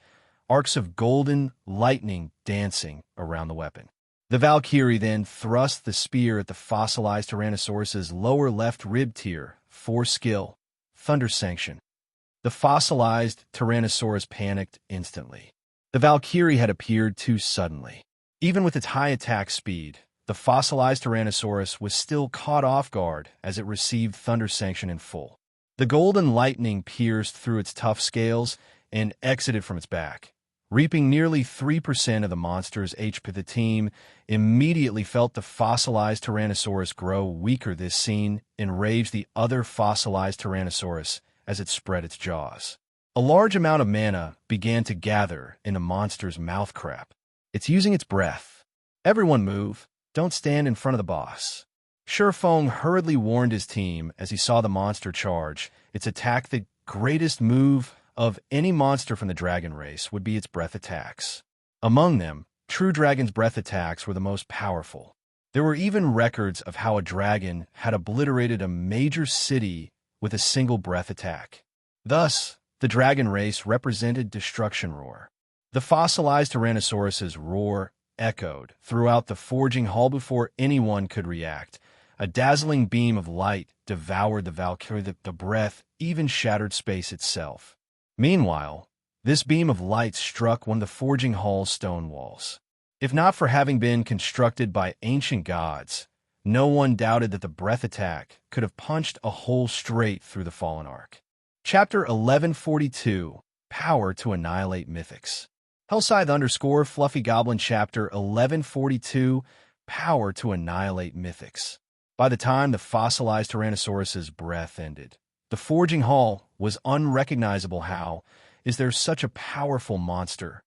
arcs of golden lightning dancing around the weapon. The Valkyrie then thrust the spear at the fossilized Tyrannosaurus's lower left rib tier, 4 skill, Thunder Sanction. The fossilized Tyrannosaurus panicked instantly. The Valkyrie had appeared too suddenly. Even with its high attack speed, the fossilized Tyrannosaurus was still caught off guard as it received Thunder Sanction in full. The golden lightning pierced through its tough scales and exited from its back, reaping nearly 3% of the monster's HP. The team immediately felt the fossilized Tyrannosaurus grow weaker. This scene enraged the other fossilized Tyrannosaurus as it spread its jaws. A large amount of mana began to gather in the monster's mouth crap. It's using its breath. Everyone move. Don't stand in front of the boss. Shurfeng hurriedly warned his team as he saw the monster charge. Its attack, the greatest move of any monster from the dragon race, would be its breath attacks. Among them, true dragon's breath attacks were the most powerful. There were even records of how a dragon had obliterated a major city with a single breath attack. Thus, the dragon race represented destruction roar. The fossilized Tyrannosaurus's roar echoed throughout the forging hall before anyone could react. A dazzling beam of light devoured the Valkyrie. The breath even shattered space itself. Meanwhile, this beam of light struck one of the forging hall's stone walls. If not for having been constructed by ancient gods, no one doubted that the breath attack could have punched a hole straight through the fallen arc. Chapter 1142, Power to Annihilate Mythics. Hellscythe _ Fluffy Goblin Chapter 1142, Power to Annihilate Mythics. By the time the fossilized Tyrannosaurus's breath ended, the forging hall was unrecognizable. How is there such a powerful monster?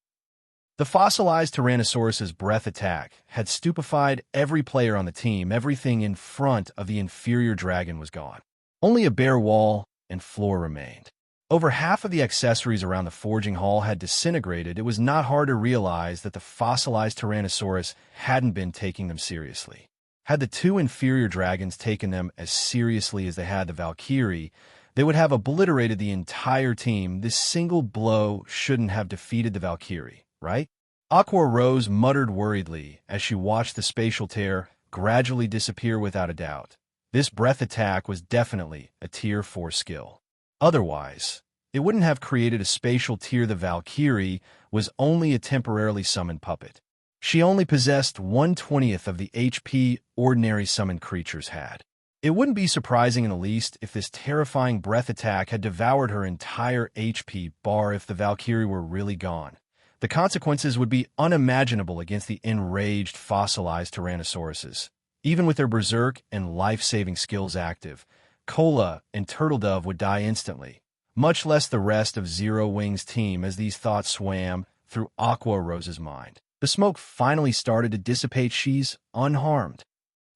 The fossilized Tyrannosaurus's breath attack had stupefied every player on the team. Everything in front of the inferior dragon was gone. Only a bare wall and floor remained. Over half of the accessories around the forging hall had disintegrated. It was not hard to realize that the fossilized Tyrannosaurus hadn't been taking them seriously. Had the two inferior dragons taken them as seriously as they had the Valkyrie, they would have obliterated the entire team. This single blow shouldn't have defeated the Valkyrie, right? Aqua Rose muttered worriedly as she watched the spatial tear gradually disappear. Without a doubt, this breath attack was definitely a Tier 4 skill. Otherwise, it wouldn't have created a spatial tear. The Valkyrie was only a temporarily summoned puppet. She only possessed 1/20th of the HP ordinary summoned creatures had. It wouldn't be surprising in the least if this terrifying breath attack had devoured her entire HP bar. If the Valkyrie were really gone, the consequences would be unimaginable against the enraged fossilized Tyrannosauruses. Even with their berserk and life-saving skills active, Cola and Turtledove would die instantly, much less the rest of Zero Wing's team. As these thoughts swam through Aqua Rose's mind, the smoke finally started to dissipate. She's unharmed.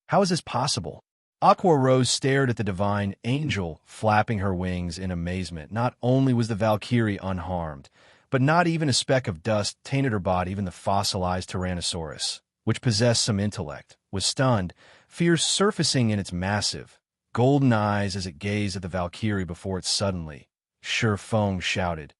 How is this possible? Aqua Rose stared at the divine angel flapping her wings in amazement. Not only was the Valkyrie unharmed, but not even a speck of dust tainted her body. Even the fossilized Tyrannosaurus, which possessed some intellect, was stunned, fear surfacing in its massive, golden eyes as it gazed at the Valkyrie before it suddenly. Shurfeng shouted,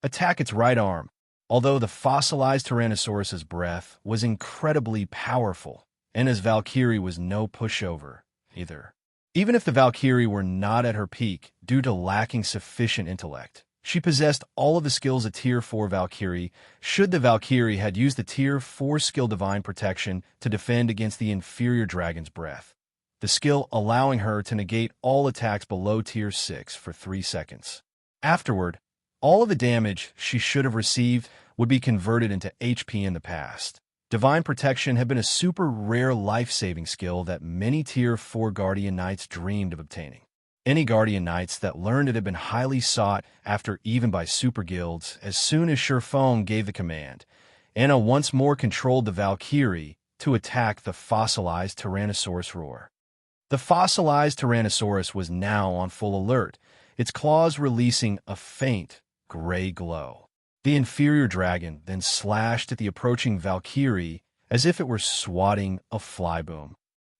"Attack its right arm!" Although the fossilized Tyrannosaurus's breath was incredibly powerful, and as Valkyrie was no pushover either. Even if the Valkyrie were not at her peak due to lacking sufficient intellect, she possessed all of the skills a Tier 4 Valkyrie should. The Valkyrie had used the Tier 4 skill Divine Protection to defend against the inferior dragon's breath, the skill allowing her to negate all attacks below Tier 6 for 3 seconds. Afterward, all of the damage she should have received would be converted into HP. In the past, Divine Protection had been a super rare life-saving skill that many Tier 4 Guardian Knights dreamed of obtaining. Any Guardian Knights that learned it had been highly sought after even by super guilds. As soon as Shurfeng gave the command, Anna once more controlled the Valkyrie to attack the fossilized Tyrannosaurus roar. The fossilized Tyrannosaurus was now on full alert, its claws releasing a faint gray glow. The inferior dragon then slashed at the approaching Valkyrie as if it were swatting a flyboom.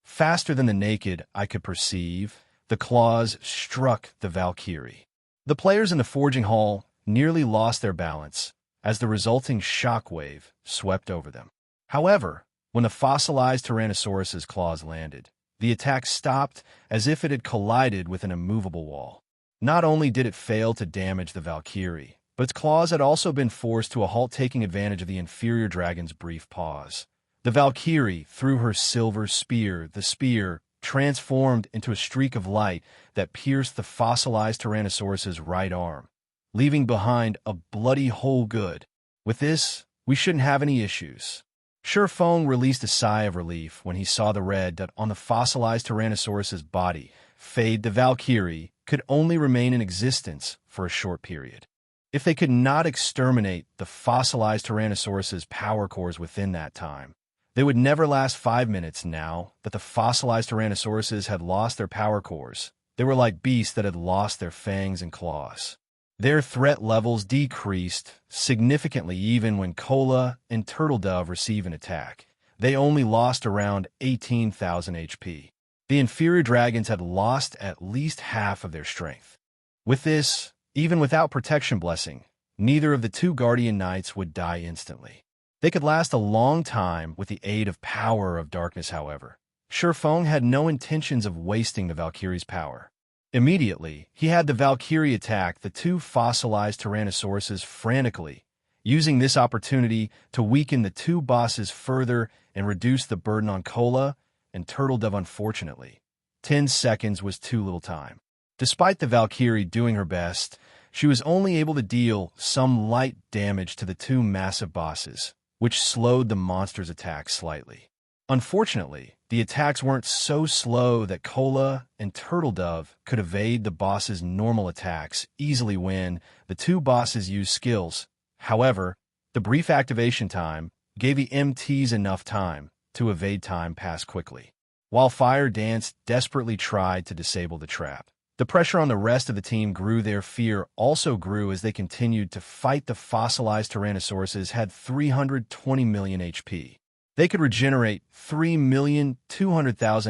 Faster than the naked eye could perceive, the claws struck the Valkyrie. The players in the forging hall nearly lost their balance as the resulting shockwave swept over them. However, When the fossilized Tyrannosaurus's claws landed, the attack stopped as if it had collided with an immovable wall. Not only did it fail to damage the Valkyrie, but its claws had also been forced to a halt, taking advantage of the inferior dragon's brief pause. The Valkyrie threw her silver spear. The spear transformed into a streak of light that pierced the fossilized Tyrannosaurus's right arm, leaving behind a bloody hole. Good. With this, we shouldn't have any issues. Feng released a sigh of relief when he saw the red dot on the fossilized Tyrannosaurus's body fade. The Valkyrie could only remain in existence for a short period. If they could not exterminate the fossilized Tyrannosaurus's power cores within that time, they would never last 5 minutes. Now that the fossilized Tyrannosauruses had lost their power cores, they were like beasts that had lost their fangs and claws. Their threat levels decreased significantly even when Cola and Turtledove receive an attack. They only lost around 18,000 HP. The inferior dragons had lost at least half of their strength. With this, even without protection blessing, neither of the two guardian knights would die instantly. They could last a long time with the aid of Power of Darkness, however. Feng had no intentions of wasting the Valkyrie's power. Immediately, he had the Valkyrie attack the two fossilized Tyrannosauruses frantically, using this opportunity to weaken the two bosses further and reduce the burden on Cola and Turtledove. Unfortunately, 10 seconds was too little time. Despite the Valkyrie doing her best, she was only able to deal some light damage to the two massive bosses, which slowed the monster's attacks slightly. Unfortunately, the attacks weren't so slow that Cola and Turtledove could evade the boss's normal attacks easily when the two bosses used skills. However, the brief activation time gave the MTs enough time to evade time pass quickly. While Fire Dance desperately tried to disable the trap, the pressure on the rest of the team grew. Their fear also grew as they continued to fight. The fossilized Tyrannosauruses had 320 million HP. They could regenerate 3,200,000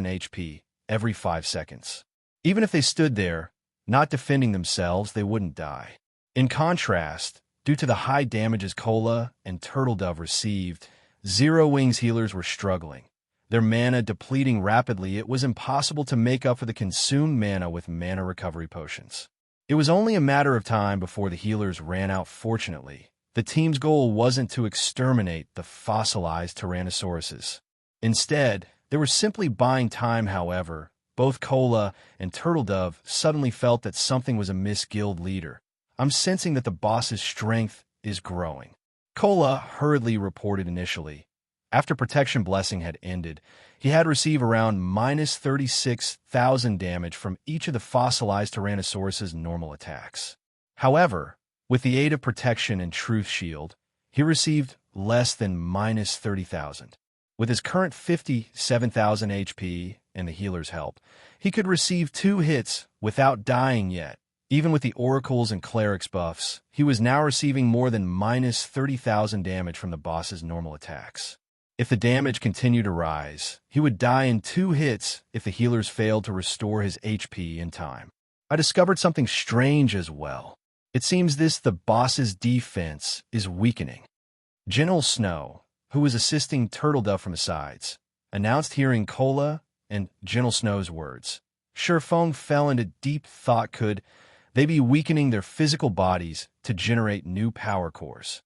HP every 5 seconds. Even if they stood there, not defending themselves, they wouldn't die. In contrast, due to the high damages Cola and Turtledove received, Zero Wings healers were struggling. Their mana depleting rapidly. It was impossible to make up for the consumed mana with mana recovery potions. It was only a matter of time before the healers ran out. Fortunately, the team's goal wasn't to exterminate the fossilized Tyrannosauruses. Instead, they were simply buying time. However, both Cola and Turtledove suddenly felt that something was amiss. Guild leader, I'm sensing that the boss's strength is growing. Cola hurriedly reported. Initially, after Protection Blessing had ended, he had received around minus 36,000 damage from each of the fossilized Tyrannosaurus's normal attacks. However, with the aid of Protection and Truth Shield, he received less than minus 30,000. With his current 57,000 HP and the healer's help, he could receive 2 hits without dying yet. Even with the Oracles and Clerics buffs, he was now receiving more than minus 30,000 damage from the boss's normal attacks. If the damage continued to rise, he would die in 2 hits if the healers failed to restore his HP in time. I discovered something strange as well. It seems the boss's defense is weakening. General Snow, who was assisting Turtledove from the sides, announced, hearing Cola and General Snow's words. Feng fell into deep thought. Could they be weakening their physical bodies to generate new power cores?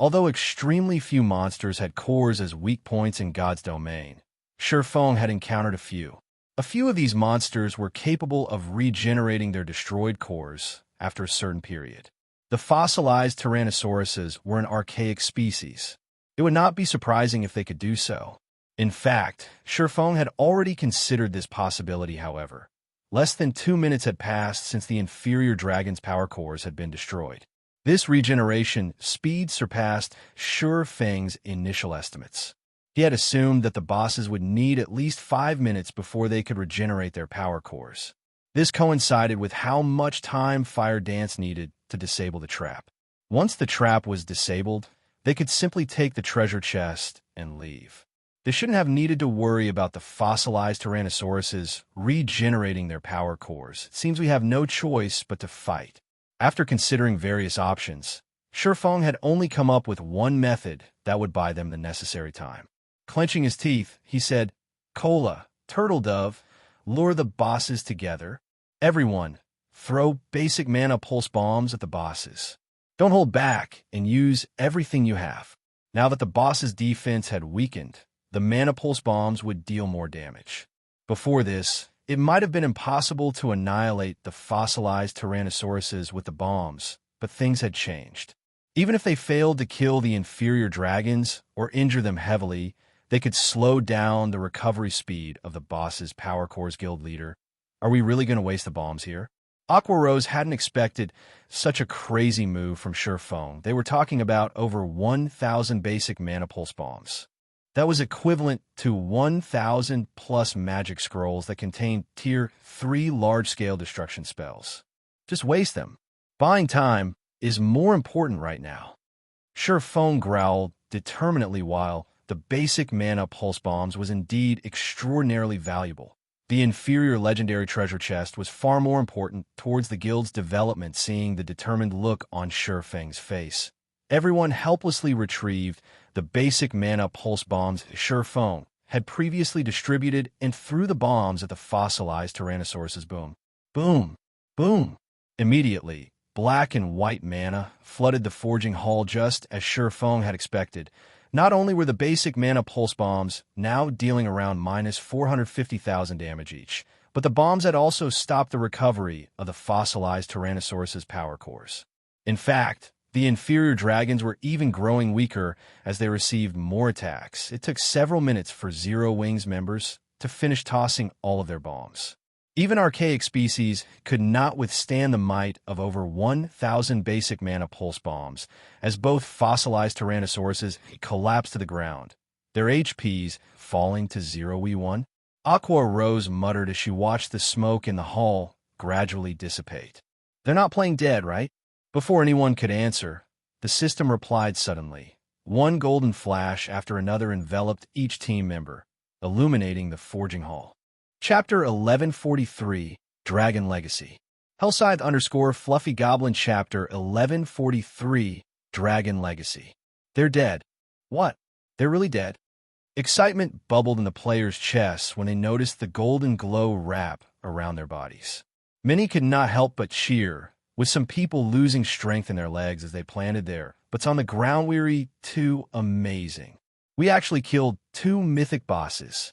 Although extremely few monsters had cores as weak points in God's domain, Feng had encountered a few. A few of these monsters were capable of regenerating their destroyed cores after a certain period. The fossilized Tyrannosauruses were an archaic species. It would not be surprising if they could do so. In fact, Feng had already considered this possibility. However, less than 2 minutes had passed since the inferior dragon's power cores had been destroyed. This regeneration speed surpassed Feng's initial estimates. He had assumed that the bosses would need at least 5 minutes before they could regenerate their power cores. This coincided with how much time Fire Dance needed to disable the trap. Once the trap was disabled, they could simply take the treasure chest and leave. They shouldn't have needed to worry about the fossilized Tyrannosauruses regenerating their power cores. It seems we have no choice but to fight. After considering various options, Feng had only come up with one method that would buy them the necessary time. Clenching his teeth, he said, "Cola, Turtle Dove, lure the bosses together. Everyone, throw basic mana pulse bombs at the bosses. Don't hold back and use everything you have." Now that the boss's defense had weakened, the mana pulse bombs would deal more damage. Before this, it might have been impossible to annihilate the fossilized Tyrannosauruses with the bombs, but things had changed. Even if they failed to kill the inferior dragons or injure them heavily, they could slow down the recovery speed of the boss's Power Cores Guild leader. Are we really going to waste the bombs here? Aqua Rose hadn't expected such a crazy move from Surefong. They were talking about over 1,000 basic mana pulse bombs. That was equivalent to 1,000 plus magic scrolls that contained Tier 3 large-scale destruction spells. Just waste them. Buying time is more important right now. Surefong growled determinedly while the basic mana pulse bombs was indeed extraordinarily valuable. The inferior legendary treasure chest was far more important towards the guild's development, seeing the determined look on Surefeng's face. Everyone helplessly retrieved the basic mana pulse bombs Surefong had previously distributed and threw the bombs at the fossilized Tyrannosauruses. Boom. Boom. Boom. Immediately, black and white mana flooded the forging hall just as Surefong had expected. Not only were the basic mana pulse bombs now dealing around minus 450,000 damage each, but the bombs had also stopped the recovery of the fossilized Tyrannosaurus' power cores. In fact, the inferior dragons were even growing weaker as they received more attacks. It took several minutes for Zero Wings members to finish tossing all of their bombs. Even archaic species could not withstand the might of over 1,000 basic mana pulse bombs, as both fossilized Tyrannosauruses collapsed to the ground, their HPs falling to 0v1. Aqua Rose muttered as she watched the smoke in the hall gradually dissipate. "They're not playing dead, right?" Before anyone could answer, the system replied suddenly. One golden flash after another enveloped each team member, illuminating the forging hall. Chapter 1143, Dragon Legacy. Hellscythe_Fluffy Goblin Chapter 1143, Dragon Legacy. They're dead. What? They're really dead? Excitement bubbled in the players' chests when they noticed the golden glow wrap around their bodies. Many could not help but cheer, with some people losing strength in their legs as they planted their butts on the ground. Weary, too amazing. We actually killed 2 mythic bosses.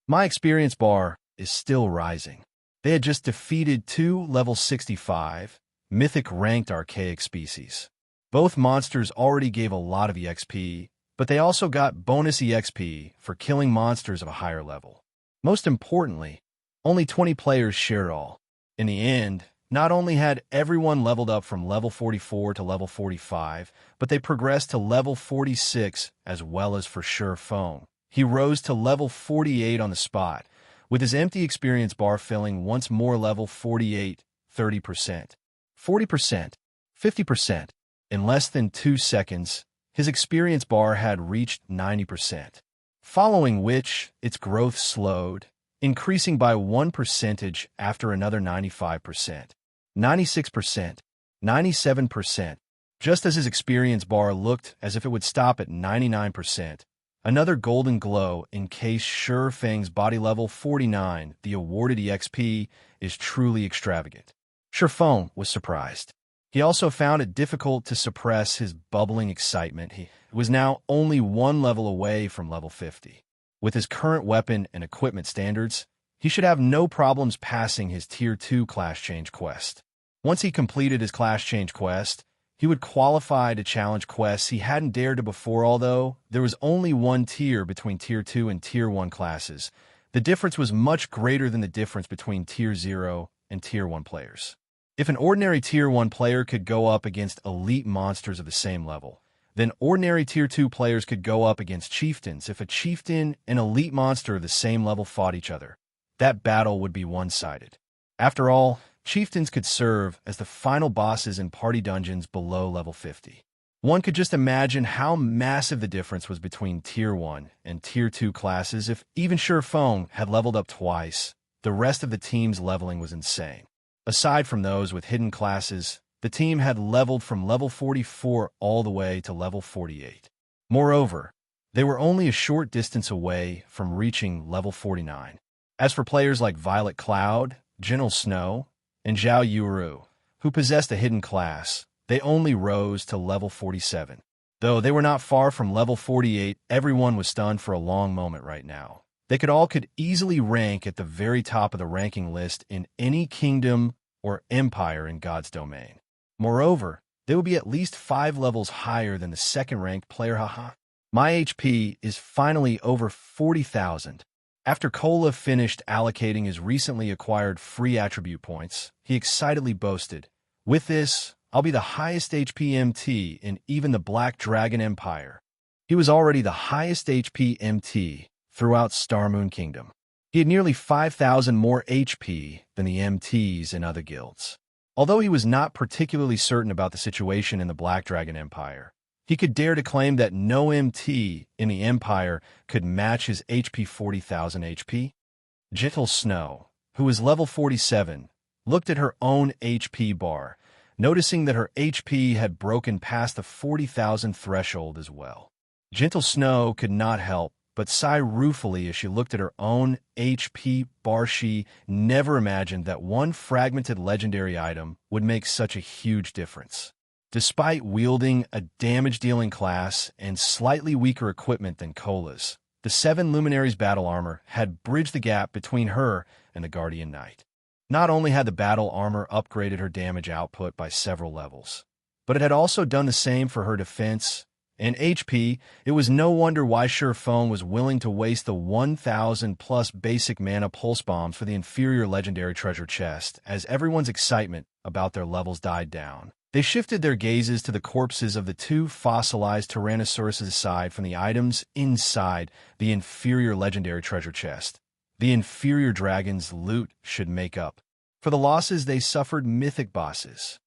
My experience bar is still rising. They had just defeated 2 level 65, mythic-ranked archaic species. Both monsters already gave a lot of EXP, but they also got bonus EXP for killing monsters of a higher level. Most importantly, only 20 players shared all. In the end, not only had everyone leveled up from level 44 to level 45, but they progressed to level 46 as well. As for Surefong, he rose to level 48 on the spot, with his empty experience bar filling once more. Level 48, 30%, 40%, 50%. In less than 2 seconds, his experience bar had reached 90%, following which its growth slowed, increasing by 1% after another 95%, 96%, 97%. Just as his experience bar looked as if it would stop at 99%, another golden glow encased Surefeng's body. Level 49, the awarded EXP is truly extravagant. Surefong was surprised. He also found it difficult to suppress his bubbling excitement. He was now only 1 level away from level 50. With his current weapon and equipment standards, he should have no problems passing his Tier 2 class change quest. Once he completed his class change quest, he would qualify to challenge quests he hadn't dared to before. Although there was only 1 tier between Tier 2 and Tier 1 classes, the difference was much greater than the difference between Tier 0 and Tier 1 players. If an ordinary Tier 1 player could go up against elite monsters of the same level, then ordinary Tier 2 players could go up against chieftains. If a chieftain and elite monster of the same level fought each other, that battle would be one-sided. After all, chieftains could serve as the final bosses in party dungeons below level 50. One could just imagine how massive the difference was between Tier 1 and Tier 2 classes. If even Surefong had leveled up twice, the rest of the team's leveling was insane. Aside from those with hidden classes, the team had leveled from level 44 all the way to level 48. Moreover, They were only a short distance away from reaching level 49. As for players like Violet Cloud, Gentle Snow, and Zhao Yuru, who possessed a hidden class, they only rose to level 47. Though they were not far from level 48, everyone was stunned for a long moment right now. They could easily rank at the very top of the ranking list in any kingdom or empire in God's domain. Moreover, they would be at least 5 levels higher than the second-ranked player. Haha. My HP is finally over 40,000. After Kola finished allocating his recently acquired free attribute points, he excitedly boasted, "With this, I'll be the highest HP MT in even the Black Dragon Empire." He was already the highest HP MT throughout Star Moon Kingdom. He had nearly 5,000 more HP than the MTs in other guilds. Although he was not particularly certain about the situation in the Black Dragon Empire, he could dare to claim that no MT in the Empire could match his HP 40,000 HP. Gentle Snow, who was level 47, looked at her own HP bar, noticing that her HP had broken past the 40,000 threshold as well. Gentle Snow could not help but sigh ruefully as she looked at her own HP bar. She never imagined that one fragmented legendary item would make such a huge difference. Despite wielding a damage-dealing class and slightly weaker equipment than Kola's, the 7 Luminaries battle armor had bridged the gap between her and the Guardian Knight. Not only had the battle armor upgraded her damage output by several levels, but it had also done the same for her defense and HP. It was no wonder why Shurfeng was willing to waste the 1,000-plus basic mana pulse bombs for the inferior legendary treasure chest. As everyone's excitement about their levels died down, they shifted their gazes to the corpses of the 2 fossilized Tyrannosauruses aside from the items inside the inferior legendary treasure chest. The inferior dragon's loot should make up for the losses they suffered mythic bosses.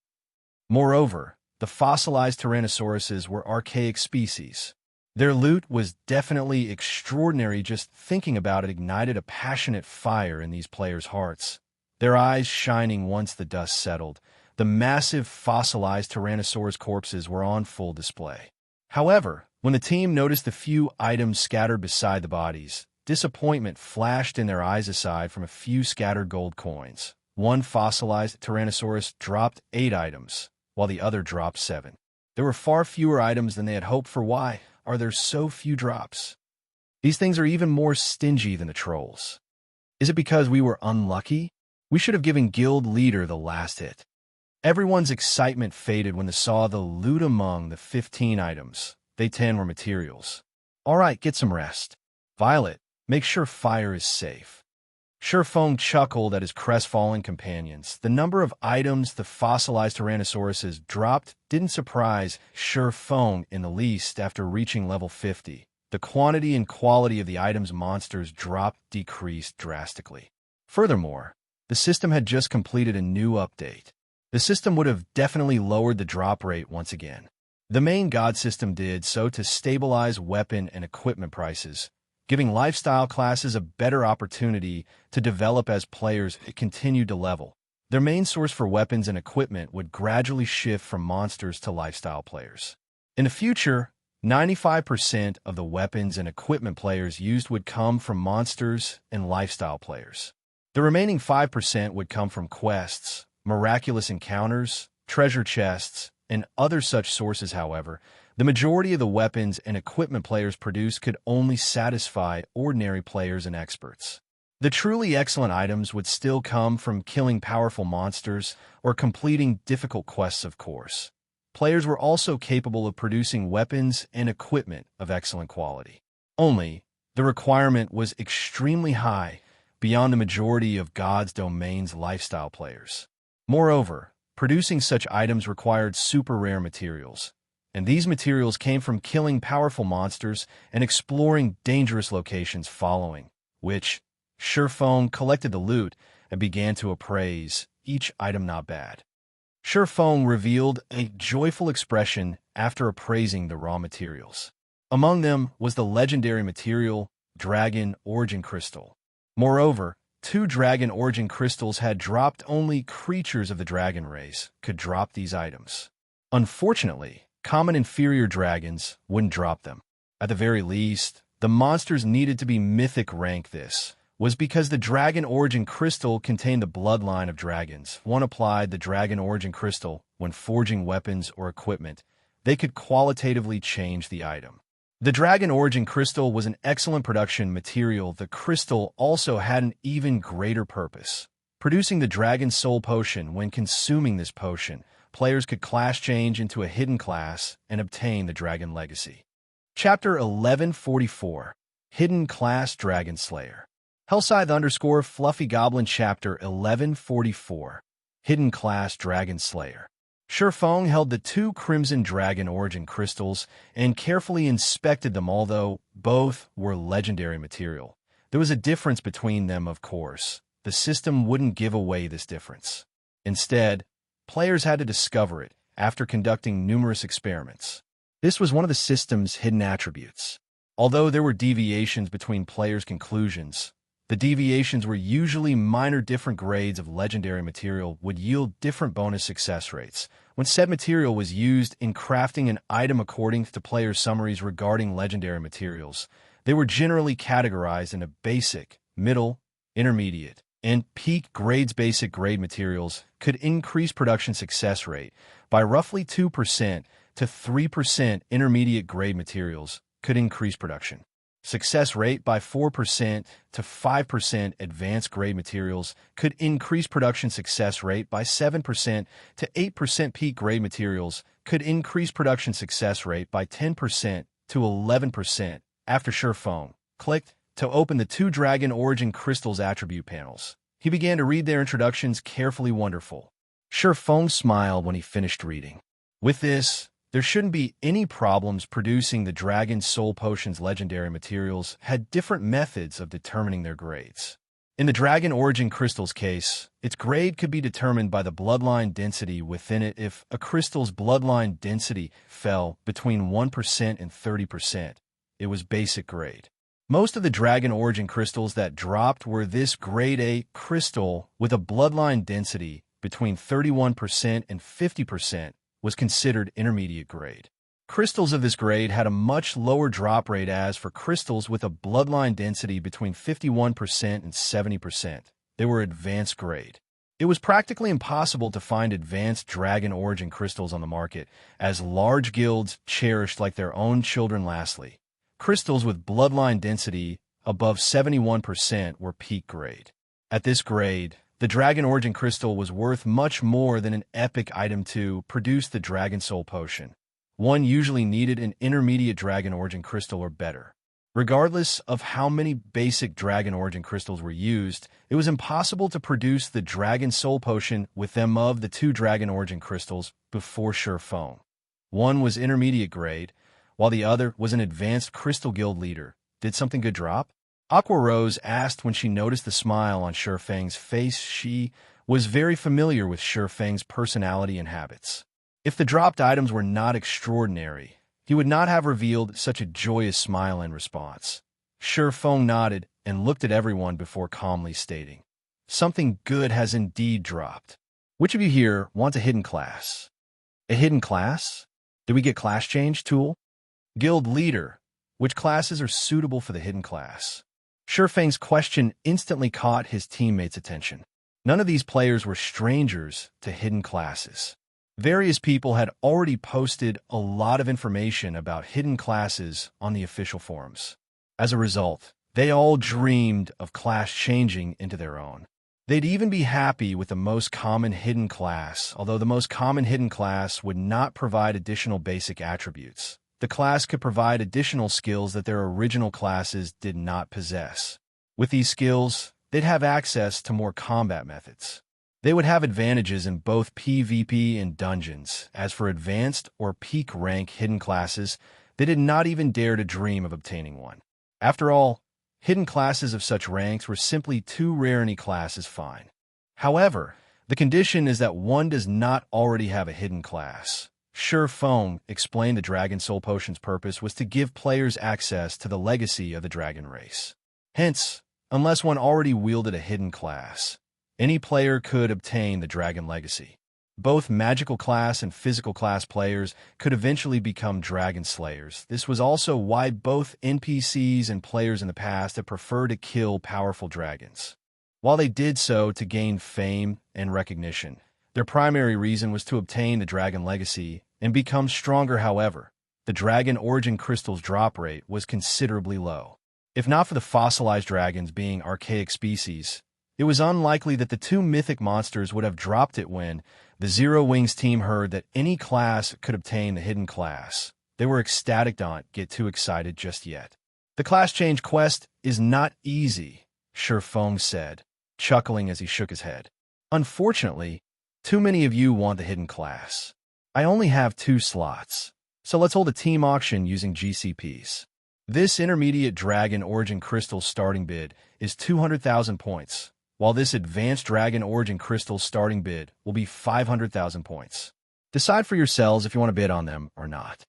Moreover, the fossilized Tyrannosauruses were archaic species. Their loot was definitely extraordinary. Just thinking about it ignited a passionate fire in these players' hearts, their eyes shining once the dust settled. The massive fossilized Tyrannosaurus corpses were on full display. However, when the team noticed the few items scattered beside the bodies, disappointment flashed in their eyes. Aside from a few scattered gold coins, one fossilized Tyrannosaurus dropped 8 items, while the other dropped 7. There were far fewer items than they had hoped for. Why are there so few drops? These things are even more stingy than the trolls. Is it because we were unlucky? We should have given guild leader the last hit. Everyone's excitement faded when they saw the loot among the 15 items. They 10 were materials. All right, get some rest. Violet, make sure fire is safe. Shurfeng chuckled at his crestfallen companions. The number of items the fossilized Tyrannosauruses dropped didn't surprise Shurfeng in the least. After reaching level 50, the quantity and quality of the items monsters dropped decreased drastically. Furthermore, the system had just completed a new update. The system would have definitely lowered the drop rate once again. The main god system did so to stabilize weapon and equipment prices, giving lifestyle classes a better opportunity to develop as players continued to level. Their main source for weapons and equipment would gradually shift from monsters to lifestyle players. In the future, 95% of the weapons and equipment players used would come from monsters and lifestyle players. The remaining 5% would come from quests, miraculous encounters, treasure chests, and other such sources. However, the majority of the weapons and equipment players produced could only satisfy ordinary players and experts. The truly excellent items would still come from killing powerful monsters or completing difficult quests, of course. Players were also capable of producing weapons and equipment of excellent quality. Only, the requirement was extremely high, beyond the majority of God's domain's lifestyle players. Moreover, producing such items required super rare materials, and these materials came from killing powerful monsters and exploring dangerous locations, following which Shurfeng collected the loot and began to appraise each item. Not bad. Shurfeng revealed a joyful expression after appraising the raw materials. Among them was the legendary material, Dragon Origin Crystal. Moreover, 2 Dragon Origin Crystals had dropped. Only creatures of the dragon race could drop these items. Unfortunately, common inferior dragons wouldn't drop them. At the very least, the monsters needed to be Mythic rank. This was because the Dragon Origin Crystal contained the bloodline of dragons. One applied the Dragon Origin Crystal when forging weapons or equipment. They could qualitatively change the item. The Dragon Origin Crystal was an excellent production material. The crystal also had an even greater purpose, producing the Dragon Soul Potion. When consuming this potion, players could class change into a hidden class and obtain the Dragon Legacy. Chapter 1144, Hidden Class Dragon Slayer. Hellscythe Fluffy Goblin Chapter 1144, Hidden Class Dragon Slayer. Shurfeng held the 2 Crimson Dragon Origin Crystals and carefully inspected them. Although both were legendary material, there was a difference between them, of course. The system wouldn't give away this difference. Instead, players had to discover it after conducting numerous experiments. This was one of the system's hidden attributes. Although there were deviations between players' conclusions, the deviations were usually minor. Different grades of legendary material would yield different bonus success rates when said material was used in crafting an item. According to players' summaries regarding legendary materials, they were generally categorized into basic, middle, intermediate, and peak grades. Basic grade materials could increase production success rate by roughly 2% to 3%. Intermediate grade materials could increase production success rate by 4% to 5%. Advanced grade materials could increase production success rate by 7% to 8%. Peak grade materials could increase production success rate by 10% to 11%. After Shurfeng clicked to open the 2 Dragon Origin Crystals attribute panels, he began to read their introductions carefully. Wonderful. Shurfeng smiled when he finished reading. With this, there shouldn't be any problems producing the Dragon Soul Potions. Legendary materials had different methods of determining their grades. In the Dragon Origin Crystal's case, its grade could be determined by the bloodline density within it. If a crystal's bloodline density fell between 1% and 30%, it was basic grade. Most of the Dragon Origin Crystals that dropped were this grade A crystal with a bloodline density between 31% and 50%. Was considered intermediate grade. Crystals of this grade had a much lower drop rate. As for crystals with a bloodline density between 51% and 70%, they were advanced grade. It was practically impossible to find advanced Dragon Origin Crystals on the market, as large guilds cherished like their own children. Lastly, crystals with bloodline density above 71% were peak grade. At this grade, the Dragon Origin Crystal was worth much more than an epic item. To produce the Dragon Soul Potion, one usually needed an intermediate Dragon Origin Crystal or better. Regardless of how many basic Dragon Origin Crystals were used, it was impossible to produce the Dragon Soul Potion with them. Of the 2 Dragon Origin Crystals before Shurfeng, one was intermediate grade, while the other was an advanced Crystal Guild leader. Did something good drop? Aqua Rose asked when she noticed the smile on Shurfeng's face. She was very familiar with Shurfeng's personality and habits. If the dropped items were not extraordinary, he would not have revealed such a joyous smile in response. Shurfeng nodded and looked at everyone before calmly stating, "Something good has indeed dropped. Which of you here wants a hidden class?" "A hidden class? Did we get class change tool?" "Guild leader, which classes are suitable for the hidden class?" Shurfeng's question instantly caught his teammates' attention. None of these players were strangers to hidden classes. Various people had already posted a lot of information about hidden classes on the official forums. As a result, they all dreamed of class changing into their own. They'd even be happy with the most common hidden class, although the most common hidden class would not provide additional basic attributes. The class could provide additional skills that their original classes did not possess. With these skills, they'd have access to more combat methods. They would have advantages in both PvP and dungeons. As for advanced or peak rank hidden classes, they did not even dare to dream of obtaining one. After all, hidden classes of such ranks were simply too rare. Any class is fine. However, the condition is that one does not already have a hidden class. Shurfeng explained the Dragon Soul Potion's purpose was to give players access to the legacy of the dragon race. Hence, unless one already wielded a hidden class, any player could obtain the dragon legacy. Both magical class and physical class players could eventually become dragon slayers. This was also why both NPCs and players in the past have preferred to kill powerful dragons. While they did so to gain fame and recognition, their primary reason was to obtain the dragon legacy and become stronger. However, the dragon origin crystal's drop rate was considerably low. If not for the fossilized dragons being archaic species, it was unlikely that the two mythic monsters would have dropped it when the Zero Wings team heard that any class could obtain the hidden class. They were ecstatic. Don't get too excited just yet. The class change quest is not easy, Feng said, chuckling as he shook his head. Unfortunately, too many of you want the hidden class. I only have 2 slots, so let's hold a team auction using GCPs. This intermediate dragon origin crystal starting bid is 200,000 points, while this advanced dragon origin crystal starting bid will be 500,000 points. Decide for yourselves if you want to bid on them or not.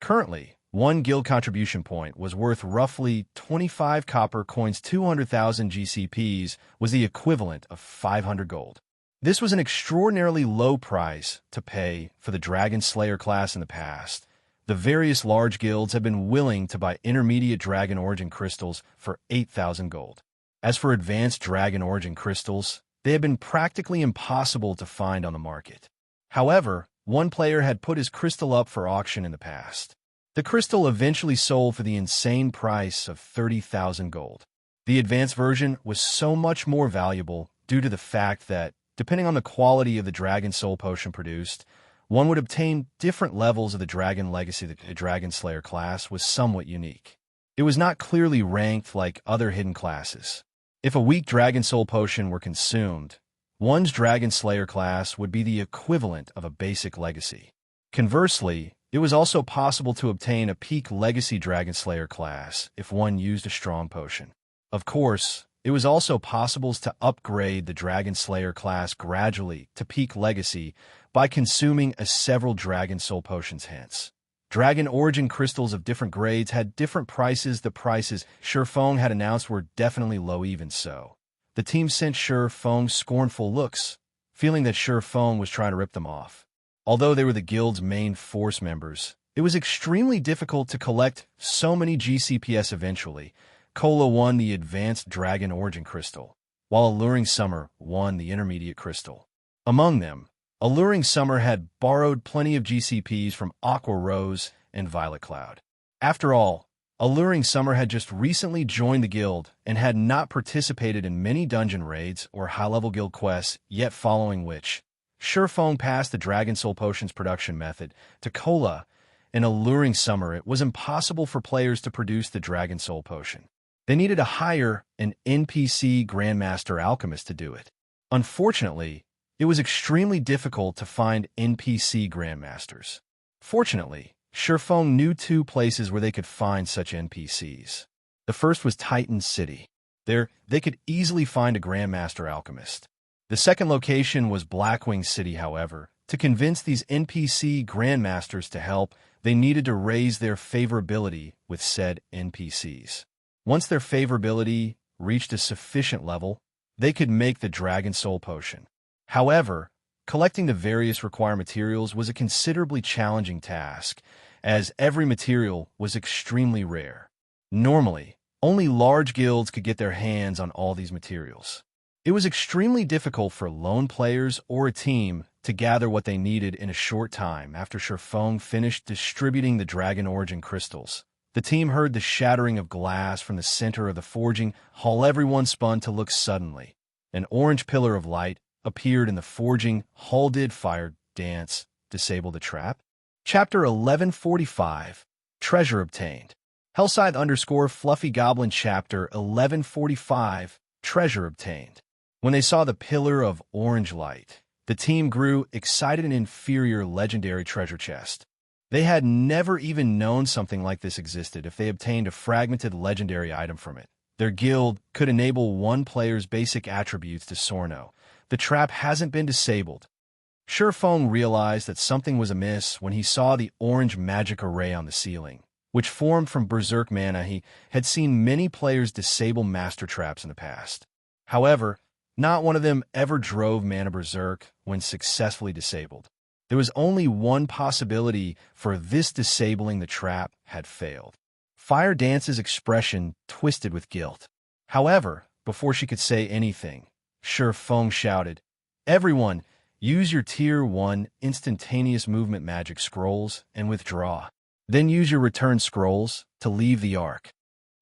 Currently, 1 guild contribution point was worth roughly 25 copper coins. 200,000 GCPs was the equivalent of 500 gold. This was an extraordinarily low price to pay for the Dragon Slayer class in the past. The various large guilds have been willing to buy intermediate dragon origin crystals for 8,000 gold. As for advanced dragon origin crystals, they have been practically impossible to find on the market. However, one player had put his crystal up for auction in the past. The crystal eventually sold for the insane price of 30,000 gold. The advanced version was so much more valuable due to the fact that, depending on the quality of the Dragon Soul Potion produced, one would obtain different levels of the Dragon Legacy. The Dragon Slayer class was somewhat unique. It was not clearly ranked like other hidden classes. If a weak Dragon Soul Potion were consumed, one's Dragon Slayer class would be the equivalent of a basic legacy. Conversely, it was also possible to obtain a peak legacy Dragon Slayer class if one used a strong potion. Of course, it was also possible to upgrade the Dragon Slayer class gradually to peak legacy by consuming several Dragon Soul Potions. Hence, Dragon Origin crystals of different grades had different prices. The prices Feng had announced were definitely low. Even so, the team sent Feng scornful looks, feeling that Feng was trying to rip them off. Although they were the guild's main force members, it was extremely difficult to collect so many GCPs. Eventually, Cola won the Advanced Dragon Origin Crystal, while Alluring Summer won the Intermediate Crystal. Among them, Alluring Summer had borrowed plenty of GCPs from Aqua Rose and Violet Cloud. After all, Alluring Summer had just recently joined the guild and had not participated in many dungeon raids or high-level guild quests yet, following which, Feng passed the Dragon Soul Potions production method to Cola. In Alluring Summer, it was impossible for players to produce the Dragon Soul Potion. They needed to hire an NPC Grandmaster Alchemist to do it. Unfortunately, it was extremely difficult to find NPC Grandmasters. Fortunately, Feng knew 2 places where they could find such NPCs. The first was Titan City. There, they could easily find a Grandmaster Alchemist. The second location was Blackwing City. However, to convince these NPC Grandmasters to help, they needed to raise their favorability with said NPCs. Once their favorability reached a sufficient level, they could make the Dragon Soul Potion. However, collecting the various required materials was a considerably challenging task, as every material was extremely rare. Normally, only large guilds could get their hands on all these materials. It was extremely difficult for lone players or a team to gather what they needed in a short time. After Feng finished distributing the Dragon Origin crystals, the team heard the shattering of glass from the center of the forging hall. Everyone spun to look. Suddenly, an orange pillar of light appeared in the forging hall. Did fire dance disable the trap? Chapter 1145, Treasure Obtained. Hellscythe_Fluffy Goblin. Chapter 1145, Treasure Obtained. When they saw the pillar of orange light, the team grew excited. An inferior legendary treasure chest. They had never even known something like this existed. If they obtained a fragmented legendary item from it, their guild could enable one player's basic attributes to Sorno. The trap hasn't been disabled. Feng realized that something was amiss when he saw the orange magic array on the ceiling, which formed from berserk mana. He had seen many players disable master traps in the past. However, Not one of them ever drove mana berserk when successfully disabled. There was only one possibility for this disabling the trap had failed. Fire Dance's expression twisted with guilt. However, before she could say anything, Shi Feng shouted, "Everyone, use your Tier 1 instantaneous movement magic scrolls and withdraw. Then use your return scrolls to leave the arc."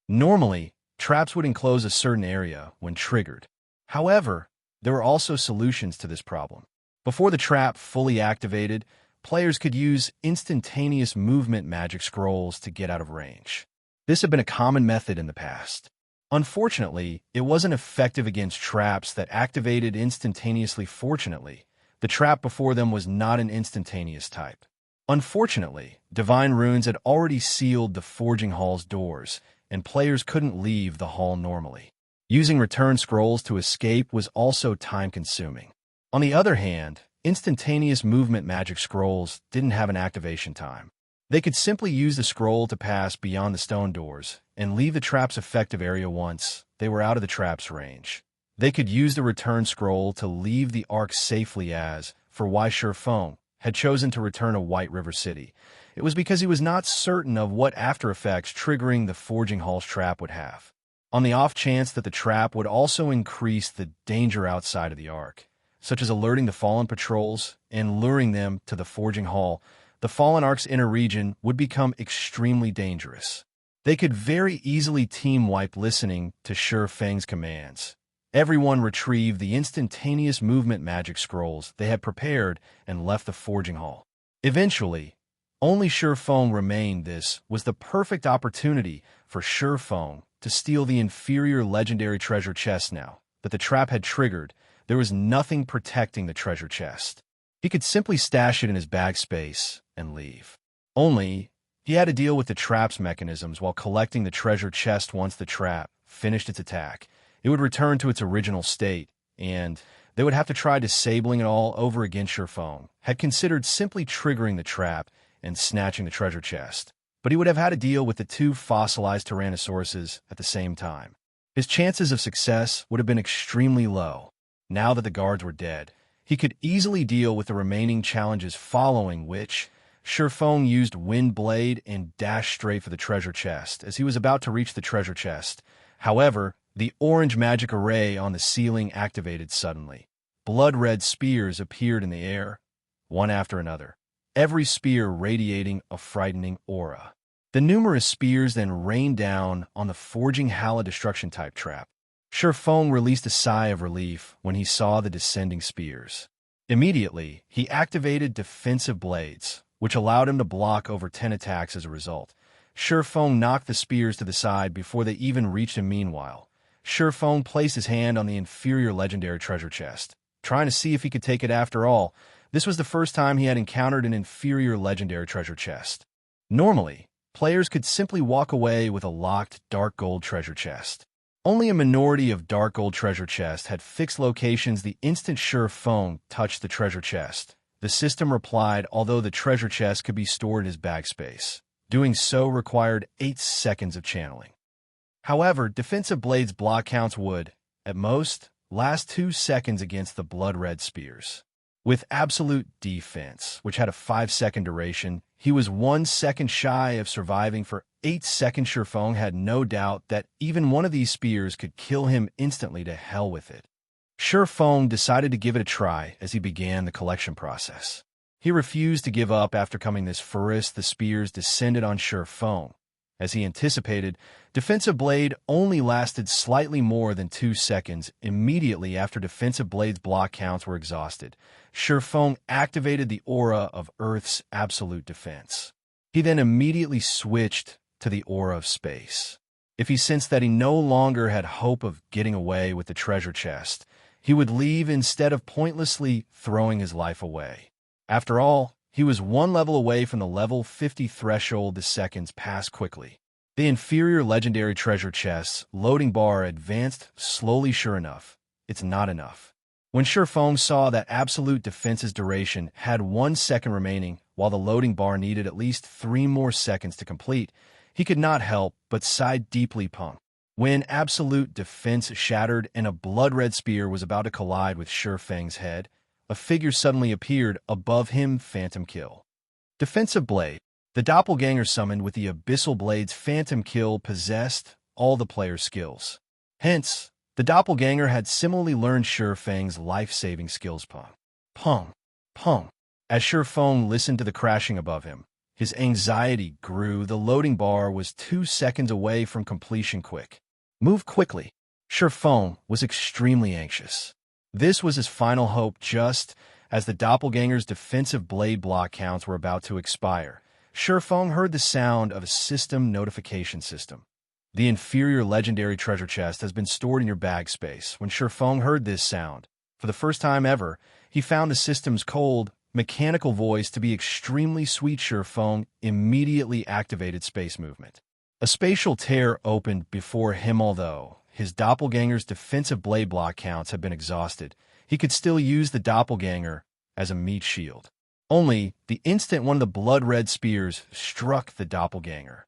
Normally, traps would enclose a certain area when triggered. However, there were also solutions to this problem. Before the trap fully activated, players could use instantaneous movement magic scrolls to get out of range. This had been a common method in the past. Unfortunately, it wasn't effective against traps that activated instantaneously. Fortunately, the trap before them was not an instantaneous type. Unfortunately, Divine Runes had already sealed the Forging Hall's doors, and players couldn't leave the hall normally. Using return scrolls to escape was also time-consuming. On the other hand, instantaneous movement magic scrolls didn't have an activation time. They could simply use the scroll to pass beyond the stone doors and leave the trap's effective area once they were out of the trap's range. They could use the return scroll to leave the arc safely as, for why Shi Feng had chosen to return to White River City. It was because he was not certain of what after effects triggering the Forging Hall's trap would have. On the off chance that the trap would also increase the danger outside of the arc, such as alerting the Fallen patrols and luring them to the Forging Hall, the Fallen Arc's inner region would become extremely dangerous. They could very easily team-wipe listening to Shi Feng's commands. Everyone retrieved the instantaneous movement magic scrolls they had prepared and left the Forging Hall. Eventually, only Shi Feng remained. This was the perfect opportunity for Shi Feng to steal the inferior legendary treasure chest. Now that the trap had triggered, there was nothing protecting the treasure chest. He could simply stash it in his bag space and leave. Only, he had to deal with the trap's mechanisms while collecting the treasure chest. Once the trap finished its attack, it would return to its original state, and they would have to try disabling it all over again. Shi Feng had considered simply triggering the trap and snatching the treasure chest, but he would have had to deal with the two fossilized Tyrannosauruses at the same time. His chances of success would have been extremely low. Now that the guards were dead, he could easily deal with the remaining challenges, following which Shi Feng used Wind Blade and dashed straight for the treasure chest. As he was about to reach the treasure chest, however, the orange magic array on the ceiling activated suddenly. Blood-red spears appeared in the air, one after another, every spear radiating a frightening aura. The numerous spears then rained down on the Forging Hall destruction-type trap. Shi Feng released a sigh of relief when he saw the descending spears. Immediately, he activated defensive blades, which allowed him to block over 10 attacks as a result. Shi Feng knocked the spears to the side before they even reached him. Meanwhile, Shi Feng placed his hand on the inferior legendary treasure chest, trying to see if he could take it. After all, this was the first time he had encountered an inferior legendary treasure chest. Normally, players could simply walk away with a locked dark gold treasure chest. Only a minority of dark gold treasure chests had fixed locations. The instant Shi Feng touched the treasure chest, the system replied, although the treasure chest could be stored in his bag space. Doing so required 8 seconds of channeling. However, defensive blades block counts would, at most, last 2 seconds against the blood-red spears. With absolute defense, which had a 5-second duration, he was 1 second shy of surviving for 8 seconds. Shi Feng had no doubt that even one of these spears could kill him instantly. To hell with it. Shi Feng decided to give it a try as he began the collection process. He refused to give up. After coming this furthest, the spears descended on Shi Feng. As he anticipated, defensive blade only lasted slightly more than 2 seconds. Immediately after defensive blade's block counts were exhausted, Shi Feng activated the aura of Earth's absolute defense. He then immediately switched to the aura of space. If he sensed that he no longer had hope of getting away with the treasure chest, he would leave instead of pointlessly throwing his life away. After all, he was 1 level away from the level 50 threshold. The seconds passed quickly. The inferior legendary treasure chest's loading bar advanced slowly. Sure enough, it's not enough. When Shi Feng saw that absolute defense's duration had 1 second remaining, while the loading bar needed at least 3 more seconds to complete, he could not help but sigh deeply. Punk. When absolute defense shattered and a blood-red spear was about to collide with Sure Fang's head, a figure suddenly appeared above him, Phantom Kill. Defensive Blade. The doppelganger summoned with the Abyssal Blade's Phantom Kill possessed all the player's skills. Hence, the doppelganger had similarly learned Sure Fang's life-saving skills. Pong. Pong. Pong. As Sure Fang listened to the crashing above him, his anxiety grew. The loading bar was 2 seconds away from completion. Quick. Move quickly. Sure Fang was extremely anxious. This was his final hope. Just as the doppelganger's defensive blade block counts were about to expire, Sure Fang heard the sound of a system notification system. The Inferior legendary treasure chest has been stored in your bag space. When Sure Fang heard this sound, for the first time ever, he found the system's cold, mechanical voice to be extremely sweet. Sure Fang immediately activated space movement. A spatial tear opened before him. Although his doppelganger's defensive blade block counts had been exhausted, he could still use the doppelganger as a meat shield. Only the instant one of the blood-red spears struck the doppelganger's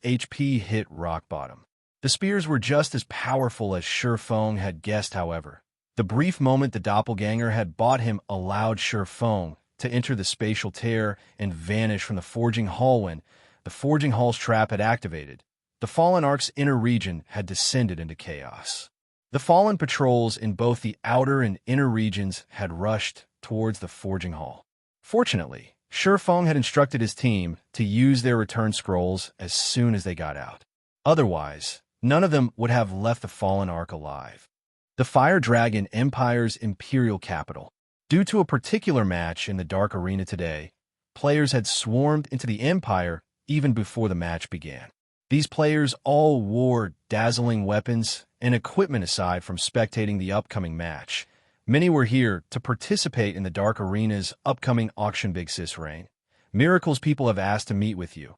HP hit rock bottom. The spears were just as powerful as Sure Fang had guessed. However, the brief moment the doppelganger had bought him allowed Sure Fang to enter the spatial tear and vanish from the Forging Hall. When the Forging Hall's trap had activated, the Fallen Ark's inner region had descended into chaos. The Fallen patrols in both the outer and inner regions had rushed towards the Forging Hall. Fortunately, Sure Fang had instructed his team to use their return scrolls as soon as they got out. Otherwise, none of them would have left the Fallen Ark alive. The Fire Dragon Empire's imperial capital. Due to a particular match in the Dark Arena today, players had swarmed into the Empire even before the match began. These players all wore dazzling weapons and equipment. Aside from spectating the upcoming match, many were here to participate in the Dark Arena's upcoming auction. Big Sis Rain. Miracles, people have asked to meet with you,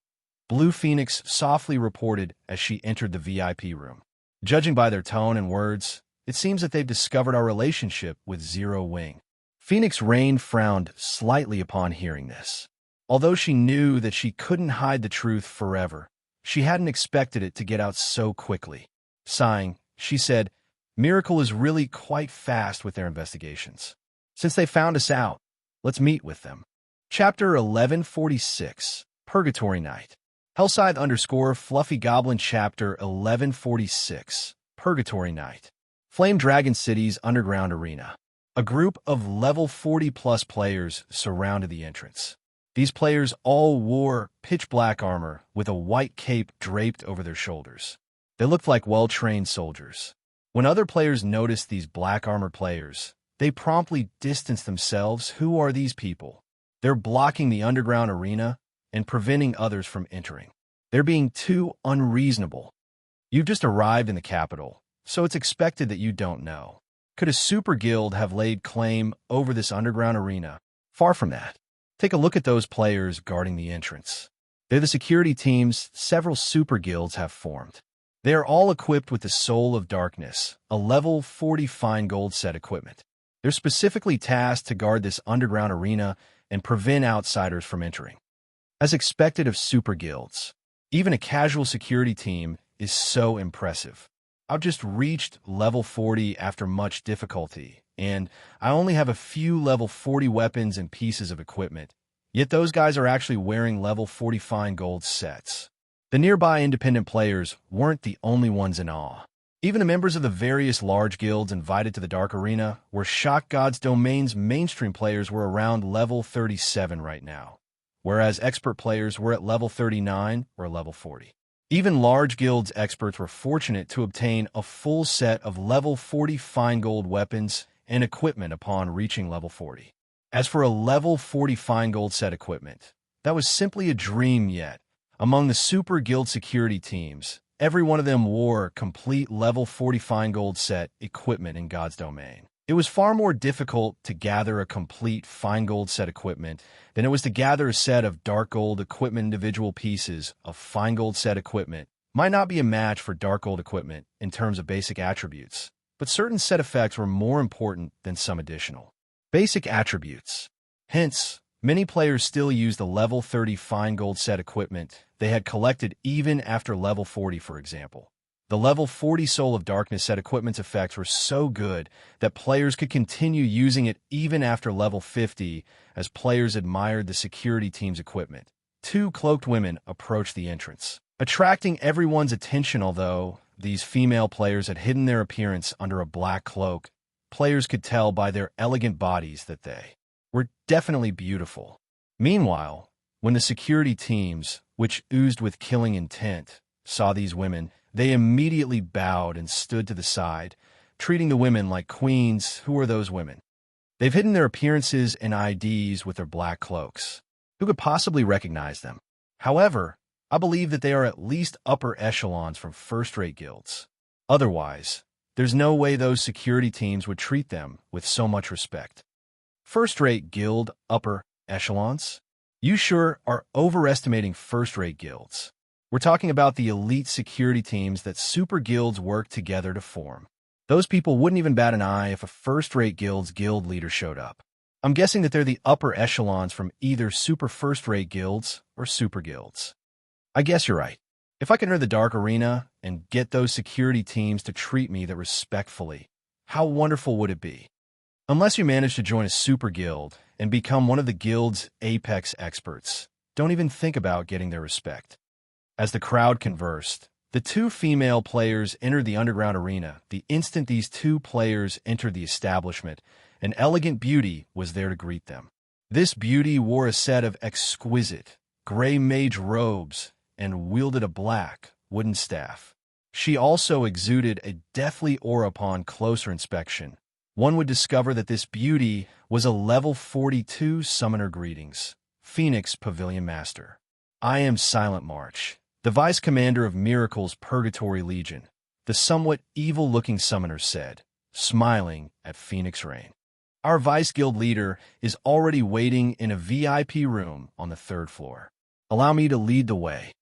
Blue Phoenix softly reported as she entered the VIP room. Judging by their tone and words, it seems that they've discovered our relationship with Zero Wing. Phoenix Rain frowned slightly upon hearing this. Although she knew that she couldn't hide the truth forever, she hadn't expected it to get out so quickly. Sighing, she said, Miracle is really quite fast with their investigations. Since they found us out, let's meet with them. Chapter 1146, Purgatory Night. Hellscythe _ Fluffy Goblin. Chapter 1146, Purgatory Night. Flame Dragon City's underground arena. A group of level 40+ players surrounded the entrance. These players all wore pitch-black armor with a white cape draped over their shoulders. They looked like well-trained soldiers. When other players noticed these black-armored players, they promptly distanced themselves. Who are these people? They're blocking the underground arena and preventing others from entering. They're being too unreasonable. You've just arrived in the capital, so it's expected that you don't know. Could a super guild have laid claim over this underground arena? Far from that. Take a look at those players guarding the entrance. They're the security teams several super guilds have formed. They are all equipped with the Soul of Darkness, a level 40 fine gold set equipment. They're specifically tasked to guard this underground arena and prevent outsiders from entering. As expected of super guilds, even a casual security team is so impressive. I've just reached level 40 after much difficulty, and I only have a few level 40 weapons and pieces of equipment, yet those guys are actually wearing level 40 fine gold sets. The nearby independent players weren't the only ones in awe. Even the members of the various large guilds invited to the Dark Arena, where Shock God's Domain's mainstream players were around level 37 right now, whereas expert players were at level 39 or level 40. Even large guilds experts were fortunate to obtain a full set of level 40 fine gold weapons and equipment upon reaching level 40. As for a level 40 fine gold set equipment, that was simply a dream. Yet among the super guild security teams, every one of them wore complete level 40 fine gold set equipment in God's Domain. It was far more difficult to gather a complete fine gold set equipment than it was to gather a set of dark gold equipment. Individual pieces of fine gold set equipment might not be a match for dark gold equipment in terms of basic attributes, but certain set effects were more important than some additional basic attributes. Hence, many players still use the level 30 fine gold set equipment they had collected even after level 40, for example. The level 40 Soul of Darkness set equipment's effects were so good that players could continue using it even after level 50 as players admired the security team's equipment. Two cloaked women approached the entrance, attracting everyone's attention. Although these female players had hidden their appearance under a black cloak, players could tell by their elegant bodies that they were definitely beautiful. Meanwhile, when the security teams, which oozed with killing intent, saw these women, they immediately bowed and stood to the side, treating the women like queens. Who are those women? They've hidden their appearances and IDs with their black cloaks. Who could possibly recognize them? However, I believe that they are at least upper echelons from first-rate guilds. Otherwise, there's no way those security teams would treat them with so much respect. First-rate guild upper echelons? You sure are overestimating first-rate guilds. We're talking about the elite security teams that super guilds work together to form. Those people wouldn't even bat an eye if a first-rate guild's guild leader showed up. I'm guessing that they're the upper echelons from either super first-rate guilds or super guilds. I guess you're right. If I can enter the Dark Arena and get those security teams to treat me that respectfully, how wonderful would it be? Unless you manage to join a super guild and become one of the guild's apex experts, don't even think about getting their respect. As the crowd conversed, the two female players entered the underground arena. The instant these two players entered the establishment, an elegant beauty was there to greet them. This beauty wore a set of exquisite, gray mage robes and wielded a black, wooden staff. She also exuded a deathly aura. Upon closer inspection, one would discover that this beauty was a level 42 summoner. Greetings, Phoenix Pavilion Master. I am Silent March, the Vice Commander of Miracle's Purgatory Legion, the somewhat evil-looking summoner said, smiling at Phoenix Rain. Our Vice Guild leader is already waiting in a VIP room on the 3rd floor. Allow me to lead the way.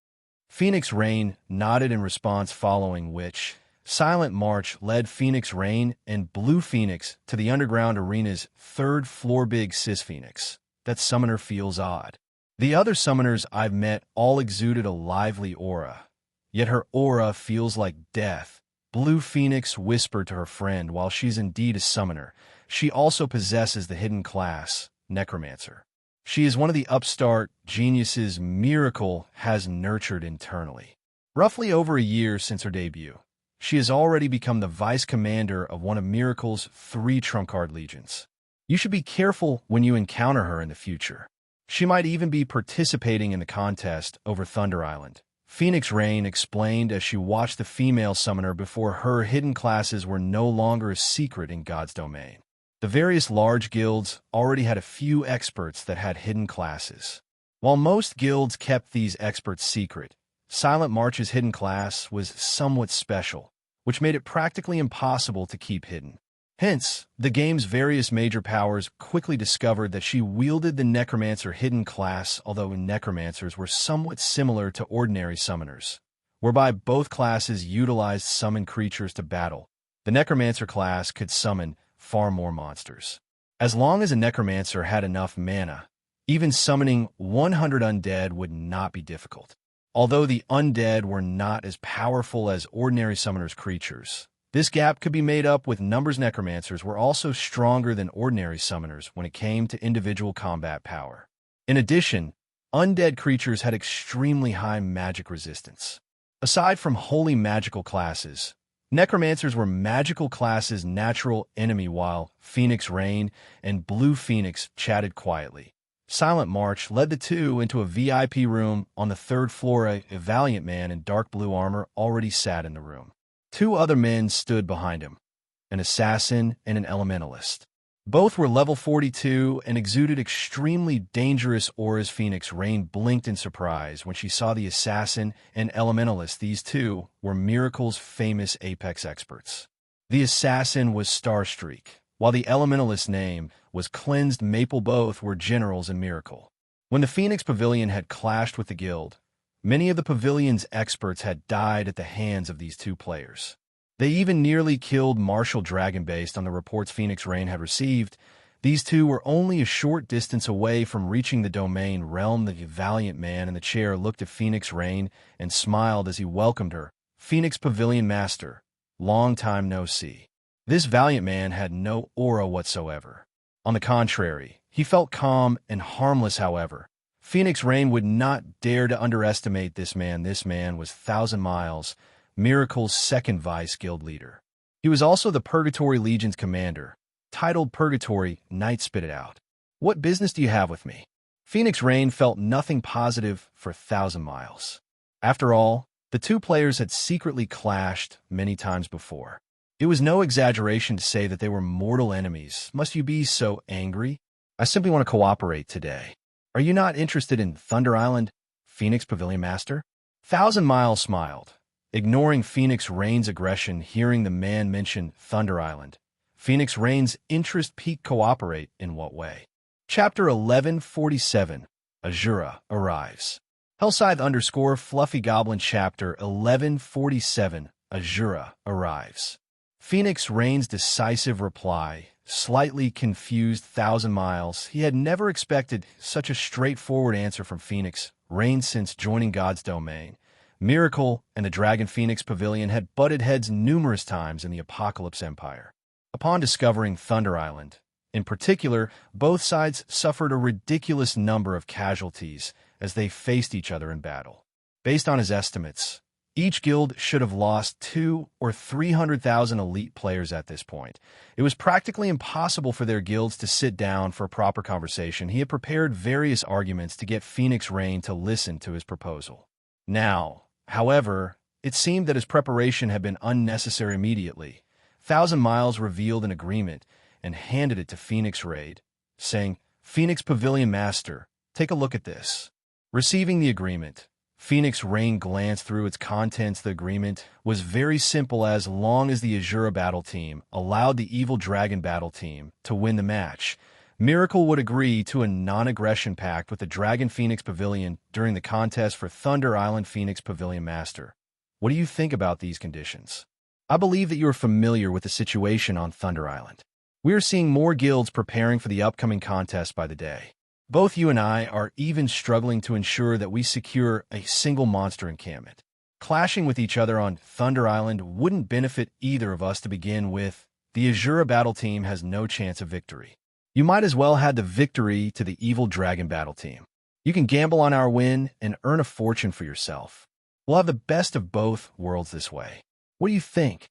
Phoenix Rain nodded in response, following which, Silent March led Phoenix Rain and Blue Phoenix to the underground arena's 3rd floor. Big Sis Phoenix, that summoner feels odd. The other summoners I've met all exuded a lively aura, yet her aura feels like death. Blue Phoenix whispered to her friend. While she's indeed a summoner, she also possesses the hidden class, Necromancer. She is one of the upstart geniuses Miracle has nurtured internally. Roughly over a year since her debut, she has already become the vice commander of one of Miracle's 3 trump card legions. You should be careful when you encounter her in the future. She might even be participating in the contest over Thunder Island, Phoenix Rain explained as she watched the female summoner before her. Hidden classes were no longer a secret in God's domain. The various large guilds already had a few experts that had hidden classes. While most guilds kept these experts secret, Silent March's hidden class was somewhat special, which made it practically impossible to keep hidden. Hence, the game's various major powers quickly discovered that she wielded the Necromancer hidden class. Although Necromancers were somewhat similar to ordinary summoners, whereby both classes utilized summoned creatures to battle, the Necromancer class could summon far more monsters. As long as a Necromancer had enough mana, even summoning 100 undead would not be difficult. Although the undead were not as powerful as ordinary summoners' creatures, this gap could be made up with numbers. Necromancers were also stronger than ordinary summoners when it came to individual combat power. In addition, undead creatures had extremely high magic resistance. Aside from wholly magical classes, Necromancers were magical classes' natural enemy. While Phoenix Rain and Blue Phoenix chatted quietly, Silent March led the two into a VIP room on the 3rd floor. A valiant man in dark blue armor already sat in the room. 2 other men stood behind him, an assassin and an elementalist. Both were level 42 and exuded extremely dangerous auras. Phoenix Rain blinked in surprise when she saw the assassin and elementalist. These two were Miracle's famous apex experts. The assassin was Starstreak, while the elementalist's name was Cleansed Maple. Both were generals in Miracle. When the Phoenix Pavilion had clashed with the guild, many of the pavilion's experts had died at the hands of these 2 players. They even nearly killed Marshal Dragon. Based on the reports Phoenix Rain had received, these 2 were only a short distance away from reaching the domain realm. The valiant man in the chair looked at Phoenix Rain and smiled as he welcomed her. Phoenix Pavilion Master, long time no see. This valiant man had no aura whatsoever. On the contrary, he felt calm and harmless. However, Phoenix Rain would not dare to underestimate this man. This man was 1,000 Miles, Miracle's second vice guild leader. He was also the Purgatory Legion's commander, titled Purgatory Knight. Spit it out. What business do you have with me? Phoenix Rain felt nothing positive for 1,000 Miles. After all, the two players had secretly clashed many times before. It was no exaggeration to say that they were mortal enemies. Must you be so angry? I simply want to cooperate today. Are you not interested in Thunder Island, Phoenix Pavilion Master? 1,000 Miles smiled, ignoring Phoenix Rain's aggression. Hearing the man mention Thunder Island, Phoenix Rain's interest piqued. Cooperate in what way? Chapter 1147, Asura arrives. Hellscythe Fluffy Goblin. Chapter 1147, Asura arrives. Phoenix Rain's decisive reply slightly confused 1,000 Miles. He had never expected such a straightforward answer from Phoenix Rain since joining God's domain. Miracle and the Dragon Phoenix Pavilion had butted heads numerous times in the Apocalypse Empire. Upon discovering Thunder Island, in particular, both sides suffered a ridiculous number of casualties as they faced each other in battle. Based on his estimates, each guild should have lost 200,000 or 300,000 elite players at this point. It was practically impossible for their guilds to sit down for a proper conversation. He had prepared various arguments to get Phoenix Rain to listen to his proposal. Now, however, it seemed that his preparation had been unnecessary. Immediately, 1,000 Miles revealed an agreement and handed it to Phoenix Rain, saying, "Phoenix Pavilion Master, take a look at this." Receiving the agreement, Phoenix Rain glanced through its contents. The agreement was very simple. As long as the Asura battle team allowed the Evil Dragon battle team to win the match, Miracle would agree to a non-aggression pact with the Dragon Phoenix Pavilion during the contest for Thunder Island. Phoenix Pavilion Master, what do you think about these conditions? I believe that you are familiar with the situation on Thunder Island. We are seeing more guilds preparing for the upcoming contest by the day. Both you and I are even struggling to ensure that we secure a single monster encampment. Clashing with each other on Thunder Island wouldn't benefit either of us to begin with. The Asura battle team has no chance of victory. You might as well add the victory to the Evil Dragon battle team. You can gamble on our win and earn a fortune for yourself. We'll have the best of both worlds this way. What do you think?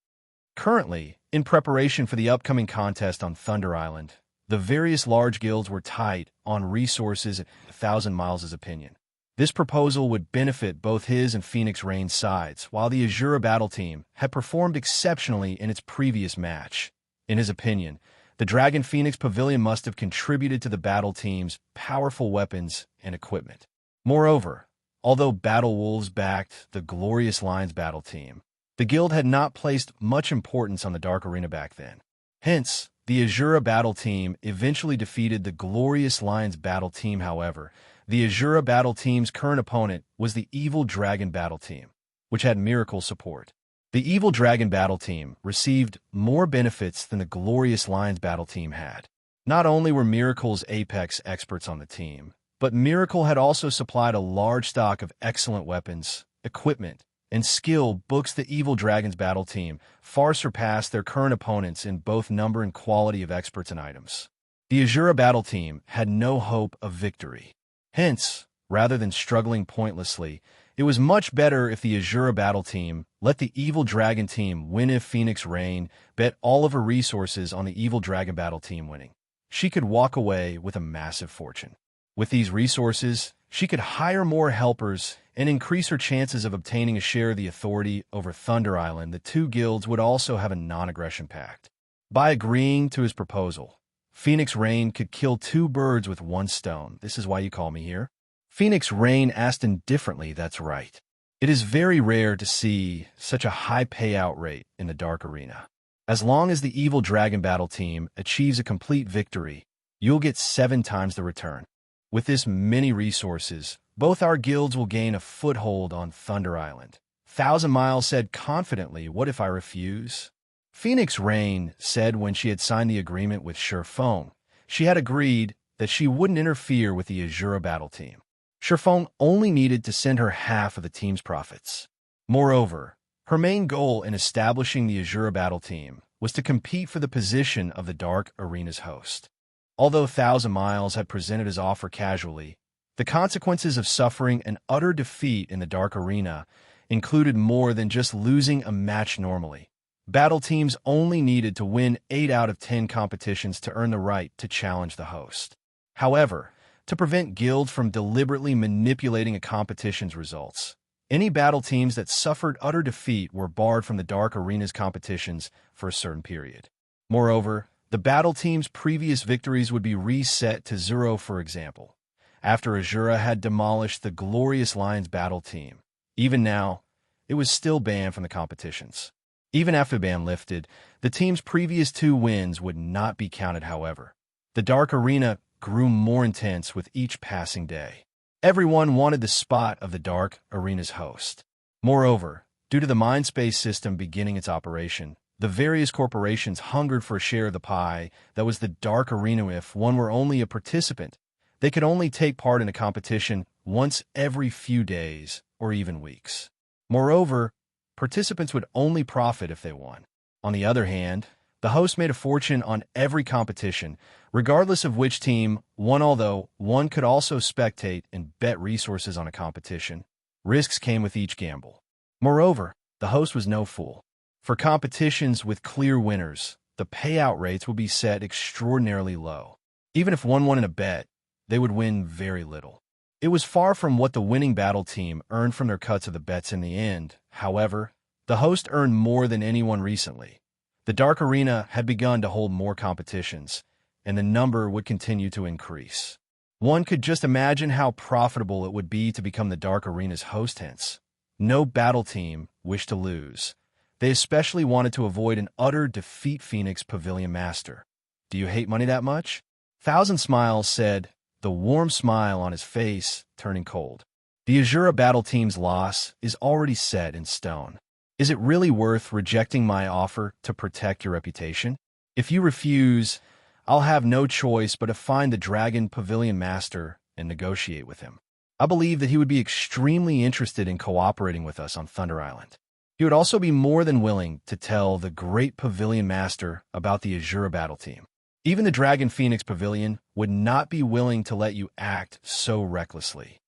Currently, in preparation for the upcoming contest on Thunder Island, the various large guilds were tight on resources. 1,000 Miles' opinion, this proposal would benefit both his and Phoenix Rain's sides, while the Asura battle team had performed exceptionally in its previous match. In his opinion, the Dragon Phoenix Pavilion must have contributed to the battle team's powerful weapons and equipment. Moreover, although Battle Wolves backed the Glorious Lions battle team, the guild had not placed much importance on the Dark Arena back then. Hence, the Asura battle team eventually defeated the Glorious Lions battle team. However, the Asura battle team's current opponent was the Evil Dragon battle team, which had Miracle support. The Evil Dragon battle team received more benefits than the Glorious Lions battle team had. Not only were Miracle's apex experts on the team, but Miracle had also supplied a large stock of excellent weapons, equipment, and skill. Books. The Evil Dragon's battle team far surpassed their current opponents in both number and quality of experts and items. The Asura battle team had no hope of victory. Hence, rather than struggling pointlessly, it was much better if the Asura battle team let the Evil Dragon team win. If Phoenix Rain bet all of her resources on the Evil Dragon battle team winning, she could walk away with a massive fortune. With these resources, she could hire more helpers and increase her chances of obtaining a share of the authority over Thunder Island. The two guilds would also have a non-aggression pact. By agreeing to his proposal, Phoenix Rain could kill two birds with one stone. This is why you call me here? Phoenix Rain asked indifferently. That's right. It is very rare to see such a high payout rate in the Dark Arena. As long as the Evil Dragon battle team achieves a complete victory, you'll get 7 times the return. With this many resources, both our guilds will gain a foothold on Thunder Island. 1,000 Miles said confidently, what if I refuse? Phoenix Rain said when she had signed the agreement with Sherfone, she had agreed that she wouldn't interfere with the Asura battle team. Sherfone only needed to send her half of the team's profits. Moreover, Her main goal in establishing the Asura battle team was to compete for the position of the Dark Arena's host. Although Thousand Miles had presented his offer casually, the consequences of suffering an utter defeat in the Dark Arena included more than just losing a match normally. Battle teams only needed to win 8 out of 10 competitions to earn the right to challenge the host. However, to prevent guilds from deliberately manipulating a competition's results, any battle teams that suffered utter defeat were barred from the Dark Arena's competitions for a certain period. Moreover, the battle team's previous victories would be reset to 0, for example, after Asura had demolished the Glorious Lions battle team. Even now, it was still banned from the competitions. Even after the ban lifted, the team's previous 2 wins would not be counted, however. The Dark Arena grew more intense with each passing day. Everyone wanted the spot of the Dark Arena's host. Moreover, due to the Mindspace system beginning its operation, the various corporations hungered for a share of the pie that was the Dark Arena. If one were only a participant, they could only take part in a competition once every few days or even weeks. Moreover, participants would only profit if they won. On the other hand, the host made a fortune on every competition, regardless of which team won. Although one could also spectate and bet resources on a competition, risks came with each gamble. Moreover, the host was no fool. For competitions with clear winners, the payout rates would be set extraordinarily low. Even if one won in a bet, they would win very little. It was far from what the winning battle team earned from their cuts of the bets in the end. However, the host earned more than anyone recently. The Dark Arena had begun to hold more competitions, and the number would continue to increase. One could just imagine how profitable it would be to become the Dark Arena's host. Hence, no battle team wished to lose. They especially wanted to avoid an utter defeat. Phoenix Pavilion Master. Do you hate money that much? Thousand Smiles said, the warm smile on his face turning cold. The Asura battle team's loss is already set in stone. Is it really worth rejecting my offer to protect your reputation? If you refuse, I'll have no choice but to find the Dragon Pavilion Master and negotiate with him. I believe that he would be extremely interested in cooperating with us on Thunder Island. He would also be more than willing to tell the great Pavilion Master about the Asura battle team. Even the Dragon Phoenix Pavilion would not be willing to let you act so recklessly.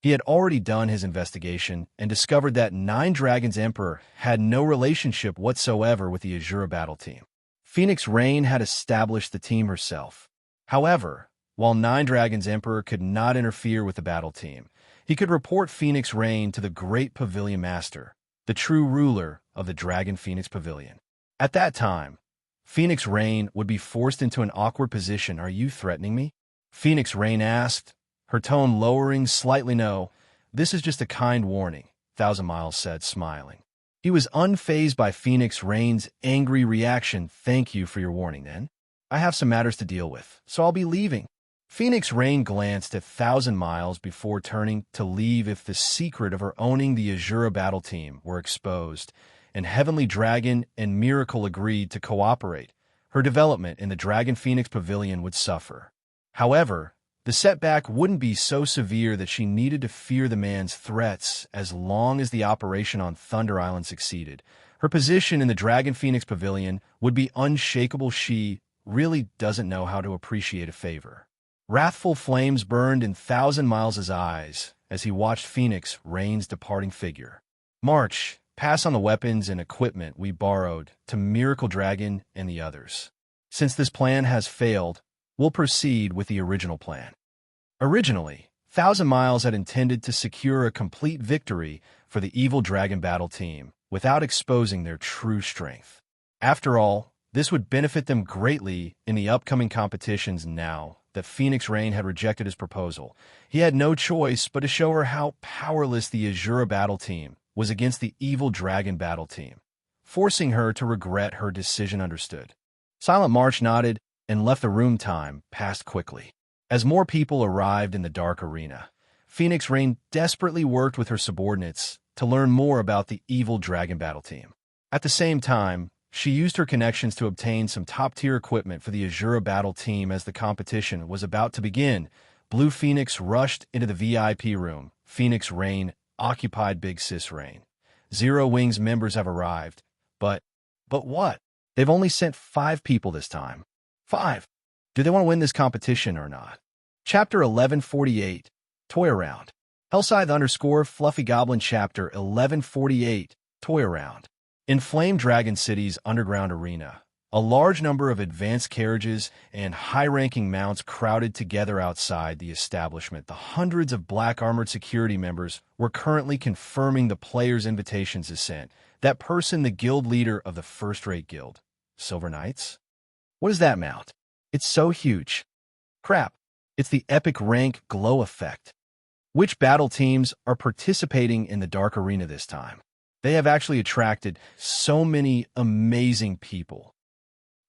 He had already done his investigation and discovered that Nine Dragons Emperor had no relationship whatsoever with the Asura battle team. Phoenix Rain had established the team herself. However, while Nine Dragons Emperor could not interfere with the battle team, he could report Phoenix Rain to the great Pavilion Master, the true ruler of the Dragon Phoenix Pavilion. At that time, Phoenix Rain would be forced into an awkward position. Are you threatening me? Phoenix Rain asked, her tone lowering slightly. No, this is just a kind warning, Thousand Miles said, smiling. He was unfazed by Phoenix Rain's angry reaction. Thank you for your warning, then. I have some matters to deal with, so I'll be leaving. Phoenix Rain glanced at Thousand Miles before turning to leave. If the secret of her owning the Asura battle team were exposed, and Heavenly Dragon and Miracle agreed to cooperate, her development in the Dragon Phoenix Pavilion would suffer. However, the setback wouldn't be so severe that she needed to fear the man's threats as long as the operation on Thunder Island succeeded. Her position in the Dragon Phoenix Pavilion would be unshakable. She really doesn't know how to appreciate a favor. Wrathful flames burned in Thousand Miles' eyes as he watched Phoenix Rain's departing figure. March, pass on the weapons and equipment we borrowed to Miracle Dragon and the others. Since this plan has failed, we'll proceed with the original plan. Originally, Thousand Miles had intended to secure a complete victory for the Evil Dragon battle team without exposing their true strength. After all, this would benefit them greatly in the upcoming competitions. Now that Phoenix Rain had rejected his proposal, he had no choice but to show her how powerless the Asura battle team was against the Evil Dragon battle team, forcing her to regret her decision. Understood. Silent March nodded and left the room. Time passed quickly. As more people arrived in the Dark Arena, Phoenix Rain desperately worked with her subordinates to learn more about the Evil Dragon battle team. At the same time, she used her connections to obtain some top-tier equipment for the Asura battle team. As the competition was about to begin, Blue Phoenix rushed into the VIP room. Phoenix Rain occupied Big Sis Rain. Zero Wing's members have arrived. But what? They've only sent 5 people this time. 5. Do they want to win this competition or not? Chapter 1148, Toy Around. Hellscythe_Fluffy Goblin Chapter 1148, Toy Around. In Flame Dragon City's underground arena, a large number of advanced carriages and high-ranking mounts crowded together outside the establishment. The hundreds of black-armored security members were currently confirming the players' invitations as sent. That person, the guild leader of the first-rate guild. Silver Knights? What is that mount? It's so huge. Crap. It's the epic rank glow effect. Which battle teams are participating in the Dark Arena this time? They have actually attracted so many amazing people.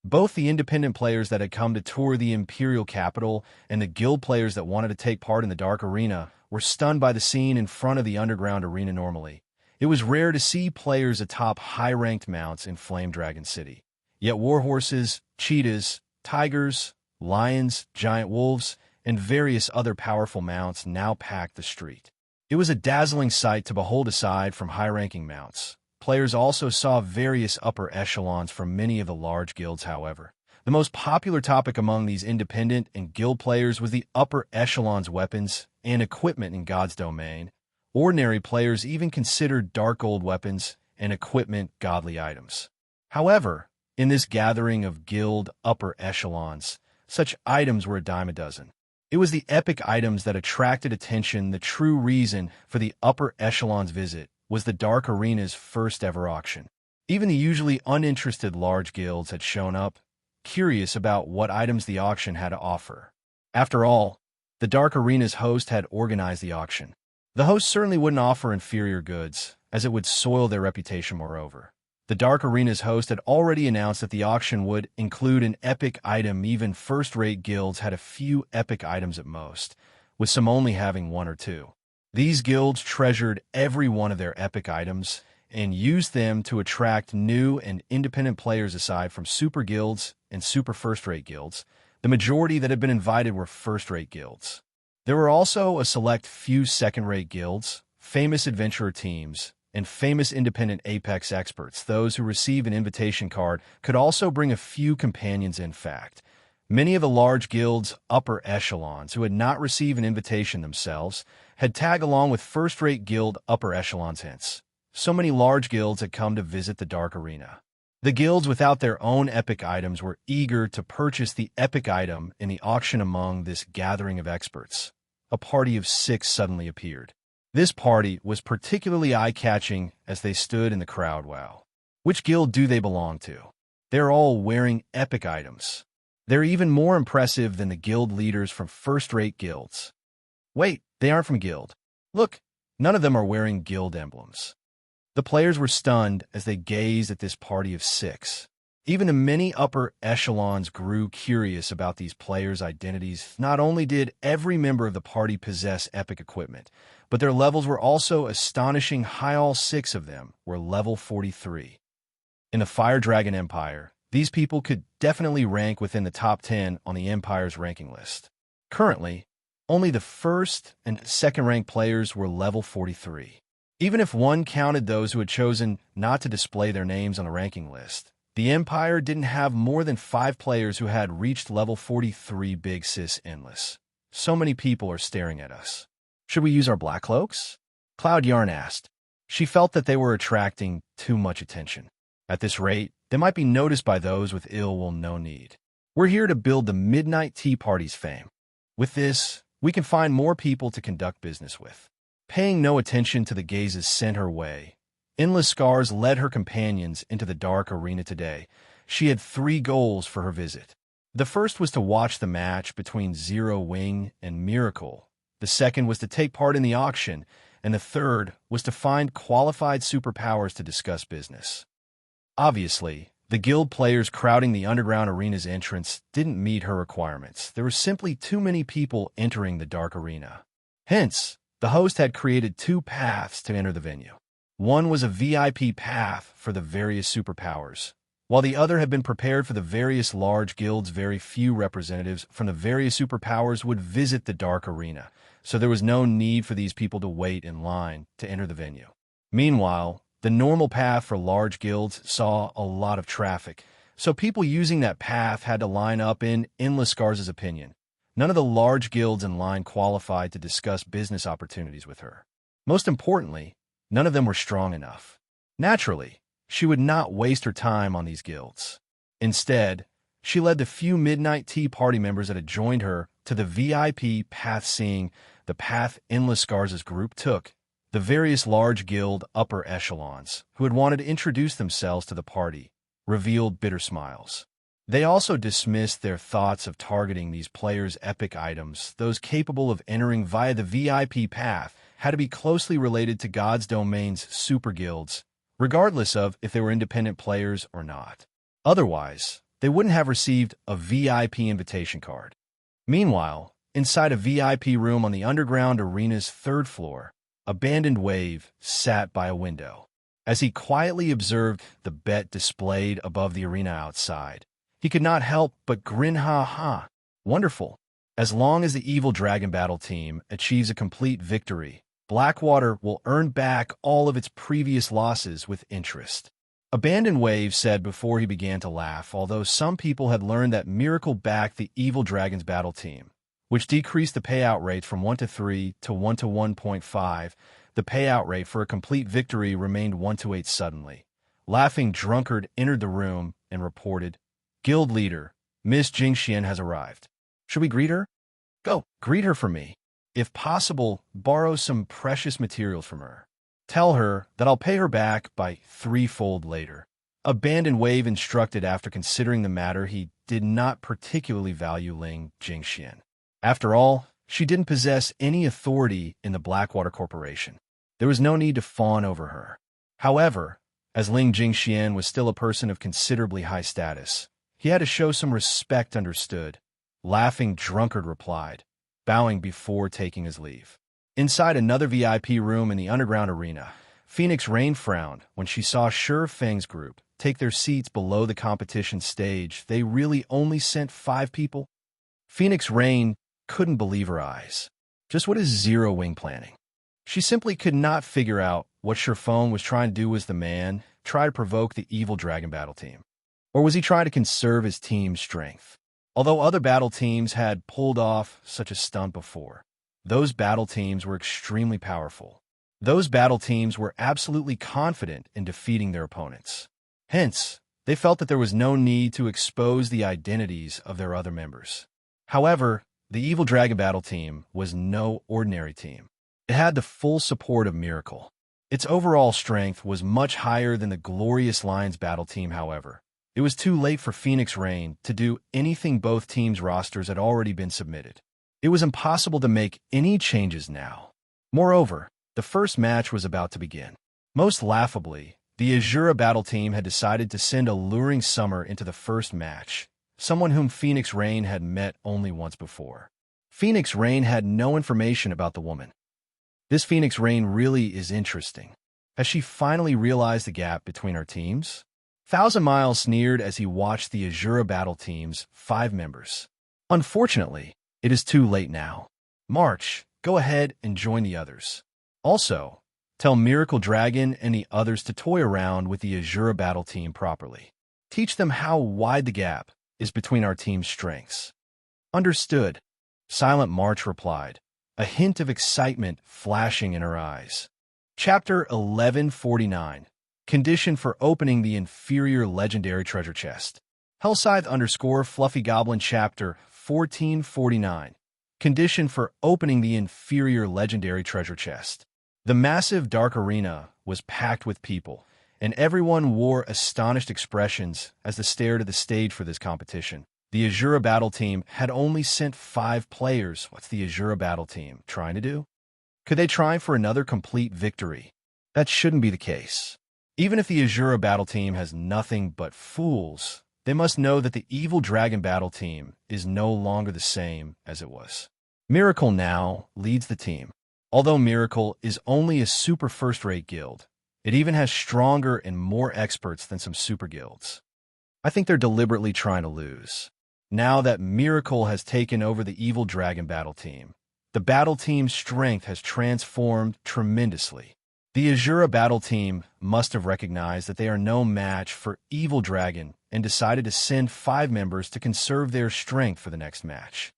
Both the independent players that had come to tour the Imperial capital and the guild players that wanted to take part in the Dark Arena were stunned by the scene in front of the underground arena normally. It was rare to see players atop high-ranked mounts in Flame Dragon City. Yet warhorses, cheetahs, tigers, lions, giant wolves, and various other powerful mounts now packed the street. It was a dazzling sight to behold aside from high-ranking mounts. Players also saw various upper echelons from many of the large guilds, however. The most popular topic among these independent and guild players was the upper echelon's weapons and equipment in God's domain. Ordinary players even considered dark gold weapons and equipment godly items. However, in this gathering of guild upper echelons, such items were a dime a dozen. It was the epic items that attracted attention. The true reason for the upper echelon's visit was the Dark Arena's first-ever auction. Even the usually uninterested large guilds had shown up, curious about what items the auction had to offer. After all, the Dark Arena's host had organized the auction. The host certainly wouldn't offer inferior goods, as it would soil their reputation moreover. The Dark Arena's host had already announced that the auction would include an epic item. Even first-rate guilds had a few epic items at most, with some only having 1 or 2. These guilds treasured every one of their epic items and used them to attract new and independent players aside from super guilds and super first-rate guilds. The majority that had been invited were first-rate guilds. There were also a select few second-rate guilds, famous adventurer teams, and famous independent Apex experts. Those who received an invitation card could also bring a few companions. In fact, many of the large guilds' upper echelons who had not received an invitation themselves had tagged along with first-rate guild upper echelons. Hence, so many large guilds had come to visit the Dark Arena. The guilds without their own epic items were eager to purchase the epic item in the auction. Among this gathering of experts, a party of 6 suddenly appeared. This party was particularly eye-catching as they stood in the crowd. Wow. Which guild do they belong to? They're all wearing epic items. They're even more impressive than the guild leaders from first-rate guilds. Wait, they aren't from guild. Look, none of them are wearing guild emblems. The players were stunned as they gazed at this party of 6. Even the many upper echelons grew curious about these players' identities. Not only did every member of the party possess epic equipment, but their levels were also astonishing high. All 6 of them were level 43. In the Fire Dragon Empire, these people could definitely rank within the top 10 on the Empire's ranking list. Currently, only the first and second-ranked players were level 43. Even if one counted those who had chosen not to display their names on the ranking list, the Empire didn't have more than 5 players who had reached level 43. Big Sis Endless. So many people are staring at us. Should we use our black cloaks? Cloud Yarn asked. She felt that they were attracting too much attention. At this rate, they might be noticed by those with ill will. No need. We're here to build the Midnight Tea Party's fame. With this, we can find more people to conduct business with. Paying no attention to the gazes sent her way, Endless Scars led her companions into the Dark Arena today. She had 3 goals for her visit. The first was to watch the match between Zero Wing and Miracle. The second was to take part in the auction, and the third was to find qualified superpowers to discuss business. Obviously, the guild players crowding the underground arena's entrance didn't meet her requirements. There were simply too many people entering the Dark Arena. Hence, the host had created 2 paths to enter the venue. One was a VIP path for the various superpowers, while the other had been prepared for the various large guilds. Very few representatives from the various superpowers would visit the Dark Arena, so there was no need for these people to wait in line to enter the venue. Meanwhile, The normal path for large guilds saw a lot of traffic, so people using that path had to line up in Enliskar's opinion. None of the large guilds in line qualified to discuss business opportunities with her. Most importantly, none of them were strong enough. Naturally, she would not waste her time on these guilds. Instead, she led the few Midnight Tea Party members that had joined her to the VIP path, seeing the path Enliskar's group took. The various large guild upper echelons, who had wanted to introduce themselves to the party, revealed bitter smiles. They also dismissed their thoughts of targeting these players' epic items. Those capable of entering via the VIP path had to be closely related to God's Domain's super guilds, regardless of if they were independent players or not. Otherwise, they wouldn't have received a VIP invitation card. Meanwhile, inside a VIP room on the underground arena's third floor, Abandoned Wave sat by a window. As he quietly observed the bet displayed above the arena outside, he could not help but grin. Ha ha. Wonderful. As long as the Evil Dragon Battle team achieves a complete victory, Blackwater will earn back all of its previous losses with interest. Abandoned Wave said before he began to laugh, although some people had learned that Miracle backed the Evil Dragons Battle team, which decreased the payout rates from 1 to 3 to 1 to 1.5. The payout rate for a complete victory remained 1 to 8 suddenly. Laughing Drunkard entered the room and reported, "Guild leader, Miss Jingxian has arrived. Should we greet her? Go, greet her for me. If possible, borrow some precious materials from her. Tell her that I'll pay her back by threefold later." Abandoned Wave instructed after considering the matter. He did not particularly value Ling Jingxian. After all, she didn't possess any authority in the Blackwater Corporation. There was no need to fawn over her. However, as Ling Jingxian was still a person of considerably high status, he had to show some respect. Understood. Laughing Drunkard replied, bowing before taking his leave. Inside another VIP room in the underground arena, Phoenix Rain frowned when she saw Sure Feng's group take their seats below the competition stage. They really only sent 5 people? Phoenix Rain couldn't believe her eyes. Just what is Zero Wing planning? She simply could not figure out what Sherfone was trying to do. Was the man try to provoke the Evil Dragon Battle team? Or was he trying to conserve his team's strength? Although other battle teams had pulled off such a stunt before, those battle teams were extremely powerful. Those battle teams were absolutely confident in defeating their opponents. Hence, they felt that there was no need to expose the identities of their other members. However, the Evil Dragon Battle team was no ordinary team. It had the full support of Miracle. Its overall strength was much higher than the Glorious Lions Battle team. However, it was too late for Phoenix Rain to do anything. Both teams' rosters had already been submitted. It was impossible to make any changes now. Moreover, the first match was about to begin. Most laughably, the Asura Battle team had decided to send Alluring Summer into the first match, someone whom Phoenix Rain had met only once before. Phoenix Rain had no information about the woman. This Phoenix Rain really is interesting. Has she finally realized the gap between our teams? Thousand Miles sneered as he watched the Asura Battle team's 5 members. Unfortunately, it is too late now. March, go ahead and join the others. Also, tell Miracle Dragon and the others to toy around with the Asura Battle team properly. Teach them how wide the gap is between our team's strengths. Understood, Silent March replied, a hint of excitement flashing in her eyes. Chapter 1149. Condition for opening the Inferior Legendary Treasure Chest. Hellscythe _ Fluffy Goblin Chapter 1449. Condition for opening the Inferior Legendary Treasure Chest. The massive dark arena was packed with people, and everyone wore astonished expressions as they stared at the stage for this competition. The Asura Battle team had only sent 5 players. What's the Asura Battle team trying to do? Could they try for another complete victory? That shouldn't be the case. Even if the Asura Battle team has nothing but fools, they must know that the Evil Dragon Battle team is no longer the same as it was. Miracle now leads the team. Although Miracle is only a super first-rate guild, it even has stronger and more experts than some super guilds. I think they're deliberately trying to lose. Now that Miracle has taken over the Evil Dragon Battle team, the battle team's strength has transformed tremendously. The Asura battle team must have recognized that they are no match for Evil Dragon and decided to send 5 members to conserve their strength for the next match.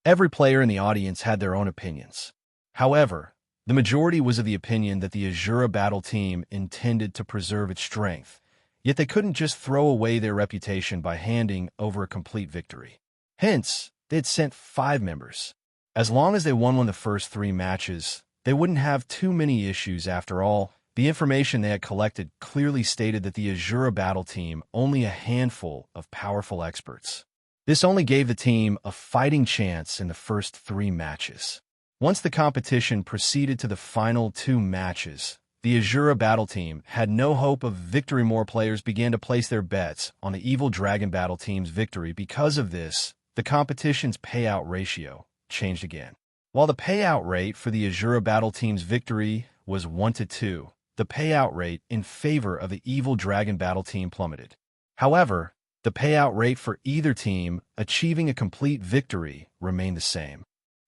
Every player in the audience had their own opinions. However, the majority was of the opinion that the Asura battle team intended to preserve its strength, yet they couldn't just throw away their reputation by handing over a complete victory. Hence, they had sent 5 members. As long as they won one of the first 3 matches, they wouldn't have too many issues. After all, the information they had collected clearly stated that the Asura battle team only a handful of powerful experts. This only gave the team a fighting chance in the first 3 matches. Once the competition proceeded to the final 2 matches, the Asura battle team had no hope of victory. More players began to place their bets on the Evil Dragon battle team's victory. Because of this, the competition's payout ratio changed again. While the payout rate for the Asura battle team's victory was 1-2, the payout rate in favor of the Evil Dragon battle team plummeted. However, the payout rate for either team achieving a complete victory remained the same.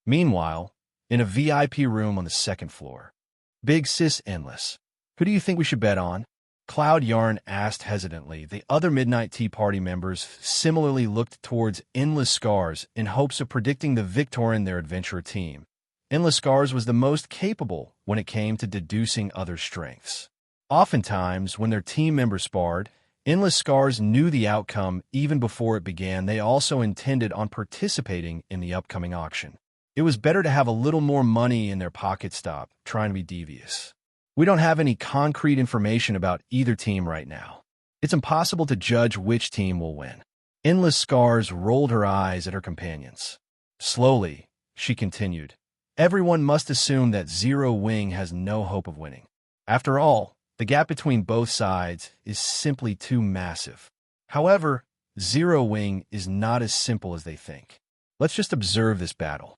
Meanwhile, in a VIP room on the 2nd floor, Big Sis Endless, who do you think we should bet on? Cloud Yarn asked hesitantly. The other Midnight Tea Party members similarly looked towards Endless Scars in hopes of predicting the victor in their adventurer team. Endless Scars was the most capable when it came to deducing other strengths. Oftentimes, when their team members sparred, Endless Scars knew the outcome even before it began. They also intended on participating in the upcoming auction. It was better to have a little more money in their pocket. Stop trying to be devious. We don't have any concrete information about either team right now. It's impossible to judge which team will win. Endless Scars rolled her eyes at her companions. Slowly, she continued, everyone must assume that Zero Wing has no hope of winning. After all, the gap between both sides is simply too massive. However, Zero Wing is not as simple as they think. Let's just observe this battle.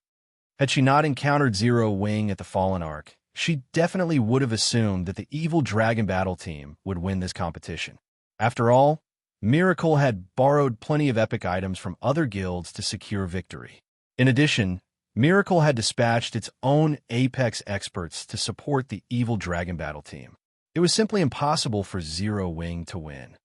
Had she not encountered Zero Wing at the Fallen Arc, she definitely would have assumed that the Evil Dragon battle team would win this competition. After all, Miracle had borrowed plenty of epic items from other guilds to secure victory. In addition, Miracle had dispatched its own Apex experts to support the Evil Dragon battle team. It was simply impossible for Zero Wing to win.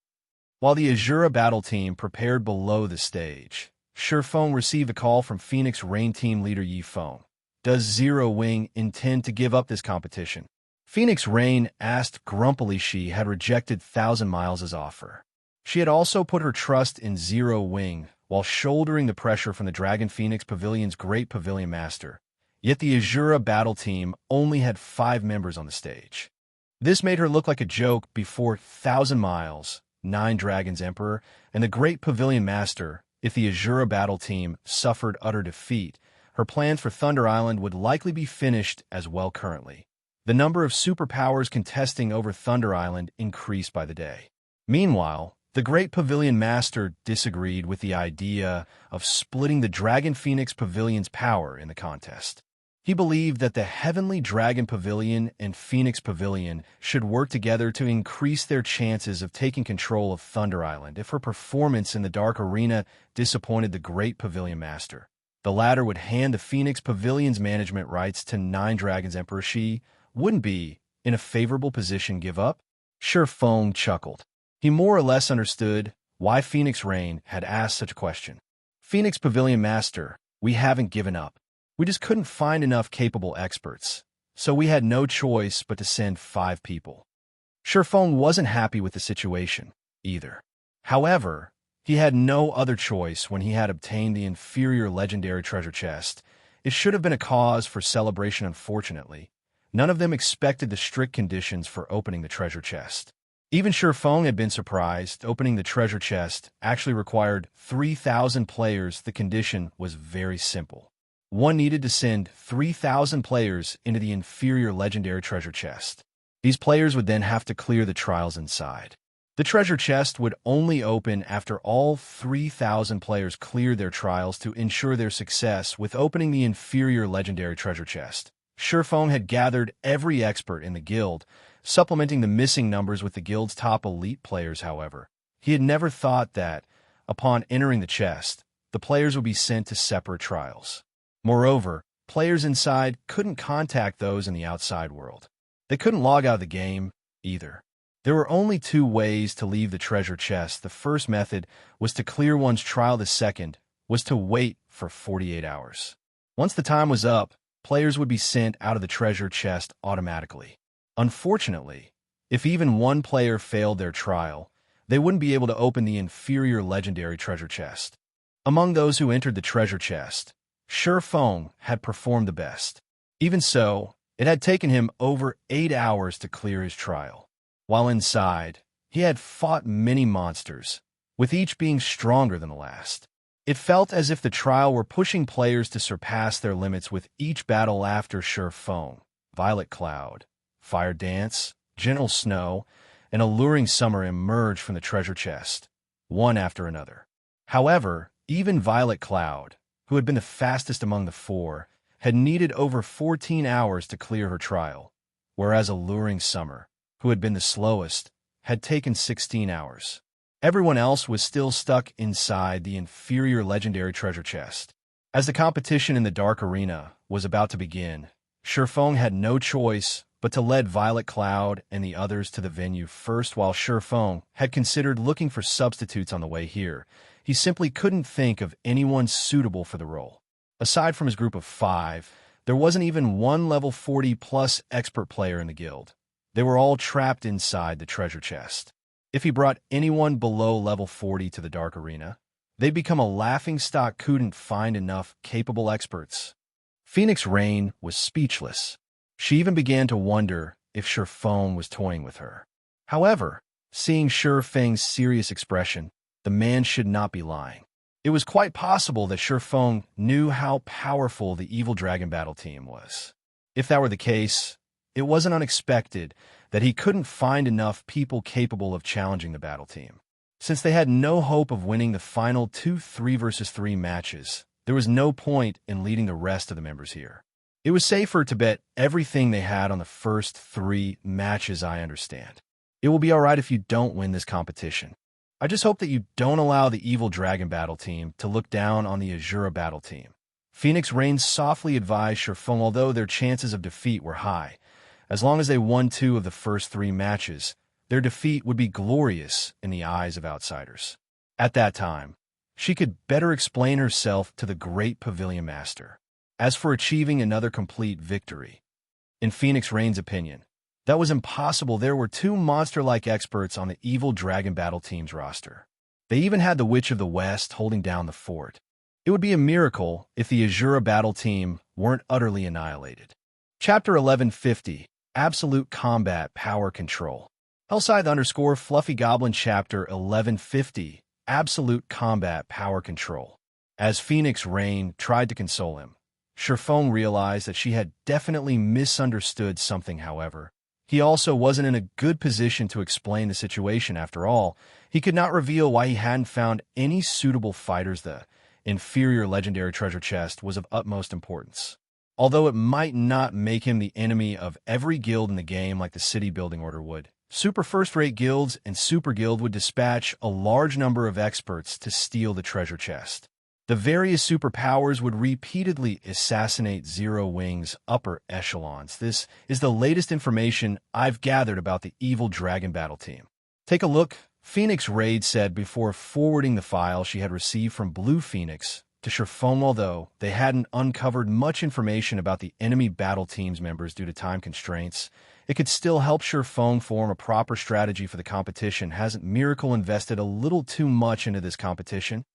While the Asura battle team prepared below the stage, Shurfeng received a call from Phoenix Rain team leader Yi Feng. Does Zero Wing intend to give up this competition? Phoenix Rain asked grumpily. She had rejected 1,000 Miles' offer. She had also put her trust in Zero Wing while shouldering the pressure from the Dragon Phoenix Pavilion's great pavilion master. Yet the Asura battle team only had 5 members on the stage. This made her look like a joke before 1,000 Miles, 9 Dragons Emperor, and the great pavilion master. If the Asura battle team suffered utter defeat, her plans for Thunder Island would likely be finished as well. Currently, the number of superpowers contesting over Thunder Island increased by the day. Meanwhile, the Great Pavilion Master disagreed with the idea of splitting the Dragon Phoenix Pavilion's power in the contest. He believed that the Heavenly Dragon Pavilion and Phoenix Pavilion should work together to increase their chances of taking control of Thunder Island. If her performance in the Dark Arena disappointed the Great Pavilion Master, the latter would hand the Phoenix Pavilion's management rights to 9 Dragons Emperor. She wouldn't be in a favorable position. Give up? Shurfeng chuckled. He more or less understood why Phoenix Rain had asked such a question. Phoenix Pavilion Master, we haven't given up. We just couldn't find enough capable experts, so we had no choice but to send 5 people. Shurfeng wasn't happy with the situation, either. However, he had no other choice when he had obtained the inferior legendary treasure chest. It should have been a cause for celebration. Unfortunately, none of them expected the strict conditions for opening the treasure chest. Even Shurfeng had been surprised. Opening the treasure chest actually required 3,000 players. The condition was very simple. One needed to send 3,000 players into the inferior legendary treasure chest. These players would then have to clear the trials inside. The treasure chest would only open after all 3,000 players cleared their trials. To ensure their success with opening the inferior legendary treasure chest, Shurfeng had gathered every expert in the guild, supplementing the missing numbers with the guild's top elite players. However, he had never thought that, upon entering the chest, the players would be sent to separate trials. Moreover, players inside couldn't contact those in the outside world. They couldn't log out of the game, either. There were only two ways to leave the treasure chest. The first method was to clear one's trial. The second was to wait for 48 hours. Once the time was up, players would be sent out of the treasure chest automatically. Unfortunately, if even one player failed their trial, they wouldn't be able to open the inferior legendary treasure chest. Among those who entered the treasure chest, Shifeng had performed the best. Even so, it had taken him over 8 hours to clear his trial. While inside, he had fought many monsters, with each being stronger than the last. It felt as if the trial were pushing players to surpass their limits with each battle. After Shifeng, Violet Cloud, Fire Dance, Gentle Snow, and Alluring Summer emerged from the treasure chest, one after another. However, even Violet Cloud, who had been the fastest among the four, had needed over 14 hours to clear her trial, whereas Alluring Summer, who had been the slowest, had taken 16 hours. Everyone else was still stuck inside the inferior legendary treasure chest. As the competition in the Dark Arena was about to begin, Shifeng had no choice but to lead Violet Cloud and the others to the venue first. While Shifeng had considered looking for substitutes on the way here, he simply couldn't think of anyone suitable for the role. Aside from his group of 5, there wasn't even one level 40-plus expert player in the guild. They were all trapped inside the treasure chest. If he brought anyone below level 40 to the Dark Arena, they'd become a laughingstock. Couldn't find enough capable experts. Phoenix Rain was speechless. She even began to wonder if Shifeng was toying with her. However, seeing Shifeng's serious expression, the man should not be lying. It was quite possible that Shifeng knew how powerful the Evil Dragon battle team was. If that were the case, it wasn't unexpected that he couldn't find enough people capable of challenging the battle team. Since they had no hope of winning the final 2 3-versus-3 matches, there was no point in leading the rest of the members here. It was safer to bet everything they had on the first 3 matches. I understand. It will be alright if you don't win this competition. I just hope that you don't allow the Evil Dragon battle team to look down on the Asura battle team. Phoenix Rain softly advised Shifeng. Although their chances of defeat were high, as long as they won 2 of the first 3 matches, their defeat would be glorious in the eyes of outsiders. At that time, she could better explain herself to the great Pavilion Master. As for achieving another complete victory, in Phoenix Rain's opinion, that was impossible. There were 2 monster-like experts on the Evil Dragon battle team's roster. They even had the Witch of the West holding down the fort. It would be a miracle if the Asura battle team weren't utterly annihilated. Chapter 1150, Absolute Combat Power Control. Hellscythe_Fluffy Goblin Chapter 1150, Absolute Combat Power Control. As Phoenix Rain tried to console him, Shifeng realized that she had definitely misunderstood something. However, he also wasn't in a good position to explain the situation. After all, he could not reveal why he hadn't found any suitable fighters. The inferior legendary treasure chest was of utmost importance. Although it might not make him the enemy of every guild in the game like the city building order would, super first-rate guilds and super guild would dispatch a large number of experts to steal the treasure chest. The various superpowers would repeatedly assassinate Zero Wing's upper echelons. This is the latest information I've gathered about the Evil Dragon battle team. Take a look, Phoenix Raid said before forwarding the file she had received from Blue Phoenix to Shifeng. Although they hadn't uncovered much information about the enemy battle team's members due to time constraints, it could still help Shifeng form a proper strategy for the competition. Hasn't Miracle invested a little too much into this competition?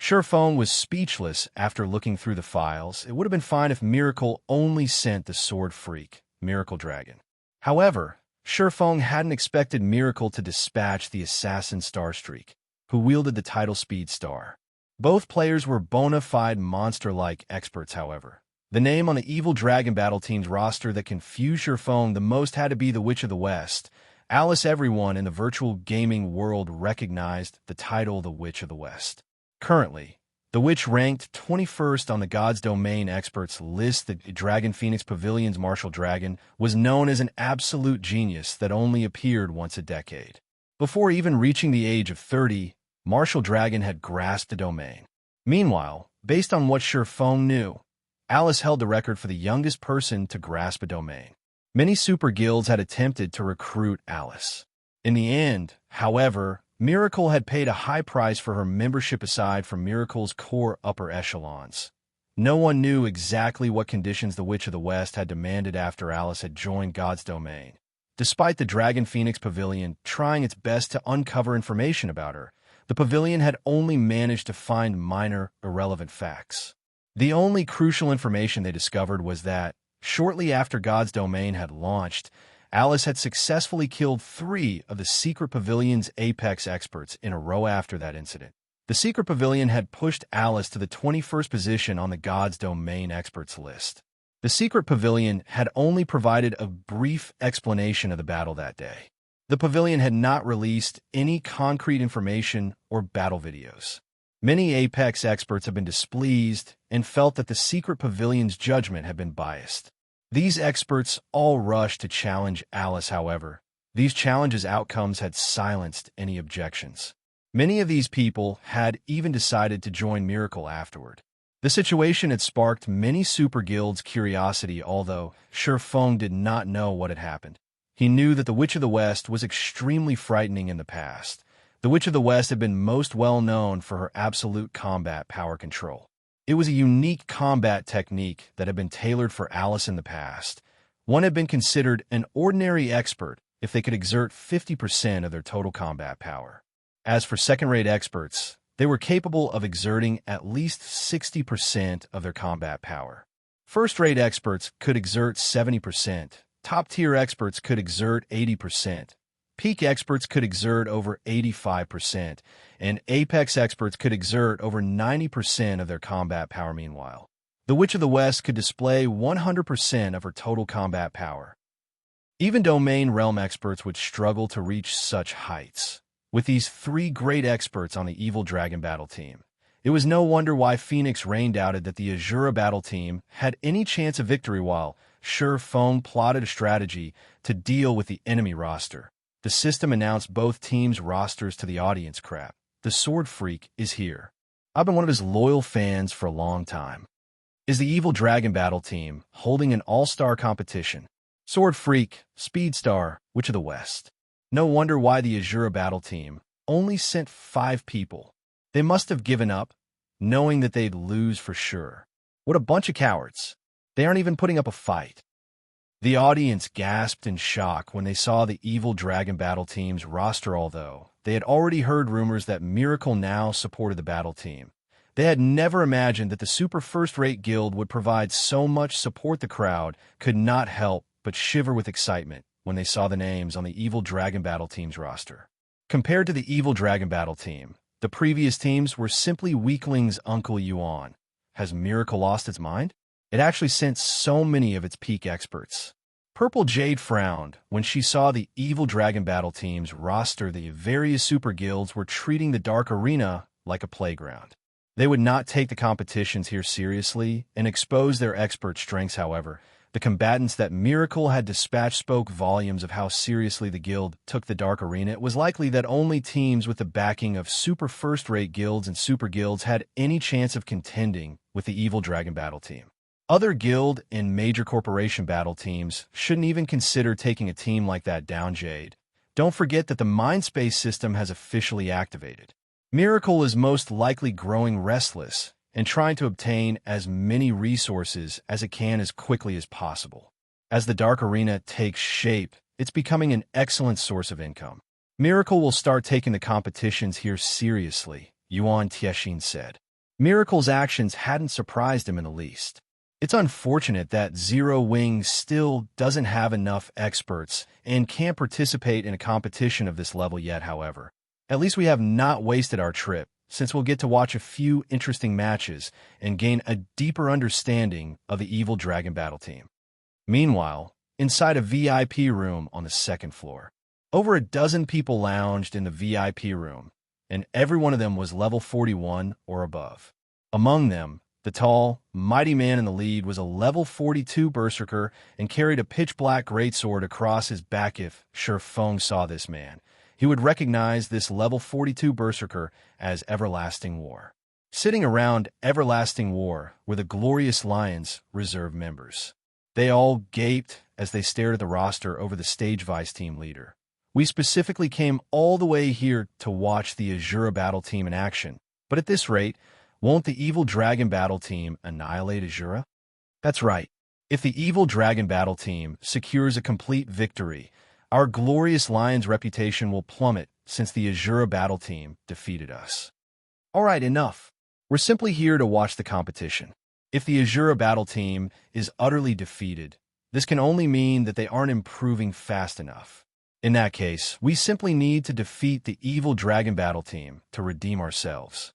Shifeng was speechless after looking through the files. It would have been fine if Miracle only sent the sword freak, Miracle Dragon. However, Shifeng hadn't expected Miracle to dispatch the assassin Starstreak, who wielded the title Speed Star. Both players were bona fide monster-like experts. However, the name on the Evil Dragon battle team's roster that confused Shifeng the most had to be the Witch of the West. Alice, everyone in the virtual gaming world recognized the title the Witch of the West. Currently, the Witch ranked 21st on the God's Domain experts list. The Dragon Phoenix Pavilion's Martial Dragon was known as an absolute genius that only appeared once a decade. Before even reaching the age of 30, Martial Dragon had grasped the domain. Meanwhile, based on what Shifeng knew, Alice held the record for the youngest person to grasp a domain. Many super guilds had attempted to recruit Alice. In the end, however, Miracle had paid a high price for her membership aside from Miracle's core upper echelons. No one knew exactly what conditions the Witch of the West had demanded after Alice had joined God's domain. Despite the Dragon Phoenix Pavilion trying its best to uncover information about her, the pavilion had only managed to find minor, irrelevant facts. The only crucial information they discovered was that, shortly after God's domain had launched, Alice had successfully killed 3 of the Secret Pavilion's apex experts in a row after that incident. The Secret Pavilion had pushed Alice to the 21st position on the God's Domain experts list. The Secret Pavilion had only provided a brief explanation of the battle that day. The pavilion had not released any concrete information or battle videos. Many apex experts have been displeased and felt that the Secret Pavilion's judgment had been biased. These experts all rushed to challenge Alice, however. These challenges' outcomes had silenced any objections. Many of these people had even decided to join Miracle afterward. The situation had sparked many super guilds' curiosity, although Feng did not know what had happened. He knew that the Witch of the West was extremely frightening in the past. The Witch of the West had been most well known for her absolute combat power control. It was a unique combat technique that had been tailored for Alice in the past. One had been considered an ordinary expert if they could exert 50% of their total combat power. As for second-rate experts, they were capable of exerting at least 60% of their combat power. First-rate experts could exert 70%, top-tier experts could exert 80%, peak experts could exert over 85%, and apex experts could exert over 90% of their combat power. Meanwhile, the Witch of the West could display 100% of her total combat power. Even domain realm experts would struggle to reach such heights. With these 3 great experts on the Evil Dragon battle team, it was no wonder why Phoenix Rain doubted that the Asura battle team had any chance of victory while Feng plotted a strategy to deal with the enemy roster. The system announced both teams' rosters to the audience. Crap. The Sword Freak is here. I've been one of his loyal fans for a long time. Is the Evil Dragon battle team holding an all-star competition? Sword Freak, Speedstar, Witch of the West. No wonder why the Asura battle team only sent 5 people. They must have given up, knowing that they'd lose for sure. What a bunch of cowards. They aren't even putting up a fight. The audience gasped in shock when they saw the Evil Dragon battle team's roster, although they had already heard rumors that Miracle now supported the battle team. They had never imagined that the super first-rate guild would provide so much support. The crowd could not help but shiver with excitement when they saw the names on the Evil Dragon battle team's roster. Compared to the Evil Dragon battle team, the previous teams were simply weaklings. Uncle Yuan. Has Miracle lost its mind? It actually sent so many of its peak experts. Purple Jade frowned when she saw the Evil Dragon battle team's roster. The various super guilds were treating the Dark Arena like a playground. They would not take the competitions here seriously and expose their expert strengths. However, the combatants that Miracle had dispatched spoke volumes of how seriously the guild took the Dark Arena. It was likely that only teams with the backing of super first-rate guilds and super guilds had any chance of contending with the Evil Dragon battle team. Other guild and major corporation battle teams shouldn't even consider taking a team like that down. Jade, don't forget that the Mindspace system has officially activated. Miracle is most likely growing restless and trying to obtain as many resources as it can as quickly as possible. As the Dark Arena takes shape, it's becoming an excellent source of income. Miracle will start taking the competitions here seriously, Yuan Tiexin said. Miracle's actions hadn't surprised him in the least. It's unfortunate that Zero Wing still doesn't have enough experts and can't participate in a competition of this level yet. However, at least we have not wasted our trip, since we'll get to watch a few interesting matches and gain a deeper understanding of the Evil Dragon battle team. Meanwhile, inside a VIP room on the 2nd floor, over a dozen people lounged in the VIP room, and every one of them was level 41 or above. Among them, the tall, mighty man in the lead was a level 42 berserker and carried a pitch-black greatsword across his back. If Feng saw this man, he would recognize this level 42 berserker as Everlasting War. Sitting around Everlasting War were the Glorious Lions reserve members. They all gaped as they stared at the roster over the stage vice team leader. We specifically came all the way here to watch the Asura battle team in action, but at this rate, won't the evil dragon battle team annihilate Asura? That's right. If the evil dragon battle team secures a complete victory, our glorious Lion's reputation will plummet since the Asura battle team defeated us. Alright, enough. We're simply here to watch the competition. If the Asura battle team is utterly defeated, this can only mean that they aren't improving fast enough. In that case, we simply need to defeat the evil dragon battle team to redeem ourselves.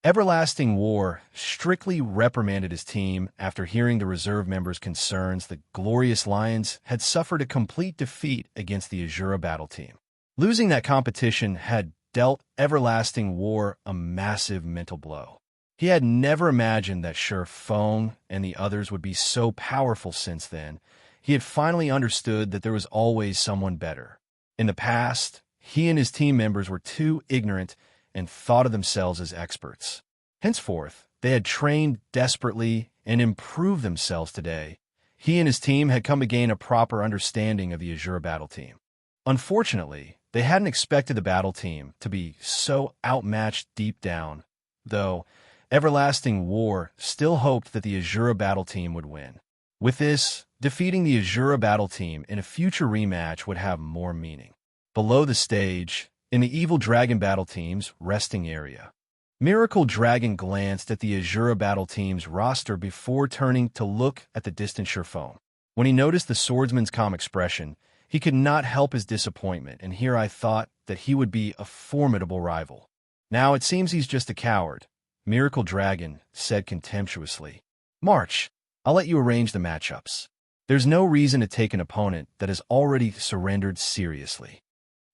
Everlasting War strictly reprimanded his team after hearing the reserve members' concerns that Glorious Lions had suffered a complete defeat against the Asura battle team. Losing that competition had dealt Everlasting War a massive mental blow. He had never imagined that Feng and the others would be so powerful since then. He had finally understood that there was always someone better. In the past, he and his team members were too ignorant and thought of themselves as experts. Henceforth, they had trained desperately and improved themselves today. He and his team had come to gain a proper understanding of the Asura battle team. Unfortunately, they hadn't expected the battle team to be so outmatched deep down, though Everlasting War still hoped that the Asura battle team would win. With this, defeating the Asura battle team in a future rematch would have more meaning. Below the stage, in the evil dragon battle team's resting area, Miracle Dragon glanced at the Asura battle team's roster before turning to look at the distant Feng. When he noticed the swordsman's calm expression, he could not help his disappointment, and here I thought that he would be a formidable rival. Now it seems he's just a coward, Miracle Dragon said contemptuously. March, I'll let you arrange the matchups. There's no reason to take an opponent that has already surrendered seriously.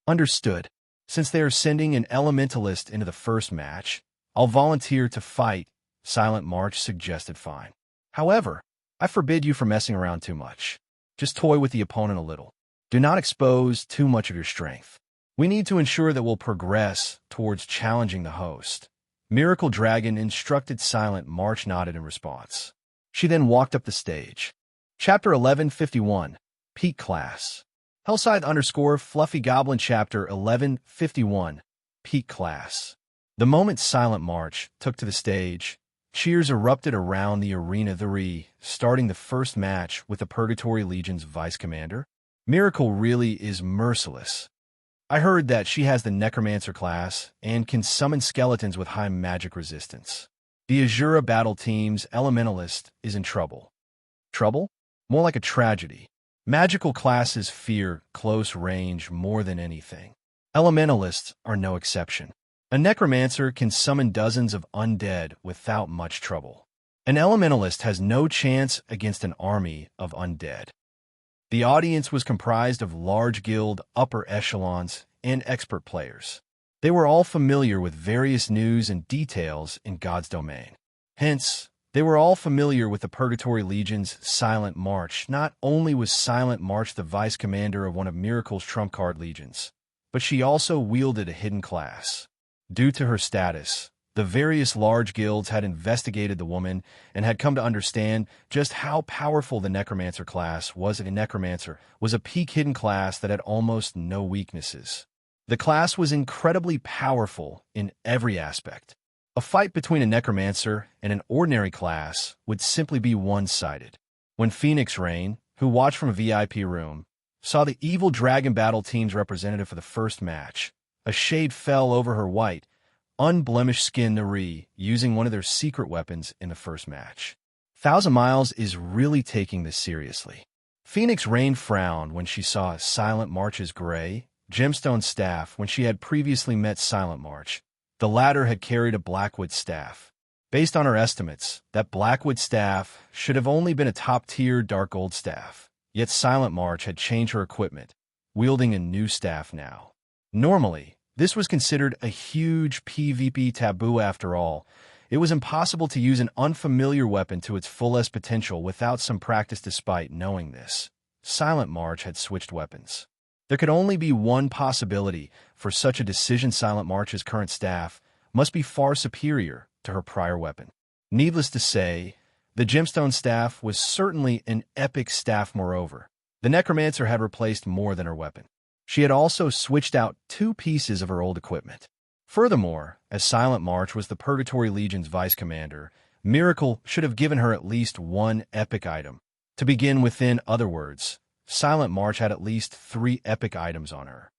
Understood. Since they are sending an elementalist into the first match, I'll volunteer to fight, Silent March suggested fine. However, I forbid you from messing around too much. Just toy with the opponent a little. Do not expose too much of your strength. We need to ensure that we'll progress towards challenging the host. Miracle Dragon instructed. Silent March nodded in response. She then walked up the stage. Chapter 1151, Peak Class. Hellscythe_Fluffy Goblin Chapter 1151, Peak Class. The moment Silent March took to the stage, cheers erupted around the arena. Starting the first match with the Purgatory Legion's Vice Commander. Miracle really is merciless. I heard that she has the Necromancer class and can summon skeletons with high magic resistance. The Asura battle team's Elementalist is in trouble. Trouble? More like a tragedy. Magical classes fear close range more than anything. Elementalists are no exception. A Necromancer can summon dozens of undead without much trouble. An Elementalist has no chance against an army of undead. The audience was comprised of large guild, upper echelons, and expert players. They were all familiar with various news and details in God's domain. Hence, they were all familiar with the Purgatory Legion's Silent March. Not only was Silent March the vice commander of one of Miracle's trump card legions, but she also wielded a hidden class. Due to her status, the various large guilds had investigated the woman and had come to understand just how powerful the Necromancer class was. A Necromancer was a peak hidden class that had almost no weaknesses. The class was incredibly powerful in every aspect. A fight between a Necromancer and an ordinary class would simply be one-sided. When Phoenix Rain, who watched from a VIP room, saw the evil dragon battle team's representative for the first match, a shade fell over her white, unblemished skin. Using one of their secret weapons in the first match. Thousand Miles is really taking this seriously. Phoenix Rain frowned when she saw Silent March's gray, gemstone staff when she had previously met Silent March. The latter had carried a Blackwood staff. Based on her estimates, that Blackwood staff should have only been a top-tier dark gold staff. Yet Silent March had changed her equipment, wielding a new staff now. Normally, this was considered a huge PvP taboo. After all, it was impossible to use an unfamiliar weapon to its fullest potential without some practice. Despite knowing this, Silent March had switched weapons. There could only be one possibility for such a decision. Silent March's current staff must be far superior to her prior weapon. Needless to say, the gemstone staff was certainly an epic staff. Moreover, The Necromancer had replaced more than her weapon. She had also switched out 2 pieces of her old equipment. Furthermore, as Silent March was the Purgatory Legion's vice commander, Miracle should have given her at least 1 epic item. To begin with, in other words, Silent March had at least 3 epic items on her.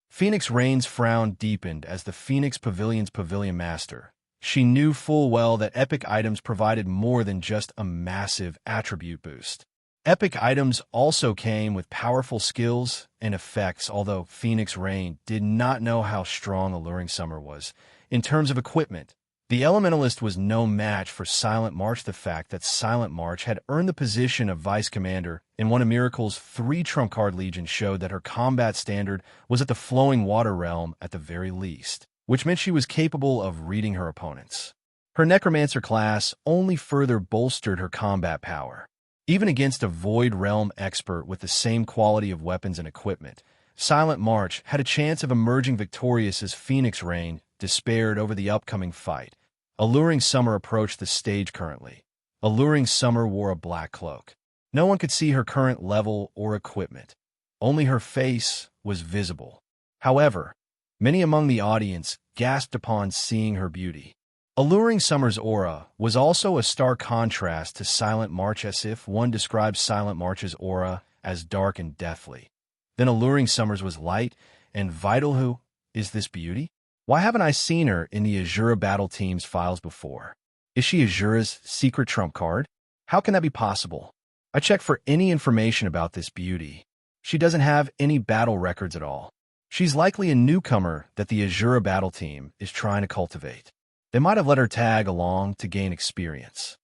Phoenix Rain's frown deepened as the Phoenix Pavilion's Pavilion Master. She knew full well that epic items provided more than just a massive attribute boost. Epic items also came with powerful skills and effects, although Phoenix Rain did not know how strong Alluring Summer was. In terms of equipment, the Elementalist was no match for Silent March. The fact that Silent March had earned the position of Vice Commander in one of Miracle's 3 trump card legions showed that her combat standard was at the Flowing Water realm at the very least, which meant she was capable of reading her opponents. Her Necromancer class only further bolstered her combat power. Even against a Void Realm expert with the same quality of weapons and equipment, Silent March had a chance of emerging victorious as Phoenix Rain despaired over the upcoming fight. Alluring Summer approached the stage currently. Alluring Summer wore a black cloak. No one could see her current level or equipment. Only her face was visible. However, many among the audience gasped upon seeing her beauty. Alluring Summer's aura was also a stark contrast to Silent March, as if one describes Silent March's aura as dark and deathly. Then Alluring Summer's was light and vital. Who is this beauty? Why haven't I seen her in the Asura battle team's files before? Is she Asura's secret trump card? How can that be possible? I checked for any information about this beauty. She doesn't have any battle records at all. She's likely a newcomer that the Asura battle team is trying to cultivate. They might have let her tag along to gain experience.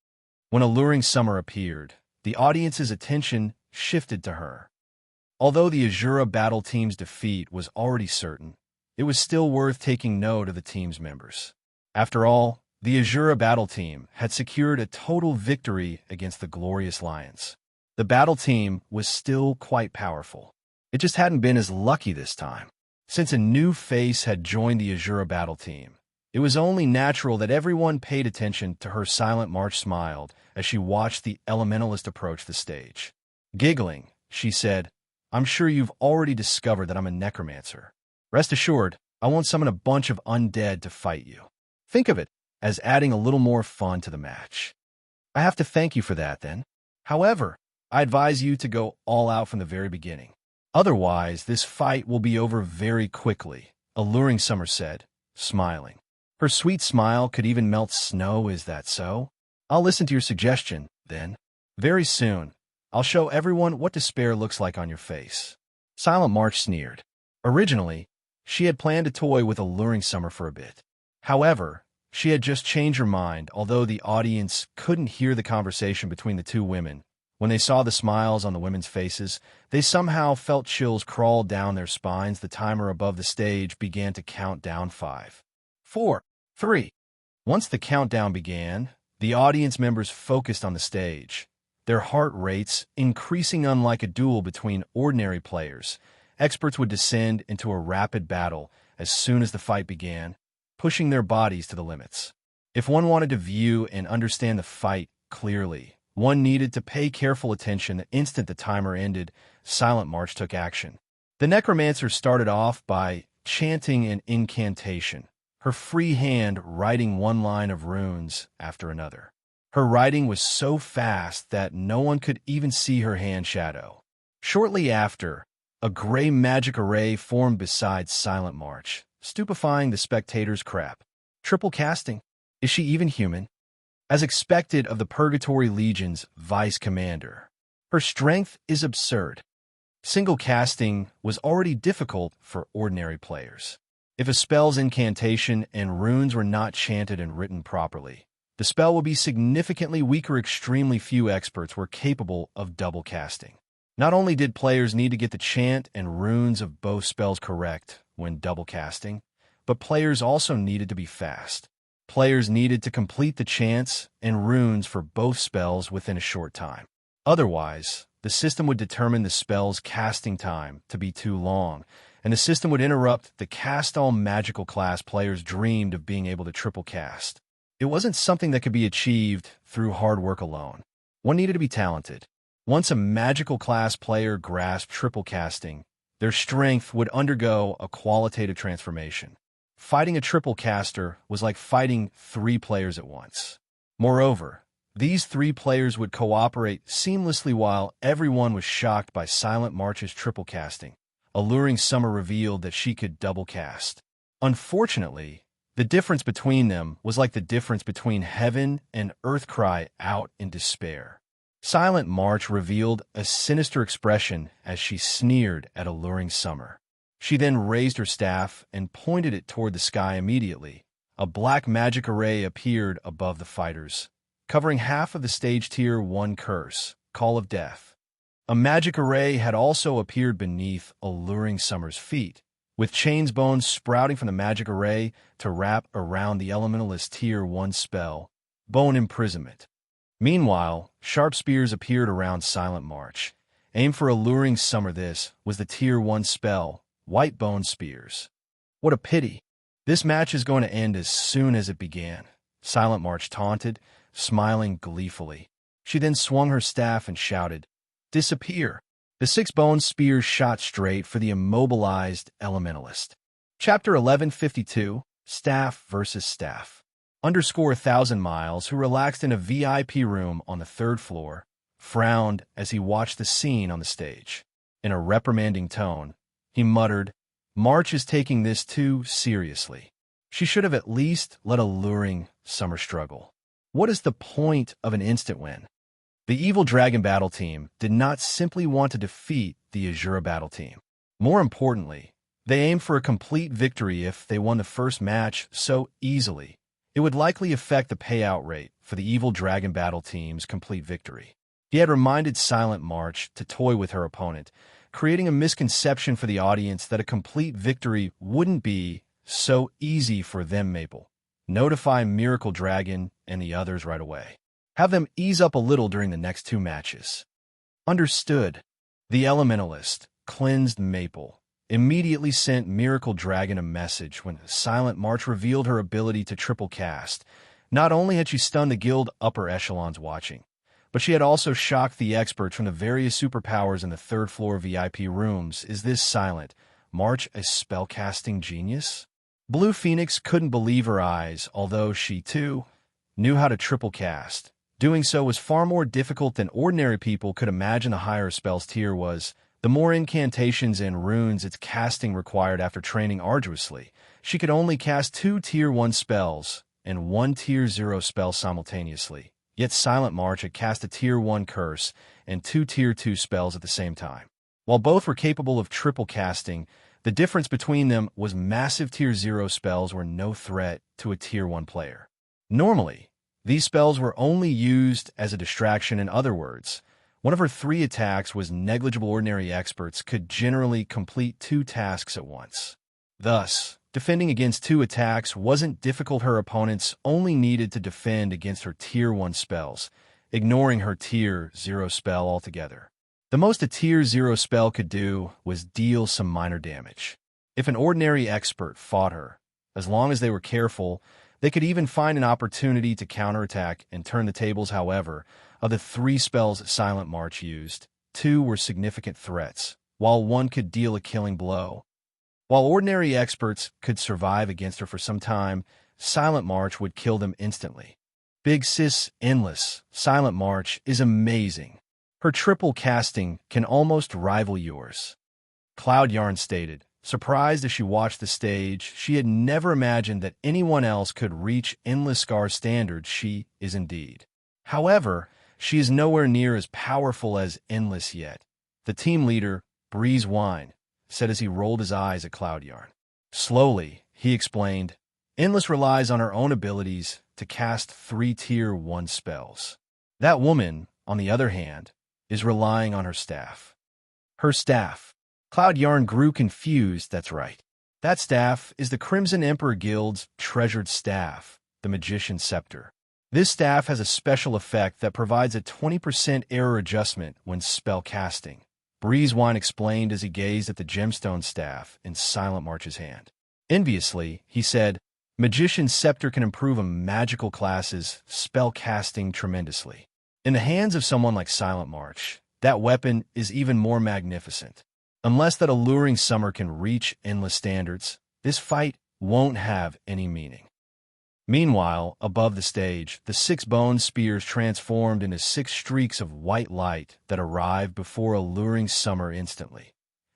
When Alluring Summer appeared, the audience's attention shifted to her. Although the Asura battle team's defeat was already certain, it was still worth taking note of the team's members. After all, the Asura battle team had secured a total victory against the Glorious Lions. The battle team was still quite powerful. It just hadn't been as lucky this time. Since a new face had joined the Asura battle team, it was only natural that everyone paid attention to her. Silent March smiled as she watched the Elementalist approach the stage. Giggling, she said, "I'm sure you've already discovered that I'm a Necromancer. Rest assured, I won't summon a bunch of undead to fight you. Think of it as adding a little more fun to the match." "I have to thank you for that, then. However, I advise you to go all out from the very beginning. Otherwise, this fight will be over very quickly," Alluring Summer said, smiling. Her sweet smile could even melt snow. "Is that so? I'll listen to your suggestion, then. Very soon, I'll show everyone what despair looks like on your face." Silent March sneered. Originally, she had planned to toy with Alluring Summer for a bit. However, she had just changed her mind. Although the audience couldn't hear the conversation between the 2 women, when they saw the smiles on the women's faces, they somehow felt chills crawl down their spines. The timer above the stage began to count down. 5, 4, 3. Once the countdown began, the audience members focused on the stage, their heart rates increasing. Unlike a duel between ordinary players, experts would descend into a rapid battle as soon as the fight began, pushing their bodies to the limits. If one wanted to view and understand the fight clearly, one needed to pay careful attention. The instant the timer ended, Silent March took action. The Necromancer started off by chanting an incantation, her free hand writing one line of runes after another. Her writing was so fast that no one could even see her hand shadow. Shortly after, a gray magic array formed beside Silent March, stupefying the spectators. "Crap. Triple casting. Is she even human?" As expected of the Purgatory Legion's vice commander, her strength is absurd. Single casting was already difficult for ordinary players. If a spell's incantation and runes were not chanted and written properly, the spell would be significantly weaker. Extremely few experts were capable of double casting. Not only did players need to get the chant and runes of both spells correct when double casting, but players also needed to be fast. Players needed to complete the chants and runes for both spells within a short time. Otherwise, the system would determine the spell's casting time to be too long, and the system would interrupt the cast-all magical class players dreamed of being able to triple cast. It wasn't something that could be achieved through hard work alone. One needed to be talented. Once a magical class player grasped triple casting, their strength would undergo a qualitative transformation. Fighting a triple caster was like fighting 3 players at once. Moreover, these 3 players would cooperate seamlessly while everyone was shocked by Silent March's triple casting. Alluring Summer revealed that she could double cast. Unfortunately, the difference between them was like the difference between heaven and earth. Cry out in despair. Silent March revealed a sinister expression as she sneered at Alluring Summer. She then raised her staff and pointed it toward the sky immediately. A black magic array appeared above the fighters, covering half of the stage Tier 1 curse, Call of Death. A magic array had also appeared beneath Alluring Summer's feet, with chains bones sprouting from the magic array to wrap around the Elementalist Tier 1 spell, Bone Imprisonment. Meanwhile, sharp spears appeared around Silent March. Aimed for Alluring Summer. This was the Tier 1 spell, White Bone Spears. What a pity. This match is going to end as soon as it began, Silent March taunted, smiling gleefully. She then swung her staff and shouted, "Disappear!" The 6 bone spears shot straight for the immobilized Elementalist. Chapter 1152, Staff vs. Staff. _1,000 miles, who relaxed in a VIP room on the 3rd floor, frowned as he watched the scene on the stage. In a reprimanding tone, he muttered, "March is taking this too seriously. She should have at least let Alluring Summer struggle. What is the point of an instant win?" The Evil Dragon Battle Team did not simply want to defeat the Asura Battle Team. More importantly, they aimed for a complete victory. If they won the first match so easily, it would likely affect the payout rate for the Evil Dragon Battle Team's complete victory. He had reminded Silent March to toy with her opponent, creating a misconception for the audience that a complete victory wouldn't be so easy for them. Maple, notify Miracle Dragon and the others right away. Have them ease up a little during the next 2 matches. Understood. The Elementalist, cleansed Maple, immediately sent Miracle Dragon a message when Silent March revealed her ability to triple cast. Not only had she stunned the guild upper echelons watching, but she had also shocked the experts from the various superpowers in the 3rd floor VIP rooms. Is this Silent March a spellcasting genius? Blue Phoenix couldn't believe her eyes, although she, too, knew how to triple cast. Doing so was far more difficult than ordinary people could imagine. The higher a spell's tier was, the more incantations and runes its casting required. After training arduously, she could only cast 2 Tier 1 spells and 1 Tier 0 spell simultaneously. Yet Silent March had cast a Tier 1 curse and 2 Tier 2 spells at the same time. While both were capable of triple casting, the difference between them was massive. Tier 0 spells were no threat to a Tier 1 player. Normally, these spells were only used as a distraction. In other words, one of her 3 attacks was negligible. Ordinary experts could generally complete 2 tasks at once. Thus, defending against 2 attacks wasn't difficult. Her opponents only needed to defend against her Tier 1 spells, ignoring her Tier 0 spell altogether. The most a Tier 0 spell could do was deal some minor damage. If an ordinary expert fought her, as long as they were careful, they could even find an opportunity to counterattack and turn the tables. However, of the 3 spells Silent March used, 2 were significant threats, while 1 could deal a killing blow. While ordinary experts could survive against her for some time, Silent March would kill them instantly. Big Sis Endless, Silent March is amazing. Her triple casting can almost rival yours. Cloud Yarn stated, surprised as she watched the stage. She had never imagined that anyone else could reach Endless Scar's standards. She is indeed. However, she is nowhere near as powerful as Endless yet. The team leader, Breeze Wine, said as he rolled his eyes at Cloud Yarn. Slowly, he explained, Endless relies on her own abilities to cast 3 Tier 1 spells. That woman, on the other hand, is relying on her staff. Her staff. Cloud Yarn grew confused. That's right. That staff is the Crimson Emperor Guild's treasured staff, the Magician's Scepter. This staff has a special effect that provides a 20% error adjustment when spell casting. Breezewine explained as he gazed at the gemstone staff in Silent March's hand. Enviously, he said, Magician's Scepter can improve a magical class's spell casting tremendously. In the hands of someone like Silent March, that weapon is even more magnificent. Unless that alluring summer can reach endless standards, this fight won't have any meaning. Meanwhile, above the stage, the 6 bone spears transformed into 6 streaks of white light that arrived before alluring summer instantly.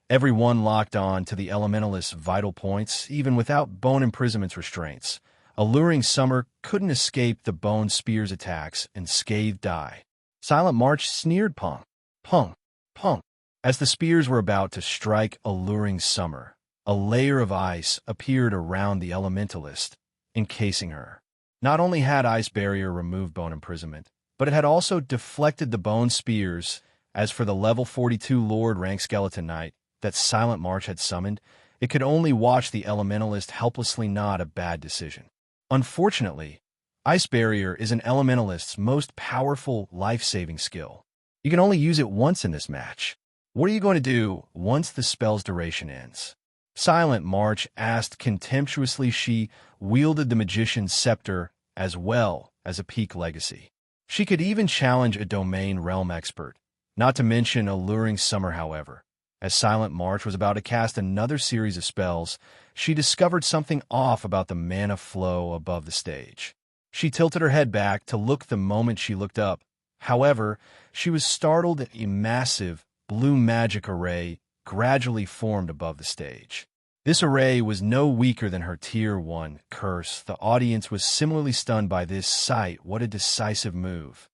Every one locked on to the elementalist's vital points, even without bone imprisont's restraints. Alluring summer couldn't escape the bone spear's attacks and scathed eye. Silent March sneered pong, pong, pong. As the spears were about to strike alluring summer, a layer of ice appeared around the elementalist, encasing her. Not only had ice barrier removed bone imprisonment, but it had also deflected the bone spears. As for the level 42 Lord rank Skeleton Knight that Silent March had summoned, it could only watch the elementalist helplessly nod a bad decision. Unfortunately, ice barrier is an elementalist's most powerful life-saving skill. You can only use it once in this match. What are you going to do once the spell's duration ends? Silent March asked contemptuously. She wielded the magician's scepter as well as a peak legacy. She could even challenge a domain realm expert, not to mention alluring summer. However, as Silent March was about to cast another series of spells, she discovered something off about the mana flow above the stage. She tilted her head back to look. The moment she looked up, however, she was startled at a massive blue magic array gradually formed above the stage. This array was no weaker than her Tier 1 curse. The audience was similarly stunned by this sight. What a decisive move.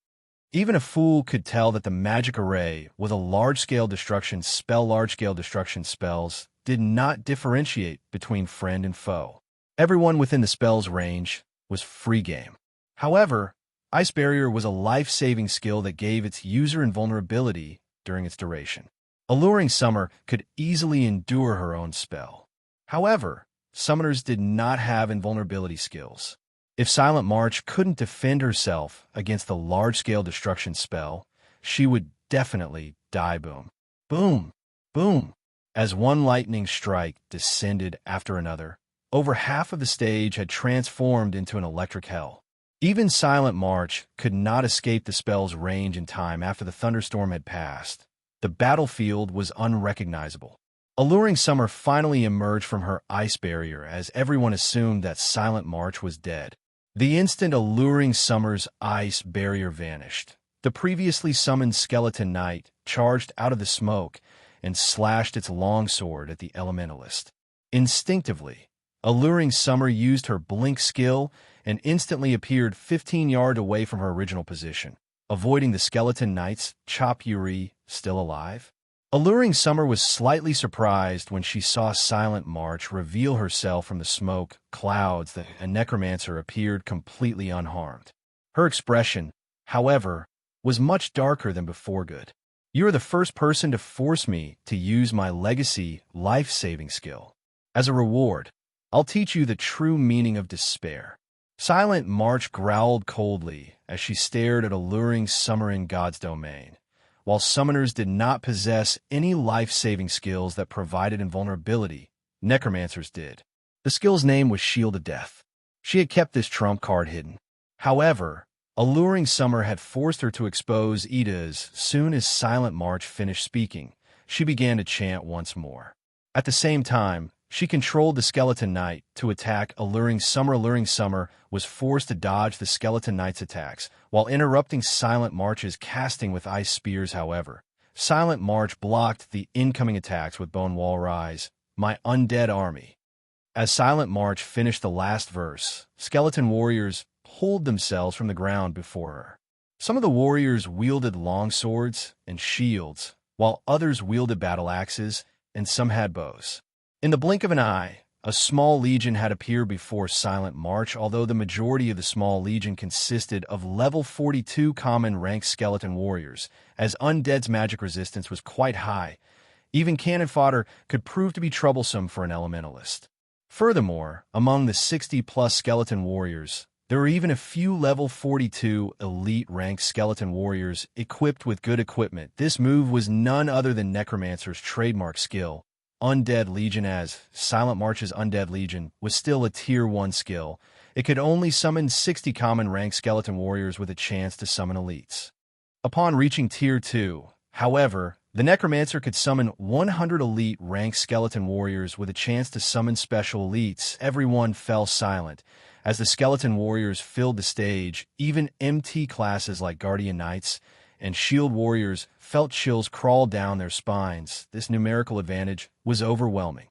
Even a fool could tell that the magic array with a large-scale destruction spell. Large-scale destruction spells did not differentiate between friend and foe. Everyone within the spell's range was free game. However, Ice Barrier was a life-saving skill that gave its user invulnerability during its duration. Alluring Summer could easily endure her own spell. However, summoners did not have invulnerability skills. If Silent March couldn't defend herself against the large-scale destruction spell, she would definitely die. Boom, boom, boom. As one lightning strike descended after another, over half of the stage had transformed into an electric hell. Even Silent March could not escape the spell's range in time. After the thunderstorm had passed, the battlefield was unrecognizable. Alluring Summer finally emerged from her ice barrier as everyone assumed that Silent March was dead. The instant Alluring Summer's ice barrier vanished, the previously summoned Skeleton Knight charged out of the smoke and slashed its longsword at the elementalist. Instinctively, Alluring Summer used her blink skill and instantly appeared 15 yards away from her original position, avoiding the Skeleton Knight's chop. Yuri, still alive? Alluring Summer was slightly surprised when she saw Silent March reveal herself from the smoke clouds that a necromancer appeared completely unharmed. Her expression, however, was much darker than before. Good. You are the first person to force me to use my legacy life-saving skill. As a reward, I'll teach you the true meaning of despair. Silent March growled coldly as she stared at Alluring Summer in God's domain. While summoners did not possess any life-saving skills that provided invulnerability, necromancers did. The skill's name was Shield of Death. She had kept this trump card hidden. However, Alluring Summer had forced her to expose it. As soon as Silent March finished speaking, she began to chant once more. At the same time, she controlled the Skeleton Knight to attack Alluring Summer. Alluring Summer was forced to dodge the Skeleton Knight's attacks while interrupting Silent March's casting with ice spears. However, Silent March blocked the incoming attacks with Bone Wall Rise, my undead army. As Silent March finished the last verse, skeleton warriors pulled themselves from the ground before her. Some of the warriors wielded longswords and shields, while others wielded battle axes, and some had bows. In the blink of an eye, a small legion had appeared before Silent March. Although the majority of the small legion consisted of level 42 common rank skeleton warriors, as undead's magic resistance was quite high, even cannon fodder could prove to be troublesome for an elementalist. Furthermore, among the 60-plus skeleton warriors, there were even a few level 42 elite rank skeleton warriors equipped with good equipment. This move was none other than Necromancer's trademark skill, Undead Legion. As Silent March's Undead Legion was still a Tier 1 skill, it could only summon 60 common rank skeleton warriors with a chance to summon elites. Upon reaching Tier 2, However, the Necromancer could summon 100 elite ranked skeleton warriors with a chance to summon special elites. Everyone fell silent. As the skeleton warriors filled the stage, even MT classes like Guardian Knights and Shield Warriors felt chills crawl down their spines. This numerical advantage was overwhelming.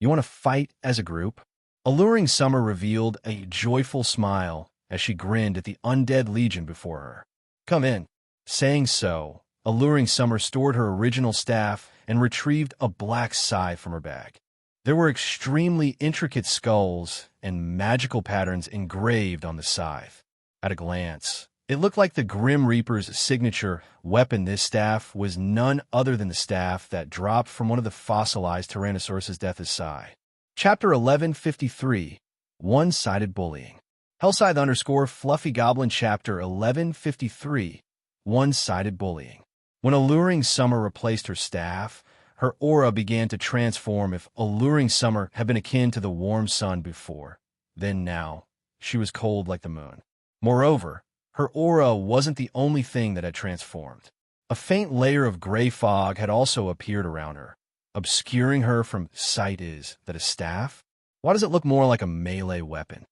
You want to fight as a group? Alluring Summer revealed a joyful smile as she grinned at the undead legion before her. Come in. Saying so, Alluring Summer stored her original staff and retrieved a black scythe from her bag. There were extremely intricate skulls and magical patterns engraved on the scythe. At a glance, it looked like the Grim Reaper's signature weapon. This staff was none other than the staff that dropped from one of the fossilized Tyrannosauruses' death scythe. Chapter 1153, One-Sided Bullying. Hellscythe _ Fluffy Goblin Chapter 1153, One-Sided Bullying. When Alluring Summer replaced her staff, her aura began to transform. If Alluring Summer had been akin to the warm sun before, then now she was cold like the moon. Moreover, her aura wasn't the only thing that had transformed. A faint layer of gray fog had also appeared around her, obscuring her from sight. Is that a staff? Why does it look more like a melee weapon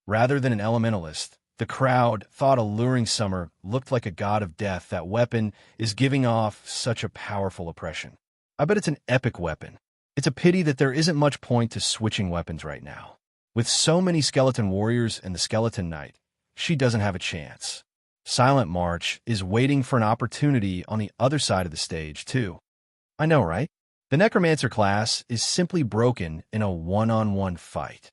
rather than an elementalist? The crowd thought Alluring Summer looked like a god of death. That weapon is giving off such a powerful oppression. I bet it's an epic weapon. It's a pity that there isn't much point to switching weapons right now. With so many skeleton warriors and the skeleton knight, she doesn't have a chance. Silent March is waiting for an opportunity on the other side of the stage, too. I know, right? The Necromancer class is simply broken in a one-on-one fight.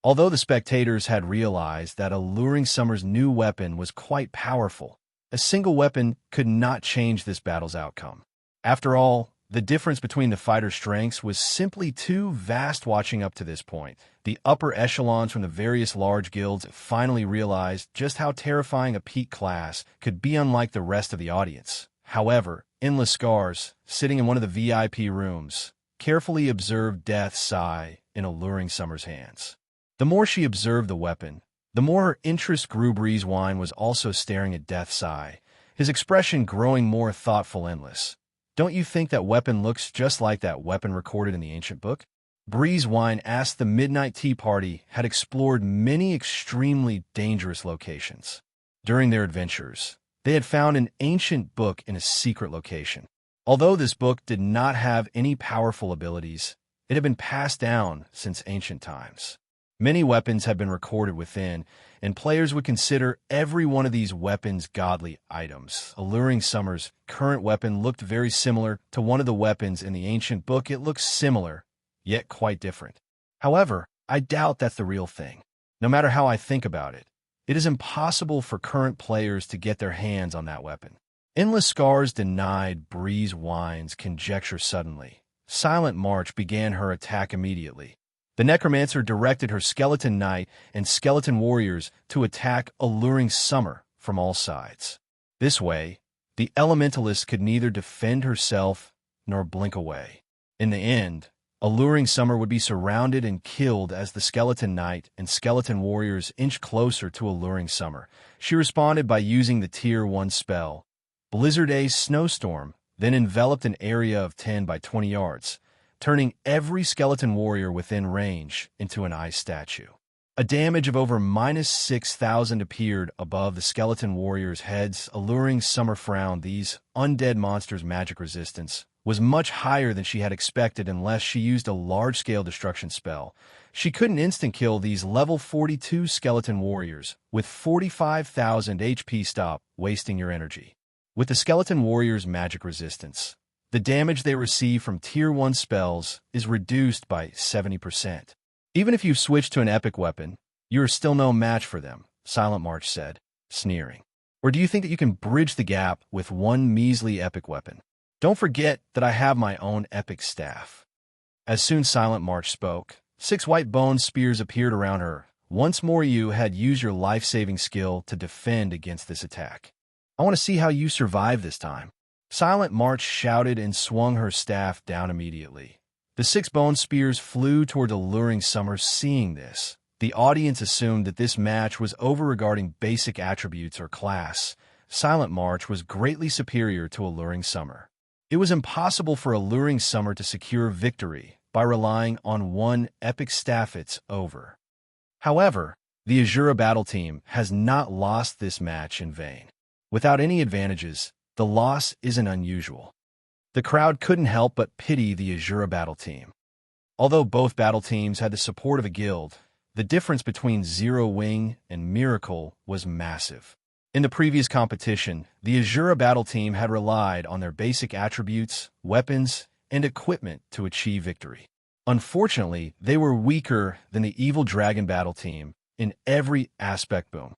Although the spectators had realized that Alluring Summer's new weapon was quite powerful, a single weapon could not change this battle's outcome. After all, the difference between the fighters' strengths was simply too vast. Watching up to this point, the upper echelons from the various large guilds finally realized just how terrifying a peak class could be, unlike the rest of the audience. However, Endless Scars, sitting in one of the VIP rooms, carefully observed Death's Sigh in Alluring Summer's hands. The more she observed the weapon, the more her interest grew. Breeze Wine was also staring at Death's Sigh, his expression growing more thoughtful. Endless, don't you think that weapon looks just like that weapon recorded in the ancient book? Breeze Wine asked. The Midnight Tea Party had explored many extremely dangerous locations. During their adventures, they had found an ancient book in a secret location. Although this book did not have any powerful abilities, it had been passed down since ancient times. Many weapons had been recorded within, and players would consider every one of these weapons godly items. Alluring Summer's current weapon looked very similar to one of the weapons in the ancient book. It looks similar, yet quite different. However, I doubt that's the real thing. No matter how I think about it, it is impossible for current players to get their hands on that weapon. Endless Scars denied Breeze Wine's conjecture. Suddenly, Silent March began her attack immediately. The Necromancer directed her Skeleton Knight and Skeleton Warriors to attack Alluring Summer from all sides. This way, the Elementalist could neither defend herself nor blink away. In the end, Alluring Summer would be surrounded and killed as the Skeleton Knight and Skeleton Warriors inched closer to Alluring Summer. She responded by using the Tier 1 spell, Blizzard Ace Snowstorm, then enveloped an area of 10 by 20 yards, turning every skeleton warrior within range into an ice statue. A damage of over -6,000 appeared above the skeleton warriors' heads. Alluring Summer frowned. These undead monsters' magic resistance was much higher than she had expected. Unless she used a large-scale destruction spell, she couldn't instant-kill these level 42 skeleton warriors with 45,000 HP. Stop wasting your energy. With the skeleton warriors' magic resistance, the damage they receive from Tier 1 spells is reduced by 70%. Even if you've switched to an epic weapon, you are still no match for them, Silent March said, sneering. Or do you think that you can bridge the gap with one measly epic weapon? Don't forget that I have my own epic staff. As soon as Silent March spoke, 6 white bone spears appeared around her. Once more, you had used your life-saving skill to defend against this attack. I want to see how you survive this time. Silent March shouted and swung her staff down immediately. The 6 bone spears flew toward Alluring Summer. Seeing this, the audience assumed that this match was over regarding basic attributes or class, Silent March was greatly superior to Alluring Summer. It was impossible for Alluring Summer to secure victory by relying on one epic staff it's over. However, the Asura battle team has not lost this match in vain. Without any advantages, the loss isn't unusual. The crowd couldn't help but pity the Asura battle team. Although both battle teams had the support of a guild, the difference between Zero Wing and Miracle was massive. In the previous competition, the Asura battle team had relied on their basic attributes, weapons, and equipment to achieve victory. Unfortunately, they were weaker than the Evil Dragon battle team in every aspect. Boom.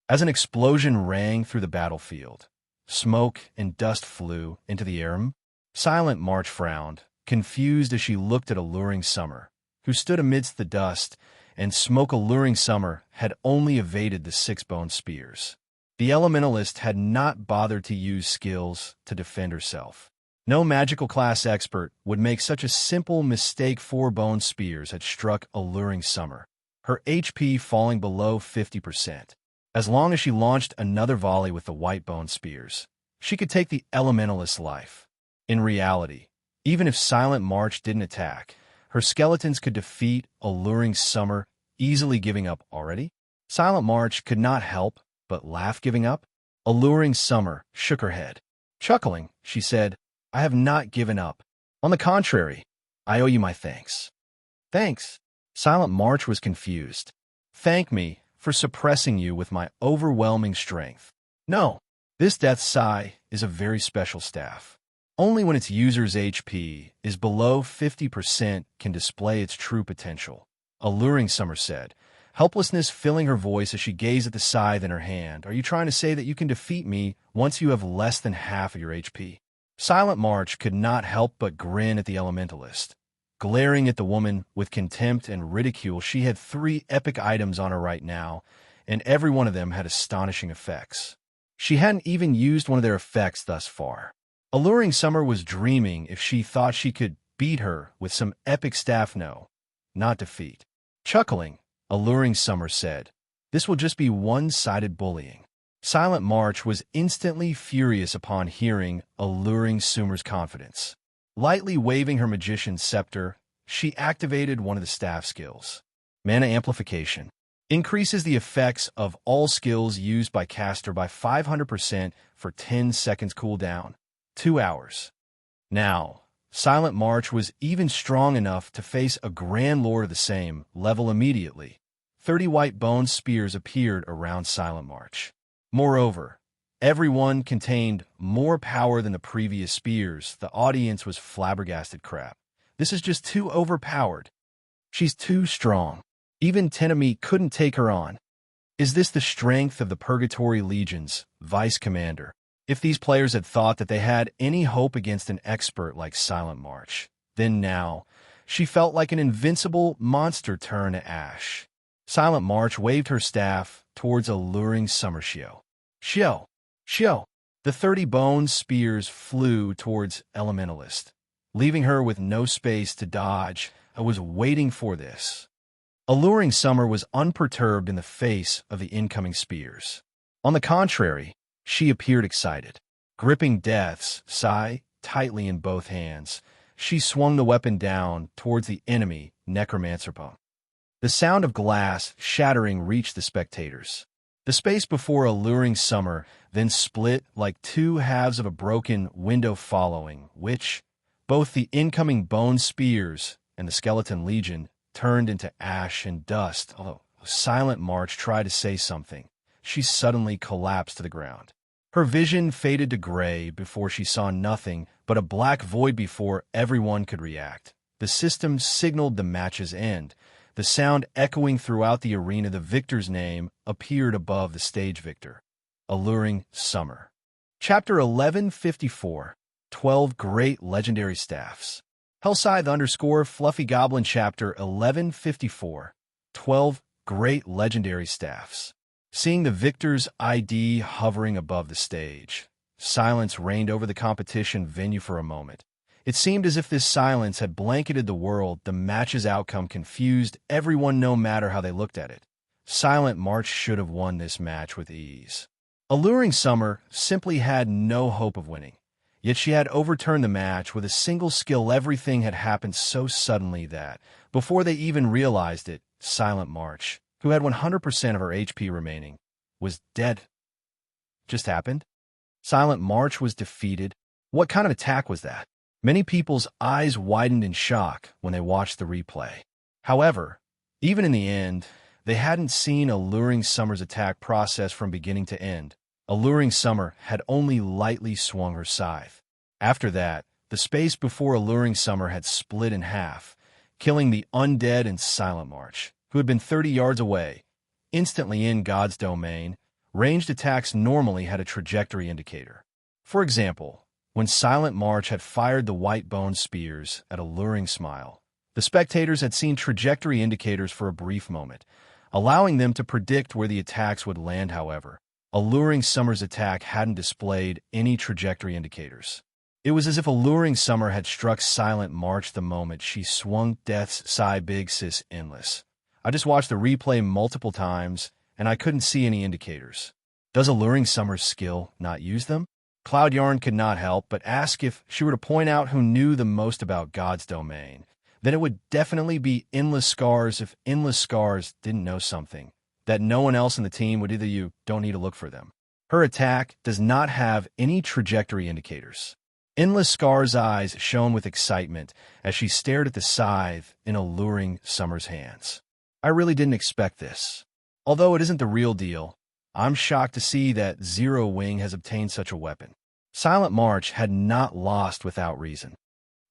As an explosion rang through the battlefield, smoke and dust flew into the air. Silent March frowned, confused as she looked at Alluring Summer, who stood amidst the dust and smoke. Alluring Summer had only evaded the 6 bone spears. The Elementalist had not bothered to use skills to defend herself. No magical class expert would make such a simple mistake. 4 bone spears had struck Alluring Summer, her HP falling below 50%. As long as she launched another volley with the white bone spears, she could take the Elementalist's life. In reality, even if Silent March didn't attack, her skeletons could defeat Alluring Summer, easily. Giving up already? Silent March could not help but laugh. Giving up? Alluring Summer shook her head. Chuckling, she said, I have not given up. On the contrary, I owe you my thanks. Thanks? Silent March was confused. Thank me for suppressing you with my overwhelming strength. No, this Death Sigh is a very special staff. Only when its user's HP is below 50% can display its true potential, Alluring Summer said, helplessness filling her voice as she gazed at the scythe in her hand. Are you trying to say that you can defeat me once you have less than half of your HP? Silent March could not help but grin at the Elementalist. Glaring at the woman with contempt and ridicule, she had 3 epic items on her right now, and every one of them had astonishing effects. She hadn't even used one of their effects thus far. Alluring Summer was dreaming if she thought she could beat her with some epic staff. No, not defeat. Chuckling, Alluring Summer said, this will just be one-sided bullying. Silent March was instantly furious upon hearing Alluring Summer's confidence. Lightly waving her magician's scepter, she activated one of the staff skills. Mana Amplification increases the effects of all skills used by caster by 500% for 10 seconds cooldown, 2 hours. Now, Silent March was even strong enough to face a Grand Lord of the same level immediately. 30 white bone spears appeared around Silent March. Moreover, everyone contained more power than the previous spears. The audience was flabbergasted. Crap. This is just too overpowered. She's too strong. Even Tenemy couldn't take her on. Is this the strength of the Purgatory Legion's vice commander? If these players had thought that they had any hope against an expert like Silent March, then now she felt like an invincible monster turned to ash. Silent March waved her staff towards Alluring Summer. Shio! The 30 bone spears flew towards Elementalist, leaving her with no space to dodge. I was waiting for this. Alluring Summer was unperturbed in the face of the incoming spears. On the contrary, she appeared excited. Gripping Death's Sigh tightly in both hands, she swung the weapon down towards the enemy Necromancer. The sound of glass shattering reached the spectators. The space before Alluring Summer then split like 2 halves of a broken window, following which both the incoming bone spears and the Skeleton Legion turned into ash and dust. Although Silent March tried to say something, she suddenly collapsed to the ground. Her vision faded to gray before she saw nothing but a black void before everyone could react. The system signaled the match's end. The sound echoing throughout the arena. The victor's name appeared above the stage. Victor. Alluring Summer. Chapter 1154. 12 Great Legendary Staffs. Hellscythe _ Fluffy Goblin. Chapter 1154. 12 Great Legendary Staffs. Seeing the victor's ID hovering above the stage, silence reigned over the competition venue for a moment. It seemed as if this silence had blanketed the world. The match's outcome confused everyone no matter how they looked at it. Silent March should have won this match with ease. Alluring Summer simply had no hope of winning, yet she had overturned the match with a single skill. Everything had happened so suddenly that, before they even realized it, Silent March, who had 100% of her HP remaining, was dead. Just happened? Silent March was defeated? What kind of attack was that? Many people's eyes widened in shock when they watched the replay. However, even in the end, they hadn't seen Alluring Summer's attack process from beginning to end. Alluring Summer had only lightly swung her scythe. After that, the space before Alluring Summer had split in half, killing the undead and Silent March, who had been 30 yards away, instantly in God's domain. Ranged attacks normally had a trajectory indicator. For example, when Silent March had fired the white bone spears at Alluring Smile, the spectators had seen trajectory indicators for a brief moment, allowing them to predict where the attacks would land. However, Alluring Summer's attack hadn't displayed any trajectory indicators. It was as if Alluring Summer had struck Silent March the moment she swung Death's Sigh. Big Sis Endless. I just watched the replay multiple times, and I couldn't see any indicators. Does Alluring Summer's skill not use them? Cloud Yarn could not help but ask if she were to point out who knew the most about God's domain. Then it would definitely be Endless Scars. If Endless Scars didn't know something that no one else in the team would, either you don't need to look for them. Her attack does not have any trajectory indicators. Endless Scars' eyes shone with excitement as she stared at the scythe in Alluring Summer's hands. I really didn't expect this. Although it isn't the real deal, I'm shocked to see that Zero Wing has obtained such a weapon. Silent March had not lost without reason.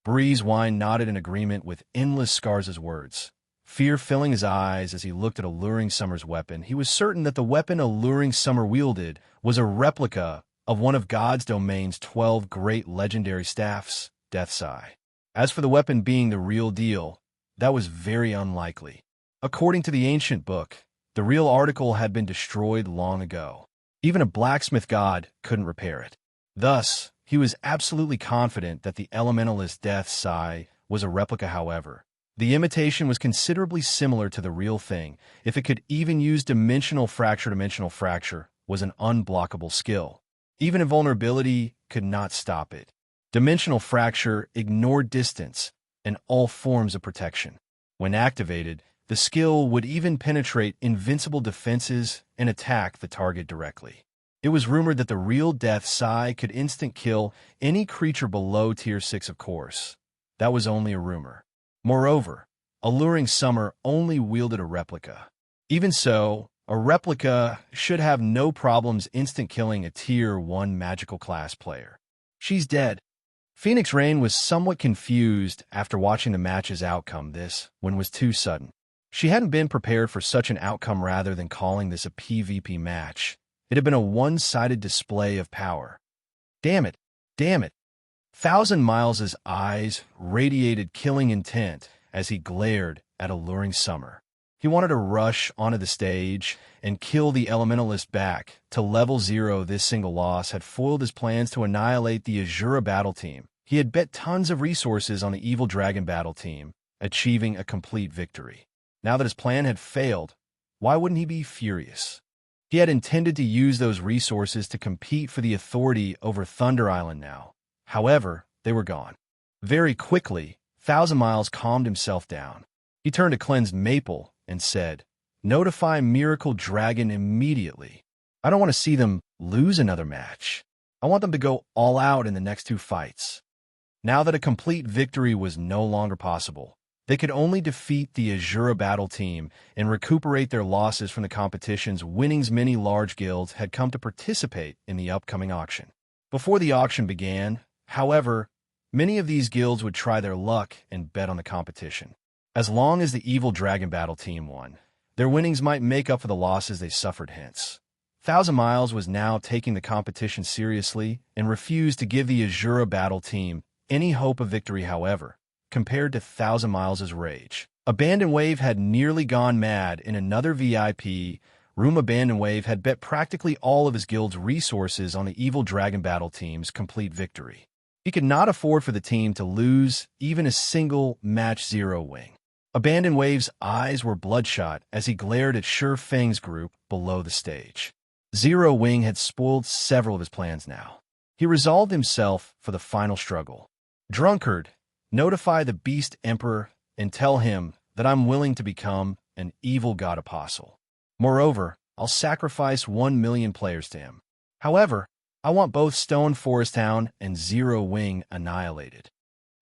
Breeze Wine nodded in agreement with Endless Scars' words, fear filling his eyes as he looked at Alluring Summer's weapon. He was certain that the weapon Alluring Summer wielded was a replica of one of God's domain's 12 great legendary staffs, Death's Eye. As for the weapon being the real deal, that was very unlikely. According to the ancient book, the real article had been destroyed long ago. Even a blacksmith god couldn't repair it. Thus, he was absolutely confident that the elementalist Death's Sigh was a replica. However, the imitation was considerably similar to the real thing. If it could even use dimensional fracture was an unblockable skill. Even invulnerability could not stop it. Dimensional fracture ignored distance and all forms of protection. When activated, the skill would even penetrate invincible defenses and attack the target directly. It was rumored that the real Death's Sigh could instant kill any creature below Tier 6, of course. That was only a rumor. Moreover, Alluring Summer only wielded a replica. Even so, a replica should have no problems instant killing a Tier 1 magical class player. She's dead. Phoenix Rain was somewhat confused after watching the match's outcome. This one was too sudden. She hadn't been prepared for such an outcome. Rather than calling this a PvP match, it had been a one-sided display of power. Damn it! Damn it! Thousand Miles' eyes radiated killing intent as he glared at Alluring Summer. He wanted to rush onto the stage and kill the Elementalist back to level 0. This single loss had foiled his plans to annihilate the Asura battle team. He had bet tons of resources on the Evil Dragon battle team, achieving a complete victory. Now that his plan had failed, why wouldn't he be furious? He had intended to use those resources to compete for the authority over Thunder Island now. However, they were gone. Very quickly, Thousand Miles calmed himself down. He turned to cleanse Maple and said, "Notify Miracle Dragon immediately. I don't want to see them lose another match. I want them to go all out in the next 2 fights." Now that a complete victory was no longer possible, they could only defeat the Asura battle team and recuperate their losses from the competition's winnings. Many large guilds had come to participate in the upcoming auction. Before the auction began, however, many of these guilds would try their luck and bet on the competition. As long as the Evil Dragon battle team won, their winnings might make up for the losses they suffered. Hence, Thousand Miles was now taking the competition seriously and refused to give the Asura battle team any hope of victory. However, compared to Thousand Miles' rage, Abandon Wave had nearly gone mad in another VIP room. Abandon Wave had bet practically all of his guild's resources on the Evil Dragon battle team's complete victory. He could not afford for the team to lose even a single match. Zero Wing. Abandon Wave's eyes were bloodshot as he glared at Sure Fang's group below the stage. Zero Wing had spoiled several of his plans now. He resolved himself for the final struggle. Drunkard, notify the Beast Emperor and tell him that I'm willing to become an evil god apostle. Moreover, I'll sacrifice 1 million players to him. However, I want both Stone Forest Town and Zero Wing annihilated.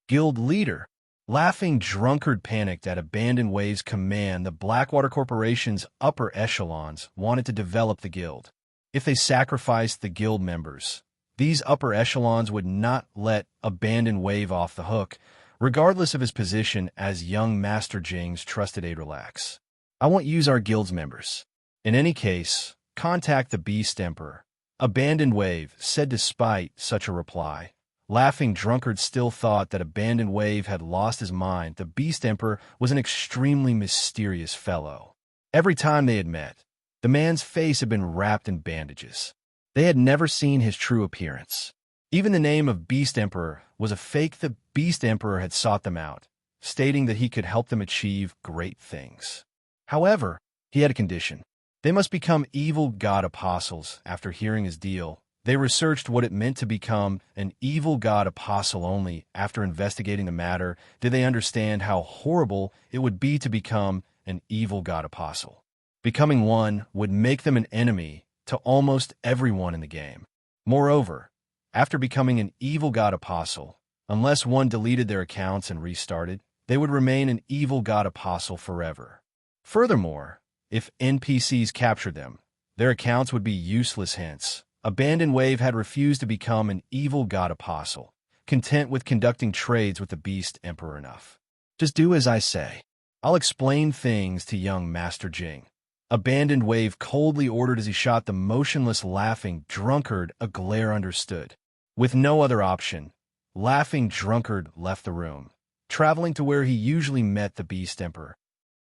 Guild leader, Laughing Drunkard panicked at Abandoned Wave's command. The Blackwater Corporation's upper echelons wanted to develop the guild. If they sacrificed the guild members, these upper echelons would not let Abandoned Wave off the hook, regardless of his position as young Master Jing's trusted aide. Relax. I won't use our guild's members. In any case, contact the Beast Emperor. Abandoned Wave said. Despite such a reply, Laughing Drunkard still thought that Abandoned Wave had lost his mind. The Beast Emperor was an extremely mysterious fellow. Every time they had met, the man's face had been wrapped in bandages. They had never seen his true appearance. Even the name of Beast Emperor was a fake. The Beast Emperor had sought them out, stating that he could help them achieve great things. However, he had a condition. They must become evil god apostles. After hearing his deal, they researched what it meant to become an evil god apostle. Only after investigating the matter did they understand how horrible it would be to become an evil god apostle. Becoming one would make them an enemy to almost everyone in the game. Moreover, after becoming an evil god apostle, unless one deleted their accounts and restarted, they would remain an evil god apostle forever. Furthermore, if NPCs captured them, their accounts would be useless. Hence, Abandoned Wave had refused to become an evil god apostle, content with conducting trades with the Beast Emperor. Enough. Just do as I say. I'll explain things to young Master Jing. Abandoned Wave coldly ordered as he shot the motionless Laughing Drunkard. A glare understood. With no other option, Laughing Drunkard left the room, traveling to where he usually met the Beast Emperor.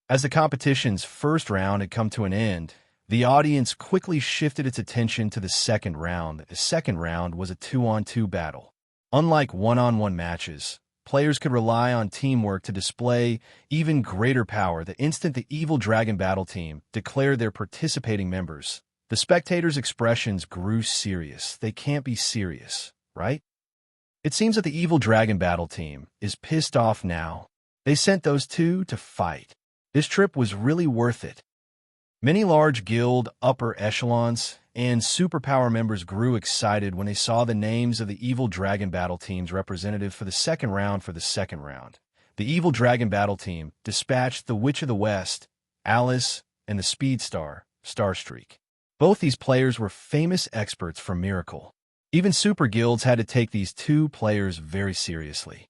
As the competition's first round had come to an end, the audience quickly shifted its attention to the second round. The second round was a 2-on-2 battle. Unlike one-on-one matches, players could rely on teamwork to display even greater power. The instant the Evil Dragon Battle Team declared their participating members, the spectators' expressions grew serious. They can't be serious, right? It seems that the Evil Dragon Battle Team is pissed off now. They sent those two to fight. This trip was really worth it. Many large guild, upper echelons, and superpower members grew excited when they saw the names of the Evil Dragon Battle Team's representative for the second round. The Evil Dragon Battle Team dispatched the Witch of the West, Alice, and the Speedstar, Starstreak. Both these players were famous experts from Miracle. Even super guilds had to take these two players very seriously.